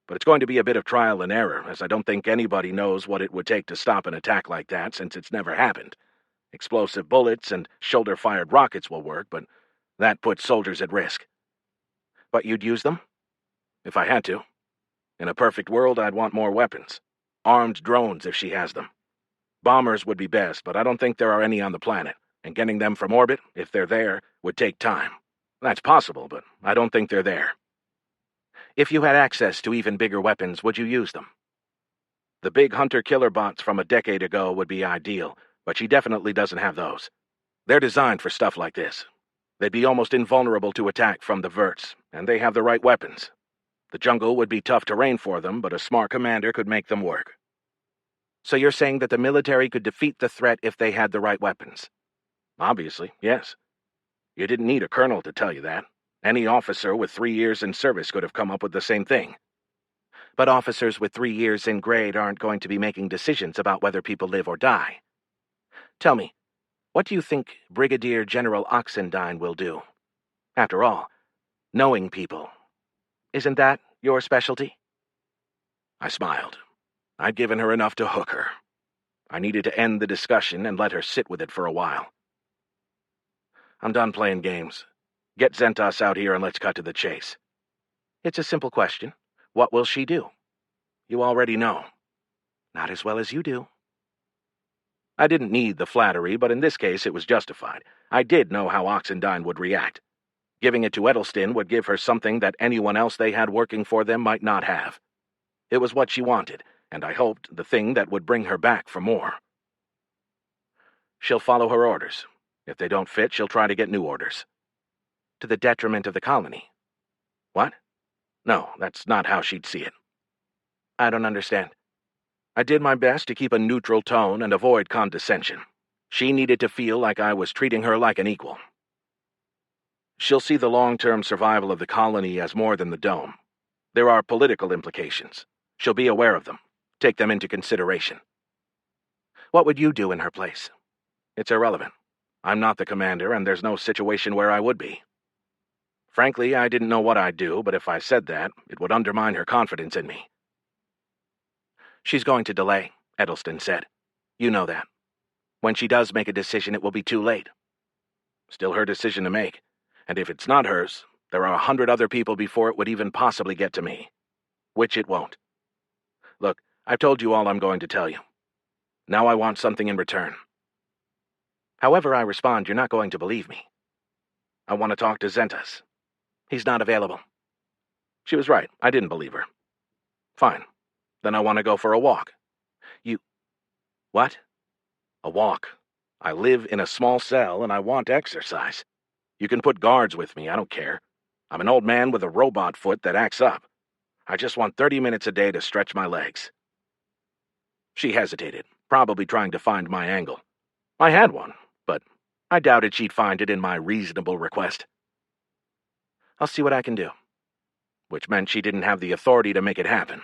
But it's going to be a bit of trial and error, as I don't think anybody knows what it would take to stop an attack like that since it's never happened. Explosive bullets and shoulder-fired rockets will work, but that puts soldiers at risk. But you'd use them? If I had to. In a perfect world, I'd want more weapons. Armed drones if she has them. Bombers would be best, but I don't think there are any on the planet, and getting them from orbit, if they're there, would take time. That's possible, but I don't think they're there. If you had access to even bigger weapons, would you use them? The big hunter-killer bots from a decade ago would be ideal, but she definitely doesn't have those. They're designed for stuff like this. They'd be almost invulnerable to attack from the verts, and they have the right weapons. The jungle would be tough terrain for them, but a smart commander could make them work. So you're saying that the military could defeat the threat if they had the right weapons? Obviously, yes. You didn't need a colonel to tell you that. Any officer with 3 years in service could have come up with the same thing. But officers with 3 years in grade aren't going to be making decisions about whether people live or die. Tell me, what do you think Brigadier General Oxendine will do? After all, knowing people. Isn't that your specialty? I smiled. I'd given her enough to hook her. I needed to end the discussion and let her sit with it for a while. I'm done playing games. Get Zentas out here and let's cut to the chase. It's a simple question. What will she do? You already know. Not as well as you do. I didn't need the flattery, but in this case it was justified. I did know how Oxendine would react. Giving it to Edelston would give her something that anyone else they had working for them might not have. It was what she wanted, and I hoped the thing that would bring her back for more. She'll follow her orders. If they don't fit, she'll try to get new orders. To the detriment of the colony. What? No, that's not how she'd see it. I don't understand. I did my best to keep a neutral tone and avoid condescension. She needed to feel like I was treating her like an equal. She'll see the long-term survival of the colony as more than the dome. There are political implications. She'll be aware of them. Take them into consideration. What would you do in her place? It's irrelevant. I'm not the commander, and there's no situation where I would be. Frankly, I didn't know what I'd do, but if I said that, it would undermine her confidence in me. She's going to delay, Edelston said. You know that. When she does make a decision, it will be too late. Still her decision to make, and if it's not hers, there are 100 other people before it would even possibly get to me. Which it won't. Look, I've told you all I'm going to tell you. Now I want something in return. However I respond, you're not going to believe me. I want to talk to Zentas. He's not available. She was right. I didn't believe her. Fine. Then I want to go for a walk. What? A walk. I live in a small cell and I want exercise. You can put guards with me, I don't care. I'm an old man with a robot foot that acts up. I just want 30 minutes a day to stretch my legs. She hesitated, probably trying to find my angle. I had one, but I doubted she'd find it in my reasonable request. I'll see what I can do. Which meant she didn't have the authority to make it happen.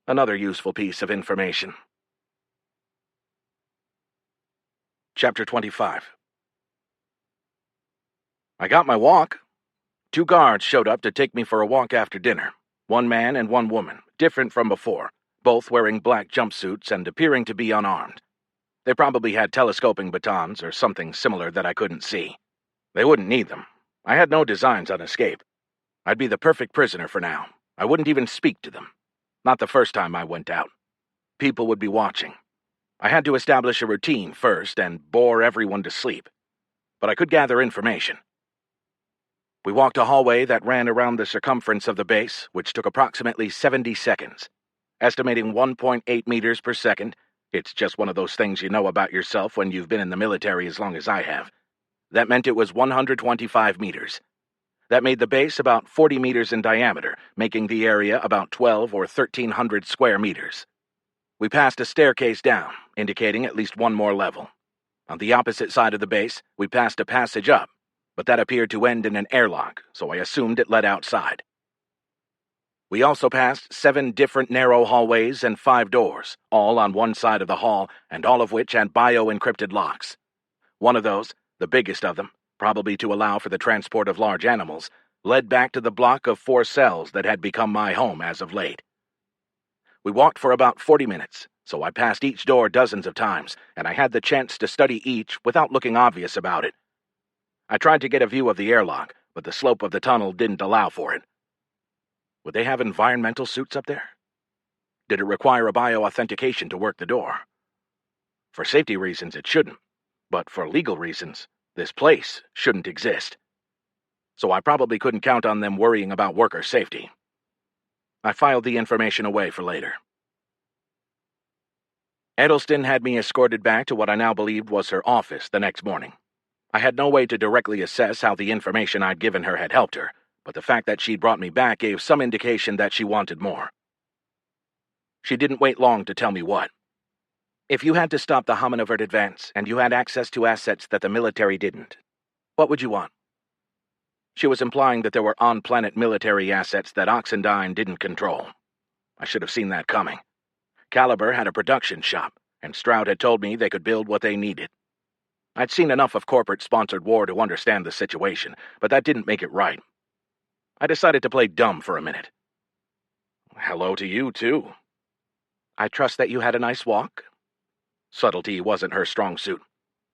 Another useful piece of information. Chapter 25. I got my walk. 2 guards showed up to take me for a walk after dinner. 1 man and 1 woman, different from before, both wearing black jumpsuits and appearing to be unarmed. They probably had telescoping batons or something similar that I couldn't see. They wouldn't need them. I had no designs on escape. I'd be the perfect prisoner for now. I wouldn't even speak to them. Not the first time I went out. People would be watching. I had to establish a routine first and bore everyone to sleep. But I could gather information. We walked a hallway that ran around the circumference of the base, which took approximately 70 seconds. Estimating 1.8 meters per second, it's just one of those things you know about yourself when you've been in the military as long as I have. That meant it was 125 meters. That made the base about 40 meters in diameter, making the area about 12 or 1,300 square meters. We passed a staircase down, indicating at least 1 more level. On the opposite side of the base, we passed a passage up, but that appeared to end in an airlock, so I assumed it led outside. We also passed 7 different narrow hallways and 5 doors, all on one side of the hall, and all of which had bio-encrypted locks. One of those, the biggest of them, probably to allow for the transport of large animals, led back to the block of 4 cells that had become my home as of late. We walked for about 40 minutes, so I passed each door dozens of times, and I had the chance to study each without looking obvious about it. I tried to get a view of the airlock, but the slope of the tunnel didn't allow for it. Would they have environmental suits up there? Did it require a bio-authentication to work the door? For safety reasons, it shouldn't, but for legal reasons, this place shouldn't exist. So I probably couldn't count on them worrying about worker safety. I filed the information away for later. Edelston had me escorted back to what I now believed was her office the next morning. I had no way to directly assess how the information I'd given her had helped her, but the fact that she'd brought me back gave some indication that she wanted more. She didn't wait long to tell me what. If you had to stop the hominivert advance, and you had access to assets that the military didn't, what would you want? She was implying that there were on-planet military assets that Oxendine didn't control. I should have seen that coming. Caliber had a production shop, and Stroud had told me they could build what they needed. I'd seen enough of corporate-sponsored war to understand the situation, but that didn't make it right. I decided to play dumb for a minute. Hello to you, too. I trust that you had a nice walk. Subtlety wasn't her strong suit.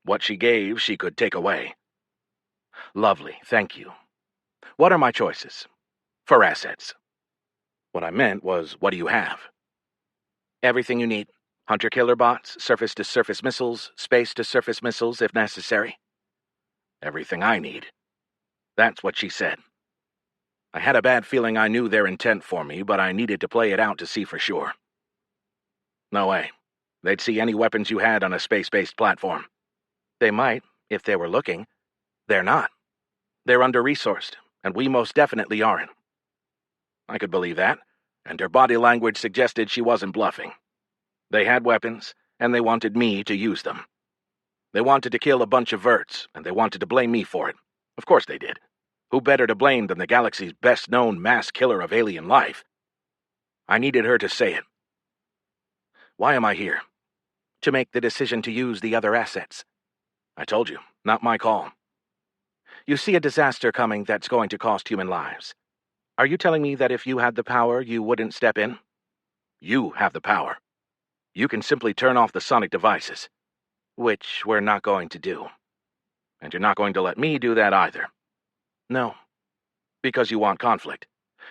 What she gave, she could take away. Lovely, thank you. What are my choices? For assets. What I meant was, what do you have? Everything you need. Hunter-killer bots, surface-to-surface missiles, space-to-surface missiles if necessary. Everything I need. That's what she said. I had a bad feeling I knew their intent for me, but I needed to play it out to see for sure. No way. They'd see any weapons you had on a space-based platform. They might, if they were looking. They're not. They're under-resourced, and we most definitely aren't. I could believe that, and her body language suggested she wasn't bluffing. They had weapons, and they wanted me to use them. They wanted to kill a bunch of verts, and they wanted to blame me for it. Of course they did. Who better to blame than the galaxy's best-known mass killer of alien life? I needed her to say it. Why am I here? To make the decision to use the other assets. I told you, Not my call. You see a disaster coming that's going to cost human lives. Are you telling me that if you had the power, you wouldn't step in? You have the power. You can simply turn off the sonic devices, which we're not going to do. And you're not going to let me do that either. No, because you want conflict.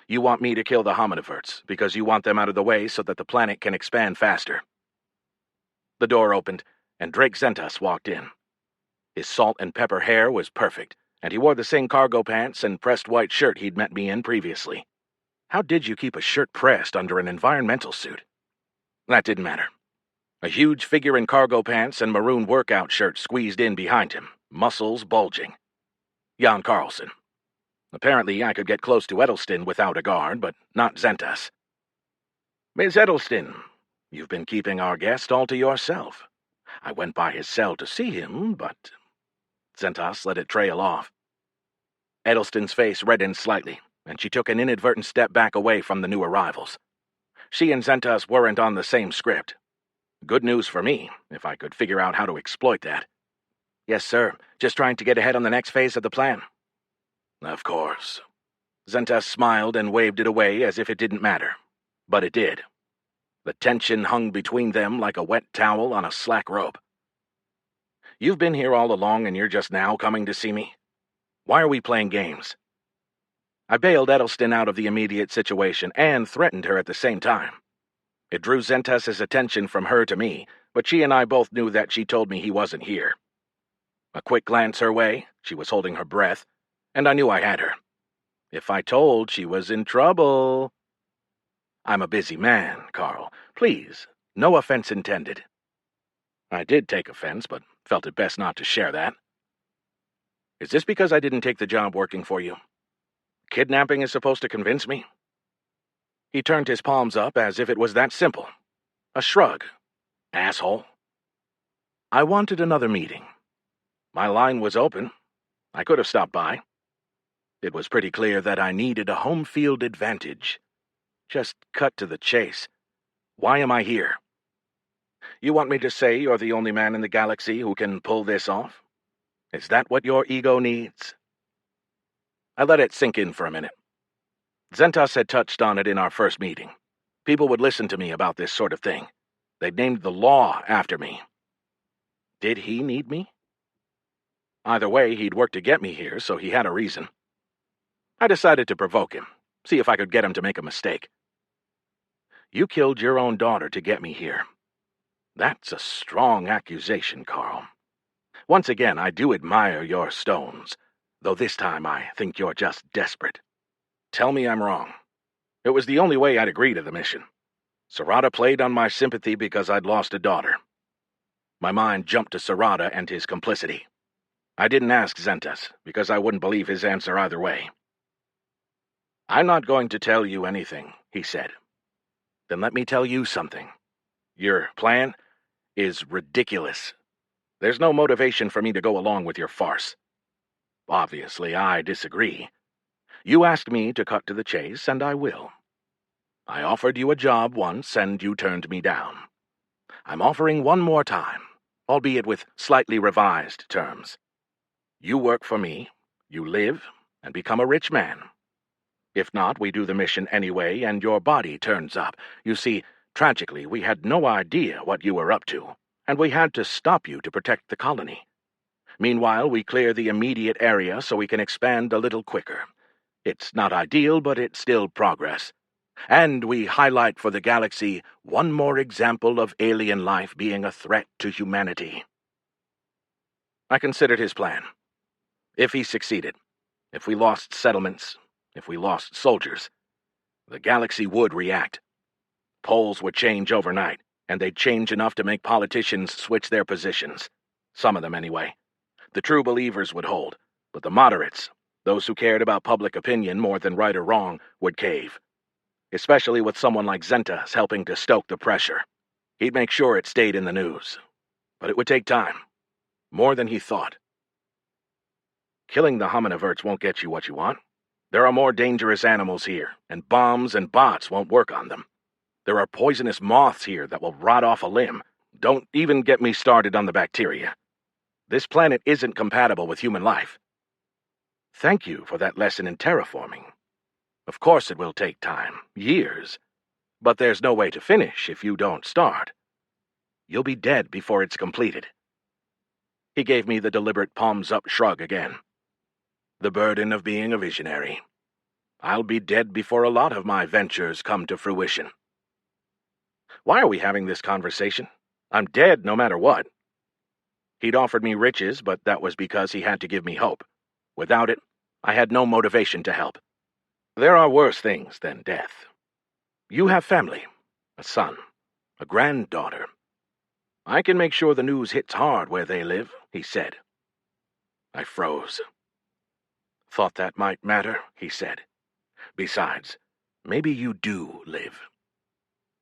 You want me to kill the hominiverts, because you want them out of the way so that the planet can expand faster. The door opened, and Drake Zentas walked in. His salt and pepper hair was perfect, and he wore the same cargo pants and pressed white shirt he'd met me in previously. How did you keep a shirt pressed under an environmental suit? That didn't matter. A huge figure in cargo pants and maroon workout shirt squeezed in behind him, muscles bulging. Jan Carlson. Apparently, I could get close to Edelston without a guard, but not Zentas. Miss Edelston, you've been keeping our guest all to yourself. I went by his cell to see him, but... Zentas let it trail off. Edelston's face reddened slightly, and she took an inadvertent step back away from the new arrivals. She and Zentas weren't on the same script. Good news for me, if I could figure out how to exploit that. Yes, sir. Just trying to get ahead on the next phase of the plan. Of course. Zentas smiled and waved it away as if it didn't matter. But it did. The tension hung between them like a wet towel on a slack rope. You've been here all along and you're just now coming to see me? Why are we playing games? I bailed Edelston out of the immediate situation and threatened her at the same time. It drew Zentas's attention from her to me, but she and I both knew that she told me he wasn't here. A quick glance her way, she was holding her breath, and I knew I had her. If I told, she was in trouble. I'm a busy man, Carl. Please, no offense intended. I did take offense, but felt it best not to share that. Is this because I didn't take the job working for you? Kidnapping is supposed to convince me? He turned his palms up as if it was that simple. A shrug. Asshole. I wanted another meeting. My line was open. I could have stopped by. It was pretty clear that I needed a home field advantage. Just cut to the chase. Why am I here? You want me to say you're the only man in the galaxy who can pull this off? Is that what your ego needs? I let it sink in for a minute. Zentas had touched on it in our first meeting. People would listen to me about this sort of thing. They'd named the law after me. Did he need me? Either way, he'd worked to get me here, so he had a reason. I decided to provoke him, see if I could get him to make a mistake. You killed your own daughter to get me here. That's a strong accusation, Carl. Once again, I do admire your stones, though this time I think you're just desperate. Tell me I'm wrong. It was the only way I'd agree to the mission. Sarada played on my sympathy because I'd lost a daughter. My mind jumped to Sarada and his complicity. I didn't ask Zentas, because I wouldn't believe his answer either way. I'm not going to tell you anything, he said. Then let me tell you something. Your plan is ridiculous. There's no motivation for me to go along with your farce. Obviously, I disagree. You asked me to cut to the chase, and I will. I offered you a job once, and you turned me down. I'm offering one more time, albeit with slightly revised terms. You work for me, you live, and become a rich man. If not, we do the mission anyway, and your body turns up. You see, tragically, we had no idea what you were up to, and we had to stop you to protect the colony. Meanwhile, we clear the immediate area so we can expand a little quicker. It's not ideal, but it's still progress. And we highlight for the galaxy one more example of alien life being a threat to humanity. I considered his plan. If he succeeded, if we lost settlements, if we lost soldiers, the galaxy would react. Poles would change overnight, and they'd change enough to make politicians switch their positions. Some of them, anyway. The true believers would hold, but the moderates, those who cared about public opinion more than right or wrong, would cave. Especially with someone like Zentas helping to stoke the pressure. He'd make sure it stayed in the news. But it would take time. More than he thought. Killing the hominiverts won't get you what you want. There are more dangerous animals here, and bombs and bots won't work on them. There are poisonous moths here that will rot off a limb. Don't even get me started on the bacteria. This planet isn't compatible with human life. Thank you for that lesson in terraforming. Of course it will take time, years. But there's no way to finish if you don't start. You'll be dead before it's completed. He gave me the deliberate palms-up shrug again. The burden of being a visionary. I'll be dead before a lot of my ventures come to fruition. Why are we having this conversation? I'm dead no matter what. He'd offered me riches, but that was because he had to give me hope. Without it, I had no motivation to help. There are worse things than death. You have family, a son, a granddaughter. I can make sure the news hits hard where they live, he said. I froze. Thought that might matter, he said. Besides, maybe you do live.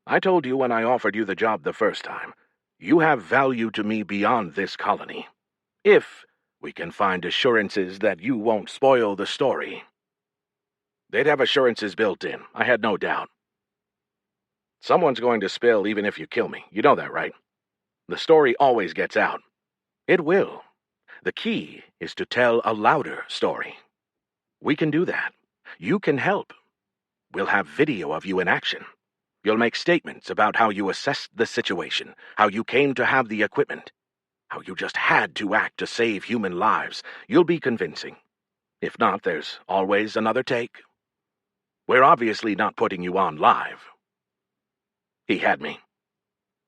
I told you when I offered you the job the first time, you have value to me beyond this colony. If we can find assurances that you won't spoil the story. They'd have assurances built in, I had no doubt. Someone's going to spill even if you kill me. You know that, right? The story always gets out. It will. The key is to tell a louder story. We can do that. You can help. We'll have video of you in action. You'll make statements about how you assessed the situation, how you came to have the equipment, how you just had to act to save human lives. You'll be convincing. If not, there's always another take. We're obviously not putting you on live. He had me.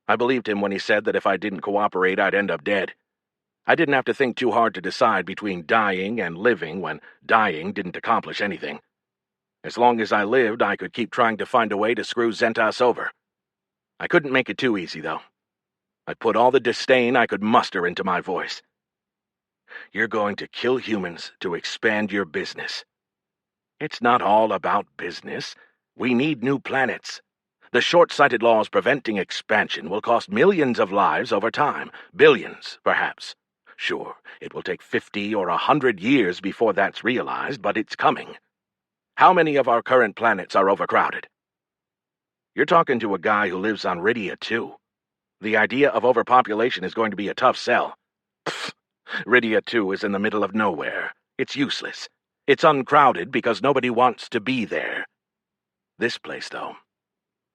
I believed him when he said that if I didn't cooperate, I'd end up dead. I didn't have to think too hard to decide between dying and living when dying didn't accomplish anything. As long as I lived, I could keep trying to find a way to screw Zentas over. I couldn't make it too easy, though. I put all the disdain I could muster into my voice. You're going to kill humans to expand your business. It's not all about business. We need new planets. The short-sighted laws preventing expansion will cost millions of lives over time. Billions, perhaps. Sure, it will take 50 or 100 years before that's realized, but it's coming. How many of our current planets are overcrowded? You're talking to a guy who lives on Rydia, too. The idea of overpopulation is going to be a tough sell. Pfft, Rydia 2 is in the middle of nowhere. It's useless. It's uncrowded because nobody wants to be there. This place, though.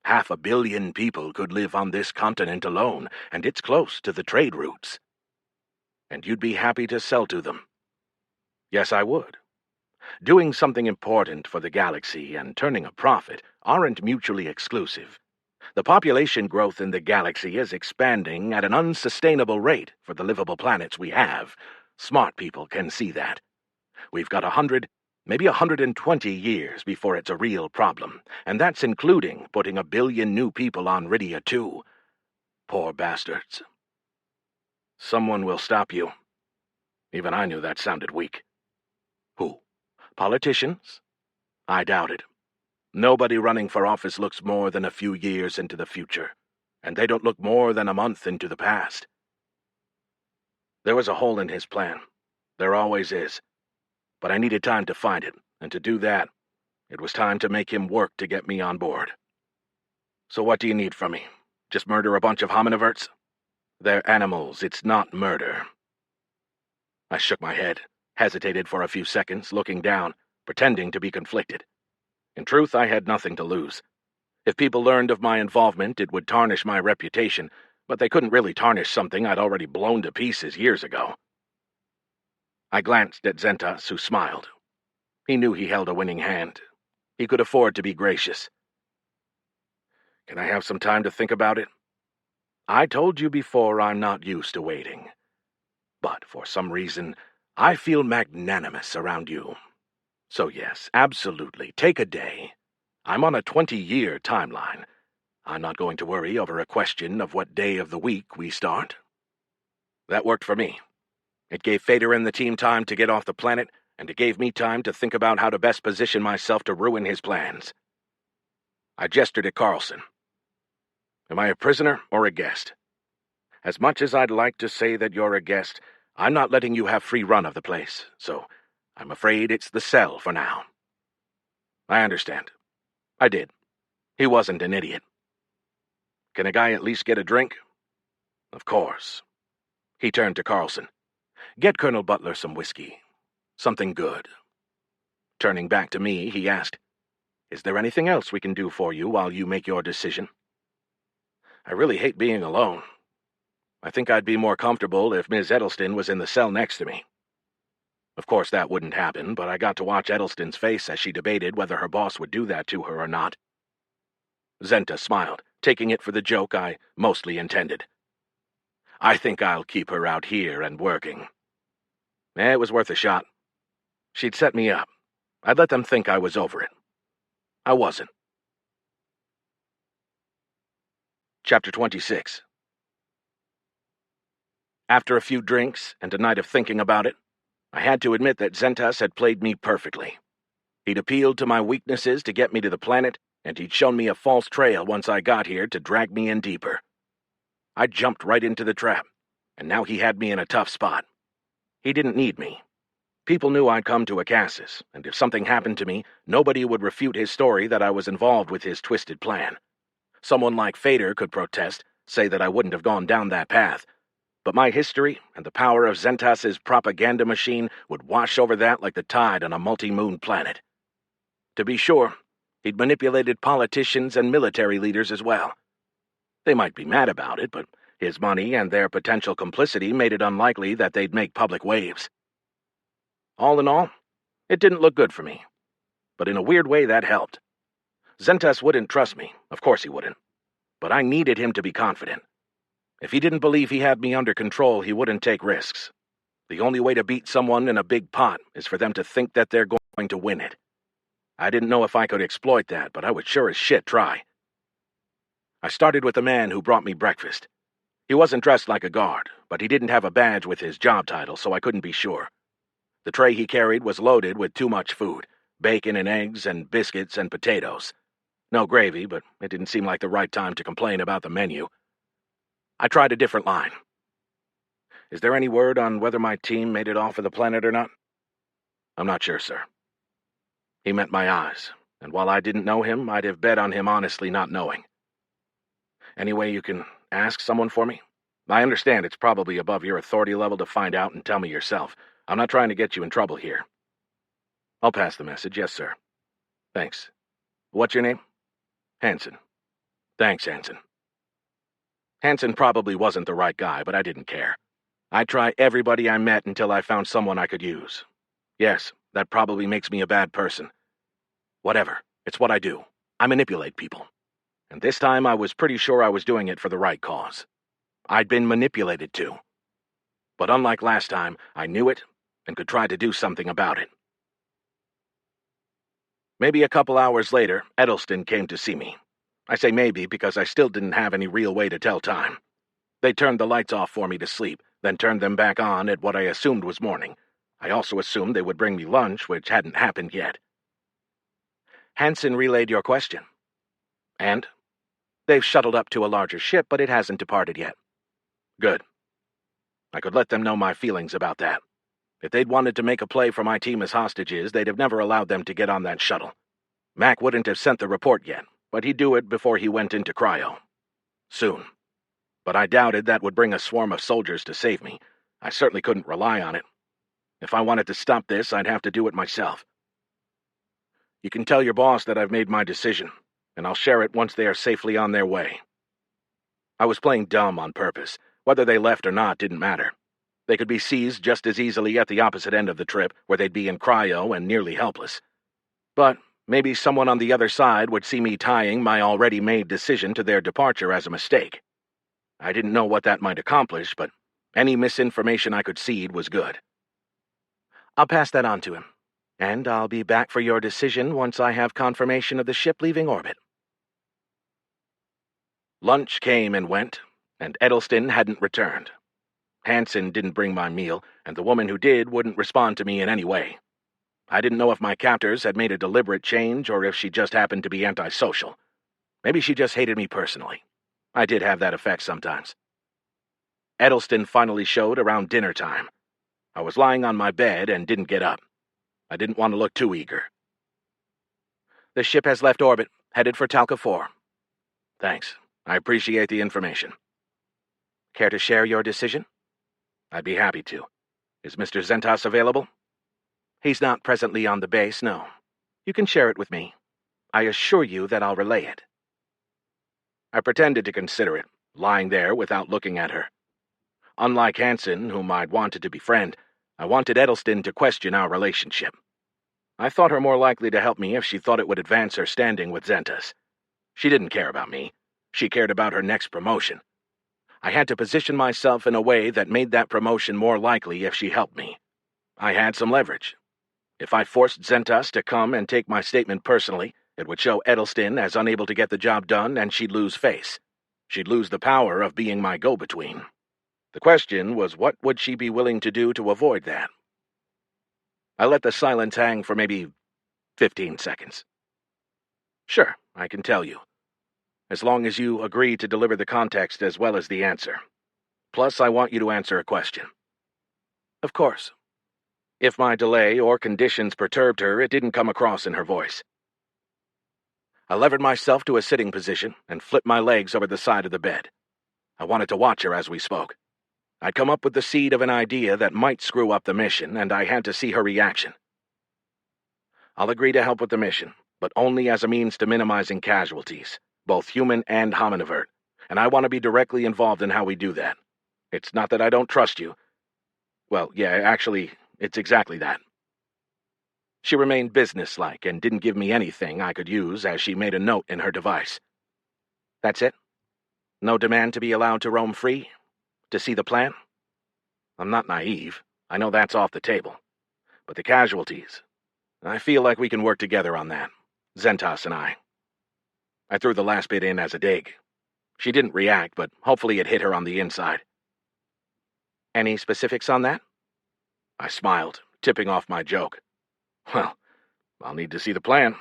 500 million people could live on this continent alone, and it's close to the trade routes. And you'd be happy to sell to them. Yes, I would. Doing something important for the galaxy and turning a profit aren't mutually exclusive. The population growth in the galaxy is expanding at an unsustainable rate for the livable planets we have. Smart people can see that. We've got 100, maybe 120 years before it's a real problem, and that's including putting 1 billion new people on Rydia 2. Poor bastards. Someone will stop you. Even I knew that sounded weak. Who? Politicians? I doubt it. Nobody running for office looks more than a few years into the future, and they don't look more than a month into the past. There was a hole in his plan. There always is. But I needed time to find it, and to do that, it was time to make him work to get me on board. So what do you need from me? Just murder a bunch of hominiverts? They're animals, it's not murder. I shook my head, hesitated for a few seconds, looking down, pretending to be conflicted. In truth, I had nothing to lose. If people learned of my involvement, it would tarnish my reputation, but they couldn't really tarnish something I'd already blown to pieces years ago. I glanced at Zentas, who smiled. He knew he held a winning hand. He could afford to be gracious. Can I have some time to think about it? I told you before I'm not used to waiting. But for some reason, I feel magnanimous around you. So yes, absolutely, take a day. I'm on a 20-year timeline. I'm not going to worry over a question of what day of the week we start. That worked for me. It gave Fader and the team time to get off the planet, and it gave me time to think about how to best position myself to ruin his plans. I gestured at Carlson. Am I a prisoner or a guest? As much as I'd like to say that you're a guest, I'm not letting you have free run of the place, so I'm afraid it's the cell for now. I understand. I did. He wasn't an idiot. Can a guy at least get a drink? Of course. He turned to Carlson. Get Colonel Butler some whiskey. Something good. Turning back to me, he asked, "Is there anything else we can do for you while you make your decision?" I really hate being alone. I think I'd be more comfortable if Miss Edelston was in the cell next to me. Of course, that wouldn't happen, but I got to watch Edelston's face as she debated whether her boss would do that to her or not. Zenta smiled, taking it for the joke I mostly intended. "I think I'll keep her out here and working." It was worth a shot. She'd set me up. I'd let them think I was over it. I wasn't. Chapter 26. After a few drinks and a night of thinking about it, I had to admit that Zentas had played me perfectly. He'd appealed to my weaknesses to get me to the planet, and he'd shown me a false trail once I got here to drag me in deeper. I jumped right into the trap, and now he had me in a tough spot. He didn't need me. People knew I'd come to Acassus, and if something happened to me, nobody would refute his story that I was involved with his twisted plan. Someone like Fader could protest, say that I wouldn't have gone down that path, but my history and the power of Zentas's propaganda machine would wash over that like the tide on a multi-moon planet. To be sure, he'd manipulated politicians and military leaders as well. They might be mad about it, but his money and their potential complicity made it unlikely that they'd make public waves. All in all, it didn't look good for me, but in a weird way that helped. Zentas wouldn't trust me, of course he wouldn't, but I needed him to be confident. If he didn't believe he had me under control, he wouldn't take risks. The only way to beat someone in a big pot is for them to think that they're going to win it. I didn't know if I could exploit that, but I would sure as shit try. I started with the man who brought me breakfast. He wasn't dressed like a guard, but he didn't have a badge with his job title, so I couldn't be sure. The tray he carried was loaded with too much food, bacon and eggs and biscuits and potatoes. No gravy, but it didn't seem like the right time to complain about the menu. I tried a different line. "Is there any word on whether my team made it off of the planet or not?" "I'm not sure, sir." He met my eyes, and while I didn't know him, I'd have bet on him honestly not knowing. "Any way you can ask someone for me? I understand it's probably above your authority level to find out and tell me yourself. I'm not trying to get you in trouble here." "I'll pass the message, yes, sir." "Thanks. What's your name?" "Hansen." "Thanks, Hansen." Hansen probably wasn't the right guy, but I didn't care. I'd try everybody I met until I found someone I could use. Yes, that probably makes me a bad person. Whatever, it's what I do. I manipulate people. And this time I was pretty sure I was doing it for the right cause. I'd been manipulated too. But unlike last time, I knew it and could try to do something about it. Maybe a couple hours later, Edelston came to see me. I say maybe because I still didn't have any real way to tell time. They turned the lights off for me to sleep, then turned them back on at what I assumed was morning. I also assumed they would bring me lunch, which hadn't happened yet. "Hansen relayed your question." "And?" "They've shuttled up to a larger ship, but it hasn't departed yet." "Good." I could let them know my feelings about that. If they'd wanted to make a play for my team as hostages, they'd have never allowed them to get on that shuttle. Mac wouldn't have sent the report yet, but he'd do it before he went into cryo. Soon. But I doubted that would bring a swarm of soldiers to save me. I certainly couldn't rely on it. If I wanted to stop this, I'd have to do it myself. "You can tell your boss that I've made my decision, and I'll share it once they are safely on their way." I was playing dumb on purpose. Whether they left or not didn't matter. They could be seized just as easily at the opposite end of the trip, where they'd be in cryo and nearly helpless. But maybe someone on the other side would see me tying my already made decision to their departure as a mistake. I didn't know what that might accomplish, but any misinformation I could seed was good. "I'll pass that on to him, and I'll be back for your decision once I have confirmation of the ship leaving orbit." Lunch came and went, and Edelston hadn't returned. Hansen didn't bring my meal, and the woman who did wouldn't respond to me in any way. I didn't know if my captors had made a deliberate change or if she just happened to be antisocial. Maybe she just hated me personally. I did have that effect sometimes. Edelston finally showed around dinner time. I was lying on my bed and didn't get up. I didn't want to look too eager. "The ship has left orbit, headed for Talca 4. "Thanks. I appreciate the information." "Care to share your decision?" "I'd be happy to. Is Mr. Zentas available? He's not presently on the base, no. You can share it with me. I assure you that I'll relay it. I pretended to consider it, lying there without looking at her. Unlike Hansen, whom I'd wanted to befriend, I wanted Edelston to question our relationship. I thought her more likely to help me if she thought it would advance her standing with Zentas. She didn't care about me. She cared about her next promotion. I had to position myself in a way that made that promotion more likely if she helped me. I had some leverage. If I forced Zentas to come and take my statement personally, it would show Edelston as unable to get the job done, and she'd lose face. She'd lose the power of being my go-between. The question was, what would she be willing to do to avoid that? I let the silence hang for maybe 15 seconds. Sure, I can tell you. As long as you agree to deliver the context as well as the answer. Plus, I want you to answer a question. Of course. If my delay or conditions perturbed her, it didn't come across in her voice. I levered myself to a sitting position and flipped my legs over the side of the bed. I wanted to watch her as we spoke. I'd come up with the seed of an idea that might screw up the mission, and I had to see her reaction. I'll agree to help with the mission, but only as a means to minimizing casualties, both human and hominivert, and I want to be directly involved in how we do that. It's not that I don't trust you. Well, yeah, actually, it's exactly that. She remained businesslike and didn't give me anything I could use as she made a note in her device. That's it? No demand to be allowed to roam free? To see the plan? I'm not naive. I know that's off the table. But the casualties, I feel like we can work together on that. Zentas and I. I threw the last bit in as a dig. She didn't react, but hopefully it hit her on the inside. Any specifics on that? I smiled, tipping off my joke. Well, I'll need to see the plan.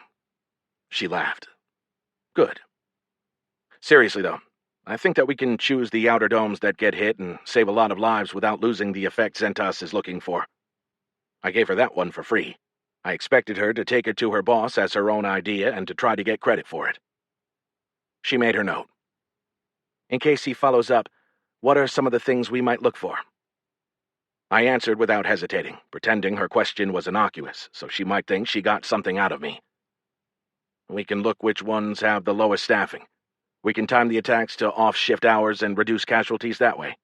She laughed. Good. Seriously, though, I think that we can choose the outer domes that get hit and save a lot of lives without losing the effect Zentas is looking for. I gave her that one for free. I expected her to take it to her boss as her own idea and to try to get credit for it. She made her note. In case he follows up, what are some of the things we might look for? I answered without hesitating, pretending her question was innocuous, so she might think she got something out of me. We can look which ones have the lowest staffing. We can time the attacks to off-shift hours and reduce casualties that way.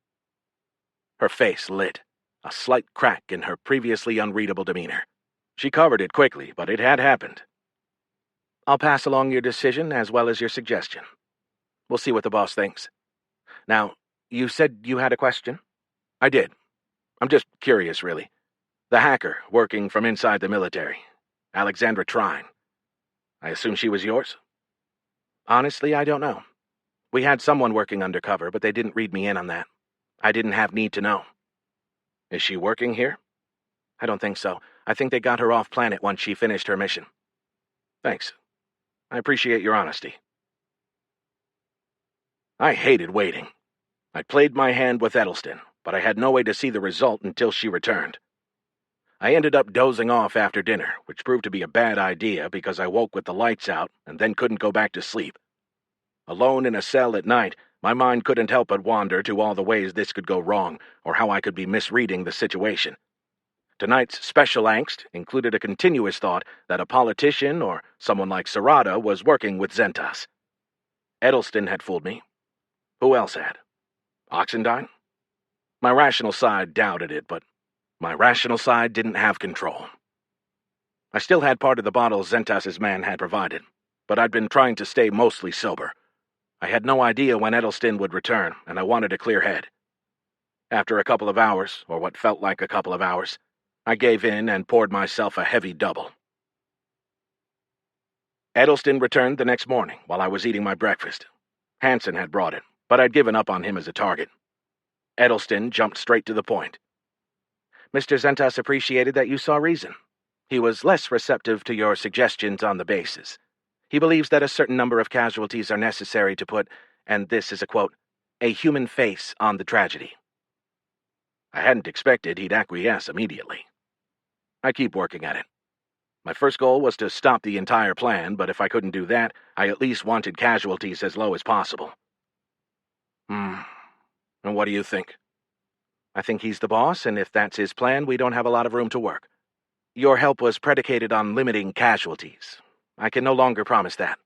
Her face lit, a slight crack in her previously unreadable demeanor. She covered it quickly, but it had happened. I'll pass along your decision as well as your suggestion. We'll see what the boss thinks. Now, you said you had a question? I did. I'm just curious, really. The hacker working from inside the military, Alexandra Trine. I assume she was yours? Honestly, I don't know. We had someone working undercover, but they didn't read me in on that. I didn't have need to know. Is she working here? I don't think so. I think they got her off planet once she finished her mission. Thanks. I appreciate your honesty. I hated waiting. I played my hand with Edelston, but I had no way to see the result until she returned. I ended up dozing off after dinner, which proved to be a bad idea because I woke with the lights out and then couldn't go back to sleep. Alone in a cell at night, my mind couldn't help but wander to all the ways this could go wrong or how I could be misreading the situation. Tonight's special angst included a continuous thought that a politician or someone like Sarada was working with Zentas. Edelston had fooled me. Who else had? Oxendine? My rational side doubted it, but my rational side didn't have control. I still had part of the bottle Zentas's man had provided, but I'd been trying to stay mostly sober. I had no idea when Edelston would return, and I wanted a clear head. After a couple of hours, or what felt like a couple of hours, I gave in and poured myself a heavy double. Edelston returned the next morning while I was eating my breakfast. Hansen had brought it, but I'd given up on him as a target. Edelston jumped straight to the point. Mr. Zentas appreciated that you saw reason. He was less receptive to your suggestions on the basis. He believes that a certain number of casualties are necessary to put, and this is a quote, a human face on the tragedy. I hadn't expected he'd acquiesce immediately. I keep working at it. My first goal was to stop the entire plan, but if I couldn't do that, I at least wanted casualties as low as possible. And what do you think? I think he's the boss, and if that's his plan, we don't have a lot of room to work. Your help was predicated on limiting casualties. I can no longer promise that.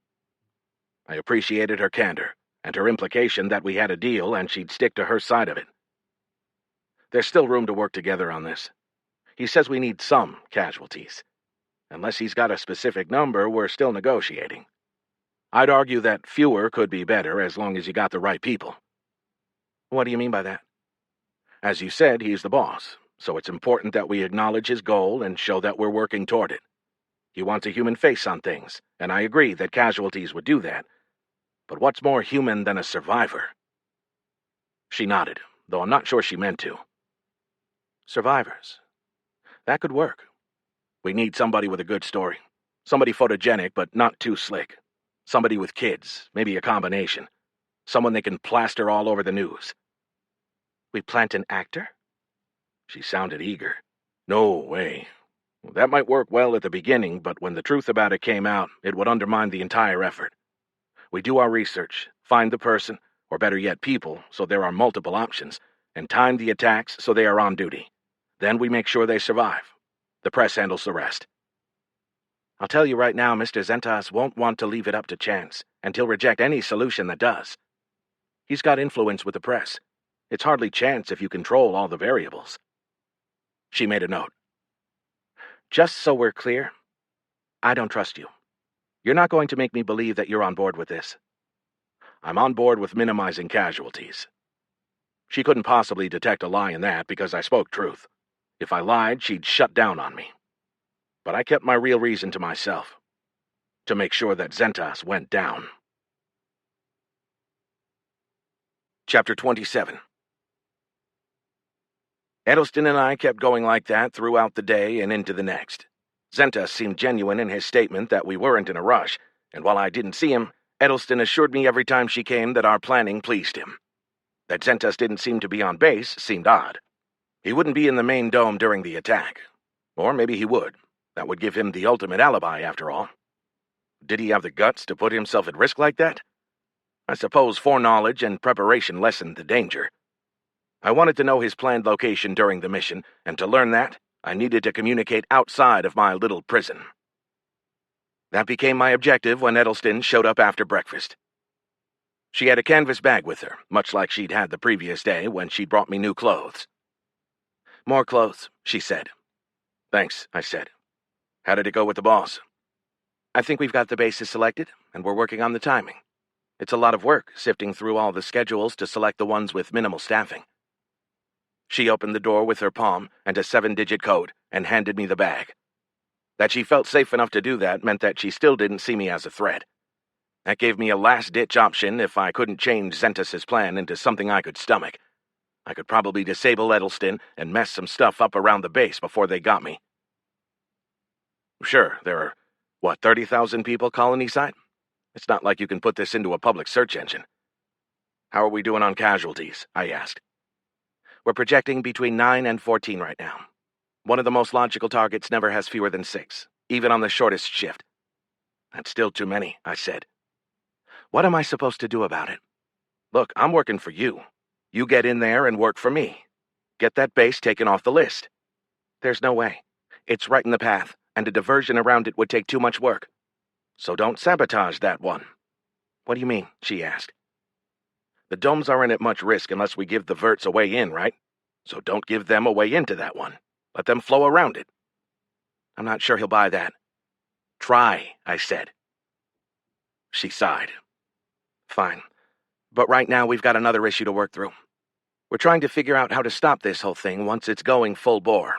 I appreciated her candor, and her implication that we had a deal and she'd stick to her side of it. There's still room to work together on this. He says we need some casualties. Unless he's got a specific number, we're still negotiating. I'd argue that fewer could be better as long as you got the right people. What do you mean by that? As you said, he's the boss, so it's important that we acknowledge his goal and show that we're working toward it. He wants a human face on things, and I agree that casualties would do that. But what's more human than a survivor? She nodded, though I'm not sure she meant to. Survivors. That could work. We need somebody with a good story. Somebody photogenic, but not too slick. Somebody with kids, maybe a combination. Someone they can plaster all over the news. We plant an actor? She sounded eager. No way. That might work well at the beginning, but when the truth about it came out, it would undermine the entire effort. We do our research, find the person, or better yet people, so there are multiple options, and time the attacks so they are on duty. Then we make sure they survive. The press handles the rest. I'll tell you right now, Mr. Zentas won't want to leave it up to chance, and he'll reject any solution that does. He's got influence with the press. It's hardly chance if you control all the variables. She made a note. Just so we're clear, I don't trust you. You're not going to make me believe that you're on board with this. I'm on board with minimizing casualties. She couldn't possibly detect a lie in that because I spoke truth. If I lied, she'd shut down on me. But I kept my real reason to myself. To make sure that Zentas went down. Chapter 27. Edelston and I kept going like that throughout the day and into the next. Zentas seemed genuine in his statement that we weren't in a rush, and while I didn't see him, Edelston assured me every time she came that our planning pleased him. That Zentas didn't seem to be on base seemed odd. He wouldn't be in the main dome during the attack. Or maybe he would. That would give him the ultimate alibi, after all. Did he have the guts to put himself at risk like that? I suppose foreknowledge and preparation lessened the danger. I wanted to know his planned location during the mission, and to learn that, I needed to communicate outside of my little prison. That became my objective when Edelston showed up after breakfast. She had a canvas bag with her, much like she'd had the previous day when she'd brought me new clothes. More clothes, she said. Thanks, I said. How did it go with the boss? I think we've got the bases selected, and we're working on the timing. It's a lot of work, sifting through all the schedules to select the ones with minimal staffing. She opened the door with her palm and a 7-digit code and handed me the bag. That she felt safe enough to do that meant that she still didn't see me as a threat. That gave me a last-ditch option if I couldn't change Zentas's plan into something I could stomach. I could probably disable Edelston and mess some stuff up around the base before they got me. Sure, there are, 30,000 people Colonyside? It's not like you can put this into a public search engine. How are we doing on casualties? I asked. We're projecting between 9 and 14 right now. One of the most logical targets never has fewer than 6, even on the shortest shift. That's still too many, I said. What am I supposed to do about it? Look, I'm working for you. You get in there and work for me. Get that base taken off the list. There's no way. It's right in the path, and a diversion around it would take too much work. So don't sabotage that one. What do you mean? She asked. The domes aren't at much risk unless we give the verts a way in, right? So don't give them a way into that one. Let them flow around it. I'm not sure he'll buy that. Try, I said. She sighed. Fine. But right now we've got another issue to work through. We're trying to figure out how to stop this whole thing once it's going full bore.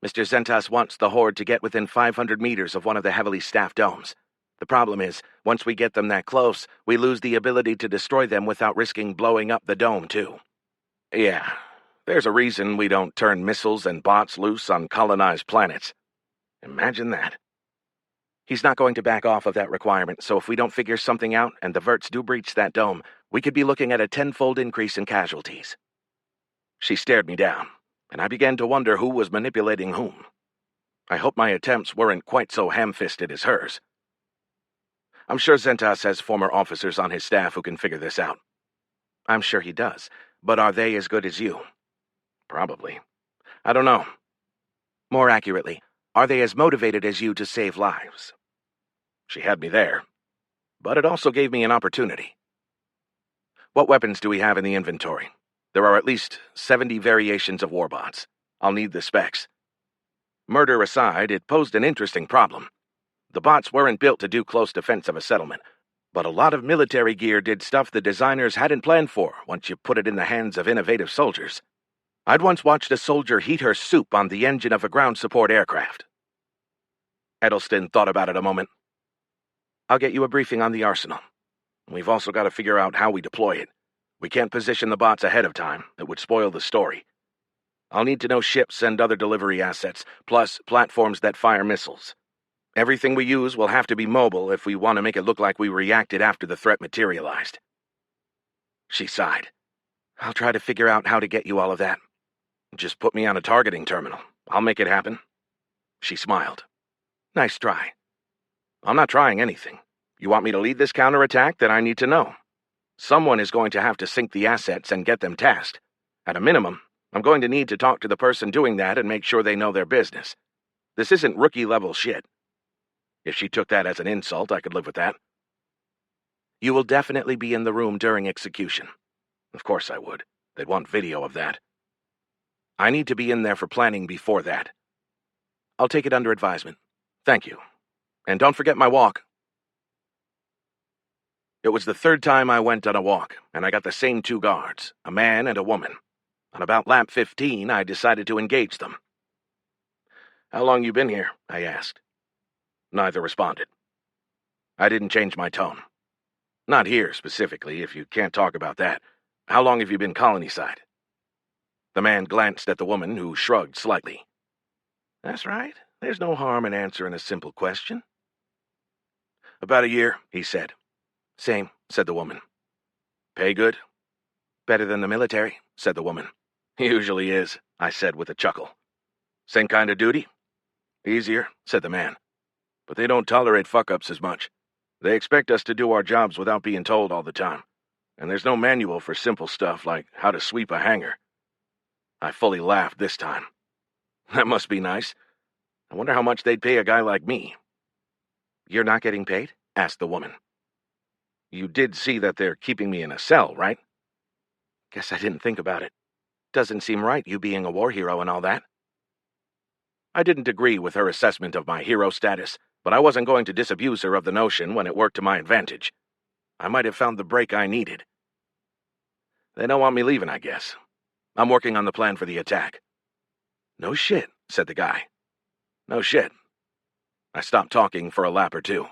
Mr. Zentas wants the Horde to get within 500 meters of one of the heavily staffed domes. The problem is, once we get them that close, we lose the ability to destroy them without risking blowing up the dome, too. Yeah, there's a reason we don't turn missiles and bots loose on colonized planets. Imagine that. He's not going to back off of that requirement, so if we don't figure something out and the verts do breach that dome, we could be looking at a 10-fold increase in casualties. She stared me down, and I began to wonder who was manipulating whom. I hope my attempts weren't quite so ham-fisted as hers. I'm sure Zentas has former officers on his staff who can figure this out. I'm sure he does, but are they as good as you? Probably. I don't know. More accurately, are they as motivated as you to save lives? She had me there. But it also gave me an opportunity. What weapons do we have in the inventory? There are at least 70 variations of warbots. I'll need the specs. Murder aside, it posed an interesting problem. The bots weren't built to do close defense of a settlement, but a lot of military gear did stuff the designers hadn't planned for once you put it in the hands of innovative soldiers. I'd once watched a soldier heat her soup on the engine of a ground support aircraft. Edelston thought about it a moment. I'll get you a briefing on the arsenal. We've also got to figure out how we deploy it. We can't position the bots ahead of time. It would spoil the story. I'll need to know ships and other delivery assets, plus platforms that fire missiles. Everything we use will have to be mobile if we want to make it look like we reacted after the threat materialized. She sighed. I'll try to figure out how to get you all of that. Just put me on a targeting terminal. I'll make it happen. She smiled. Nice try. I'm not trying anything. You want me to lead this counterattack? Then I need to know. Someone is going to have to sync the assets and get them tasked. At a minimum, I'm going to need to talk to the person doing that and make sure they know their business. This isn't rookie-level shit. If she took that as an insult, I could live with that. You will definitely be in the room during execution. Of course I would. They'd want video of that. I need to be in there for planning before that. I'll take it under advisement. Thank you. And don't forget my walk. It was the third time I went on a walk, and I got the same two guards, a man and a woman. On about lap 15, I decided to engage them. How long you been here? I asked. Neither responded. I didn't change my tone. Not here, specifically, if you can't talk about that. How long have you been Colonyside? The man glanced at the woman, who shrugged slightly. That's right. There's no harm in answering a simple question. About a year, he said. Same, said the woman. Pay good? Better than the military, said the woman. Usually is, I said with a chuckle. Same kind of duty? Easier, said the man. But they don't tolerate fuck-ups as much. They expect us to do our jobs without being told all the time. And there's no manual for simple stuff like how to sweep a hangar. I fully laughed this time. That must be nice. I wonder how much they'd pay a guy like me. You're not getting paid? Asked the woman. You did see that they're keeping me in a cell, right? Guess I didn't think about it. Doesn't seem right, you being a war hero and all that. I didn't agree with her assessment of my hero status, but I wasn't going to disabuse her of the notion when it worked to my advantage. I might have found the break I needed. They don't want me leaving, I guess. I'm working on the plan for the attack. No shit, said the guy. No shit. I stopped talking for a lap or two.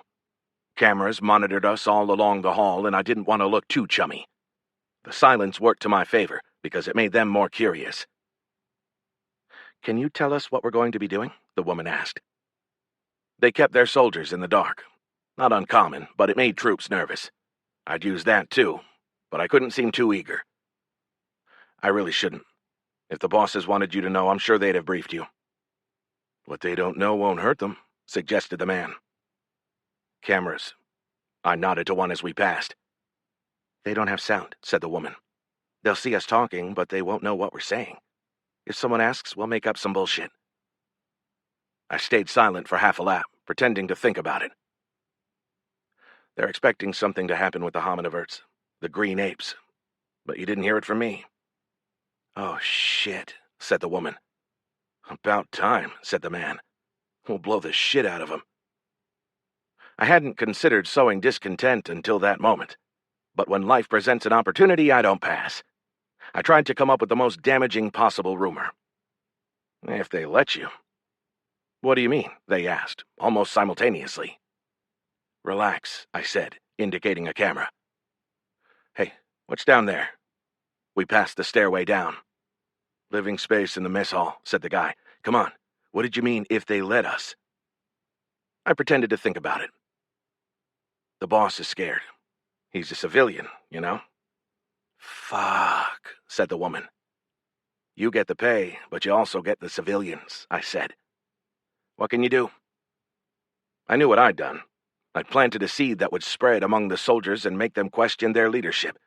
Cameras monitored us all along the hall, and I didn't want to look too chummy. The silence worked to my favor, because it made them more curious. Can you tell us what we're going to be doing? The woman asked. They kept their soldiers in the dark. Not uncommon, but it made troops nervous. I'd use that too, but I couldn't seem too eager. I really shouldn't. If the bosses wanted you to know, I'm sure they'd have briefed you. What they don't know won't hurt them, suggested the man. Cameras. I nodded to one as we passed. They don't have sound, said the woman. They'll see us talking, but they won't know what we're saying. If someone asks, we'll make up some bullshit. I stayed silent for half a lap, pretending to think about it. They're expecting something to happen with the hominiverts, the green apes. But you didn't hear it from me. Oh, shit, said the woman. About time, said the man. We'll blow the shit out of them. I hadn't considered sowing discontent until that moment. But when life presents an opportunity, I don't pass. I tried to come up with the most damaging possible rumor. If they let you. What do you mean? They asked, almost simultaneously. Relax, I said, indicating a camera. Hey, what's down there? We passed the stairway down. Living space in the mess hall, said the guy. Come on, what did you mean, if they let us? I pretended to think about it. The boss is scared. He's a civilian, you know? Fuck, said the woman. You get the pay, but you also get the civilians, I said. What can you do? I knew what I'd done. I'd planted a seed that would spread among the soldiers and make them question their leadership.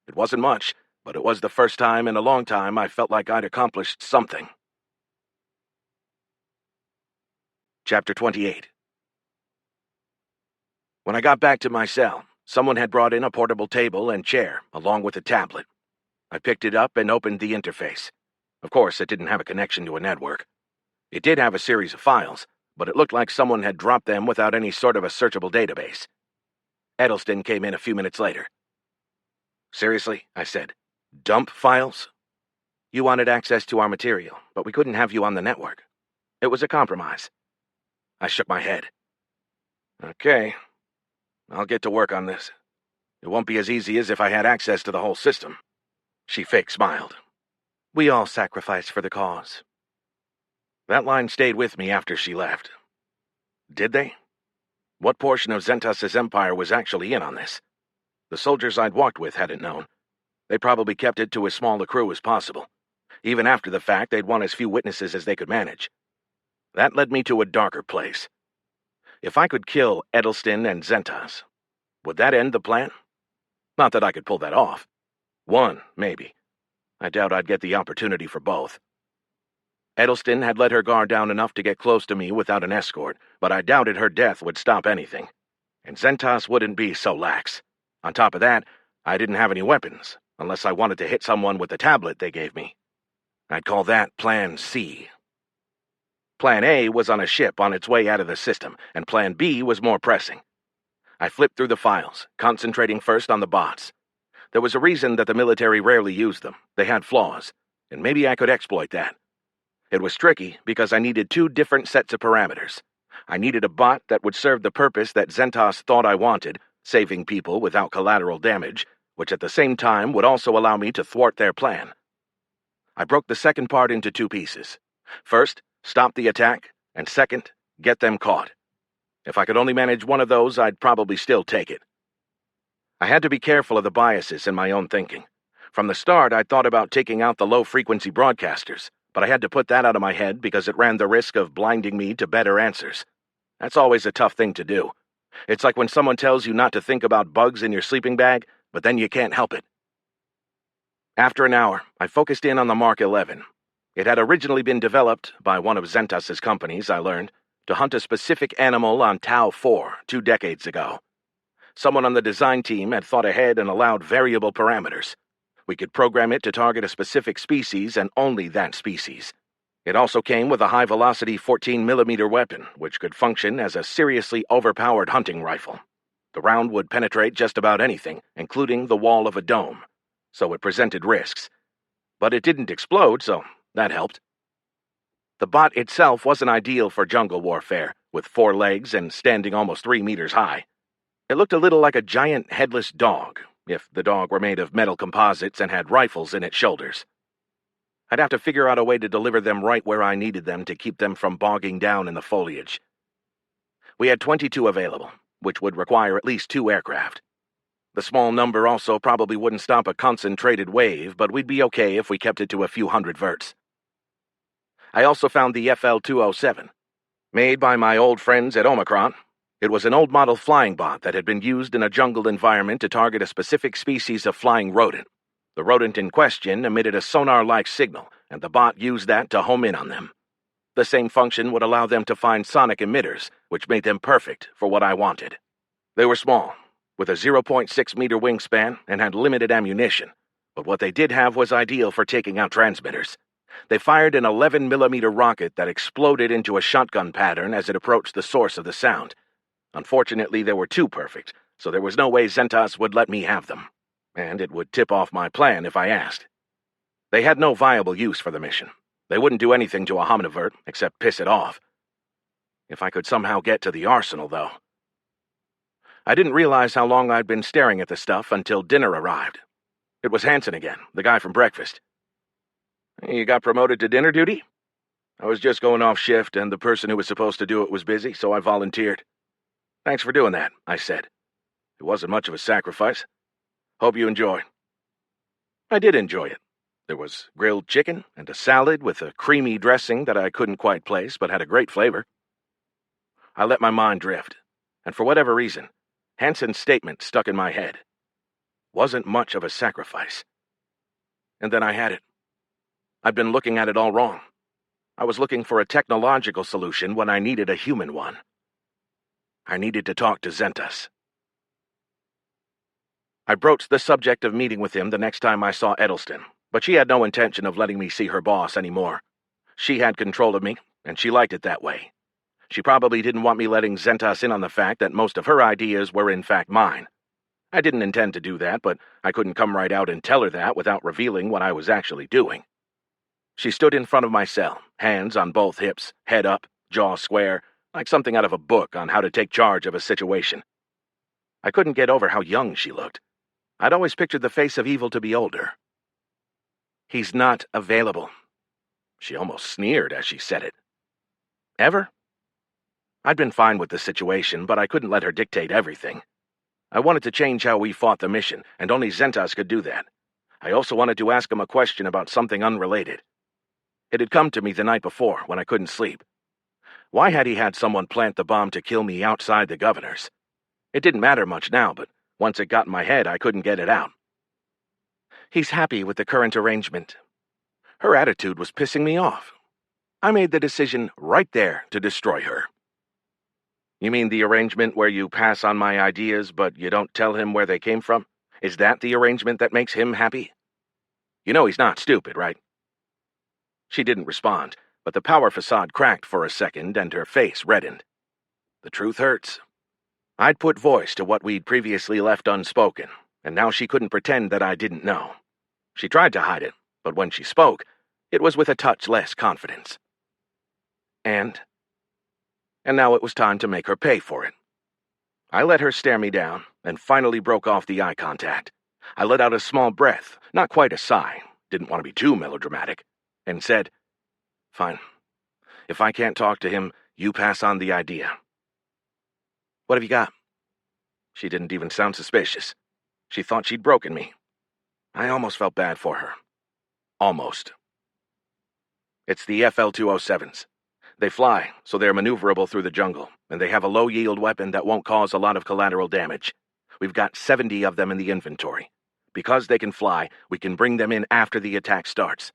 It wasn't much, but it was the first time in a long time I felt like I'd accomplished something. Chapter 28. When I got back to my cell, someone had brought in a portable table and chair, along with a tablet. I picked it up and opened the interface. Of course, it didn't have a connection to a network. It did have a series of files, but it looked like someone had dropped them without any sort of a searchable database. Edelston came in a few minutes later. "Seriously?" I said. "Dump files?" "You wanted access to our material, but we couldn't have you on the network. It was a compromise." I shook my head. "Okay. I'll get to work on this. It won't be as easy as if I had access to the whole system." She fake smiled. "We all sacrifice for the cause." That line stayed with me after she left. Did they? What portion of Zentas's empire was actually in on this? The soldiers I'd walked with hadn't known. They probably kept it to as small a crew as possible. Even after the fact, they'd want as few witnesses as they could manage. That led me to a darker place. If I could kill Edelston and Zentas, would that end the plan? Not that I could pull that off. One, maybe. I doubt I'd get the opportunity for both. Edelston had let her guard down enough to get close to me without an escort, but I doubted her death would stop anything. And Zentas wouldn't be so lax. On top of that, I didn't have any weapons, unless I wanted to hit someone with the tablet they gave me. I'd call that Plan C. Plan A was on a ship on its way out of the system, and Plan B was more pressing. I flipped through the files, concentrating first on the bots. There was a reason that the military rarely used them. They had flaws, and maybe I could exploit that. It was tricky because I needed two different sets of parameters. I needed a bot that would serve the purpose that Zentas thought I wanted, saving people without collateral damage, which at the same time would also allow me to thwart their plan. I broke the second part into two pieces. First, stop the attack, and second, get them caught. If I could only manage one of those, I'd probably still take it. I had to be careful of the biases in my own thinking. From the start, I'd thought about taking out the low-frequency broadcasters, but I had to put that out of my head because it ran the risk of blinding me to better answers. That's always a tough thing to do. It's like when someone tells you not to think about bugs in your sleeping bag, but then you can't help it. After an hour, I focused in on the Mark 11. It had originally been developed by one of Zentas's companies, I learned, to hunt a specific animal on Tau 4 2 decades ago. Someone on the design team had thought ahead and allowed variable parameters. We could program it to target a specific species and only that species. It also came with a high-velocity 14mm weapon, which could function as a seriously overpowered hunting rifle. The round would penetrate just about anything, including the wall of a dome, so it presented risks. But it didn't explode, so that helped. The bot itself wasn't ideal for jungle warfare, with 4 legs and standing almost 3 meters high. It looked a little like a giant headless dog, if the dog were made of metal composites and had rifles in its shoulders. I'd have to figure out a way to deliver them right where I needed them to keep them from bogging down in the foliage. We had 22 available, which would require at least 2 aircraft. The small number also probably wouldn't stop a concentrated wave, but we'd be okay if we kept it to a few hundred verts. I also found the FL-207. Made by my old friends at Omicron, it was an old model flying bot that had been used in a jungle environment to target a specific species of flying rodent. The rodent in question emitted a sonar-like signal, and the bot used that to home in on them. The same function would allow them to find sonic emitters, which made them perfect for what I wanted. They were small, with a 0.6-meter wingspan and had limited ammunition, but what they did have was ideal for taking out transmitters. They fired an 11mm rocket that exploded into a shotgun pattern as it approached the source of the sound. Unfortunately, they were too perfect, so there was no way Zentas would let me have them, and it would tip off my plan if I asked. They had no viable use for the mission. They wouldn't do anything to a hominivert except piss it off. If I could somehow get to the arsenal, though. I didn't realize how long I'd been staring at the stuff until dinner arrived. It was Hansen again, the guy from breakfast. "You got promoted to dinner duty?" "I was just going off shift, and the person who was supposed to do it was busy, so I volunteered." "Thanks for doing that," I said. "It wasn't much of a sacrifice. Hope you enjoy." I did enjoy it. There was grilled chicken and a salad with a creamy dressing that I couldn't quite place, but had a great flavor. I let my mind drift, and for whatever reason, Hansen's statement stuck in my head. Wasn't much of a sacrifice. and then I had it. I'd been looking at it all wrong. I was looking for a technological solution when I needed a human one. I needed to talk to Zentas. I broached the subject of meeting with him the next time I saw Edelston, but she had no intention of letting me see her boss anymore. She had control of me, and she liked it that way. She probably didn't want me letting Zentas in on the fact that most of her ideas were in fact mine. I didn't intend to do that, but I couldn't come right out and tell her that without revealing what I was actually doing. She stood in front of my cell, hands on both hips, head up, jaw square, like something out of a book on how to take charge of a situation. I couldn't get over how young she looked. I'd always pictured the face of evil to be older. "He's not available." She almost sneered as she said it. Ever? I'd been fine with the situation, but I couldn't let her dictate everything. I wanted to change how we fought the mission, and only Zentas could do that. I also wanted to ask him a question about something unrelated. It had come to me the night before, when I couldn't sleep. Why had he had someone plant the bomb to kill me outside the governor's? It didn't matter much now, but once it got in my head, I couldn't get it out. "He's happy with the current arrangement." Her attitude was pissing me off. I made the decision right there to destroy her. "You mean the arrangement where you pass on my ideas, but you don't tell him where they came from? Is that the arrangement that makes him happy? You know he's not stupid, right?" She didn't respond, but the power facade cracked for a second and her face reddened. The truth hurts. I'd put voice to what we'd previously left unspoken, and now she couldn't pretend that I didn't know. She tried to hide it, but when she spoke, it was with a touch less confidence. And now it was time to make her pay for it. I let her stare me down, and finally broke off the eye contact. I let out a small breath, not quite a sigh, didn't want to be too melodramatic, and said, "Fine. If I can't talk to him, you pass on the idea." "What have you got?" She didn't even sound suspicious. She thought she'd broken me. I almost felt bad for her. Almost. "It's the FL-207s. They fly, so they're maneuverable through the jungle, and they have a low-yield weapon that won't cause a lot of collateral damage. We've got 70 of them in the inventory. Because they can fly, we can bring them in after the attack starts.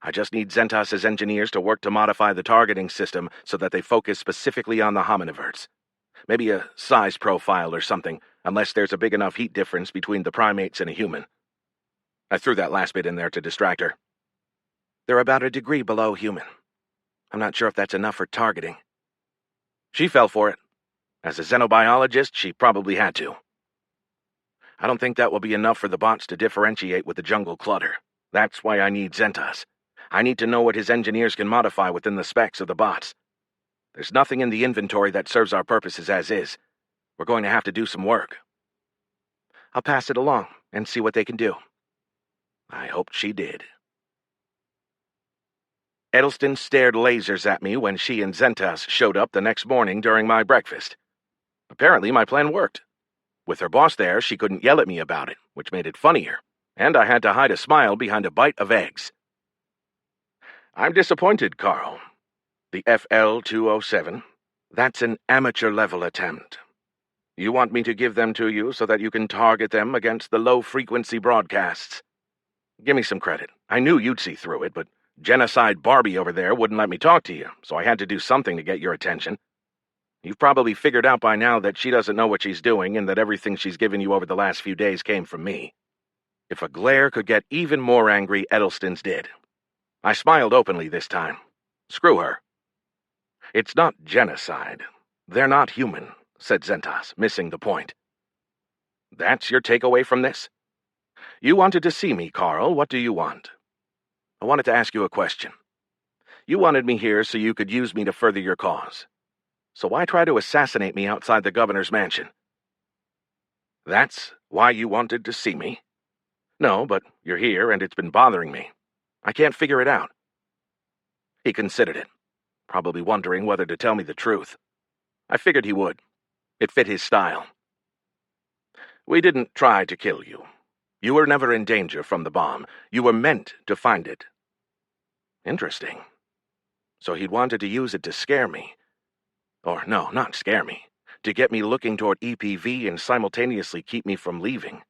I just need Zentas' engineers to work to modify the targeting system so that they focus specifically on the hominiverts. Maybe a size profile or something, unless there's a big enough heat difference between the primates and a human." I threw that last bit in there to distract her. "They're about a degree below human. I'm not sure if that's enough for targeting." She fell for it. As a xenobiologist, she probably had to. "I don't think that will be enough for the bots to differentiate with the jungle clutter. That's why I need Zentas. I need to know what his engineers can modify within the specs of the bots. There's nothing in the inventory that serves our purposes as is. We're going to have to do some work." "I'll pass it along and see what they can do." I hoped she did. Edelston stared lasers at me when she and Zentas showed up the next morning during my breakfast. Apparently my plan worked. With her boss there, she couldn't yell at me about it, which made it funnier, and I had to hide a smile behind a bite of eggs. "I'm disappointed, Carl. The FL-207, that's an amateur-level attempt. You want me to give them to you so that you can target them against the low-frequency broadcasts. Give me some credit. I knew you'd see through it, but Genocide Barbie over there wouldn't let me talk to you, so I had to do something to get your attention. You've probably figured out by now that she doesn't know what she's doing and that everything she's given you over the last few days came from me." If a glare could get even more angry, Edelston's did. I smiled openly this time. Screw her. "It's not genocide. They're not human," said Zentas, missing the point. "That's your takeaway from this? You wanted to see me, Carl. What do you want?" "I wanted to ask you a question. You wanted me here so you could use me to further your cause. So why try to assassinate me outside the governor's mansion?" "That's why you wanted to see me?" "No, but you're here and it's been bothering me. I can't figure it out." He considered it, probably wondering whether to tell me the truth. I figured he would. It fit his style. "We didn't try to kill you. You were never in danger from the bomb. You were meant to find it." Interesting. So he'd wanted to use it to scare me. Or no, not scare me. To get me looking toward EPV and simultaneously keep me from leaving.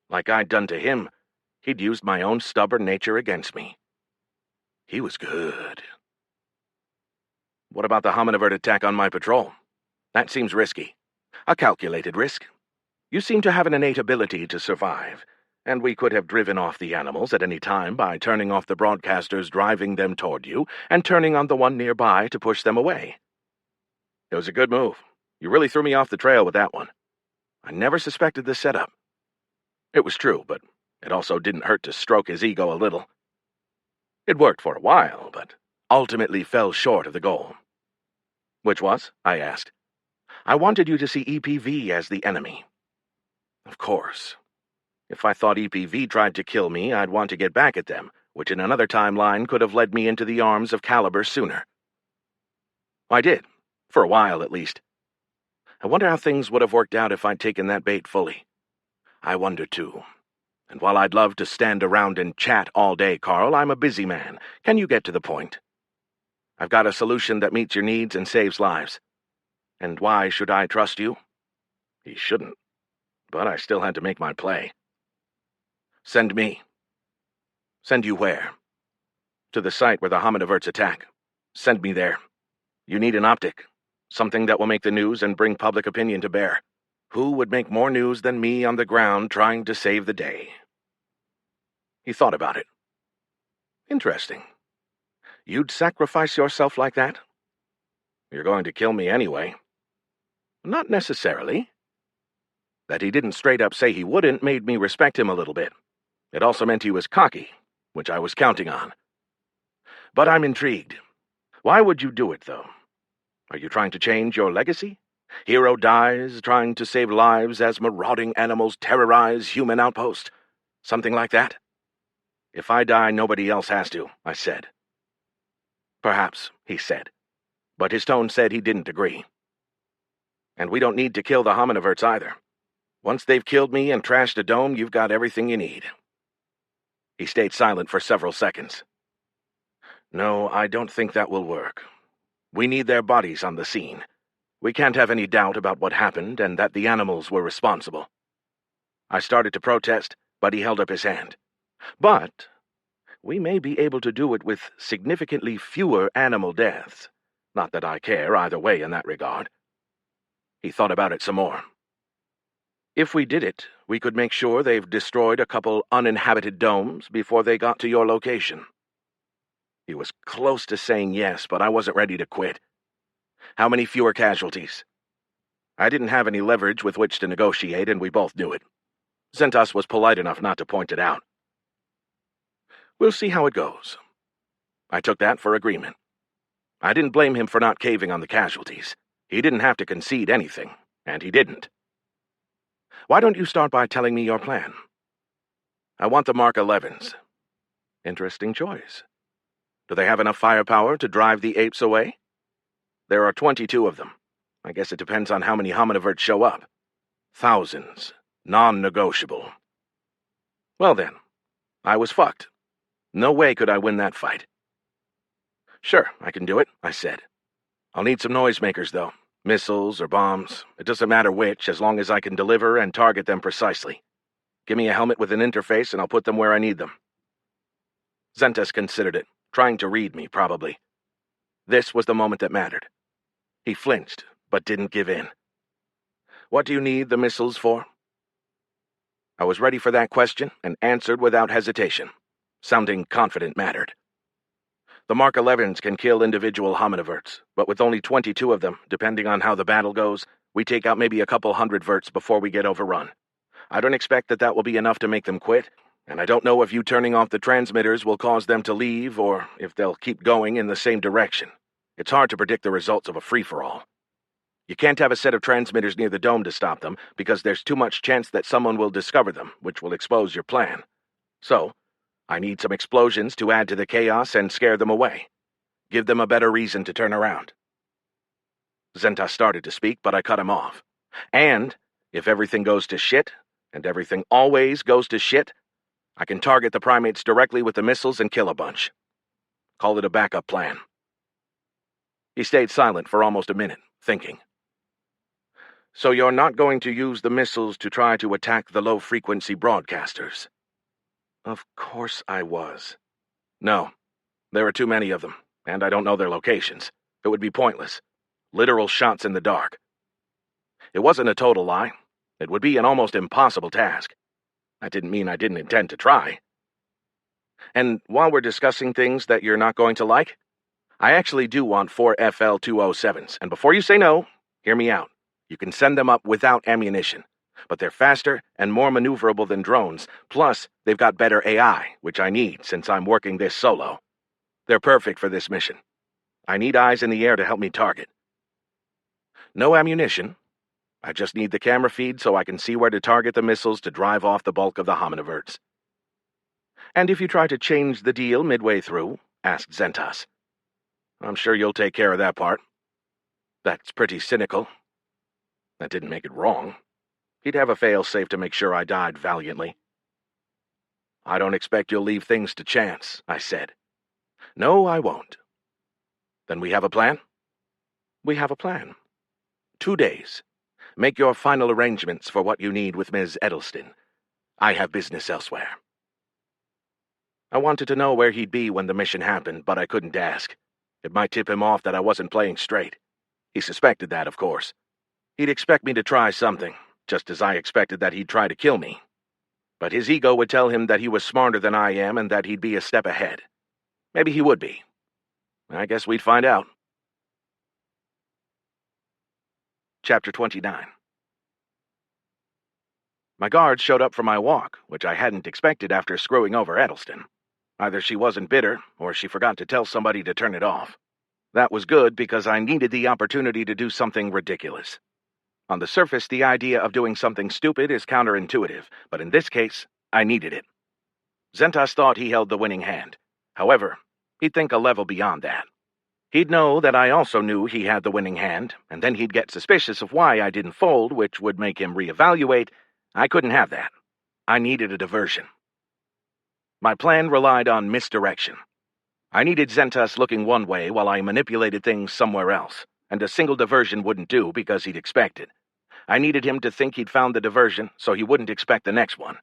Like I'd done to him, He'd used my own stubborn nature against me. He was good. What about the hominivert attack on my patrol? That seems risky. A calculated risk. You seem to have an innate ability to survive, and we could have driven off the animals at any time by turning off the broadcasters driving them toward you and turning on the one nearby to push them away. It was a good move. You really threw me off the trail with that one. I never suspected the setup. It was true, but it also didn't hurt to stroke his ego a little. It worked for a while, but ultimately fell short of the goal. Which was? I asked. I wanted you to see EPV as the enemy. Of course. If I thought EPV tried to kill me, I'd want to get back at them, which in another timeline could have led me into the arms of Caliber sooner. I did, for a while at least. I wonder how things would have worked out if I'd taken that bait fully. I wonder too. And while I'd love to stand around and chat all day, Carl, I'm a busy man. Can you get to the point? I've got a solution that meets your needs and saves lives. And why should I trust you? He shouldn't. But I still had to make my play. Send me. Send you where? To the site where the hominiverts attack. Send me there. You need an optic. Something that will make the news and bring public opinion to bear. Who would make more news than me on the ground trying to save the day? He thought about it. Interesting. You'd sacrifice yourself like that? You're going to kill me anyway. Not necessarily. That he didn't straight up say he wouldn't made me respect him a little bit. It also meant he was cocky, which I was counting on. But I'm intrigued. Why would you do it, though? Are you trying to change your legacy? Hero dies trying to save lives as marauding animals terrorize human outpost. Something like that? If I die, nobody else has to, I said. Perhaps, he said. But his tone said he didn't agree. And we don't need to kill the hominiverts either. Once they've killed me and trashed a dome, you've got everything you need. He stayed silent for several seconds. No, I don't think that will work. We need their bodies on the scene. We can't have any doubt about what happened and that the animals were responsible. I started to protest, but he held up his hand. But we may be able to do it with significantly fewer animal deaths. Not that I care either way in that regard. He thought about it some more. If we did it, we could make sure they've destroyed a couple uninhabited domes before they got to your location. He was close to saying yes, but I wasn't ready to quit. How many fewer casualties? I didn't have any leverage with which to negotiate, and we both knew it. Zentas was polite enough not to point it out. We'll see how it goes. I took that for agreement. I didn't blame him for not caving on the casualties. He didn't have to concede anything, and he didn't. Why don't you start by telling me your plan? I want the Mark 11s. Interesting choice. Do they have enough firepower to drive the apes away? There are 22 of them. I guess it depends on how many hominiverts show up. Thousands. Non-negotiable. Well then, I was fucked. No way could I win that fight. Sure, I can do it, I said. I'll need some noisemakers, though. Missiles or bombs. It doesn't matter which, as long as I can deliver and target them precisely. Give me a helmet with an interface and I'll put them where I need them. Zentas considered it, trying to read me, probably. This was the moment that mattered. He flinched, but didn't give in. What do you need the missiles for? I was ready for that question and answered without hesitation. Sounding confident mattered. The Mark 11s can kill individual hominiverts, but with only 22 of them, depending on how the battle goes, we take out maybe a couple hundred verts before we get overrun. I don't expect that will be enough to make them quit, and I don't know if you turning off the transmitters will cause them to leave or if they'll keep going in the same direction. It's hard to predict the results of a free-for-all. You can't have a set of transmitters near the dome to stop them, because there's too much chance that someone will discover them, which will expose your plan. So, I need some explosions to add to the chaos and scare them away. Give them a better reason to turn around. Zentas started to speak, but I cut him off. And, if everything goes to shit, and everything always goes to shit, I can target the primates directly with the missiles and kill a bunch. Call it a backup plan. He stayed silent for almost a minute, thinking. So you're not going to use the missiles to try to attack the low-frequency broadcasters? Of course I was. No, there are too many of them, and I don't know their locations. It would be pointless. Literal shots in the dark. It wasn't a total lie. It would be an almost impossible task. That didn't mean I didn't intend to try. And while we're discussing things that you're not going to like, I actually do want 4 FL-207s, and before you say no, hear me out. You can send them up without ammunition, but they're faster and more maneuverable than drones, plus they've got better AI, which I need since I'm working this solo. They're perfect for this mission. I need eyes in the air to help me target. No ammunition. I just need the camera feed so I can see where to target the missiles to drive off the bulk of the hominiverts. And if you try to change the deal midway through, asked Zentas. I'm sure you'll take care of that part. That's pretty cynical. That didn't make it wrong. He'd have a fail-safe to make sure I died valiantly. I don't expect you'll leave things to chance, I said. No, I won't. Then we have a plan? We have a plan. 2 days. Make your final arrangements for what you need with Ms. Edelston. I have business elsewhere. I wanted to know where he'd be when the mission happened, but I couldn't ask. It might tip him off that I wasn't playing straight. He suspected that, of course. He'd expect me to try something, just as I expected that he'd try to kill me. But his ego would tell him that he was smarter than I am and that he'd be a step ahead. Maybe he would be. I guess we'd find out. Chapter 29. My guard showed up for my walk, which I hadn't expected after screwing over Edelston. Either she wasn't bitter, or she forgot to tell somebody to turn it off. That was good because I needed the opportunity to do something ridiculous. On the surface, the idea of doing something stupid is counterintuitive, but in this case, I needed it. Zentas thought he held the winning hand. However, he'd think a level beyond that. He'd know that I also knew he had the winning hand, and then he'd get suspicious of why I didn't fold, which would make him reevaluate. I couldn't have that. I needed a diversion. My plan relied on misdirection. I needed Zentas looking one way while I manipulated things somewhere else, and a single diversion wouldn't do because he'd expect it. I needed him to think he'd found the diversion so he wouldn't expect the next one.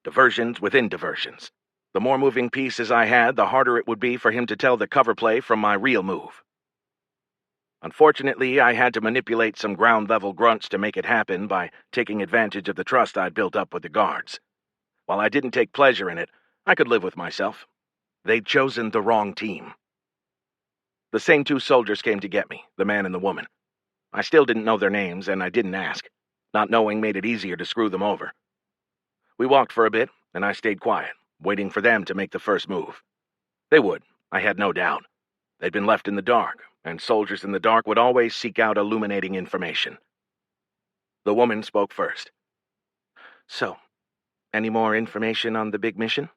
Diversions within diversions. The more moving pieces I had, the harder it would be for him to tell the cover play from my real move. Unfortunately, I had to manipulate some ground-level grunts to make it happen by taking advantage of the trust I'd built up with the guards. While I didn't take pleasure in it, I could live with myself. They'd chosen the wrong team. The same 2 soldiers came to get me, the man and the woman. I still didn't know their names, and I didn't ask. Not knowing made it easier to screw them over. We walked for a bit, and I stayed quiet, waiting for them to make the first move. They would, I had no doubt. They'd been left in the dark, and soldiers in the dark would always seek out illuminating information. The woman spoke first. So, any more information on the big mission?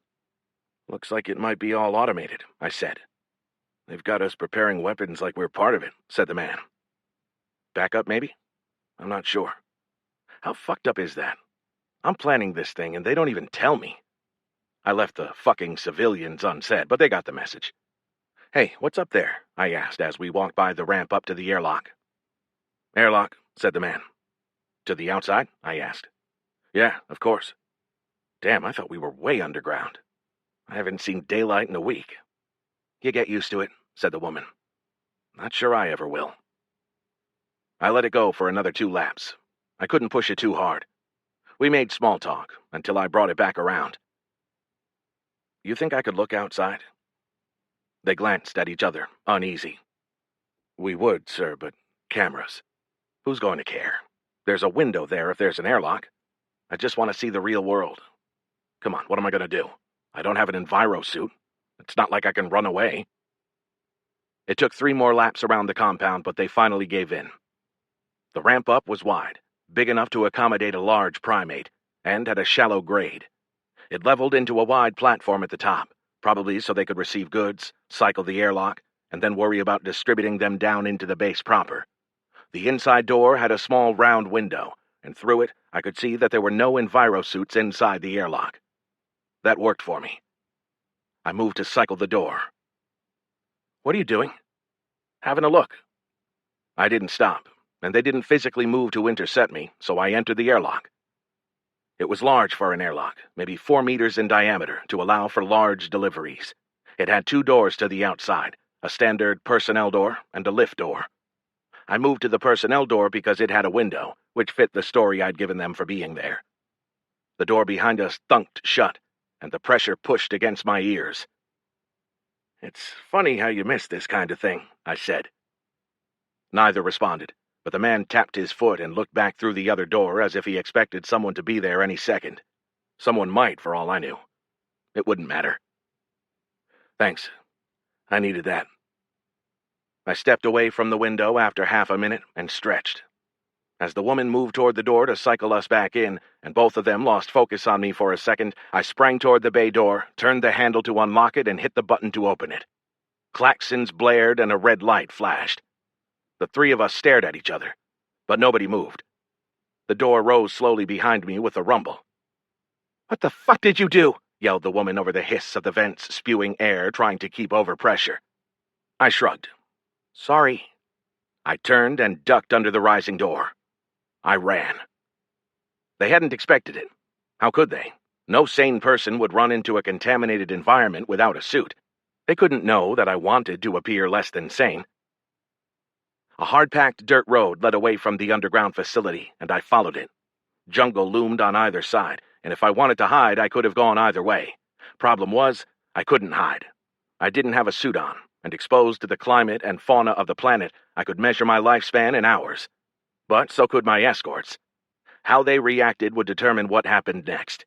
Looks like it might be all automated, I said. They've got us preparing weapons like we're part of it, said the man. Backup, maybe? I'm not sure. How fucked up is that? I'm planning this thing and they don't even tell me. I left the fucking civilians unsaid, but they got the message. Hey, what's up there? I asked as we walked by the ramp up to the airlock. Airlock, said the man. To the outside? I asked. Yeah, of course. Damn, I thought we were way underground. I haven't seen daylight in a week. You get used to it, said the woman. Not sure I ever will. I let it go for another 2 laps. I couldn't push it too hard. We made small talk until I brought it back around. You think I could look outside? They glanced at each other, uneasy. We would, sir, but cameras. Who's going to care? There's a window there if there's an airlock. I just want to see the real world. Come on, what am I going to do? I don't have an enviro suit. It's not like I can run away. It took 3 more laps around the compound, but they finally gave in. The ramp up was wide, big enough to accommodate a large primate, and had a shallow grade. It leveled into a wide platform at the top, probably so they could receive goods, cycle the airlock, and then worry about distributing them down into the base proper. The inside door had a small round window, and through it I could see that there were no enviro suits inside the airlock. That worked for me. I moved to cycle the door. What are you doing? Having a look. I didn't stop, and they didn't physically move to intercept me, so I entered the airlock. It was large for an airlock, maybe 4 meters in diameter, to allow for large deliveries. It had 2 doors to the outside, a standard personnel door and a lift door. I moved to the personnel door because it had a window, which fit the story I'd given them for being there. The door behind us thunked shut, and the pressure pushed against my ears. "It's funny how you miss this kind of thing," I said. Neither responded, but the man tapped his foot and looked back through the other door as if he expected someone to be there any second. Someone might, for all I knew. It wouldn't matter. "Thanks. I needed that." I stepped away from the window after half a minute and stretched. As the woman moved toward the door to cycle us back in, and both of them lost focus on me for a second, I sprang toward the bay door, turned the handle to unlock it, and hit the button to open it. Klaxons blared and a red light flashed. The 3 of us stared at each other, but nobody moved. The door rose slowly behind me with a rumble. "What the fuck did you do?" yelled the woman over the hiss of the vents spewing air, trying to keep overpressure. I shrugged. "Sorry." I turned and ducked under the rising door. I ran. They hadn't expected it. How could they? No sane person would run into a contaminated environment without a suit. They couldn't know that I wanted to appear less than sane. A hard-packed dirt road led away from the underground facility, and I followed it. Jungle loomed on either side, and if I wanted to hide, I could have gone either way. Problem was, I couldn't hide. I didn't have a suit on, and exposed to the climate and fauna of the planet, I could measure my lifespan in hours. But so could my escorts. How they reacted would determine what happened next.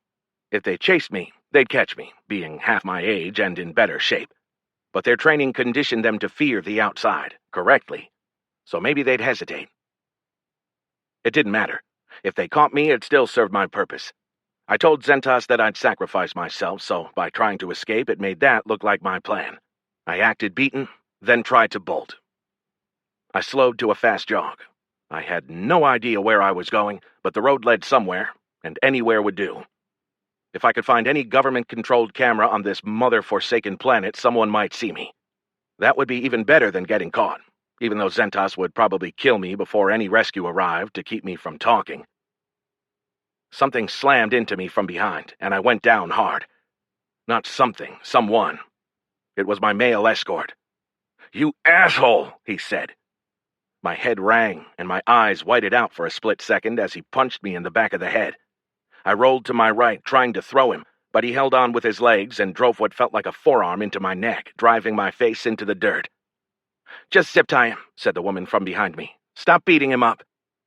If they chased me, they'd catch me, being half my age and in better shape. But their training conditioned them to fear the outside, correctly. So maybe they'd hesitate. It didn't matter. If they caught me, it still served my purpose. I told Zentas that I'd sacrifice myself, so by trying to escape, it made that look like my plan. I acted beaten, then tried to bolt. I slowed to a fast jog. I had no idea where I was going, but the road led somewhere, and anywhere would do. If I could find any government-controlled camera on this mother-forsaken planet, someone might see me. That would be even better than getting caught, even though Zentas would probably kill me before any rescue arrived to keep me from talking. Something slammed into me from behind, and I went down hard. Not something, someone. It was my male escort. "You asshole," he said. My head rang, and my eyes whited out for a split second as he punched me in the back of the head. I rolled to my right, trying to throw him, but he held on with his legs and drove what felt like a forearm into my neck, driving my face into the dirt. "Just zip tie him," said the woman from behind me. "Stop beating him up."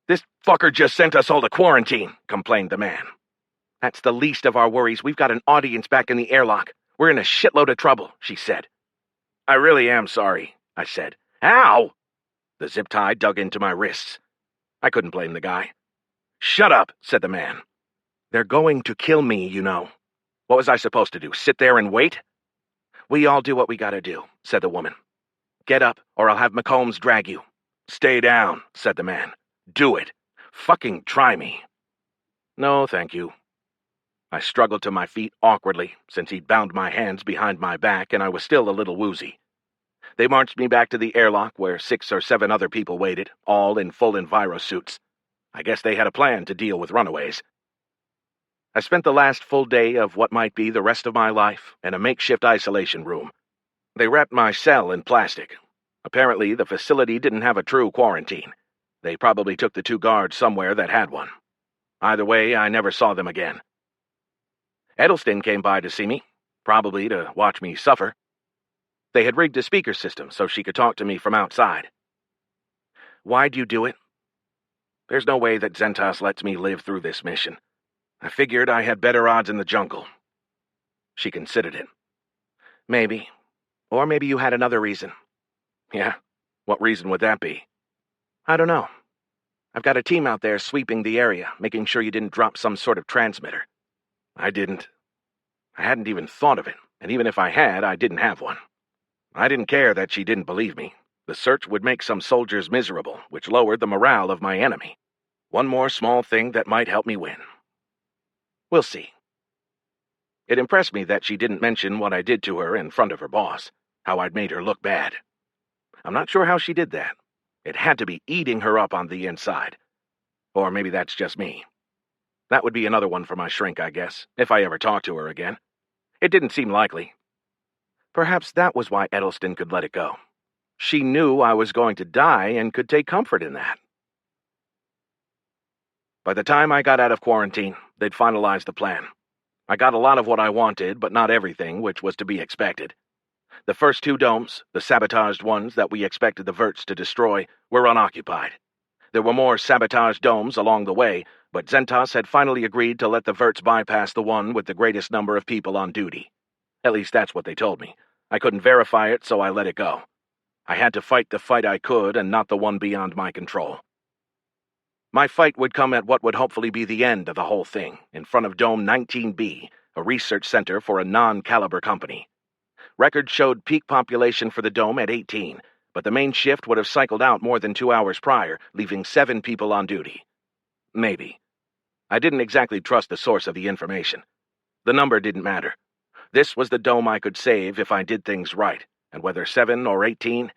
"This fucker just sent us all to quarantine," complained the man. "That's the least of our worries. We've got an audience back in the airlock. We're in a shitload of trouble," she said. "I really am sorry," I said. "Ow!" The zip tie dug into my wrists. I couldn't blame the guy. "Shut up," said the man. "They're going to kill me, you know." What was I supposed to do, sit there and wait? "We all do what we gotta do," said the woman. "Get up, or I'll have McCombs drag you." "Stay down," said the man. "Do it. Fucking try me." "No, thank you." I struggled to my feet awkwardly, since he'd bound my hands behind my back and I was still a little woozy. They marched me back to the airlock where 6 or 7 other people waited, all in full envirosuits. I guess they had a plan to deal with runaways. I spent the last full day of what might be the rest of my life in a makeshift isolation room. They wrapped my cell in plastic. Apparently, the facility didn't have a true quarantine. They probably took the 2 guards somewhere that had one. Either way, I never saw them again. Edelston came by to see me, probably to watch me suffer. They had rigged a speaker system so she could talk to me from outside. "Why'd you do it?" "There's no way that Zentas lets me live through this mission. I figured I had better odds in the jungle." She considered it. "Maybe. Or maybe you had another reason." "Yeah? What reason would that be?" "I don't know. I've got a team out there sweeping the area, making sure you didn't drop some sort of transmitter." "I didn't. I hadn't even thought of it, and even if I had, I didn't have one. I didn't care that she didn't believe me. The search would make some soldiers miserable, which lowered the morale of my enemy. One more small thing that might help me win. We'll see." It impressed me that she didn't mention what I did to her in front of her boss, how I'd made her look bad. I'm not sure how she did that. It had to be eating her up on the inside. Or maybe that's just me. That would be another one for my shrink, I guess, if I ever talked to her again. It didn't seem likely. Perhaps that was why Edelston could let it go. She knew I was going to die and could take comfort in that. By the time I got out of quarantine, they'd finalized the plan. I got a lot of what I wanted, but not everything, which was to be expected. The first 2 domes, the sabotaged ones that we expected the Verts to destroy, were unoccupied. There were more sabotaged domes along the way, but Zentas had finally agreed to let the Verts bypass the one with the greatest number of people on duty. At least that's what they told me. I couldn't verify it, so I let it go. I had to fight the fight I could and not the one beyond my control. My fight would come at what would hopefully be the end of the whole thing, in front of Dome 19B, a research center for a non-caliber company. Records showed peak population for the dome at 18, but the main shift would have cycled out more than 2 hours prior, leaving 7 people on duty. Maybe. I didn't exactly trust the source of the information. The number didn't matter. This was the dome I could save if I did things right, and whether 7 or 18,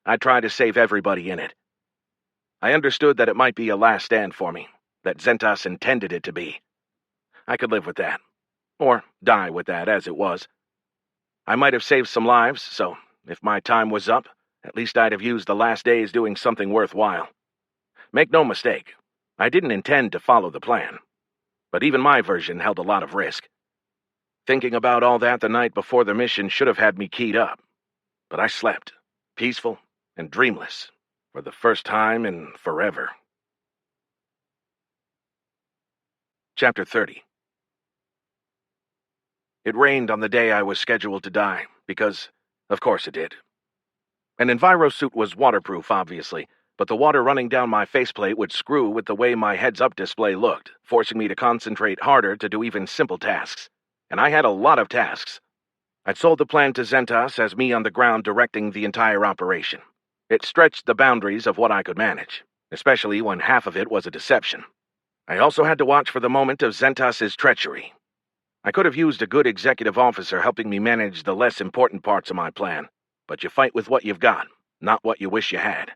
I'd try to save everybody in it. I understood that it might be a last stand for me, that Zentas intended it to be. I could live with that. Or die with that, as it was. I might have saved some lives, so if my time was up, at least I'd have used the last days doing something worthwhile. Make no mistake, I didn't intend to follow the plan. But even my version held a lot of risk. Thinking about all that the night before the mission should have had me keyed up. But I slept, peaceful and dreamless, for the first time in forever. Chapter 30. It rained on the day I was scheduled to die, because, of course it did. An envirosuit was waterproof, obviously, but the water running down my faceplate would screw with the way my heads-up display looked, forcing me to concentrate harder to do even simple tasks. And I had a lot of tasks. I'd sold the plan to Zentas as me on the ground directing the entire operation. It stretched the boundaries of what I could manage, especially when half of it was a deception. I also had to watch for the moment of Zentas's treachery. I could have used a good executive officer helping me manage the less important parts of my plan, but you fight with what you've got, not what you wish you had.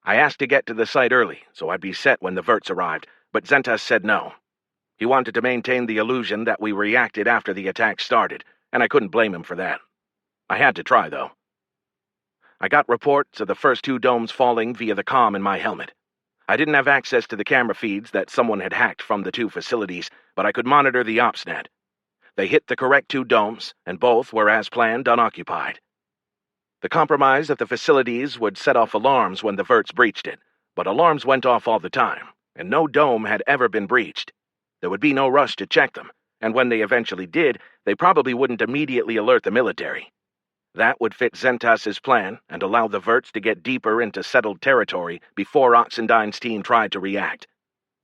I asked to get to the site early, so I'd be set when the Verts arrived, but Zentas said no. He wanted to maintain the illusion that we reacted after the attack started, and I couldn't blame him for that. I had to try, though. I got reports of the first 2 domes falling via the comm in my helmet. I didn't have access to the camera feeds that someone had hacked from the 2 facilities, but I could monitor the OpsNet. They hit the correct 2 domes, and both were, as planned, unoccupied. The compromise of the facilities would set off alarms when the Verts breached it, but alarms went off all the time, and no dome had ever been breached. There would be no rush to check them, and when they eventually did, they probably wouldn't immediately alert the military. That would fit Zentas's plan and allow the Verts to get deeper into settled territory before Oxendine's team tried to react.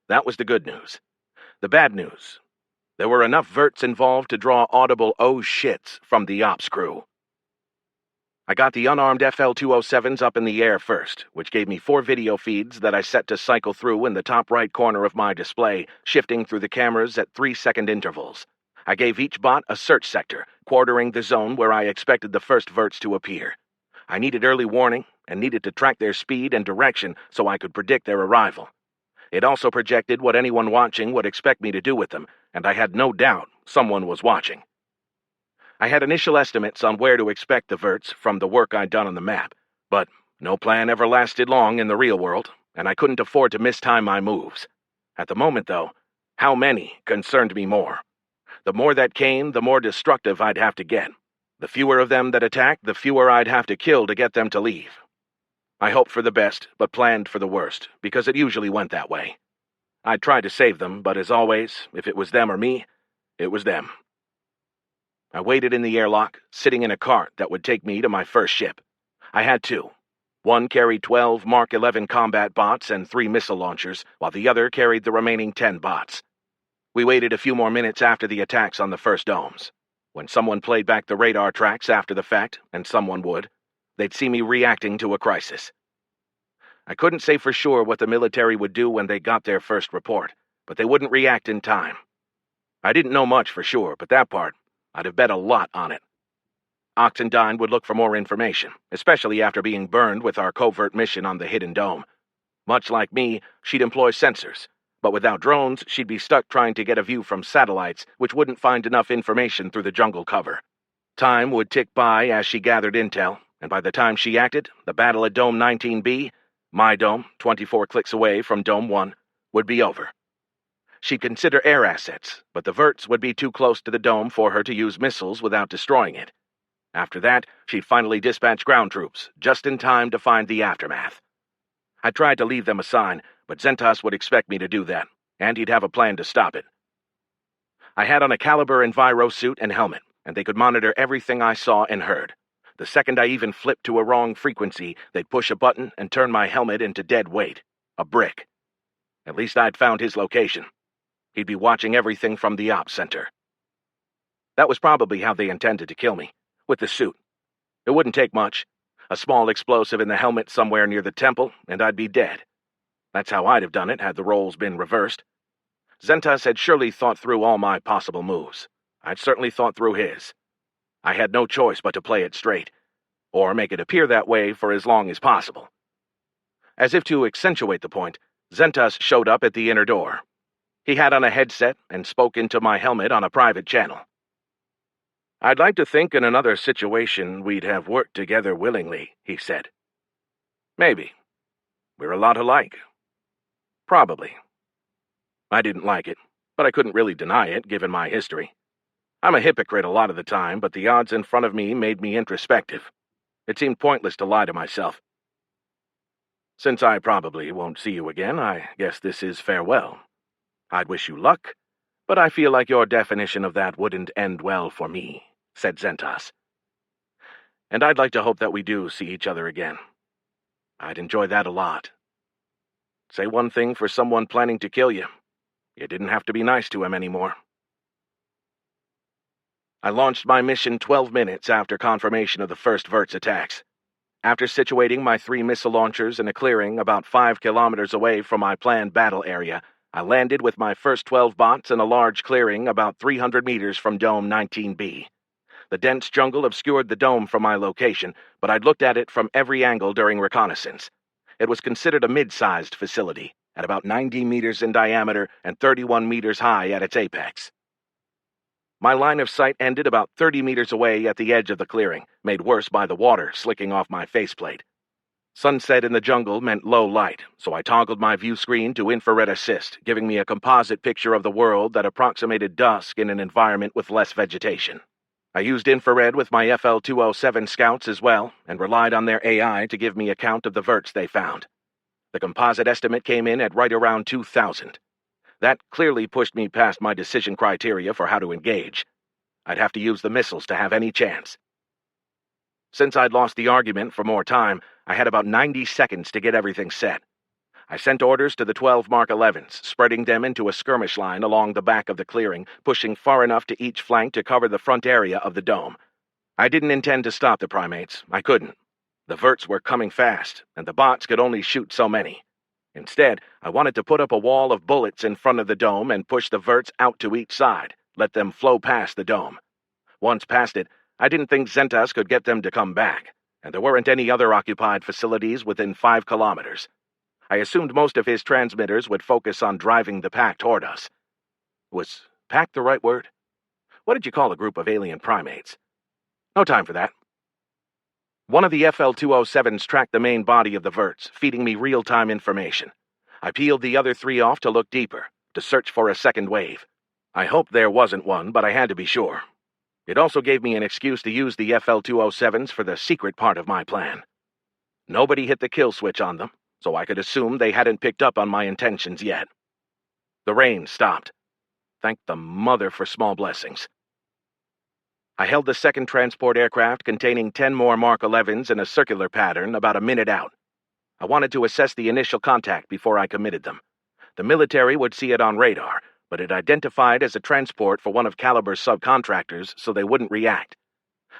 That was the good news. The bad news: there were enough Verts involved to draw audible oh shits from the ops crew. I got the unarmed FL-207s up in the air first, which gave me 4 video feeds that I set to cycle through in the top right corner of my display, shifting through the cameras at 3-second intervals. I gave each bot a search sector, quartering the zone where I expected the first Verts to appear. I needed early warning, and needed to track their speed and direction so I could predict their arrival. It also projected what anyone watching would expect me to do with them, and I had no doubt someone was watching. I had initial estimates on where to expect the Verts from the work I'd done on the map, but no plan ever lasted long in the real world, and I couldn't afford to mistime my moves. At the moment, though, how many concerned me more. The more that came, the more destructive I'd have to get. The fewer of them that attacked, the fewer I'd have to kill to get them to leave. I hoped for the best, but planned for the worst, because it usually went that way. I'd tried to save them, but as always, if it was them or me, it was them. I waited in the airlock, sitting in a cart that would take me to my first ship. I had 2. One carried 12 Mark 11 combat bots and 3 missile launchers, while the other carried the remaining 10 bots. We waited a few more minutes after the attacks on the first domes. When someone played back the radar tracks after the fact, and someone would, they'd see me reacting to a crisis. I couldn't say for sure what the military would do when they got their first report, but they wouldn't react in time. I didn't know much for sure, but that part, I'd have bet a lot on it. Oxendine would look for more information, especially after being burned with our covert mission on the Hidden Dome. Much like me, she'd employ sensors, But without drones, she'd be stuck trying to get a view from satellites, which wouldn't find enough information through the jungle cover. Time would tick by as she gathered intel, and by the time she acted, the battle at Dome 19B, my dome, 24 clicks away from Dome 1, would be over. She'd consider air assets, but the verts would be too close to the dome for her to use missiles without destroying it. After that, she'd finally dispatch ground troops, just in time to find the aftermath. I tried to leave them a sign, but Zentas would expect me to do that, and he'd have a plan to stop it. I had on a Caliber Enviro suit and helmet, and they could monitor everything I saw and heard. The second I even flipped to a wrong frequency, they'd push a button and turn my helmet into dead weight. A brick. At least I'd found his location. He'd be watching everything from the ops center. That was probably how they intended to kill me, with the suit. It wouldn't take much. A small explosive in the helmet somewhere near the temple, and I'd be dead. That's how I'd have done it had the roles been reversed. Zentas had surely thought through all my possible moves. I'd certainly thought through his. I had no choice but to play it straight, or make it appear that way for as long as possible. As if to accentuate the point, Zentas showed up at the inner door. He had on a headset and spoke into my helmet on a private channel. "I'd like to think in another situation we'd have worked together willingly," he said. "Maybe. We're a lot alike. Probably." I didn't like it, but I couldn't really deny it given my history. I'm a hypocrite a lot of the time, but the odds in front of me made me introspective. It seemed pointless to lie to myself. "Since I probably won't see you again, I guess this is farewell. I'd wish you luck, but I feel like your definition of that wouldn't end well for me," said Zentas. "And I'd like to hope that we do see each other again. I'd enjoy that a lot. Say one thing for someone planning to kill you. You didn't have to be nice to him anymore." I launched my mission 12 minutes after confirmation of the first verts attacks. After situating my 3 missile launchers in a clearing about 5 kilometers away from my planned battle area, I landed with my first 12 bots in a large clearing about 300 meters from Dome 19B. The dense jungle obscured the dome from my location, but I'd looked at it from every angle during reconnaissance. It was considered a mid-sized facility, at about 90 meters in diameter and 31 meters high at its apex. My line of sight ended about 30 meters away at the edge of the clearing, made worse by the water slicking off my faceplate. Sunset in the jungle meant low light, so I toggled my view screen to infrared assist, giving me a composite picture of the world that approximated dusk in an environment with less vegetation. I used infrared with my FL-207 scouts as well, and relied on their AI to give me a count of the verts they found. The composite estimate came in at right around 2,000. That clearly pushed me past my decision criteria for how to engage. I'd have to use the missiles to have any chance. Since I'd lost the argument for more time, I had about 90 seconds to get everything set. I sent orders to the 12 Mark 11s, spreading them into a skirmish line along the back of the clearing, pushing far enough to each flank to cover the front area of the dome. I didn't intend to stop the primates. I couldn't. The verts were coming fast, and the bots could only shoot so many. Instead, I wanted to put up a wall of bullets in front of the dome and push the verts out to each side, let them flow past the dome. Once past it, I didn't think Zentas could get them to come back, and there weren't any other occupied facilities within 5 kilometers. I assumed most of his transmitters would focus on driving the pack toward us. Was pack the right word? What did you call a group of alien primates? No time for that. One of the FL-207s tracked the main body of the verts, feeding me real-time information. I peeled the other 3 off to look deeper, to search for a second wave. I hoped there wasn't one, but I had to be sure. It also gave me an excuse to use the FL-207s for the secret part of my plan. Nobody hit the kill switch on them, so I could assume they hadn't picked up on my intentions yet. The rain stopped. Thank the mother for small blessings. I held the second transport aircraft containing 10 more Mark 11s in a circular pattern about a minute out. I wanted to assess the initial contact before I committed them. The military would see it on radar, but it identified as a transport for one of Caliber's subcontractors, so they wouldn't react.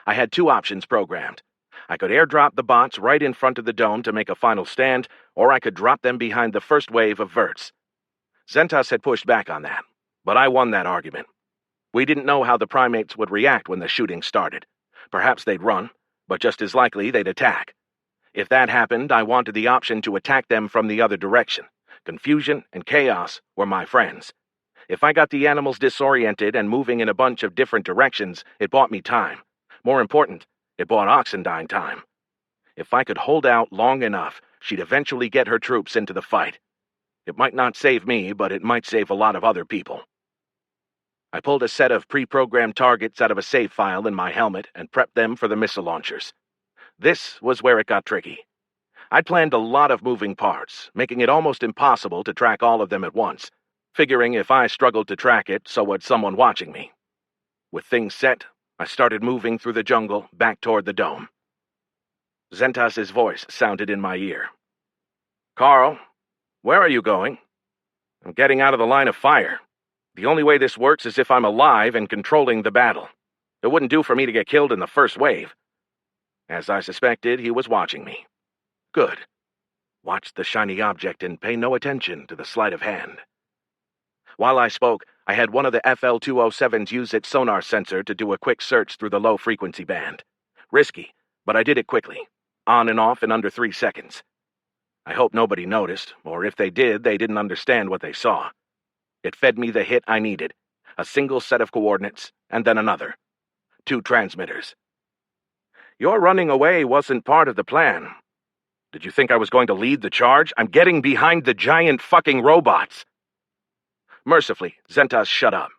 I had 2 options programmed. I could airdrop the bots right in front of the dome to make a final stand, or I could drop them behind the first wave of verts. Zentas had pushed back on that, but I won that argument. We didn't know how the primates would react when the shooting started. Perhaps they'd run, but just as likely they'd attack. If that happened, I wanted the option to attack them from the other direction, Confusion and chaos were my friends. If I got the animals disoriented and moving in a bunch of different directions, it bought me time. More important, it bought Oxendine time. If I could hold out long enough, she'd eventually get her troops into the fight. It might not save me, but it might save a lot of other people. I pulled a set of pre-programmed targets out of a save file in my helmet and prepped them for the missile launchers. This was where it got tricky. I'd planned a lot of moving parts, making it almost impossible to track all of them at once, figuring if I struggled to track it, so would someone watching me. With things set, I started moving through the jungle back toward the dome. Zentas's voice sounded in my ear. "Carl, where are you going?" "I'm getting out of the line of fire. The only way this works is if I'm alive and controlling the battle. It wouldn't do for me to get killed in the first wave." As I suspected, he was watching me. Good. Watch the shiny object and pay no attention to the sleight of hand. While I spoke, I had one of the FL-207s use its sonar sensor to do a quick search through the low-frequency band. Risky, but I did it quickly, on and off in under 3 seconds. I hope nobody noticed, or if they did, they didn't understand what they saw. It fed me the hit I needed, a single set of coordinates, and then another. 2 transmitters. "Your running away wasn't part of the plan. Did you think I was going to lead the charge? I'm getting behind the giant fucking robots." Mercifully, Zentas shut up.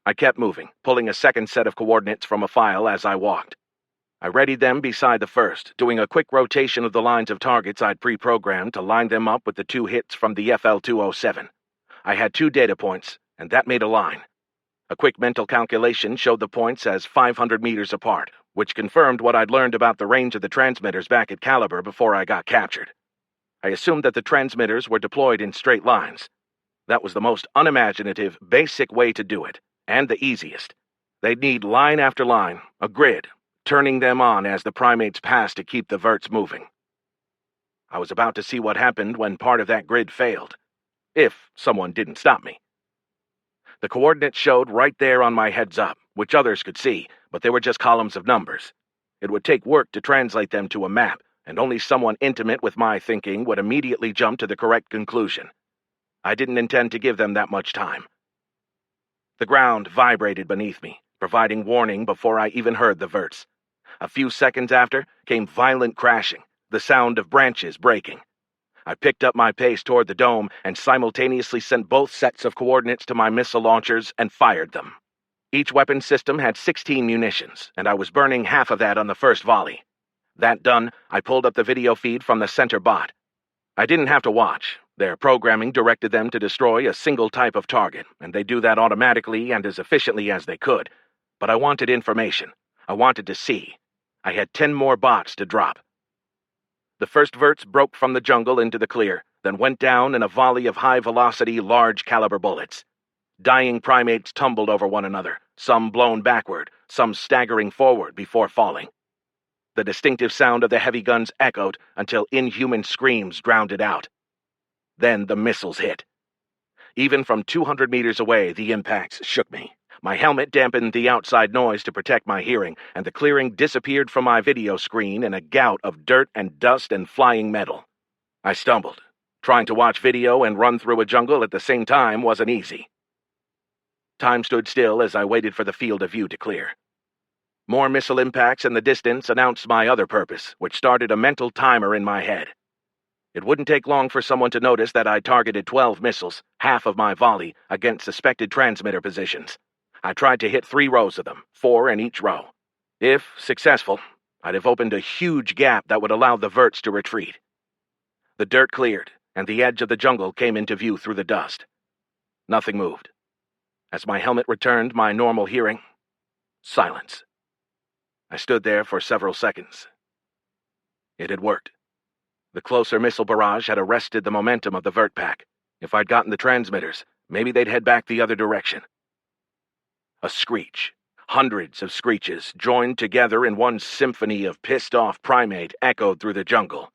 I kept moving, pulling a second set of coordinates from a file as I walked. I readied them beside the first, doing a quick rotation of the lines of targets I'd pre-programmed to line them up with the 2 hits from the FL-207. I had 2 data points, and that made a line. A quick mental calculation showed the points as 500 meters apart, which confirmed what I'd learned about the range of the transmitters back at Caliber before I got captured. I assumed that the transmitters were deployed in straight lines. That was the most unimaginative, basic way to do it, and the easiest. They'd need line after line, a grid, turning them on as the primates passed to keep the verts moving. I was about to see what happened when part of that grid failed, if someone didn't stop me. The coordinates showed right there on my heads-up, which others could see, but they were just columns of numbers. It would take work to translate them to a map, and only someone intimate with my thinking would immediately jump to the correct conclusion. I didn't intend to give them that much time. The ground vibrated beneath me, providing warning before I even heard the verts. A few seconds after came violent crashing, the sound of branches breaking. I picked up my pace toward the dome and simultaneously sent both sets of coordinates to my missile launchers and fired them. Each weapon system had 16 munitions, and I was burning half of that on the first volley. That done, I pulled up the video feed from the center bot. I didn't have to watch. Their programming directed them to destroy a single type of target, and they do that automatically and as efficiently as they could. But I wanted information. I wanted to see. I had 10 more bots to drop. The first verts broke from the jungle into the clear, then went down in a volley of high-velocity, large-caliber bullets. Dying primates tumbled over one another, some blown backward, some staggering forward before falling. The distinctive sound of the heavy guns echoed until inhuman screams drowned it out. Then the missiles hit. Even from 200 meters away, the impacts shook me. My helmet dampened the outside noise to protect my hearing, and the clearing disappeared from my video screen in a gout of dirt and dust and flying metal. I stumbled. Trying to watch video and run through a jungle at the same time wasn't easy. Time stood still as I waited for the field of view to clear. More missile impacts in the distance announced my other purpose, which started a mental timer in my head. It wouldn't take long for someone to notice that I targeted 12 missiles, half of my volley, against suspected transmitter positions. I tried to hit 3 rows of them, 4 in each row. If successful, I'd have opened a huge gap that would allow the verts to retreat. The dirt cleared, and the edge of the jungle came into view through the dust. Nothing moved. As my helmet returned my normal hearing, silence. I stood there for several seconds. It had worked. The closer missile barrage had arrested the momentum of the vert pack. If I'd gotten the transmitters, maybe they'd head back the other direction. A screech. Hundreds of screeches, joined together in one symphony of pissed-off primate, echoed through the jungle.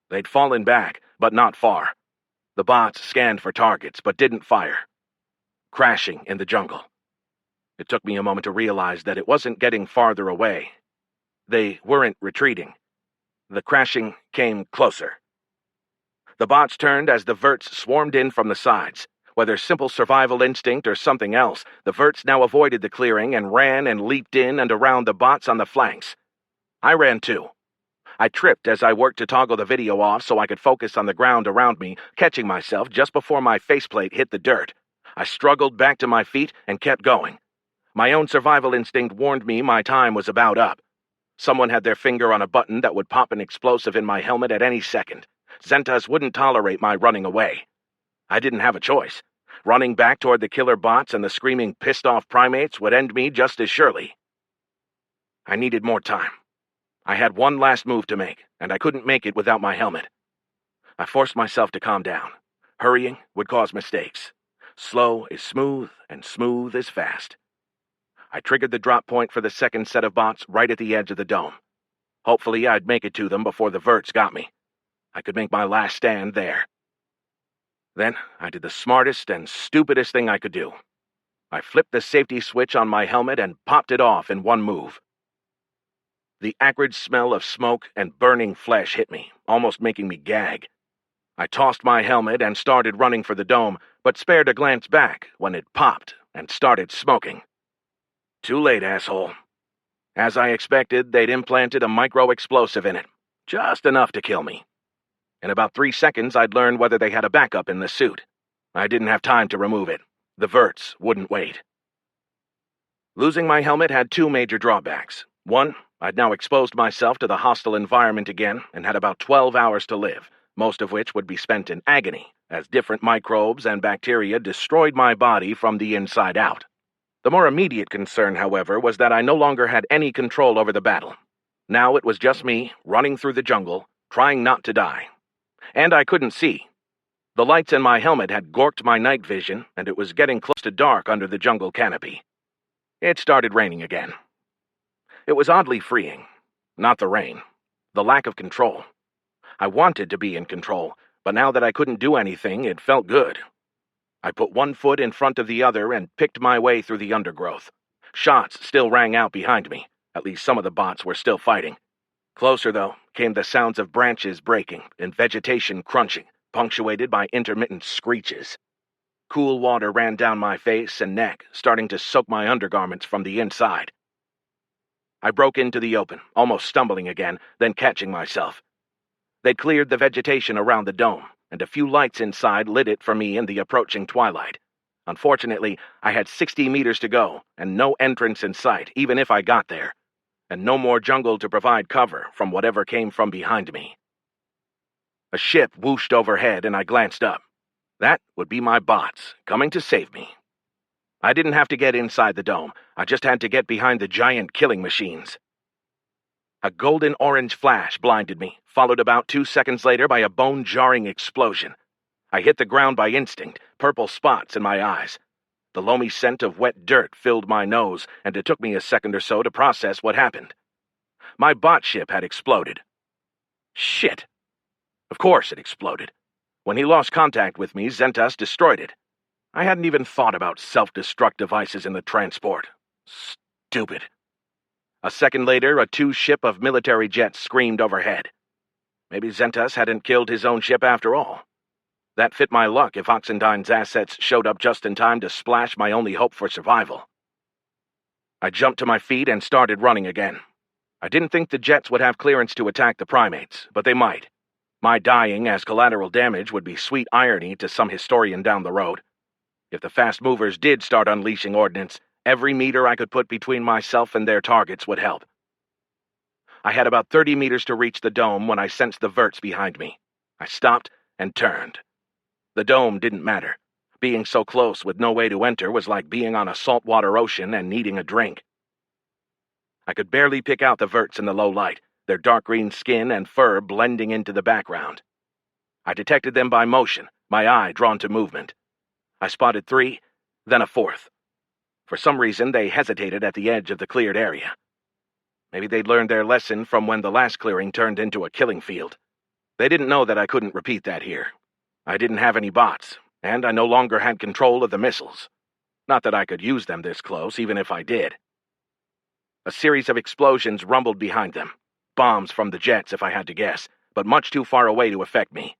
They'd fallen back, but not far. The bots scanned for targets, but didn't fire. Crashing in the jungle. It took me a moment to realize that it wasn't getting farther away. They weren't retreating. The crashing came closer. The bots turned as the verts swarmed in from the sides. Whether simple survival instinct or something else, the verts now avoided the clearing and ran and leaped in and around the bots on the flanks. I ran too. I tripped as I worked to toggle the video off so I could focus on the ground around me, catching myself just before my faceplate hit the dirt. I struggled back to my feet and kept going. My own survival instinct warned me my time was about up. Someone had their finger on a button that would pop an explosive in my helmet at any second. Zentas wouldn't tolerate my running away. I didn't have a choice. Running back toward the killer bots and the screaming, pissed-off primates would end me just as surely. I needed more time. I had one last move to make, and I couldn't make it without my helmet. I forced myself to calm down. Hurrying would cause mistakes. Slow is smooth, and smooth is fast. I triggered the drop point for the second set of bots right at the edge of the dome. Hopefully I'd make it to them before the verts got me. I could make my last stand there. Then I did the smartest and stupidest thing I could do. I flipped the safety switch on my helmet and popped it off in one move. The acrid smell of smoke and burning flesh hit me, almost making me gag. I tossed my helmet and started running for the dome, but spared a glance back when it popped and started smoking. Too late, asshole. As I expected, they'd implanted a micro-explosive in it, just enough to kill me. In about 3 seconds, I'd learned whether they had a backup in the suit. I didn't have time to remove it. The verts wouldn't wait. Losing my helmet had 2 major drawbacks. One, I'd now exposed myself to the hostile environment again and had about 12 hours to live, most of which would be spent in agony, as different microbes and bacteria destroyed my body from the inside out. The more immediate concern, however, was that I no longer had any control over the battle. Now it was just me, running through the jungle, trying not to die. And I couldn't see. The lights in my helmet had gorked my night vision, and it was getting close to dark under the jungle canopy. It started raining again. It was oddly freeing. Not the rain. The lack of control. I wanted to be in control, but now that I couldn't do anything, it felt good. I put one foot in front of the other and picked my way through the undergrowth. Shots still rang out behind me. At least some of the bots were still fighting. Closer, though, came the sounds of branches breaking and vegetation crunching, punctuated by intermittent screeches. Cool water ran down my face and neck, starting to soak my undergarments from the inside. I broke into the open, almost stumbling again, then catching myself. They'd cleared the vegetation around the dome, and a few lights inside lit it for me in the approaching twilight. Unfortunately, I had 60 meters to go, and no entrance in sight, even if I got there. And no more jungle to provide cover from whatever came from behind me. A ship whooshed overhead and I glanced up. That would be my bots, coming to save me. I didn't have to get inside the dome, I just had to get behind the giant killing machines. A golden-orange flash blinded me, followed about 2 seconds later by a bone-jarring explosion. I hit the ground by instinct, purple spots in my eyes. The loamy scent of wet dirt filled my nose, and it took me a second or so to process what happened. My bot ship had exploded. Shit. Of course it exploded. When he lost contact with me, Zentas destroyed it. I hadn't even thought about self-destruct devices in the transport. Stupid. A second later, a 2-ship of military jets screamed overhead. Maybe Zentas hadn't killed his own ship after all. That fit my luck if Oxendine's assets showed up just in time to splash my only hope for survival. I jumped to my feet and started running again. I didn't think the jets would have clearance to attack the primates, but they might. My dying as collateral damage would be sweet irony to some historian down the road. If the fast movers did start unleashing ordnance, every meter I could put between myself and their targets would help. I had about 30 meters to reach the dome when I sensed the verts behind me. I stopped and turned. The dome didn't matter. Being so close with no way to enter was like being on a saltwater ocean and needing a drink. I could barely pick out the verts in the low light, their dark green skin and fur blending into the background. I detected them by motion, my eye drawn to movement. I spotted 3, then a 4th. For some reason, they hesitated at the edge of the cleared area. Maybe they'd learned their lesson from when the last clearing turned into a killing field. They didn't know that I couldn't repeat that here. I didn't have any bots, and I no longer had control of the missiles. Not that I could use them this close, even if I did. A series of explosions rumbled behind them. Bombs from the jets, if I had to guess, but much too far away to affect me.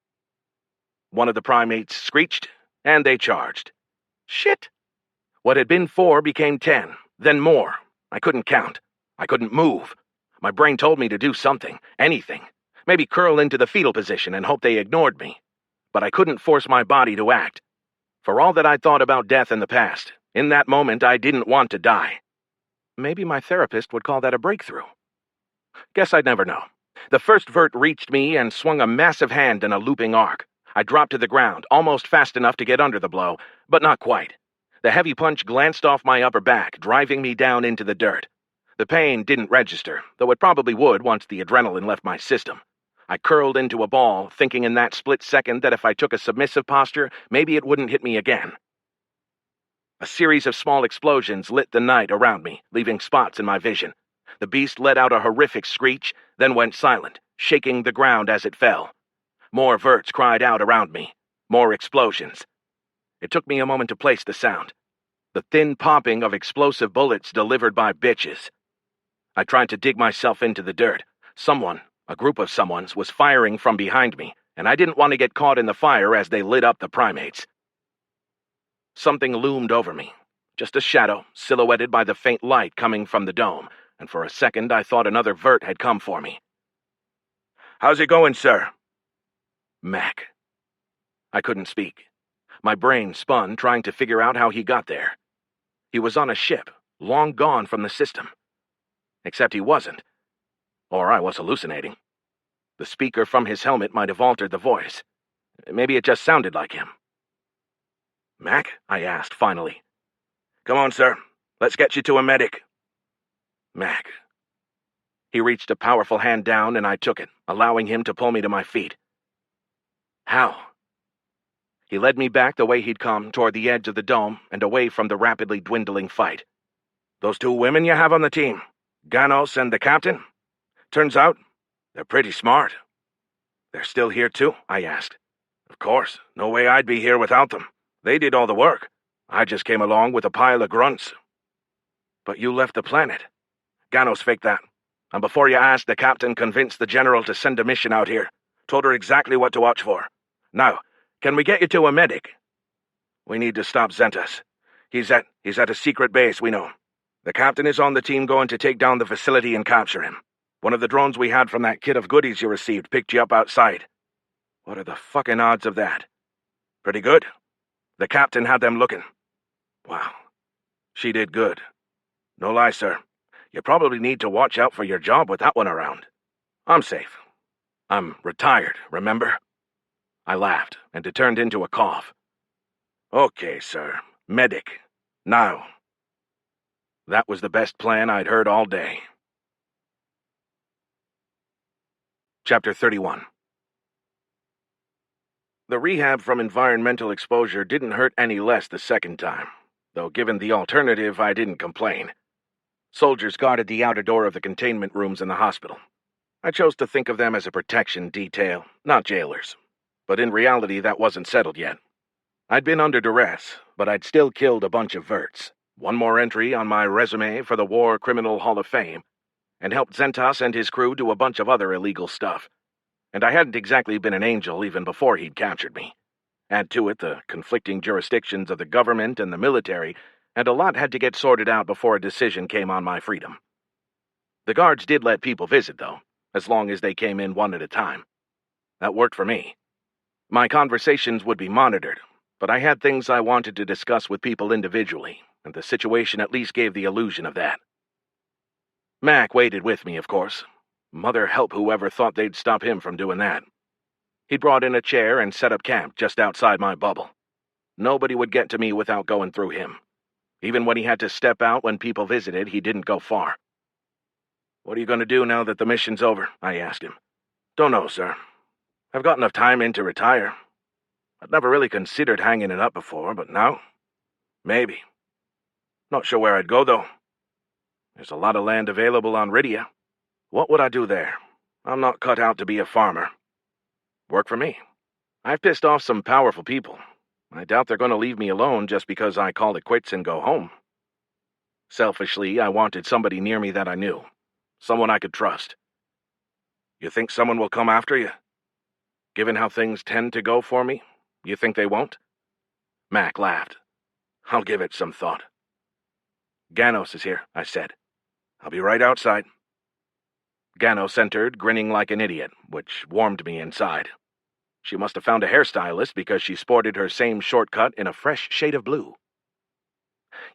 One of the primates screeched, and they charged. Shit! What had been 4 became 10, then more. I couldn't count. I couldn't move. My brain told me to do something, anything. Maybe curl into the fetal position and hope they ignored me. But I couldn't force my body to act. For all that I'd thought about death in the past, in that moment I didn't want to die. Maybe my therapist would call that a breakthrough. Guess I'd never know. The first vert reached me and swung a massive hand in a looping arc. I dropped to the ground, almost fast enough to get under the blow, but not quite. The heavy punch glanced off my upper back, driving me down into the dirt. The pain didn't register, though it probably would once the adrenaline left my system. I curled into a ball, thinking in that split second that if I took a submissive posture, maybe it wouldn't hit me again. A series of small explosions lit the night around me, leaving spots in my vision. The beast let out a horrific screech, then went silent, shaking the ground as it fell. More verts cried out around me. More explosions. It took me a moment to place the sound. The thin popping of explosive bullets delivered by bitches. I tried to dig myself into the dirt. Someone, a group of someones, was firing from behind me, and I didn't want to get caught in the fire as they lit up the primates. Something loomed over me. Just a shadow, silhouetted by the faint light coming from the dome, and for a second I thought another vert had come for me. "How's it going, sir?" Mac. I couldn't speak. My brain spun, trying to figure out how he got there. He was on a ship, long gone from the system. Except he wasn't. Or I was hallucinating. The speaker from his helmet might have altered the voice. Maybe it just sounded like him. "Mac?" I asked, finally. "Come on, sir. Let's get you to a medic." Mac. He reached a powerful hand down, and I took it, allowing him to pull me to my feet. How? He led me back the way he'd come, toward the edge of the dome, and away from the rapidly dwindling fight. "Those 2 women you have on the team, Ganos and the captain? Turns out, they're pretty smart." "They're still here too?" I asked. "Of course. No way I'd be here without them. They did all the work. I just came along with a pile of grunts." "But you left the planet." "Ganos faked that. And before you asked, the captain convinced the general to send a mission out here. Told her exactly what to watch for. Now, can we get you to a medic?" "We need to stop Zentas. He's at a secret base, we know. The captain is on the team going to take down the facility and capture him. One of the drones we had from that kit of goodies you received picked you up outside." "What are the fucking odds of that?" "Pretty good. The captain had them looking." "Wow. She did good." "No lie, sir. You probably need to watch out for your job with that one around." "I'm safe. I'm retired, remember?" I laughed, and it turned into a cough. "Okay, sir. Medic. Now." That was the best plan I'd heard all day. Chapter 31. The rehab from environmental exposure didn't hurt any less the second time, though given the alternative, I didn't complain. Soldiers guarded the outer door of the containment rooms in the hospital. I chose to think of them as a protection detail, not jailers. But in reality, that wasn't settled yet. I'd been under duress, but I'd still killed a bunch of verts. One more entry on my resume for the War Criminal Hall of Fame, and helped Zentas and his crew do a bunch of other illegal stuff. And I hadn't exactly been an angel even before he'd captured me. Add to it the conflicting jurisdictions of the government and the military, and a lot had to get sorted out before a decision came on my freedom. The guards did let people visit, though, as long as they came in one at a time. That worked for me. My conversations would be monitored, but I had things I wanted to discuss with people individually, and the situation at least gave the illusion of that. Mac waited with me, of course. Mother help whoever thought they'd stop him from doing that. He brought in a chair and set up camp just outside my bubble. Nobody would get to me without going through him. Even when he had to step out when people visited, he didn't go far. "What are you going to do now that the mission's over?" I asked him. "Don't know, sir. I've got enough time in to retire. I'd never really considered hanging it up before, but now, maybe. Not sure where I'd go, though. There's a lot of land available on Rydia. What would I do there? I'm not cut out to be a farmer. Work for me. I've pissed off some powerful people. I doubt they're going to leave me alone just because I call it quits and go home. Selfishly, I wanted somebody near me that I knew. Someone I could trust." "You think someone will come after you? Given how things tend to go for me, You think they won't? Mac laughed. I'll give it some thought. Ganos is here, I said. I'll be right outside. Ganos entered, grinning like an idiot, which warmed me inside. She must have found a hairstylist because she sported her same shortcut in a fresh shade of blue.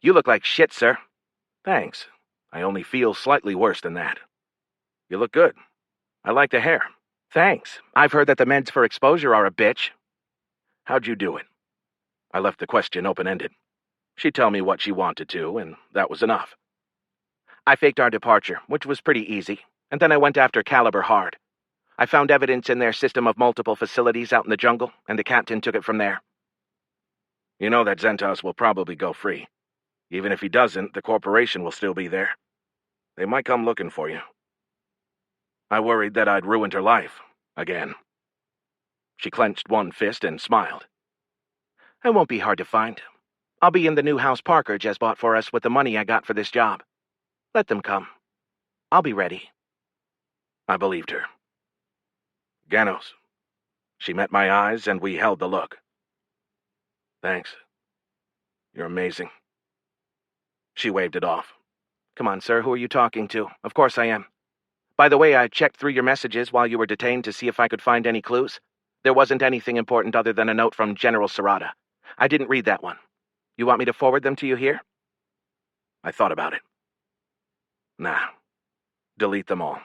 You look like shit, sir. Thanks. I only feel slightly worse than that. You look good. I like the hair. Thanks. I've heard that the meds for exposure are a bitch. How'd you do it? I left the question open-ended. She'd tell me what she wanted to, and that was enough. I faked our departure, which was pretty easy, and then I went after Caliber hard. I found evidence in their system of multiple facilities out in the jungle, and the captain took it from there. You know that Zentas will probably go free. Even if he doesn't, the corporation will still be there. They might come looking for you. I worried that I'd ruined her life, again. She clenched one fist and smiled. I won't be hard to find. I'll be in the new house Parker just bought for us with the money I got for this job. Let them come. I'll be ready. I believed her. Ganos. She met my eyes, and we held the look. Thanks. You're amazing. She waved it off. Come on, sir, who are you talking to? Of course I am. By the way, I checked through your messages while you were detained to see if I could find any clues. There wasn't anything important other than a note from General Serrata. I didn't read that one. You want me to forward them to you here? I thought about it. Nah. Delete them all.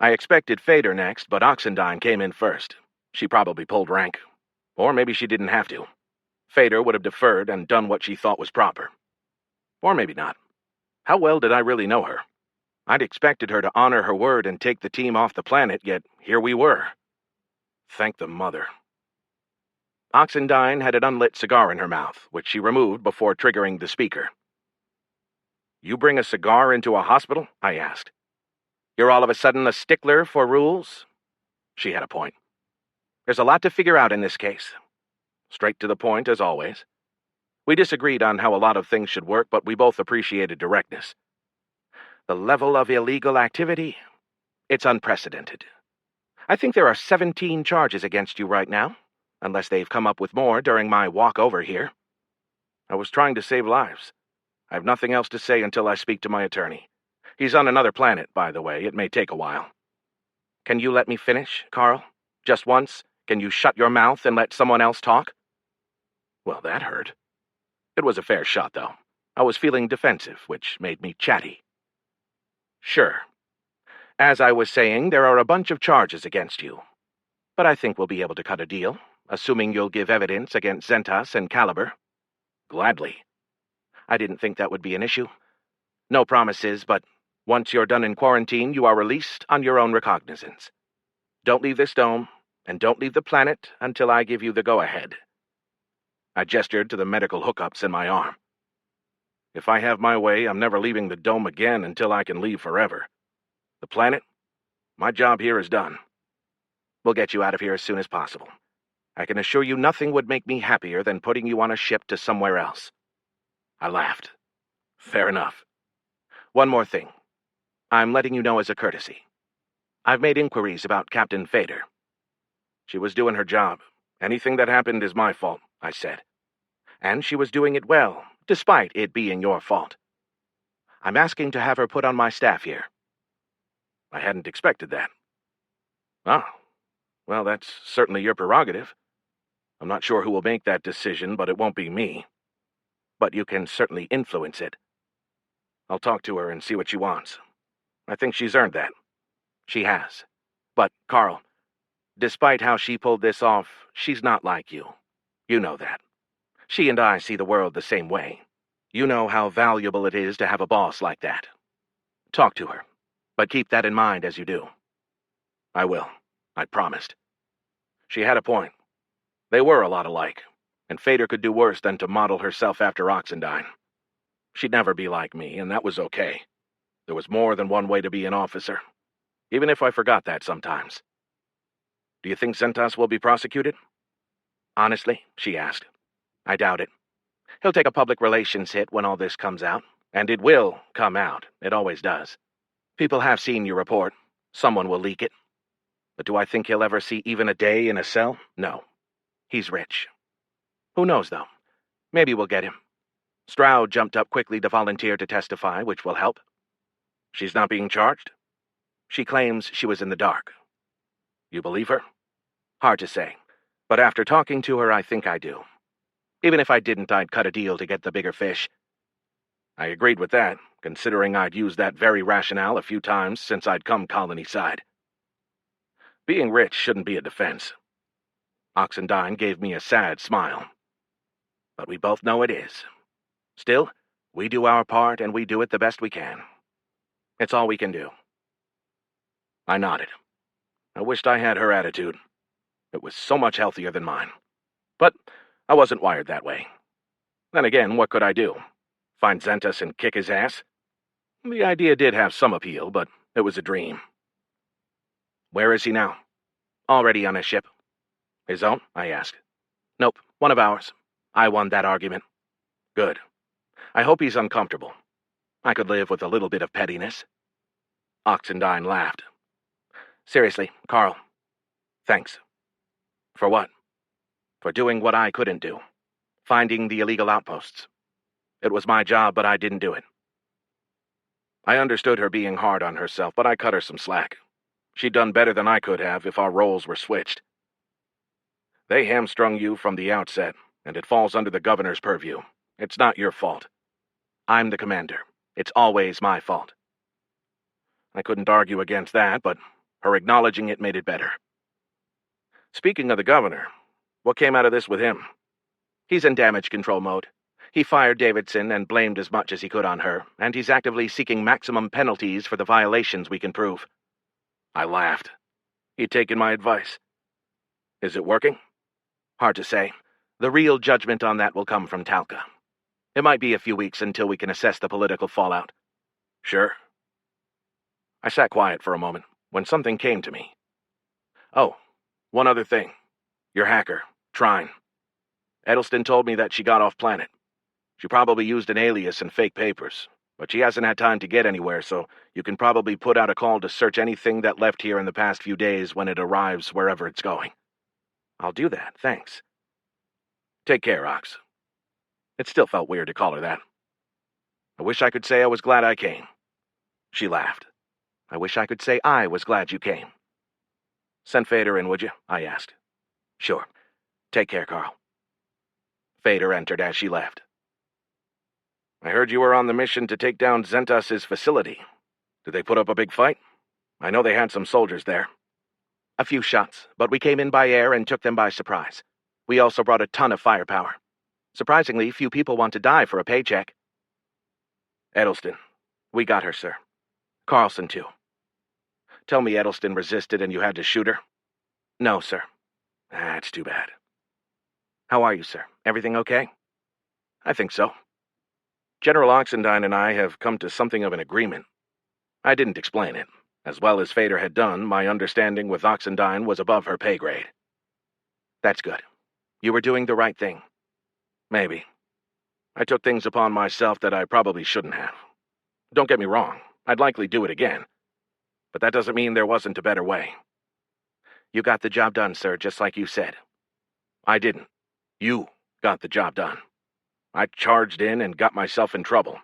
I expected Fader next, but Oxendine came in first. She probably pulled rank. Or maybe she didn't have to. Fader would have deferred and done what she thought was proper. Or maybe not. How well did I really know her? I'd expected her to honor her word and take the team off the planet, yet here we were. Thank the mother. Oxendine had an unlit cigar in her mouth, which she removed before triggering the speaker. You bring a cigar into a hospital? I asked. You're all of a sudden a stickler for rules? She had a point. There's a lot to figure out in this case. Straight to the point, as always. We disagreed on how a lot of things should work, but we both appreciated directness. The level of illegal activity? It's unprecedented. I think there are 17 charges against you right now, unless they've come up with more during my walk over here. I was trying to save lives. I have nothing else to say until I speak to my attorney. He's on another planet, by the way. It may take a while. Can you let me finish, Carl? Just once? Can you shut your mouth and let someone else talk? Well, that hurt. It was a fair shot, though. I was feeling defensive, which made me chatty. Sure. As I was saying, there are a bunch of charges against you. But I think we'll be able to cut a deal, assuming you'll give evidence against Zentas and Caliber. Gladly. I didn't think that would be an issue. No promises, but once you're done in quarantine, you are released on your own recognizance. Don't leave this dome, and don't leave the planet until I give you the go-ahead. I gestured to the medical hookups in my arm. If I have my way, I'm never leaving the dome again until I can leave forever. The planet? My job here is done. We'll get you out of here as soon as possible. I can assure you nothing would make me happier than putting you on a ship to somewhere else. I laughed. Fair enough. One more thing. I'm letting you know as a courtesy. I've made inquiries about Captain Fader. She was doing her job. Anything that happened is my fault, I said. And she was doing it well, despite it being your fault. I'm asking to have her put on my staff here. I hadn't expected that. Ah, well, that's certainly your prerogative. I'm not sure who will make that decision, but it won't be me. But you can certainly influence it. I'll talk to her and see what she wants. I think she's earned that. She has. But, Carl, despite how she pulled this off, she's not like you. You know that. She and I see the world the same way. You know how valuable it is to have a boss like that. Talk to her, but keep that in mind as you do. I will. I promised. She had a point. They were a lot alike, and Fader could do worse than to model herself after Oxendine. She'd never be like me, and that was okay. There was more than one way to be an officer, even if I forgot that sometimes. Do you think Zentas will be prosecuted? Honestly, she asked. I doubt it. He'll take a public relations hit when all this comes out, and it will come out. It always does. People have seen your report. Someone will leak it. But do I think he'll ever see even a day in a cell? No. He's rich. Who knows, though? Maybe we'll get him. Stroud jumped up quickly to volunteer to testify, which will help. She's not being charged? She claims she was in the dark. You believe her? Hard to say, but after talking to her, I think I do. Even if I didn't, I'd cut a deal to get the bigger fish. I agreed with that, considering I'd used that very rationale a few times since I'd come Colonyside. Being rich shouldn't be a defense. Oxendine gave me a sad smile. But we both know it is. Still, we do our part and we do it the best we can. It's all we can do. I nodded. I wished I had her attitude. It was so much healthier than mine. But I wasn't wired that way. Then again, what could I do? Find Zentas and kick his ass? The idea did have some appeal, but it was a dream. Where is he now? Already on a ship. His own? I asked. Nope, one of ours. I won that argument. Good. I hope he's uncomfortable. I could live with a little bit of pettiness. Oxendine laughed. Seriously, Carl. Thanks. For what? For doing what I couldn't do. Finding the illegal outposts. It was my job, but I didn't do it. I understood her being hard on herself, but I cut her some slack. She'd done better than I could have if our roles were switched. They hamstrung you from the outset, and it falls under the governor's purview. It's not your fault. I'm the commander. It's always my fault. I couldn't argue against that, but her acknowledging it made it better. Speaking of the governor, what came out of this with him? He's in damage control mode. He fired Davidson and blamed as much as he could on her, and he's actively seeking maximum penalties for the violations we can prove. I laughed. He'd taken my advice. Is it working? Hard to say. The real judgment on that will come from Talca. It might be a few weeks until we can assess the political fallout. Sure. I sat quiet for a moment when something came to me. Oh, one other thing. Your hacker, Trine. Edelston told me that she got off planet. She probably used an alias and fake papers, but she hasn't had time to get anywhere, so you can probably put out a call to search anything that left here in the past few days when it arrives wherever it's going. I'll do that, thanks. Take care, Ox. It still felt weird to call her that. I wish I could say I was glad I came. She laughed. I wish I could say I was glad you came. Send Fader in, would you? I asked. Sure. Take care, Carl. Fader entered as she left. I heard you were on the mission to take down Zentas' facility. Did they put up a big fight? I know they had some soldiers there. A few shots, but we came in by air and took them by surprise. We also brought a ton of firepower. Surprisingly, few people want to die for a paycheck. Edelston. We got her, sir. Carlson, too. Tell me Edelston resisted and you had to shoot her? No, sir. That's too bad. How are you, sir? Everything okay? I think so. General Oxendine and I have come to something of an agreement. I didn't explain it. As well as Fader had done, my understanding with Oxendine was above her pay grade. That's good. You were doing the right thing. Maybe. I took things upon myself that I probably shouldn't have. Don't get me wrong, I'd likely do it again. But that doesn't mean there wasn't a better way. You got the job done, sir, just like you said. I didn't. You got the job done. I charged in and got myself in trouble.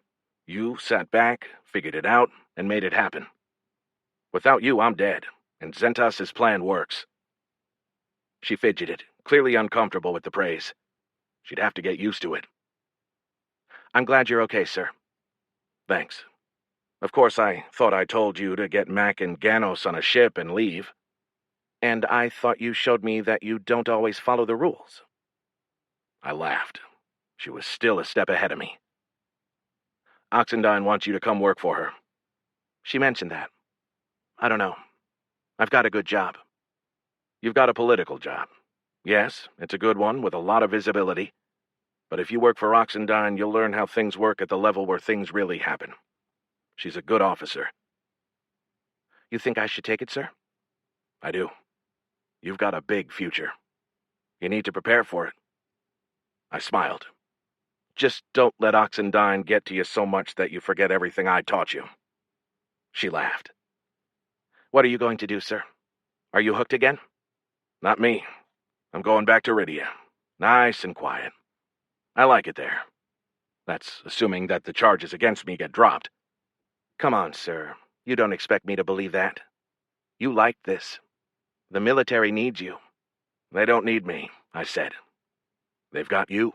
You sat back, figured it out, and made it happen. Without you, I'm dead, and Zentas' plan works. She fidgeted, clearly uncomfortable with the praise. She'd have to get used to it. I'm glad you're okay, sir. Thanks. Of course, I thought I told you to get Mac and Ganos on a ship and leave. And I thought you showed me that you don't always follow the rules. I laughed. She was still a step ahead of me. Oxendine wants you to come work for her. She mentioned that. I don't know. I've got a good job. You've got a political job. Yes, it's a good one with a lot of visibility. But if you work for Oxendine, you'll learn how things work at the level where things really happen. She's a good officer. You think I should take it, sir? I do. You've got a big future. You need to prepare for it. I smiled. Just don't let Oxendine get to you so much that you forget everything I taught you. She laughed. What are you going to do, sir? Are you hooked again? Not me. I'm going back to Rydia. Nice and quiet. I like it there. That's assuming that the charges against me get dropped. Come on, sir. You don't expect me to believe that. You like this. The military needs you. They don't need me, I said. They've got you.